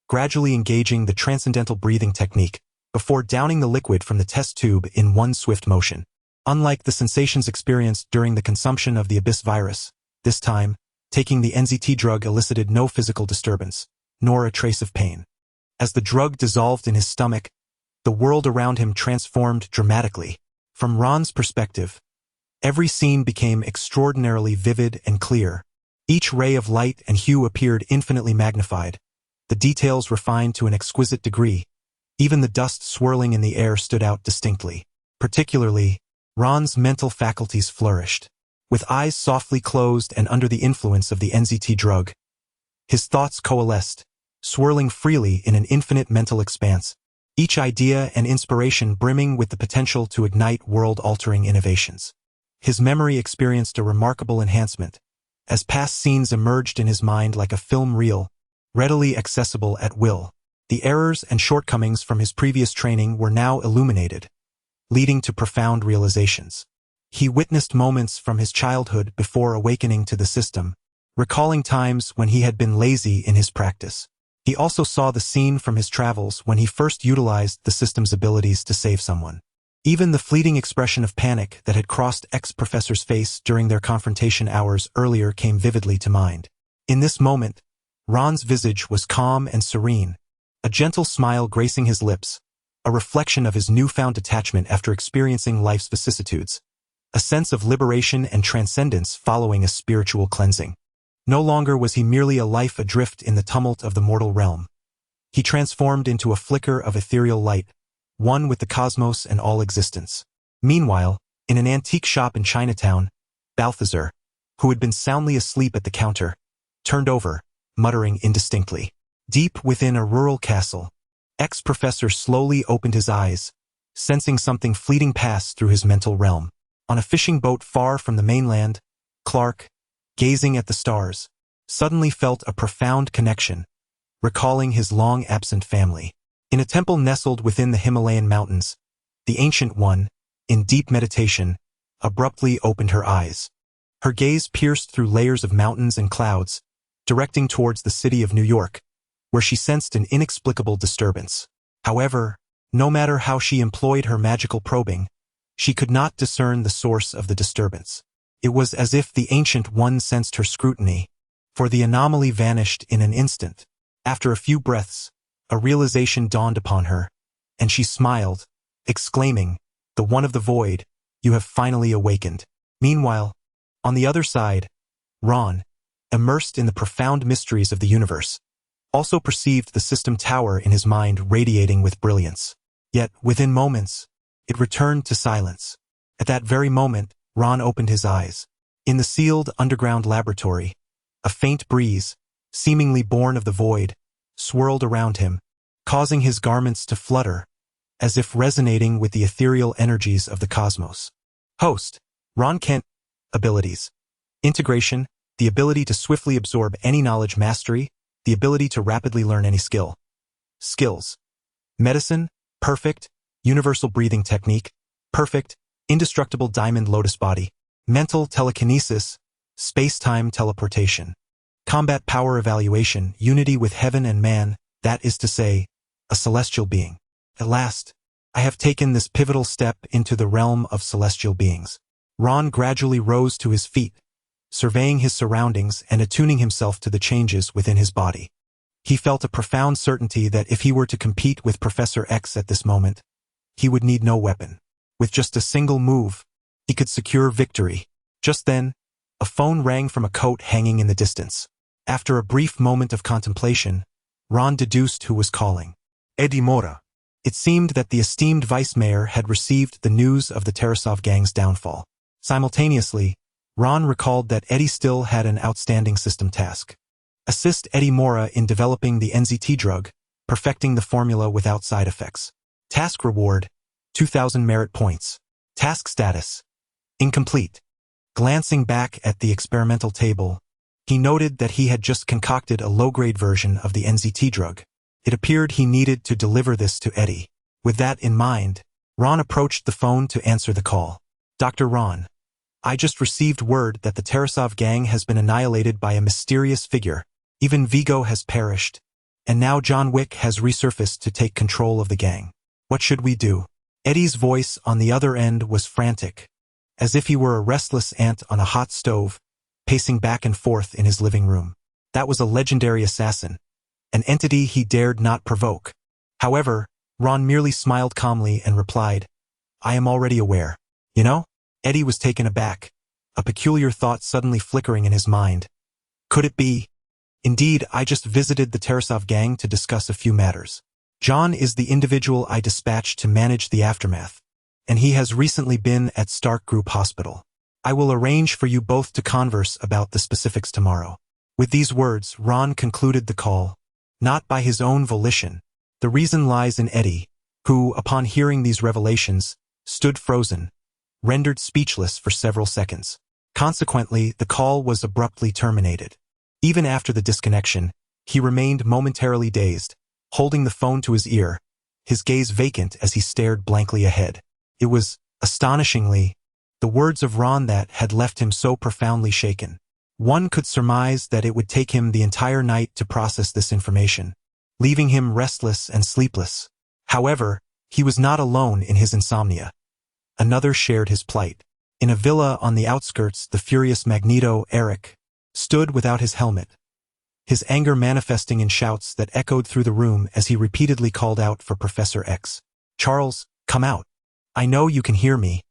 gradually engaging the transcendental breathing technique, before downing the liquid from the test tube in one swift motion. Unlike the sensations experienced during the consumption of the Abyss virus, this time, taking the NZT drug elicited no physical disturbance, nor a trace of pain. As the drug dissolved in his stomach, the world around him transformed dramatically. From Ron's perspective, every scene became extraordinarily vivid and clear. Each ray of light and hue appeared infinitely magnified, the details refined to an exquisite degree. Even the dust swirling in the air stood out distinctly. Particularly, Ron's mental faculties flourished. With eyes softly closed and under the influence of the NZT drug, his thoughts coalesced, swirling freely in an infinite mental expanse, each idea and inspiration brimming with the potential to ignite world-altering innovations. His memory experienced a remarkable enhancement, as past scenes emerged in his mind like a film reel, readily accessible at will. The errors and shortcomings from his previous training were now illuminated, leading to profound realizations. He witnessed moments from his childhood before awakening to the system, recalling times when he had been lazy in his practice. He also saw the scene from his travels when he first utilized the system's abilities to save someone. Even the fleeting expression of panic that had crossed ex-professor's face during their confrontation hours earlier came vividly to mind. In this moment, Ron's visage was calm and serene, a gentle smile gracing his lips, a reflection of his newfound detachment after experiencing life's vicissitudes, a sense of liberation and transcendence following a spiritual cleansing. No longer was he merely a life adrift in the tumult of the mortal realm. He transformed into a flicker of ethereal light, one with the cosmos and all existence. Meanwhile, in an antique shop in Chinatown, Balthazar, who had been soundly asleep at the counter, turned over, muttering indistinctly. Deep within a rural castle, ex-professor slowly opened his eyes, sensing something fleeting pass through his mental realm. On a fishing boat far from the mainland, Clark, gazing at the stars, suddenly felt a profound connection, recalling his long-absent family. In a temple nestled within the Himalayan mountains, the Ancient One, in deep meditation, abruptly opened her eyes. Her gaze pierced through layers of mountains and clouds, directing towards the city of New York, where she sensed an inexplicable disturbance. However, no matter how she employed her magical probing, she could not discern the source of the disturbance. It was as if the Ancient One sensed her scrutiny, for the anomaly vanished in an instant. After a few breaths, a realization dawned upon her, and she smiled, exclaiming, "The One of the Void, you have finally awakened." Meanwhile, on the other side, Ron, immersed in the profound mysteries of the universe, also perceived the system tower in his mind radiating with brilliance. Yet, within moments, it returned to silence. At that very moment, Ron opened his eyes. In the sealed underground laboratory, a faint breeze, seemingly born of the void, swirled around him, causing his garments to flutter, as if resonating with the ethereal energies of the cosmos. Host, Ron Kent. Abilities. Integration, the ability to swiftly absorb any knowledge. Mastery, the ability to rapidly learn any skill. Skills. Medicine, perfect. Universal breathing technique, perfect. Indestructible diamond lotus body. Mental telekinesis, space-time teleportation. Combat power evaluation, unity with heaven and man, that is to say, a celestial being. At last, I have taken this pivotal step into the realm of celestial beings. Ron gradually rose to his feet, surveying his surroundings and attuning himself to the changes within his body. He felt a profound certainty that if he were to compete with Professor X at this moment, he would need no weapon. With just a single move, he could secure victory. Just then, a phone rang from a coat hanging in the distance. After a brief moment of contemplation, Ron deduced who was calling. Eddie Mora. It seemed that the esteemed vice mayor had received the news of the Tarasov gang's downfall. Simultaneously, Ron recalled that Eddie still had an outstanding system task. Assist Eddie Mora in developing the NZT drug, perfecting the formula without side effects. Task reward, 2,000 merit points. Task status, incomplete. Glancing back at the experimental table, he noted that he had just concocted a low-grade version of the NZT drug. It appeared he needed to deliver this to Eddie. With that in mind, Ron approached the phone to answer the call. Dr. Ron, I just received word that the Tarasov gang has been annihilated by a mysterious figure. Even Vigo has perished. And now John Wick has resurfaced to take control of the gang. What should we do? Eddie's voice on the other end was frantic, as if he were a restless ant on a hot stove, pacing back and forth in his living room. That was a legendary assassin, an entity he dared not provoke. However, Ron merely smiled calmly and replied, I am already aware. You know? Eddie was taken aback, a peculiar thought suddenly flickering in his mind. Could it be? Indeed, I just visited the Tarasov gang to discuss a few matters. John is the individual I dispatched to manage the aftermath, and he has recently been at Stark Group Hospital. I will arrange for you both to converse about the specifics tomorrow. With these words, Ron concluded the call, not by his own volition. The reason lies in Eddie, who, upon hearing these revelations, stood frozen, rendered speechless for several seconds. Consequently, the call was abruptly terminated. Even after the disconnection, he remained momentarily dazed, holding the phone to his ear, his gaze vacant as he stared blankly ahead. It was, astonishingly, the words of Ron that had left him so profoundly shaken. One could surmise that it would take him the entire night to process this information, leaving him restless and sleepless. However, he was not alone in his insomnia. Another shared his plight. In a villa on the outskirts, the furious Magneto, Eric, stood without his helmet, his anger manifesting in shouts that echoed through the room as he repeatedly called out for Professor X. Charles, come out. I know you can hear me.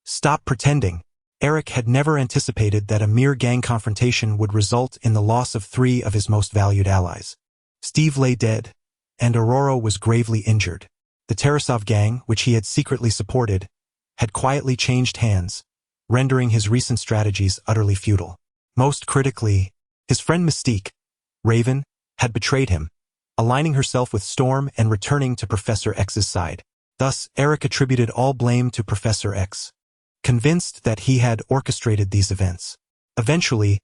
Stop pretending. Eric had never anticipated that a mere gang confrontation would result in the loss of 3 of his most valued allies. Steve lay dead, and Aurora was gravely injured. The Tarasov gang, which he had secretly supported, had quietly changed hands, rendering his recent strategies utterly futile. Most critically, his friend Mystique, Raven, had betrayed him, aligning herself with Storm and returning to Professor X's side. Thus, Eric attributed all blame to Professor X, convinced that he had orchestrated these events. Eventually,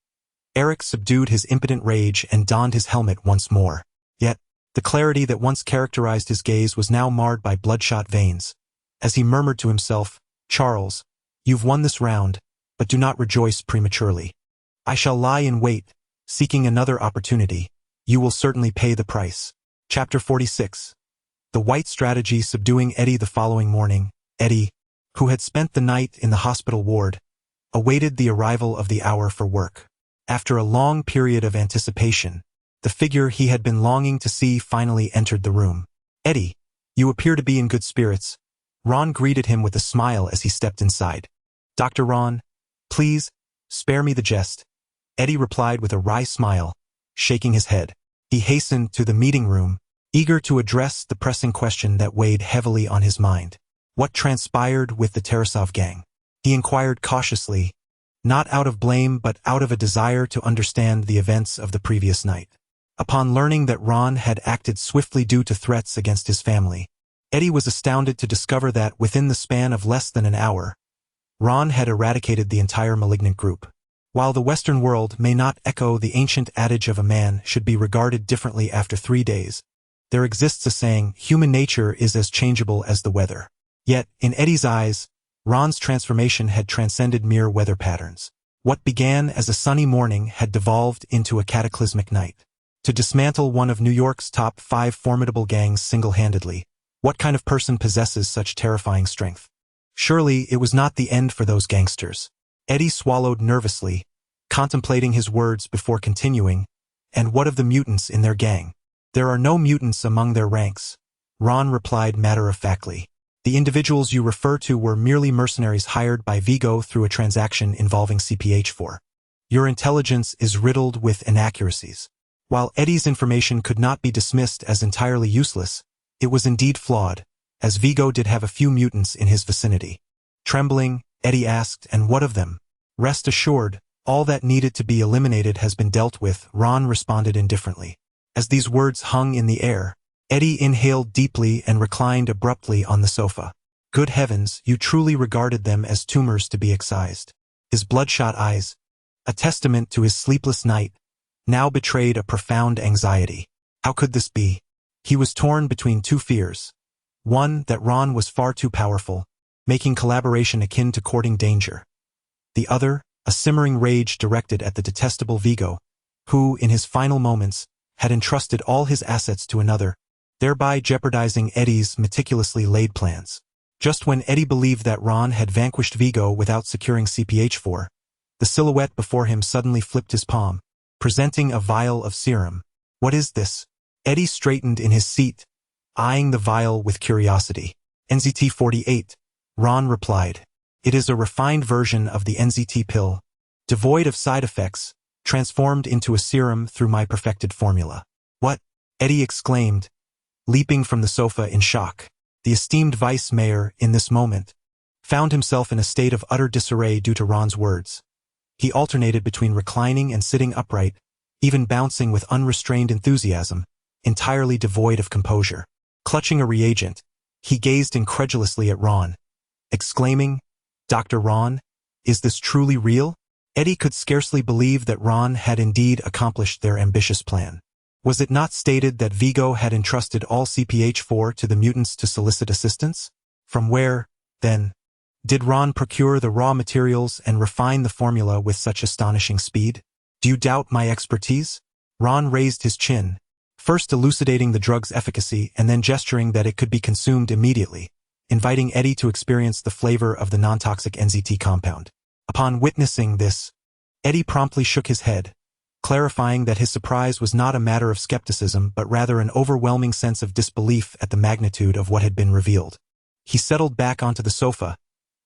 Eric subdued his impotent rage and donned his helmet once more. Yet, the clarity that once characterized his gaze was now marred by bloodshot veins. As he murmured to himself, Charles, you've won this round, but do not rejoice prematurely. I shall lie in wait, seeking another opportunity. You will certainly pay the price. Chapter 46. The White Strategy. Subduing Eddie. The following morning, Eddie, who had spent the night in the hospital ward, awaited the arrival of the hour for work. After a long period of anticipation, the figure he had been longing to see finally entered the room. Eddie, you appear to be in good spirits. Ron greeted him with a smile as he stepped inside. Dr. Ron, please, spare me the jest. Eddie replied with a wry smile, shaking his head. He hastened to the meeting room, eager to address the pressing question that weighed heavily on his mind. What transpired with the Tarasov gang? He inquired cautiously, not out of blame but out of a desire to understand the events of the previous night. Upon learning that Ron had acted swiftly due to threats against his family, Eddie was astounded to discover that, within the span of less than an hour, Ron had eradicated the entire malignant group. While the Western world may not echo the ancient adage of a man should be regarded differently after 3 days, there exists a saying, human nature is as changeable as the weather. Yet, in Eddie's eyes, Ron's transformation had transcended mere weather patterns. What began as a sunny morning had devolved into a cataclysmic night. To dismantle one of New York's top 5 formidable gangs single-handedly, what kind of person possesses such terrifying strength? Surely it was not the end for those gangsters. Eddie swallowed nervously, contemplating his words before continuing. And what of the mutants in their gang? There are no mutants among their ranks, Ron replied matter-of-factly. The individuals you refer to were merely mercenaries hired by Vigo through a transaction involving CPH-4. Your intelligence is riddled with inaccuracies. While Eddie's information could not be dismissed as entirely useless, it was indeed flawed, as Vigo did have a few mutants in his vicinity. Trembling, Eddie asked, and what of them? Rest assured, all that needed to be eliminated has been dealt with, Ron responded indifferently. As these words hung in the air, Eddie inhaled deeply and reclined abruptly on the sofa. Good heavens, you truly regarded them as tumors to be excised. His bloodshot eyes, a testament to his sleepless night, now betrayed a profound anxiety. How could this be? He was torn between 2 fears. One, that Ron was far too powerful, making collaboration akin to courting danger. The other, a simmering rage directed at the detestable Vigo, who, in his final moments, had entrusted all his assets to another, thereby jeopardizing Eddie's meticulously laid plans. Just when Eddie believed that Ron had vanquished Vigo without securing CPH-4, the silhouette before him suddenly flipped his palm, presenting a vial of serum. What is this? Eddie straightened in his seat, eyeing the vial with curiosity. NZT-48, Ron replied. It is a refined version of the NZT pill, devoid of side effects, transformed into a serum through my perfected formula. What? Eddie exclaimed, leaping from the sofa in shock. The esteemed vice mayor, in this moment, found himself in a state of utter disarray due to Ron's words. He alternated between reclining and sitting upright, even bouncing with unrestrained enthusiasm, entirely devoid of composure. Clutching a reagent, he gazed incredulously at Ron, exclaiming, Dr. Ron, is this truly real? Eddie could scarcely believe that Ron had indeed accomplished their ambitious plan. Was it not stated that Vigo had entrusted all CPH-4 to the mutants to solicit assistance? From where, then, did Ron procure the raw materials and refine the formula with such astonishing speed? Do you doubt my expertise? Ron raised his chin, first elucidating the drug's efficacy and then gesturing that it could be consumed immediately, inviting Eddie to experience the flavor of the non-toxic NZT compound. Upon witnessing this, Eddie promptly shook his head, clarifying that his surprise was not a matter of skepticism but rather an overwhelming sense of disbelief at the magnitude of what had been revealed. He settled back onto the sofa,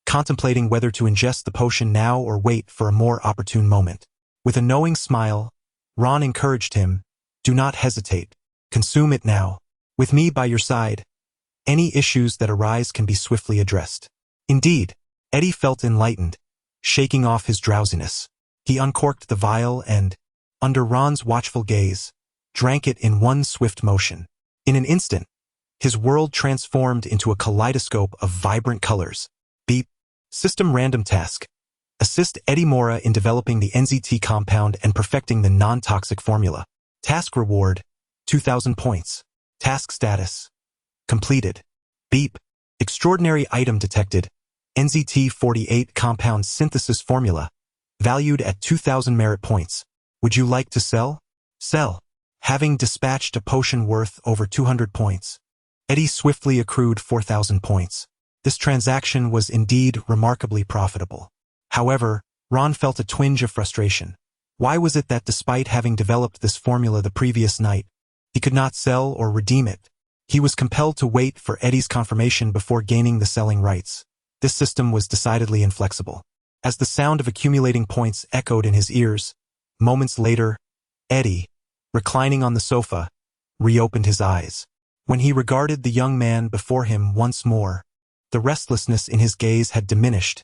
contemplating whether to ingest the potion now or wait for a more opportune moment. With a knowing smile, Ron encouraged him, do not hesitate. Consume it now. With me by your side, any issues that arise can be swiftly addressed. Indeed, Eddie felt enlightened, shaking off his drowsiness. He uncorked the vial and, under Ron's watchful gaze, drank it in one swift motion. In an instant, his world transformed into a kaleidoscope of vibrant colors. Beep. System random task. Assist Eddie Mora in developing the NZT compound and perfecting the non-toxic formula. Task reward, 2,000 points. Task status, completed. Beep. Extraordinary item detected. NZT-48 compound synthesis formula, valued at 2,000 merit points. Would you like to sell? Sell. Having dispatched a potion worth over 200 points, Eddie swiftly accrued 4,000 points. This transaction was indeed remarkably profitable. However, Ron felt a twinge of frustration. Why was it that despite having developed this formula the previous night, he could not sell or redeem it? He was compelled to wait for Eddie's confirmation before gaining the selling rights. This system was decidedly inflexible. As the sound of accumulating points echoed in his ears, moments later, Eddie, reclining on the sofa, reopened his eyes. When he regarded the young man before him once more, the restlessness in his gaze had diminished,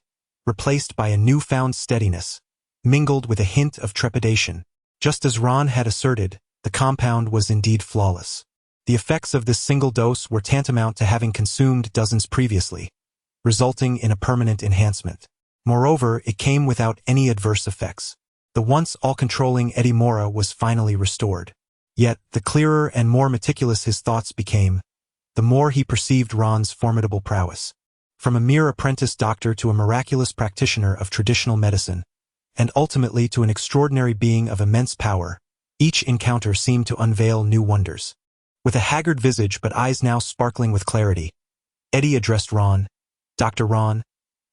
replaced by a newfound steadiness, mingled with a hint of trepidation. Just as Ron had asserted, the compound was indeed flawless. The effects of this single dose were tantamount to having consumed dozens previously, resulting in a permanent enhancement. Moreover, it came without any adverse effects. The once all-controlling Eddie Mora was finally restored. Yet, the clearer and more meticulous his thoughts became, the more he perceived Ron's formidable prowess. From a mere apprentice doctor to a miraculous practitioner of traditional medicine, and ultimately to an extraordinary being of immense power, each encounter seemed to unveil new wonders. With a haggard visage but eyes now sparkling with clarity, Eddie addressed Ron. "Dr. Ron,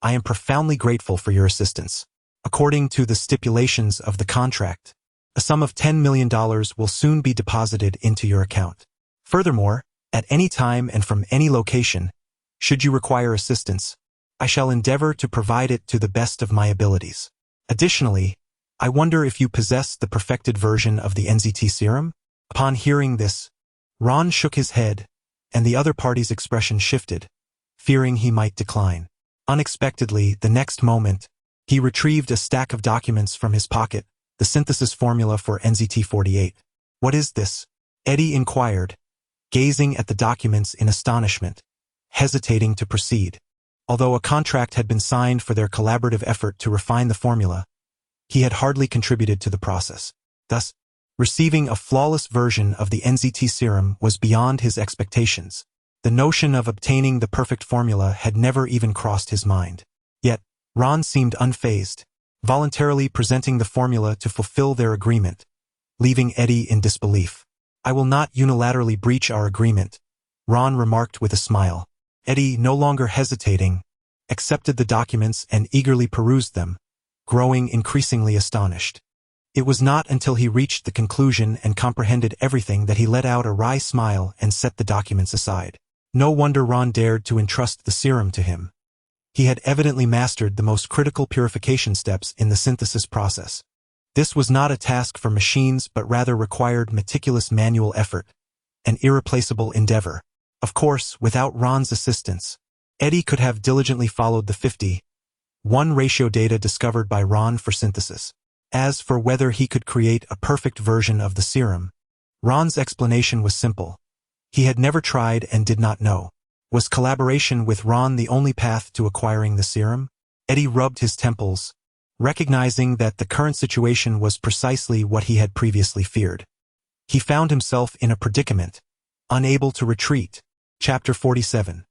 I am profoundly grateful for your assistance. According to the stipulations of the contract, a sum of $10 million will soon be deposited into your account. Furthermore, at any time and from any location, should you require assistance, I shall endeavor to provide it to the best of my abilities. Additionally, I wonder if you possess the perfected version of the NZT serum?" Upon hearing this, Ron shook his head, and the other party's expression shifted, fearing he might decline. Unexpectedly, the next moment, he retrieved a stack of documents from his pocket, the synthesis formula for NZT-48. "What is this?" Eddie inquired, gazing at the documents in astonishment, hesitating to proceed. Although a contract had been signed for their collaborative effort to refine the formula, he had hardly contributed to the process. Thus, receiving a flawless version of the NZT serum was beyond his expectations. The notion of obtaining the perfect formula had never even crossed his mind. Yet, Ron seemed unfazed, voluntarily presenting the formula to fulfill their agreement, leaving Eddie in disbelief. "I will not unilaterally breach our agreement," Ron remarked with a smile. Eddie, no longer hesitating, accepted the documents and eagerly perused them, growing increasingly astonished. It was not until he reached the conclusion and comprehended everything that he let out a wry smile and set the documents aside. No wonder Ron dared to entrust the serum to him. He had evidently mastered the most critical purification steps in the synthesis process. This was not a task for machines but rather required meticulous manual effort, an irreplaceable endeavor. Of course, without Ron's assistance, Eddie could have diligently followed the 50:1 ratio data discovered by Ron for synthesis. As for whether he could create a perfect version of the serum, Ron's explanation was simple. He had never tried and did not know. Was collaboration with Ron the only path to acquiring the serum? Eddie rubbed his temples, recognizing that the current situation was precisely what he had previously feared. He found himself in a predicament, unable to retreat. Chapter 47.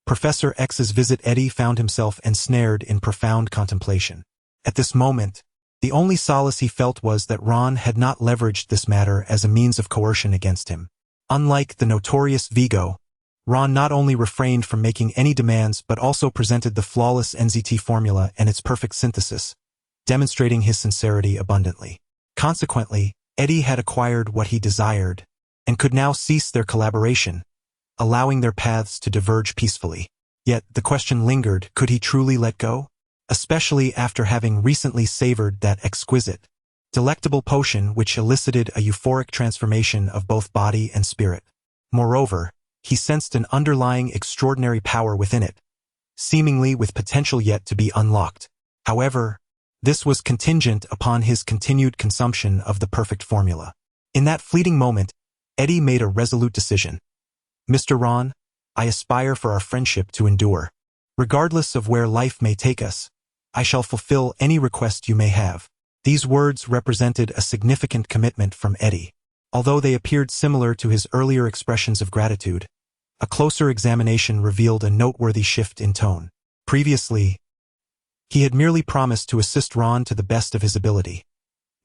Professor X's visit. Eddie found himself ensnared in profound contemplation. At this moment, the only solace he felt was that Ron had not leveraged this matter as a means of coercion against him. Unlike the notorious Vigo, Ron not only refrained from making any demands but also presented the flawless NZT formula and its perfect synthesis, demonstrating his sincerity abundantly. Consequently, Eddie had acquired what he desired, and could now cease their collaboration, allowing their paths to diverge peacefully. Yet the question lingered, could he truly let go? Especially after having recently savored that exquisite, delectable potion which elicited a euphoric transformation of both body and spirit. Moreover, he sensed an underlying extraordinary power within it, seemingly with potential yet to be unlocked. However, this was contingent upon his continued consumption of the perfect formula. In that fleeting moment, Eddie made a resolute decision. "Mr. Ron, I aspire for our friendship to endure. Regardless of where life may take us, I shall fulfill any request you may have." These words represented a significant commitment from Eddie. Although they appeared similar to his earlier expressions of gratitude, a closer examination revealed a noteworthy shift in tone. Previously, he had merely promised to assist Ron to the best of his ability.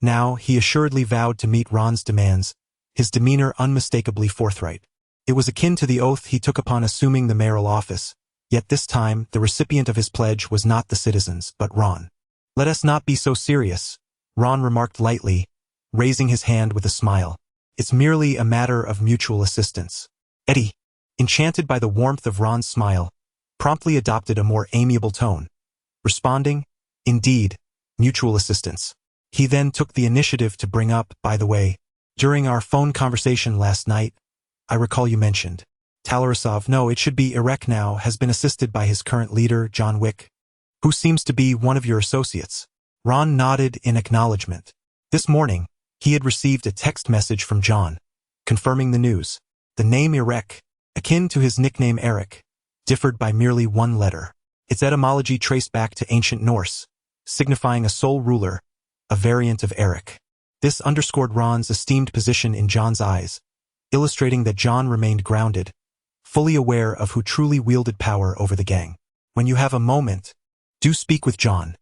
Now, he assuredly vowed to meet Ron's demands, his demeanor unmistakably forthright. It was akin to the oath he took upon assuming the mayoral office, yet this time the recipient of his pledge was not the citizens, but Ron. "Let us not be so serious," Ron remarked lightly, raising his hand with a smile. "It's merely a matter of mutual assistance." Eddie, enchanted by the warmth of Ron's smile, promptly adopted a more amiable tone, responding, "Indeed, mutual assistance." He then took the initiative to bring up, "By the way, during our phone conversation last night, I recall you mentioned Talarasov. No, it should be Irek now, has been assisted by his current leader, John Wick, Who seems to be one of your associates? Ron nodded in acknowledgement. This morning, he had received a text message from John, confirming the news. The name Irek, akin to his nickname Eric, differed by merely one letter. Its etymology traced back to ancient Norse, signifying a sole ruler, a variant of Eric. This underscored Ron's esteemed position in John's eyes, illustrating that John remained grounded, fully aware of who truly wielded power over the gang. When you have a moment, do speak with John.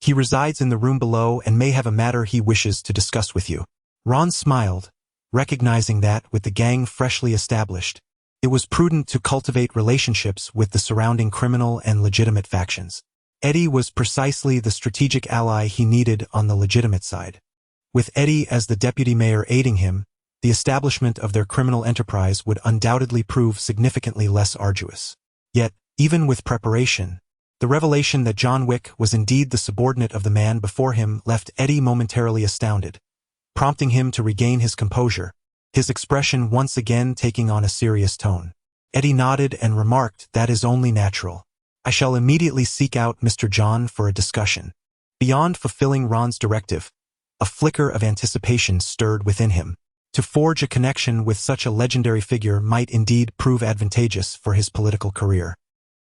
He resides in the room below and may have a matter he wishes to discuss with you. Ron smiled, recognizing that, with the gang freshly established, it was prudent to cultivate relationships with the surrounding criminal and legitimate factions. Eddie was precisely the strategic ally he needed on the legitimate side. With Eddie as the deputy mayor aiding him, the establishment of their criminal enterprise would undoubtedly prove significantly less arduous. Yet, even with preparation, the revelation that John Wick was indeed the subordinate of the man before him left Eddie momentarily astounded, prompting him to regain his composure, his expression once again taking on a serious tone. Eddie nodded and remarked, "That is only natural. I shall immediately seek out Mr. John for a discussion." Beyond fulfilling Ron's directive, a flicker of anticipation stirred within him. To forge a connection with such a legendary figure might indeed prove advantageous for his political career.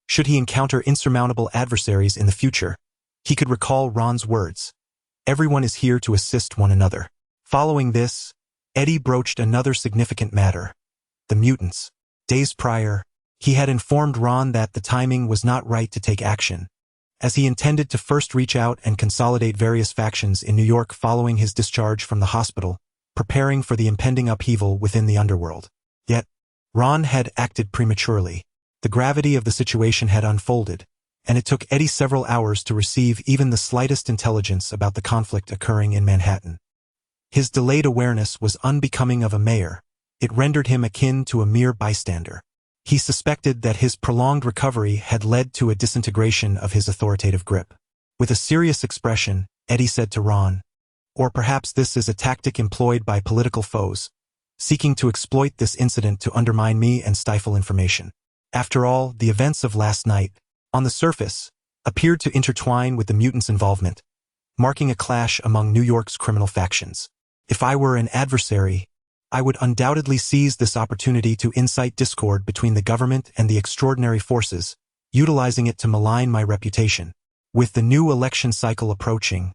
Should he encounter insurmountable adversaries in the future, he could recall Ron's words, "Everyone is here to assist one another." Following this, Eddie broached another significant matter: the mutants. Days prior, he had informed Ron that the timing was not right to take action, as he intended to first reach out and consolidate various factions in New York following his discharge from the hospital, preparing for the impending upheaval within the underworld. Yet, Ron had acted prematurely. The gravity of the situation had unfolded, and it took Eddie several hours to receive even the slightest intelligence about the conflict occurring in Manhattan. His delayed awareness was unbecoming of a mayor. It rendered him akin to a mere bystander. He suspected that his prolonged recovery had led to a disintegration of his authoritative grip. With a serious expression, Eddie said to Ron, "Or perhaps this is a tactic employed by political foes, seeking to exploit this incident to undermine me and stifle information. After all, the events of last night, on the surface, appeared to intertwine with the mutants' involvement, marking a clash among New York's criminal factions. If I were an adversary, I would undoubtedly seize this opportunity to incite discord between the government and the extraordinary forces, utilizing it to malign my reputation. With the new election cycle approaching,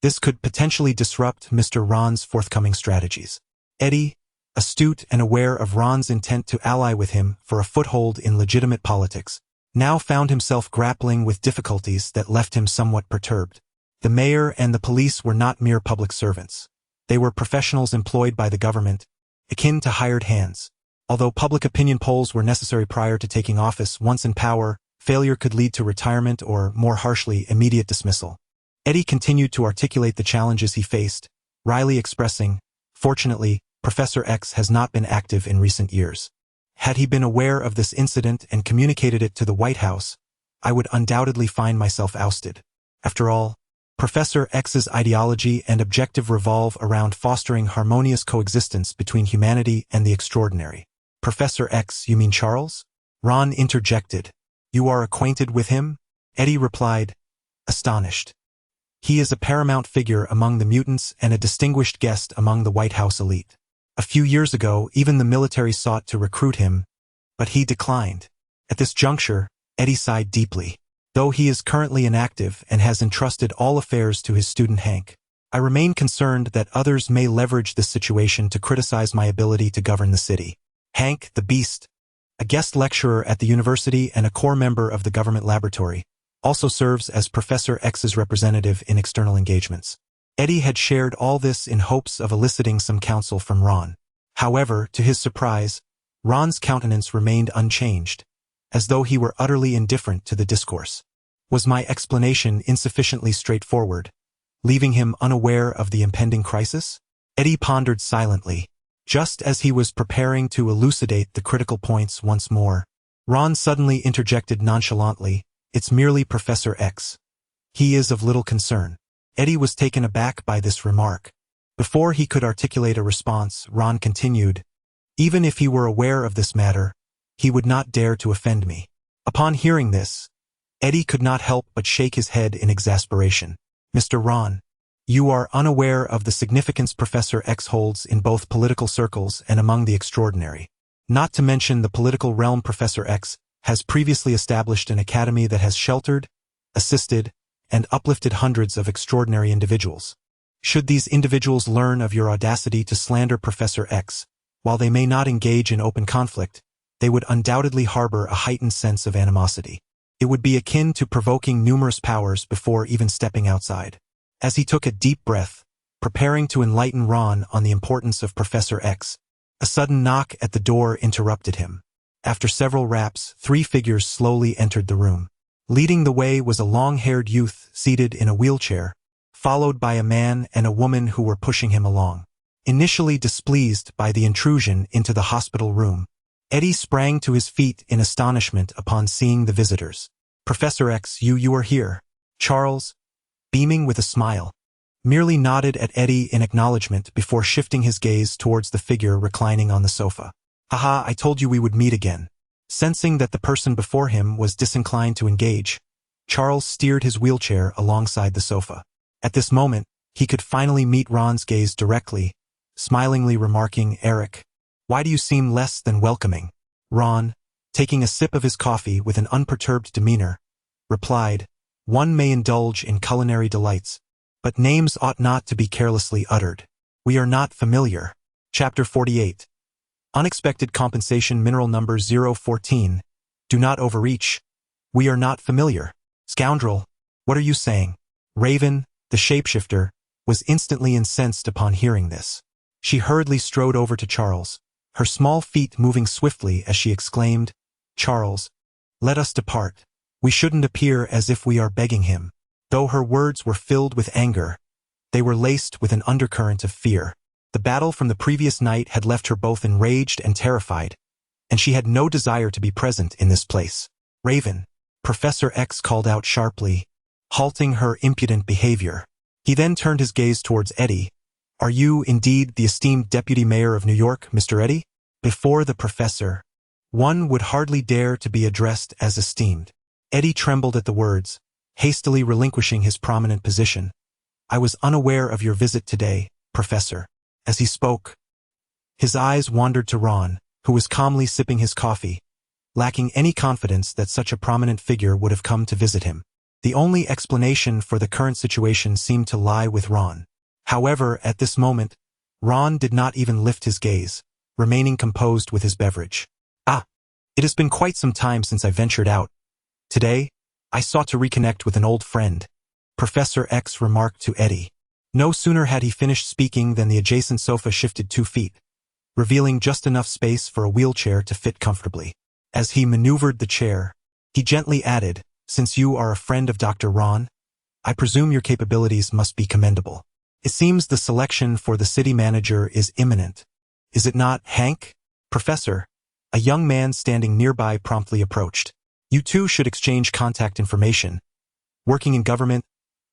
this could potentially disrupt Mr. Ron's forthcoming strategies." Eddie, astute and aware of Ron's intent to ally with him for a foothold in legitimate politics, now found himself grappling with difficulties that left him somewhat perturbed. The mayor and the police were not mere public servants. They were professionals employed by the government, akin to hired hands. Although public opinion polls were necessary prior to taking office, once in power, failure could lead to retirement or, more harshly, immediate dismissal. Eddie continued to articulate the challenges he faced, wryly expressing, "Fortunately, Professor X has not been active in recent years. Had he been aware of this incident and communicated it to the White House, I would undoubtedly find myself ousted. After all, Professor X's ideology and objective revolve around fostering harmonious coexistence between humanity and the extraordinary." "Professor X, you mean Charles?" Ron interjected. "You are acquainted with him?" Eddie replied, astonished. "He is a paramount figure among the mutants and a distinguished guest among the White House elite. A few years ago, even the military sought to recruit him, but he declined." At this juncture, Eddie sighed deeply. "Though he is currently inactive and has entrusted all affairs to his student Hank, I remain concerned that others may leverage this situation to criticize my ability to govern the city." Hank, the Beast, a guest lecturer at the university and a core member of the government laboratory, also serves as Professor X's representative in external engagements. Eddie had shared all this in hopes of eliciting some counsel from Ron. However, to his surprise, Ron's countenance remained unchanged, as though he were utterly indifferent to the discourse. Was my explanation insufficiently straightforward, leaving him unaware of the impending crisis? Eddie pondered silently. Just as he was preparing to elucidate the critical points once more, Ron suddenly interjected nonchalantly, "It's merely Professor X. He is of little concern." Eddie was taken aback by this remark. Before he could articulate a response, Ron continued, "Even if he were aware of this matter, he would not dare to offend me." Upon hearing this, Eddie could not help but shake his head in exasperation. Mr. Ron, you are unaware of the significance Professor X holds in both political circles and among the extraordinary. Not to mention the political realm. Professor X has previously established an academy that has sheltered, assisted, and uplifted hundreds of extraordinary individuals. Should these individuals learn of your audacity to slander Professor X, while they may not engage in open conflict, they would undoubtedly harbor a heightened sense of animosity. It would be akin to provoking numerous powers before even stepping outside. As he took a deep breath, preparing to enlighten Ron on the importance of Professor X, a sudden knock at the door interrupted him. After several raps, 3 figures slowly entered the room. Leading the way was a long-haired youth seated in a wheelchair, followed by a man and a woman who were pushing him along. Initially displeased by the intrusion into the hospital room, Eddie sprang to his feet in astonishment upon seeing the visitors. Professor X, you are here. Charles, beaming with a smile, merely nodded at Eddie in acknowledgement before shifting his gaze towards the figure reclining on the sofa. Haha, I told you we would meet again. Sensing that the person before him was disinclined to engage, Charles steered his wheelchair alongside the sofa. At this moment, he could finally meet Ron's gaze directly, smilingly remarking, Eric, why do you seem less than welcoming? Ron, taking a sip of his coffee with an unperturbed demeanor, replied, one may indulge in culinary delights, but names ought not to be carelessly uttered. We are not familiar. Chapter 48. Unexpected compensation. Mineral number 014. Do not overreach. We are not familiar. Scoundrel, what are you saying? Raven, the shapeshifter, was instantly incensed upon hearing this. She hurriedly strode over to Charles, her small feet moving swiftly as she exclaimed, Charles, let us depart. We shouldn't appear as if we are begging him. Though her words were filled with anger, they were laced with an undercurrent of fear. The battle from the previous night had left her both enraged and terrified, and she had no desire to be present in this place. Raven, Professor X called out sharply, halting her impudent behavior. He then turned his gaze towards Eddie. Are you indeed the esteemed Deputy Mayor of New York, Mr. Eddie? Before the professor, one would hardly dare to be addressed as esteemed. Eddie trembled at the words, hastily relinquishing his prominent position. I was unaware of your visit today, Professor. As he spoke, his eyes wandered to Ron, who was calmly sipping his coffee, lacking any confidence that such a prominent figure would have come to visit him. The only explanation for the current situation seemed to lie with Ron. However, at this moment, Ron did not even lift his gaze, remaining composed with his beverage. It has been quite some time since I ventured out. Today, I sought to reconnect with an old friend, Professor X remarked to Eddie. No sooner had he finished speaking than the adjacent sofa shifted 2 feet, revealing just enough space for a wheelchair to fit comfortably. As he maneuvered the chair, he gently added, since you are a friend of Dr. Ron, I presume your capabilities must be commendable. It seems the selection for the city manager is imminent. Is it not, Hank? Professor, a young man standing nearby promptly approached. You two should exchange contact information. Working in government,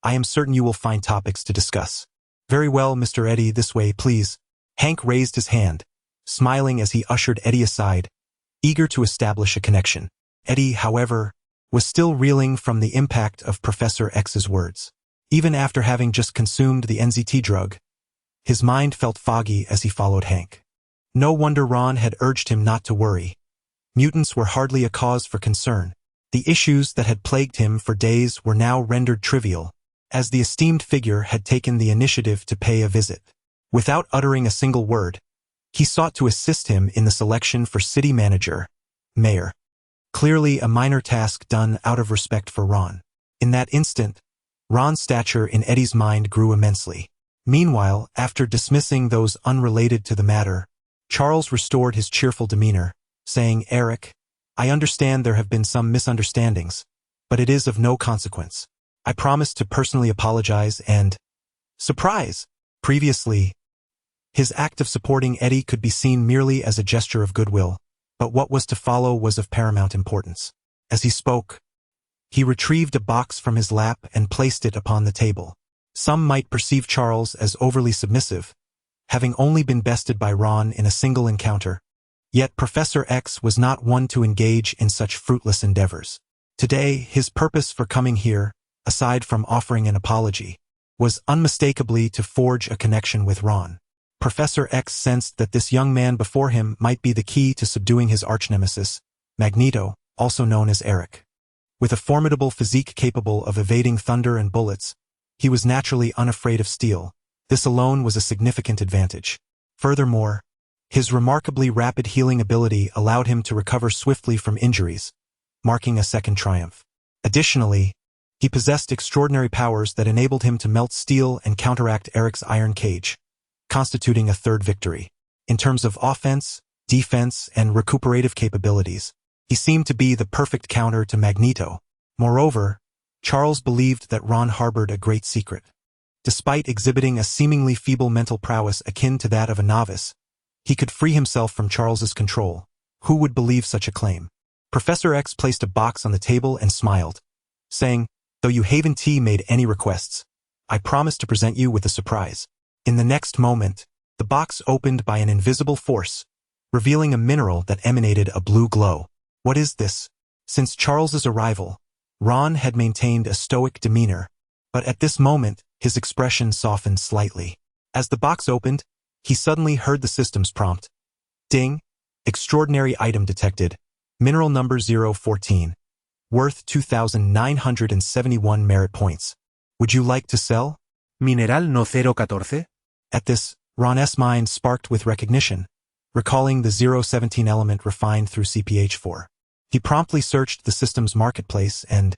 I am certain you will find topics to discuss. Very well, Mr. Eddie, this way, please. Hank raised his hand, smiling as he ushered Eddie aside, eager to establish a connection. Eddie, however, was still reeling from the impact of Professor X's words. Even after having just consumed the NZT drug, his mind felt foggy as he followed Hank. No wonder Ron had urged him not to worry. Mutants were hardly a cause for concern. The issues that had plagued him for days were now rendered trivial, as the esteemed figure had taken the initiative to pay a visit. Without uttering a single word, he sought to assist him in the selection for city manager, mayor. Clearly a minor task done out of respect for Ron. In that instant, Ron's stature in Eddie's mind grew immensely. Meanwhile, after dismissing those unrelated to the matter, Charles restored his cheerful demeanor, saying, Eric, I understand there have been some misunderstandings, but it is of no consequence. I promise to personally apologize and... Surprise! Previously, his act of supporting Eddie could be seen merely as a gesture of goodwill, but what was to follow was of paramount importance. As he spoke, he retrieved a box from his lap and placed it upon the table. Some might perceive Charles as overly submissive, having only been bested by Ron in a single encounter. Yet Professor X was not one to engage in such fruitless endeavors. Today, his purpose for coming here, aside from offering an apology, was unmistakably to forge a connection with Ron. Professor X sensed that this young man before him might be the key to subduing his arch-nemesis, Magneto, also known as Eric. With a formidable physique capable of evading thunder and bullets, he was naturally unafraid of steel. This alone was a significant advantage. Furthermore, his remarkably rapid healing ability allowed him to recover swiftly from injuries, marking a second triumph. Additionally, he possessed extraordinary powers that enabled him to melt steel and counteract Eric's iron cage, constituting a third victory. In terms of offense, defense, and recuperative capabilities, he seemed to be the perfect counter to Magneto. Moreover, Charles believed that Ron harbored a great secret. Despite exhibiting a seemingly feeble mental prowess akin to that of a novice, he could free himself from Charles's control. Who would believe such a claim? Professor X placed a box on the table and smiled, saying, "Though you haven't made any requests, I promise to present you with a surprise." In the next moment, the box opened by an invisible force, revealing a mineral that emanated a blue glow. What is this? Since Charles's arrival, Ron had maintained a stoic demeanor, but at this moment, his expression softened slightly. As the box opened, he suddenly heard the system's prompt. Ding! Extraordinary item detected. Mineral number 014. Worth 2,971 merit points. Would you like to sell? Mineral no 014? At this, Ron's mind sparked with recognition, recalling the 017 element refined through CPH-4. He promptly searched the system's marketplace and,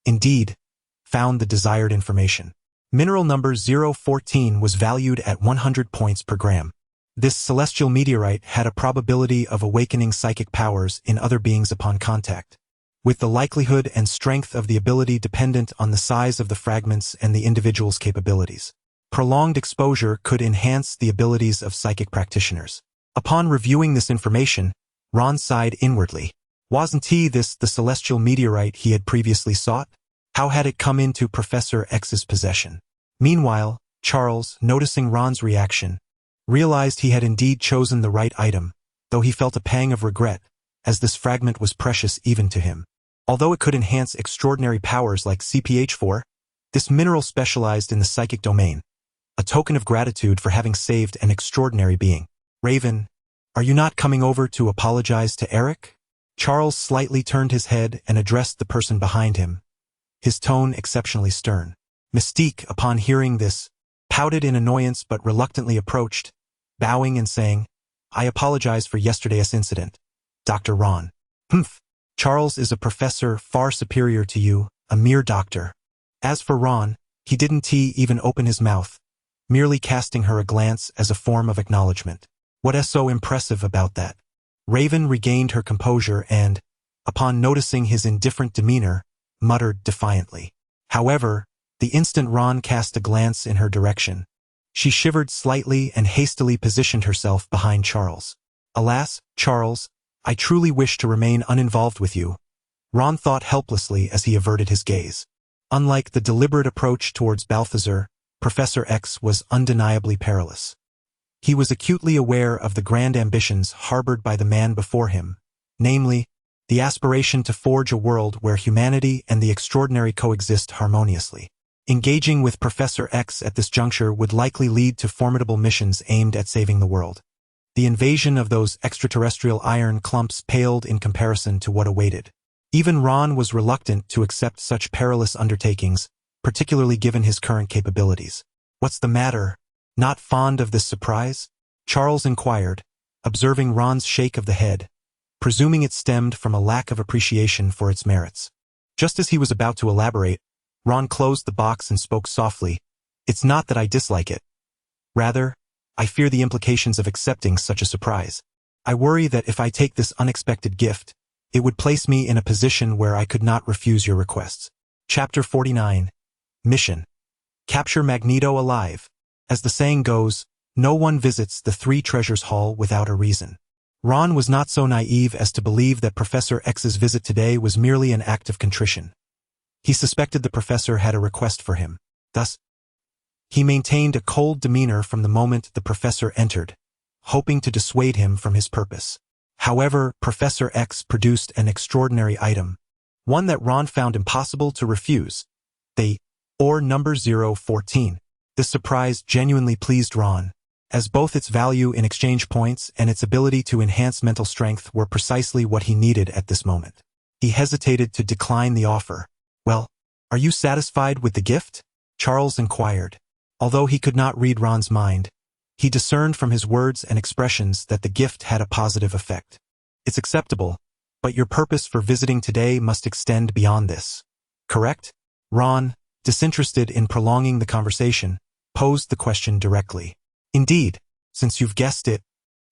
indeed, found the desired information. Mineral number 014 was valued at 100 points per gram. This celestial meteorite had a probability of awakening psychic powers in other beings upon contact, with the likelihood and strength of the ability dependent on the size of the fragments and the individual's capabilities. Prolonged exposure could enhance the abilities of psychic practitioners. Upon reviewing this information, Ron sighed inwardly. Wasn't this the celestial meteorite he had previously sought? How had it come into Professor X's possession? Meanwhile, Charles, noticing Ron's reaction, realized he had indeed chosen the right item, though he felt a pang of regret, as this fragment was precious even to him. Although it could enhance extraordinary powers like CPH-4, this mineral specialized in the psychic domain, a token of gratitude for having saved an extraordinary being. Raven, are you not coming over to apologize to Eric? Charles slightly turned his head and addressed the person behind him, his tone exceptionally stern. Mystique, upon hearing this, pouted in annoyance but reluctantly approached, bowing and saying, "I apologize for yesterday's incident, Dr. Ron." Humph. Charles is a professor far superior to you, a mere doctor. As for Ron, he didn't even open his mouth, merely casting her a glance as a form of acknowledgement. What is so impressive about that? Raven regained her composure and, upon noticing his indifferent demeanor, muttered defiantly. However, the instant Ron cast a glance in her direction, she shivered slightly and hastily positioned herself behind Charles. Alas, Charles, I truly wish to remain uninvolved with you, Ron thought helplessly as he averted his gaze. Unlike the deliberate approach towards Balthazar, Professor X was undeniably perilous. He was acutely aware of the grand ambitions harbored by the man before him, namely, the aspiration to forge a world where humanity and the extraordinary coexist harmoniously. Engaging with Professor X at this juncture would likely lead to formidable missions aimed at saving the world. The invasion of those extraterrestrial iron clumps paled in comparison to what awaited. Even Ron was reluctant to accept such perilous undertakings, particularly given his current capabilities. What's the matter? Not fond of this surprise? Charles inquired, observing Ron's shake of the head, presuming it stemmed from a lack of appreciation for its merits. Just as he was about to elaborate, Ron closed the box and spoke softly. It's not that I dislike it. Rather, I fear the implications of accepting such a surprise. I worry that if I take this unexpected gift, it would place me in a position where I could not refuse your requests. Chapter 49. Mission. Capture Magneto alive. As the saying goes, no one visits the Three Treasures Hall without a reason. Ron was not so naive as to believe that Professor X's visit today was merely an act of contrition. He suspected the professor had a request for him. Thus, he maintained a cold demeanor from the moment the professor entered, hoping to dissuade him from his purpose. However, Professor X produced an extraordinary item, one that Ron found impossible to refuse. The ore number 014. This surprise genuinely pleased Ron, as both its value in exchange points and its ability to enhance mental strength were precisely what he needed at this moment. He hesitated to decline the offer. "Well, are you satisfied with the gift?" Charles inquired. Although he could not read Ron's mind, he discerned from his words and expressions that the gift had a positive effect. "It's acceptable, but your purpose for visiting today must extend beyond this. Correct?" Ron, disinterested in prolonging the conversation, posed the question directly. "Indeed, since you've guessed it,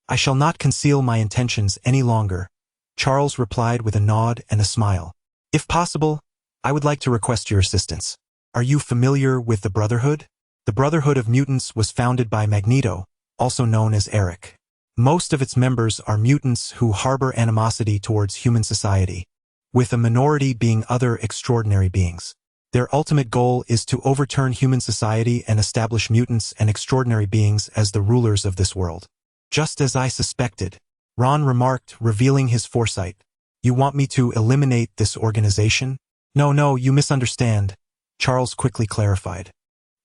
I shall not conceal my intentions any longer," Charles replied with a nod and a smile. "If possible, I would like to request your assistance. Are you familiar with the Brotherhood?" The Brotherhood of Mutants was founded by Magneto, also known as Eric. Most of its members are mutants who harbor animosity towards human society, with a minority being other extraordinary beings. Their ultimate goal is to overturn human society and establish mutants and extraordinary beings as the rulers of this world. "Just as I suspected," Ron remarked, revealing his foresight. "You want me to eliminate this organization?" No, you misunderstand," Charles quickly clarified.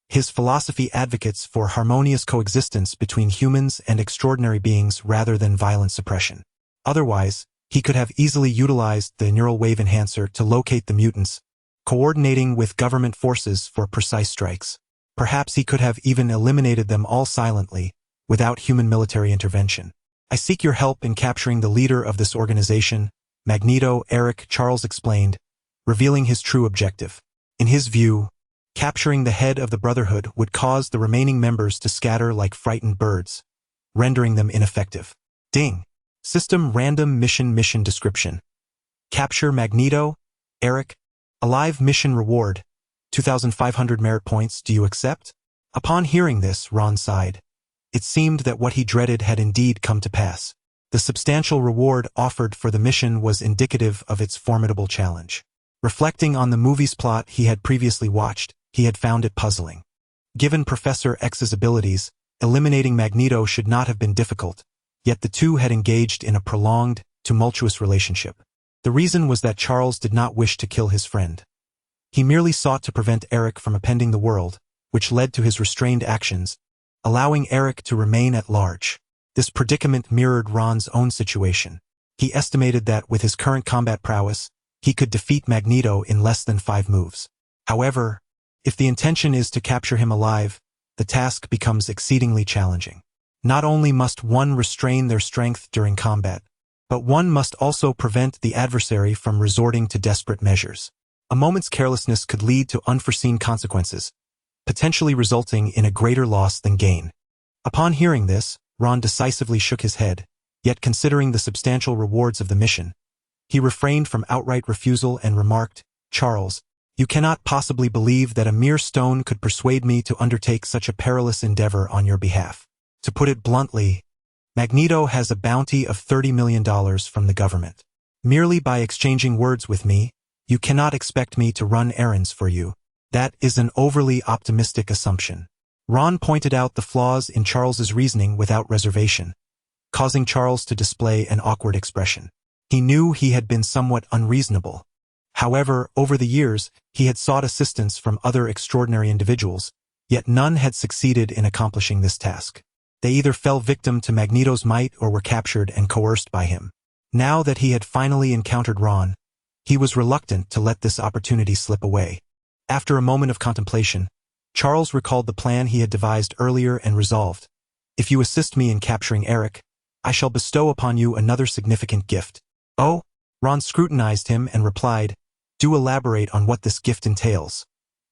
His philosophy advocates for harmonious coexistence between humans and extraordinary beings rather than violent suppression. Otherwise, he could have easily utilized the neural wave enhancer to locate the mutants, coordinating with government forces for precise strikes. Perhaps he could have even eliminated them all silently, without human military intervention. "I seek your help in capturing the leader of this organization, Magneto Eric," Charles explained, revealing his true objective. In his view, capturing the head of the Brotherhood would cause the remaining members to scatter like frightened birds, rendering them ineffective. Ding. System Random Mission Description. Capture Magneto Eric. Alive mission reward. 2,500 merit points. Do you accept? Upon hearing this, Ron sighed. It seemed that what he dreaded had indeed come to pass. The substantial reward offered for the mission was indicative of its formidable challenge. Reflecting on the movie's plot he had previously watched, he had found it puzzling. Given Professor X's abilities, eliminating Magneto should not have been difficult, yet the two had engaged in a prolonged, tumultuous relationship. The reason was that Charles did not wish to kill his friend. He merely sought to prevent Eric from appending the world, which led to his restrained actions, allowing Eric to remain at large. This predicament mirrored Ron's own situation. He estimated that with his current combat prowess, he could defeat Magneto in less than 5 moves. However, if the intention is to capture him alive, the task becomes exceedingly challenging. Not only must one restrain their strength during combat, but one must also prevent the adversary from resorting to desperate measures. A moment's carelessness could lead to unforeseen consequences, potentially resulting in a greater loss than gain. Upon hearing this, Ron decisively shook his head, yet considering the substantial rewards of the mission, he refrained from outright refusal and remarked, "Charles, you cannot possibly believe that a mere stone could persuade me to undertake such a perilous endeavor on your behalf. To put it bluntly, Magneto has a bounty of $30 million from the government. Merely by exchanging words with me, you cannot expect me to run errands for you. That is an overly optimistic assumption." Ron pointed out the flaws in Charles's reasoning without reservation, causing Charles to display an awkward expression. He knew he had been somewhat unreasonable. However, over the years, he had sought assistance from other extraordinary individuals, yet none had succeeded in accomplishing this task. They either fell victim to Magneto's might or were captured and coerced by him. Now that he had finally encountered Ron, he was reluctant to let this opportunity slip away. After a moment of contemplation, Charles recalled the plan he had devised earlier and resolved, "If you assist me in capturing Eric, I shall bestow upon you another significant gift." "Oh?" Ron scrutinized him and replied, "Do elaborate on what this gift entails.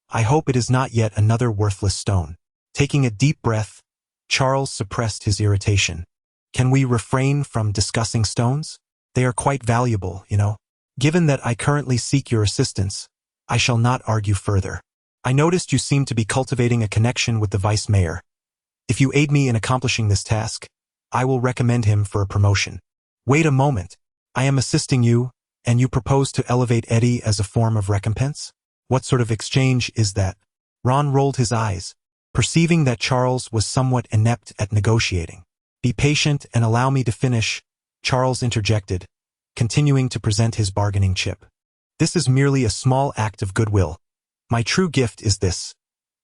I hope it is not yet another worthless stone." Taking a deep breath, Charles suppressed his irritation. "Can we refrain from discussing stones? They are quite valuable, you know. Given that I currently seek your assistance, I shall not argue further. I noticed you seem to be cultivating a connection with the vice mayor. If you aid me in accomplishing this task, I will recommend him for a promotion." "Wait a moment. I am assisting you, and you propose to elevate Eddie as a form of recompense? What sort of exchange is that?" Ron rolled his eyes, perceiving that Charles was somewhat inept at negotiating. "Be patient and allow me to finish," Charles interjected, continuing to present his bargaining chip. This is merely a small act of goodwill. My true gift is this.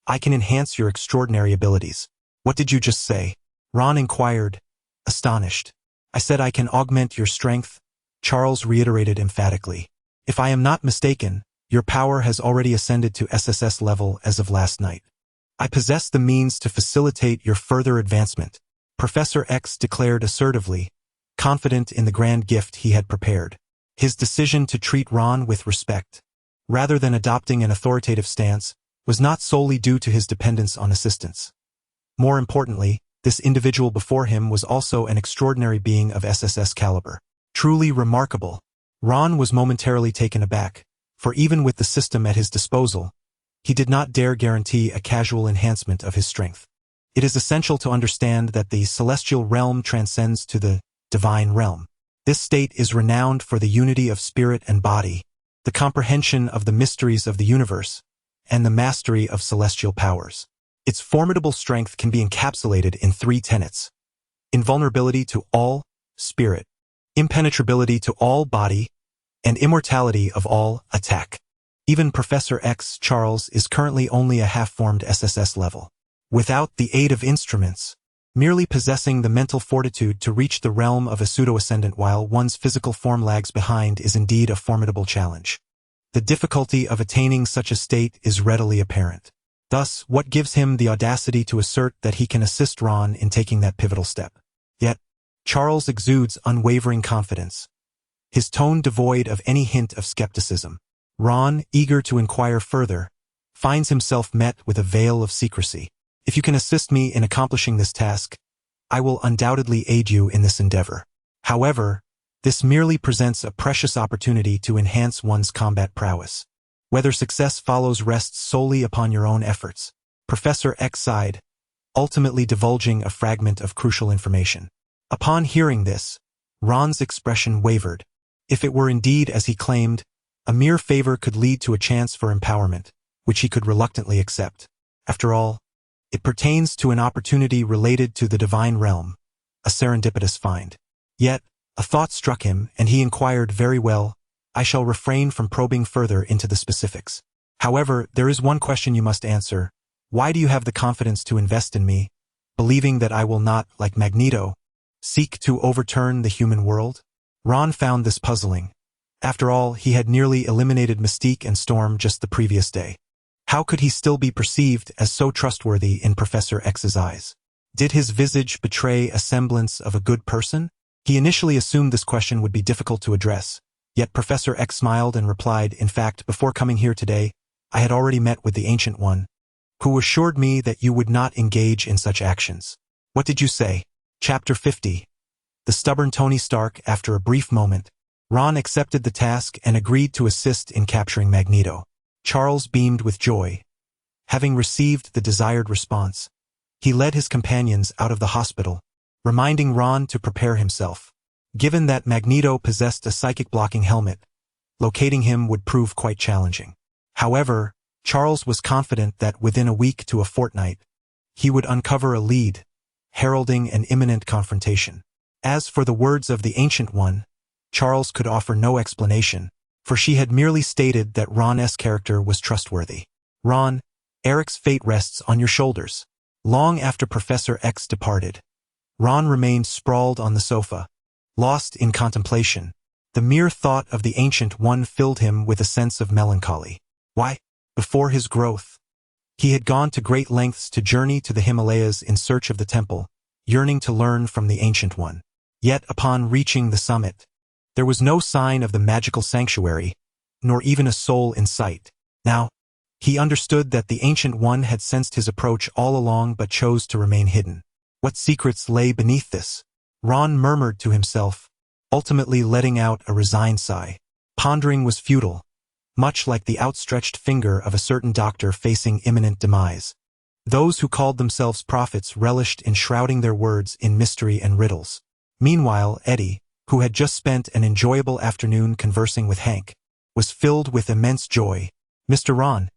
I can enhance your extraordinary abilities. What did you just say? Ron inquired, astonished. I said I can augment your strength, Charles reiterated emphatically. If I am not mistaken, your power has already ascended to SSS level as of last night. I possess the means to facilitate your further advancement, Professor X declared assertively, confident in the grand gift he had prepared. His decision to treat Ron with respect, rather than adopting an authoritative stance, was not solely due to his dependence on assistance. More importantly, this individual before him was also an extraordinary being of SSS caliber. Truly remarkable. Ron was momentarily taken aback, for even with the system at his disposal, he did not dare guarantee a casual enhancement of his strength. It is essential to understand that the celestial realm transcends to the divine realm. This state is renowned for the unity of spirit and body, the comprehension of the mysteries of the universe, and the mastery of celestial powers. Its formidable strength can be encapsulated in 3 tenets: invulnerability to all spirit, impenetrability to all body, and immortality of all attack. Even Professor X Charles is currently only a half-formed SSS level. Without the aid of instruments, merely possessing the mental fortitude to reach the realm of a pseudo-ascendant while one's physical form lags behind is indeed a formidable challenge. The difficulty of attaining such a state is readily apparent. Thus, what gives him the audacity to assert that he can assist Ron in taking that pivotal step? Yet, Charles exudes unwavering confidence, his tone devoid of any hint of skepticism. Ron, eager to inquire further, finds himself met with a veil of secrecy. If you can assist me in accomplishing this task, I will undoubtedly aid you in this endeavor. However, this merely presents a precious opportunity to enhance one's combat prowess. Whether success follows rests solely upon your own efforts. Professor X sighed, ultimately divulging a fragment of crucial information. Upon hearing this, Ron's expression wavered. If it were indeed as he claimed, a mere favor could lead to a chance for empowerment, which he could reluctantly accept. After all, it pertains to an opportunity related to the divine realm, a serendipitous find. Yet, a thought struck him, and he inquired, very well, I shall refrain from probing further into the specifics. However, there is one question you must answer. Why do you have the confidence to invest in me, believing that I will not, like Magneto, seek to overturn the human world? Ron found this puzzling. After all, he had nearly eliminated Mystique and Storm just the previous day. How could he still be perceived as so trustworthy in Professor X's eyes? Did his visage betray a semblance of a good person? He initially assumed this question would be difficult to address, yet Professor X smiled and replied, in fact, before coming here today, I had already met with the Ancient One, who assured me that you would not engage in such actions. What did you say? Chapter 50. The stubborn Tony Stark. After a brief moment, Ron accepted the task and agreed to assist in capturing Magneto. Charles beamed with joy. Having received the desired response, he led his companions out of the hospital, reminding Ron to prepare himself. Given that Magneto possessed a psychic blocking helmet, locating him would prove quite challenging. However, Charles was confident that within a week to a fortnight, he would uncover a lead, heralding an imminent confrontation. As for the words of the Ancient One, Charles could offer no explanation, for she had merely stated that Ron's character was trustworthy. Ron, Eric's fate rests on your shoulders. Long after Professor X departed, Ron remained sprawled on the sofa, lost in contemplation. The mere thought of the Ancient One filled him with a sense of melancholy. Why? Before his growth, he had gone to great lengths to journey to the Himalayas in search of the temple, yearning to learn from the Ancient One. Yet upon reaching the summit, there was no sign of the magical sanctuary, nor even a soul in sight. Now, he understood that the Ancient One had sensed his approach all along but chose to remain hidden. What secrets lay beneath this? Ron murmured to himself, ultimately letting out a resigned sigh. Pondering was futile, much like the outstretched finger of a certain doctor facing imminent demise. Those who called themselves prophets relished in shrouding their words in mystery and riddles. Meanwhile, Eddie, who had just spent an enjoyable afternoon conversing with Hank, was filled with immense joy. Mr. Ron,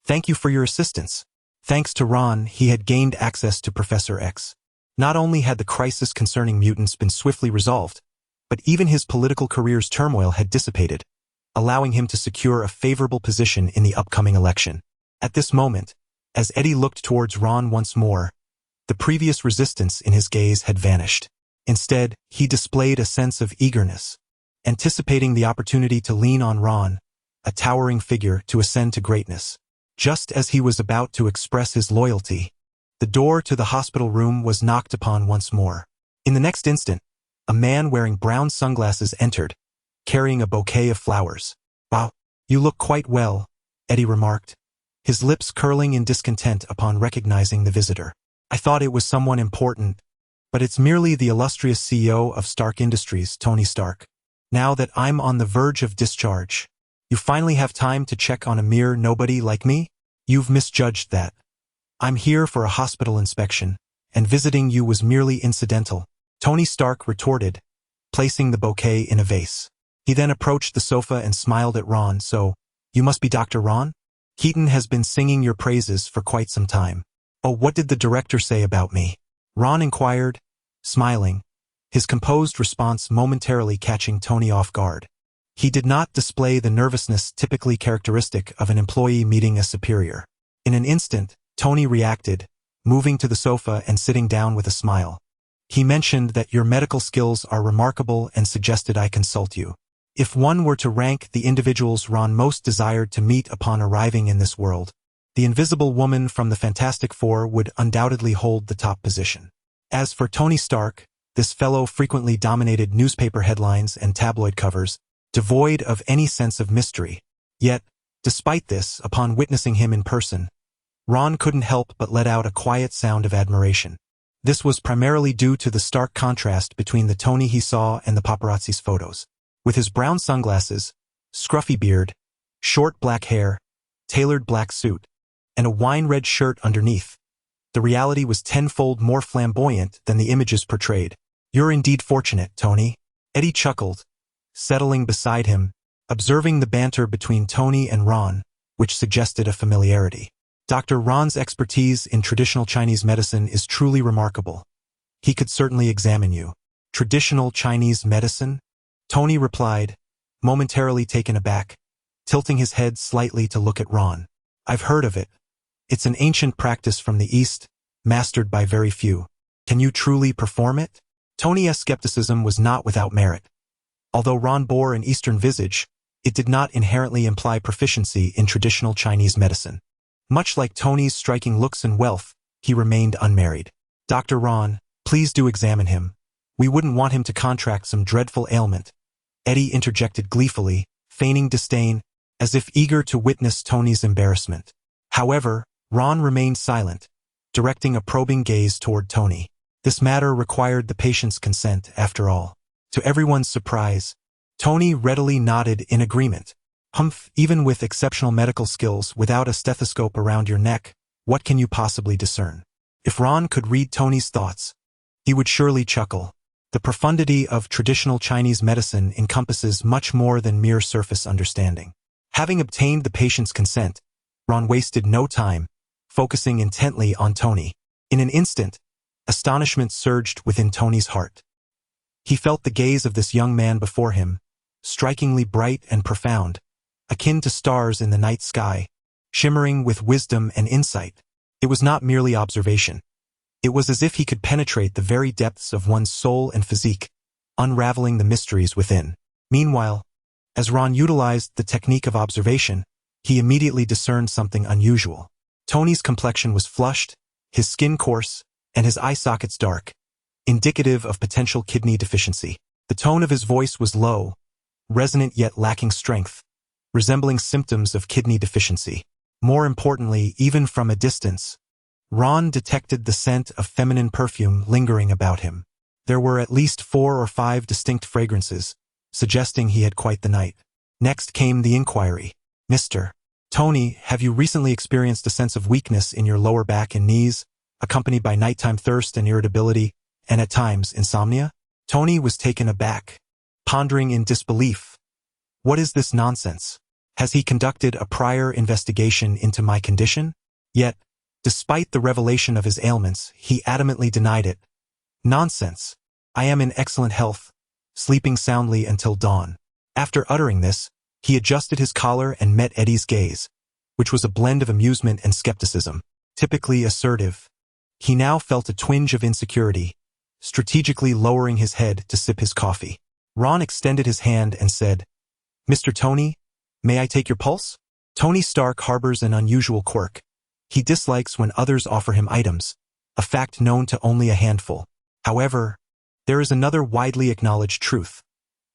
thank you for your assistance. Thanks to Ron, he had gained access to Professor X. Not only had the crisis concerning mutants been swiftly resolved, but even his political career's turmoil had dissipated, allowing him to secure a favorable position in the upcoming election. At this moment, as Eddie looked towards Ron once more, the previous resistance in his gaze had vanished. Instead, he displayed a sense of eagerness, anticipating the opportunity to lean on Ron, a towering figure to ascend to greatness. Just as he was about to express his loyalty, the door to the hospital room was knocked upon once more. In the next instant, a man wearing brown sunglasses entered, carrying a bouquet of flowers. "Wow, you look quite well," Eddie remarked, his lips curling in discontent upon recognizing the visitor. "I thought it was someone important, but it's merely the illustrious CEO of Stark Industries, Tony Stark. Now that I'm on the verge of discharge, you finally have time to check on a mere nobody like me? You've misjudged that. I'm here for a hospital inspection, and visiting you was merely incidental," Tony Stark retorted, placing the bouquet in a vase. He then approached the sofa and smiled at Ron. "So, you must be Dr. Ron? Keaton has been singing your praises for quite some time." "Oh, what did the director say about me?" Ron inquired, smiling, his composed response momentarily catching Tony off guard. He did not display the nervousness typically characteristic of an employee meeting a superior. In an instant, Tony reacted, moving to the sofa and sitting down with a smile. "He mentioned that your medical skills are remarkable and suggested I consult you. If one were to rank the individuals Ron most desired to meet upon arriving in this world, the Invisible Woman from the Fantastic Four would undoubtedly hold the top position. As for Tony Stark, this fellow frequently dominated newspaper headlines and tabloid covers, devoid of any sense of mystery. Yet, despite this, upon witnessing him in person, Ron couldn't help but let out a quiet sound of admiration. This was primarily due to the stark contrast between the Tony he saw and the paparazzi's photos. With his brown sunglasses, scruffy beard, short black hair, tailored black suit, and a wine-red shirt underneath, the reality was tenfold more flamboyant than the images portrayed. "You're indeed fortunate, Tony," Eddie chuckled, settling beside him, observing the banter between Tony and Ron, which suggested a familiarity. "Dr. Ron's expertise in traditional Chinese medicine is truly remarkable. He could certainly examine you." "Traditional Chinese medicine?" Tony replied, momentarily taken aback, tilting his head slightly to look at Ron. "I've heard of it. It's an ancient practice from the East, mastered by very few. Can you truly perform it?" Tony's skepticism was not without merit. Although Ron bore an Eastern visage, it did not inherently imply proficiency in traditional Chinese medicine. Much like Tony's striking looks and wealth, he remained unmarried. "Dr. Ron, please do examine him. We wouldn't want him to contract some dreadful ailment," Eddie interjected gleefully, feigning disdain, as if eager to witness Tony's embarrassment. However, Ron remained silent, directing a probing gaze toward Tony. This matter required the patient's consent, after all. To everyone's surprise, Tony readily nodded in agreement. "Humph, even with exceptional medical skills, without a stethoscope around your neck, what can you possibly discern?" If Ron could read Tony's thoughts, he would surely chuckle. The profundity of traditional Chinese medicine encompasses much more than mere surface understanding. Having obtained the patient's consent, Ron wasted no time, focusing intently on Tony. In an instant, astonishment surged within Tony's heart. He felt the gaze of this young man before him, strikingly bright and profound, akin to stars in the night sky, shimmering with wisdom and insight. It was not merely observation. It was as if he could penetrate the very depths of one's soul and physique, unraveling the mysteries within. Meanwhile, as Ron utilized the technique of observation, he immediately discerned something unusual. Tony's complexion was flushed, his skin coarse, and his eye sockets dark, indicative of potential kidney deficiency. The tone of his voice was low, resonant yet lacking strength, resembling symptoms of kidney deficiency. More importantly, even from a distance, Ron detected the scent of feminine perfume lingering about him. There were at least 4 or 5 distinct fragrances, suggesting he had quite the night. Next came the inquiry. "Mr. Tony, have you recently experienced a sense of weakness in your lower back and knees, accompanied by nighttime thirst and irritability, and at times insomnia?" Tony was taken aback, pondering in disbelief. What is this nonsense? Has he conducted a prior investigation into my condition? Yet, despite the revelation of his ailments, he adamantly denied it. Nonsense. I am in excellent health, sleeping soundly until dawn. After uttering this, He adjusted his collar and met Eddie's gaze, which was a blend of amusement and skepticism. Typically assertive, he now felt a twinge of insecurity, strategically lowering his head to sip his coffee. Ron extended his hand and said, "Mr. Tony, may I take your pulse?" Tony Stark harbors an unusual quirk. He dislikes when others offer him items, a fact known to only a handful. However, there is another widely acknowledged truth.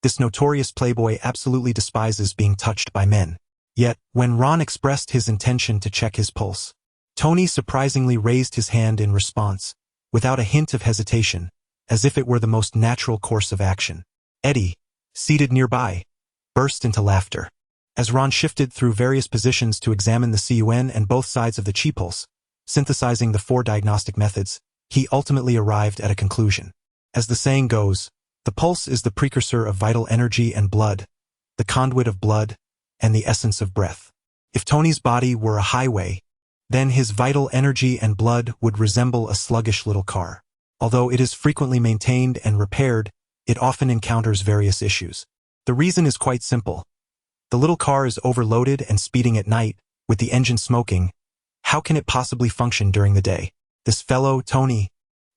This notorious playboy absolutely despises being touched by men. Yet, when Ron expressed his intention to check his pulse, Tony surprisingly raised his hand in response, without a hint of hesitation, as if it were the most natural course of action. Eddie, seated nearby, burst into laughter. As Ron shifted through various positions to examine the CUN and both sides of the Chi pulse, synthesizing the 4 diagnostic methods, he ultimately arrived at a conclusion. As the saying goes, the pulse is the precursor of vital energy and blood, the conduit of blood, and the essence of breath. If Tony's body were a highway, then his vital energy and blood would resemble a sluggish little car. Although it is frequently maintained and repaired, it often encounters various issues. The reason is quite simple. The little car is overloaded and speeding at night, with the engine smoking. How can it possibly function during the day? This fellow, Tony,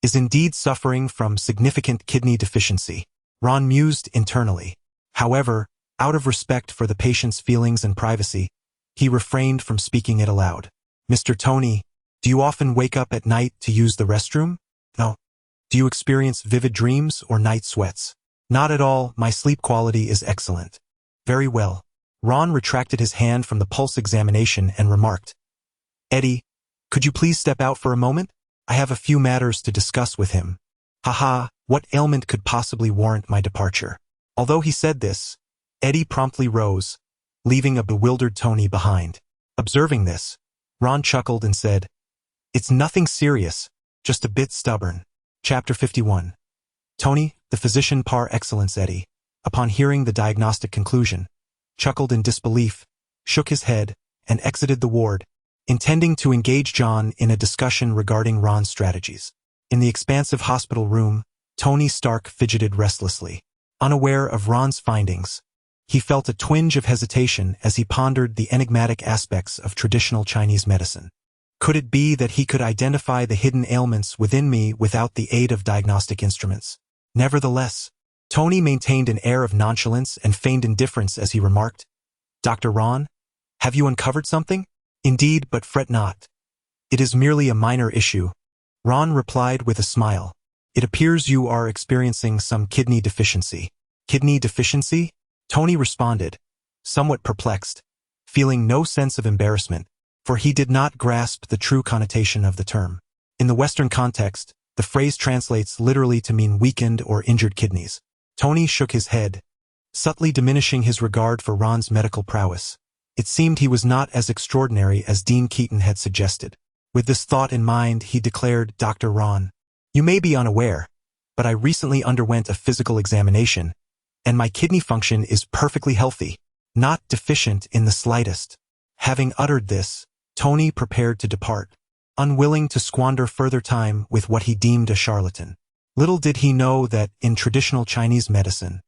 is indeed suffering from significant kidney deficiency. Ron mused internally. However, out of respect for the patient's feelings and privacy, he refrained from speaking it aloud. "Mr. Tony, do you often wake up at night to use the restroom?" "No." "Do you experience vivid dreams or night sweats?" "Not at all, my sleep quality is excellent." "Very well." Ron retracted his hand from the pulse examination and remarked, "Eddie, could you please step out for a moment? I have a few matters to discuss with him." Haha, what ailment could possibly warrant my departure? Although he said this, Eddie promptly rose, leaving a bewildered Tony behind. Observing this, Ron chuckled and said, "It's nothing serious, just a bit stubborn." Chapter 51. Tony, the physician par excellence Eddie, upon hearing the diagnostic conclusion, chuckled in disbelief, shook his head, and exited the ward, intending to engage John in a discussion regarding Ron's strategies. In the expansive hospital room, Tony Stark fidgeted restlessly. Unaware of Ron's findings, he felt a twinge of hesitation as he pondered the enigmatic aspects of traditional Chinese medicine. Could it be that he could identify the hidden ailments within me without the aid of diagnostic instruments? Nevertheless, Tony maintained an air of nonchalance and feigned indifference as he remarked, "Dr. Ron, have you uncovered something?" "Indeed, but fret not. It is merely a minor issue." Ron replied with a smile. "It appears you are experiencing some kidney deficiency." "Kidney deficiency?" Tony responded, somewhat perplexed, feeling no sense of embarrassment, for he did not grasp the true connotation of the term. In the Western context, the phrase translates literally to mean weakened or injured kidneys. Tony shook his head, subtly diminishing his regard for Ron's medical prowess. It seemed he was not as extraordinary as Dean Keaton had suggested. With this thought in mind, he declared, "Dr. Ron, you may be unaware, but I recently underwent a physical examination, and my kidney function is perfectly healthy, not deficient in the slightest." Having uttered this, Tony prepared to depart, unwilling to squander further time with what he deemed a charlatan. Little did he know that, in traditional Chinese medicine,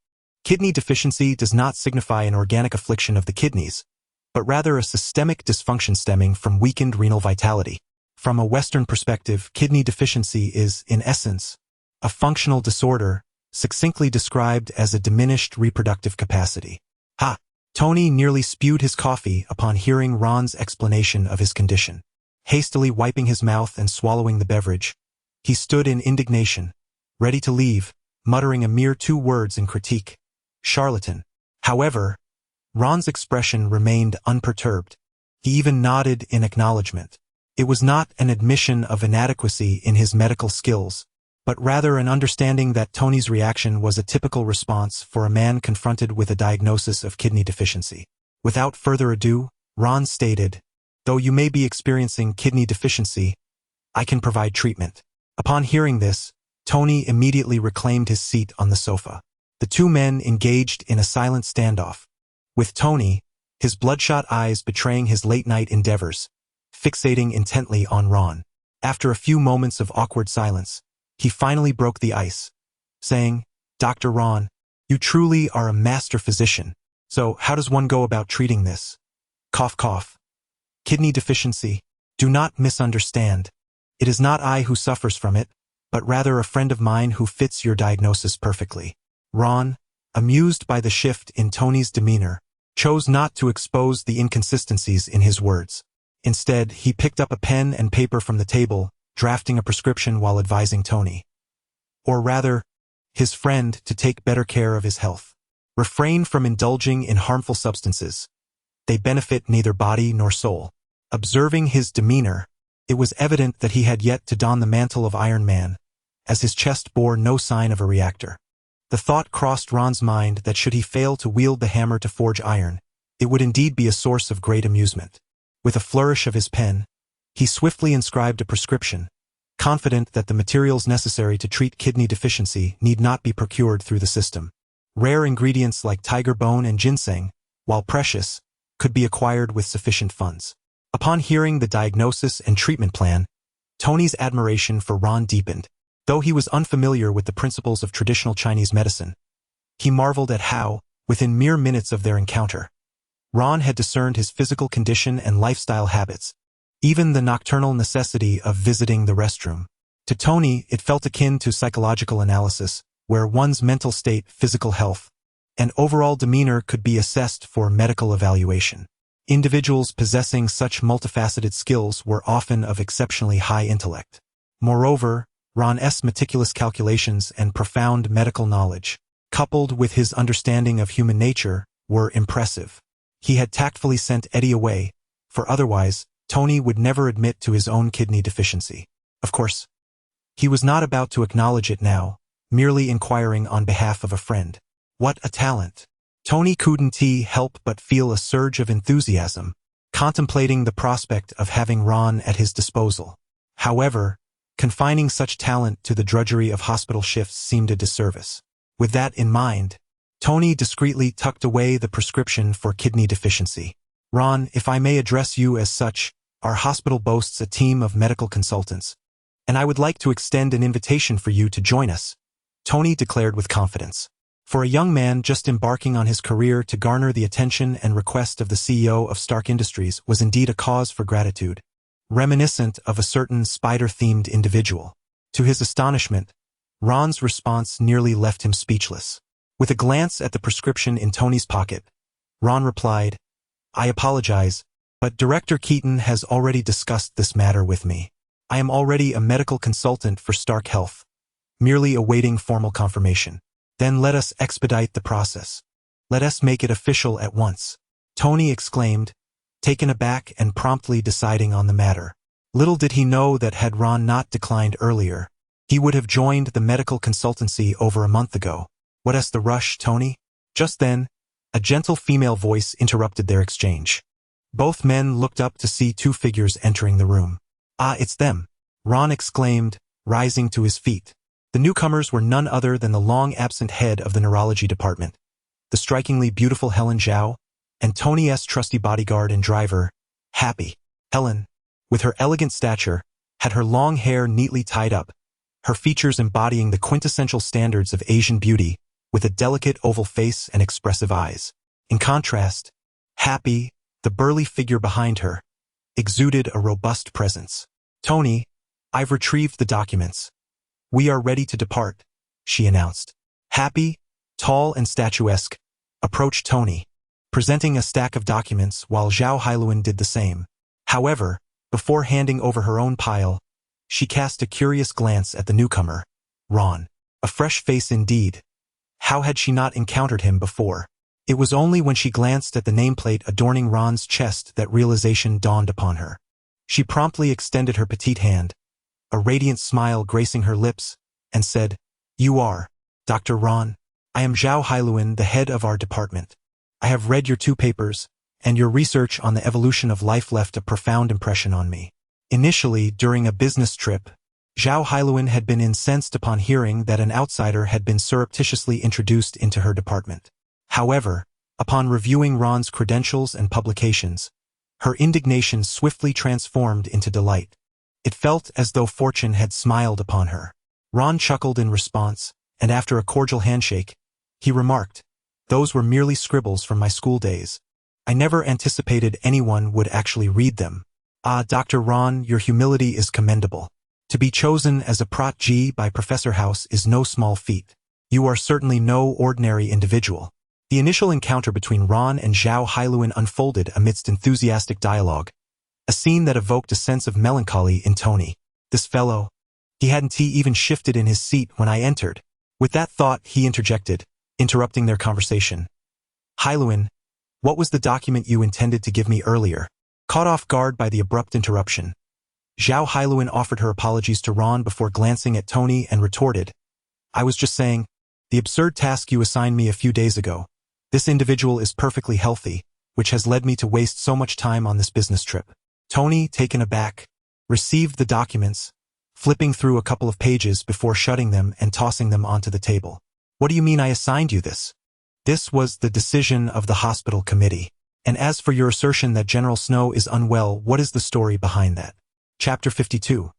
kidney deficiency does not signify an organic affliction of the kidneys, but rather a systemic dysfunction stemming from weakened renal vitality. From a Western perspective, kidney deficiency is, in essence, a functional disorder, succinctly described as a diminished reproductive capacity. Ha! Tony nearly spewed his coffee upon hearing Ron's explanation of his condition. Hastily wiping his mouth and swallowing the beverage, he stood in indignation, ready to leave, muttering a mere 2 words in critique: "Charlatan." However, Ron's expression remained unperturbed. He even nodded in acknowledgement. It was not an admission of inadequacy in his medical skills, but rather an understanding that Tony's reaction was a typical response for a man confronted with a diagnosis of kidney deficiency. Without further ado, Ron stated, "Though you may be experiencing kidney deficiency, I can provide treatment." Upon hearing this, Tony immediately reclaimed his seat on the sofa. The 2 men engaged in a silent standoff, with Tony, his bloodshot eyes betraying his late-night endeavors, fixating intently on Ron. After a few moments of awkward silence, he finally broke the ice, saying, "Dr. Ron, you truly are a master physician. So, how does one go about treating this? Cough cough. Kidney deficiency. Do not misunderstand. It is not I who suffers from it, but rather a friend of mine who fits your diagnosis perfectly. Ron, amused by the shift in Tony's demeanor, chose not to expose the inconsistencies in his words. Instead, he picked up a pen and paper from the table, drafting a prescription while advising Tony, or rather, his friend, to take better care of his health. Refrain from indulging in harmful substances. They benefit neither body nor soul. Observing his demeanor, it was evident that he had yet to don the mantle of Iron Man, as his chest bore no sign of a reactor. The thought crossed Ron's mind that should he fail to wield the hammer to forge iron, it would indeed be a source of great amusement. With a flourish of his pen, he swiftly inscribed a prescription, confident that the materials necessary to treat kidney deficiency need not be procured through the system. Rare ingredients like tiger bone and ginseng, while precious, could be acquired with sufficient funds. Upon hearing the diagnosis and treatment plan, Tony's admiration for Ron deepened. Though he was unfamiliar with the principles of traditional Chinese medicine, he marveled at how, within mere minutes of their encounter, Ron had discerned his physical condition and lifestyle habits, even the nocturnal necessity of visiting the restroom. To Tony, it felt akin to psychological analysis, where one's mental state, physical health, and overall demeanor could be assessed for medical evaluation. Individuals possessing such multifaceted skills were often of exceptionally high intellect. Moreover, Ron's meticulous calculations and profound medical knowledge, coupled with his understanding of human nature, were impressive. He had tactfully sent Eddie away, for otherwise, Tony would never admit to his own kidney deficiency. Of course, he was not about to acknowledge it now, merely inquiring on behalf of a friend. What a talent! Tony couldn't help but feel a surge of enthusiasm, contemplating the prospect of having Ron at his disposal. However, confining such talent to the drudgery of hospital shifts seemed a disservice. With that in mind, Tony discreetly tucked away the prescription for kidney deficiency. Ron, if I may address you as such, our hospital boasts a team of medical consultants, and I would like to extend an invitation for you to join us, Tony declared with confidence. For a young man just embarking on his career to garner the attention and request of the CEO of Stark Industries was indeed a cause for gratitude, reminiscent of a certain spider-themed individual. To his astonishment, Ron's response nearly left him speechless. With a glance at the prescription in Tony's pocket, Ron replied, I apologize, but Director Keaton has already discussed this matter with me. I am already a medical consultant for Stark Health, merely awaiting formal confirmation. Then let us expedite the process. Let us make it official at once, Tony exclaimed, taken aback and promptly deciding on the matter. Little did he know that had Ron not declined earlier, he would have joined the medical consultancy over a month ago. What's the rush, Tony? Just then, a gentle female voice interrupted their exchange. Both men looked up to see two figures entering the room. Ah, it's them, Ron exclaimed, rising to his feet. The newcomers were none other than the long-absent head of the neurology department, the strikingly beautiful Helen Zhao, and Tony's trusty bodyguard and driver, Happy. Helen, with her elegant stature, had her long hair neatly tied up, her features embodying the quintessential standards of Asian beauty, with a delicate oval face and expressive eyes. In contrast, Happy, the burly figure behind her, exuded a robust presence. Tony, I've retrieved the documents. We are ready to depart, she announced. Happy, tall and statuesque, approached Tony, presenting a stack of documents while Zhao Hailuan did the same. However, before handing over her own pile, she cast a curious glance at the newcomer, Ron. A fresh face indeed. How had she not encountered him before? It was only when she glanced at the nameplate adorning Ron's chest that realization dawned upon her. She promptly extended her petite hand, a radiant smile gracing her lips, and said, You are, Dr. Ron. I am Zhao Hailuan, the head of our department. I have read your 2 papers, and your research on the evolution of life left a profound impression on me. Initially, during a business trip, Zhao Hailuan had been incensed upon hearing that an outsider had been surreptitiously introduced into her department. However, upon reviewing Ron's credentials and publications, her indignation swiftly transformed into delight. It felt as though fortune had smiled upon her. Ron chuckled in response, and after a cordial handshake, he remarked, Those were merely scribbles from my school days. I never anticipated anyone would actually read them. Ah, Dr. Ron, your humility is commendable. To be chosen as a Prot.G by Professor House is no small feat. You are certainly no ordinary individual. The initial encounter between Ron and Zhao Hailuan unfolded amidst enthusiastic dialogue, a scene that evoked a sense of melancholy in Tony. This fellow, he hadn't even shifted in his seat when I entered. With that thought, he interjected, interrupting their conversation. Hailuan, what was the document you intended to give me earlier? Caught off guard by the abrupt interruption, Zhao Hailuan offered her apologies to Ron before glancing at Tony and retorted, I was just saying, the absurd task you assigned me a few days ago. This individual is perfectly healthy, which has led me to waste so much time on this business trip. Tony, taken aback, received the documents, flipping through a couple of pages before shutting them and tossing them onto the table. What do you mean I assigned you this? This was the decision of the hospital committee. And as for your assertion that General Snow is unwell, what is the story behind that? Chapter 52.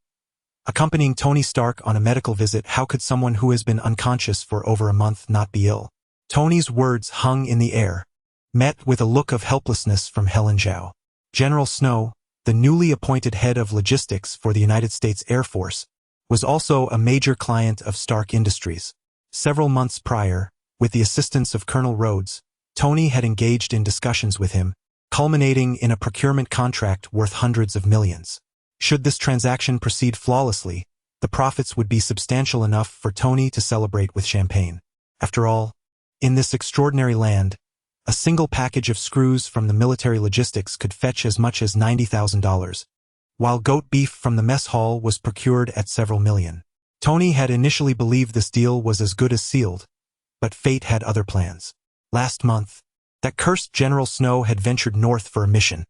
Accompanying Tony Stark on a medical visit, how could someone who has been unconscious for over a month not be ill? Tony's words hung in the air, met with a look of helplessness from Helen Zhao. General Snow, the newly appointed head of logistics for the United States Air Force, was also a major client of Stark Industries. Several months prior, with the assistance of Colonel Rhodes, Tony had engaged in discussions with him, culminating in a procurement contract worth hundreds of millions. Should this transaction proceed flawlessly, the profits would be substantial enough for Tony to celebrate with champagne. After all, in this extraordinary land, a single package of screws from the military logistics could fetch as much as $90,000, while goat beef from the mess hall was procured at several million. Tony had initially believed this deal was as good as sealed, but fate had other plans. Last month, that cursed General Snow had ventured north for a mission,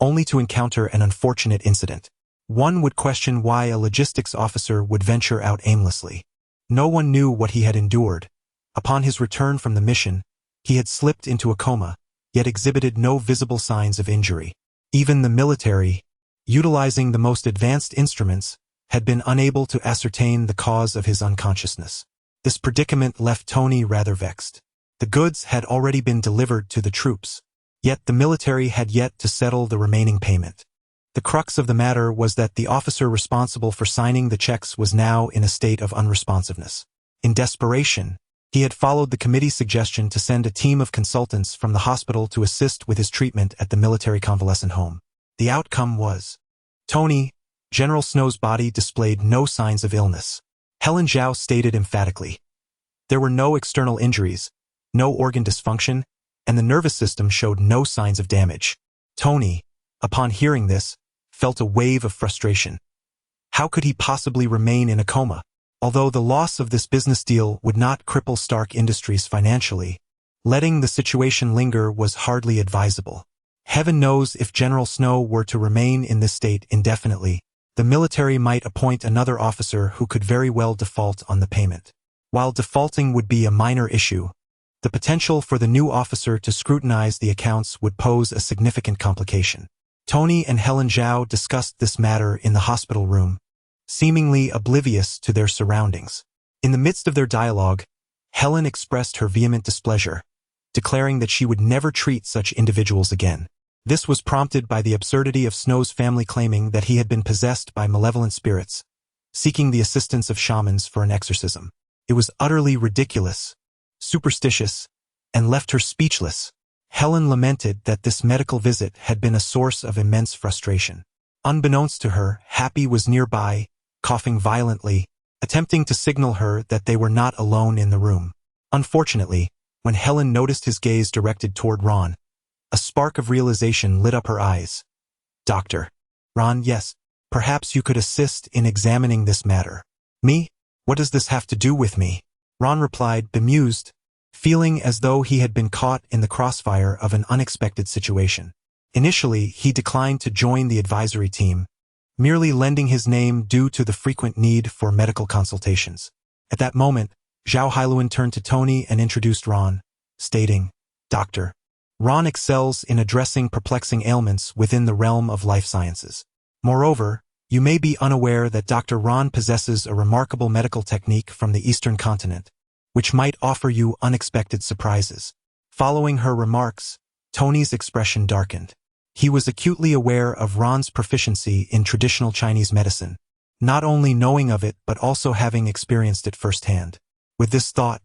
only to encounter an unfortunate incident. One would question why a logistics officer would venture out aimlessly. No one knew what he had endured. Upon his return from the mission, he had slipped into a coma, yet exhibited no visible signs of injury. Even the military, utilizing the most advanced instruments, had been unable to ascertain the cause of his unconsciousness. This predicament left Tony rather vexed. The goods had already been delivered to the troops, yet the military had yet to settle the remaining payment. The crux of the matter was that the officer responsible for signing the checks was now in a state of unresponsiveness. In desperation, he had followed the committee's suggestion to send a team of consultants from the hospital to assist with his treatment at the military convalescent home. The outcome was, Tony, General Snow's body displayed no signs of illness. Helen Zhao stated emphatically. There were no external injuries, no organ dysfunction, and the nervous system showed no signs of damage. Tony, upon hearing this, felt a wave of frustration. How could he possibly remain in a coma? Although the loss of this business deal would not cripple Stark Industries financially, letting the situation linger was hardly advisable. Heaven knows if General Snow were to remain in this state indefinitely, the military might appoint another officer who could very well default on the payment. While defaulting would be a minor issue, the potential for the new officer to scrutinize the accounts would pose a significant complication. Tony and Helen Zhao discussed this matter in the hospital room, seemingly oblivious to their surroundings. In the midst of their dialogue, Helen expressed her vehement displeasure, declaring that she would never treat such individuals again. This was prompted by the absurdity of Snow's family claiming that he had been possessed by malevolent spirits, seeking the assistance of shamans for an exorcism. It was utterly ridiculous, superstitious, and left her speechless. Helen lamented that this medical visit had been a source of immense frustration. Unbeknownst to her, Happy was nearby, coughing violently, attempting to signal her that they were not alone in the room. Unfortunately, when Helen noticed his gaze directed toward Ron, a spark of realization lit up her eyes. Doctor. Ron, yes, perhaps you could assist in examining this matter. Me? What does this have to do with me? Ron replied, bemused, feeling as though he had been caught in the crossfire of an unexpected situation. Initially, he declined to join the advisory team, merely lending his name due to the frequent need for medical consultations. At that moment, Zhao Hailuan turned to Tony and introduced Ron, stating, Doctor. Ron excels in addressing perplexing ailments within the realm of life sciences. Moreover, you may be unaware that Dr. Ron possesses a remarkable medical technique from the Eastern continent, which might offer you unexpected surprises. Following her remarks, Tony's expression darkened. He was acutely aware of Ron's proficiency in traditional Chinese medicine, not only knowing of it but also having experienced it firsthand. With this thought,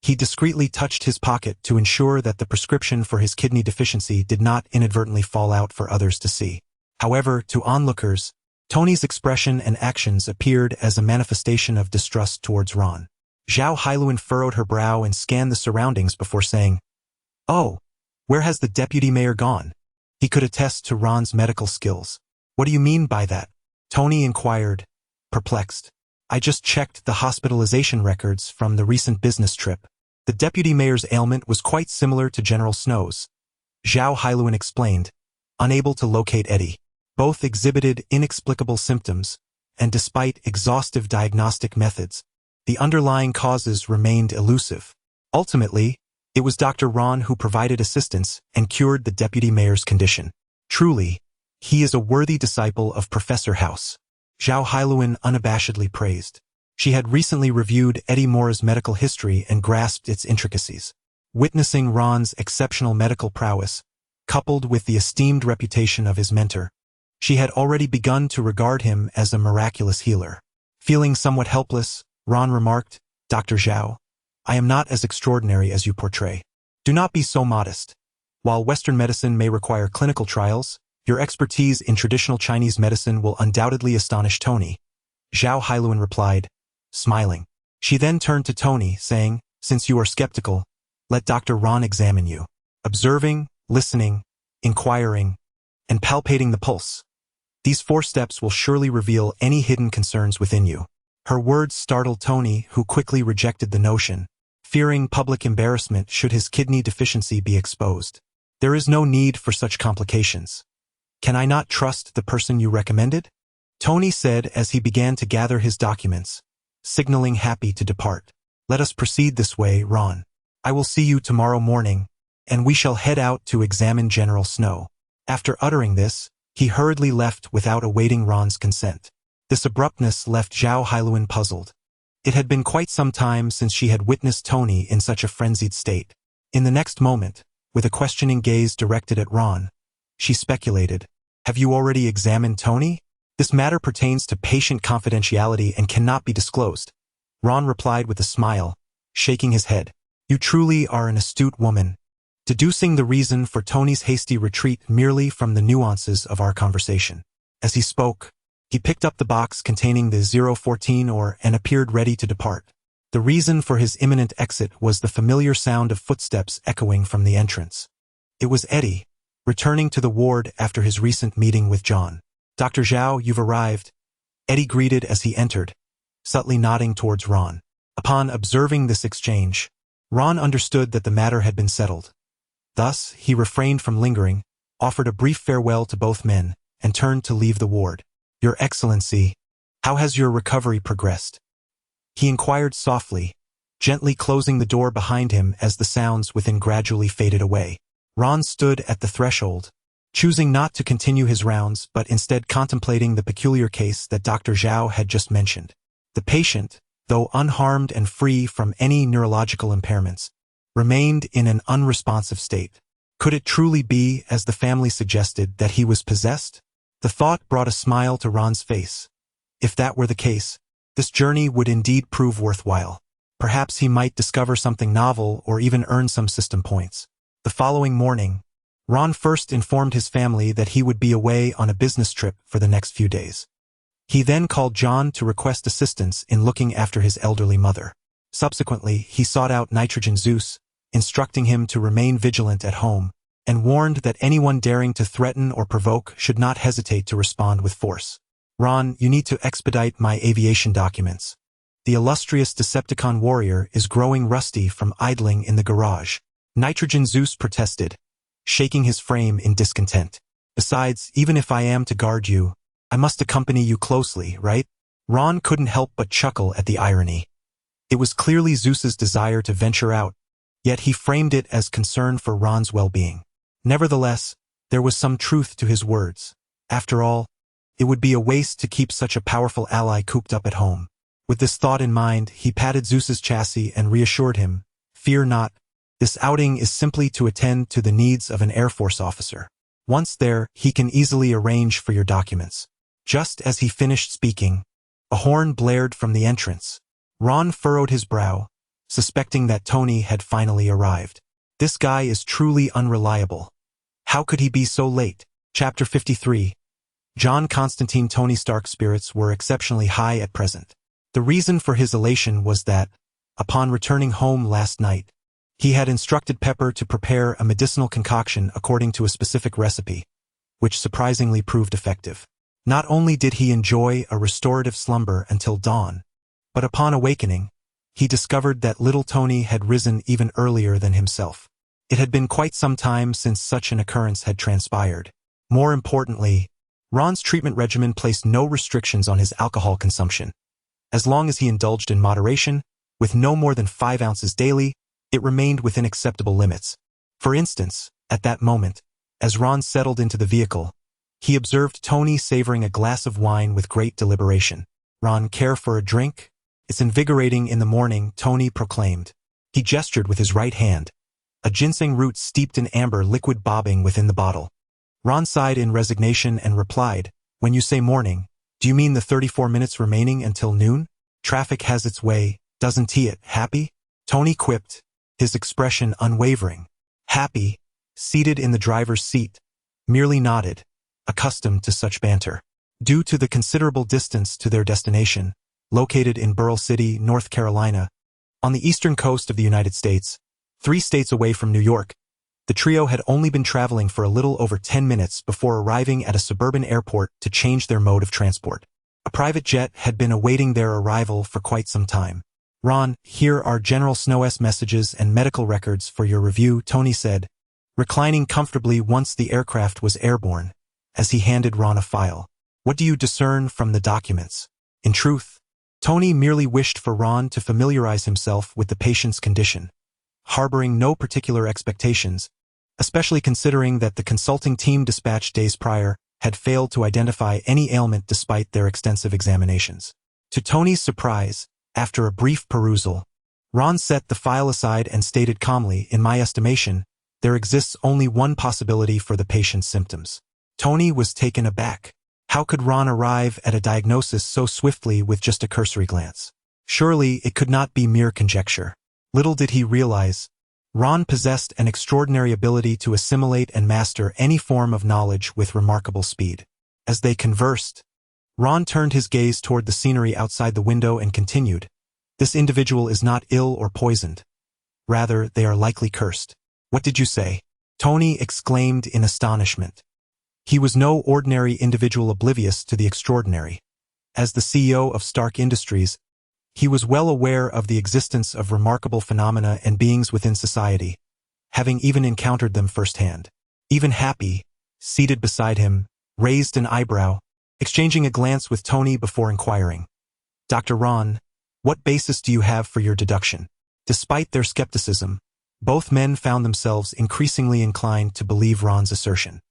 he discreetly touched his pocket to ensure that the prescription for his kidney deficiency did not inadvertently fall out for others to see. However, to onlookers, Tony's expression and actions appeared as a manifestation of distrust towards Ron. Zhao Hailuan furrowed her brow and scanned the surroundings before saying, "Oh, where has the deputy mayor gone?" He could attest to Ron's medical skills. "What do you mean by that?" Tony inquired, perplexed. "I just checked the hospitalization records from the recent business trip. The deputy mayor's ailment was quite similar to General Snow's," Zhao Hailuan explained, unable to locate Eddie. Both exhibited inexplicable symptoms, and despite exhaustive diagnostic methods, the underlying causes remained elusive. Ultimately, it was Dr. Ron who provided assistance and cured the deputy mayor's condition. Truly, he is a worthy disciple of Professor House, Zhao Hailuan unabashedly praised. She had recently reviewed Eddie Mora's medical history and grasped its intricacies. Witnessing Ron's exceptional medical prowess, coupled with the esteemed reputation of his mentor, she had already begun to regard him as a miraculous healer. Feeling somewhat helpless, Ron remarked, "Dr. Zhao, I am not as extraordinary as you portray. Do not be so modest. While Western medicine may require clinical trials, your expertise in traditional Chinese medicine will undoubtedly astonish Tony," Zhao Hailuan replied, smiling. She then turned to Tony, saying, "Since you are skeptical, let Dr. Ron examine you." Observing, listening, inquiring, and palpating the pulse. These 4 steps will surely reveal any hidden concerns within you. Her words startled Tony, who quickly rejected the notion, fearing public embarrassment should his kidney deficiency be exposed. "There is no need for such complications. Can I not trust the person you recommended?" Tony said as he began to gather his documents, signaling happy to depart. "Let us proceed this way, Ron. I will see you tomorrow morning, and we shall head out to examine General Snow." After uttering this, he hurriedly left without awaiting Ron's consent. This abruptness left Zhao Hailuan puzzled. It had been quite some time since she had witnessed Tony in such a frenzied state. In the next moment, with a questioning gaze directed at Ron, she speculated, "Have you already examined Tony? This matter pertains to patient confidentiality and cannot be disclosed." Ron replied with a smile, shaking his head. "You truly are an astute woman, deducing the reason for Tony's hasty retreat merely from the nuances of our conversation." As he spoke, he picked up the box containing the 014 ore and appeared ready to depart. The reason for his imminent exit was the familiar sound of footsteps echoing from the entrance. It was Eddie, returning to the ward after his recent meeting with John. "Dr. Zhao, you've arrived," Eddie greeted as he entered, subtly nodding towards Ron. Upon observing this exchange, Ron understood that the matter had been settled. Thus, he refrained from lingering, offered a brief farewell to both men, and turned to leave the ward. "Your Excellency, how has your recovery progressed?" he inquired softly, gently closing the door behind him as the sounds within gradually faded away. Ron stood at the threshold, choosing not to continue his rounds but instead contemplating the peculiar case that Dr. Zhao had just mentioned. The patient, though unharmed and free from any neurological impairments, remained in an unresponsive state. Could it truly be, as the family suggested, that he was possessed? The thought brought a smile to Ron's face. If that were the case, this journey would indeed prove worthwhile. Perhaps he might discover something novel or even earn some system points. The following morning, Ron first informed his family that he would be away on a business trip for the next few days. He then called John to request assistance in looking after his elderly mother. Subsequently, he sought out Nitrogen Zeus, instructing him to remain vigilant at home, and warned that anyone daring to threaten or provoke should not hesitate to respond with force. "Ron, you need to expedite my aviation documents. The illustrious Decepticon warrior is growing rusty from idling in the garage," Nitrogen Zeus protested, shaking his frame in discontent. "Besides, even if I am to guard you, I must accompany you closely, right?" Ron couldn't help but chuckle at the irony. It was clearly Zeus's desire to venture out, yet he framed it as concern for Ron's well-being. Nevertheless, there was some truth to his words. After all, it would be a waste to keep such a powerful ally cooped up at home. With this thought in mind, he patted Zeus's chassis and reassured him, "Fear not, This outing is simply to attend to the needs of an Air Force officer. Once there, he can easily arrange for your documents. Just as he finished speaking, a horn blared from the entrance. Ron furrowed his brow, suspecting that Tony had finally arrived. This guy is truly unreliable. How could he be so late? Chapter 53. John Constantine Tony Stark's spirits were exceptionally high at present. The reason for his elation was that, upon returning home last night, he had instructed Pepper to prepare a medicinal concoction according to a specific recipe, which surprisingly proved effective. Not only did he enjoy a restorative slumber until dawn, but upon awakening, he discovered that little Tony had risen even earlier than himself. It had been quite some time since such an occurrence had transpired. More importantly, Ron's treatment regimen placed no restrictions on his alcohol consumption. As long as he indulged in moderation, with no more than 5 ounces daily, it remained within acceptable limits. For instance, at that moment, as Ron settled into the vehicle, he observed Tony savoring a glass of wine with great deliberation. "Ron, care for a drink? It's invigorating in the morning," Tony proclaimed. He gestured with his right hand, a ginseng root steeped in amber liquid bobbing within the bottle. Ron sighed in resignation and replied, "When you say morning, do you mean the 34 minutes remaining until noon? Traffic has its way, doesn't it, Happy?" Tony quipped, his expression unwavering. Happy, seated in the driver's seat, merely nodded, accustomed to such banter. Due to the considerable distance to their destination, located in Burrell City, North Carolina, on the eastern coast of the United States, 3 states away from New York, the trio had only been traveling for a little over 10 minutes before arriving at a suburban airport to change their mode of transport. A private jet had been awaiting their arrival for quite some time. "Ron, here are General Snow's messages and medical records for your review," Tony said, reclining comfortably once the aircraft was airborne, as he handed Ron a file. "What do you discern from the documents?" In truth, Tony merely wished for Ron to familiarize himself with the patient's condition, harboring no particular expectations, especially considering that the consulting team dispatched days prior had failed to identify any ailment despite their extensive examinations. To Tony's surprise, after a brief perusal, Ron set the file aside and stated calmly, "In my estimation, there exists only one possibility for the patient's symptoms." Tony was taken aback. How could Ron arrive at a diagnosis so swiftly with just a cursory glance? Surely it could not be mere conjecture. Little did he realize, Ron possessed an extraordinary ability to assimilate and master any form of knowledge with remarkable speed. As they conversed, Ron turned his gaze toward the scenery outside the window and continued, "This individual is not ill or poisoned. Rather, they are likely cursed." "What did you say?" Tony exclaimed in astonishment. He was no ordinary individual oblivious to the extraordinary. As the CEO of Stark Industries, he was well aware of the existence of remarkable phenomena and beings within society, having even encountered them firsthand. Even Happy, seated beside him, raised an eyebrow, exchanging a glance with Tony before inquiring, "Dr. Ron, what basis do you have for your deduction?" Despite their skepticism, both men found themselves increasingly inclined to believe Ron's assertion.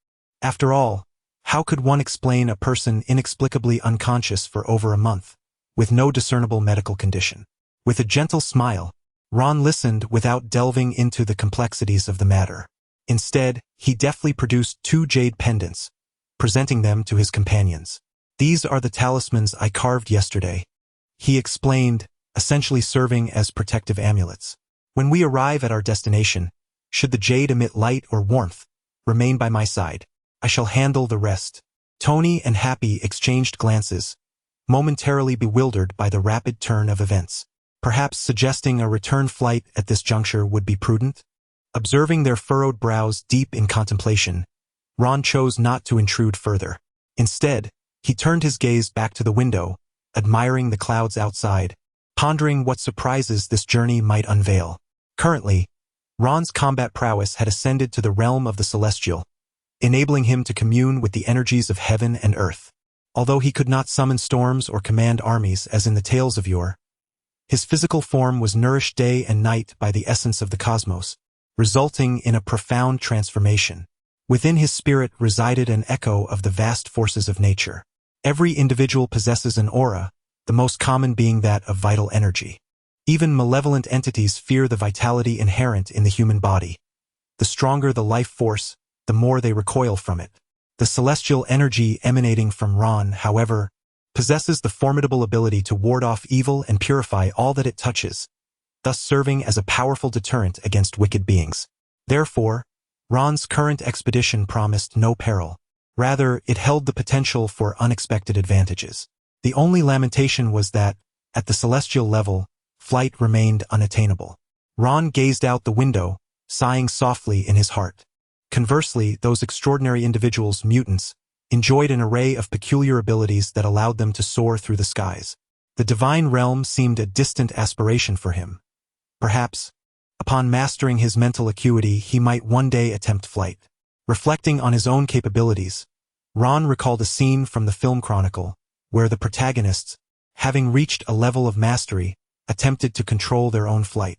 After all, how could one explain a person inexplicably unconscious for over a month, with no discernible medical condition? With a gentle smile, Ron listened without delving into the complexities of the matter. Instead, he deftly produced 2 jade pendants, presenting them to his companions. "These are the talismans I carved yesterday," he explained, essentially serving as protective amulets. "When we arrive at our destination, should the jade emit light or warmth, remain by my side. I shall handle the rest." Tony and Happy exchanged glances, momentarily bewildered by the rapid turn of events. Perhaps suggesting a return flight at this juncture would be prudent? Observing their furrowed brows deep in contemplation, Ron chose not to intrude further. Instead, he turned his gaze back to the window, admiring the clouds outside, pondering what surprises this journey might unveil. Currently, Ron's combat prowess had ascended to the realm of the celestial, enabling him to commune with the energies of heaven and earth. Although he could not summon storms or command armies as in the tales of yore, his physical form was nourished day and night by the essence of the cosmos, resulting in a profound transformation. Within his spirit resided an echo of the vast forces of nature. Every individual possesses an aura, the most common being that of vital energy. Even malevolent entities fear the vitality inherent in the human body. The stronger the life force, the more they recoil from it. The celestial energy emanating from Ron, however, possesses the formidable ability to ward off evil and purify all that it touches, thus serving as a powerful deterrent against wicked beings. Therefore, Ron's current expedition promised no peril. Rather, it held the potential for unexpected advantages. The only lamentation was that, at the celestial level, flight remained unattainable. Ron gazed out the window, sighing softly in his heart. Conversely, those extraordinary individuals, mutants, enjoyed an array of peculiar abilities that allowed them to soar through the skies. The divine realm seemed a distant aspiration for him. Perhaps, upon mastering his mental acuity, he might one day attempt flight. Reflecting on his own capabilities, Ron recalled a scene from the film Chronicle, where the protagonists, having reached a level of mastery, attempted to control their own flight.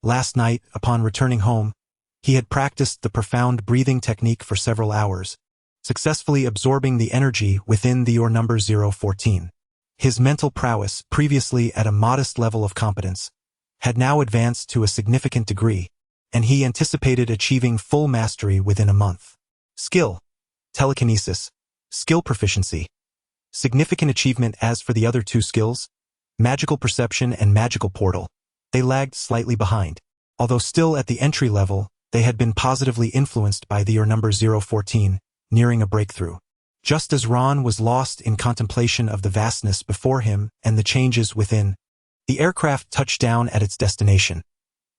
Last night, upon returning home, he had practiced the profound breathing technique for several hours, successfully absorbing the energy within the number 014. His mental prowess, previously at a modest level of competence, had now advanced to a significant degree, and he anticipated achieving full mastery within a month. Skill, telekinesis, skill proficiency. Significant achievement. As for the other two skills, magical perception and magical portal, they lagged slightly behind. Although still at the entry level, they had been positively influenced by the number 014, nearing a breakthrough. Just as Ron was lost in contemplation of the vastness before him and the changes within, the aircraft touched down at its destination,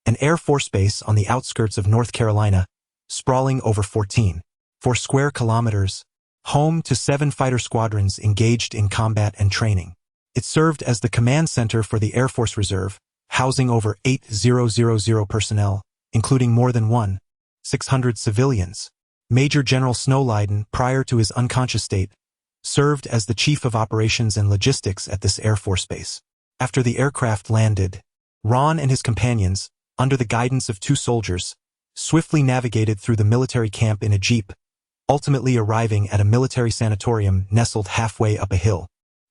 an Air Force base on the outskirts of North Carolina, sprawling over 14 square kilometers, home to 7 fighter squadrons engaged in combat and training. It served as the command center for the Air Force Reserve, housing over 8,000 personnel, including more than 600 civilians. Major General Snowliden, prior to his unconscious state, served as the Chief of Operations and Logistics at this Air Force base. After the aircraft landed, Ron and his companions, under the guidance of 2 soldiers, swiftly navigated through the military camp in a jeep, ultimately arriving at a military sanatorium nestled halfway up a hill.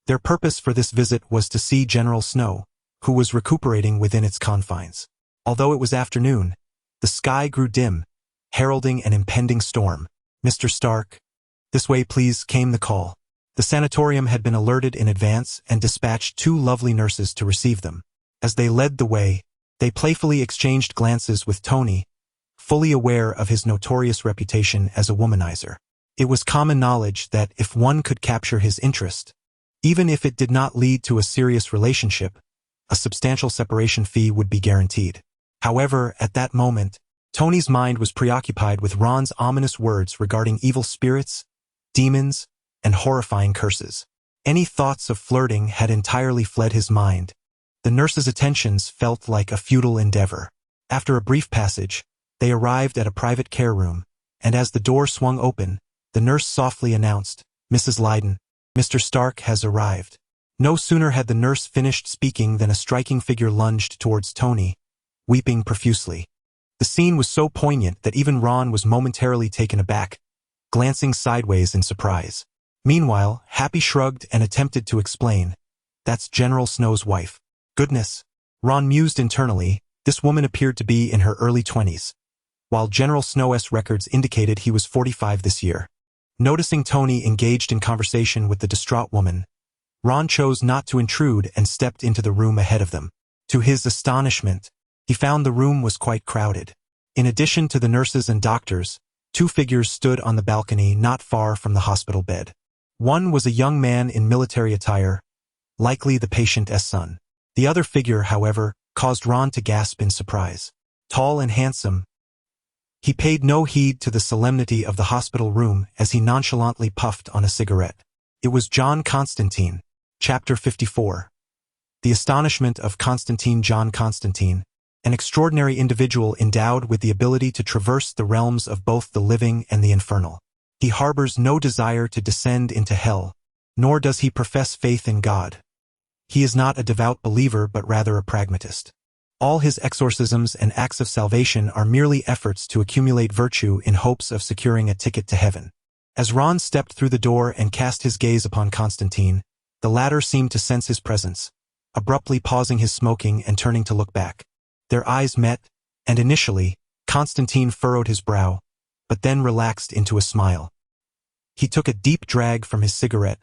Their purpose for this visit was to see General Snow, who was recuperating within its confines. Although it was afternoon, the sky grew dim, heralding an impending storm. "Mr. Stark, this way please," came the call. The sanatorium had been alerted in advance and dispatched 2 lovely nurses to receive them. As they led the way, they playfully exchanged glances with Tony, fully aware of his notorious reputation as a womanizer. It was common knowledge that if one could capture his interest, even if it did not lead to a serious relationship, a substantial separation fee would be guaranteed. However, at that moment, Tony's mind was preoccupied with Ron's ominous words regarding evil spirits, demons, and horrifying curses. Any thoughts of flirting had entirely fled his mind. The nurse's attentions felt like a futile endeavor. After a brief passage, they arrived at a private care room, and as the door swung open, the nurse softly announced, "Mrs. Lydon, Mr. Stark has arrived." No sooner had the nurse finished speaking than a striking figure lunged towards Tony, weeping profusely. The scene was so poignant that even Ron was momentarily taken aback, glancing sideways in surprise. Meanwhile, Happy shrugged and attempted to explain, "That's General Snow's wife." Goodness, Ron mused internally, this woman appeared to be in her early 20s, while General Snow's records indicated he was 45 this year. Noticing Tony engaged in conversation with the distraught woman, Ron chose not to intrude and stepped into the room ahead of them. To his astonishment, he found the room was quite crowded. In addition to the nurses and doctors, 2 figures stood on the balcony not far from the hospital bed. One was a young man in military attire, likely the patient's son. The other figure, however, caused Ron to gasp in surprise. Tall and handsome, he paid no heed to the solemnity of the hospital room as he nonchalantly puffed on a cigarette. It was John Constantine. Chapter 54. The astonishment of Constantine. John Constantine, an extraordinary individual endowed with the ability to traverse the realms of both the living and the infernal. He harbors no desire to descend into hell, nor does he profess faith in God. He is not a devout believer but rather a pragmatist. All his exorcisms and acts of salvation are merely efforts to accumulate virtue in hopes of securing a ticket to heaven. As Ron stepped through the door and cast his gaze upon Constantine, the latter seemed to sense his presence, abruptly pausing his smoking and turning to look back. Their eyes met, and initially, Constantine furrowed his brow, but then relaxed into a smile. He took a deep drag from his cigarette,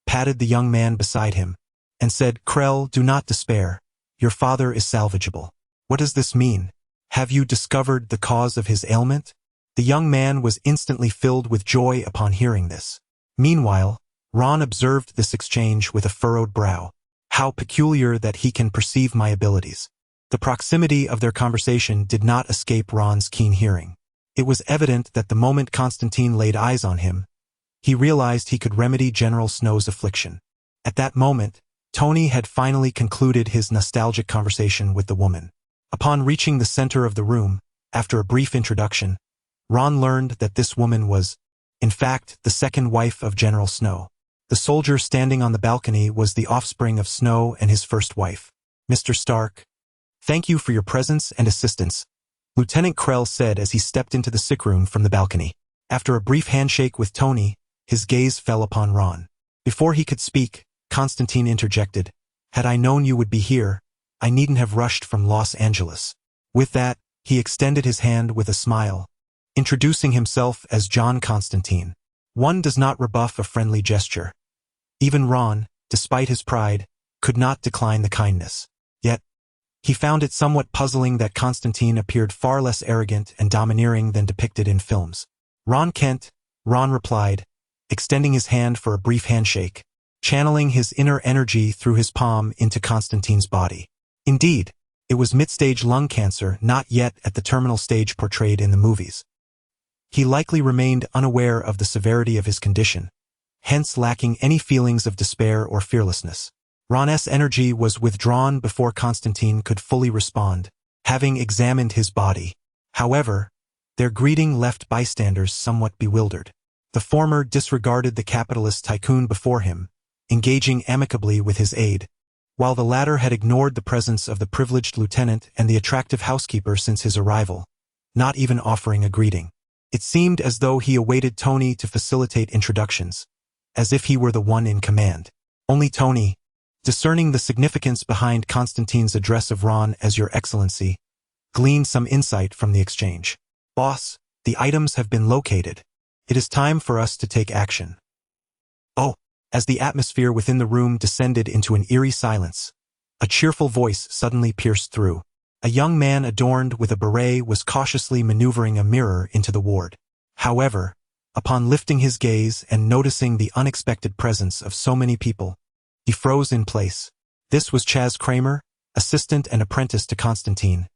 patted the young man beside him, and said, "Krell, do not despair. Your father is salvageable." "What does this mean? Have you discovered the cause of his ailment?" The young man was instantly filled with joy upon hearing this. Meanwhile, Ron observed this exchange with a furrowed brow. How peculiar that he can perceive my abilities. The proximity of their conversation did not escape Ron's keen hearing. It was evident that the moment Constantine laid eyes on him, he realized he could remedy General Snow's affliction. At that moment, Tony had finally concluded his nostalgic conversation with the woman. Upon reaching the center of the room, after a brief introduction, Ron learned that this woman was, in fact, the second wife of General Snow. The soldier standing on the balcony was the offspring of Snow and his first wife. "Mr. Stark, thank you for your presence and assistance," Lieutenant Krell said as he stepped into the sick room from the balcony. After a brief handshake with Tony, his gaze fell upon Ron. Before he could speak, Constantine interjected, "Had I known you would be here, I needn't have rushed from Los Angeles." With that, he extended his hand with a smile, introducing himself as John Constantine. One does not rebuff a friendly gesture. Even Ron, despite his pride, could not decline the kindness. Yet, he found it somewhat puzzling that Constantine appeared far less arrogant and domineering than depicted in films. "Ron Kent," Ron replied, extending his hand for a brief handshake, channeling his inner energy through his palm into Constantine's body. Indeed, it was mid-stage lung cancer, not yet at the terminal stage portrayed in the movies. He likely remained unaware of the severity of his condition, hence lacking any feelings of despair or fearlessness. Ron's energy was withdrawn before Constantine could fully respond, having examined his body. However, their greeting left bystanders somewhat bewildered. The former disregarded the capitalist tycoon before him, engaging amicably with his aide, while the latter had ignored the presence of the privileged lieutenant and the attractive housekeeper since his arrival, not even offering a greeting. It seemed as though he awaited Tony to facilitate introductions, as if he were the one in command. Only Tony, discerning the significance behind Constantine's address of Ron as Your Excellency, gleaned some insight from the exchange. "Boss, the items have been located. It is time for us to take action." "Oh," as the atmosphere within the room descended into an eerie silence, a cheerful voice suddenly pierced through. A young man adorned with a beret was cautiously maneuvering a mirror into the ward. However, upon lifting his gaze and noticing the unexpected presence of so many people, he froze in place. This was Chaz Kramer, assistant and apprentice to Constantine,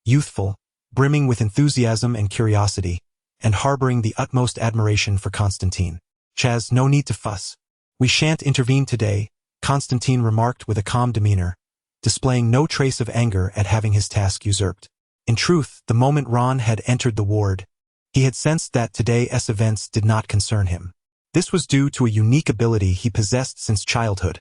youthful, brimming with enthusiasm and curiosity, and harboring the utmost admiration for Constantine. "Chaz, no need to fuss. We shan't intervene today," Constantine remarked with a calm demeanor, displaying no trace of anger at having his task usurped. In truth, the moment Ron had entered the ward, he had sensed that today's events did not concern him. This was due to a unique ability he possessed since childhood,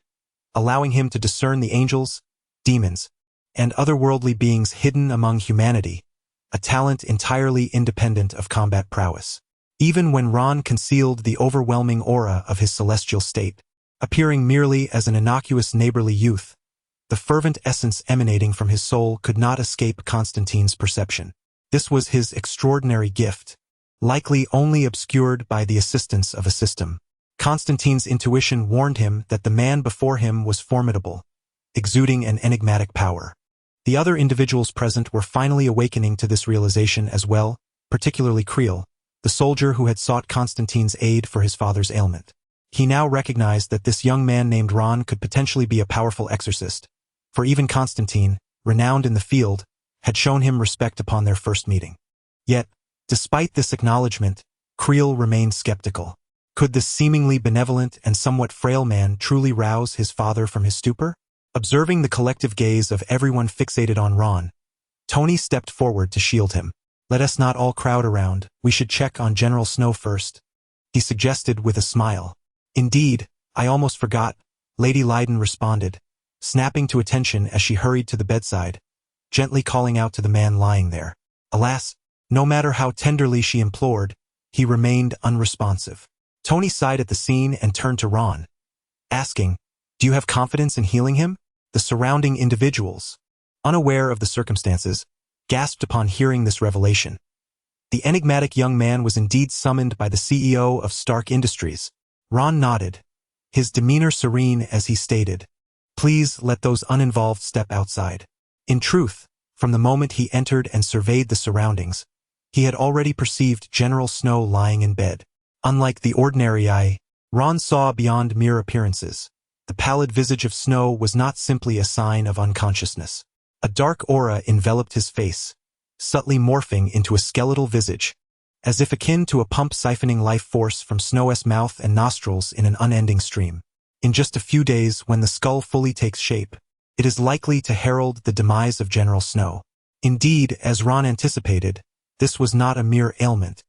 allowing him to discern the angels, demons, and otherworldly beings hidden among humanity, a talent entirely independent of combat prowess. Even when Ron concealed the overwhelming aura of his celestial state, appearing merely as an innocuous neighborly youth, the fervent essence emanating from his soul could not escape Constantine's perception. This was his extraordinary gift, likely only obscured by the assistance of a system. Constantine's intuition warned him that the man before him was formidable, exuding an enigmatic power. The other individuals present were finally awakening to this realization as well, particularly Creel, the soldier who had sought Constantine's aid for his father's ailment. He now recognized that this young man named Ron could potentially be a powerful exorcist, for even Constantine, renowned in the field, had shown him respect upon their first meeting. Yet, despite this acknowledgement, Creel remained skeptical. Could this seemingly benevolent and somewhat frail man truly rouse his father from his stupor? Observing the collective gaze of everyone fixated on Ron, Tony stepped forward to shield him. "Let us not all crowd around, we should check on General Snow first," he suggested with a smile. "Indeed, I almost forgot," Lady Leiden responded, snapping to attention as she hurried to the bedside, gently calling out to the man lying there. Alas, no matter how tenderly she implored, he remained unresponsive. Tony sighed at the scene and turned to Ron, asking, "Do you have confidence in healing him?" The surrounding individuals, unaware of the circumstances, gasped upon hearing this revelation. The enigmatic young man was indeed summoned by the CEO of Stark Industries. Ron nodded, his demeanor serene as he stated, "Please let those uninvolved step outside." In truth, from the moment he entered and surveyed the surroundings, he had already perceived General Snow lying in bed. Unlike the ordinary eye, Ron saw beyond mere appearances. The pallid visage of Snow was not simply a sign of unconsciousness. A dark aura enveloped his face, subtly morphing into a skeletal visage, as if akin to a pump siphoning life force from Snow's mouth and nostrils in an unending stream. In just a few days, when the skull fully takes shape, it is likely to herald the demise of General Snow. Indeed, as Ron anticipated, this was not a mere ailment,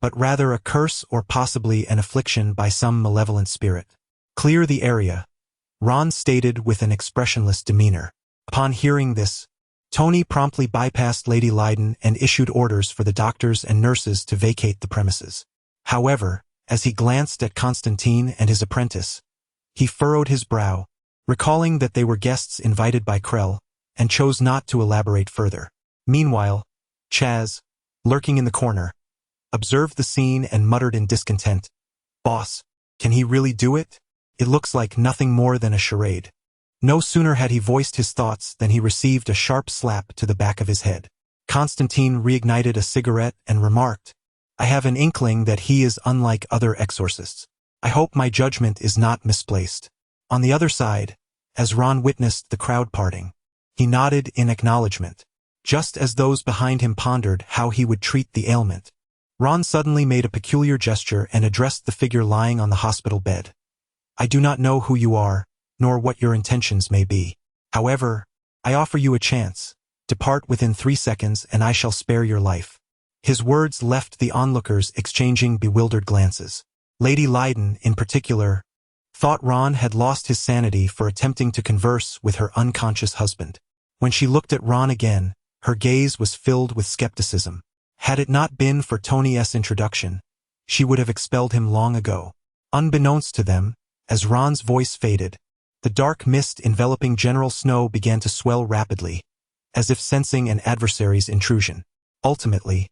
but rather a curse or possibly an affliction by some malevolent spirit. "Clear the area," Ron stated with an expressionless demeanor. Upon hearing this, Tony promptly bypassed Lady Leiden and issued orders for the doctors and nurses to vacate the premises. However, as he glanced at Constantine and his apprentice, he furrowed his brow, recalling that they were guests invited by Krell, and chose not to elaborate further. Meanwhile, Chaz, lurking in the corner, observed the scene and muttered in discontent, "Boss, can he really do it? It looks like nothing more than a charade." No sooner had he voiced his thoughts than he received a sharp slap to the back of his head. Constantine reignited a cigarette and remarked, "I have an inkling that he is unlike other exorcists. I hope my judgment is not misplaced." On the other side, as Ron witnessed the crowd parting, he nodded in acknowledgement. Just as those behind him pondered how he would treat the ailment, Ron suddenly made a peculiar gesture and addressed the figure lying on the hospital bed. "I do not know who you are, nor what your intentions may be. However, I offer you a chance. Depart within 3 seconds and I shall spare your life." His words left the onlookers exchanging bewildered glances. Lady Leiden, in particular, thought Ron had lost his sanity for attempting to converse with her unconscious husband. When she looked at Ron again, her gaze was filled with skepticism. Had it not been for Tony's introduction, she would have expelled him long ago. Unbeknownst to them, as Ron's voice faded, the dark mist enveloping General Snow began to swell rapidly, as if sensing an adversary's intrusion. Ultimately,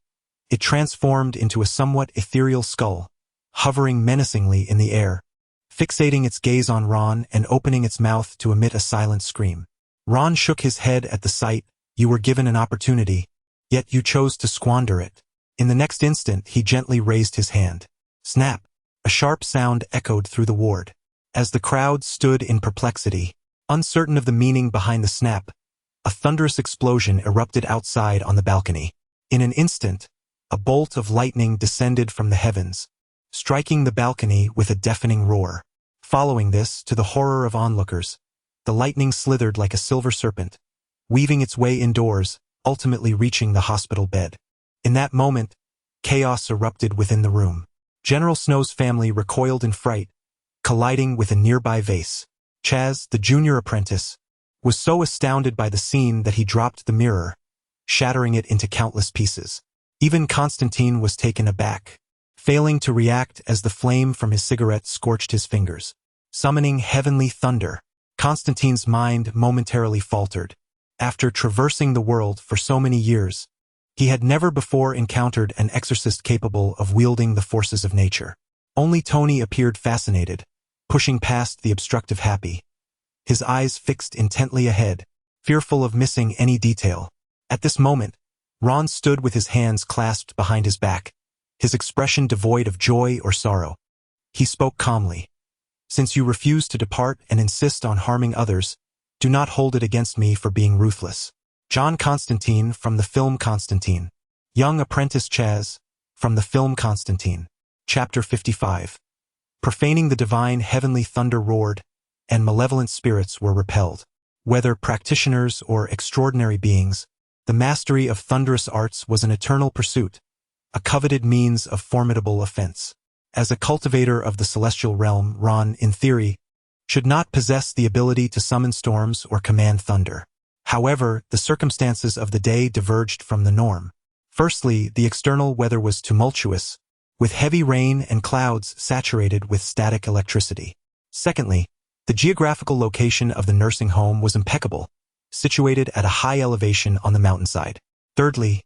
it transformed into a somewhat ethereal skull, hovering menacingly in the air, fixating its gaze on Ron and opening its mouth to emit a silent scream. Ron shook his head at the sight. "You were given an opportunity, yet you chose to squander it." In the next instant, he gently raised his hand. Snap! A sharp sound echoed through the ward. As the crowd stood in perplexity, uncertain of the meaning behind the snap, a thunderous explosion erupted outside on the balcony. In an instant, a bolt of lightning descended from the heavens, striking the balcony with a deafening roar. Following this, to the horror of onlookers, the lightning slithered like a silver serpent, weaving its way indoors, ultimately reaching the hospital bed. In that moment, chaos erupted within the room. General Snow's family recoiled in fright, colliding with a nearby vase. Chaz, the junior apprentice, was so astounded by the scene that he dropped the mirror, shattering it into countless pieces. Even Constantine was taken aback, failing to react as the flame from his cigarette scorched his fingers. Summoning heavenly thunder, Constantine's mind momentarily faltered. After traversing the world for so many years, he had never before encountered an exorcist capable of wielding the forces of nature. Only Tony appeared fascinated, pushing past the obstructive happy, his eyes fixed intently ahead, fearful of missing any detail. At this moment, Ron stood with his hands clasped behind his back, his expression devoid of joy or sorrow. He spoke calmly. "Since you refuse to depart and insist on harming others, do not hold it against me for being ruthless." John Constantine from the film Constantine. Young apprentice Chaz from the film Constantine. Chapter 55. Profaning the divine heavenly thunder roared, and malevolent spirits were repelled. Whether practitioners or extraordinary beings, the mastery of thunderous arts was an eternal pursuit, a coveted means of formidable offense. As a cultivator of the celestial realm, Ron, in theory, should not possess the ability to summon storms or command thunder. However, the circumstances of the day diverged from the norm. Firstly, the external weather was tumultuous, with heavy rain and clouds saturated with static electricity. Secondly, The geographical location of the nursing home was impeccable, situated at a high elevation on the mountainside. Thirdly,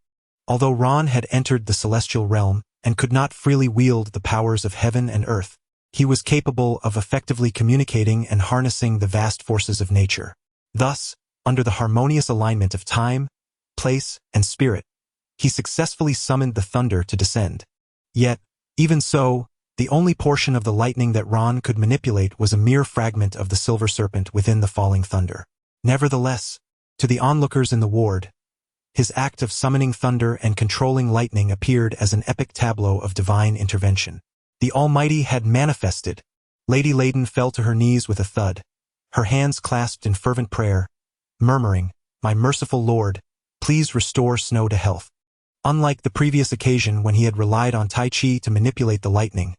although Ron had entered the celestial realm and could not freely wield the powers of heaven and earth, he was capable of effectively communicating and harnessing the vast forces of nature. Thus, under the harmonious alignment of time, place, and spirit, he successfully summoned the thunder to descend. Yet, even so, the only portion of the lightning that Ron could manipulate was a mere fragment of the silver serpent within the falling thunder. Nevertheless, to the onlookers in the ward, his act of summoning thunder and controlling lightning appeared as an epic tableau of divine intervention. The Almighty had manifested. Lady Layden fell to her knees with a thud, her hands clasped in fervent prayer, murmuring, "My merciful Lord, please restore Snow to health." Unlike the previous occasion when he had relied on Tai Chi to manipulate the lightning,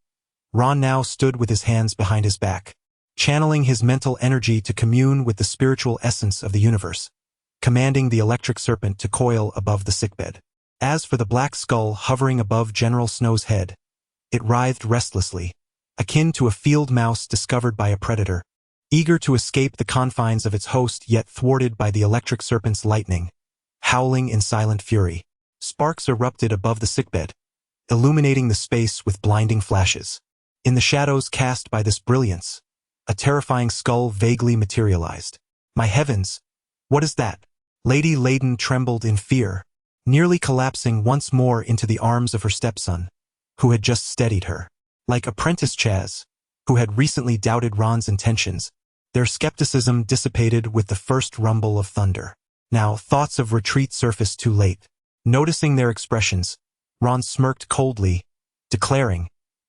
Ron now stood with his hands behind his back, channeling his mental energy to commune with the spiritual essence of the universe, commanding the electric serpent to coil above the sickbed. As for the black skull hovering above General Snow's head, it writhed restlessly, akin to a field mouse discovered by a predator, eager to escape the confines of its host yet thwarted by the electric serpent's lightning, howling in silent fury. Sparks erupted above the sickbed, illuminating the space with blinding flashes. In the shadows cast by this brilliance, a terrifying skull vaguely materialized. "My heavens, what is that?" Lady Layden trembled in fear, nearly collapsing once more into the arms of her stepson, who had just steadied her. Like apprentice Chaz, who had recently doubted Ron's intentions, their skepticism dissipated with the first rumble of thunder. Now, thoughts of retreat surfaced too late. Noticing their expressions, Ron smirked coldly, declaring,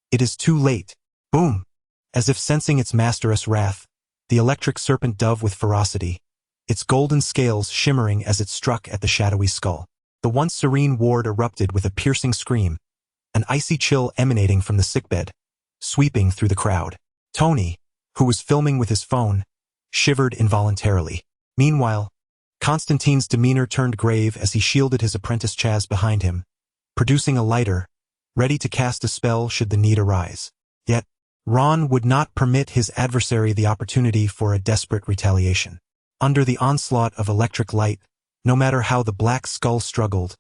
"It is too late." Boom! As if sensing its master's wrath, the electric serpent dove with ferocity, its golden scales shimmering as it struck at the shadowy skull. The once serene ward erupted with a piercing scream, an icy chill emanating from the sickbed, sweeping through the crowd. Tony, who was filming with his phone, shivered involuntarily. Meanwhile, Constantine's demeanor turned grave as he shielded his apprentice Chaz behind him, producing a lighter, ready to cast a spell should the need arise. Yet, Ron would not permit his adversary the opportunity for a desperate retaliation. Under the onslaught of electric light, no matter how the black skull struggled,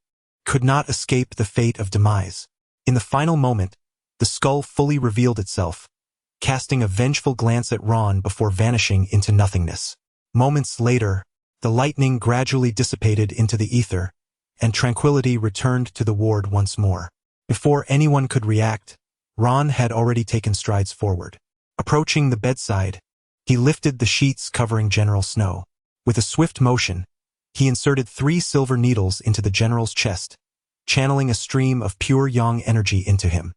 could not escape the fate of demise. In the final moment, the skull fully revealed itself, casting a vengeful glance at Ron before vanishing into nothingness. Moments later, the lightning gradually dissipated into the ether, and tranquility returned to the ward once more. Before anyone could react, Ron had already taken strides forward. Approaching the bedside, he lifted the sheets covering General Snow. With a swift motion, he inserted 3 silver needles into the general's chest, channeling a stream of pure yang energy into him.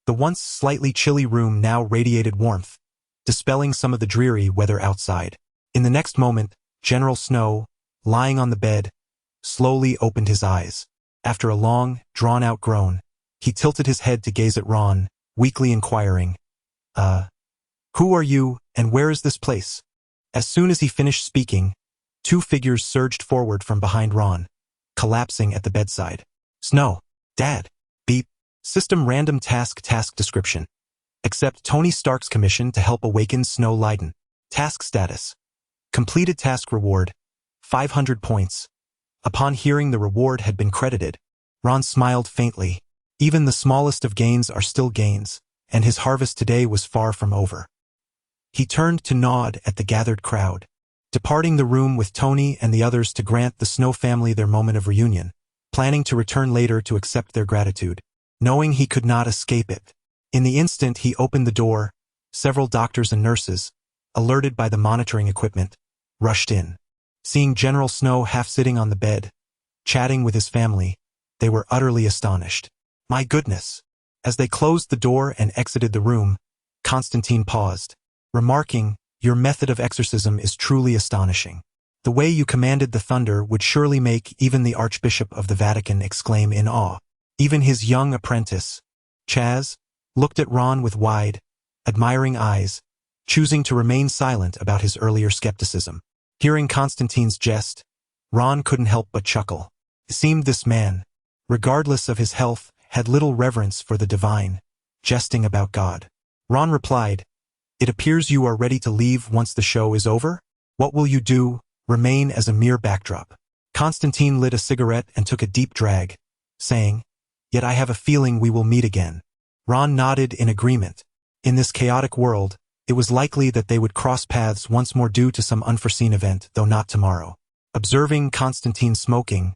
The once slightly chilly room now radiated warmth, dispelling some of the dreary weather outside. In the next moment, General Snow, lying on the bed, slowly opened his eyes. After a long, drawn-out groan, he tilted his head to gaze at Ron, weakly inquiring, "Who are you, and where is this place?" As soon as he finished speaking, 2 figures surged forward from behind Ron, collapsing at the bedside. "Snow, Dad, beep, system random task description. Accept Tony Stark's commission to help awaken Snow Layden. Task status. Completed task reward, 500 points. Upon hearing the reward had been credited, Ron smiled faintly. Even the smallest of gains are still gains, and his harvest today was far from over. He turned to nod at the gathered crowd, departing the room with Tony and the others to grant the Snow family their moment of reunion, planning to return later to accept their gratitude, knowing he could not escape it. In the instant he opened the door, several doctors and nurses, alerted by the monitoring equipment, rushed in. Seeing General Snow half sitting on the bed, chatting with his family, they were utterly astonished. "My goodness!" As they closed the door and exited the room, Constantine paused, remarking, "Your method of exorcism is truly astonishing. The way you commanded the thunder would surely make even the Archbishop of the Vatican exclaim in awe." Even his young apprentice, Chaz, looked at Ron with wide, admiring eyes, choosing to remain silent about his earlier skepticism. Hearing Constantine's jest, Ron couldn't help but chuckle. It seemed this man, regardless of his health, had little reverence for the divine, jesting about God. Ron replied, It appears you are ready to leave once the show is over? What will you do? Remain as a mere backdrop. Constantine lit a cigarette and took a deep drag, saying, "Yet I have a feeling we will meet again." Ron nodded in agreement. In this chaotic world, it was likely that they would cross paths once more due to some unforeseen event, though not tomorrow. Observing Constantine smoking,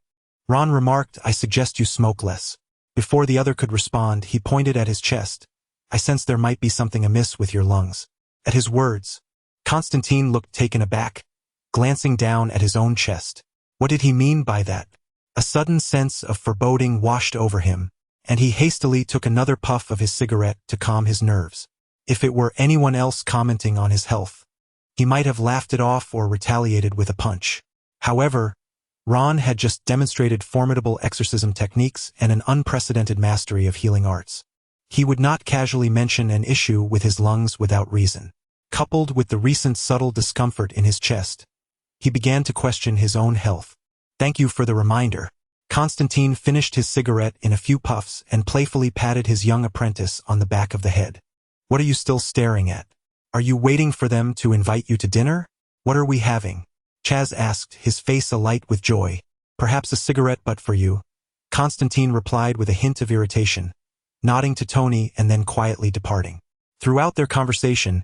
Ron remarked, "I suggest you smoke less." Before the other could respond, he pointed at his chest. "I sense there might be something amiss with your lungs." At his words, Constantine looked taken aback, glancing down at his own chest. What did he mean by that? A sudden sense of foreboding washed over him, and he hastily took another puff of his cigarette to calm his nerves. If it were anyone else commenting on his health, he might have laughed it off or retaliated with a punch. However, Ron had just demonstrated formidable exorcism techniques and an unprecedented mastery of healing arts. He would not casually mention an issue with his lungs without reason. Coupled with the recent subtle discomfort in his chest, he began to question his own health. "Thank you for the reminder." Constantine finished his cigarette in a few puffs and playfully patted his young apprentice on the back of the head. "What are you still staring at? Are you waiting for them to invite you to dinner? What are we having?" Chaz asked, his face alight with joy. "Perhaps a cigarette butt for you," Constantine replied with a hint of irritation, nodding to Tony and then quietly departing. Throughout their conversation,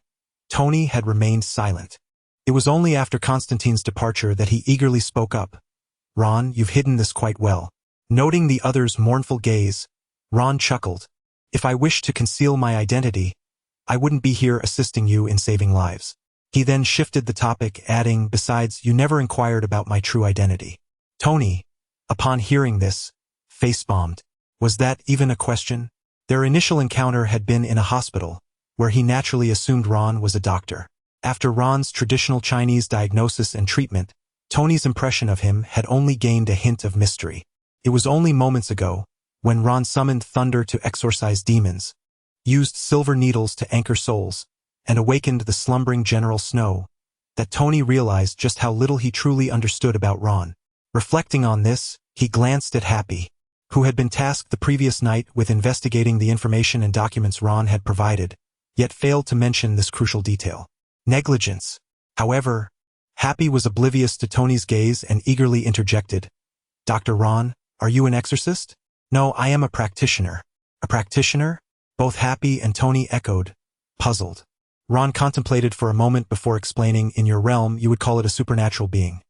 Tony had remained silent. It was only after Constantine's departure that he eagerly spoke up. "Ron, you've hidden this quite well." Noting the other's mournful gaze, Ron chuckled. "If I wished to conceal my identity, I wouldn't be here assisting you in saving lives." He then shifted the topic, adding, "Besides, you never inquired about my true identity." Tony, upon hearing this, face-bombed. Was that even a question? Their initial encounter had been in a hospital, where he naturally assumed Ron was a doctor. After Ron's traditional Chinese diagnosis and treatment, Tony's impression of him had only gained a hint of mystery. It was only moments ago, when Ron summoned thunder to exorcise demons, used silver needles to anchor souls, and awakened the slumbering General Snow, that Tony realized just how little he truly understood about Ron. Reflecting on this, he glanced at Happy, who had been tasked the previous night with investigating the information and documents Ron had provided, yet failed to mention this crucial detail. Negligence. However, Happy was oblivious to Tony's gaze and eagerly interjected, "Dr. Ron, are you an exorcist?" "No, I am a practitioner." "A practitioner?" Both Happy and Tony echoed, puzzled. Ron contemplated for a moment before explaining, "In your realm, you would call it a supernatural being.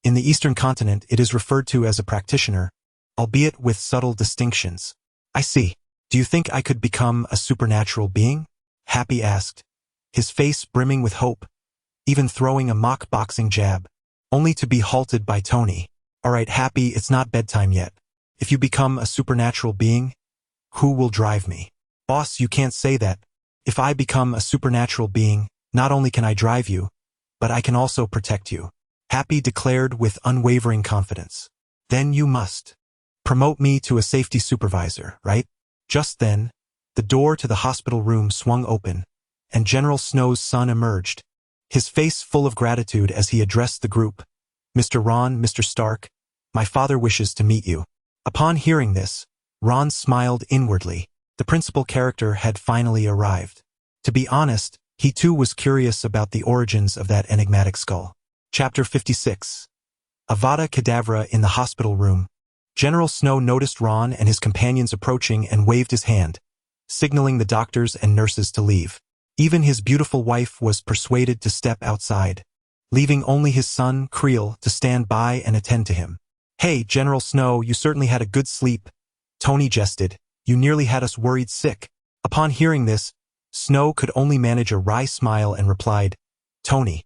In the Eastern continent, it is referred to as a practitioner, albeit with subtle distinctions." "I see. Do you think I could become a supernatural being?" Happy asked, his face brimming with hope, even throwing a mock boxing jab, only to be halted by Tony. "All right, Happy, it's not bedtime yet. If you become a supernatural being, who will drive me?" "Boss, you can't say that. If I become a supernatural being, not only can I drive you, but I can also protect you," Happy declared with unwavering confidence. "Then you must promote me to a safety supervisor, right?" Just then, the door to the hospital room swung open, and General Snow's son emerged, his face full of gratitude as he addressed the group. "Mr. Ron, Mr. Stark, my father wishes to meet you." Upon hearing this, Ron smiled inwardly. The principal character had finally arrived. To be honest, he too was curious about the origins of that enigmatic skull. Chapter 56. Avada Kedavra in the hospital room. General Snow noticed Ron and his companions approaching and waved his hand, signaling the doctors and nurses to leave. Even his beautiful wife was persuaded to step outside, leaving only his son, Creel, to stand by and attend to him. "Hey, General Snow, you certainly had a good sleep," Tony jested. "You nearly had us worried sick." Upon hearing this, Snow could only manage a wry smile and replied, "Tony,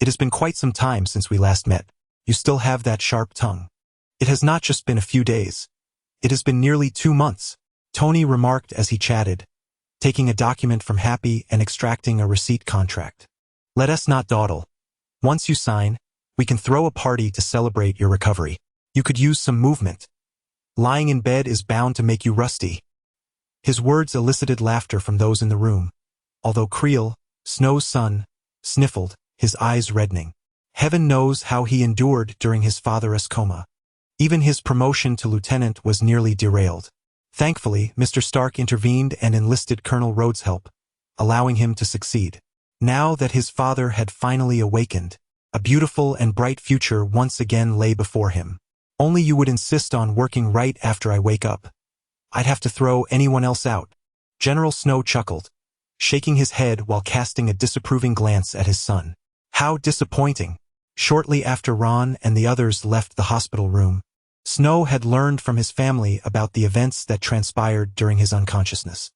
it has been quite some time since we last met. You still have that sharp tongue." "It has not just been a few days. It has been nearly 2 months," Tony remarked as he chatted, taking a document from Happy and extracting a receipt contract. "Let us not dawdle. Once you sign, we can throw a party to celebrate your recovery. You could use some movement. Lying in bed is bound to make you rusty." His words elicited laughter from those in the room, although Creel, Snow's son, sniffled, his eyes reddening. Heaven knows how he endured during his father's coma. Even his promotion to lieutenant was nearly derailed. Thankfully, Mr. Stark intervened and enlisted Colonel Rhodes' help, allowing him to succeed. Now that his father had finally awakened, a beautiful and bright future once again lay before him. Only you would insist on working right after I wake up. I'd have to throw anyone else out. General Snow chuckled, shaking his head while casting a disapproving glance at his son. How disappointing. Shortly after Ron and the others left the hospital room, Snow had learned from his family about the events that transpired during his unconsciousness.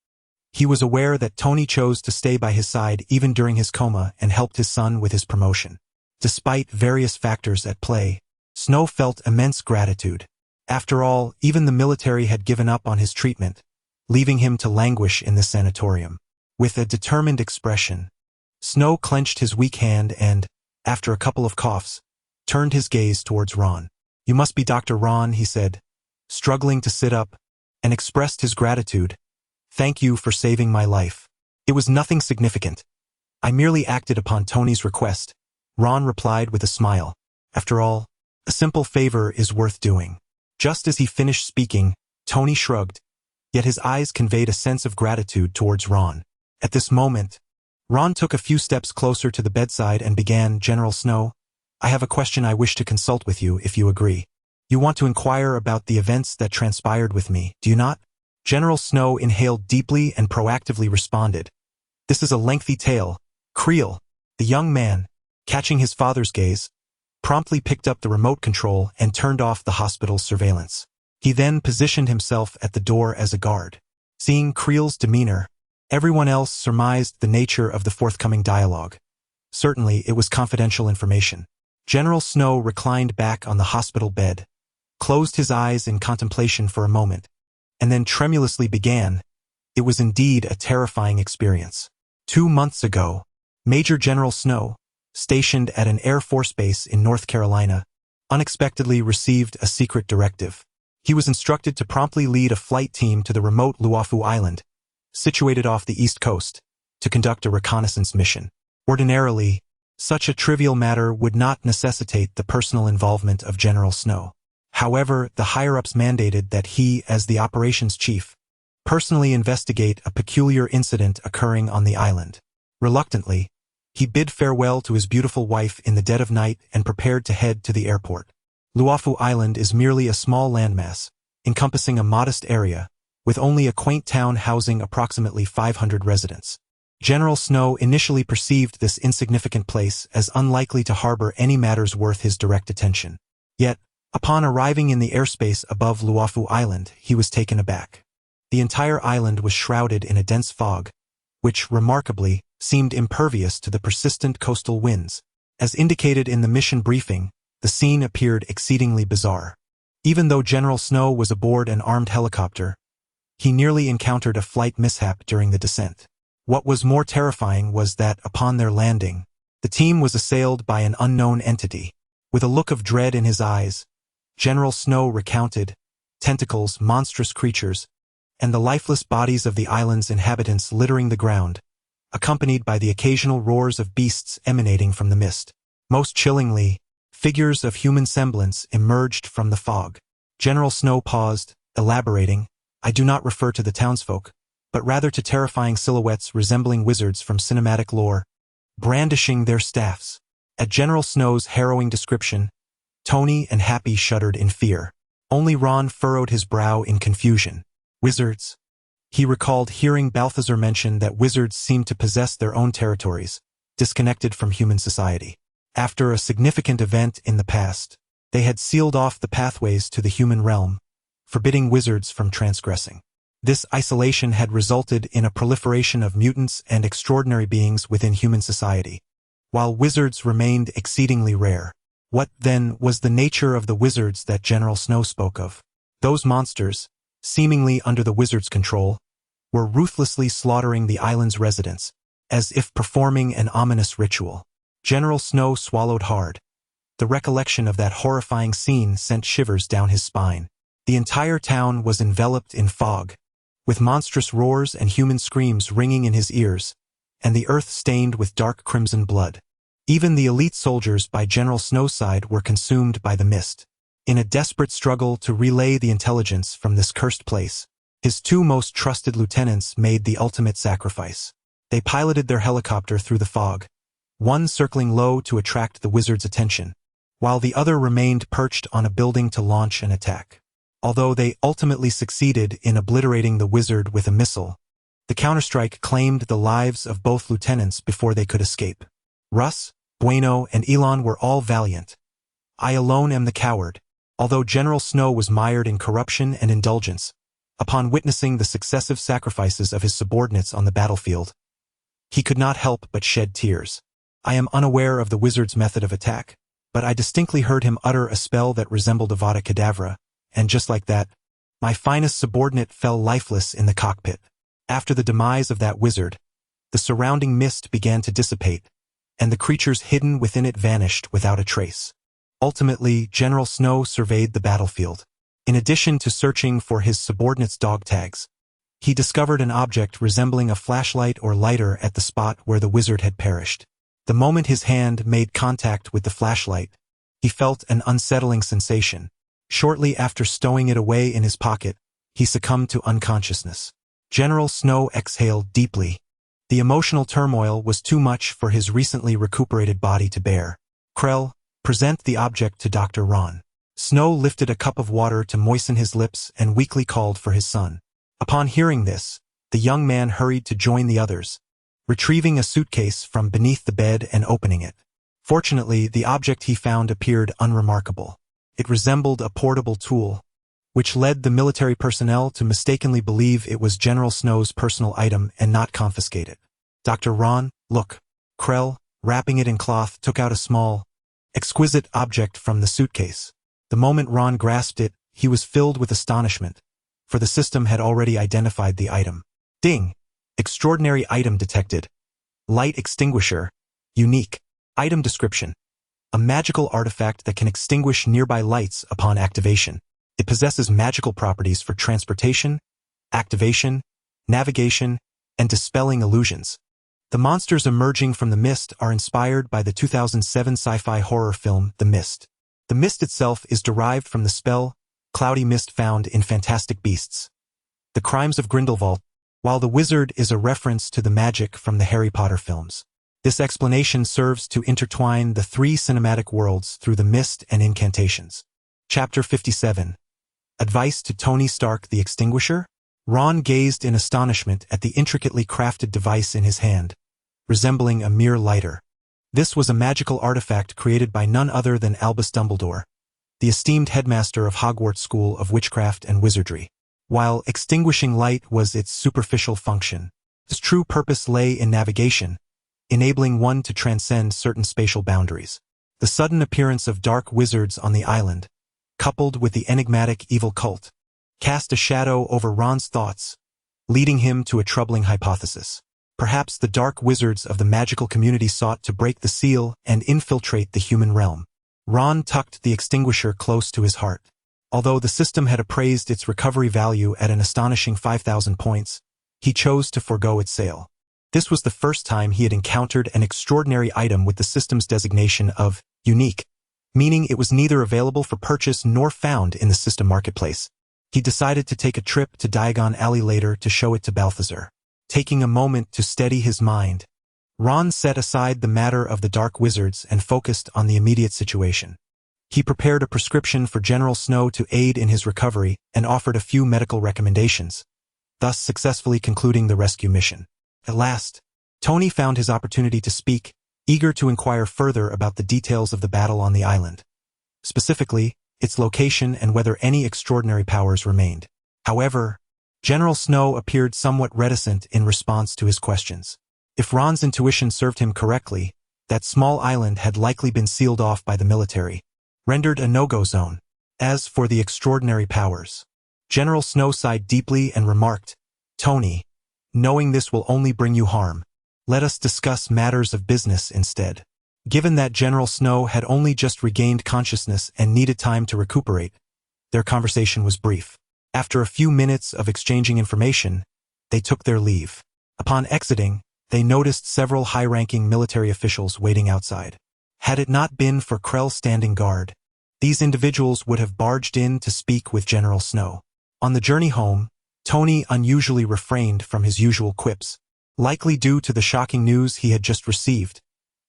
He was aware that Tony chose to stay by his side even during his coma and helped his son with his promotion. Despite various factors at play, Snow felt immense gratitude. After all, even the military had given up on his treatment, leaving him to languish in the sanatorium. With a determined expression, Snow clenched his weak hand and, after a couple of coughs, turned his gaze towards Ron. "You must be Dr. Ron," he said, struggling to sit up, and expressed his gratitude. "Thank you for saving my life." "It was nothing significant. I merely acted upon Tony's request," Ron replied with a smile. "After all, a simple favor is worth doing." Just as he finished speaking, Tony shrugged, yet his eyes conveyed a sense of gratitude towards Ron. At this moment, Ron took a few steps closer to the bedside and began, "General Snow, I have a question I wish to consult with you if you agree. You want to inquire about the events that transpired with me, do you not?" General Snow inhaled deeply and proactively responded. "This is a lengthy tale." Creel, the young man, catching his father's gaze, promptly picked up the remote control and turned off the hospital's surveillance. He then positioned himself at the door as a guard. Seeing Creel's demeanor, everyone else surmised the nature of the forthcoming dialogue. Certainly, it was confidential information. General Snow reclined back on the hospital bed, closed his eyes in contemplation for a moment, and then tremulously began. It was indeed a terrifying experience. 2 months ago, Major General Snow, stationed at an Air Force base in North Carolina, unexpectedly received a secret directive. He was instructed to promptly lead a flight team to the remote Luafu Island, situated off the East Coast, to conduct a reconnaissance mission. Ordinarily, such a trivial matter would not necessitate the personal involvement of General Snow. However, the higher-ups mandated that he, as the operations chief, personally investigate a peculiar incident occurring on the island. Reluctantly, he bid farewell to his beautiful wife in the dead of night and prepared to head to the airport. Luafu Island is merely a small landmass, encompassing a modest area, with only a quaint town housing approximately 500 residents. General Snow initially perceived this insignificant place as unlikely to harbor any matters worth his direct attention. Yet, upon arriving in the airspace above Luafu Island, he was taken aback. The entire island was shrouded in a dense fog, which, remarkably, seemed impervious to the persistent coastal winds. As indicated in the mission briefing, the scene appeared exceedingly bizarre. Even though General Snow was aboard an armed helicopter, he nearly encountered a flight mishap during the descent. What was more terrifying was that, upon their landing, the team was assailed by an unknown entity. With a look of dread in his eyes, General Snow recounted tentacles, monstrous creatures, and the lifeless bodies of the island's inhabitants littering the ground, accompanied by the occasional roars of beasts emanating from the mist. Most chillingly, figures of human semblance emerged from the fog. General Snow paused, elaborating, "I do not refer to the townsfolk, but rather to terrifying silhouettes resembling wizards from cinematic lore, brandishing their staffs." At General Snow's harrowing description, Tony and Happy shuddered in fear. Only Ron furrowed his brow in confusion. Wizards? He recalled hearing Balthazar mention that wizards seemed to possess their own territories, disconnected from human society. After a significant event in the past, they had sealed off the pathways to the human realm, forbidding wizards from transgressing. This isolation had resulted in a proliferation of mutants and extraordinary beings within human society, while wizards remained exceedingly rare. What, then, was the nature of the wizards that General Snow spoke of? Those monsters, seemingly under the wizard's control, were ruthlessly slaughtering the island's residents, as if performing an ominous ritual. General Snow swallowed hard. The recollection of that horrifying scene sent shivers down his spine. The entire town was enveloped in fog, with monstrous roars and human screams ringing in his ears, and the earth stained with dark crimson blood. Even the elite soldiers by General Snow's side were consumed by the mist. In a desperate struggle to relay the intelligence from this cursed place, his 2 most trusted lieutenants made the ultimate sacrifice. They piloted their helicopter through the fog, one circling low to attract the wizard's attention, while the other remained perched on a building to launch an attack. Although they ultimately succeeded in obliterating the wizard with a missile, the counterstrike claimed the lives of both lieutenants before they could escape. Russ, Bueno, and Elon were all valiant. I alone am the coward. Although General Snow was mired in corruption and indulgence, upon witnessing the successive sacrifices of his subordinates on the battlefield, he could not help but shed tears. I am unaware of the wizard's method of attack, but I distinctly heard him utter a spell that resembled Avada Kedavra, and just like that, my finest subordinate fell lifeless in the cockpit. After the demise of that wizard, the surrounding mist began to dissipate, and the creatures hidden within it vanished without a trace. Ultimately, General Snow surveyed the battlefield. In addition to searching for his subordinates' dog tags, he discovered an object resembling a flashlight or lighter at the spot where the wizard had perished. The moment his hand made contact with the flashlight, he felt an unsettling sensation. Shortly after stowing it away in his pocket, he succumbed to unconsciousness. General Snow exhaled deeply. The emotional turmoil was too much for his recently recuperated body to bear. Krell, present the object to Dr. Ron. Snow lifted a cup of water to moisten his lips and weakly called for his son. Upon hearing this, the young man hurried to join the others, retrieving a suitcase from beneath the bed and opening it. Fortunately, the object he found appeared unremarkable. It resembled a portable tool, which led the military personnel to mistakenly believe it was General Snow's personal item and not confiscate it. Dr. Ron, look. Krell, wrapping it in cloth, took out a small, exquisite object from the suitcase. The moment Ron grasped it, he was filled with astonishment, for the system had already identified the item. Ding! Extraordinary item detected. Light extinguisher. Unique. Item description. A magical artifact that can extinguish nearby lights upon activation. It possesses magical properties for transportation, activation, navigation, and dispelling illusions. The monsters emerging from the mist are inspired by the 2007 sci-fi horror film The Mist. The mist itself is derived from the spell, cloudy mist found in Fantastic Beasts. The Crimes of Grindelwald, while the wizard is a reference to the magic from the Harry Potter films. This explanation serves to intertwine the three cinematic worlds through the mist and incantations. Chapter 57. Advice to Tony Stark the Extinguisher? Ron gazed in astonishment at the intricately crafted device in his hand, resembling a mere lighter. This was a magical artifact created by none other than Albus Dumbledore, the esteemed headmaster of Hogwarts School of Witchcraft and Wizardry. While extinguishing light was its superficial function, its true purpose lay in navigation, enabling one to transcend certain spatial boundaries. The sudden appearance of dark wizards on the island, coupled with the enigmatic evil cult, cast a shadow over Ron's thoughts, leading him to a troubling hypothesis. Perhaps the dark wizards of the magical community sought to break the seal and infiltrate the human realm. Ron tucked the extinguisher close to his heart. Although the system had appraised its recovery value at an astonishing 5,000 points, he chose to forego its sale. This was the first time he had encountered an extraordinary item with the system's designation of unique, meaning it was neither available for purchase nor found in the system marketplace. He decided to take a trip to Diagon Alley later to show it to Balthazar. Taking a moment to steady his mind, Ron set aside the matter of the dark wizards and focused on the immediate situation. He prepared a prescription for General Snow to aid in his recovery and offered a few medical recommendations, thus successfully concluding the rescue mission. At last, Tony found his opportunity to speak, eager to inquire further about the details of the battle on the island, specifically, its location and whether any extraordinary powers remained. However, General Snow appeared somewhat reticent in response to his questions. If Ron's intuition served him correctly, that small island had likely been sealed off by the military, rendered a no-go zone. As for the extraordinary powers, General Snow sighed deeply and remarked, "Tony, knowing this will only bring you harm. Let us discuss matters of business instead." Given that General Snow had only just regained consciousness and needed time to recuperate, their conversation was brief. After a few minutes of exchanging information, they took their leave. Upon exiting, they noticed several high-ranking military officials waiting outside. Had it not been for Krell standing guard, these individuals would have barged in to speak with General Snow. On the journey home, Tony unusually refrained from his usual quips, likely due to the shocking news he had just received,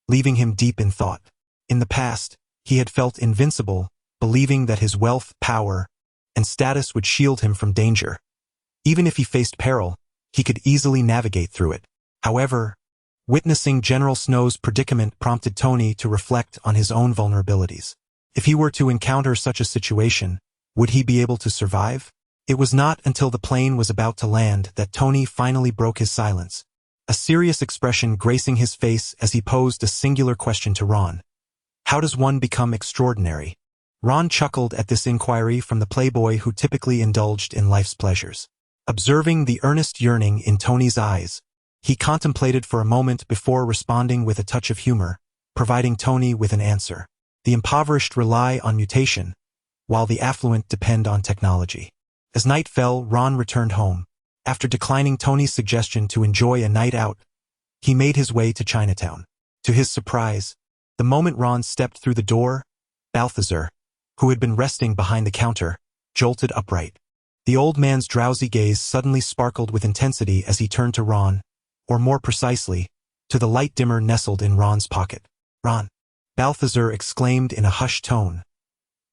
leaving him deep in thought. In the past, he had felt invincible, believing that his wealth, power, and status would shield him from danger. Even if he faced peril, he could easily navigate through it. However, witnessing General Snow's predicament prompted Tony to reflect on his own vulnerabilities. If he were to encounter such a situation, would he be able to survive? It was not until the plane was about to land that Tony finally broke his silence, a serious expression gracing his face as he posed a singular question to Ron. How does one become extraordinary? Ron chuckled at this inquiry from the playboy who typically indulged in life's pleasures. Observing the earnest yearning in Tony's eyes, he contemplated for a moment before responding with a touch of humor, providing Tony with an answer. The impoverished rely on mutation, while the affluent depend on technology. As night fell, Ron returned home. After declining Tony's suggestion to enjoy a night out, he made his way to Chinatown. To his surprise, the moment Ron stepped through the door, Balthazar, who had been resting behind the counter, jolted upright. The old man's drowsy gaze suddenly sparkled with intensity as he turned to Ron, or more precisely, to the light dimmer nestled in Ron's pocket. "Ron!" Balthazar exclaimed in a hushed tone,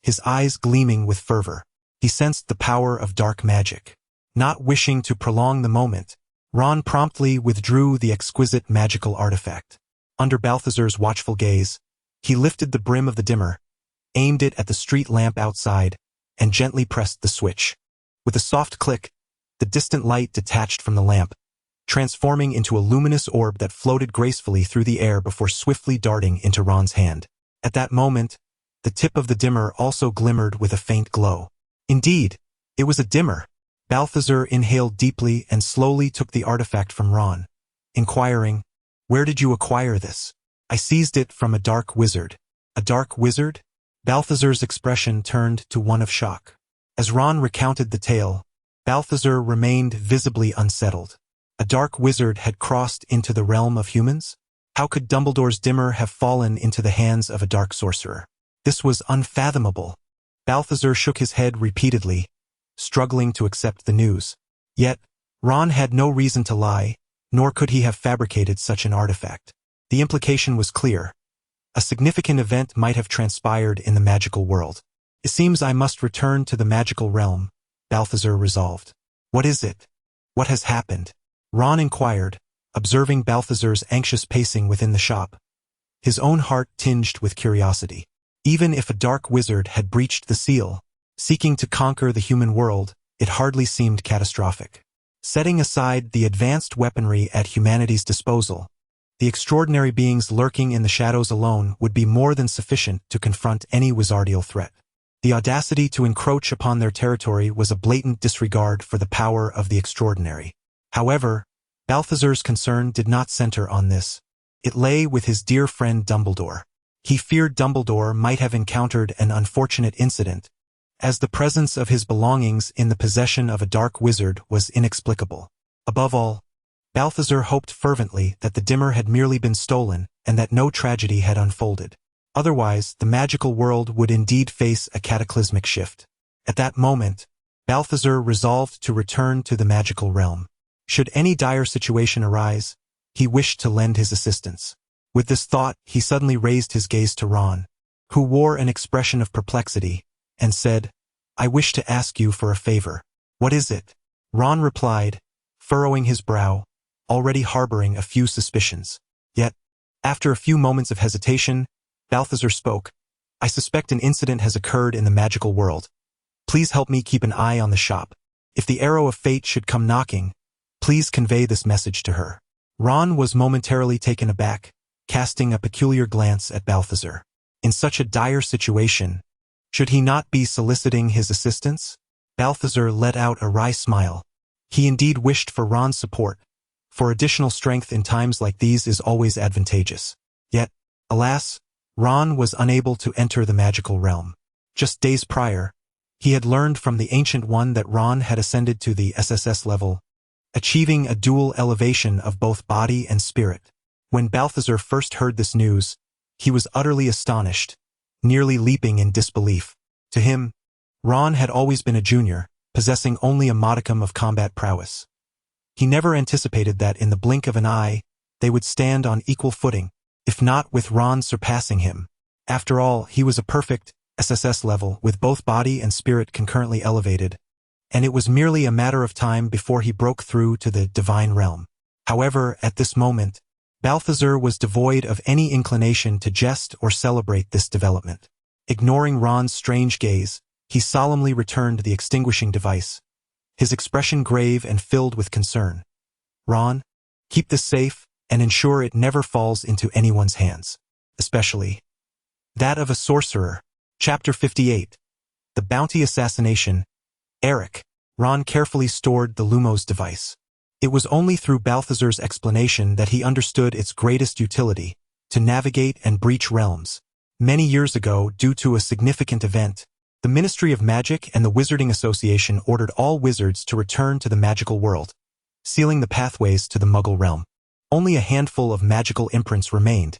his eyes gleaming with fervor. He sensed the power of dark magic. Not wishing to prolong the moment, Ron promptly withdrew the exquisite magical artifact. Under Balthazar's watchful gaze, he lifted the brim of the dimmer, aimed it at the street lamp outside, and gently pressed the switch. With a soft click, the distant light detached from the lamp, transforming into a luminous orb that floated gracefully through the air before swiftly darting into Ron's hand. At that moment, the tip of the dimmer also glimmered with a faint glow. Indeed, it was a dimmer. Balthazar inhaled deeply and slowly took the artifact from Ron, inquiring, "Where did you acquire this?" "I seized it from a dark wizard." "A dark wizard?" Balthazar's expression turned to one of shock. As Ron recounted the tale, Balthazar remained visibly unsettled. A dark wizard had crossed into the realm of humans? How could Dumbledore's dimmer have fallen into the hands of a dark sorcerer? This was unfathomable. Balthazar shook his head repeatedly, struggling to accept the news. Yet, Ron had no reason to lie, nor could he have fabricated such an artifact. The implication was clear. A significant event might have transpired in the magical world. "It seems I must return to the magical realm," Balthazar resolved. "What is it? What has happened?" Ron inquired, observing Balthazar's anxious pacing within the shop, his own heart tinged with curiosity. Even if a dark wizard had breached the seal, seeking to conquer the human world, it hardly seemed catastrophic. Setting aside the advanced weaponry at humanity's disposal, the extraordinary beings lurking in the shadows alone would be more than sufficient to confront any wizardial threat. The audacity to encroach upon their territory was a blatant disregard for the power of the extraordinary. However, Balthazar's concern did not center on this. It lay with his dear friend Dumbledore. He feared Dumbledore might have encountered an unfortunate incident, as the presence of his belongings in the possession of a dark wizard was inexplicable. Above all, Balthazar hoped fervently that the dimmer had merely been stolen and that no tragedy had unfolded. Otherwise, the magical world would indeed face a cataclysmic shift. At that moment, Balthazar resolved to return to the magical realm. Should any dire situation arise, he wished to lend his assistance. With this thought, he suddenly raised his gaze to Ron, who wore an expression of perplexity, and said, "I wish to ask you for a favor." "What is it?" Ron replied, furrowing his brow, already harboring a few suspicions. Yet, after a few moments of hesitation, Balthazar spoke. "I suspect an incident has occurred in the magical world. Please help me keep an eye on the shop. If the arrow of fate should come knocking, please convey this message to her." Ron was momentarily taken aback, casting a peculiar glance at Balthazar. In such a dire situation, should he not be soliciting his assistance? Balthazar let out a wry smile. He indeed wished for Ron's support, for additional strength in times like these is always advantageous. Yet, alas, Ron was unable to enter the magical realm. Just days prior, he had learned from the Ancient One that Ron had ascended to the SSS level, achieving a dual elevation of both body and spirit. When Balthazar first heard this news, he was utterly astonished, nearly leaping in disbelief. To him, Ron had always been a junior, possessing only a modicum of combat prowess. He never anticipated that in the blink of an eye, they would stand on equal footing, if not with Ron surpassing him. After all, he was a perfect SSS level with both body and spirit concurrently elevated, and it was merely a matter of time before he broke through to the divine realm. However, at this moment, Balthazar was devoid of any inclination to jest or celebrate this development. Ignoring Ron's strange gaze, he solemnly returned the extinguishing device, his expression grave and filled with concern. "Ron, keep this safe and ensure it never falls into anyone's hands, especially that of a sorcerer." Chapter 58. The Bounty Assassination. Eric. Ron carefully stored the Lumos device. It was only through Balthazar's explanation that he understood its greatest utility, to navigate and breach realms. Many years ago, due to a significant event, the Ministry of Magic and the Wizarding Association ordered all wizards to return to the magical world, sealing the pathways to the Muggle realm. Only a handful of magical imprints remained,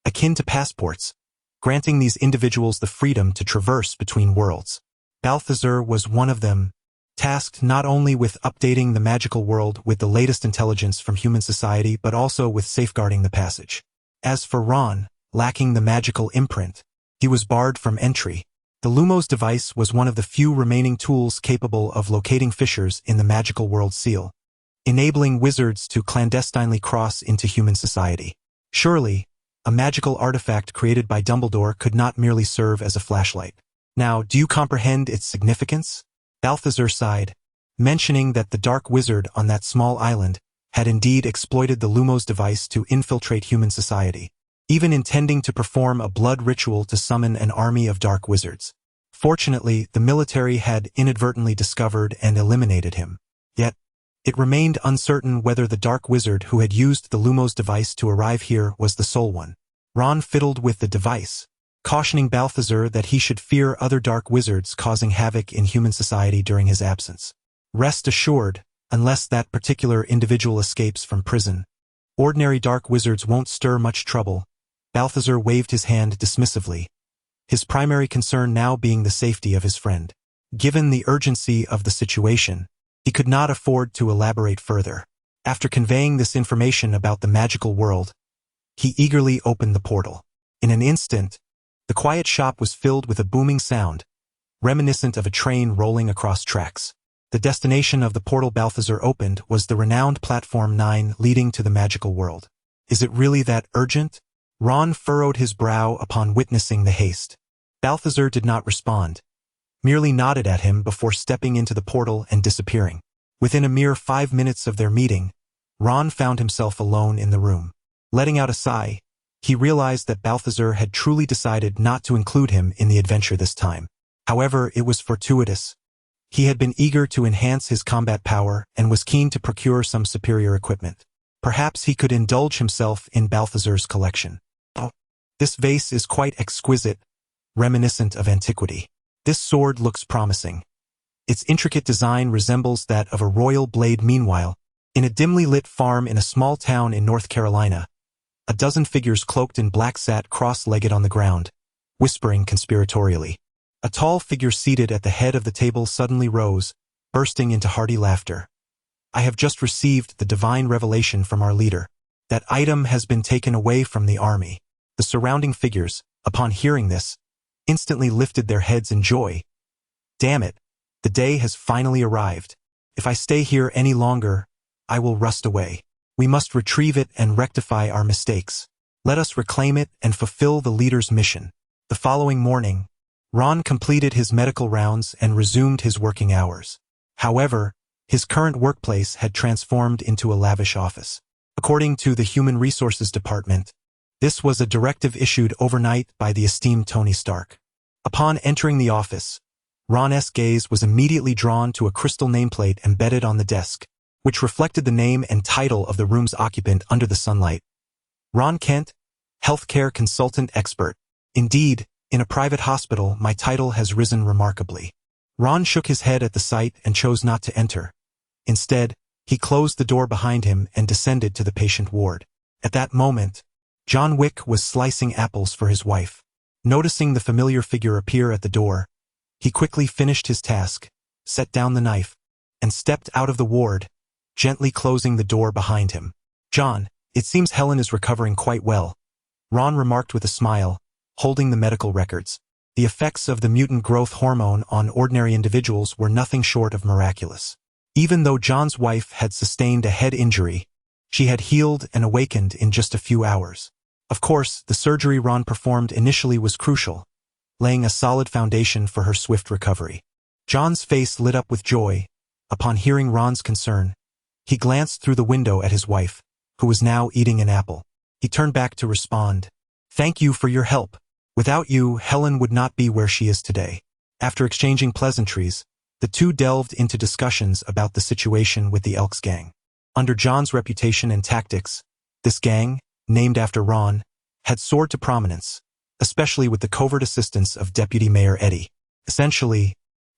akin to passports, granting these individuals the freedom to traverse between worlds. Balthazar was one of them, tasked not only with updating the magical world with the latest intelligence from human society but also with safeguarding the passage. As for Ron, lacking the magical imprint, he was barred from entry. The Lumos device was one of the few remaining tools capable of locating fissures in the magical world seal, enabling wizards to clandestinely cross into human society. Surely, a magical artifact created by Dumbledore could not merely serve as a flashlight. Now, do you comprehend its significance? Balthazar sighed, mentioning that the dark wizard on that small island had indeed exploited the Lumos device to infiltrate human society, even intending to perform a blood ritual to summon an army of dark wizards. Fortunately, the military had inadvertently discovered and eliminated him. Yet, it remained uncertain whether the dark wizard who had used the Lumos device to arrive here was the sole one. Ron fiddled with the device, cautioning Balthazar that he should fear other dark wizards causing havoc in human society during his absence. Rest assured, unless that particular individual escapes from prison, ordinary dark wizards won't stir much trouble. Balthazar waved his hand dismissively, his primary concern now being the safety of his friend. Given the urgency of the situation, he could not afford to elaborate further. After conveying this information about the magical world, he eagerly opened the portal. In an instant, the quiet shop was filled with a booming sound, reminiscent of a train rolling across tracks. The destination of the portal Balthazar opened was the renowned Platform 9 leading to the magical world. Is it really that urgent? Ron furrowed his brow upon witnessing the haste. Balthazar did not respond, merely nodded at him before stepping into the portal and disappearing. Within a mere 5 minutes of their meeting, Ron found himself alone in the room. Letting out a sigh, he realized that Balthazar had truly decided not to include him in the adventure this time. However, it was fortuitous. He had been eager to enhance his combat power and was keen to procure some superior equipment. Perhaps he could indulge himself in Balthazar's collection. Oh, this vase is quite exquisite, reminiscent of antiquity. This sword looks promising. Its intricate design resembles that of a royal blade. Meanwhile, in a dimly lit farm in a small town in North Carolina, a dozen figures cloaked in black sat cross-legged on the ground, whispering conspiratorially. A tall figure seated at the head of the table suddenly rose, bursting into hearty laughter. "I have just received the divine revelation from our leader. That item has been taken away from the army." The surrounding figures, upon hearing this, instantly lifted their heads in joy. "Damn it, the day has finally arrived. If I stay here any longer, I will rust away. We must retrieve it and rectify our mistakes. Let us reclaim it and fulfill the leader's mission." The following morning, Ron completed his medical rounds and resumed his working hours. However, his current workplace had transformed into a lavish office. According to the Human Resources Department, this was a directive issued overnight by the esteemed Tony Stark. Upon entering the office, Ron's gaze was immediately drawn to a crystal nameplate embedded on the desk, which reflected the name and title of the room's occupant under the sunlight. Ron Kent, Healthcare Consultant Expert. Indeed, in a private hospital, my title has risen remarkably. Ron shook his head at the sight and chose not to enter. Instead, he closed the door behind him and descended to the patient ward. At that moment, John Wick was slicing apples for his wife. Noticing the familiar figure appear at the door, he quickly finished his task, set down the knife, and stepped out of the ward, gently closing the door behind him. "John, it seems Helen is recovering quite well," Ron remarked with a smile, holding the medical records. The effects of the mutant growth hormone on ordinary individuals were nothing short of miraculous. Even though John's wife had sustained a head injury, she had healed and awakened in just a few hours. Of course, the surgery Ron performed initially was crucial, laying a solid foundation for her swift recovery. John's face lit up with joy. Upon hearing Ron's concern, he glanced through the window at his wife, who was now eating an apple. He turned back to respond, "Thank you for your help. Without you, Helen would not be where she is today." After exchanging pleasantries, the two delved into discussions about the situation with the Elks gang. Under John's reputation and tactics, this gang, named after Ron, had soared to prominence, especially with the covert assistance of Deputy Mayor Eddie. Essentially,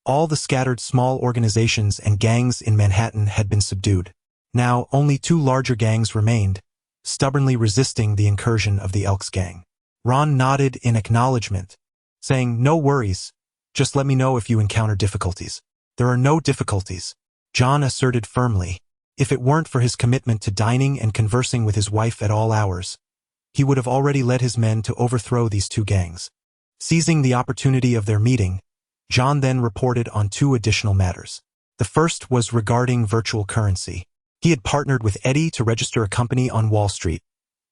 all the scattered small organizations and gangs in Manhattan had been subdued. Now, only two larger gangs remained, stubbornly resisting the incursion of the Elks gang. Ron nodded in acknowledgement, saying, "No worries, just let me know if you encounter difficulties." "There are no difficulties," John asserted firmly. If it weren't for his commitment to dining and conversing with his wife at all hours, he would have already led his men to overthrow these two gangs. Seizing the opportunity of their meeting, John then reported on two additional matters. The first was regarding virtual currency. He had partnered with Eddie to register a company on Wall Street,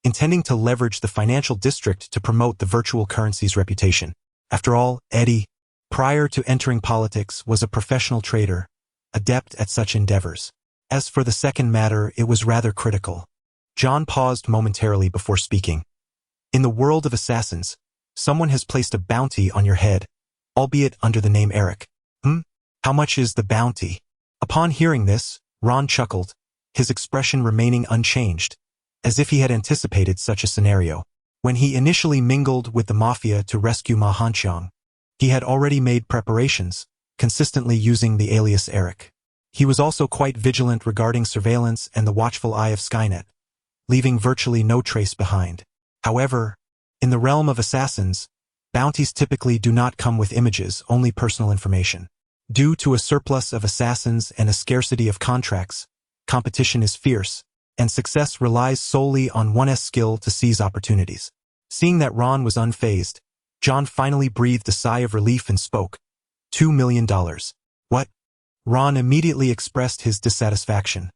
intending to leverage the financial district to promote the virtual currency's reputation. After all, Eddie, prior to entering politics, was a professional trader, adept at such endeavors. As for the second matter, it was rather critical. John paused momentarily before speaking. "In the world of assassins, someone has placed a bounty on your head, albeit under the name Eric." How much is the bounty?" Upon hearing this, Ron chuckled, his expression remaining unchanged, as if he had anticipated such a scenario. When he initially mingled with the mafia to rescue Ma Hanxiang, he had already made preparations, consistently using the alias Eric. He was also quite vigilant regarding surveillance and the watchful eye of Skynet, leaving virtually no trace behind. However, in the realm of assassins, bounties typically do not come with images, only personal information. Due to a surplus of assassins and a scarcity of contracts, competition is fierce, and success relies solely on one's skill to seize opportunities. Seeing that Ron was unfazed, John finally breathed a sigh of relief and spoke. $2 million. What? Ron immediately expressed his dissatisfaction,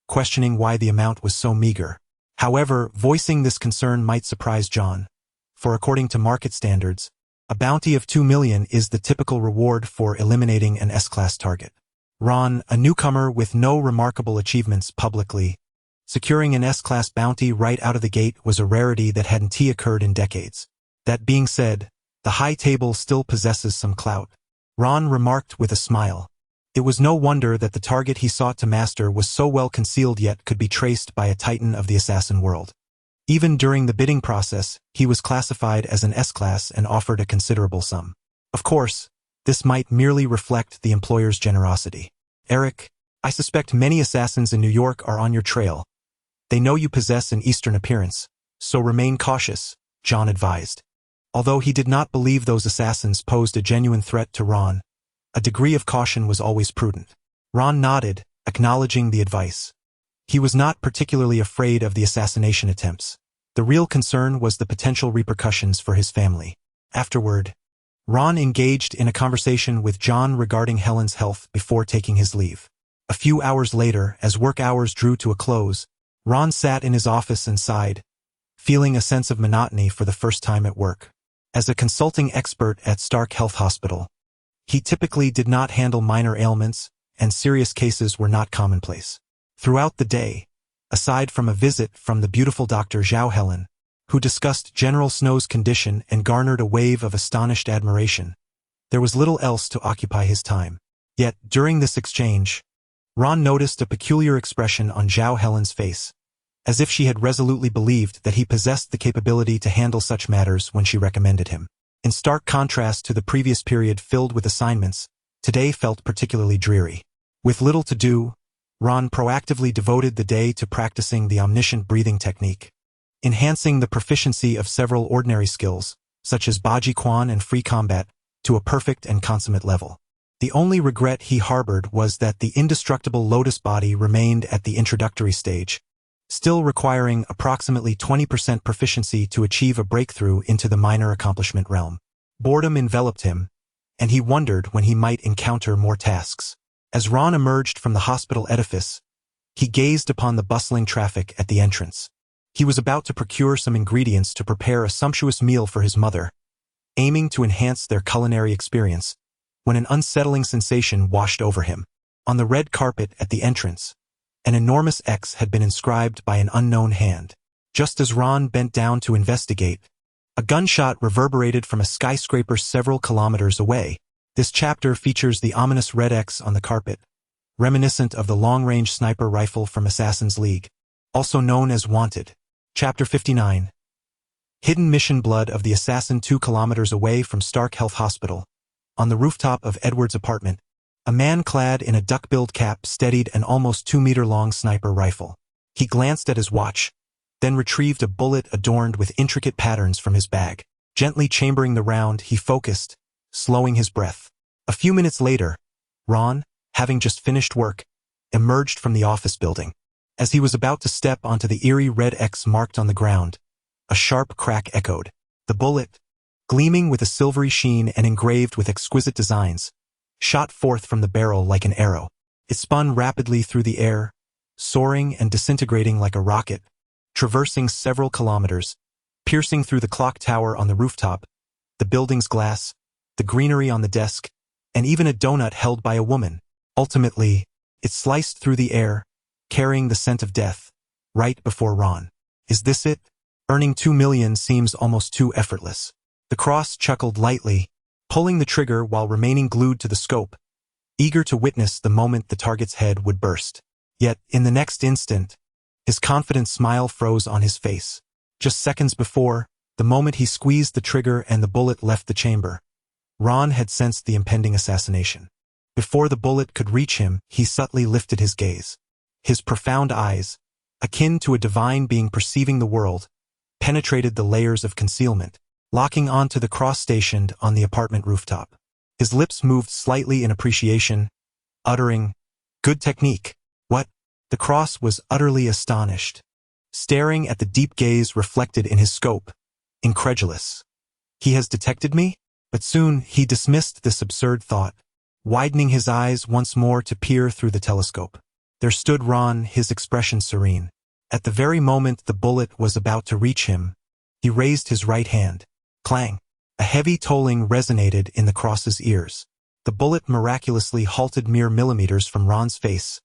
questioning why the amount was so meager. However, voicing this concern might surprise John, for according to market standards, a bounty of $2 million is the typical reward for eliminating an S-class target. Ron, a newcomer with no remarkable achievements publicly, securing an S-class bounty right out of the gate was a rarity that hadn't occurred in decades. That being said, the high table still possesses some clout. Ron remarked with a smile. It was no wonder that the target he sought to master was so well concealed yet could be traced by a titan of the assassin world. Even during the bidding process, he was classified as an S-class and offered a considerable sum. Of course, this might merely reflect the employer's generosity. "Eric, I suspect many assassins in New York are on your trail. They know you possess an Eastern appearance, so remain cautious," John advised. Although he did not believe those assassins posed a genuine threat to Ron, a degree of caution was always prudent. Ron nodded, acknowledging the advice. He was not particularly afraid of the assassination attempts. The real concern was the potential repercussions for his family. Afterward, Ron engaged in a conversation with John regarding Helen's health before taking his leave. A few hours later, as work hours drew to a close, Ron sat in his office and sighed, feeling a sense of monotony for the first time at work. As a consulting expert at Stark Health Hospital, he typically did not handle minor ailments, and serious cases were not commonplace. Throughout the day, aside from a visit from the beautiful Dr. Zhao Helen, who discussed General Snow's condition and garnered a wave of astonished admiration, there was little else to occupy his time. Yet, during this exchange, Ron noticed a peculiar expression on Zhao Helen's face, as if she had resolutely believed that he possessed the capability to handle such matters when she recommended him. In stark contrast to the previous period filled with assignments, today felt particularly dreary. With little to do, Ron proactively devoted the day to practicing the omniscient breathing technique, enhancing the proficiency of several ordinary skills, such as Baji Quan and free combat, to a perfect and consummate level. The only regret he harbored was that the indestructible Lotus body remained at the introductory stage, still requiring approximately 20% proficiency to achieve a breakthrough into the minor accomplishment realm. Boredom enveloped him, and he wondered when he might encounter more tasks. As Ron emerged from the hospital edifice, he gazed upon the bustling traffic at the entrance. He was about to procure some ingredients to prepare a sumptuous meal for his mother, aiming to enhance their culinary experience, when an unsettling sensation washed over him. On the red carpet at the entrance, an enormous X had been inscribed by an unknown hand. Just as Ron bent down to investigate, a gunshot reverberated from a skyscraper several kilometers away. This chapter features the ominous red X on the carpet, reminiscent of the long-range sniper rifle from Assassin's League, also known as Wanted. Chapter 59. Hidden mission. Blood of the assassin. 2 kilometers away from Stark Health Hospital, on the rooftop of Edward's apartment, a man clad in a duck-billed cap steadied an almost 2-meter-long sniper rifle. He glanced at his watch, then retrieved a bullet adorned with intricate patterns from his bag. Gently chambering the round, he focused, slowing his breath. A few minutes later, Ron, having just finished work, emerged from the office building. As he was about to step onto the eerie red X marked on the ground, a sharp crack echoed. The bullet, gleaming with a silvery sheen and engraved with exquisite designs, shot forth from the barrel like an arrow. It spun rapidly through the air, soaring and disintegrating like a rocket, traversing several kilometers, piercing through the clock tower on the rooftop, the building's glass, the greenery on the desk, and even a donut held by a woman. Ultimately, it sliced through the air, carrying the scent of death, right before Ron. Is this it? Earning 2 million seems almost too effortless. The Cross chuckled lightly, pulling the trigger while remaining glued to the scope, eager to witness the moment the target's head would burst. Yet, in the next instant, his confident smile froze on his face. Just seconds before, the moment he squeezed the trigger and the bullet left the chamber, Ron had sensed the impending assassination. Before the bullet could reach him, he subtly lifted his gaze. His profound eyes, akin to a divine being perceiving the world, penetrated the layers of concealment, locking onto the Cross stationed on the apartment rooftop. His lips moved slightly in appreciation, uttering, "Good technique." What? The Cross was utterly astonished, staring at the deep gaze reflected in his scope, incredulous. He has detected me? But soon he dismissed this absurd thought, widening his eyes once more to peer through the telescope. There stood Ron, his expression serene. At the very moment the bullet was about to reach him, he raised his right hand. Clang! A heavy tolling resonated in the Cross's ears. The bullet miraculously halted mere millimeters from Ron's face,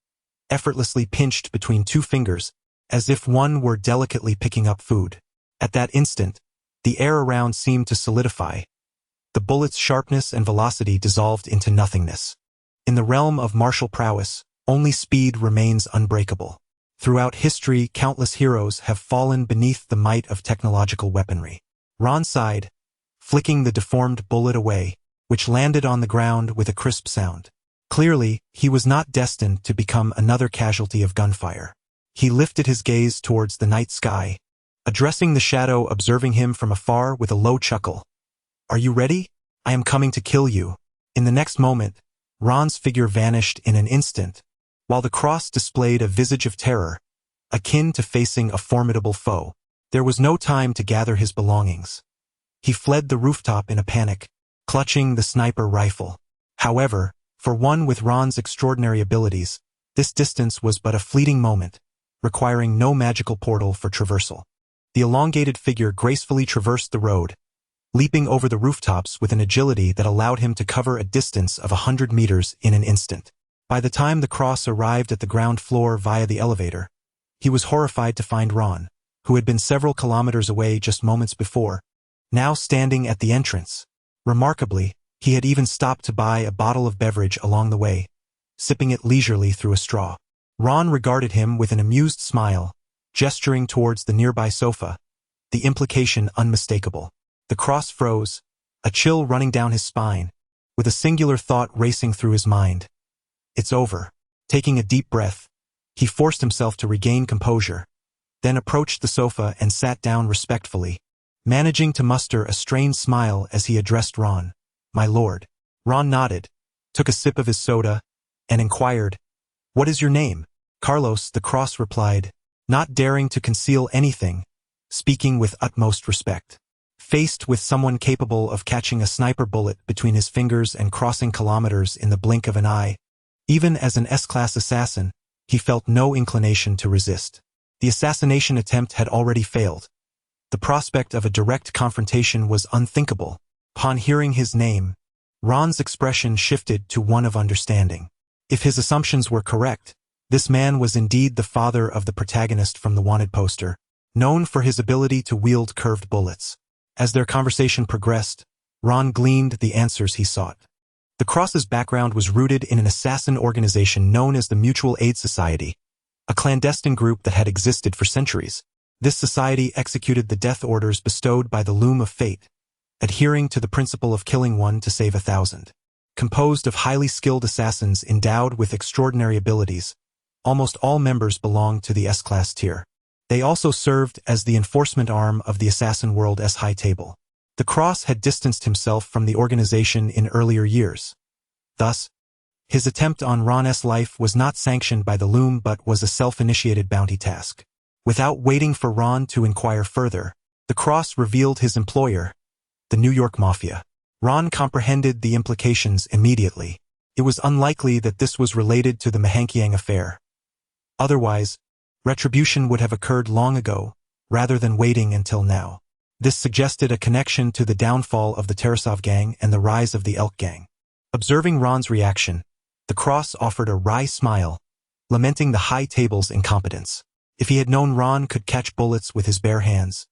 effortlessly pinched between 2 fingers, as if one were delicately picking up food. At that instant, the air around seemed to solidify. The bullet's sharpness and velocity dissolved into nothingness. In the realm of martial prowess, only speed remains unbreakable. Throughout history, countless heroes have fallen beneath the might of technological weaponry. Ron sighed, flicking the deformed bullet away, which landed on the ground with a crisp sound. Clearly, he was not destined to become another casualty of gunfire. He lifted his gaze towards the night sky, addressing the shadow observing him from afar with a low chuckle. "Are you ready? I am coming to kill you." In the next moment, Ron's figure vanished in an instant, while the Cross displayed a visage of terror, akin to facing a formidable foe. There was no time to gather his belongings. He fled the rooftop in a panic, clutching the sniper rifle. However, for one with Ron's extraordinary abilities, this distance was but a fleeting moment, requiring no magical portal for traversal. The elongated figure gracefully traversed the road, leaping over the rooftops with an agility that allowed him to cover a distance of 100 meters in an instant. By the time the Cross arrived at the ground floor via the elevator, he was horrified to find Ron, who had been several kilometers away just moments before, now standing at the entrance. Remarkably, he had even stopped to buy a bottle of beverage along the way, sipping it leisurely through a straw. Ron regarded him with an amused smile, gesturing towards the nearby sofa, the implication unmistakable. The Cross froze, a chill running down his spine, with a singular thought racing through his mind. It's over. Taking a deep breath, he forced himself to regain composure, then approached the sofa and sat down respectfully, managing to muster a strained smile as he addressed Ron. "My lord." Ron nodded, took a sip of his soda, and inquired, "What is your name?" "Carlos," the Cross replied, not daring to conceal anything, speaking with utmost respect. Faced with someone capable of catching a sniper bullet between his fingers and crossing kilometers in the blink of an eye, even as an S-class assassin, he felt no inclination to resist. The assassination attempt had already failed. The prospect of a direct confrontation was unthinkable. Upon hearing his name, Ron's expression shifted to one of understanding. If his assumptions were correct, this man was indeed the father of the protagonist from the wanted poster, known for his ability to wield curved bullets. As their conversation progressed, Ron gleaned the answers he sought. The Cross's background was rooted in an assassin organization known as the Mutual Aid Society, a clandestine group that had existed for centuries. This society executed the death orders bestowed by the Loom of Fate, adhering to the principle of killing one to save 1,000. Composed of highly skilled assassins endowed with extraordinary abilities, almost all members belonged to the S-class tier. They also served as the enforcement arm of the assassin world's high table. The Cross had distanced himself from the organization in earlier years. Thus, his attempt on Ron's life was not sanctioned by the Loom but was a self-initiated bounty task. Without waiting for Ron to inquire further, the Cross revealed his employer, the New York Mafia. Ron comprehended the implications immediately. It was unlikely that this was related to the Mahankiang affair. Otherwise, retribution would have occurred long ago, rather than waiting until now. This suggested a connection to the downfall of the Tarasov gang and the rise of the Elk gang. Observing Ron's reaction, the Cross offered a wry smile, lamenting the high table's incompetence. If he had known Ron could catch bullets with his bare hands,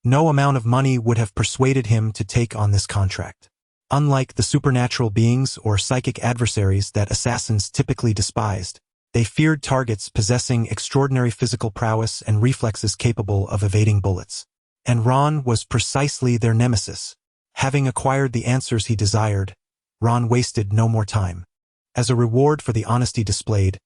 no amount of money would have persuaded him to take on this contract. Unlike the supernatural beings or psychic adversaries that assassins typically despised, they feared targets possessing extraordinary physical prowess and reflexes capable of evading bullets. And Ron was precisely their nemesis. Having acquired the answers he desired, Ron wasted no more time. As a reward for the honesty displayed,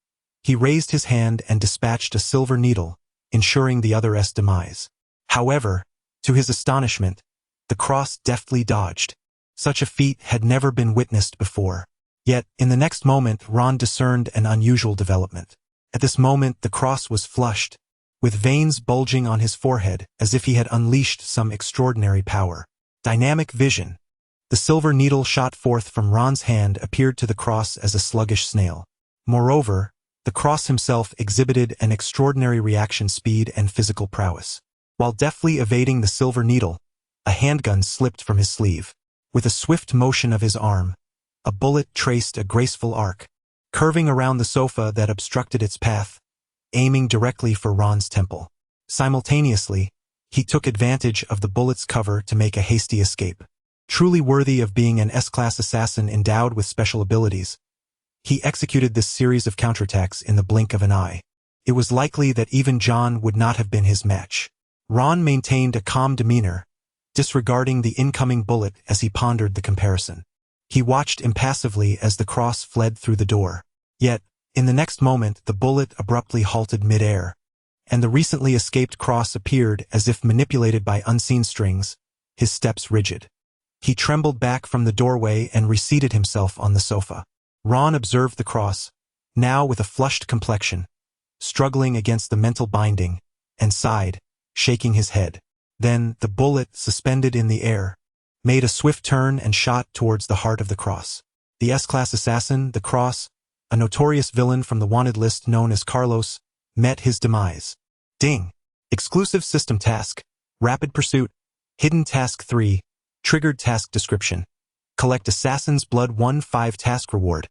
he raised his hand and dispatched a silver needle, ensuring the other's demise. However, to his astonishment, the Cross deftly dodged. Such a feat had never been witnessed before. Yet, in the next moment, Ron discerned an unusual development. At this moment, the Cross was flushed, with veins bulging on his forehead as if he had unleashed some extraordinary power. Dynamic vision. The silver needle shot forth from Ron's hand appeared to the Cross as a sluggish snail. Moreover, the Cross himself exhibited an extraordinary reaction speed and physical prowess. While deftly evading the silver needle, a handgun slipped from his sleeve. With a swift motion of his arm, a bullet traced a graceful arc, curving around the sofa that obstructed its path, aiming directly for Ron's temple. Simultaneously, he took advantage of the bullet's cover to make a hasty escape. Truly worthy of being an S-class assassin endowed with special abilities, he executed this series of counterattacks in the blink of an eye. It was likely that even John would not have been his match. Ron maintained a calm demeanor, disregarding the incoming bullet as he pondered the comparison. He watched impassively as the Cross fled through the door. Yet, in the next moment, the bullet abruptly halted mid-air, and the recently escaped Cross appeared as if manipulated by unseen strings, his steps rigid. He trembled back from the doorway and reseated himself on the sofa. Ron observed the Cross, now with a flushed complexion, struggling against the mental binding, and sighed, shaking his head. Then, the bullet, suspended in the air, made a swift turn and shot towards the heart of the Cross. The S-class assassin, the Cross, a notorious villain from the wanted list known as Carlos, met his demise. Ding! Exclusive system task. Rapid pursuit. Hidden task 3. Triggered task description. Collect Assassin's Blood 1-5 task reward.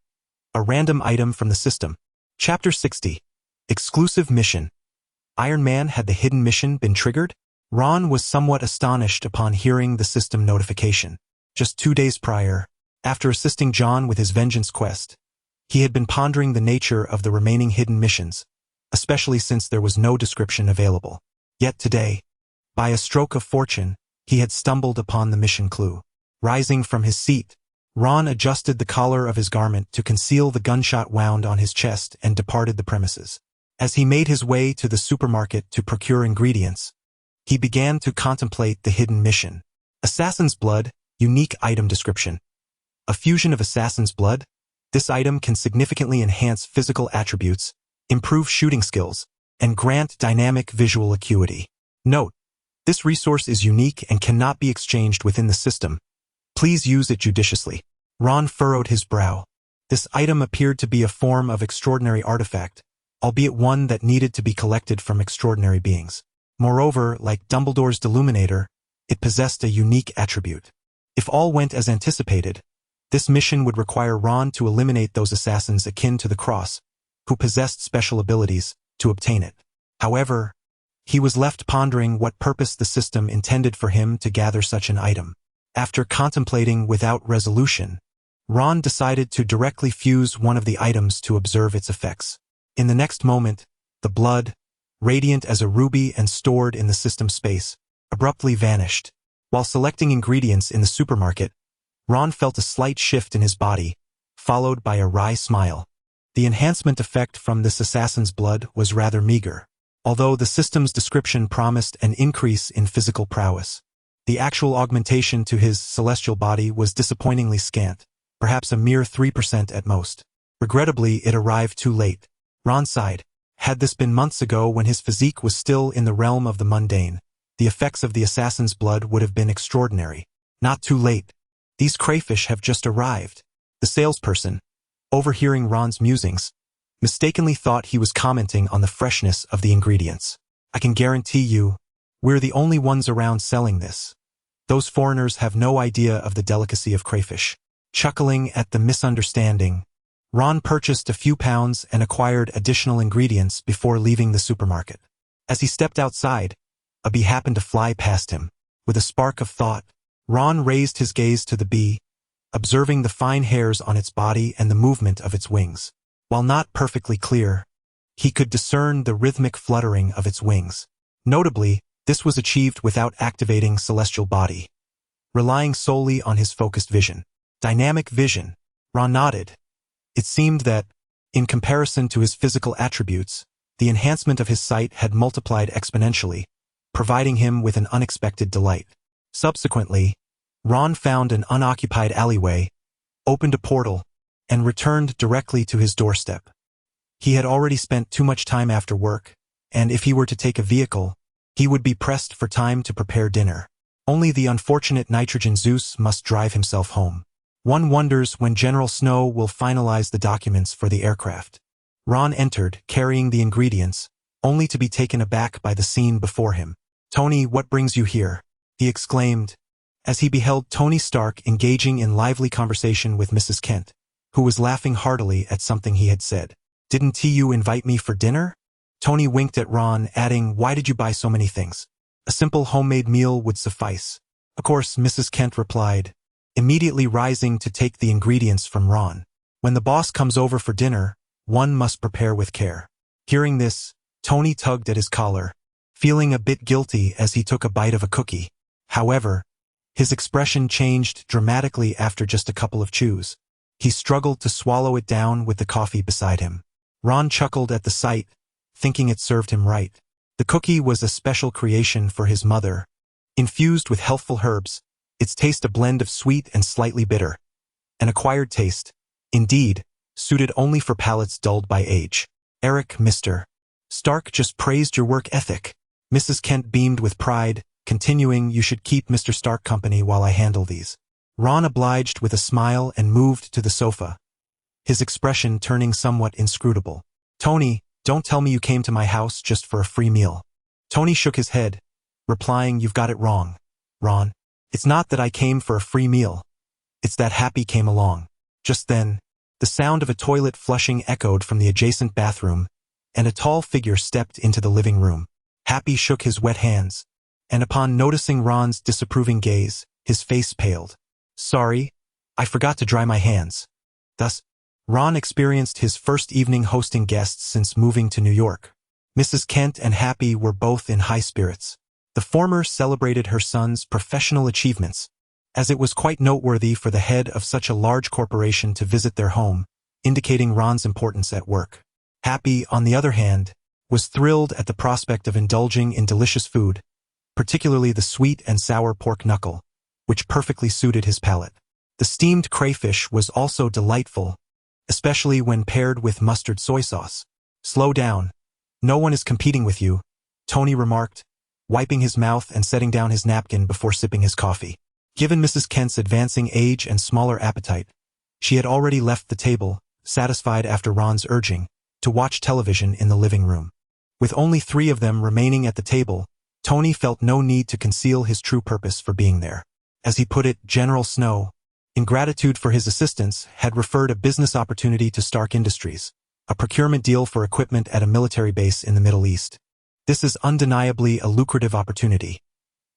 A random item from the system. Chapter 60. Exclusive mission. Iron Man, had the hidden mission been triggered? Ron was somewhat astonished upon hearing the system notification. Just 2 days prior, after assisting John with his vengeance quest, he had been pondering the nature of the remaining hidden missions, especially since there was no description available. Yet today, by a stroke of fortune, he had stumbled upon the mission clue. Rising from his seat, Ron adjusted the collar of his garment to conceal the gunshot wound on his chest and departed the premises. As he made his way to the supermarket to procure ingredients, he began to contemplate the hidden mission. Assassin's Blood, unique item description. A fusion of assassin's blood, This item can significantly enhance physical attributes, improve shooting skills, and grant dynamic visual acuity. Note: this resource is unique and cannot be exchanged within the system. Please use it judiciously. Ron furrowed his brow. This item appeared to be a form of extraordinary artifact, albeit one that needed to be collected from extraordinary beings. Moreover, like Dumbledore's Deluminator, it possessed a unique attribute. If all went as anticipated, this mission would require Ron to eliminate those assassins akin to the Cross, who possessed special abilities, to obtain it. However, he was left pondering what purpose the system intended for him to gather such an item. After contemplating without resolution, Ron decided to directly fuse one of the items to observe its effects. In the next moment, the blood, radiant as a ruby and stored in the system space, abruptly vanished. While selecting ingredients in the supermarket, Ron felt a slight shift in his body, followed by a wry smile. The enhancement effect from this assassin's blood was rather meager. Although the system's description promised an increase in physical prowess, the actual augmentation to his celestial body was disappointingly scant, perhaps a mere 3% at most. Regrettably, it arrived too late. Ron sighed. Had this been months ago when his physique was still in the realm of the mundane, the effects of the assassin's blood would have been extraordinary. Not too late. These crayfish have just arrived. The salesperson, overhearing Ron's musings, mistakenly thought he was commenting on the freshness of the ingredients. I can guarantee you, we're the only ones around selling this. Those foreigners have no idea of the delicacy of crayfish. Chuckling at the misunderstanding, Ron purchased a few pounds and acquired additional ingredients before leaving the supermarket. As he stepped outside, a bee happened to fly past him. With a spark of thought, Ron raised his gaze to the bee, observing the fine hairs on its body and the movement of its wings. While not perfectly clear, he could discern the rhythmic fluttering of its wings. Notably, this was achieved without activating celestial body, relying solely on his focused vision. Dynamic vision. Ron nodded. It seemed that, in comparison to his physical attributes, the enhancement of his sight had multiplied exponentially, providing him with an unexpected delight. Subsequently, Ron found an unoccupied alleyway, opened a portal, and returned directly to his doorstep. He had already spent too much time after work, and if he were to take a vehicle, he would be pressed for time to prepare dinner. Only the unfortunate Nitrogen Zeus must drive himself home. One wonders when General Snow will finalize the documents for the aircraft. Ron entered, carrying the ingredients, only to be taken aback by the scene before him. "Tony, what brings you here?" he exclaimed, as he beheld Tony Stark engaging in lively conversation with Mrs. Kent, who was laughing heartily at something he had said. "Didn't you invite me for dinner?" Tony winked at Ron, adding, "Why did you buy so many things? A simple homemade meal would suffice." "Of course," Mrs. Kent replied, immediately rising to take the ingredients from Ron. "When the boss comes over for dinner, one must prepare with care." Hearing this, Tony tugged at his collar, feeling a bit guilty as he took a bite of a cookie. However, his expression changed dramatically after just a couple of chews. He struggled to swallow it down with the coffee beside him. Ron chuckled at the sight, thinking it served him right. The cookie was a special creation for his mother. Infused with healthful herbs, its taste a blend of sweet and slightly bitter. An acquired taste, indeed, suited only for palates dulled by age. Eric, Mr. Stark just praised your work ethic. Mrs. Kent beamed with pride, continuing, "You should keep Mr. Stark company while I handle these." Ron obliged with a smile and moved to the sofa, his expression turning somewhat inscrutable. "Tony, don't tell me you came to my house just for a free meal." Tony shook his head, replying, "You've got it wrong, Ron. It's not that I came for a free meal. It's that Happy came along." Just then, the sound of a toilet flushing echoed from the adjacent bathroom, and a tall figure stepped into the living room. Happy shook his wet hands, and upon noticing Ron's disapproving gaze, his face paled. "Sorry, I forgot to dry my hands." Thus, Ron experienced his first evening hosting guests since moving to New York. Mrs. Kent and Happy were both in high spirits. The former celebrated her son's professional achievements, as it was quite noteworthy for the head of such a large corporation to visit their home, indicating Ron's importance at work. Happy, on the other hand, was thrilled at the prospect of indulging in delicious food, particularly the sweet and sour pork knuckle, which perfectly suited his palate. The steamed crayfish was also delightful, especially when paired with mustard soy sauce. Slow down. No one is competing with you, Tony remarked, wiping his mouth and setting down his napkin before sipping his coffee. Given Mrs. Kent's advancing age and smaller appetite, she had already left the table, satisfied after Ron's urging, to watch television in the living room. With only 3 of them remaining at the table, Tony felt no need to conceal his true purpose for being there. As he put it, General Snow, in gratitude for his assistance, had referred a business opportunity to Stark Industries, a procurement deal for equipment at a military base in the Middle East. This is undeniably a lucrative opportunity.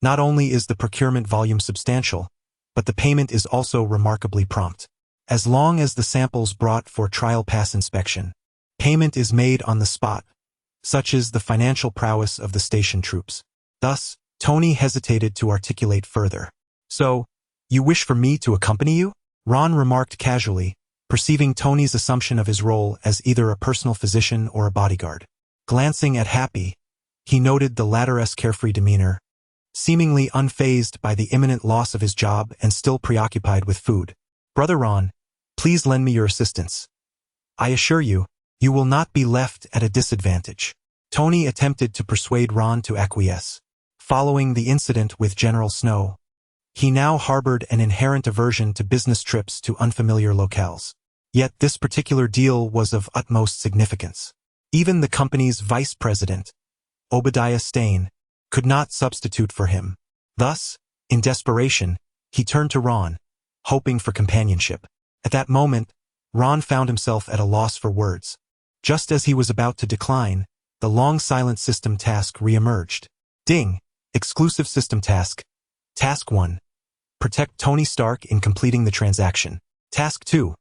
Not only is the procurement volume substantial, but the payment is also remarkably prompt. As long as the samples brought for trial pass inspection, payment is made on the spot. Such is the financial prowess of the station troops. Thus, Tony hesitated to articulate further. So, you wish for me to accompany you? Ron remarked casually, perceiving Tony's assumption of his role as either a personal physician or a bodyguard. Glancing at Happy, he noted the latter's carefree demeanor, seemingly unfazed by the imminent loss of his job and still preoccupied with food. Brother Ron, please lend me your assistance. I assure you, you will not be left at a disadvantage. Tony attempted to persuade Ron to acquiesce. Following the incident with General Snow, he now harbored an inherent aversion to business trips to unfamiliar locales. Yet this particular deal was of utmost significance. Even the company's vice president, Obadiah Stane, could not substitute for him. Thus, in desperation, he turned to Ron, hoping for companionship. At that moment, Ron found himself at a loss for words. Just as he was about to decline, the long silent system task re-emerged. Ding! Exclusive system task. Task 1. Protect Tony Stark in completing the transaction. Task 2.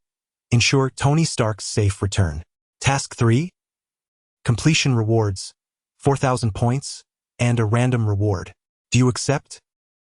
Ensure Tony Stark's safe return. Task 3. Completion rewards, 4,000 points, and a random reward. Do you accept?